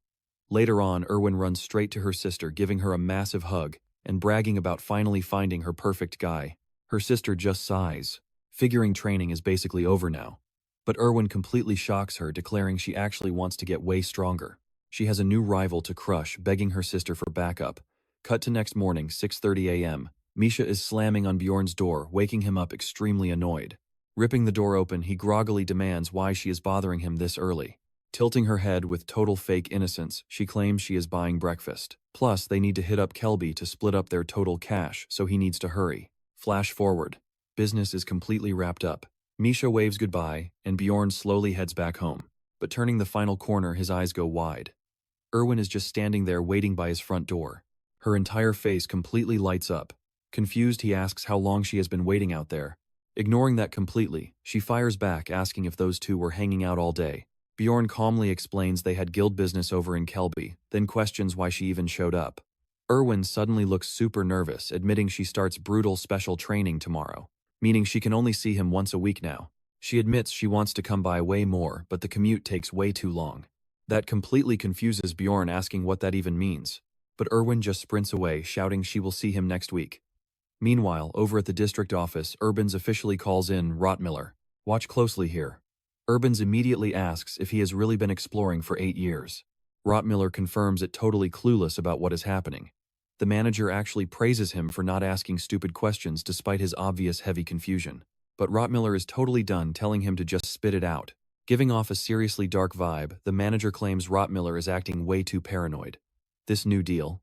S1: Later on, Erwin runs straight to her sister, giving her a massive hug and bragging about finally finding her perfect guy. Her sister just sighs, figuring training is basically over now. But Erwin completely shocks her, declaring she actually wants to get way stronger. She has a new rival to crush, begging her sister for backup. Cut to next morning, 6:30 a.m. Misha is slamming on Bjorn's door, waking him up extremely annoyed. Ripping the door open, he groggily demands why she is bothering him this early. Tilting her head with total fake innocence, she claims she is buying breakfast. Plus, they need to hit up Kelby to split up their total cash, so he needs to hurry. Flash forward. Business is completely wrapped up. Misha waves goodbye, and Bjorn slowly heads back home. But turning the final corner, his eyes go wide. Erwin is just standing there waiting by his front door. Her entire face completely lights up. Confused, he asks how long she has been waiting out there. Ignoring that completely, she fires back, asking if those two were hanging out all day. Bjorn calmly explains they had guild business over in Kelby, then questions why she even showed up. Erwin suddenly looks super nervous, admitting she starts brutal special training tomorrow, meaning she can only see him once a week now. She admits she wants to come by way more, but the commute takes way too long. That completely confuses Bjorn, asking what that even means. But Erwin just sprints away, shouting she will see him next week. Meanwhile, over at the district office, Urbans officially calls in Rottmiller. Watch closely here. Urbans immediately asks if he has really been exploring for 8 years. Rottmiller confirms it, totally clueless about what is happening. The manager actually praises him for not asking stupid questions despite his obvious heavy confusion. But Rottmiller is totally done, telling him to just spit it out. Giving off a seriously dark vibe, the manager claims Rottmiller is acting way too paranoid. This new deal?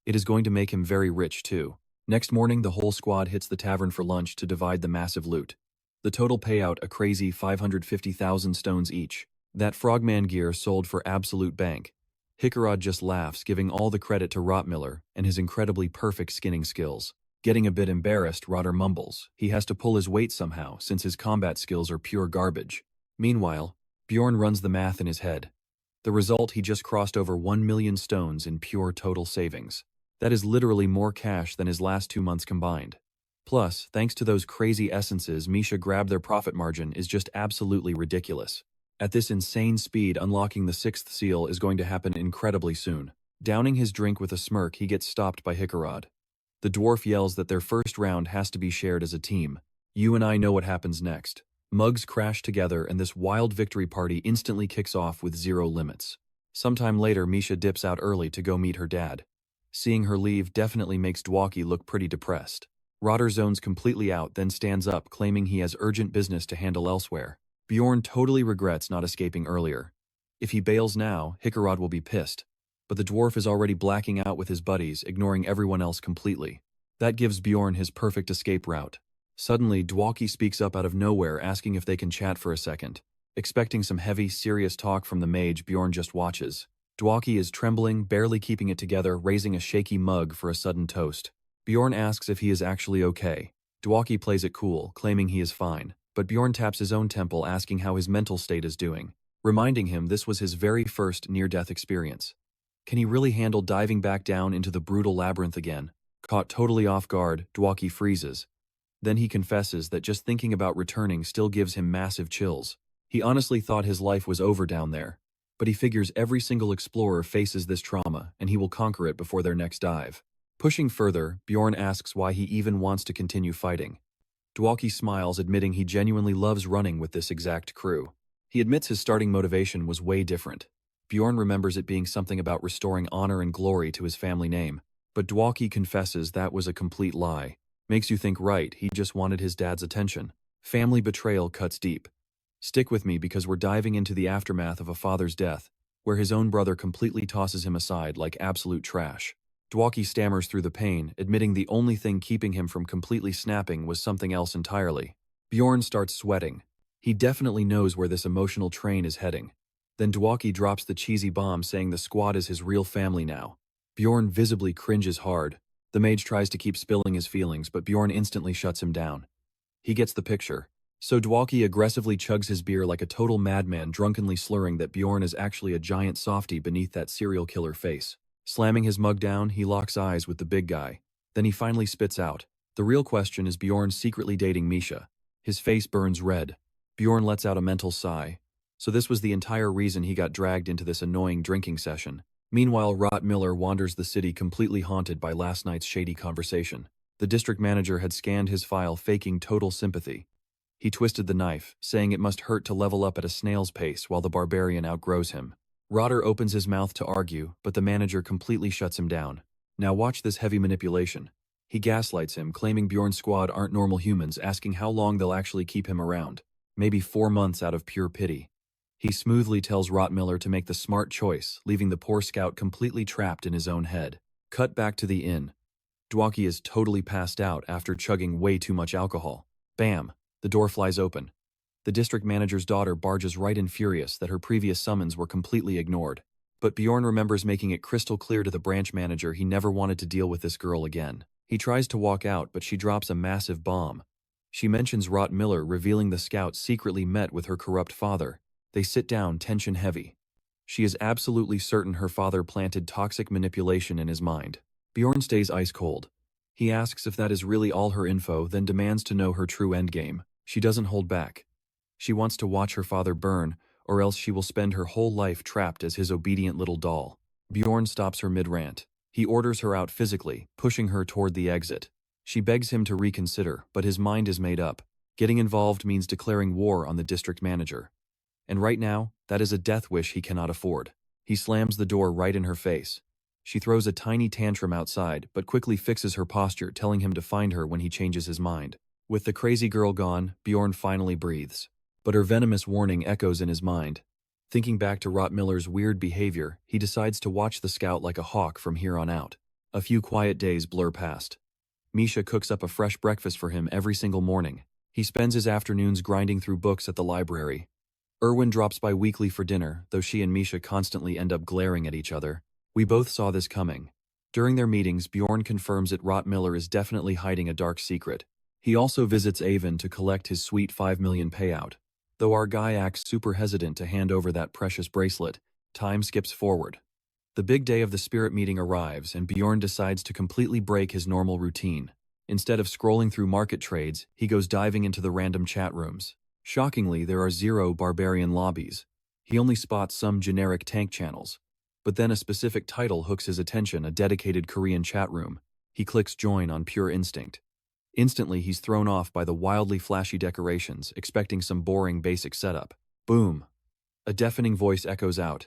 S1: It is going to make him very rich too. Next morning, the whole squad hits the tavern for lunch to divide the massive loot. The total payout, a crazy 550,000 stones each. That frogman gear sold for absolute bank. Hickarod just laughs, giving all the credit to Rottmiller and his incredibly perfect skinning skills. Getting a bit embarrassed, Rotter mumbles he has to pull his weight somehow since his combat skills are pure garbage. Meanwhile, Bjorn runs the math in his head. The result, he just crossed over 1 million stones in pure total savings. That is literally more cash than his last 2 months combined. Plus, thanks to those crazy essences Misha grabbed, their profit margin is just absolutely ridiculous. At this insane speed, unlocking the sixth seal is going to happen incredibly soon. Downing his drink with a smirk, he gets stopped by Hikarad. The dwarf yells that their first round has to be shared as a team. You and I know what happens next. Mugs crash together and this wild victory party instantly kicks off with zero limits. Sometime later, Misha dips out early to go meet her dad. Seeing her leave definitely makes Dwaki look pretty depressed. Rotter zones completely out, then stands up, claiming he has urgent business to handle elsewhere. Bjorn totally regrets not escaping earlier. If he bails now, Hikarad will be pissed. But the dwarf is already blacking out with his buddies, ignoring everyone else completely. That gives Bjorn his perfect escape route. Suddenly, Dwaki speaks up out of nowhere, asking if they can chat for a second. Expecting some heavy, serious talk from the mage, Bjorn just watches. Dwaki is trembling, barely keeping it together, raising a shaky mug for a sudden toast. Bjorn asks if he is actually okay. Dwaki plays it cool, claiming he is fine, but Bjorn taps his own temple, asking how his mental state is doing, reminding him this was his very first near-death experience. Can he really handle diving back down into the brutal labyrinth again? Caught totally off guard, Dwaki freezes. Then he confesses that just thinking about returning still gives him massive chills. He honestly thought his life was over down there, but he figures every single explorer faces this trauma and he will conquer it before their next dive. Pushing further, Bjorn asks why he even wants to continue fighting. Dwaki smiles, admitting he genuinely loves running with this exact crew. He admits his starting motivation was way different. Bjorn remembers it being something about restoring honor and glory to his family name, but Dwaki confesses that was a complete lie. Makes you think, right, he just wanted his dad's attention. Family betrayal cuts deep. Stick with me because we're diving into the aftermath of a father's death, where his own brother completely tosses him aside like absolute trash. Dwaki stammers through the pain, admitting the only thing keeping him from completely snapping was something else entirely. Bjorn starts sweating. He definitely knows where this emotional train is heading. Then Dwaki drops the cheesy bomb, saying the squad is his real family now. Bjorn visibly cringes hard. The mage tries to keep spilling his feelings, but Bjorn instantly shuts him down. He gets the picture. So Dwaki aggressively chugs his beer like a total madman, drunkenly slurring that Bjorn is actually a giant softie beneath that serial killer face. Slamming his mug down, he locks eyes with the big guy. Then he finally spits out. The real question is Bjorn secretly dating Misha. His face burns red. Bjorn lets out a mental sigh. So this was the entire reason he got dragged into this annoying drinking session. Meanwhile, Rot Miller wanders the city completely haunted by last night's shady conversation. The district manager had scanned his file, faking total sympathy. He twisted the knife, saying it must hurt to level up at a snail's pace while the barbarian outgrows him. Rotter opens his mouth to argue, but the manager completely shuts him down. Now watch this heavy manipulation. He gaslights him, claiming Bjorn's squad aren't normal humans, asking how long they'll actually keep him around. Maybe 4 months out of pure pity. He smoothly tells Rottmiller to make the smart choice, leaving the poor scout completely trapped in his own head. Cut back to the inn. Dwaki is totally passed out after chugging way too much alcohol. Bam! The door flies open. The district manager's daughter barges right in, furious that her previous summons were completely ignored. But Bjorn remembers making it crystal clear to the branch manager he never wanted to deal with this girl again. He tries to walk out, but she drops a massive bomb. She mentions Rottmiller, revealing the scout secretly met with her corrupt father. They sit down, tension heavy. She is absolutely certain her father planted toxic manipulation in his mind. Bjorn stays ice cold. He asks if that is really all her info, then demands to know her true endgame. She doesn't hold back. She wants to watch her father burn, or else she will spend her whole life trapped as his obedient little doll. Bjorn stops her mid-rant. He orders her out physically, pushing her toward the exit. She begs him to reconsider, but his mind is made up. Getting involved means declaring war on the district manager. And right now, that is a death wish he cannot afford. He slams the door right in her face. She throws a tiny tantrum outside, but quickly fixes her posture, telling him to find her when he changes his mind. With the crazy girl gone, Bjorn finally breathes. But her venomous warning echoes in his mind. Thinking back to Rottmiller's weird behavior, he decides to watch the scout like a hawk from here on out. A few quiet days blur past. Misha cooks up a fresh breakfast for him every single morning. He spends his afternoons grinding through books at the library. Erwin drops by weekly for dinner, though she and Misha constantly end up glaring at each other. We both saw this coming. During their meetings, Bjorn confirms that Rottmiller is definitely hiding a dark secret. He also visits Avon to collect his sweet 5 million payout. Though our guy acts super hesitant to hand over that precious bracelet, time skips forward. The big day of the spirit meeting arrives, and Bjorn decides to completely break his normal routine. Instead of scrolling through market trades, he goes diving into the random chat rooms. Shockingly, there are 0 barbarian lobbies. He only spots some generic tank channels. But then a specific title hooks his attention, a dedicated Korean chat room. He clicks join on pure instinct. Instantly, he's thrown off by the wildly flashy decorations, expecting some boring basic setup. Boom! A deafening voice echoes out.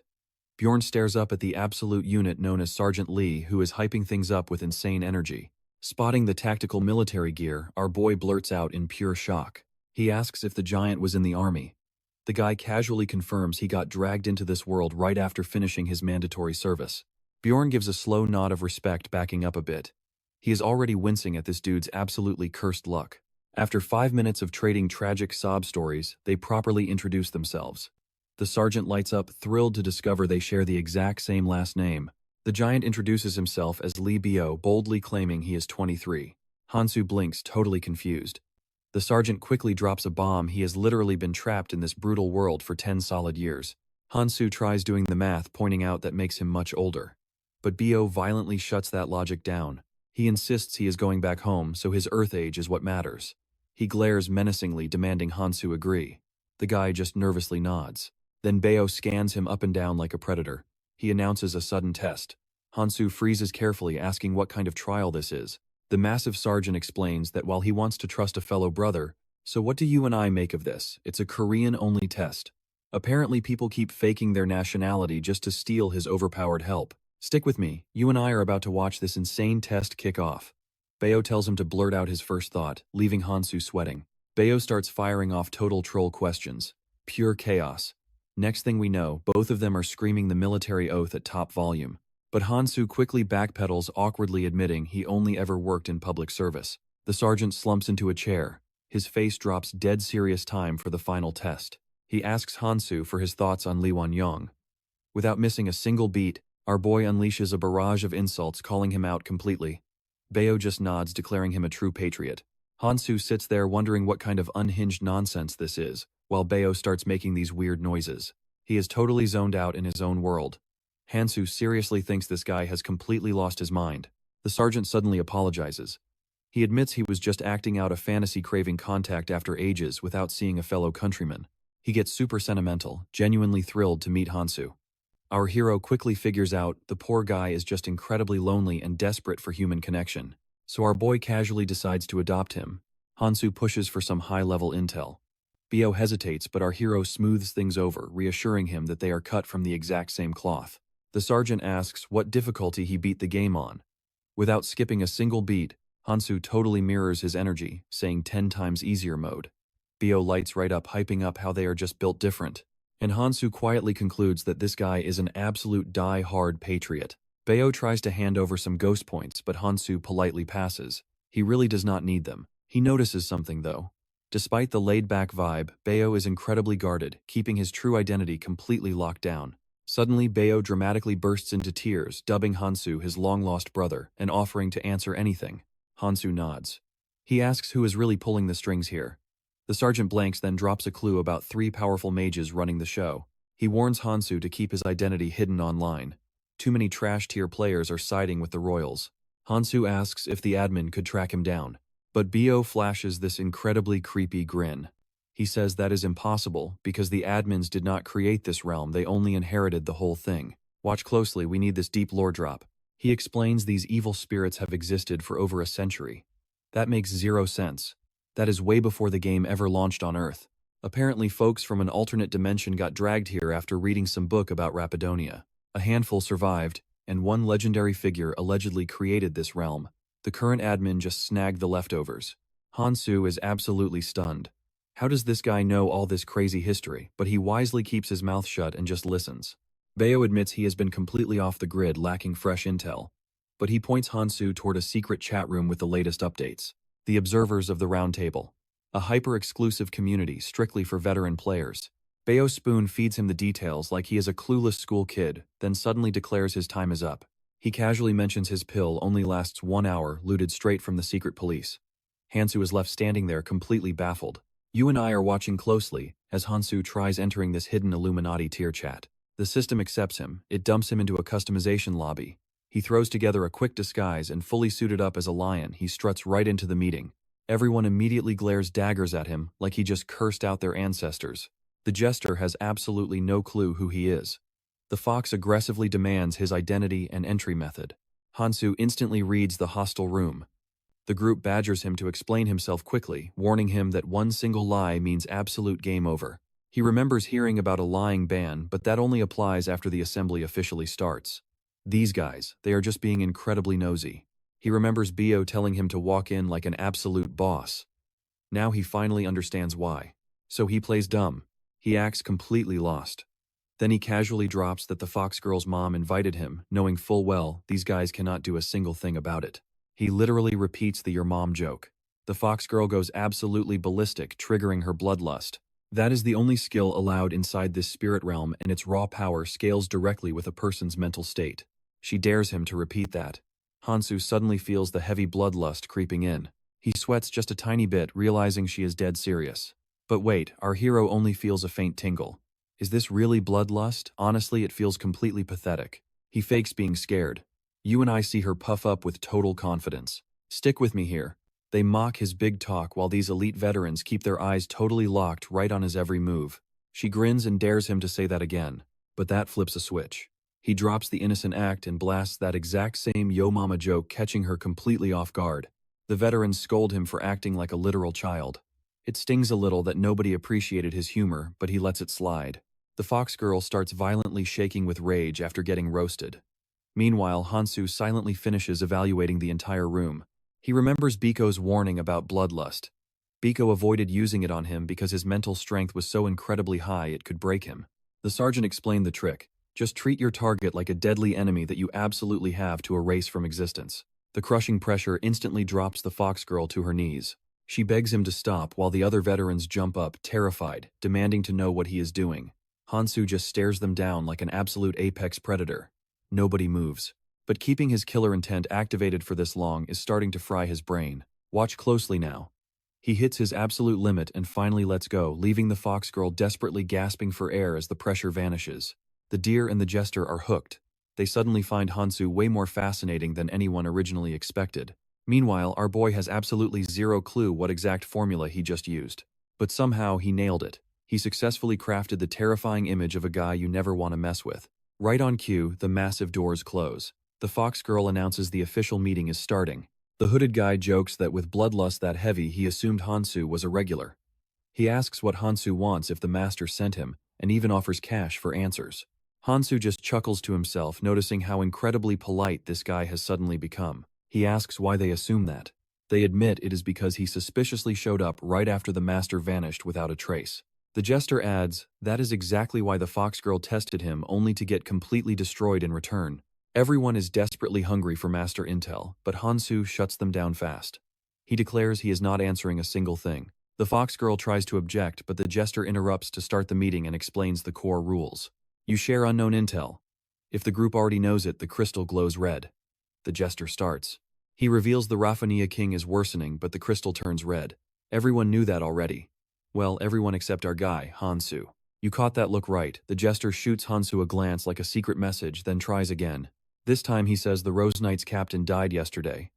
S1: Bjorn stares up at the absolute unit known as Sergeant Lee, who is hyping things up with insane energy. Spotting the tactical military gear, our boy blurts out in pure shock. He asks if the giant was in the army. The guy casually confirms he got dragged into this world right after finishing his mandatory service. Bjorn gives a slow nod of respect, backing up a bit. He is already wincing at this dude's absolutely cursed luck. After 5 minutes of trading tragic sob stories, they properly introduce themselves. The sergeant lights up, thrilled to discover they share the exact same last name. The giant introduces himself as Lee Bo, boldly claiming he is 23. Hansu blinks, totally confused. The sergeant quickly drops a bomb. He has literally been trapped in this brutal world for 10 solid years. Hansu tries doing the math, pointing out that makes him much older. But Bo violently shuts that logic down. He insists he is going back home, so his Earth age is what matters. He glares menacingly, demanding Hansu agree. The guy just nervously nods. Then Bo scans him up and down like a predator. He announces a sudden test. Hansu freezes carefully, asking what kind of trial this is. The massive sergeant explains that while he wants to trust a fellow brother, so what do you and I make of this? It's a Korean-only test. Apparently people keep faking their nationality just to steal his overpowered help. Stick with me, you and I are about to watch this insane test kick off. Bao tells him to blurt out his first thought, leaving Hansu sweating. Bao starts firing off total troll questions. Pure chaos. Next thing we know, both of them are screaming the military oath at top volume. But Hansu quickly backpedals, awkwardly admitting he only ever worked in public service. The sergeant slumps into a chair. His face drops dead serious. Time for the final test. He asks Hansu for his thoughts on Lee Won-young. Without missing a single beat, our boy unleashes a barrage of insults, calling him out completely. Bao just nods, declaring him a true patriot. Hansu sits there wondering what kind of unhinged nonsense this is, while Bao starts making these weird noises. He is totally zoned out in his own world. Hansu seriously thinks this guy has completely lost his mind. The sergeant suddenly apologizes. He admits he was just acting out a fantasy, craving contact after ages without seeing a fellow countryman. He gets super sentimental, genuinely thrilled to meet Hansu. Our hero quickly figures out the poor guy is just incredibly lonely and desperate for human connection. So our boy casually decides to adopt him. Hansu pushes for some high-level intel. Bao hesitates, but our hero smooths things over, reassuring him that they are cut from the exact same cloth. The sergeant asks what difficulty he beat the game on. Without skipping a single beat, Hansu totally mirrors his energy, saying 10 times easier mode. Bao lights right up, hyping up how they are just built different. And Hansu quietly concludes that this guy is an absolute die-hard patriot. Bao tries to hand over some ghost points, but Hansu politely passes. He really does not need them. He notices something though. Despite the laid-back vibe, Bao is incredibly guarded, keeping his true identity completely locked down. Suddenly, Bao dramatically bursts into tears, dubbing Hansu his long-lost brother and offering to answer anything. Hansu nods. He asks who is really pulling the strings here. The sergeant blanks, then drops a clue about 3 powerful mages running the show. He warns Hansu to keep his identity hidden online. Too many trash-tier players are siding with the royals. Hansu asks if the admin could track him down. But Bao flashes this incredibly creepy grin. He says that is impossible because the admins did not create this realm, they only inherited the whole thing. Watch closely, we need this deep lore drop. He explains these evil spirits have existed for over a century. That makes 0 sense. That is way before the game ever launched on Earth. Apparently folks from an alternate dimension got dragged here after reading some book about Raffonia. A handful survived, and one legendary figure allegedly created this realm. The current admin just snagged the leftovers. Hansu is absolutely stunned. How does this guy know all this crazy history? But he wisely keeps his mouth shut and just listens. Bao admits he has been completely off the grid, lacking fresh intel. But he points Hansu toward a secret chat room with the latest updates. The Observers of the Round Table. A hyper-exclusive community strictly for veteran players. Bao spoon feeds him the details like he is a clueless school kid, then suddenly declares his time is up. He casually mentions his pill only lasts 1 hour, looted straight from the secret police. Hansu is left standing there completely baffled. You and I are watching closely as Hansu tries entering this hidden Illuminati tier chat. The system accepts him. It dumps him into a customization lobby. He throws together a quick disguise and fully suited up as a lion, he struts right into the meeting. Everyone immediately glares daggers at him like he just cursed out their ancestors. The jester has absolutely no clue who he is. The fox aggressively demands his identity and entry method. Hansu instantly reads the hostile room. The group badgers him to explain himself quickly, warning him that one single lie means absolute game over. He remembers hearing about a lying ban, but that only applies after the assembly officially starts. These guys, they are just being incredibly nosy. He remembers Bio telling him to walk in like an absolute boss. Now he finally understands why. So he plays dumb. He acts completely lost. Then he casually drops that the fox girl's mom invited him, knowing full well these guys cannot do a single thing about it. He literally repeats the "your mom" joke. The fox girl goes absolutely ballistic, triggering her bloodlust. That is the only skill allowed inside this spirit realm, and its raw power scales directly with a person's mental state. She dares him to repeat that. Hansu suddenly feels the heavy bloodlust creeping in. He sweats just a tiny bit, realizing she is dead serious. But wait, our hero only feels a faint tingle. Is this really bloodlust? Honestly, it feels completely pathetic. He fakes being scared. You and I see her puff up with total confidence. Stick with me here. They mock his big talk while these elite veterans keep their eyes totally locked right on his every move. She grins and dares him to say that again. But that flips a switch. He drops the innocent act and blasts that exact same "yo mama" joke, catching her completely off guard. The veterans scold him for acting like a literal child. It stings a little that nobody appreciated his humor, but he lets it slide. The fox girl starts violently shaking with rage after getting roasted. Meanwhile, Hansu silently finishes evaluating the entire room. He remembers Biko's warning about bloodlust. Biko avoided using it on him because his mental strength was so incredibly high it could break him. The sergeant explained the trick. Just treat your target like a deadly enemy that you absolutely have to erase from existence. The crushing pressure instantly drops the fox girl to her knees. She begs him to stop while the other veterans jump up, terrified, demanding to know what he is doing. Hansu just stares them down like an absolute apex predator. Nobody moves. But keeping his killer intent activated for this long is starting to fry his brain. Watch closely now. He hits his absolute limit and finally lets go, leaving the fox girl desperately gasping for air as the pressure vanishes. The deer and the jester are hooked. They suddenly find Hansu way more fascinating than anyone originally expected. Meanwhile, our boy has absolutely zero clue what exact formula he just used. But somehow he nailed it. He successfully crafted the terrifying image of a guy you never want to mess with. Right on cue, the massive doors close. The fox girl announces the official meeting is starting. The hooded guy jokes that with bloodlust that heavy he assumed Hansu was a regular. He asks what Hansu wants if the master sent him, and even offers cash for answers. Hansu just chuckles to himself, noticing how incredibly polite this guy has suddenly become. He asks why they assume that. They admit it is because he suspiciously showed up right after the master vanished without a trace. The jester adds, that is exactly why the fox girl tested him, only to get completely destroyed in return. Everyone is desperately hungry for master intel, but Hansu shuts them down fast. He declares he is not answering a single thing. The fox girl tries to object, but the jester interrupts to start the meeting and explains the core rules. You share unknown intel. If the group already knows it, the crystal glows red. The jester starts. He reveals the Raffonia king is worsening, but the crystal turns red. Everyone knew that already. Well, everyone except our guy, Hansu. You caught that look right. The jester shoots Hansu a glance like a secret message, then tries again. This time he says the Rose Knight's captain died yesterday.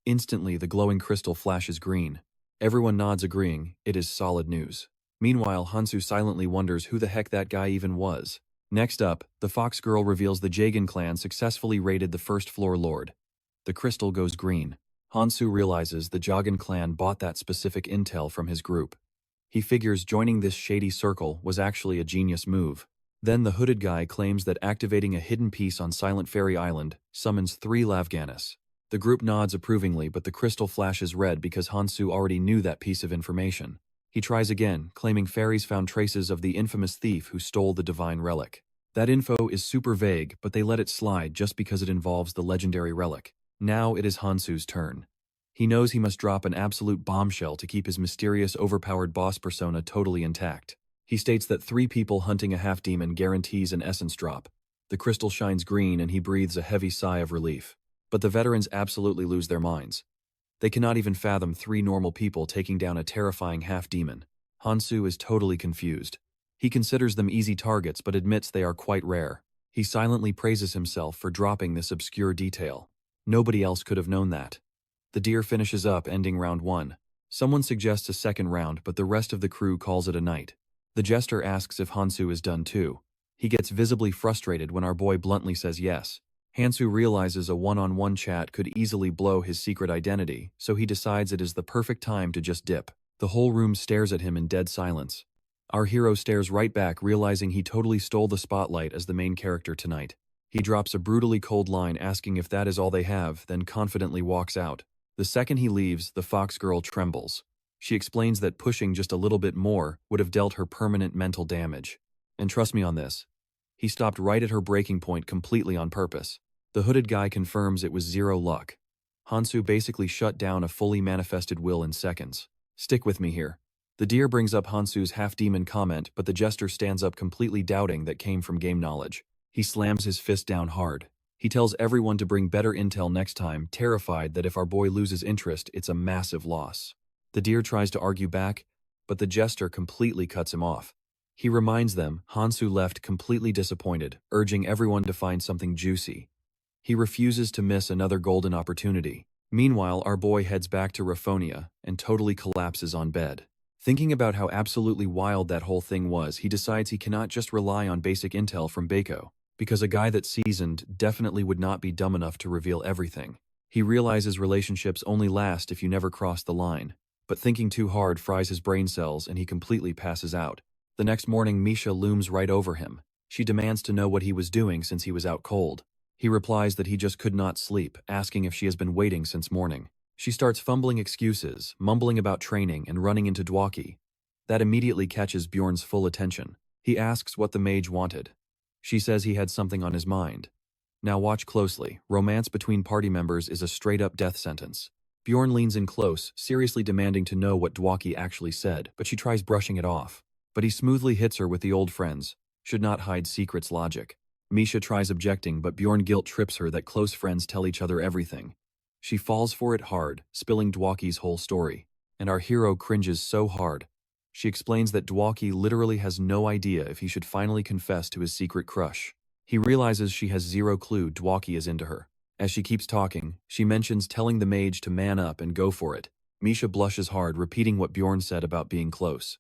S1: Instantly, the glowing crystal flashes green. Everyone nods, agreeing. It is solid news. Meanwhile, Hansu silently wonders who the heck that guy even was. Next up, the fox girl reveals the Jagan clan successfully raided the first floor lord. The crystal goes green. Hansu realizes the Jagan clan bought that specific intel from his group. He figures joining this shady circle was actually a genius move. Then the hooded guy claims that activating a hidden piece on Silent Fairy Island summons 3 Lavganis. The group nods approvingly, but the crystal flashes red because Hansu already knew that piece of information. He tries again, claiming fairies found traces of the infamous thief who stole the divine relic. That info is super vague, but they let it slide just because it involves the legendary relic. Now it is Hansu's turn. He knows he must drop an absolute bombshell to keep his mysterious, overpowered boss persona totally intact. He states that 3 people hunting a half-demon guarantees an essence drop. The crystal shines green and he breathes a heavy sigh of relief. But the veterans absolutely lose their minds. They cannot even fathom 3 normal people taking down a terrifying half-demon. Hansu is totally confused. He considers them easy targets but admits they are quite rare. He silently praises himself for dropping this obscure detail. Nobody else could have known that. The deer finishes up, ending round 1. Someone suggests a second round, but the rest of the crew calls it a night. The jester asks if Hansu is done too. He gets visibly frustrated when our boy bluntly says yes. Hansu realizes a one-on-one chat could easily blow his secret identity, so he decides it is the perfect time to just dip. The whole room stares at him in dead silence. Our hero stares right back, realizing he totally stole the spotlight as the main character tonight. He drops a brutally cold line asking if that is all they have, then confidently walks out. The second he leaves, the fox girl trembles. She explains that pushing just a little bit more would have dealt her permanent mental damage. And trust me on this. He stopped right at her breaking point completely on purpose. The hooded guy confirms it was zero luck. Hansu basically shut down a fully manifested will in seconds. Stick with me here. The deer brings up Hansu's half-demon comment, but the jester stands up completely doubting that came from game knowledge. He slams his fist down hard. He tells everyone to bring better intel next time, terrified that if our boy loses interest, it's a massive loss. The deer tries to argue back, but the jester completely cuts him off. He reminds them Hansu left completely disappointed, urging everyone to find something juicy. He refuses to miss another golden opportunity. Meanwhile, our boy heads back to Raffonia and totally collapses on bed. Thinking about how absolutely wild that whole thing was, he decides he cannot just rely on basic intel from Baco, because a guy that's seasoned definitely would not be dumb enough to reveal everything. He realizes relationships only last if you never cross the line, but thinking too hard fries his brain cells and he completely passes out. The next morning, Misha looms right over him. She demands to know what he was doing since he was out cold. He replies that he just could not sleep, asking if she has been waiting since morning. She starts fumbling excuses, mumbling about training and running into Dwaki. That immediately catches Bjorn's full attention. He asks what the mage wanted. She says he had something on his mind. Now watch closely. Romance between party members is a straight-up death sentence. Bjorn leans in close, seriously demanding to know what Dwaki actually said, but she tries brushing it off. But he smoothly hits her with the old friends. Should not hide secrets logic. Misha tries objecting, but Bjorn guilt trips her that close friends tell each other everything. She falls for it hard, spilling Dwaki's whole story. And our hero cringes so hard. She explains that Dwaki literally has no idea if he should finally confess to his secret crush. He realizes she has zero clue Dwaki is into her. As she keeps talking, she mentions telling the mage to man up and go for it. Misha blushes hard, repeating what Bjorn said about being close.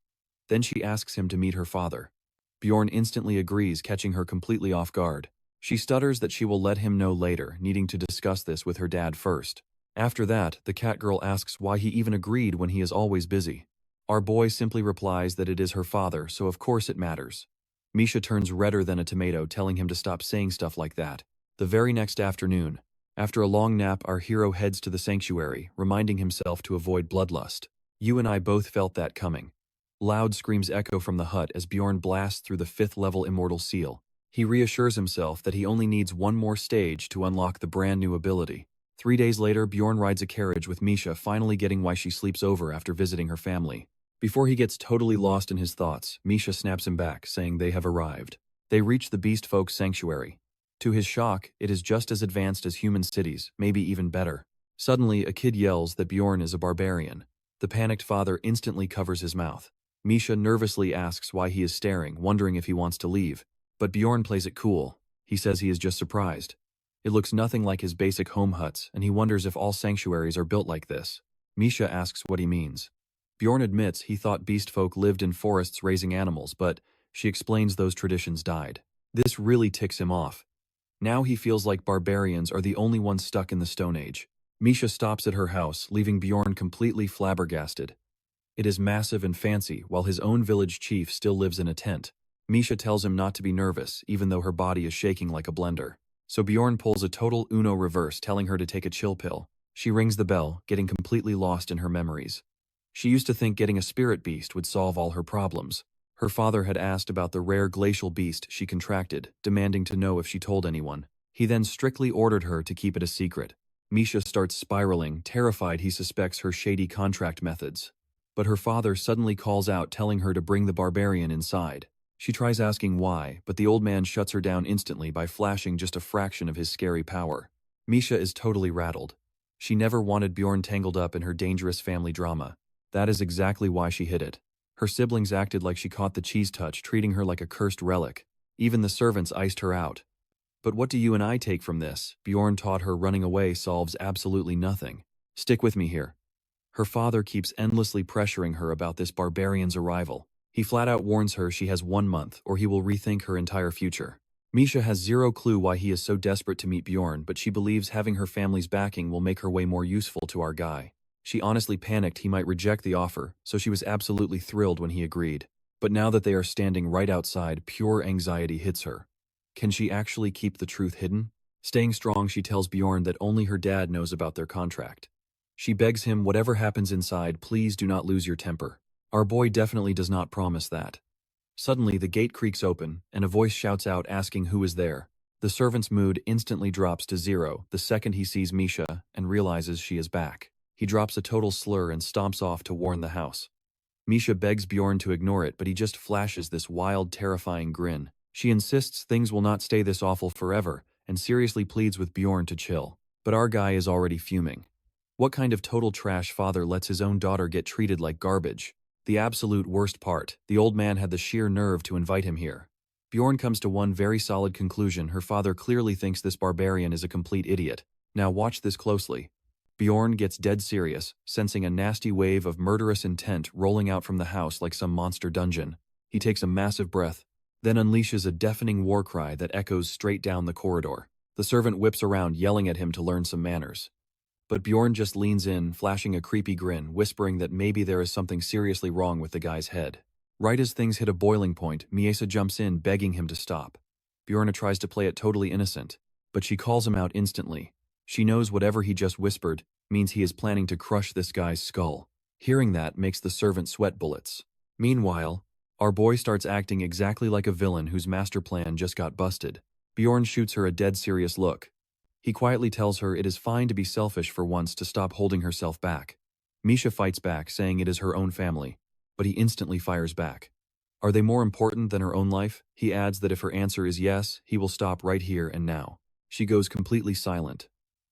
S1: Then she asks him to meet her father. Bjorn instantly agrees, catching her completely off guard. She stutters that she will let him know later, needing to discuss this with her dad first. After that, the cat girl asks why he even agreed when he is always busy. Our boy simply replies that it is her father, so of course it matters. Misha turns redder than a tomato, telling him to stop saying stuff like that. The very next afternoon, after a long nap, our hero heads to the sanctuary, reminding himself to avoid bloodlust. You and I both felt that coming. Loud screams echo from the hut as Bjorn blasts through the 5th-level immortal seal. He reassures himself that he only needs one more stage to unlock the brand new ability. 3 days later, Bjorn rides a carriage with Misha, finally getting why she sleeps over after visiting her family. Before he gets totally lost in his thoughts, Misha snaps him back, saying they have arrived. They reach the beast folk's sanctuary. To his shock, it is just as advanced as human cities, maybe even better. Suddenly, a kid yells that Bjorn is a barbarian. The panicked father instantly covers his mouth. Misha nervously asks why he is staring, wondering if he wants to leave. But Bjorn plays it cool. He says he is just surprised. It looks nothing like his basic home huts, and he wonders if all sanctuaries are built like this. Misha asks what he means. Bjorn admits he thought beast folk lived in forests raising animals, but she explains those traditions died. This really ticks him off. Now he feels like barbarians are the only ones stuck in the Stone Age. Misha stops at her house, leaving Bjorn completely flabbergasted. It is massive and fancy, while his own village chief still lives in a tent. Misha tells him not to be nervous, even though her body is shaking like a blender. So Bjorn pulls a total Uno reverse, telling her to take a chill pill. She rings the bell, getting completely lost in her memories. She used to think getting a spirit beast would solve all her problems. Her father had asked about the rare glacial beast she contracted, demanding to know if she told anyone. He then strictly ordered her to keep it a secret. Misha starts spiraling, terrified he suspects her shady contract methods. But her father suddenly calls out, telling her to bring the barbarian inside. She tries asking why, but the old man shuts her down instantly by flashing just a fraction of his scary power. Misha is totally rattled. She never wanted Bjorn tangled up in her dangerous family drama. That is exactly why she hid it. Her siblings acted like she caught the cheese touch, treating her like a cursed relic. Even the servants iced her out. But what do you and I take from this? Bjorn taught her running away solves absolutely nothing. Stick with me here. Her father keeps endlessly pressuring her about this barbarian's arrival. He flat out warns her she has 1 month or he will rethink her entire future. Misha has zero clue why he is so desperate to meet Bjorn, but she believes having her family's backing will make her way more useful to our guy. She honestly panicked he might reject the offer, so she was absolutely thrilled when he agreed. But now that they are standing right outside, pure anxiety hits her. Can she actually keep the truth hidden? Staying strong, she tells Bjorn that only her dad knows about their contract. She begs him, whatever happens inside, please do not lose your temper. Our boy definitely does not promise that. Suddenly, the gate creaks open, and a voice shouts out asking who is there. The servant's mood instantly drops to zero the second he sees Misha and realizes she is back. He drops a total slur and stomps off to warn the house. Misha begs Bjorn to ignore it, but he just flashes this wild, terrifying grin. She insists things will not stay this awful forever, and seriously pleads with Bjorn to chill. But our guy is already fuming. What kind of total trash father lets his own daughter get treated like garbage? The absolute worst part, the old man had the sheer nerve to invite him here. Bjorn comes to one very solid conclusion: her father clearly thinks this barbarian is a complete idiot. Now watch this closely. Bjorn gets dead serious, sensing a nasty wave of murderous intent rolling out from the house like some monster dungeon. He takes a massive breath, then unleashes a deafening war cry that echoes straight down the corridor. The servant whips around, yelling at him to learn some manners. But Bjorn just leans in, flashing a creepy grin, whispering that maybe there is something seriously wrong with the guy's head. Right as things hit a boiling point, Miesa jumps in, begging him to stop. Bjorn tries to play it totally innocent, but she calls him out instantly. She knows whatever he just whispered means he is planning to crush this guy's skull. Hearing that makes the servant sweat bullets. Meanwhile, our boy starts acting exactly like a villain whose master plan just got busted. Bjorn shoots her a dead serious look. He quietly tells her it is fine to be selfish for once, to stop holding herself back. Misha fights back, saying it is her own family, but he instantly fires back. Are they more important than her own life? He adds that if her answer is yes, he will stop right here and now. She goes completely silent.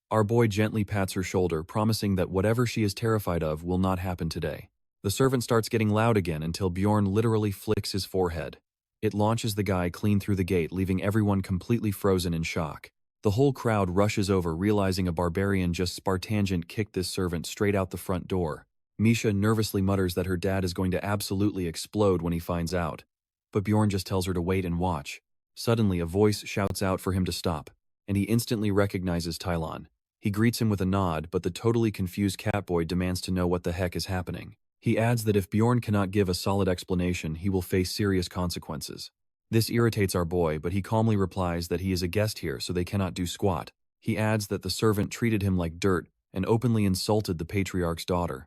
S1: Our boy gently pats her shoulder, promising that whatever she is terrified of will not happen today. The servant starts getting loud again until Bjorn literally flicks his forehead. It launches the guy clean through the gate, leaving everyone completely frozen in shock. The whole crowd rushes over, realizing a barbarian just Spartangent kicked this servant straight out the front door. Misha nervously mutters that her dad is going to absolutely explode when he finds out. But Bjorn just tells her to wait and watch. Suddenly, a voice shouts out for him to stop, and he instantly recognizes Tylon. He greets him with a nod, but the totally confused catboy demands to know what the heck is happening. He adds that if Bjorn cannot give a solid explanation, he will face serious consequences. This irritates our boy, but he calmly replies that he is a guest here, so they cannot do squat. He adds that the servant treated him like dirt and openly insulted the patriarch's daughter.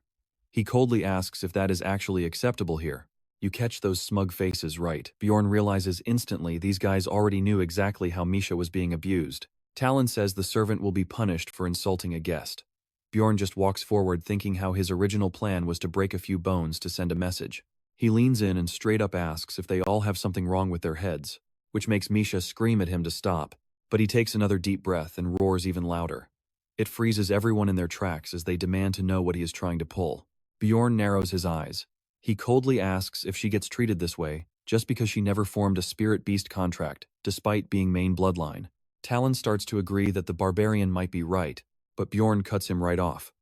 S1: He coldly asks if that is actually acceptable here. You catch those smug faces, right? Bjorn realizes instantly these guys already knew exactly how Misha was being abused. Talon says the servant will be punished for insulting a guest. Bjorn just walks forward, thinking how his original plan was to break a few bones to send a message. He leans in and straight up asks if they all have something wrong with their heads, which makes Misha scream at him to stop, but he takes another deep breath and roars even louder. It freezes everyone in their tracks as they demand to know what he is trying to pull. Bjorn narrows his eyes. He coldly asks if she gets treated this way just because she never formed a spirit beast contract, despite being main bloodline. Talon starts to agree that the barbarian might be right, but Bjorn cuts him right off.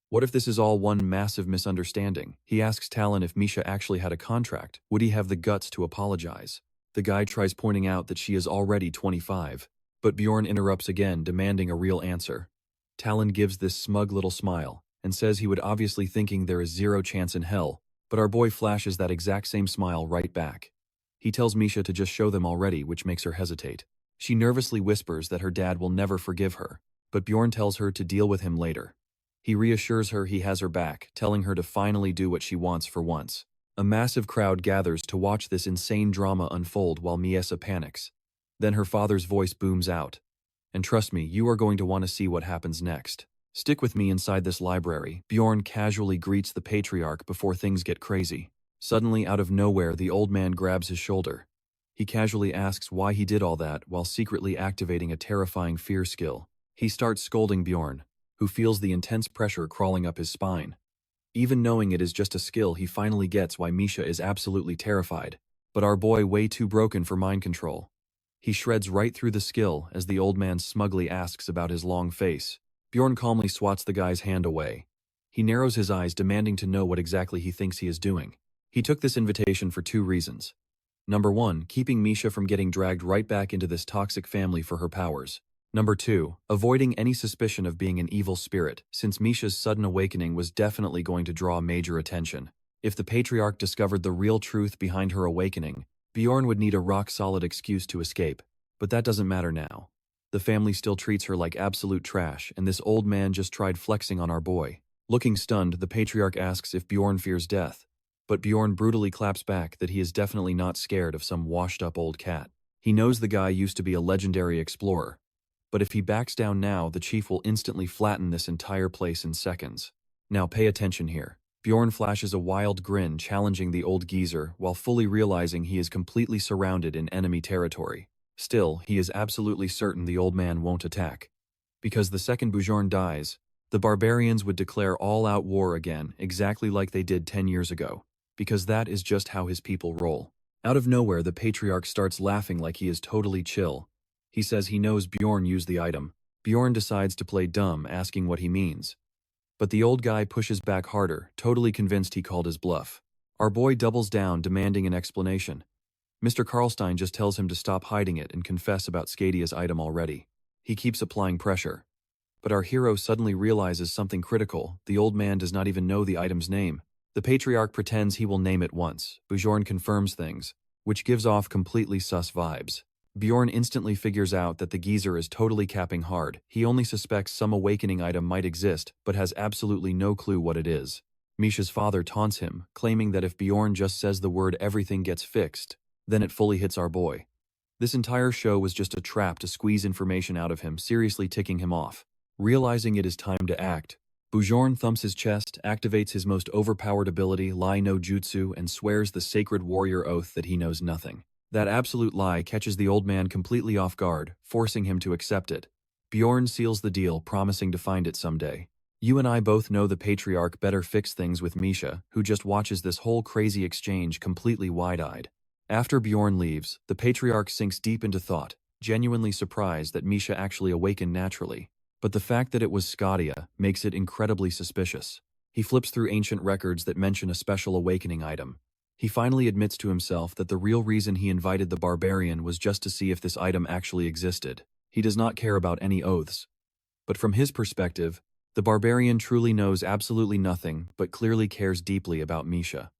S1: What if this is all one massive misunderstanding? He asks Talon if Misha actually had a contract. Would he have the guts to apologize? The guy tries pointing out that she is already 25, but Bjorn interrupts again, demanding a real answer. Talon gives this smug little smile and says he would obviously, thinking there is zero chance in hell, but our boy flashes that exact same smile right back. He tells Misha to just show them already, which makes her hesitate. She nervously whispers that her dad will never forgive her, but Bjorn tells her to deal with him later. He reassures her he has her back, telling her to finally do what she wants for once. A massive crowd gathers to watch this insane drama unfold while Miesa panics. Then her father's voice booms out. And trust me, you are going to want to see what happens next. Stick with me inside this library. Bjorn casually greets the patriarch before things get crazy. Suddenly, out of nowhere, the old man grabs his shoulder. He casually asks why he did all that while secretly activating a terrifying fear skill. He starts scolding Bjorn, who feels the intense pressure crawling up his spine. Even knowing it is just a skill, he finally gets why Misha is absolutely terrified, but our boy way too broken for mind control. He shreds right through the skill as the old man smugly asks about his long face. Bjorn calmly swats the guy's hand away. He narrows his eyes, demanding to know what exactly he thinks he is doing. He took this invitation for 2 reasons. Number 1, keeping Misha from getting dragged right back into this toxic family for her powers. Number 2, avoiding any suspicion of being an evil spirit, since Misha's sudden awakening was definitely going to draw major attention. If the Patriarch discovered the real truth behind her awakening, Bjorn would need a rock-solid excuse to escape. But that doesn't matter now. The family still treats her like absolute trash, and this old man just tried flexing on our boy. Looking stunned, the Patriarch asks if Bjorn fears death. But Bjorn brutally claps back that he is definitely not scared of some washed-up old cat. He knows the guy used to be a legendary explorer. But if he backs down now, the chief will instantly flatten this entire place in seconds. Now pay attention here. Bjorn flashes a wild grin, challenging the old geezer, while fully realizing he is completely surrounded in enemy territory. Still, he is absolutely certain the old man won't attack. Because the second Bjorn dies, the barbarians would declare all-out war again, exactly like they did 10 years ago. Because that is just how his people roll. Out of nowhere, the Patriarch starts laughing like he is totally chill. He says he knows Bjorn used the item. Bjorn decides to play dumb, asking what he means. But the old guy pushes back harder, totally convinced he called his bluff. Our boy doubles down, demanding an explanation. Mr. Karlstein just tells him to stop hiding it and confess about Skadia's item already. He keeps applying pressure. But our hero suddenly realizes something critical. The old man does not even know the item's name. The Patriarch pretends he will name it once. Bjorn confirms things, which gives off completely sus vibes. Bjorn instantly figures out that the geezer is totally capping hard. He only suspects some awakening item might exist, but has absolutely no clue what it is. Misha's father taunts him, claiming that if Bjorn just says the word everything gets fixed, then it fully hits our boy. This entire show was just a trap to squeeze information out of him, seriously ticking him off. Realizing it is time to act, Bjorn thumps his chest, activates his most overpowered ability, Lie no Jutsu, and swears the sacred warrior oath that he knows nothing. That absolute lie catches the old man completely off guard, forcing him to accept it. Bjorn seals the deal, promising to find it someday. You and I both know the Patriarch better fix things with Misha, who just watches this whole crazy exchange completely wide-eyed. After Bjorn leaves, the Patriarch sinks deep into thought, genuinely surprised that Misha actually awakened naturally. But the fact that it was Skadia makes it incredibly suspicious. He flips through ancient records that mention a special awakening item. He finally admits to himself that the real reason he invited the barbarian was just to see if this item actually existed. He does not care about any oaths. But from his perspective, the barbarian truly knows absolutely nothing, but clearly cares deeply about Misha.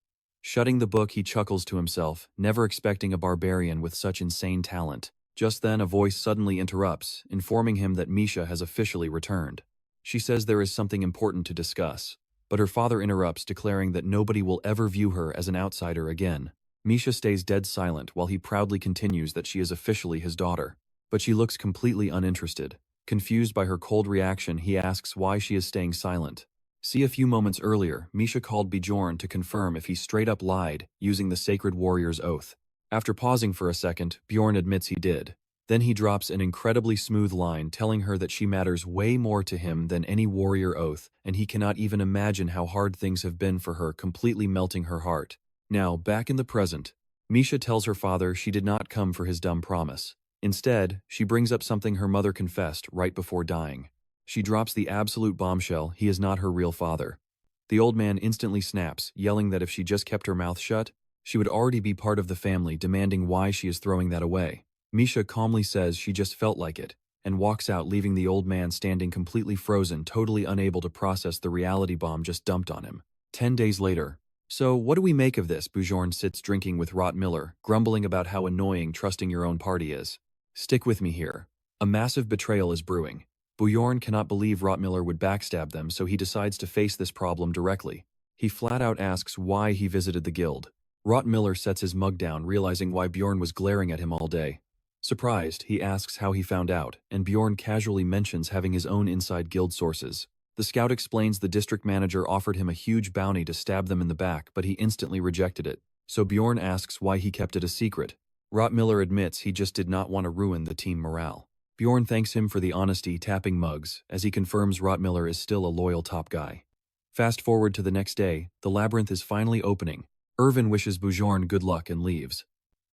S1: Shutting the book, he chuckles to himself, never expecting a barbarian with such insane talent. Just then, a voice suddenly interrupts, informing him that Misha has officially returned. She says there is something important to discuss. But her father interrupts, declaring that nobody will ever view her as an outsider again. Misha stays dead silent while he proudly continues that she is officially his daughter. But she looks completely uninterested. Confused by her cold reaction, he asks why she is staying silent. See, a few moments earlier, Misha called Bjorn to confirm if he straight up lied, using the sacred warrior's oath. After pausing for a second, Bjorn admits he did. Then he drops an incredibly smooth line telling her that she matters way more to him than any warrior oath, and he cannot even imagine how hard things have been for her, completely melting her heart. Now, back in the present, Misha tells her father she did not come for his dumb promise. Instead, she brings up something her mother confessed right before dying. She drops the absolute bombshell: he is not her real father. The old man instantly snaps, yelling that if she just kept her mouth shut, she would already be part of the family, demanding why she is throwing that away. Misha calmly says she just felt like it, and walks out, leaving the old man standing completely frozen, totally unable to process the reality bomb just dumped on him. 10 days later. So, what do we make of this? Bjorn sits drinking with Rot Miller, grumbling about how annoying trusting your own party is. Stick with me here. A massive betrayal is brewing. Bjorn cannot believe Rot Miller would backstab them, so he decides to face this problem directly. He flat out asks why he visited the guild. Rot Miller sets his mug down, realizing why Bjorn was glaring at him all day. Surprised, he asks how he found out, and Bjorn casually mentions having his own inside guild sources. The scout explains the district manager offered him a huge bounty to stab them in the back, but he instantly rejected it. So Bjorn asks why he kept it a secret. Rot Miller admits he just did not want to ruin the team morale. Bjorn thanks him for the honesty, tapping mugs, as he confirms Rot Miller is still a loyal top guy. Fast forward to the next day, the labyrinth is finally opening. Irvin wishes Bjorn good luck and leaves.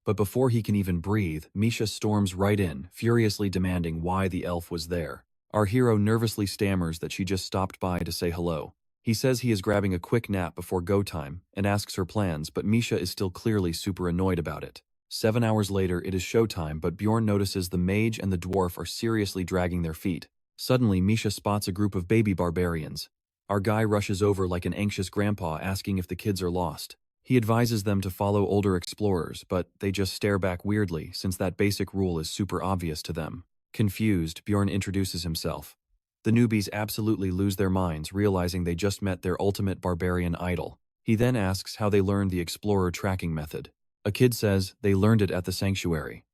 S1: But before he can even breathe, Misha storms right in, furiously demanding why the elf was there. Our hero nervously stammers that she just stopped by to say hello. He says he is grabbing a quick nap before go time and asks her plans, but Misha is still clearly super annoyed about it. 7 hours later, it is showtime, but Bjorn notices the mage and the dwarf are seriously dragging their feet. Suddenly, Misha spots a group of baby barbarians. Our guy rushes over like an anxious grandpa asking if the kids are lost. He advises them to follow older explorers, but they just stare back weirdly since that basic rule is super obvious to them. Confused, Bjorn introduces himself. The newbies absolutely lose their minds, realizing they just met their ultimate barbarian idol. He then asks how they learned the explorer tracking method. A kid says they learned it at the sanctuary.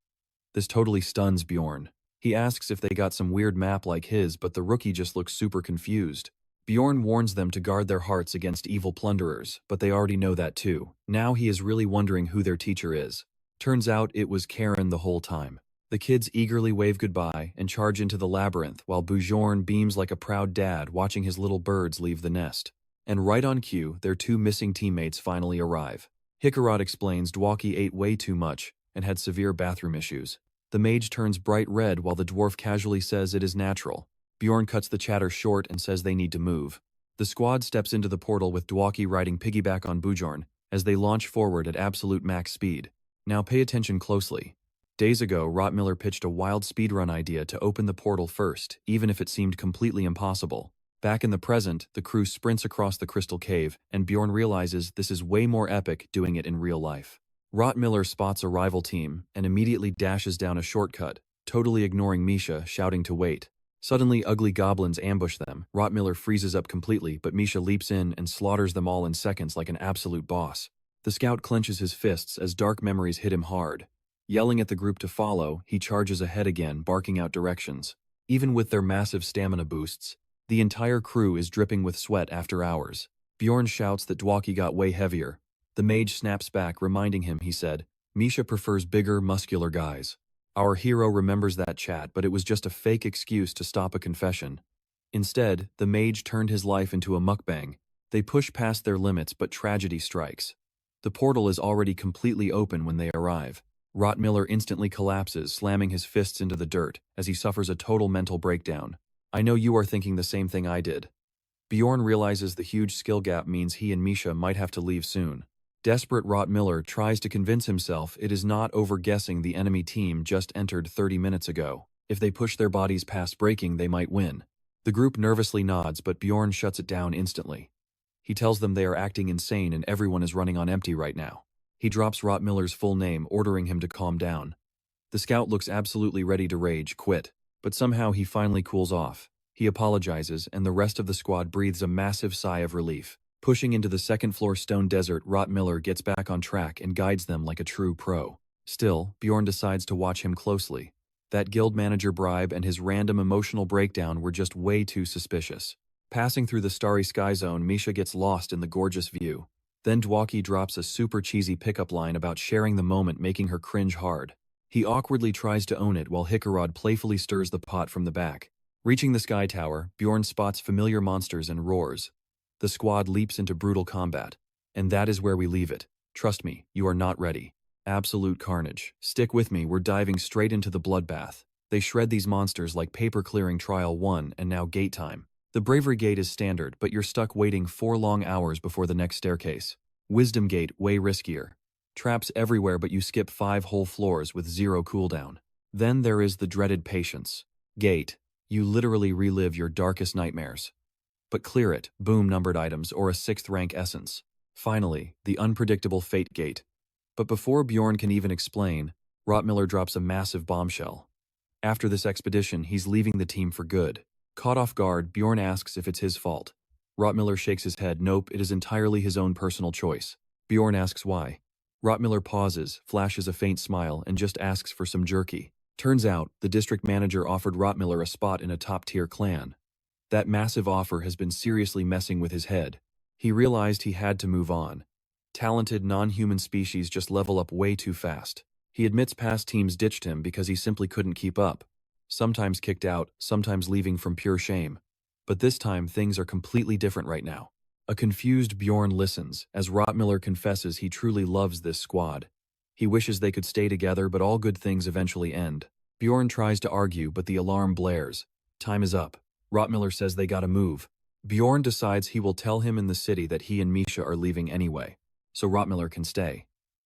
S1: This totally stuns Bjorn. He asks if they got some weird map like his, but the rookie just looks super confused. Bjorn warns them to guard their hearts against evil plunderers, but they already know that too. Now he is really wondering who their teacher is. Turns out it was Karen the whole time. The kids eagerly wave goodbye and charge into the labyrinth while Bjorn beams like a proud dad watching his little birds leave the nest. And right on cue, their two missing teammates finally arrive. Hickarod explains Dwaki ate way too much and had severe bathroom issues. The mage turns bright red while the dwarf casually says it is natural. Bjorn cuts the chatter short and says they need to move. The squad steps into the portal with Dwaki riding piggyback on Bjorn as they launch forward at absolute max speed. Now pay attention closely. Days ago, Rottmiller pitched a wild speedrun idea to open the portal first, even if it seemed completely impossible. Back in the present, the crew sprints across the crystal cave, and Bjorn realizes this is way more epic doing it in real life. Rottmiller spots a rival team and immediately dashes down a shortcut, totally ignoring Misha, shouting to wait. Suddenly, ugly goblins ambush them. Rottmiller freezes up completely, but Misha leaps in and slaughters them all in seconds like an absolute boss. The scout clenches his fists as dark memories hit him hard. Yelling at the group to follow, he charges ahead again, barking out directions. Even with their massive stamina boosts, the entire crew is dripping with sweat after hours. Bjorn shouts that Dwaki got way heavier. The mage snaps back, reminding him, he said, Misha prefers bigger, muscular guys. Our hero remembers that chat, but it was just a fake excuse to stop a confession. Instead, the mage turned his life into a mukbang. They push past their limits, but tragedy strikes. The portal is already completely open when they arrive. Rottmiller instantly collapses, slamming his fists into the dirt as he suffers a total mental breakdown. I know you are thinking the same thing I did. Bjorn realizes the huge skill gap means he and Misha might have to leave soon. Desperate Rottmiller tries to convince himself it is not over-guessing the enemy team just entered 30 minutes ago. If they push their bodies past breaking, they might win. The group nervously nods, but Bjorn shuts it down instantly. He tells them they are acting insane and everyone is running on empty right now. He drops Rottmiller's full name, ordering him to calm down. The scout looks absolutely ready to rage quit, but somehow he finally cools off. He apologizes, and the rest of the squad breathes a massive sigh of relief. Pushing into the second-floor stone desert, Rottmiller gets back on track and guides them like a true pro. Still, Bjorn decides to watch him closely. That guild manager bribe and his random emotional breakdown were just way too suspicious. Passing through the starry sky zone, Misha gets lost in the gorgeous view. Then Dwaki drops a super cheesy pickup line about sharing the moment, making her cringe hard. He awkwardly tries to own it while Hickarod playfully stirs the pot from the back. Reaching the sky tower, Bjorn spots familiar monsters and roars. The squad leaps into brutal combat. And that is where we leave it. Trust me, you are not ready. Absolute carnage. Stick with me, we're diving straight into the bloodbath. They shred these monsters like paper clearing trial 1 and now gate time. The bravery gate is standard, but you're stuck waiting 4 long hours before the next staircase. Wisdom gate, way riskier. Traps everywhere, but you skip 5 whole floors with 0 cooldown. Then there is the dreaded patience gate. You literally relive your darkest nightmares. But clear it, boom, numbered items or a 6th rank essence. Finally, the unpredictable fate gate. But before Bjorn can even explain, Rottmiller drops a massive bombshell. After this expedition, he's leaving the team for good. Caught off guard, Bjorn asks if it's his fault. Rottmiller shakes his head. Nope, it is entirely his own personal choice. Bjorn asks why. Rottmiller pauses, flashes a faint smile, and just asks for some jerky. Turns out, the district manager offered Rottmiller a spot in a top-tier clan. That massive offer has been seriously messing with his head. He realized he had to move on. Talented non-human species just level up way too fast. He admits past teams ditched him because he simply couldn't keep up. Sometimes kicked out, sometimes leaving from pure shame. But this time, things are completely different right now. A confused Bjorn listens as Rottmiller confesses he truly loves this squad. He wishes they could stay together, but all good things eventually end. Bjorn tries to argue, but the alarm blares. Time is up. Rottmiller says they gotta move. Bjorn decides he will tell him in the city that he and Misha are leaving anyway, so Rottmiller can stay.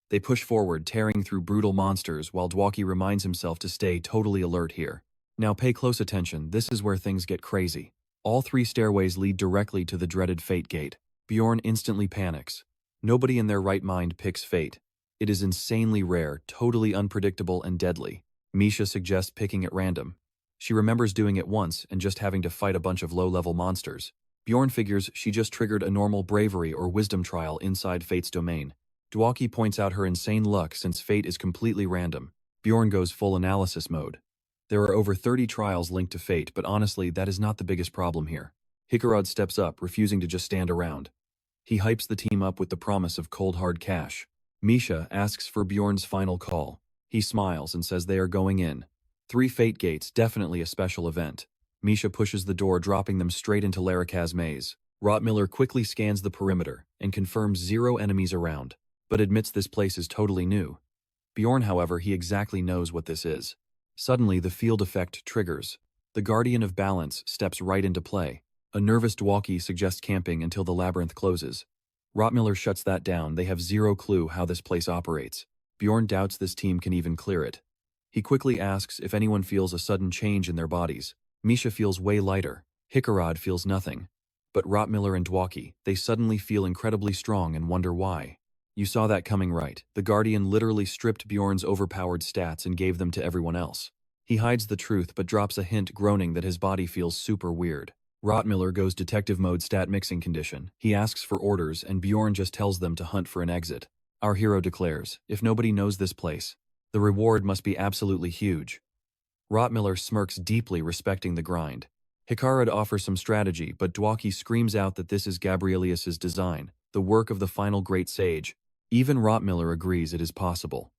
S1: They push forward, tearing through brutal monsters, while Dwalki reminds himself to stay totally alert here. Now pay close attention, this is where things get crazy. All 3 stairways lead directly to the dreaded Fate Gate. Bjorn instantly panics. Nobody in their right mind picks Fate. It is insanely rare, totally unpredictable, and deadly. Misha suggests picking at random. She remembers doing it once and just having to fight a bunch of low-level monsters. Bjorn figures she just triggered a normal bravery or wisdom trial inside Fate's domain. Dwalki points out her insane luck since Fate is completely random. Bjorn goes full analysis mode. There are over 30 trials linked to Fate, but honestly, that is not the biggest problem here. Hikarad steps up, refusing to just stand around. He hypes the team up with the promise of cold hard cash. Misha asks for Bjorn's final call. He smiles and says they are going in. 3 Fate Gates, definitely a special event. Misha pushes the door, dropping them straight into Larikaz's maze. Rottmiller quickly scans the perimeter and confirms 0 enemies around, but admits this place is totally new. Bjorn, however, he exactly knows what this is. Suddenly, the field effect triggers. The Guardian of Balance steps right into play. A nervous Dwalki suggests camping until the labyrinth closes. Rottmiller shuts that down. They have 0 clue how this place operates. Bjorn doubts this team can even clear it. He quickly asks if anyone feels a sudden change in their bodies. Misha feels way lighter. Hikarad feels nothing. But Rottmiller and Dwalki, they suddenly feel incredibly strong and wonder why. You saw that coming, right? The Guardian literally stripped Bjorn's overpowered stats and gave them to everyone else. He hides the truth but drops a hint, groaning that his body feels super weird. Rottmiller goes detective mode stat mixing condition. He asks for orders and Bjorn just tells them to hunt for an exit. Our hero declares, if nobody knows this place, the reward must be absolutely huge. Rottmiller smirks deeply, respecting the grind. Hikarad offers some strategy, but Dwalki screams out that this is Gabrielius's design, the work of the final great sage. Even Rottmiller agrees it is possible.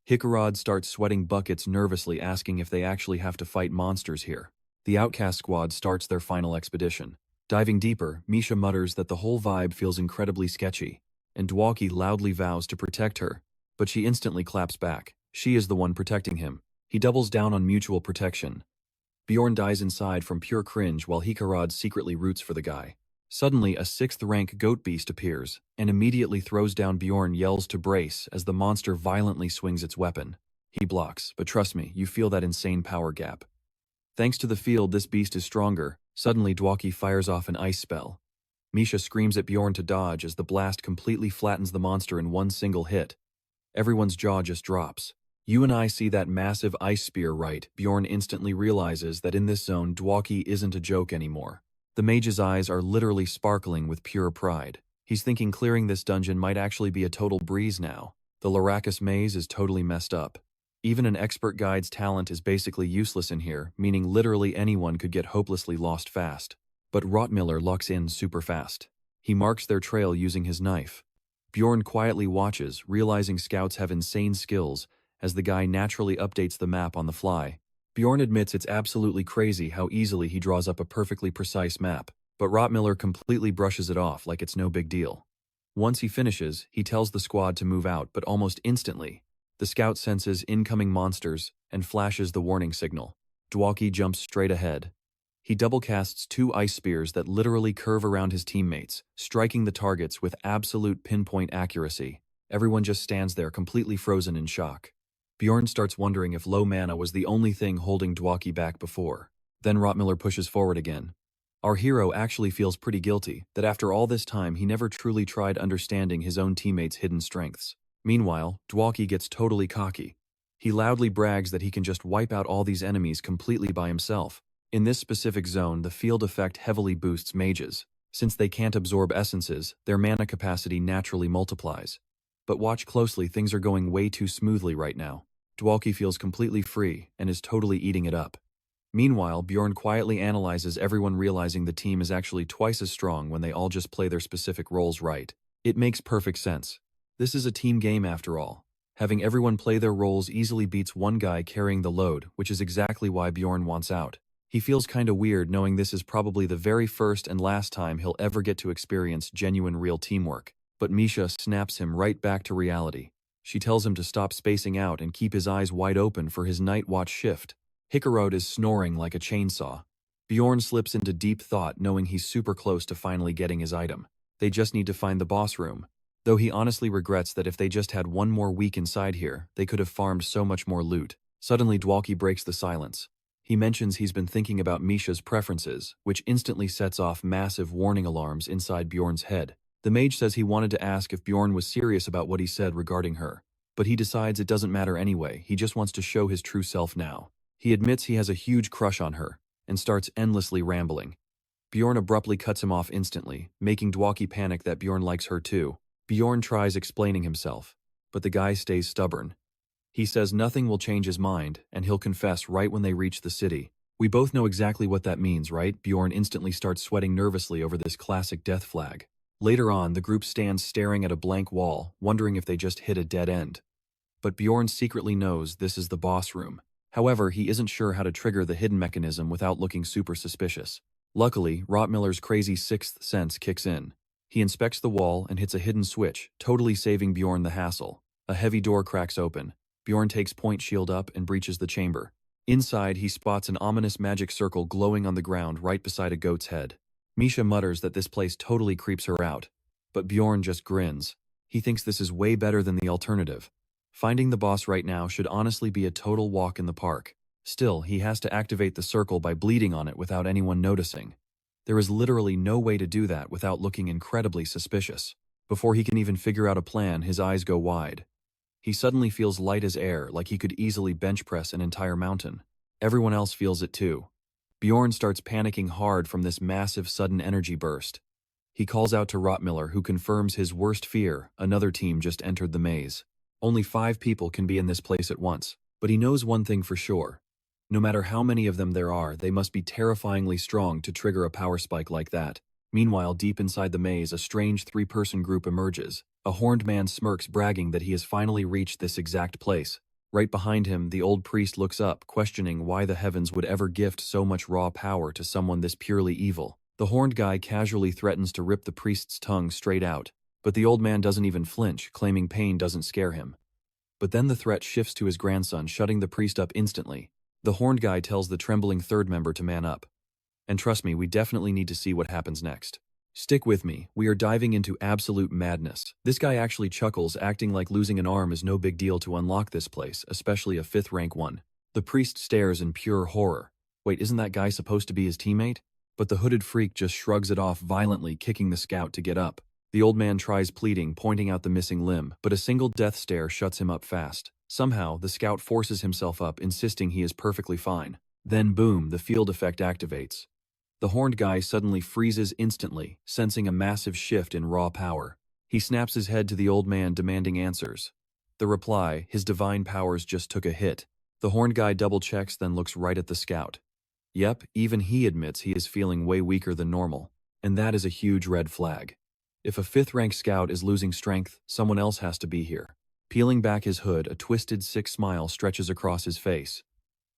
S1: Hikarad starts sweating buckets, nervously asking if they actually have to fight monsters here. The Outcast Squad starts their final expedition. Diving deeper, Misha mutters that the whole vibe feels incredibly sketchy, and Dwalki loudly vows to protect her, but she instantly claps back. She is the one protecting him. He doubles down on mutual protection. Bjorn dies inside from pure cringe while Hikarad secretly roots for the guy. Suddenly, a 6th-rank goat beast appears, and immediately throws down Bjorn, yells to brace as the monster violently swings its weapon. He blocks, but trust me, you feel that insane power gap. Thanks to the field, this beast is stronger. Suddenly, Dwalki fires off an ice spell. Misha screams at Bjorn to dodge as the blast completely flattens the monster in one single hit. Everyone's jaw just drops. You and I see that massive ice spear, right? Bjorn instantly realizes that in this zone, Dwalki isn't a joke anymore. The mage's eyes are literally sparkling with pure pride. He's thinking clearing this dungeon might actually be a total breeze now. The Larikaz maze is totally messed up. Even an expert guide's talent is basically useless in here, meaning literally anyone could get hopelessly lost fast. But Rottmiller locks in super fast. He marks their trail using his knife. Bjorn quietly watches, realizing scouts have insane skills, as the guy naturally updates the map on the fly. Bjorn admits it's absolutely crazy how easily he draws up a perfectly precise map, but Rottmiller completely brushes it off like it's no big deal. Once he finishes, he tells the squad to move out, but almost instantly, the scout senses incoming monsters and flashes the warning signal. Dwalki jumps straight ahead. He double casts 2 ice spears that literally curve around his teammates, striking the targets with absolute pinpoint accuracy. Everyone just stands there completely frozen in shock. Bjorn starts wondering if low mana was the only thing holding Dwalki back before. Then Rottmiller pushes forward again. Our hero actually feels pretty guilty that after all this time he never truly tried understanding his own teammates' hidden strengths. Meanwhile, Dwalki gets totally cocky. He loudly brags that he can just wipe out all these enemies completely by himself. In this specific zone, the field effect heavily boosts mages. Since they can't absorb essences, their mana capacity naturally multiplies. But watch closely, things are going way too smoothly right now. Dwalki feels completely free and is totally eating it up. Meanwhile, Bjorn quietly analyzes everyone, realizing the team is actually twice as strong when they all just play their specific roles right. It makes perfect sense. This is a team game after all. Having everyone play their roles easily beats one guy carrying the load, which is exactly why Bjorn wants out. He feels kinda weird knowing this is probably the very first and last time he'll ever get to experience genuine real teamwork. But Misha snaps him right back to reality. She tells him to stop spacing out and keep his eyes wide open for his night watch shift. Hikarude is snoring like a chainsaw. Bjorn slips into deep thought knowing he's super close to finally getting his item. They just need to find the boss room. Though he honestly regrets that if they just had one more week inside here, they could have farmed so much more loot. Suddenly Dwalkie breaks the silence. He mentions he's been thinking about Misha's preferences, which instantly sets off massive warning alarms inside Bjorn's head. The mage says he wanted to ask if Bjorn was serious about what he said regarding her, but he decides it doesn't matter anyway, he just wants to show his true self now. He admits he has a huge crush on her, and starts endlessly rambling. Bjorn abruptly cuts him off instantly, making Dwalkie panic that Bjorn likes her too. Bjorn tries explaining himself, but the guy stays stubborn. He says nothing will change his mind, and he'll confess right when they reach the city. We both know exactly what that means, right? Bjorn instantly starts sweating nervously over this classic death flag. Later on, the group stands staring at a blank wall, wondering if they just hit a dead end. But Bjorn secretly knows this is the boss room. However, he isn't sure how to trigger the hidden mechanism without looking super suspicious. Luckily, Rottmiller's crazy sixth sense kicks in. He inspects the wall and hits a hidden switch, totally saving Bjorn the hassle. A heavy door cracks open. Bjorn takes point shield up and breaches the chamber. Inside, he spots an ominous magic circle glowing on the ground right beside a goat's head. Misha mutters that this place totally creeps her out, but Bjorn just grins. He thinks this is way better than the alternative. Finding the boss right now should honestly be a total walk in the park. Still, he has to activate the circle by bleeding on it without anyone noticing. There is literally no way to do that without looking incredibly suspicious. Before he can even figure out a plan, his eyes go wide. He suddenly feels light as air, like he could easily bench press an entire mountain. Everyone else feels it too. Bjorn starts panicking hard from this massive sudden energy burst. He calls out to Rottmiller, who confirms his worst fear: another team just entered the maze. Only 5 people can be in this place at once, but he knows one thing for sure. No matter how many of them there are, they must be terrifyingly strong to trigger a power spike like that. Meanwhile, deep inside the maze, a strange 3-person group emerges. A horned man smirks, bragging that he has finally reached this exact place. Right behind him, the old priest looks up, questioning why the heavens would ever gift so much raw power to someone this purely evil. The horned guy casually threatens to rip the priest's tongue straight out, but the old man doesn't even flinch, claiming pain doesn't scare him. But then the threat shifts to his grandson, shutting the priest up instantly. The horned guy tells the trembling third member to man up. And trust me, we definitely need to see what happens next. Stick with me, we are diving into absolute madness. This guy actually chuckles, acting like losing an arm is no big deal to unlock this place, especially a 5th rank one. The priest stares in pure horror. Wait, isn't that guy supposed to be his teammate? But the hooded freak just shrugs it off violently, kicking the scout to get up. The old man tries pleading, pointing out the missing limb, but a single death stare shuts him up fast. Somehow, the scout forces himself up, insisting he is perfectly fine. Then boom, the field effect activates. The horned guy suddenly freezes instantly, sensing a massive shift in raw power. He snaps his head to the old man, demanding answers. The reply: his divine powers just took a hit. The horned guy double-checks, then looks right at the scout. Yep, even he admits he is feeling way weaker than normal. And that is a huge red flag. If a 5th rank scout is losing strength, someone else has to be here. Peeling back his hood, a twisted, sick smile stretches across his face.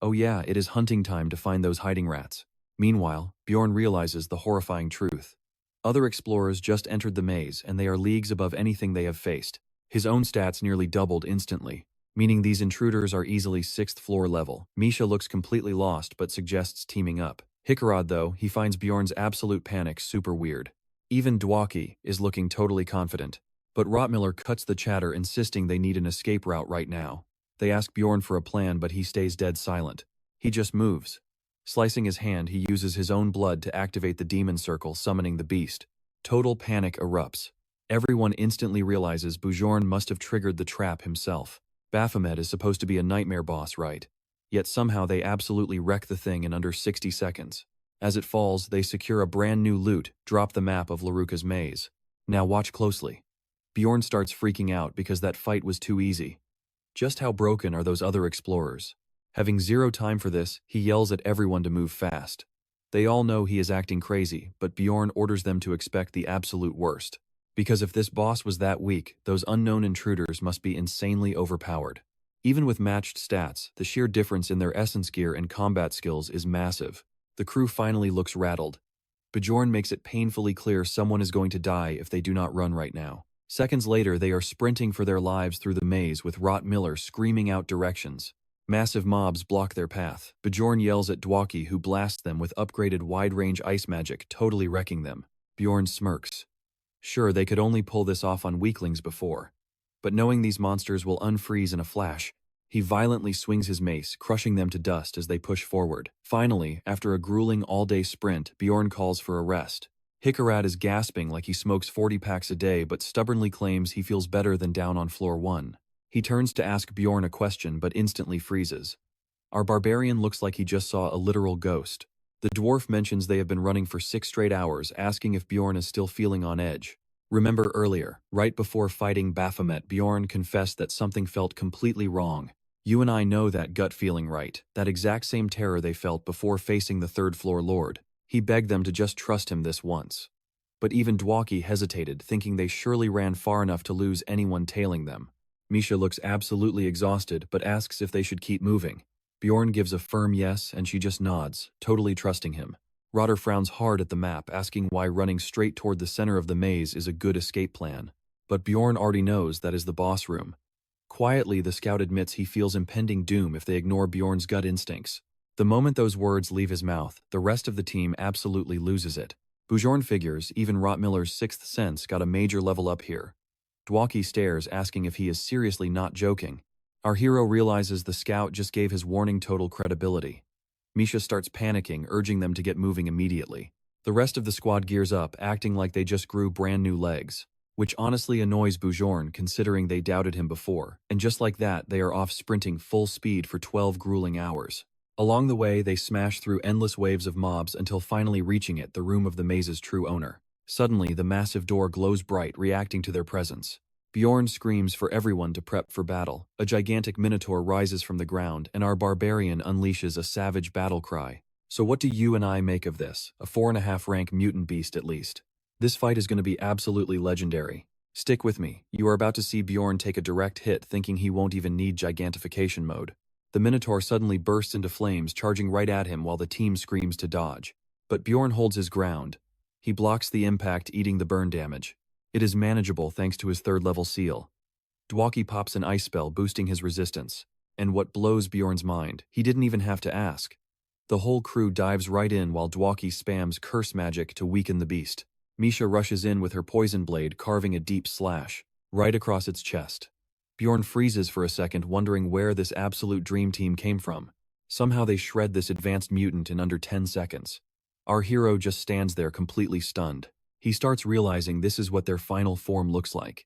S1: Oh yeah, it is hunting time to find those hiding rats. Meanwhile, Bjorn realizes the horrifying truth. Other explorers just entered the maze, and they are leagues above anything they have faced. His own stats nearly doubled instantly, meaning these intruders are easily 6th floor level. Misha looks completely lost but suggests teaming up. Hikarude, though, he finds Bjorn's absolute panic super weird. Even Dwalkie is looking totally confident. But Rottmiller cuts the chatter, insisting they need an escape route right now. They ask Bjorn for a plan, but he stays dead silent. He just moves. Slicing his hand, he uses his own blood to activate the demon circle, summoning the beast. Total panic erupts. Everyone instantly realizes Bjorn must have triggered the trap himself. Baphomet is supposed to be a nightmare boss, right? Yet somehow they absolutely wreck the thing in under 60 seconds. As it falls, they secure a brand new loot, drop the map of Laruka's maze. Now watch closely. Bjorn starts freaking out because that fight was too easy. Just how broken are those other explorers? Having zero time for this, he yells at everyone to move fast. They all know he is acting crazy, but Bjorn orders them to expect the absolute worst. Because if this boss was that weak, those unknown intruders must be insanely overpowered. Even with matched stats, the sheer difference in their essence gear and combat skills is massive. The crew finally looks rattled. Bjorn makes it painfully clear someone is going to die if they do not run right now. Seconds later, they are sprinting for their lives through the maze with Rot Miller screaming out directions. Massive mobs block their path. Bjorn yells at Dwaki, who blasts them with upgraded wide-range ice magic, totally wrecking them. Bjorn smirks. Sure, they could only pull this off on weaklings before. But knowing these monsters will unfreeze in a flash, he violently swings his mace, crushing them to dust as they push forward. Finally, after a grueling all-day sprint, Bjorn calls for a rest. Hikarat is gasping like he smokes 40 packs a day but stubbornly claims he feels better than down on floor 1. He turns to ask Bjorn a question but instantly freezes. Our barbarian looks like he just saw a literal ghost. The dwarf mentions they have been running for 6 straight hours, asking if Bjorn is still feeling on edge. Remember earlier, right before fighting Baphomet, Bjorn confessed that something felt completely wrong. You and I know that gut feeling, right? That exact same terror they felt before facing the third-floor lord. He begged them to just trust him this once. But even Dwaki hesitated, thinking they surely ran far enough to lose anyone tailing them. Misha looks absolutely exhausted, but asks if they should keep moving. Bjorn gives a firm yes, and she just nods, totally trusting him. Rotter frowns hard at the map, asking why running straight toward the center of the maze is a good escape plan. But Bjorn already knows that is the boss room. Quietly, the scout admits he feels impending doom if they ignore Bjorn's gut instincts. The moment those words leave his mouth, the rest of the team absolutely loses it. Bjorn figures even Rottmiller's sixth sense got a major level up here. Dwaki stares, asking if he is seriously not joking. Our hero realizes the scout just gave his warning total credibility. Misha starts panicking, urging them to get moving immediately. The rest of the squad gears up, acting like they just grew brand new legs. Which honestly annoys Bjorn, considering they doubted him before, and just like that, they are off sprinting full speed for 12 grueling hours. Along the way, they smash through endless waves of mobs until finally reaching it, the room of the maze's true owner. Suddenly, the massive door glows bright, reacting to their presence. Bjorn screams for everyone to prep for battle. A gigantic minotaur rises from the ground, and our barbarian unleashes a savage battle cry. So what do you and I make of this? A 4.5 rank mutant beast at least. This fight is going to be absolutely legendary. Stick with me. You are about to see Bjorn take a direct hit, thinking he won't even need gigantification mode. The Minotaur suddenly bursts into flames, charging right at him while the team screams to dodge. But Bjorn holds his ground. He blocks the impact, eating the burn damage. It is manageable thanks to his 3rd level seal. Dwaki pops an ice spell, boosting his resistance. And what blows Bjorn's mind, he didn't even have to ask. The whole crew dives right in while Dwaki spams curse magic to weaken the beast. Misha rushes in with her poison blade, carving a deep slash right across its chest. Bjorn freezes for a second, wondering where this absolute dream team came from. Somehow they shred this advanced mutant in under 10 seconds. Our hero just stands there completely stunned. He starts realizing this is what their final form looks like.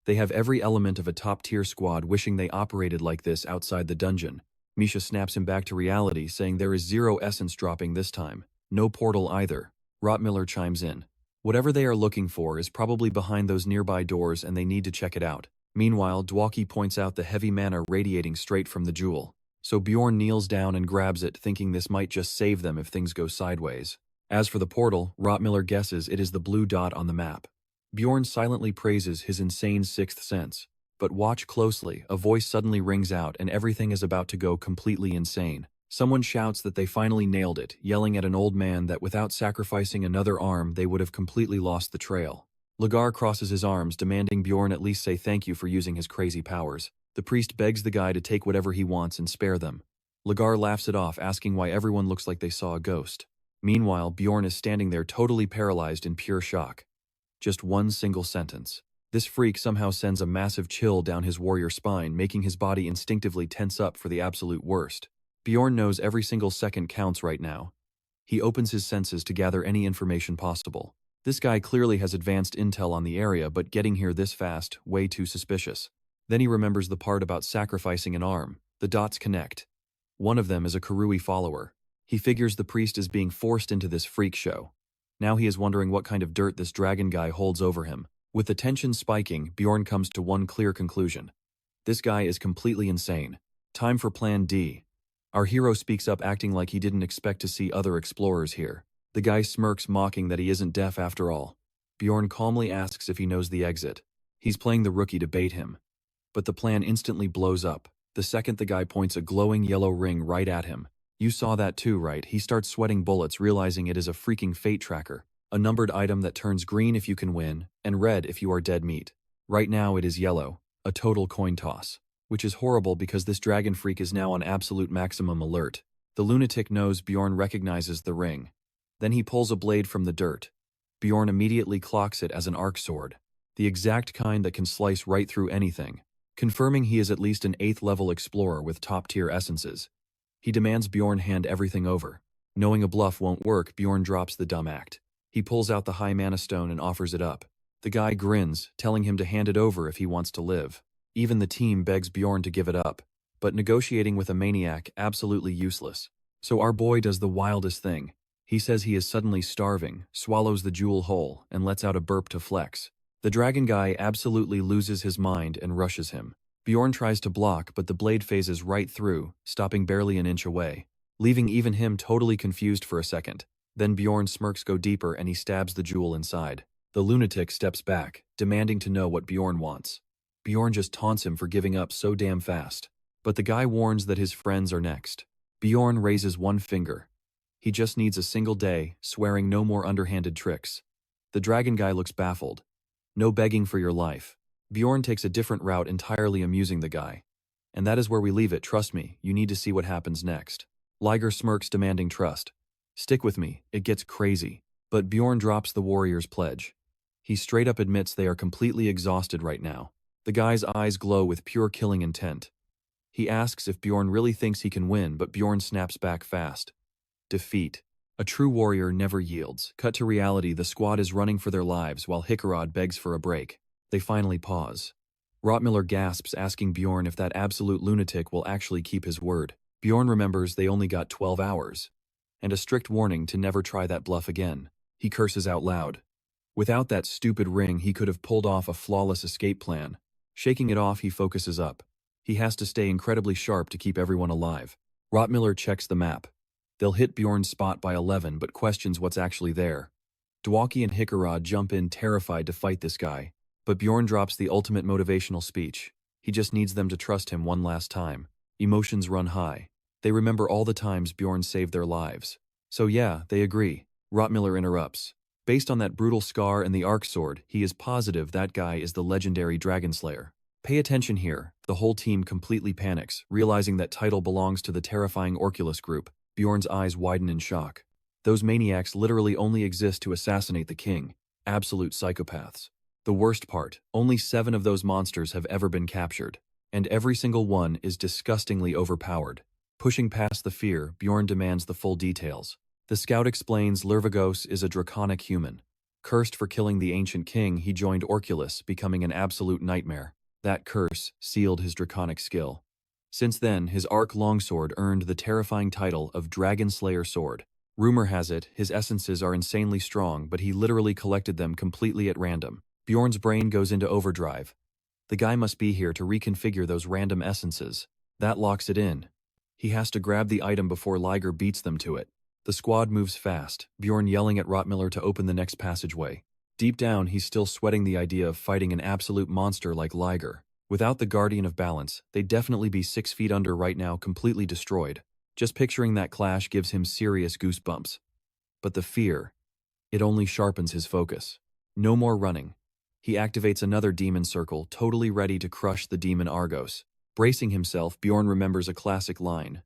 S1: They have every element of a top-tier squad, wishing they operated like this outside the dungeon. Misha snaps him back to reality, saying there is 0 essence dropping this time. No portal either. Rottmiller chimes in. Whatever they are looking for is probably behind those nearby doors, and they need to check it out. Meanwhile, Dwaki points out the heavy mana radiating straight from the jewel. So Bjorn kneels down and grabs it, thinking this might just save them if things go sideways. As for the portal, Rottmiller guesses it is the blue dot on the map. Bjorn silently praises his insane 6th sense. But watch closely, a voice suddenly rings out and everything is about to go completely insane. Someone shouts that they finally nailed it, yelling at an old man that without sacrificing another arm they would have completely lost the trail. Lagar crosses his arms, demanding Bjorn at least say thank you for using his crazy powers. The priest begs the guy to take whatever he wants and spare them. Lagar laughs it off, asking why everyone looks like they saw a ghost. Meanwhile, Bjorn is standing there totally paralyzed in pure shock. Just one single sentence. This freak somehow sends a massive chill down his warrior spine, making his body instinctively tense up for the absolute worst. Bjorn knows every single second counts right now. He opens his senses to gather any information possible. This guy clearly has advanced intel on the area, but getting here this fast, way too suspicious. Then he remembers the part about sacrificing an arm. The dots connect. One of them is a Karui follower. He figures the priest is being forced into this freak show. Now he is wondering what kind of dirt this dragon guy holds over him. With the tension spiking, Bjorn comes to one clear conclusion. This guy is completely insane. Time for Plan D. Our hero speaks up, acting like he didn't expect to see other explorers here. The guy smirks, mocking that he isn't deaf after all. Bjorn calmly asks if he knows the exit. He's playing the rookie to bait him. But the plan instantly blows up. The second the guy points a glowing yellow ring right at him. You saw that too, right? He starts sweating bullets, realizing it is a freaking fate tracker. A numbered item that turns green if you can win, and red if you are dead meat. Right now it is yellow, a total coin toss. Which is horrible because this dragon freak is now on absolute maximum alert. The lunatic knows Bjorn recognizes the ring. Then he pulls a blade from the dirt. Bjorn immediately clocks it as an arc sword, the exact kind that can slice right through anything, confirming he is at least an 8th level explorer with top-tier essences. He demands Bjorn hand everything over. Knowing a bluff won't work, Bjorn drops the dumb act. He pulls out the high mana stone and offers it up. The guy grins, telling him to hand it over if he wants to live. Even the team begs Bjorn to give it up, but negotiating with a maniac absolutely useless. So our boy does the wildest thing. He says he is suddenly starving, swallows the jewel whole, and lets out a burp to flex. The dragon guy absolutely loses his mind and rushes him. Bjorn tries to block, but the blade phases right through, stopping barely an inch away, leaving even him totally confused for a second. Then Bjorn's smirks go deeper and he stabs the jewel inside. The lunatic steps back, demanding to know what Bjorn wants. Bjorn just taunts him for giving up so damn fast. But the guy warns that his friends are next. Bjorn raises one finger. He just needs a single day, swearing no more underhanded tricks. The dragon guy looks baffled. No begging for your life. Bjorn takes a different route, entirely amusing the guy. And that is where we leave it, trust me, you need to see what happens next. Liger smirks, demanding trust. Stick with me, it gets crazy. But Bjorn drops the warrior's pledge. He straight up admits they are completely exhausted right now. The guy's eyes glow with pure killing intent. He asks if Bjorn really thinks he can win, but Bjorn snaps back fast. Defeat. A true warrior never yields. Cut to reality, the squad is running for their lives while Hickarod begs for a break. They finally pause. Rottmiller gasps, asking Bjorn if that absolute lunatic will actually keep his word. Bjorn remembers they only got 12 hours. And a strict warning to never try that bluff again. He curses out loud. Without that stupid ring, he could have pulled off a flawless escape plan. Shaking it off, he focuses up. He has to stay incredibly sharp to keep everyone alive. Rottmiller checks the map. They'll hit Bjorn's spot by 11, but questions what's actually there. Dwaki and Hickarod jump in, terrified to fight this guy. But Bjorn drops the ultimate motivational speech. He just needs them to trust him one last time. Emotions run high. They remember all the times Bjorn saved their lives. So yeah, they agree. Rottmiller interrupts. Based on that brutal scar and the arc sword, he is positive that guy is the legendary Dragon Slayer. Pay attention here. The whole team completely panics, realizing that title belongs to the terrifying Orculus group. Bjorn's eyes widen in shock. Those maniacs literally only exist to assassinate the king. Absolute psychopaths. The worst part, only 7 of those monsters have ever been captured. And every single one is disgustingly overpowered. Pushing past the fear, Bjorn demands the full details. The scout explains Lurvagos is a draconic human. Cursed for killing the ancient king, he joined Orculus, becoming an absolute nightmare. That curse sealed his draconic skill. Since then, his arc longsword earned the terrifying title of Dragon Slayer Sword. Rumor has it, his essences are insanely strong, but he literally collected them completely at random. Bjorn's brain goes into overdrive. The guy must be here to reconfigure those random essences. That locks it in. He has to grab the item before Liger beats them to it. The squad moves fast, Bjorn yelling at Rottmiller to open the next passageway. Deep down, he's still sweating the idea of fighting an absolute monster like Liger. Without the Guardian of Balance, they'd definitely be 6 feet under right now, completely destroyed. Just picturing that clash gives him serious goosebumps. But the fear, it only sharpens his focus. No more running. He activates another demon circle, totally ready to crush the demon Argos. Bracing himself, Bjorn remembers a classic line.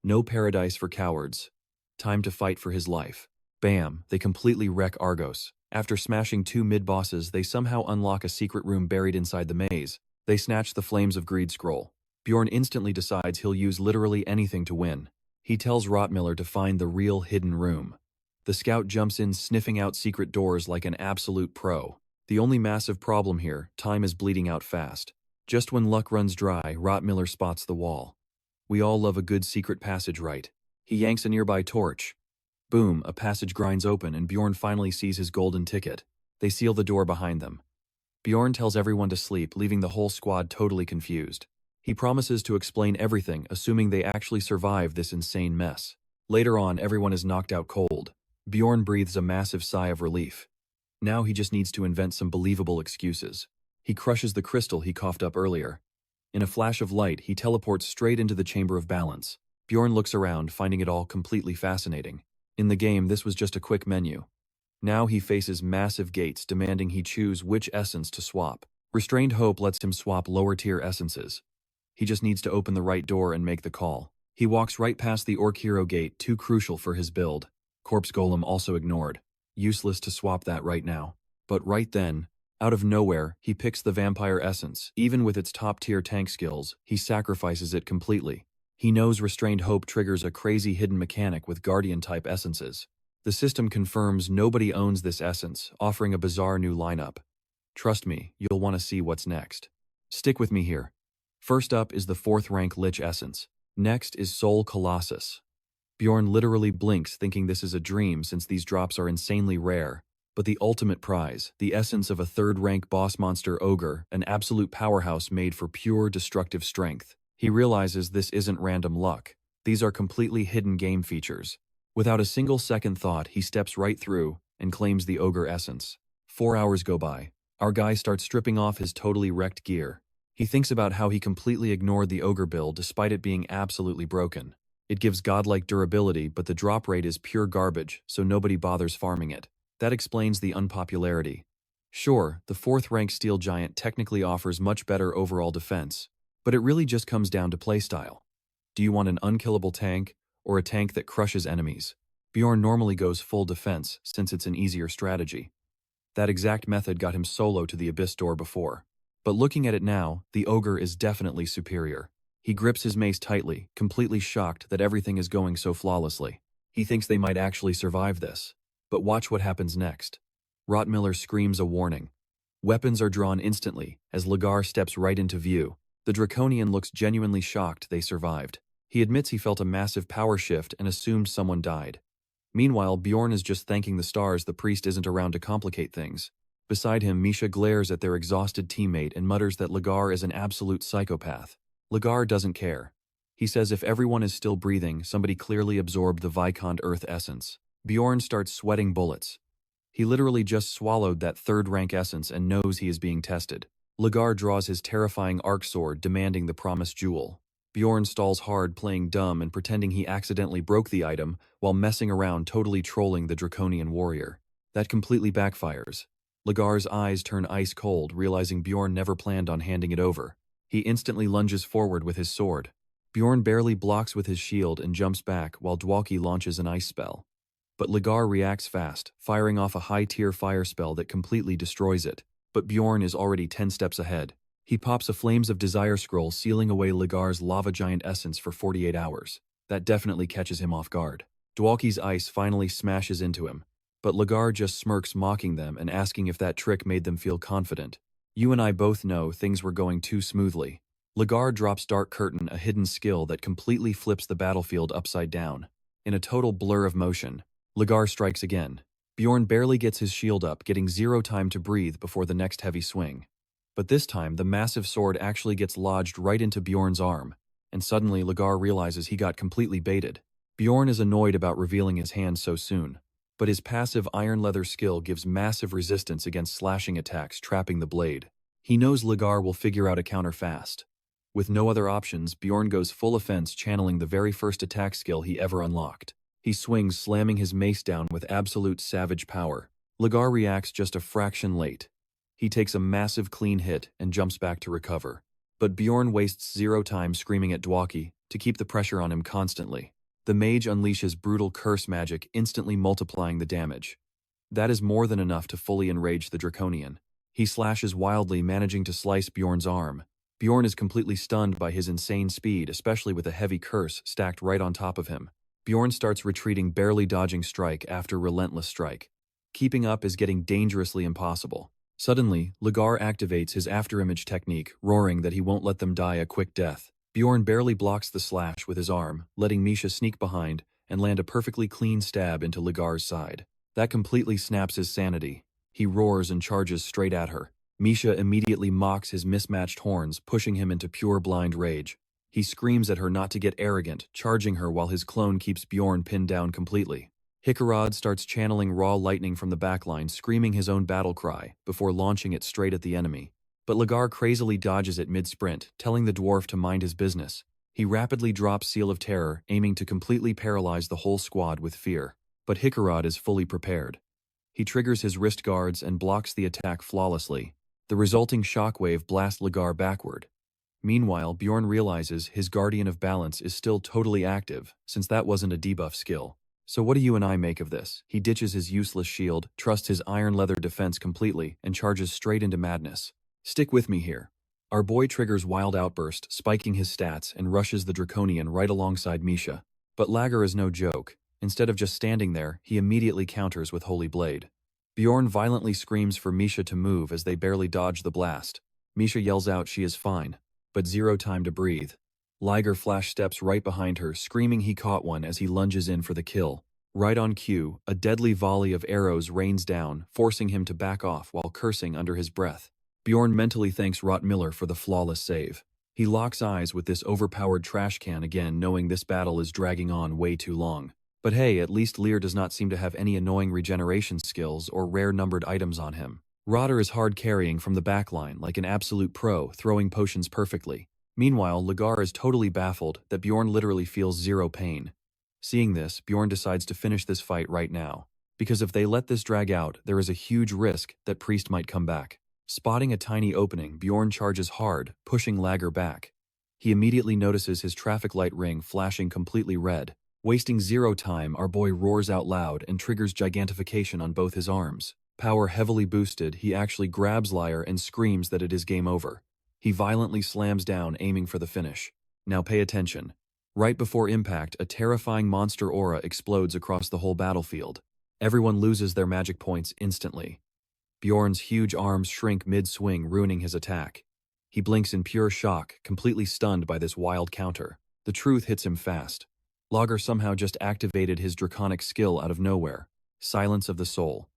S1: No paradise for cowards. Time to fight for his life. Bam, they completely wreck Argos. After smashing 2 mid-bosses, they somehow unlock a secret room buried inside the maze. They snatch the Flames of Greed scroll. Bjorn instantly decides he'll use literally anything to win. He tells Rottmiller to find the real hidden room. The scout jumps in, sniffing out secret doors like an absolute pro. The only massive problem here, time is bleeding out fast. Just when luck runs dry, Rottmiller spots the wall. We all love a good secret passage, right? He yanks a nearby torch. Boom, a passage grinds open and Bjorn finally sees his golden ticket. They seal the door behind them. Bjorn tells everyone to sleep, leaving the whole squad totally confused. He promises to explain everything, assuming they actually survive this insane mess. Later on, everyone is knocked out cold. Bjorn breathes a massive sigh of relief. Now he just needs to invent some believable excuses. He crushes the crystal he coughed up earlier. In a flash of light, he teleports straight into the Chamber of Balance. Bjorn looks around, finding it all completely fascinating. In the game, this was just a quick menu. Now he faces massive gates demanding he choose which essence to swap. Restrained Hope lets him swap lower-tier essences. He just needs to open the right door and make the call. He walks right past the Orc Hero Gate, too crucial for his build. Corpse Golem also ignored. Useless to swap that right now. But right then, out of nowhere, he picks the Vampire Essence. Even with its top-tier tank skills, he sacrifices it completely. He knows Restrained Hope triggers a crazy hidden mechanic with Guardian-type essences. The system confirms nobody owns this essence, offering a bizarre new lineup. Trust me, you'll want to see what's next. Stick with me here. First up is the 4th rank Lich Essence. Next is Soul Colossus. Bjorn literally blinks thinking this is a dream since these drops are insanely rare. But the ultimate prize, the essence of a 3rd rank boss monster ogre, an absolute powerhouse made for pure destructive strength. He realizes this isn't random luck. These are completely hidden game features. Without a single second thought, he steps right through and claims the ogre essence. 4 hours go by. Our guy starts stripping off his totally wrecked gear. He thinks about how he completely ignored the ogre build despite it being absolutely broken. It gives godlike durability, but the drop rate is pure garbage, so nobody bothers farming it. That explains the unpopularity. Sure, the 4th rank Steel Giant technically offers much better overall defense, but it really just comes down to playstyle. Do you want an unkillable tank, or a tank that crushes enemies? Bjorn normally goes full defense, since it's an easier strategy. That exact method got him solo to the Abyss door before. But looking at it now, the ogre is definitely superior. He grips his mace tightly, completely shocked that everything is going so flawlessly. He thinks they might actually survive this. But watch what happens next. Rottmiller screams a warning. Weapons are drawn instantly, as Lagar steps right into view. The Draconian looks genuinely shocked they survived. He admits he felt a massive power shift and assumed someone died. Meanwhile, Bjorn is just thanking the stars the priest isn't around to complicate things. Beside him, Misha glares at their exhausted teammate and mutters that Lagar is an absolute psychopath. Lagar doesn't care. He says if everyone is still breathing, somebody clearly absorbed the Viscount Earth essence. Bjorn starts sweating bullets. He literally just swallowed that 3rd rank essence and knows he is being tested. Lagar draws his terrifying arc sword, demanding the promised jewel. Bjorn stalls hard, playing dumb and pretending he accidentally broke the item while messing around, totally trolling the Draconian warrior. That completely backfires. Lagar's eyes turn ice cold, realizing Bjorn never planned on handing it over. He instantly lunges forward with his sword. Bjorn barely blocks with his shield and jumps back while Dwalki launches an ice spell. But Lagar reacts fast, firing off a high-tier fire spell that completely destroys it. But Bjorn is already 10 steps ahead. He pops a Flames of Desire scroll, sealing away Lagar's Lava Giant essence for 48 hours. That definitely catches him off guard. Dwalki's ice finally smashes into him. But Lagar just smirks, mocking them and asking if that trick made them feel confident. You and I both know things were going too smoothly. Lagar drops Dark Curtain, a hidden skill that completely flips the battlefield upside down. In a total blur of motion, Lagar strikes again. Bjorn barely gets his shield up, getting 0 time to breathe before the next heavy swing. But this time, the massive sword actually gets lodged right into Bjorn's arm, and suddenly Lagar realizes he got completely baited. Bjorn is annoyed about revealing his hand so soon, but his passive Iron Leather skill gives massive resistance against slashing attacks, trapping the blade. He knows Lagar will figure out a counter fast. With no other options, Bjorn goes full offense, channeling the very first attack skill he ever unlocked. He swings, slamming his mace down with absolute savage power. Lagar reacts just a fraction late. He takes a massive clean hit and jumps back to recover. But Bjorn wastes 0 time screaming at Dwalki to keep the pressure on him constantly. The mage unleashes brutal curse magic, instantly multiplying the damage. That is more than enough to fully enrage the Draconian. He slashes wildly, managing to slice Bjorn's arm. Bjorn is completely stunned by his insane speed, especially with a heavy curse stacked right on top of him. Bjorn starts retreating, barely dodging strike after relentless strike. Keeping up is getting dangerously impossible. Suddenly, Lagar activates his afterimage technique, roaring that he won't let them die a quick death. Bjorn barely blocks the slash with his arm, letting Misha sneak behind and land a perfectly clean stab into Lagar's side. That completely snaps his sanity. He roars and charges straight at her. Misha immediately mocks his mismatched horns, pushing him into pure blind rage. He screams at her not to get arrogant, charging her while his clone keeps Bjorn pinned down completely. Hikarad starts channeling raw lightning from the backline, screaming his own battle cry before launching it straight at the enemy. But Lagar crazily dodges it mid-sprint, telling the dwarf to mind his business. He rapidly drops Seal of Terror, aiming to completely paralyze the whole squad with fear. But Hikarad is fully prepared. He triggers his wrist guards and blocks the attack flawlessly. The resulting shockwave blasts Lagar backward. Meanwhile, Bjorn realizes his Guardian of Balance is still totally active, since that wasn't a debuff skill. So what do you and I make of this? He ditches his useless shield, trusts his iron leather defense completely, and charges straight into madness. Stick with me here. Our boy triggers Wild Outburst, spiking his stats, and rushes the Draconian right alongside Misha. But Lagar is no joke. Instead of just standing there, he immediately counters with Holy Blade. Bjorn violently screams for Misha to move as they barely dodge the blast. Misha yells out she is fine, but zero time to breathe. Liger flash steps right behind her, screaming he caught one as he lunges in for the kill. Right on cue, a deadly volley of arrows rains down, forcing him to back off while cursing under his breath. Bjorn mentally thanks Rottmiller for the flawless save. He locks eyes with this overpowered trash can again, knowing this battle is dragging on way too long. But hey, at least Lear does not seem to have any annoying regeneration skills or rare numbered items on him. Rotter is hard carrying from the backline like an absolute pro, throwing potions perfectly. Meanwhile, Lagar is totally baffled that Bjorn literally feels zero pain. Seeing this, Bjorn decides to finish this fight right now. Because if they let this drag out, there is a huge risk that Priest might come back. Spotting a tiny opening, Bjorn charges hard, pushing Lager back. He immediately notices his traffic light ring flashing completely red. Wasting zero time, our boy roars out loud and triggers gigantification on both his arms. Power heavily boosted, he actually grabs Liar and screams that it is game over. He violently slams down, aiming for the finish. Now pay attention. Right before impact, a terrifying monster aura explodes across the whole battlefield. Everyone loses their magic points instantly. Bjorn's huge arms shrink mid-swing, ruining his attack. He blinks in pure shock, completely stunned by this wild counter. The truth hits him fast. Lager somehow just activated his draconic skill out of nowhere. Silence of the Soul.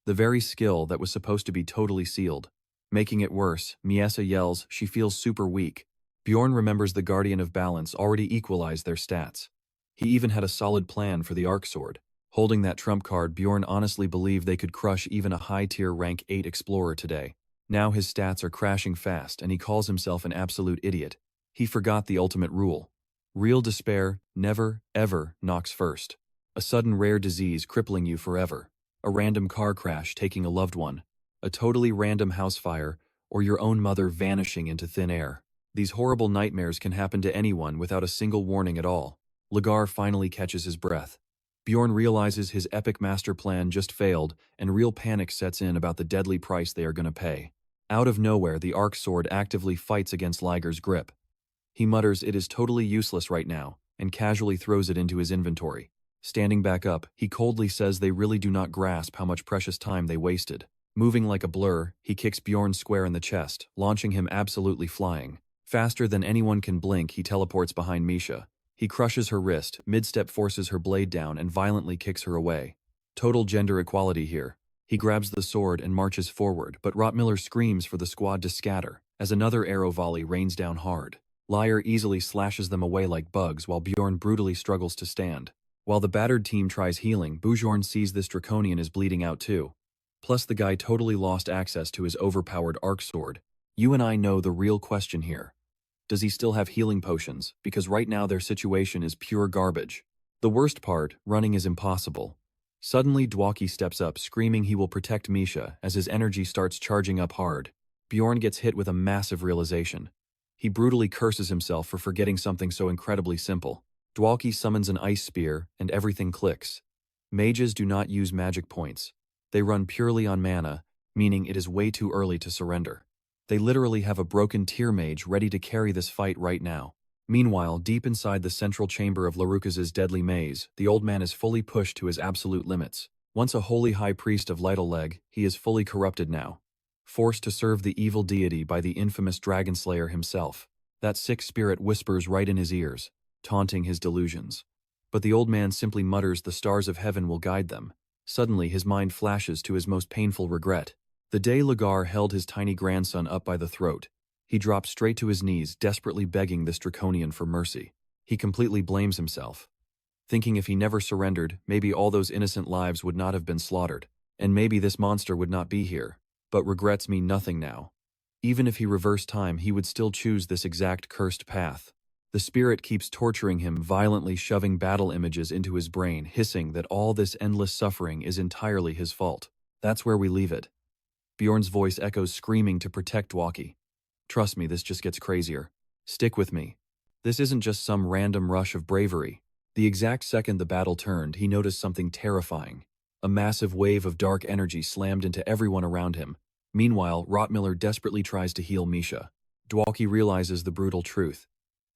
S1: The very skill that was supposed to be totally sealed. Making it worse, Miesa yells she feels super weak. Bjorn remembers the Guardian of Balance already equalized their stats. He even had a solid plan for the Arc Sword. Holding that trump card, Bjorn honestly believed they could crush even a high-tier rank 8 explorer today. Now his stats are crashing fast and he calls himself an absolute idiot. He forgot the ultimate rule. Real despair never, ever knocks first. A sudden rare disease crippling you forever. A random car crash taking a loved one. A totally random house fire, or your own mother vanishing into thin air. These horrible nightmares can happen to anyone without a single warning at all. Lagar finally catches his breath. Bjorn realizes his epic master plan just failed, and real panic sets in about the deadly price they are going to pay. Out of nowhere, the Arc Sword actively fights against Liger's grip. He mutters it is totally useless right now, and casually throws it into his inventory. Standing back up, he coldly says they really do not grasp how much precious time they wasted. Moving like a blur, he kicks Bjorn square in the chest, launching him absolutely flying. Faster than anyone can blink, he teleports behind Misha. He crushes her wrist, mid-step forces her blade down, and violently kicks her away. Total gender equality here. He grabs the sword and marches forward, but Rottmiller screams for the squad to scatter, as another arrow volley rains down hard. Liar easily slashes them away like bugs while Bjorn brutally struggles to stand. While the battered team tries healing, Bjorn sees this Draconian is bleeding out too. Plus the guy totally lost access to his overpowered arc sword. You and I know the real question here. Does he still have healing potions? Because right now their situation is pure garbage. The worst part, running is impossible. Suddenly Dwaki steps up, screaming he will protect Misha as his energy starts charging up hard. Bjorn gets hit with a massive realization. He brutally curses himself for forgetting something so incredibly simple. Dwalki summons an ice spear, and everything clicks. Mages do not use magic points. They run purely on mana, meaning it is way too early to surrender. They literally have a broken tier mage ready to carry this fight right now. Meanwhile, deep inside the central chamber of Larukas's deadly maze, the old man is fully pushed to his absolute limits. Once a holy high priest of Lytleleg, he is fully corrupted now. Forced to serve the evil deity by the infamous Dragon Slayer himself. That sick spirit whispers right in his ears, taunting his delusions. But the old man simply mutters the stars of heaven will guide them. Suddenly his mind flashes to his most painful regret. The day Lagar held his tiny grandson up by the throat, he dropped straight to his knees, desperately begging this Draconian for mercy. He completely blames himself, thinking if he never surrendered, maybe all those innocent lives would not have been slaughtered, and maybe this monster would not be here. But regrets mean nothing now. Even if he reversed time, he would still choose this exact cursed path. The spirit keeps torturing him, violently shoving battle images into his brain, hissing that all this endless suffering is entirely his fault. That's where we leave it. Bjorn's voice echoes screaming to protect Dwaki. Trust me, this just gets crazier. Stick with me. This isn't just some random rush of bravery. The exact second the battle turned, he noticed something terrifying. A massive wave of dark energy slammed into everyone around him. Meanwhile, Rottmiller desperately tries to heal Misha. Dwalki realizes the brutal truth.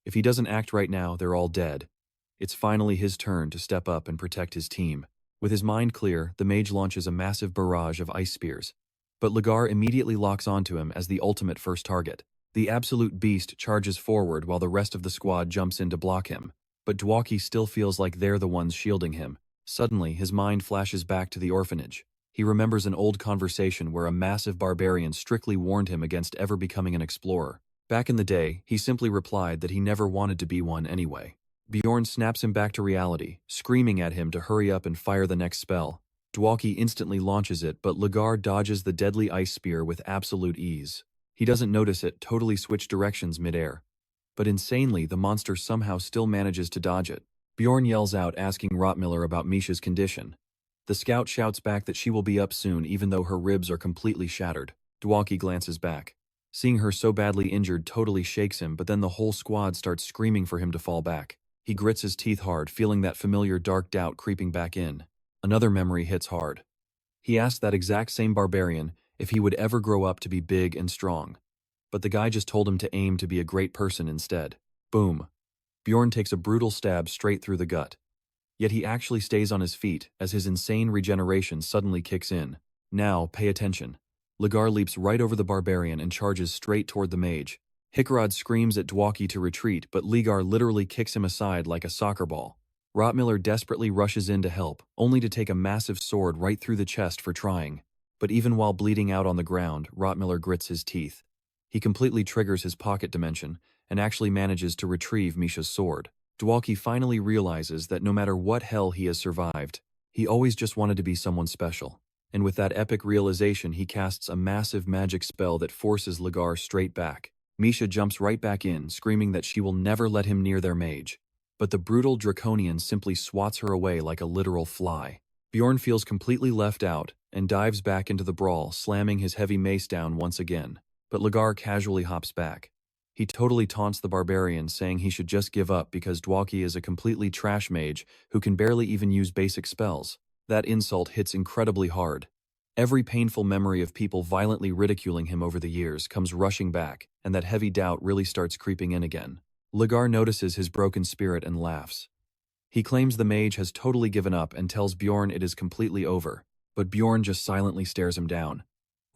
S1: If he doesn't act right now, they're all dead. It's finally his turn to step up and protect his team. With his mind clear, the mage launches a massive barrage of ice spears. But Ligar immediately locks onto him as the ultimate first target. The absolute beast charges forward while the rest of the squad jumps in to block him. But Dwalki still feels like they're the ones shielding him. Suddenly, his mind flashes back to the orphanage. He remembers an old conversation where a massive barbarian strictly warned him against ever becoming an explorer. Back in the day, he simply replied that he never wanted to be one anyway. Bjorn snaps him back to reality, screaming at him to hurry up and fire the next spell. Dwalki instantly launches it, but Ligar dodges the deadly ice spear with absolute ease. He doesn't notice it totally switch directions midair. But insanely, the monster somehow still manages to dodge it. Bjorn yells out, asking Rottmiller about Misha's condition. The scout shouts back that she will be up soon even though her ribs are completely shattered. Dwalki glances back. Seeing her so badly injured totally shakes him, but then the whole squad starts screaming for him to fall back. He grits his teeth hard, feeling that familiar dark doubt creeping back in. Another memory hits hard. He asked that exact same barbarian if he would ever grow up to be big and strong. But the guy just told him to aim to be a great person instead. Boom. Bjorn takes a brutal stab straight through the gut. Yet he actually stays on his feet as his insane regeneration suddenly kicks in. Now, pay attention. Ligar leaps right over the barbarian and charges straight toward the mage. Hickrod screams at Dwalki to retreat, but Ligar literally kicks him aside like a soccer ball. Rottmiller desperately rushes in to help, only to take a massive sword right through the chest for trying. But even while bleeding out on the ground, Rottmiller grits his teeth. He completely triggers his pocket dimension and actually manages to retrieve Misha's sword. Dwalki finally realizes that no matter what hell he has survived, he always just wanted to be someone special. And with that epic realization, he casts a massive magic spell that forces Ligar straight back. Misha jumps right back in, screaming that she will never let him near their mage. But the brutal Draconian simply swats her away like a literal fly. Bjorn feels completely left out and dives back into the brawl, slamming his heavy mace down once again. But Ligar casually hops back. He totally taunts the barbarian, saying he should just give up because Dwalki is a completely trash mage who can barely even use basic spells. That insult hits incredibly hard. Every painful memory of people violently ridiculing him over the years comes rushing back, and that heavy doubt really starts creeping in again. Ligar notices his broken spirit and laughs. He claims the mage has totally given up and tells Bjorn it is completely over, but Bjorn just silently stares him down.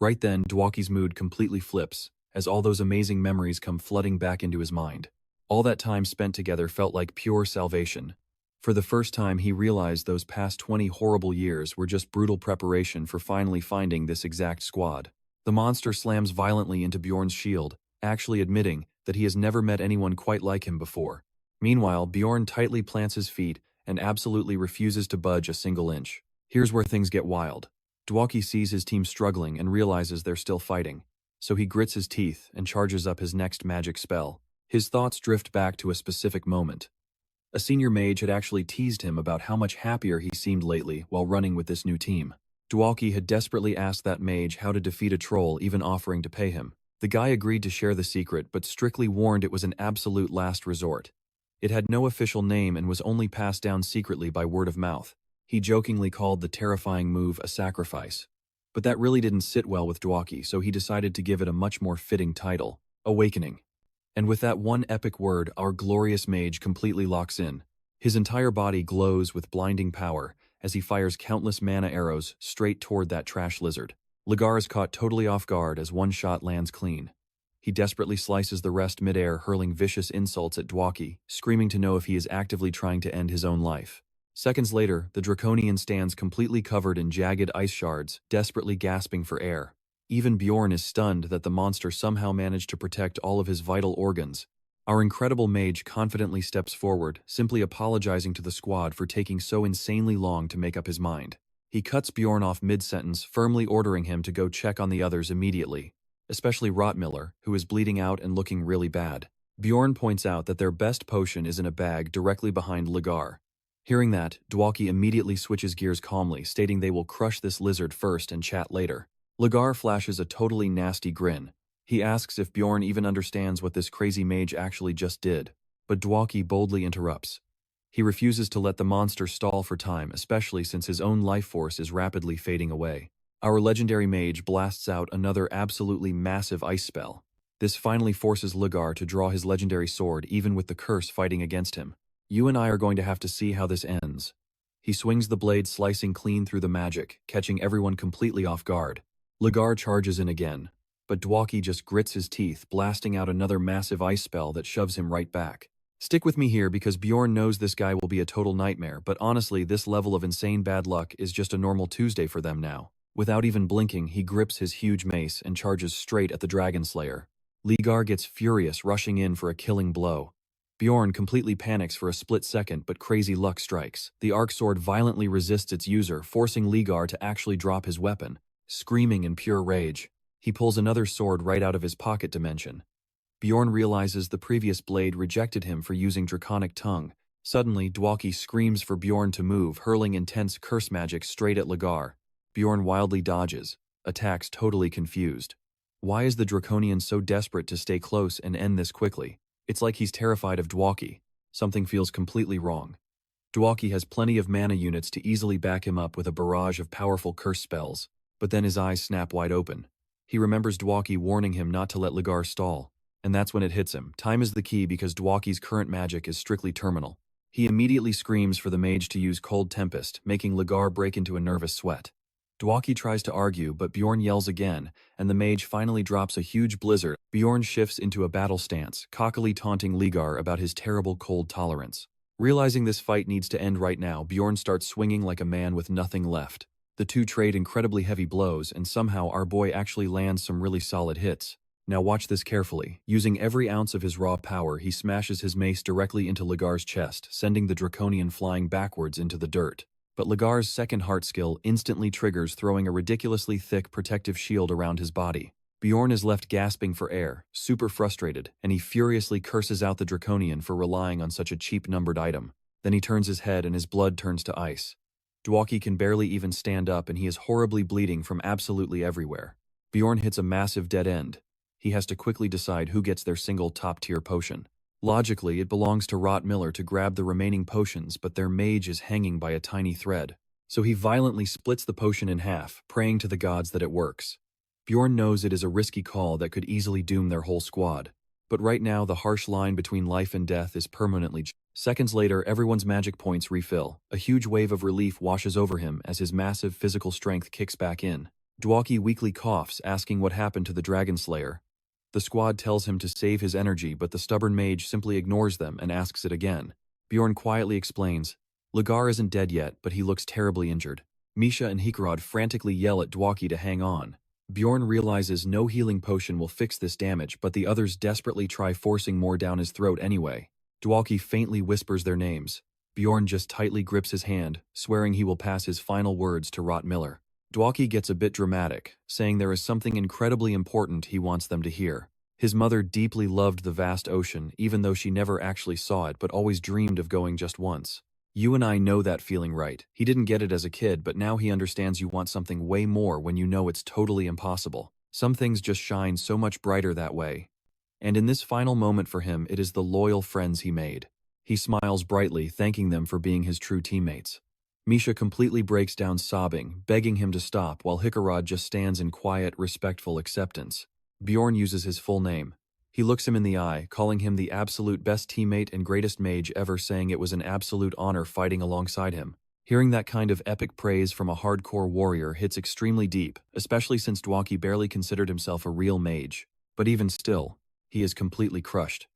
S1: Right then, Dwalki's mood completely flips, as all those amazing memories come flooding back into his mind. All that time spent together felt like pure salvation. For the first time, he realized those past 20 horrible years were just brutal preparation for finally finding this exact squad. The monster slams violently into Bjorn's shield, actually admitting that he has never met anyone quite like him before. Meanwhile, Bjorn tightly plants his feet and absolutely refuses to budge a single inch. Here's where things get wild. Dwalki sees his team struggling and realizes they're still fighting. So he grits his teeth and charges up his next magic spell. His thoughts drift back to a specific moment. A senior mage had actually teased him about how much happier he seemed lately while running with this new team. Dwalki had desperately asked that mage how to defeat a troll, even offering to pay him. The guy agreed to share the secret, but strictly warned it was an absolute last resort. It had no official name and was only passed down secretly by word of mouth. He jokingly called the terrifying move a sacrifice. But that really didn't sit well with Dwalki, so he decided to give it a much more fitting title, Awakening. And with that one epic word, our glorious mage completely locks in. His entire body glows with blinding power as he fires countless mana arrows straight toward that trash lizard. Ligar is caught totally off guard as one shot lands clean. He desperately slices the rest midair, hurling vicious insults at Dwalki, screaming to know if he is actively trying to end his own life. Seconds later, the Draconian stands completely covered in jagged ice shards, desperately gasping for air. Even Bjorn is stunned that the monster somehow managed to protect all of his vital organs. Our incredible mage confidently steps forward, simply apologizing to the squad for taking so insanely long to make up his mind. He cuts Bjorn off mid-sentence, firmly ordering him to go check on the others immediately, especially Rottmiller, who is bleeding out and looking really bad. Bjorn points out that their best potion is in a bag directly behind Ligar. Hearing that, Dwalki immediately switches gears calmly, stating they will crush this lizard first and chat later. Lagar flashes a totally nasty grin. He asks if Bjorn even understands what this crazy mage actually just did, but Dwaki boldly interrupts. He refuses to let the monster stall for time, especially since his own life force is rapidly fading away. Our legendary mage blasts out another absolutely massive ice spell. This finally forces Lagar to draw his legendary sword even with the curse fighting against him. You and I are going to have to see how this ends. He swings the blade slicing clean through the magic, catching everyone completely off guard. Lagar charges in again, but Dwaki just grits his teeth, blasting out another massive ice spell that shoves him right back. Stick with me here because Bjorn knows this guy will be a total nightmare, but honestly, this level of insane bad luck is just a normal Tuesday for them now. Without even blinking, he grips his huge mace and charges straight at the Dragon Slayer. Lagar gets furious, rushing in for a killing blow. Bjorn completely panics for a split second, but crazy luck strikes. The arc sword violently resists its user, forcing Lagar to actually drop his weapon. Screaming in pure rage, he pulls another sword right out of his pocket dimension. Bjorn realizes the previous blade rejected him for using Draconic Tongue. Suddenly, Dwaki screams for Bjorn to move, hurling intense curse magic straight at Lagar. Bjorn wildly dodges, attacks totally confused. Why is the Draconian so desperate to stay close and end this quickly? It's like he's terrified of Dwaki. Something feels completely wrong. Dwaki has plenty of mana units to easily back him up with a barrage of powerful curse spells, but then his eyes snap wide open. He remembers Dwaki warning him not to let Lagar stall, and that's when it hits him. Time is the key because Dwaki's current magic is strictly terminal. He immediately screams for the mage to use Cold Tempest, making Lagar break into a nervous sweat. Dwaki tries to argue, but Bjorn yells again, and the mage finally drops a huge blizzard. Bjorn shifts into a battle stance, cockily taunting Lagar about his terrible cold tolerance. Realizing this fight needs to end right now, Bjorn starts swinging like a man with nothing left. The two trade incredibly heavy blows, and somehow our boy actually lands some really solid hits. Now watch this carefully. Using every ounce of his raw power, he smashes his mace directly into Lagar's chest, sending the Draconian flying backwards into the dirt. But Lagar's second heart skill instantly triggers, throwing a ridiculously thick protective shield around his body. Bjorn is left gasping for air, super frustrated, and he furiously curses out the Draconian for relying on such a cheap numbered item. Then he turns his head and his blood turns to ice. Dwaki can barely even stand up and he is horribly bleeding from absolutely everywhere. Bjorn hits a massive dead end. He has to quickly decide who gets their single top-tier potion. Logically, it belongs to Rotmiller to grab the remaining potions, but their mage is hanging by a tiny thread. So he violently splits the potion in half, praying to the gods that it works. Bjorn knows it is a risky call that could easily doom their whole squad. But right now, the harsh line between life and death is permanently. Seconds later, everyone's magic points refill. A huge wave of relief washes over him as his massive physical strength kicks back in. Dwaki weakly coughs, asking what happened to the Dragon Slayer. The squad tells him to save his energy, but the stubborn mage simply ignores them and asks it again. Bjorn quietly explains, Lagar isn't dead yet, but he looks terribly injured. Misha and Hikarad frantically yell at Dwaki to hang on. Bjorn realizes no healing potion will fix this damage, but the others desperately try forcing more down his throat anyway. Dwaki faintly whispers their names. Bjorn just tightly grips his hand, swearing he will pass his final words to Rotmiller. Dwaki gets a bit dramatic, saying there is something incredibly important he wants them to hear. His mother deeply loved the vast ocean, even though she never actually saw it but always dreamed of going just once. You and I know that feeling, right? He didn't get it as a kid, but now he understands you want something way more when you know it's totally impossible. Some things just shine so much brighter that way. And in this final moment for him, it is the loyal friends he made. He smiles brightly, thanking them for being his true teammates. Misha completely breaks down sobbing, begging him to stop, while Hikarad just stands in quiet, respectful acceptance. Bjorn uses his full name. He looks him in the eye, calling him the absolute best teammate and greatest mage ever, saying it was an absolute honor fighting alongside him. Hearing that kind of epic praise from a hardcore warrior hits extremely deep, especially since Dwaki barely considered himself a real mage. But even still, he is completely crushed.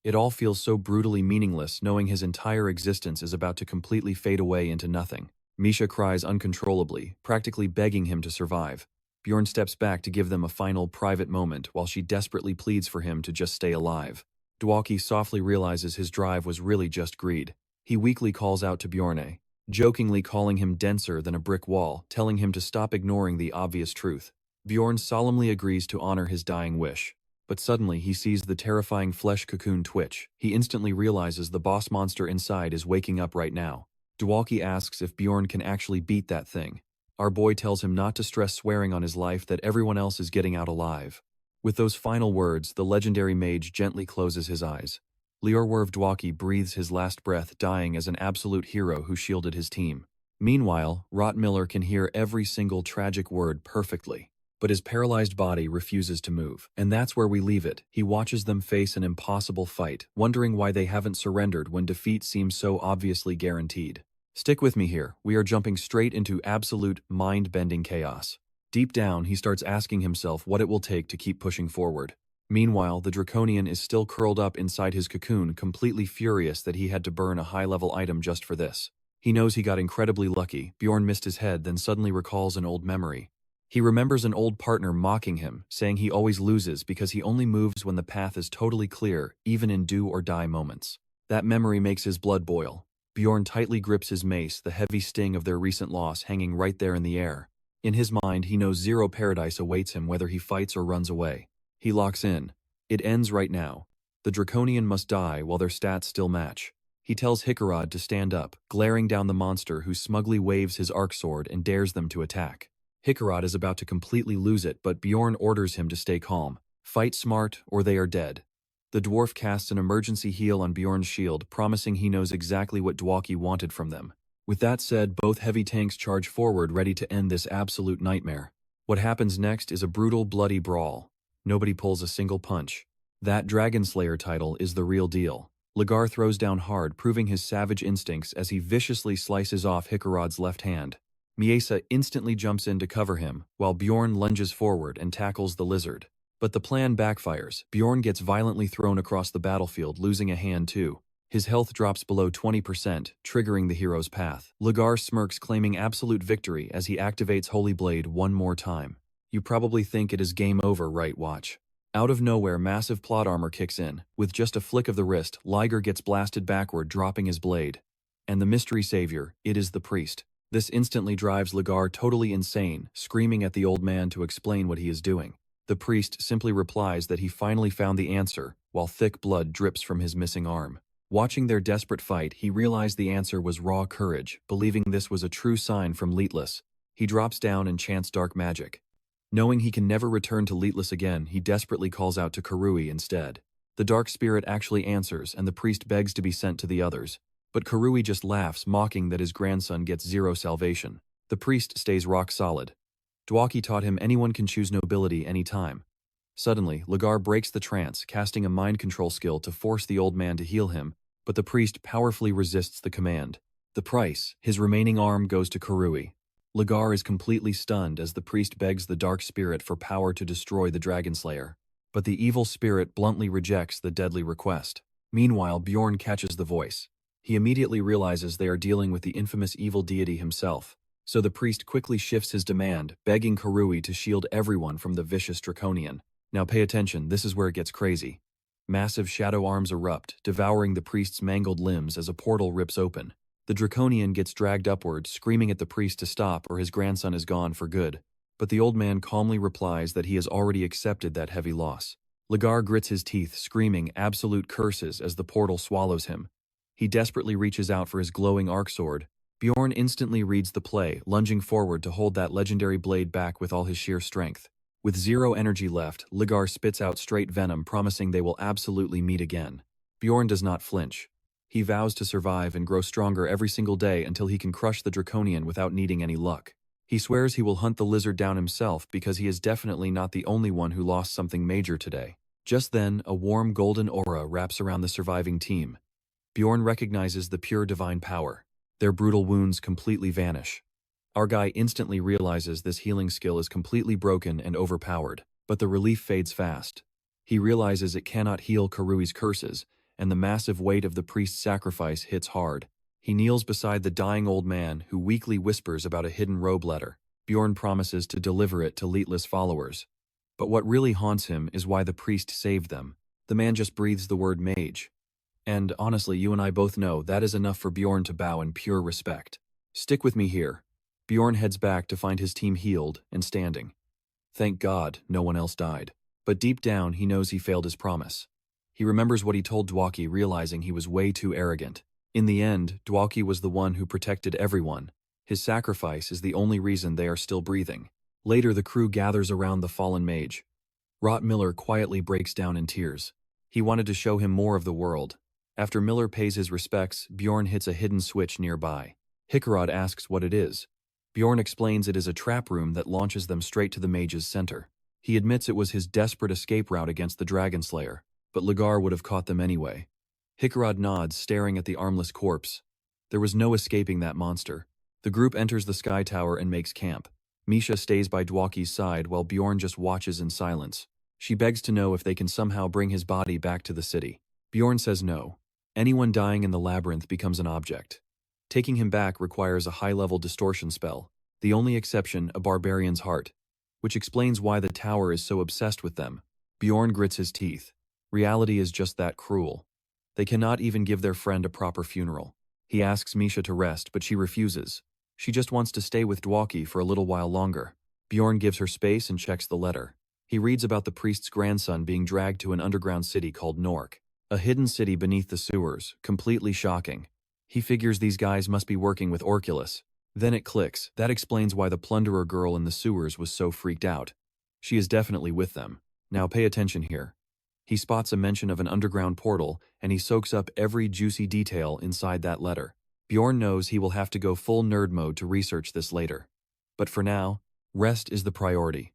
S1: It all feels so brutally meaningless, knowing his entire existence is about to completely fade away into nothing. Misha cries uncontrollably, practically begging him to survive. Bjorn steps back to give them a final private moment while she desperately pleads for him to just stay alive. Dwaki softly realizes his drive was really just greed. He weakly calls out to Bjorne, jokingly calling him denser than a brick wall, telling him to stop ignoring the obvious truth. Bjorn solemnly agrees to honor his dying wish. But suddenly he sees the terrifying flesh cocoon twitch. He instantly realizes the boss monster inside is waking up right now. Dwaki asks if Bjorn can actually beat that thing. Our boy tells him not to stress, swearing on his life that everyone else is getting out alive. With those final words, the legendary mage gently closes his eyes. Liorwerv Dwaki breathes his last breath, dying as an absolute hero who shielded his team. Meanwhile, Rottmiller can hear every single tragic word perfectly. But his paralyzed body refuses to move. And that's where we leave it. He watches them face an impossible fight, wondering why they haven't surrendered when defeat seems so obviously guaranteed. Stick with me here. We are jumping straight into absolute mind-bending chaos. Deep down, he starts asking himself what it will take to keep pushing forward. Meanwhile, the Draconian is still curled up inside his cocoon, completely furious that he had to burn a high-level item just for this. He knows he got incredibly lucky. Bjorn missed his head, then suddenly recalls an old memory. He remembers an old partner mocking him, saying he always loses because he only moves when the path is totally clear, even in do-or-die moments. That memory makes his blood boil. Bjorn tightly grips his mace, the heavy sting of their recent loss hanging right there in the air. In his mind, he knows zero paradise awaits him whether he fights or runs away. He locks in. It ends right now. The Draconian must die while their stats still match. He tells Hikarad to stand up, glaring down the monster who smugly waves his arc sword and dares them to attack. Hikarad is about to completely lose it, but Bjorn orders him to stay calm. Fight smart, or they are dead. The dwarf casts an emergency heal on Bjorn's shield, promising he knows exactly what Dwaki wanted from them. With that said, both heavy tanks charge forward, ready to end this absolute nightmare. What happens next is a brutal, bloody brawl. Nobody pulls a single punch. That Dragon Slayer title is the real deal. Lagar throws down hard, proving his savage instincts as he viciously slices off Hikarad's left hand. Miesa instantly jumps in to cover him, while Bjorn lunges forward and tackles the lizard. But the plan backfires. Bjorn gets violently thrown across the battlefield, losing a hand too. His health drops below 20%, triggering the hero's path. Lagar smirks, claiming absolute victory as he activates Holy Blade one more time. You probably think it is game over, right? Watch. Out of nowhere, massive plot armor kicks in. With just a flick of the wrist, Liger gets blasted backward, dropping his blade. And the mystery savior, it is the priest. This instantly drives Lagar totally insane, screaming at the old man to explain what he is doing. The priest simply replies that he finally found the answer, while thick blood drips from his missing arm. Watching their desperate fight, he realized the answer was raw courage, believing this was a true sign from Leetless. He drops down and chants dark magic. Knowing he can never return to Leetless again, he desperately calls out to Karui instead. The dark spirit actually answers, and the priest begs to be sent to the others. But Karui just laughs, mocking that his grandson gets zero salvation. The priest stays rock solid. Dwaki taught him anyone can choose nobility any time. Suddenly, Lagar breaks the trance, casting a mind control skill to force the old man to heal him, but the priest powerfully resists the command. The price, his remaining arm, goes to Karui. Lagar is completely stunned as the priest begs the dark spirit for power to destroy the Dragon Slayer. But the evil spirit bluntly rejects the deadly request. Meanwhile, Bjorn catches the voice. He immediately realizes they are dealing with the infamous evil deity himself. So the priest quickly shifts his demand, begging Karui to shield everyone from the vicious Draconian. Now pay attention, this is where it gets crazy. Massive shadow arms erupt, devouring the priest's mangled limbs as a portal rips open. The Draconian gets dragged upward, screaming at the priest to stop or his grandson is gone for good. But the old man calmly replies that he has already accepted that heavy loss. Lagar grits his teeth, screaming absolute curses as the portal swallows him. He desperately reaches out for his glowing arc sword. Bjorn instantly reads the play, lunging forward to hold that legendary blade back with all his sheer strength. With zero energy left, Lagar spits out straight venom, promising they will absolutely meet again. Bjorn does not flinch. He vows to survive and grow stronger every single day until he can crush the Draconian without needing any luck. He swears he will hunt the lizard down himself because he is definitely not the only one who lost something major today. Just then, a warm golden aura wraps around the surviving team. Bjorn recognizes the pure divine power. Their brutal wounds completely vanish. Our guy instantly realizes this healing skill is completely broken and overpowered, but the relief fades fast. He realizes it cannot heal Karui's curses, and the massive weight of the priest's sacrifice hits hard. He kneels beside the dying old man, who weakly whispers about a hidden robe letter. Bjorn promises to deliver it to Leetless followers. But what really haunts him is why the priest saved them. The man just breathes the word mage. And honestly, you and I both know that is enough for Bjorn to bow in pure respect. Stick with me here. Bjorn heads back to find his team healed and standing. Thank God, no one else died. But deep down, he knows he failed his promise. He remembers what he told Dwaki, realizing he was way too arrogant. In the end, Dwaki was the one who protected everyone. His sacrifice is the only reason they are still breathing. Later, the crew gathers around the fallen mage. Rot Miller quietly breaks down in tears. He wanted to show him more of the world. After Miller pays his respects, Bjorn hits a hidden switch nearby. Hickarod asks what it is. Bjorn explains it is a trap room that launches them straight to the mage's center. He admits it was his desperate escape route against the Dragon Slayer, but Lagar would have caught them anyway. Hickarod nods, staring at the armless corpse. There was no escaping that monster. The group enters the sky tower and makes camp. Misha stays by Dwaki's side while Bjorn just watches in silence. She begs to know if they can somehow bring his body back to the city. Bjorn says no. Anyone dying in the labyrinth becomes an object. Taking him back requires a high-level distortion spell, the only exception a barbarian's heart, which explains why the tower is so obsessed with them. Bjorn grits his teeth. Reality is just that cruel. They cannot even give their friend a proper funeral. He asks Misha to rest, but she refuses. She just wants to stay with Dwaki for a little while longer. Bjorn gives her space and checks the letter. He reads about the priest's grandson being dragged to an underground city called Nork, a hidden city beneath the sewers, completely shocking. He figures these guys must be working with Orculus. Then it clicks. That explains why the plunderer girl in the sewers was so freaked out. She is definitely with them. Now pay attention here. He spots a mention of an underground portal, and he soaks up every juicy detail inside that letter. Bjorn knows he will have to go full nerd mode to research this later. But for now, rest is the priority.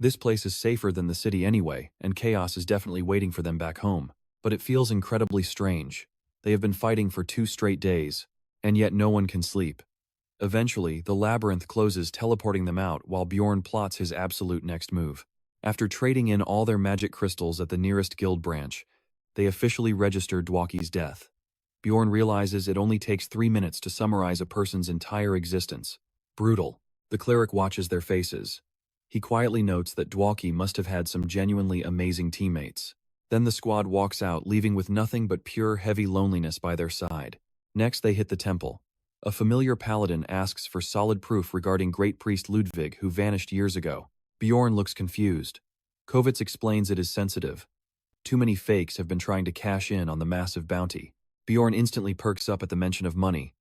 S1: This place is safer than the city anyway, and chaos is definitely waiting for them back home. But it feels incredibly strange. They have been fighting for 2 straight days, and yet no one can sleep. Eventually, the labyrinth closes, teleporting them out while Bjorn plots his absolute next move. After trading in all their magic crystals at the nearest guild branch, they officially register Dwaki's death. Bjorn realizes it only takes 3 minutes to summarize a person's entire existence. Brutal. The cleric watches their faces. He quietly notes that Dwaki must have had some genuinely amazing teammates. Then the squad walks out, leaving with nothing but pure, heavy loneliness by their side. Next, they hit the temple. A familiar paladin asks for solid proof regarding Great Priest Ludwig, who vanished years ago. Bjorn looks confused. Kovitz explains it is sensitive. Too many fakes have been trying to cash in on the massive bounty. Bjorn instantly perks up at the mention of money.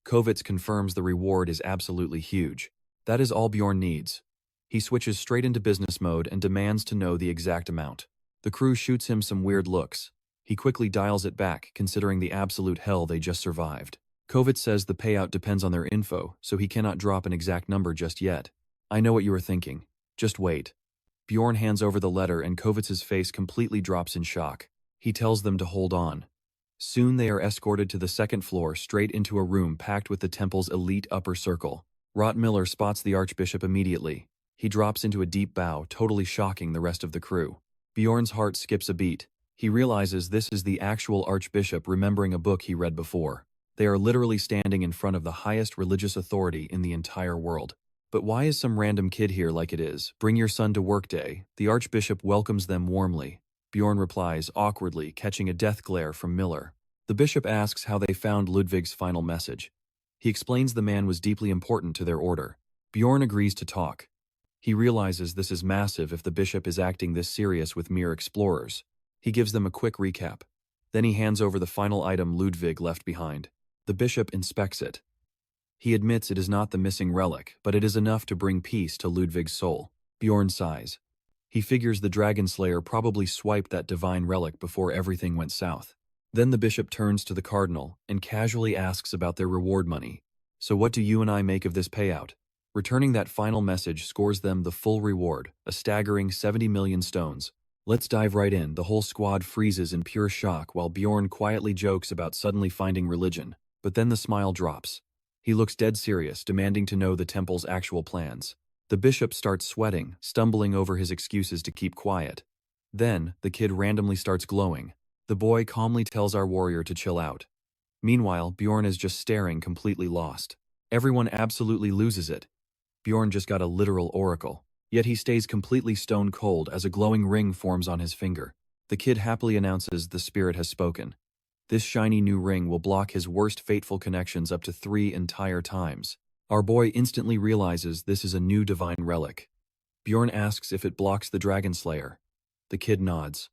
S1: Kovitz confirms the reward is absolutely huge. That is all Bjorn needs. He switches straight into business mode and demands to know the exact amount. The crew shoots him some weird looks. He quickly dials it back, considering the absolute hell they just survived. Kovitz says the payout depends on their info, so he cannot drop an exact number just yet. I know what you are thinking. Just wait. Bjorn hands over the letter and Kovitz's face completely drops in shock. He tells them to hold on. Soon they are escorted to the 2nd floor, straight into a room packed with the temple's elite upper circle. Rot Miller spots the archbishop immediately. He drops into a deep bow, totally shocking the rest of the crew. Bjorn's heart skips a beat. He realizes this is the actual archbishop, remembering a book he read before. They are literally standing in front of the highest religious authority in the entire world. But why is some random kid here like it is? Bring your son to work day. The archbishop welcomes them warmly. Bjorn replies awkwardly, catching a death glare from Miller. The bishop asks how they found Ludwig's final message. He explains the man was deeply important to their order. Bjorn agrees to talk. He realizes this is massive if the bishop is acting this serious with mere explorers. He gives them a quick recap. Then he hands over the final item Ludwig left behind. The bishop inspects it. He admits it is not the missing relic, but it is enough to bring peace to Ludwig's soul. Bjorn sighs. He figures the Dragon Slayer probably swiped that divine relic before everything went south. Then the bishop turns to the cardinal and casually asks about their reward money. So what do you and I make of this payout? Returning that final message scores them the full reward, a staggering 70 million stones. Let's dive right in. The whole squad freezes in pure shock while Bjorn quietly jokes about suddenly finding religion. But then the smile drops. He looks dead serious, demanding to know the temple's actual plans. The bishop starts sweating, stumbling over his excuses to keep quiet. Then, the kid randomly starts glowing. The boy calmly tells our warrior to chill out. Meanwhile, Bjorn is just staring, completely lost. Everyone absolutely loses it. Bjorn just got a literal oracle. Yet he stays completely stone cold as a glowing ring forms on his finger. The kid happily announces the spirit has spoken. This shiny new ring will block his worst fateful connections up to 3 entire times. Our boy instantly realizes this is a new divine relic. Bjorn asks if it blocks the Dragon Slayer. The kid nods.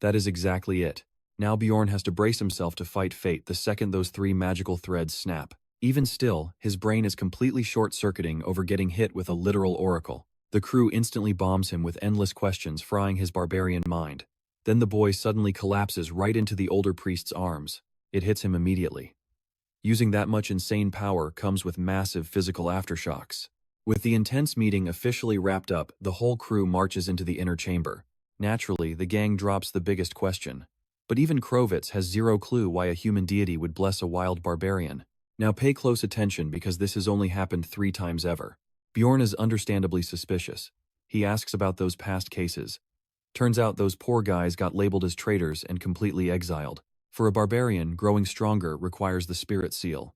S1: That is exactly it. Now Bjorn has to brace himself to fight fate the second those 3 magical threads snap. Even still, his brain is completely short-circuiting over getting hit with a literal oracle. The crew instantly bombs him with endless questions, frying his barbarian mind. Then the boy suddenly collapses right into the older priest's arms. It hits him immediately. Using that much insane power comes with massive physical aftershocks. With the intense meeting officially wrapped up, the whole crew marches into the inner chamber. Naturally, the gang drops the biggest question. But even Krovitz has zero clue why a human deity would bless a wild barbarian. Now pay close attention because this has only happened 3 times ever. Bjorn is understandably suspicious. He asks about those past cases. Turns out those poor guys got labeled as traitors and completely exiled. For a barbarian, growing stronger requires the spirit seal.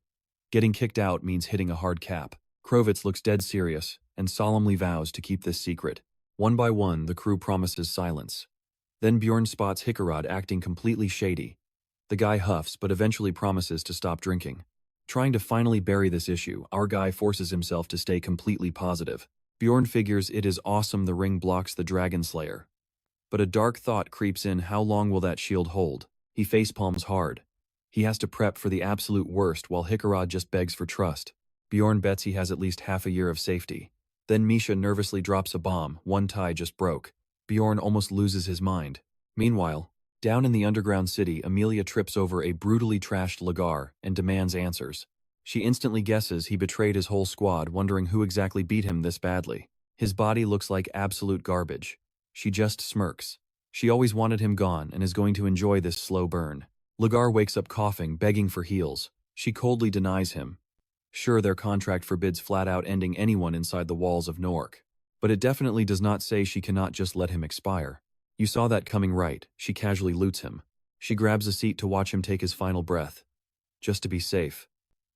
S1: Getting kicked out means hitting a hard cap. Krovitz looks dead serious and solemnly vows to keep this secret. One by one, the crew promises silence. Then Bjorn spots Hickarod acting completely shady. The guy huffs but eventually promises to stop drinking. Trying to finally bury this issue, our guy forces himself to stay completely positive. Bjorn figures it is awesome the ring blocks the Dragon Slayer. But a dark thought creeps in: how long will that shield hold? He facepalms hard. He has to prep for the absolute worst while Hickarod just begs for trust. Bjorn bets he has at least half a year of safety. Then Misha nervously drops a bomb. One tie just broke. Bjorn almost loses his mind. Meanwhile, down in the underground city, Amelia trips over a brutally trashed Lagar and demands answers. She instantly guesses he betrayed his whole squad, wondering who exactly beat him this badly. His body looks like absolute garbage. She just smirks. She always wanted him gone and is going to enjoy this slow burn. Lagar wakes up coughing, begging for heals. She coldly denies him. Sure, their contract forbids flat-out ending anyone inside the walls of Nork. But it definitely does not say she cannot just let him expire. You saw that coming, right? She casually loots him. She grabs a seat to watch him take his final breath. Just to be safe.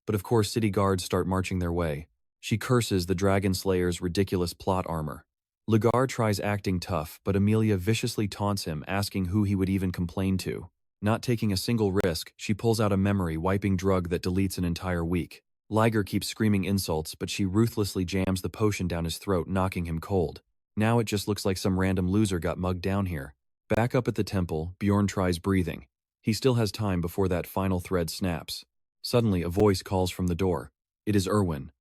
S1: But of course city guards start marching their way. She curses the Dragon Slayer's ridiculous plot armor. Lagar tries acting tough, but Amelia viciously taunts him, asking who he would even complain to. Not taking a single risk, she pulls out a memory-wiping drug that deletes an entire week. Liger keeps screaming insults, but she ruthlessly jams the potion down his throat, knocking him cold. Now it just looks like some random loser got mugged down here. Back up at the temple, Bjorn tries breathing. He still has time before that final thread snaps. Suddenly, a voice calls from the door. It is Erwin.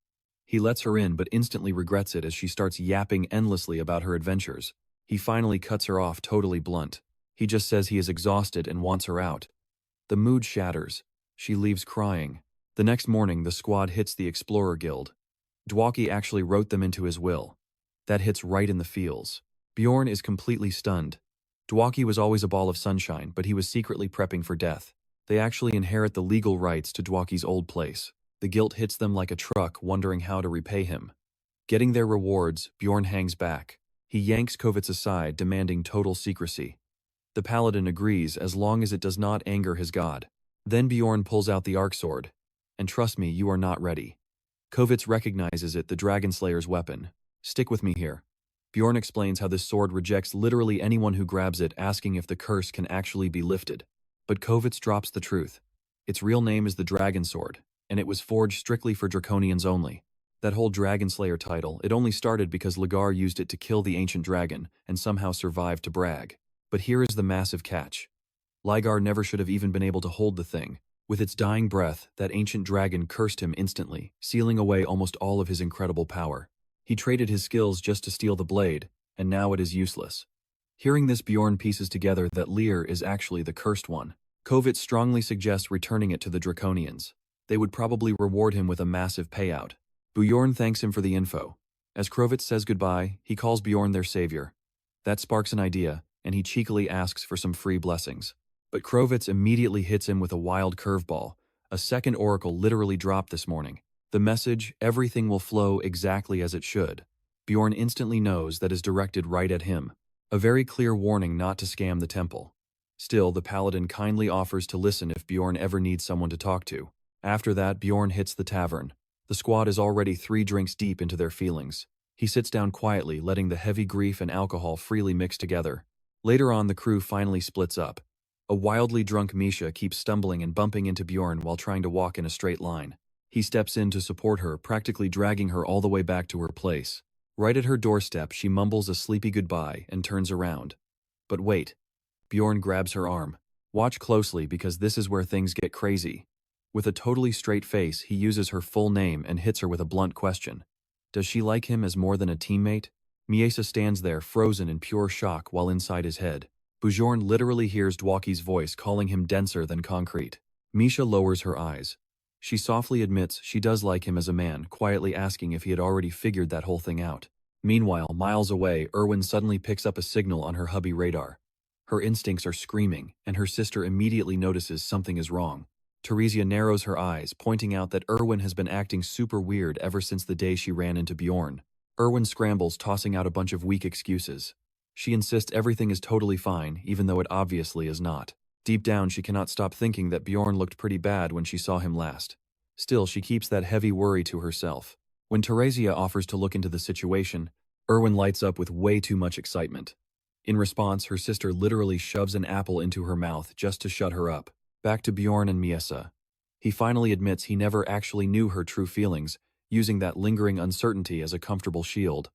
S1: He lets her in but instantly regrets it as she starts yapping endlessly about her adventures. He finally cuts her off, totally blunt. He just says he is exhausted and wants her out. The mood shatters. She leaves crying. The next morning, the squad hits the Explorer Guild. Dwaki actually wrote them into his will. That hits right in the feels. Bjorn is completely stunned. Dwaki was always a ball of sunshine, but he was secretly prepping for death. They actually inherit the legal rights to Dwaki's old place. The guilt hits them like a truck, wondering how to repay him. Getting their rewards, Bjorn hangs back. He yanks Krovitz aside, demanding total secrecy. The paladin agrees as long as it does not anger his god. Then Bjorn pulls out the arc sword. And trust me, you are not ready. Krovitz recognizes it, the Dragon Slayer's weapon. Stick with me here. Bjorn explains how this sword rejects literally anyone who grabs it, asking if the curse can actually be lifted. But Krovitz drops the truth. Its real name is the Dragon Sword, and it was forged strictly for Draconians only. That whole Dragon Slayer title, it only started because Lagar used it to kill the ancient dragon and somehow survived to brag. But here is the massive catch. Ligar never should have even been able to hold the thing. With its dying breath, that ancient dragon cursed him instantly, sealing away almost all of his incredible power. He traded his skills just to steal the blade, and now it is useless. Hearing this, Bjorn pieces together that Lear is actually the cursed one. Krovitz strongly suggests returning it to the Draconians. They would probably reward him with a massive payout. Bjorn thanks him for the info. As Krovitz says goodbye, he calls Bjorn their savior. That sparks an idea, and he cheekily asks for some free blessings. But Krovitz immediately hits him with a wild curveball. A second oracle literally dropped this morning. The message, everything will flow exactly as it should. Bjorn instantly knows that is directed right at him. A very clear warning not to scam the temple. Still, the paladin kindly offers to listen if Bjorn ever needs someone to talk to. After that, Bjorn hits the tavern. The squad is already 3 drinks deep into their feelings. He sits down quietly, letting the heavy grief and alcohol freely mix together. Later on, the crew finally splits up. A wildly drunk Misha keeps stumbling and bumping into Bjorn while trying to walk in a straight line. He steps in to support her, practically dragging her all the way back to her place. Right at her doorstep, she mumbles a sleepy goodbye and turns around. But wait. Bjorn grabs her arm. Watch closely because this is where things get crazy. With a totally straight face, he uses her full name and hits her with a blunt question. Does she like him as more than a teammate? Miesa stands there frozen in pure shock while inside his head. Bjorn literally hears Dwaki's voice calling him denser than concrete. Misha lowers her eyes. She softly admits she does like him as a man, quietly asking if he had already figured that whole thing out. Meanwhile, miles away, Erwin suddenly picks up a signal on her hubby radar. Her instincts are screaming, and her sister immediately notices something is wrong. Theresia narrows her eyes, pointing out that Erwin has been acting super weird ever since the day she ran into Bjorn. Erwin scrambles, tossing out a bunch of weak excuses. She insists everything is totally fine, even though it obviously is not. Deep down, she cannot stop thinking that Bjorn looked pretty bad when she saw him last. Still, she keeps that heavy worry to herself. When Theresia offers to look into the situation, Erwin lights up with way too much excitement. In response, her sister literally shoves an apple into her mouth just to shut her up. Back to Bjorn and Miesa. He finally admits he never actually knew her true feelings, using that lingering uncertainty as a comfortable shield.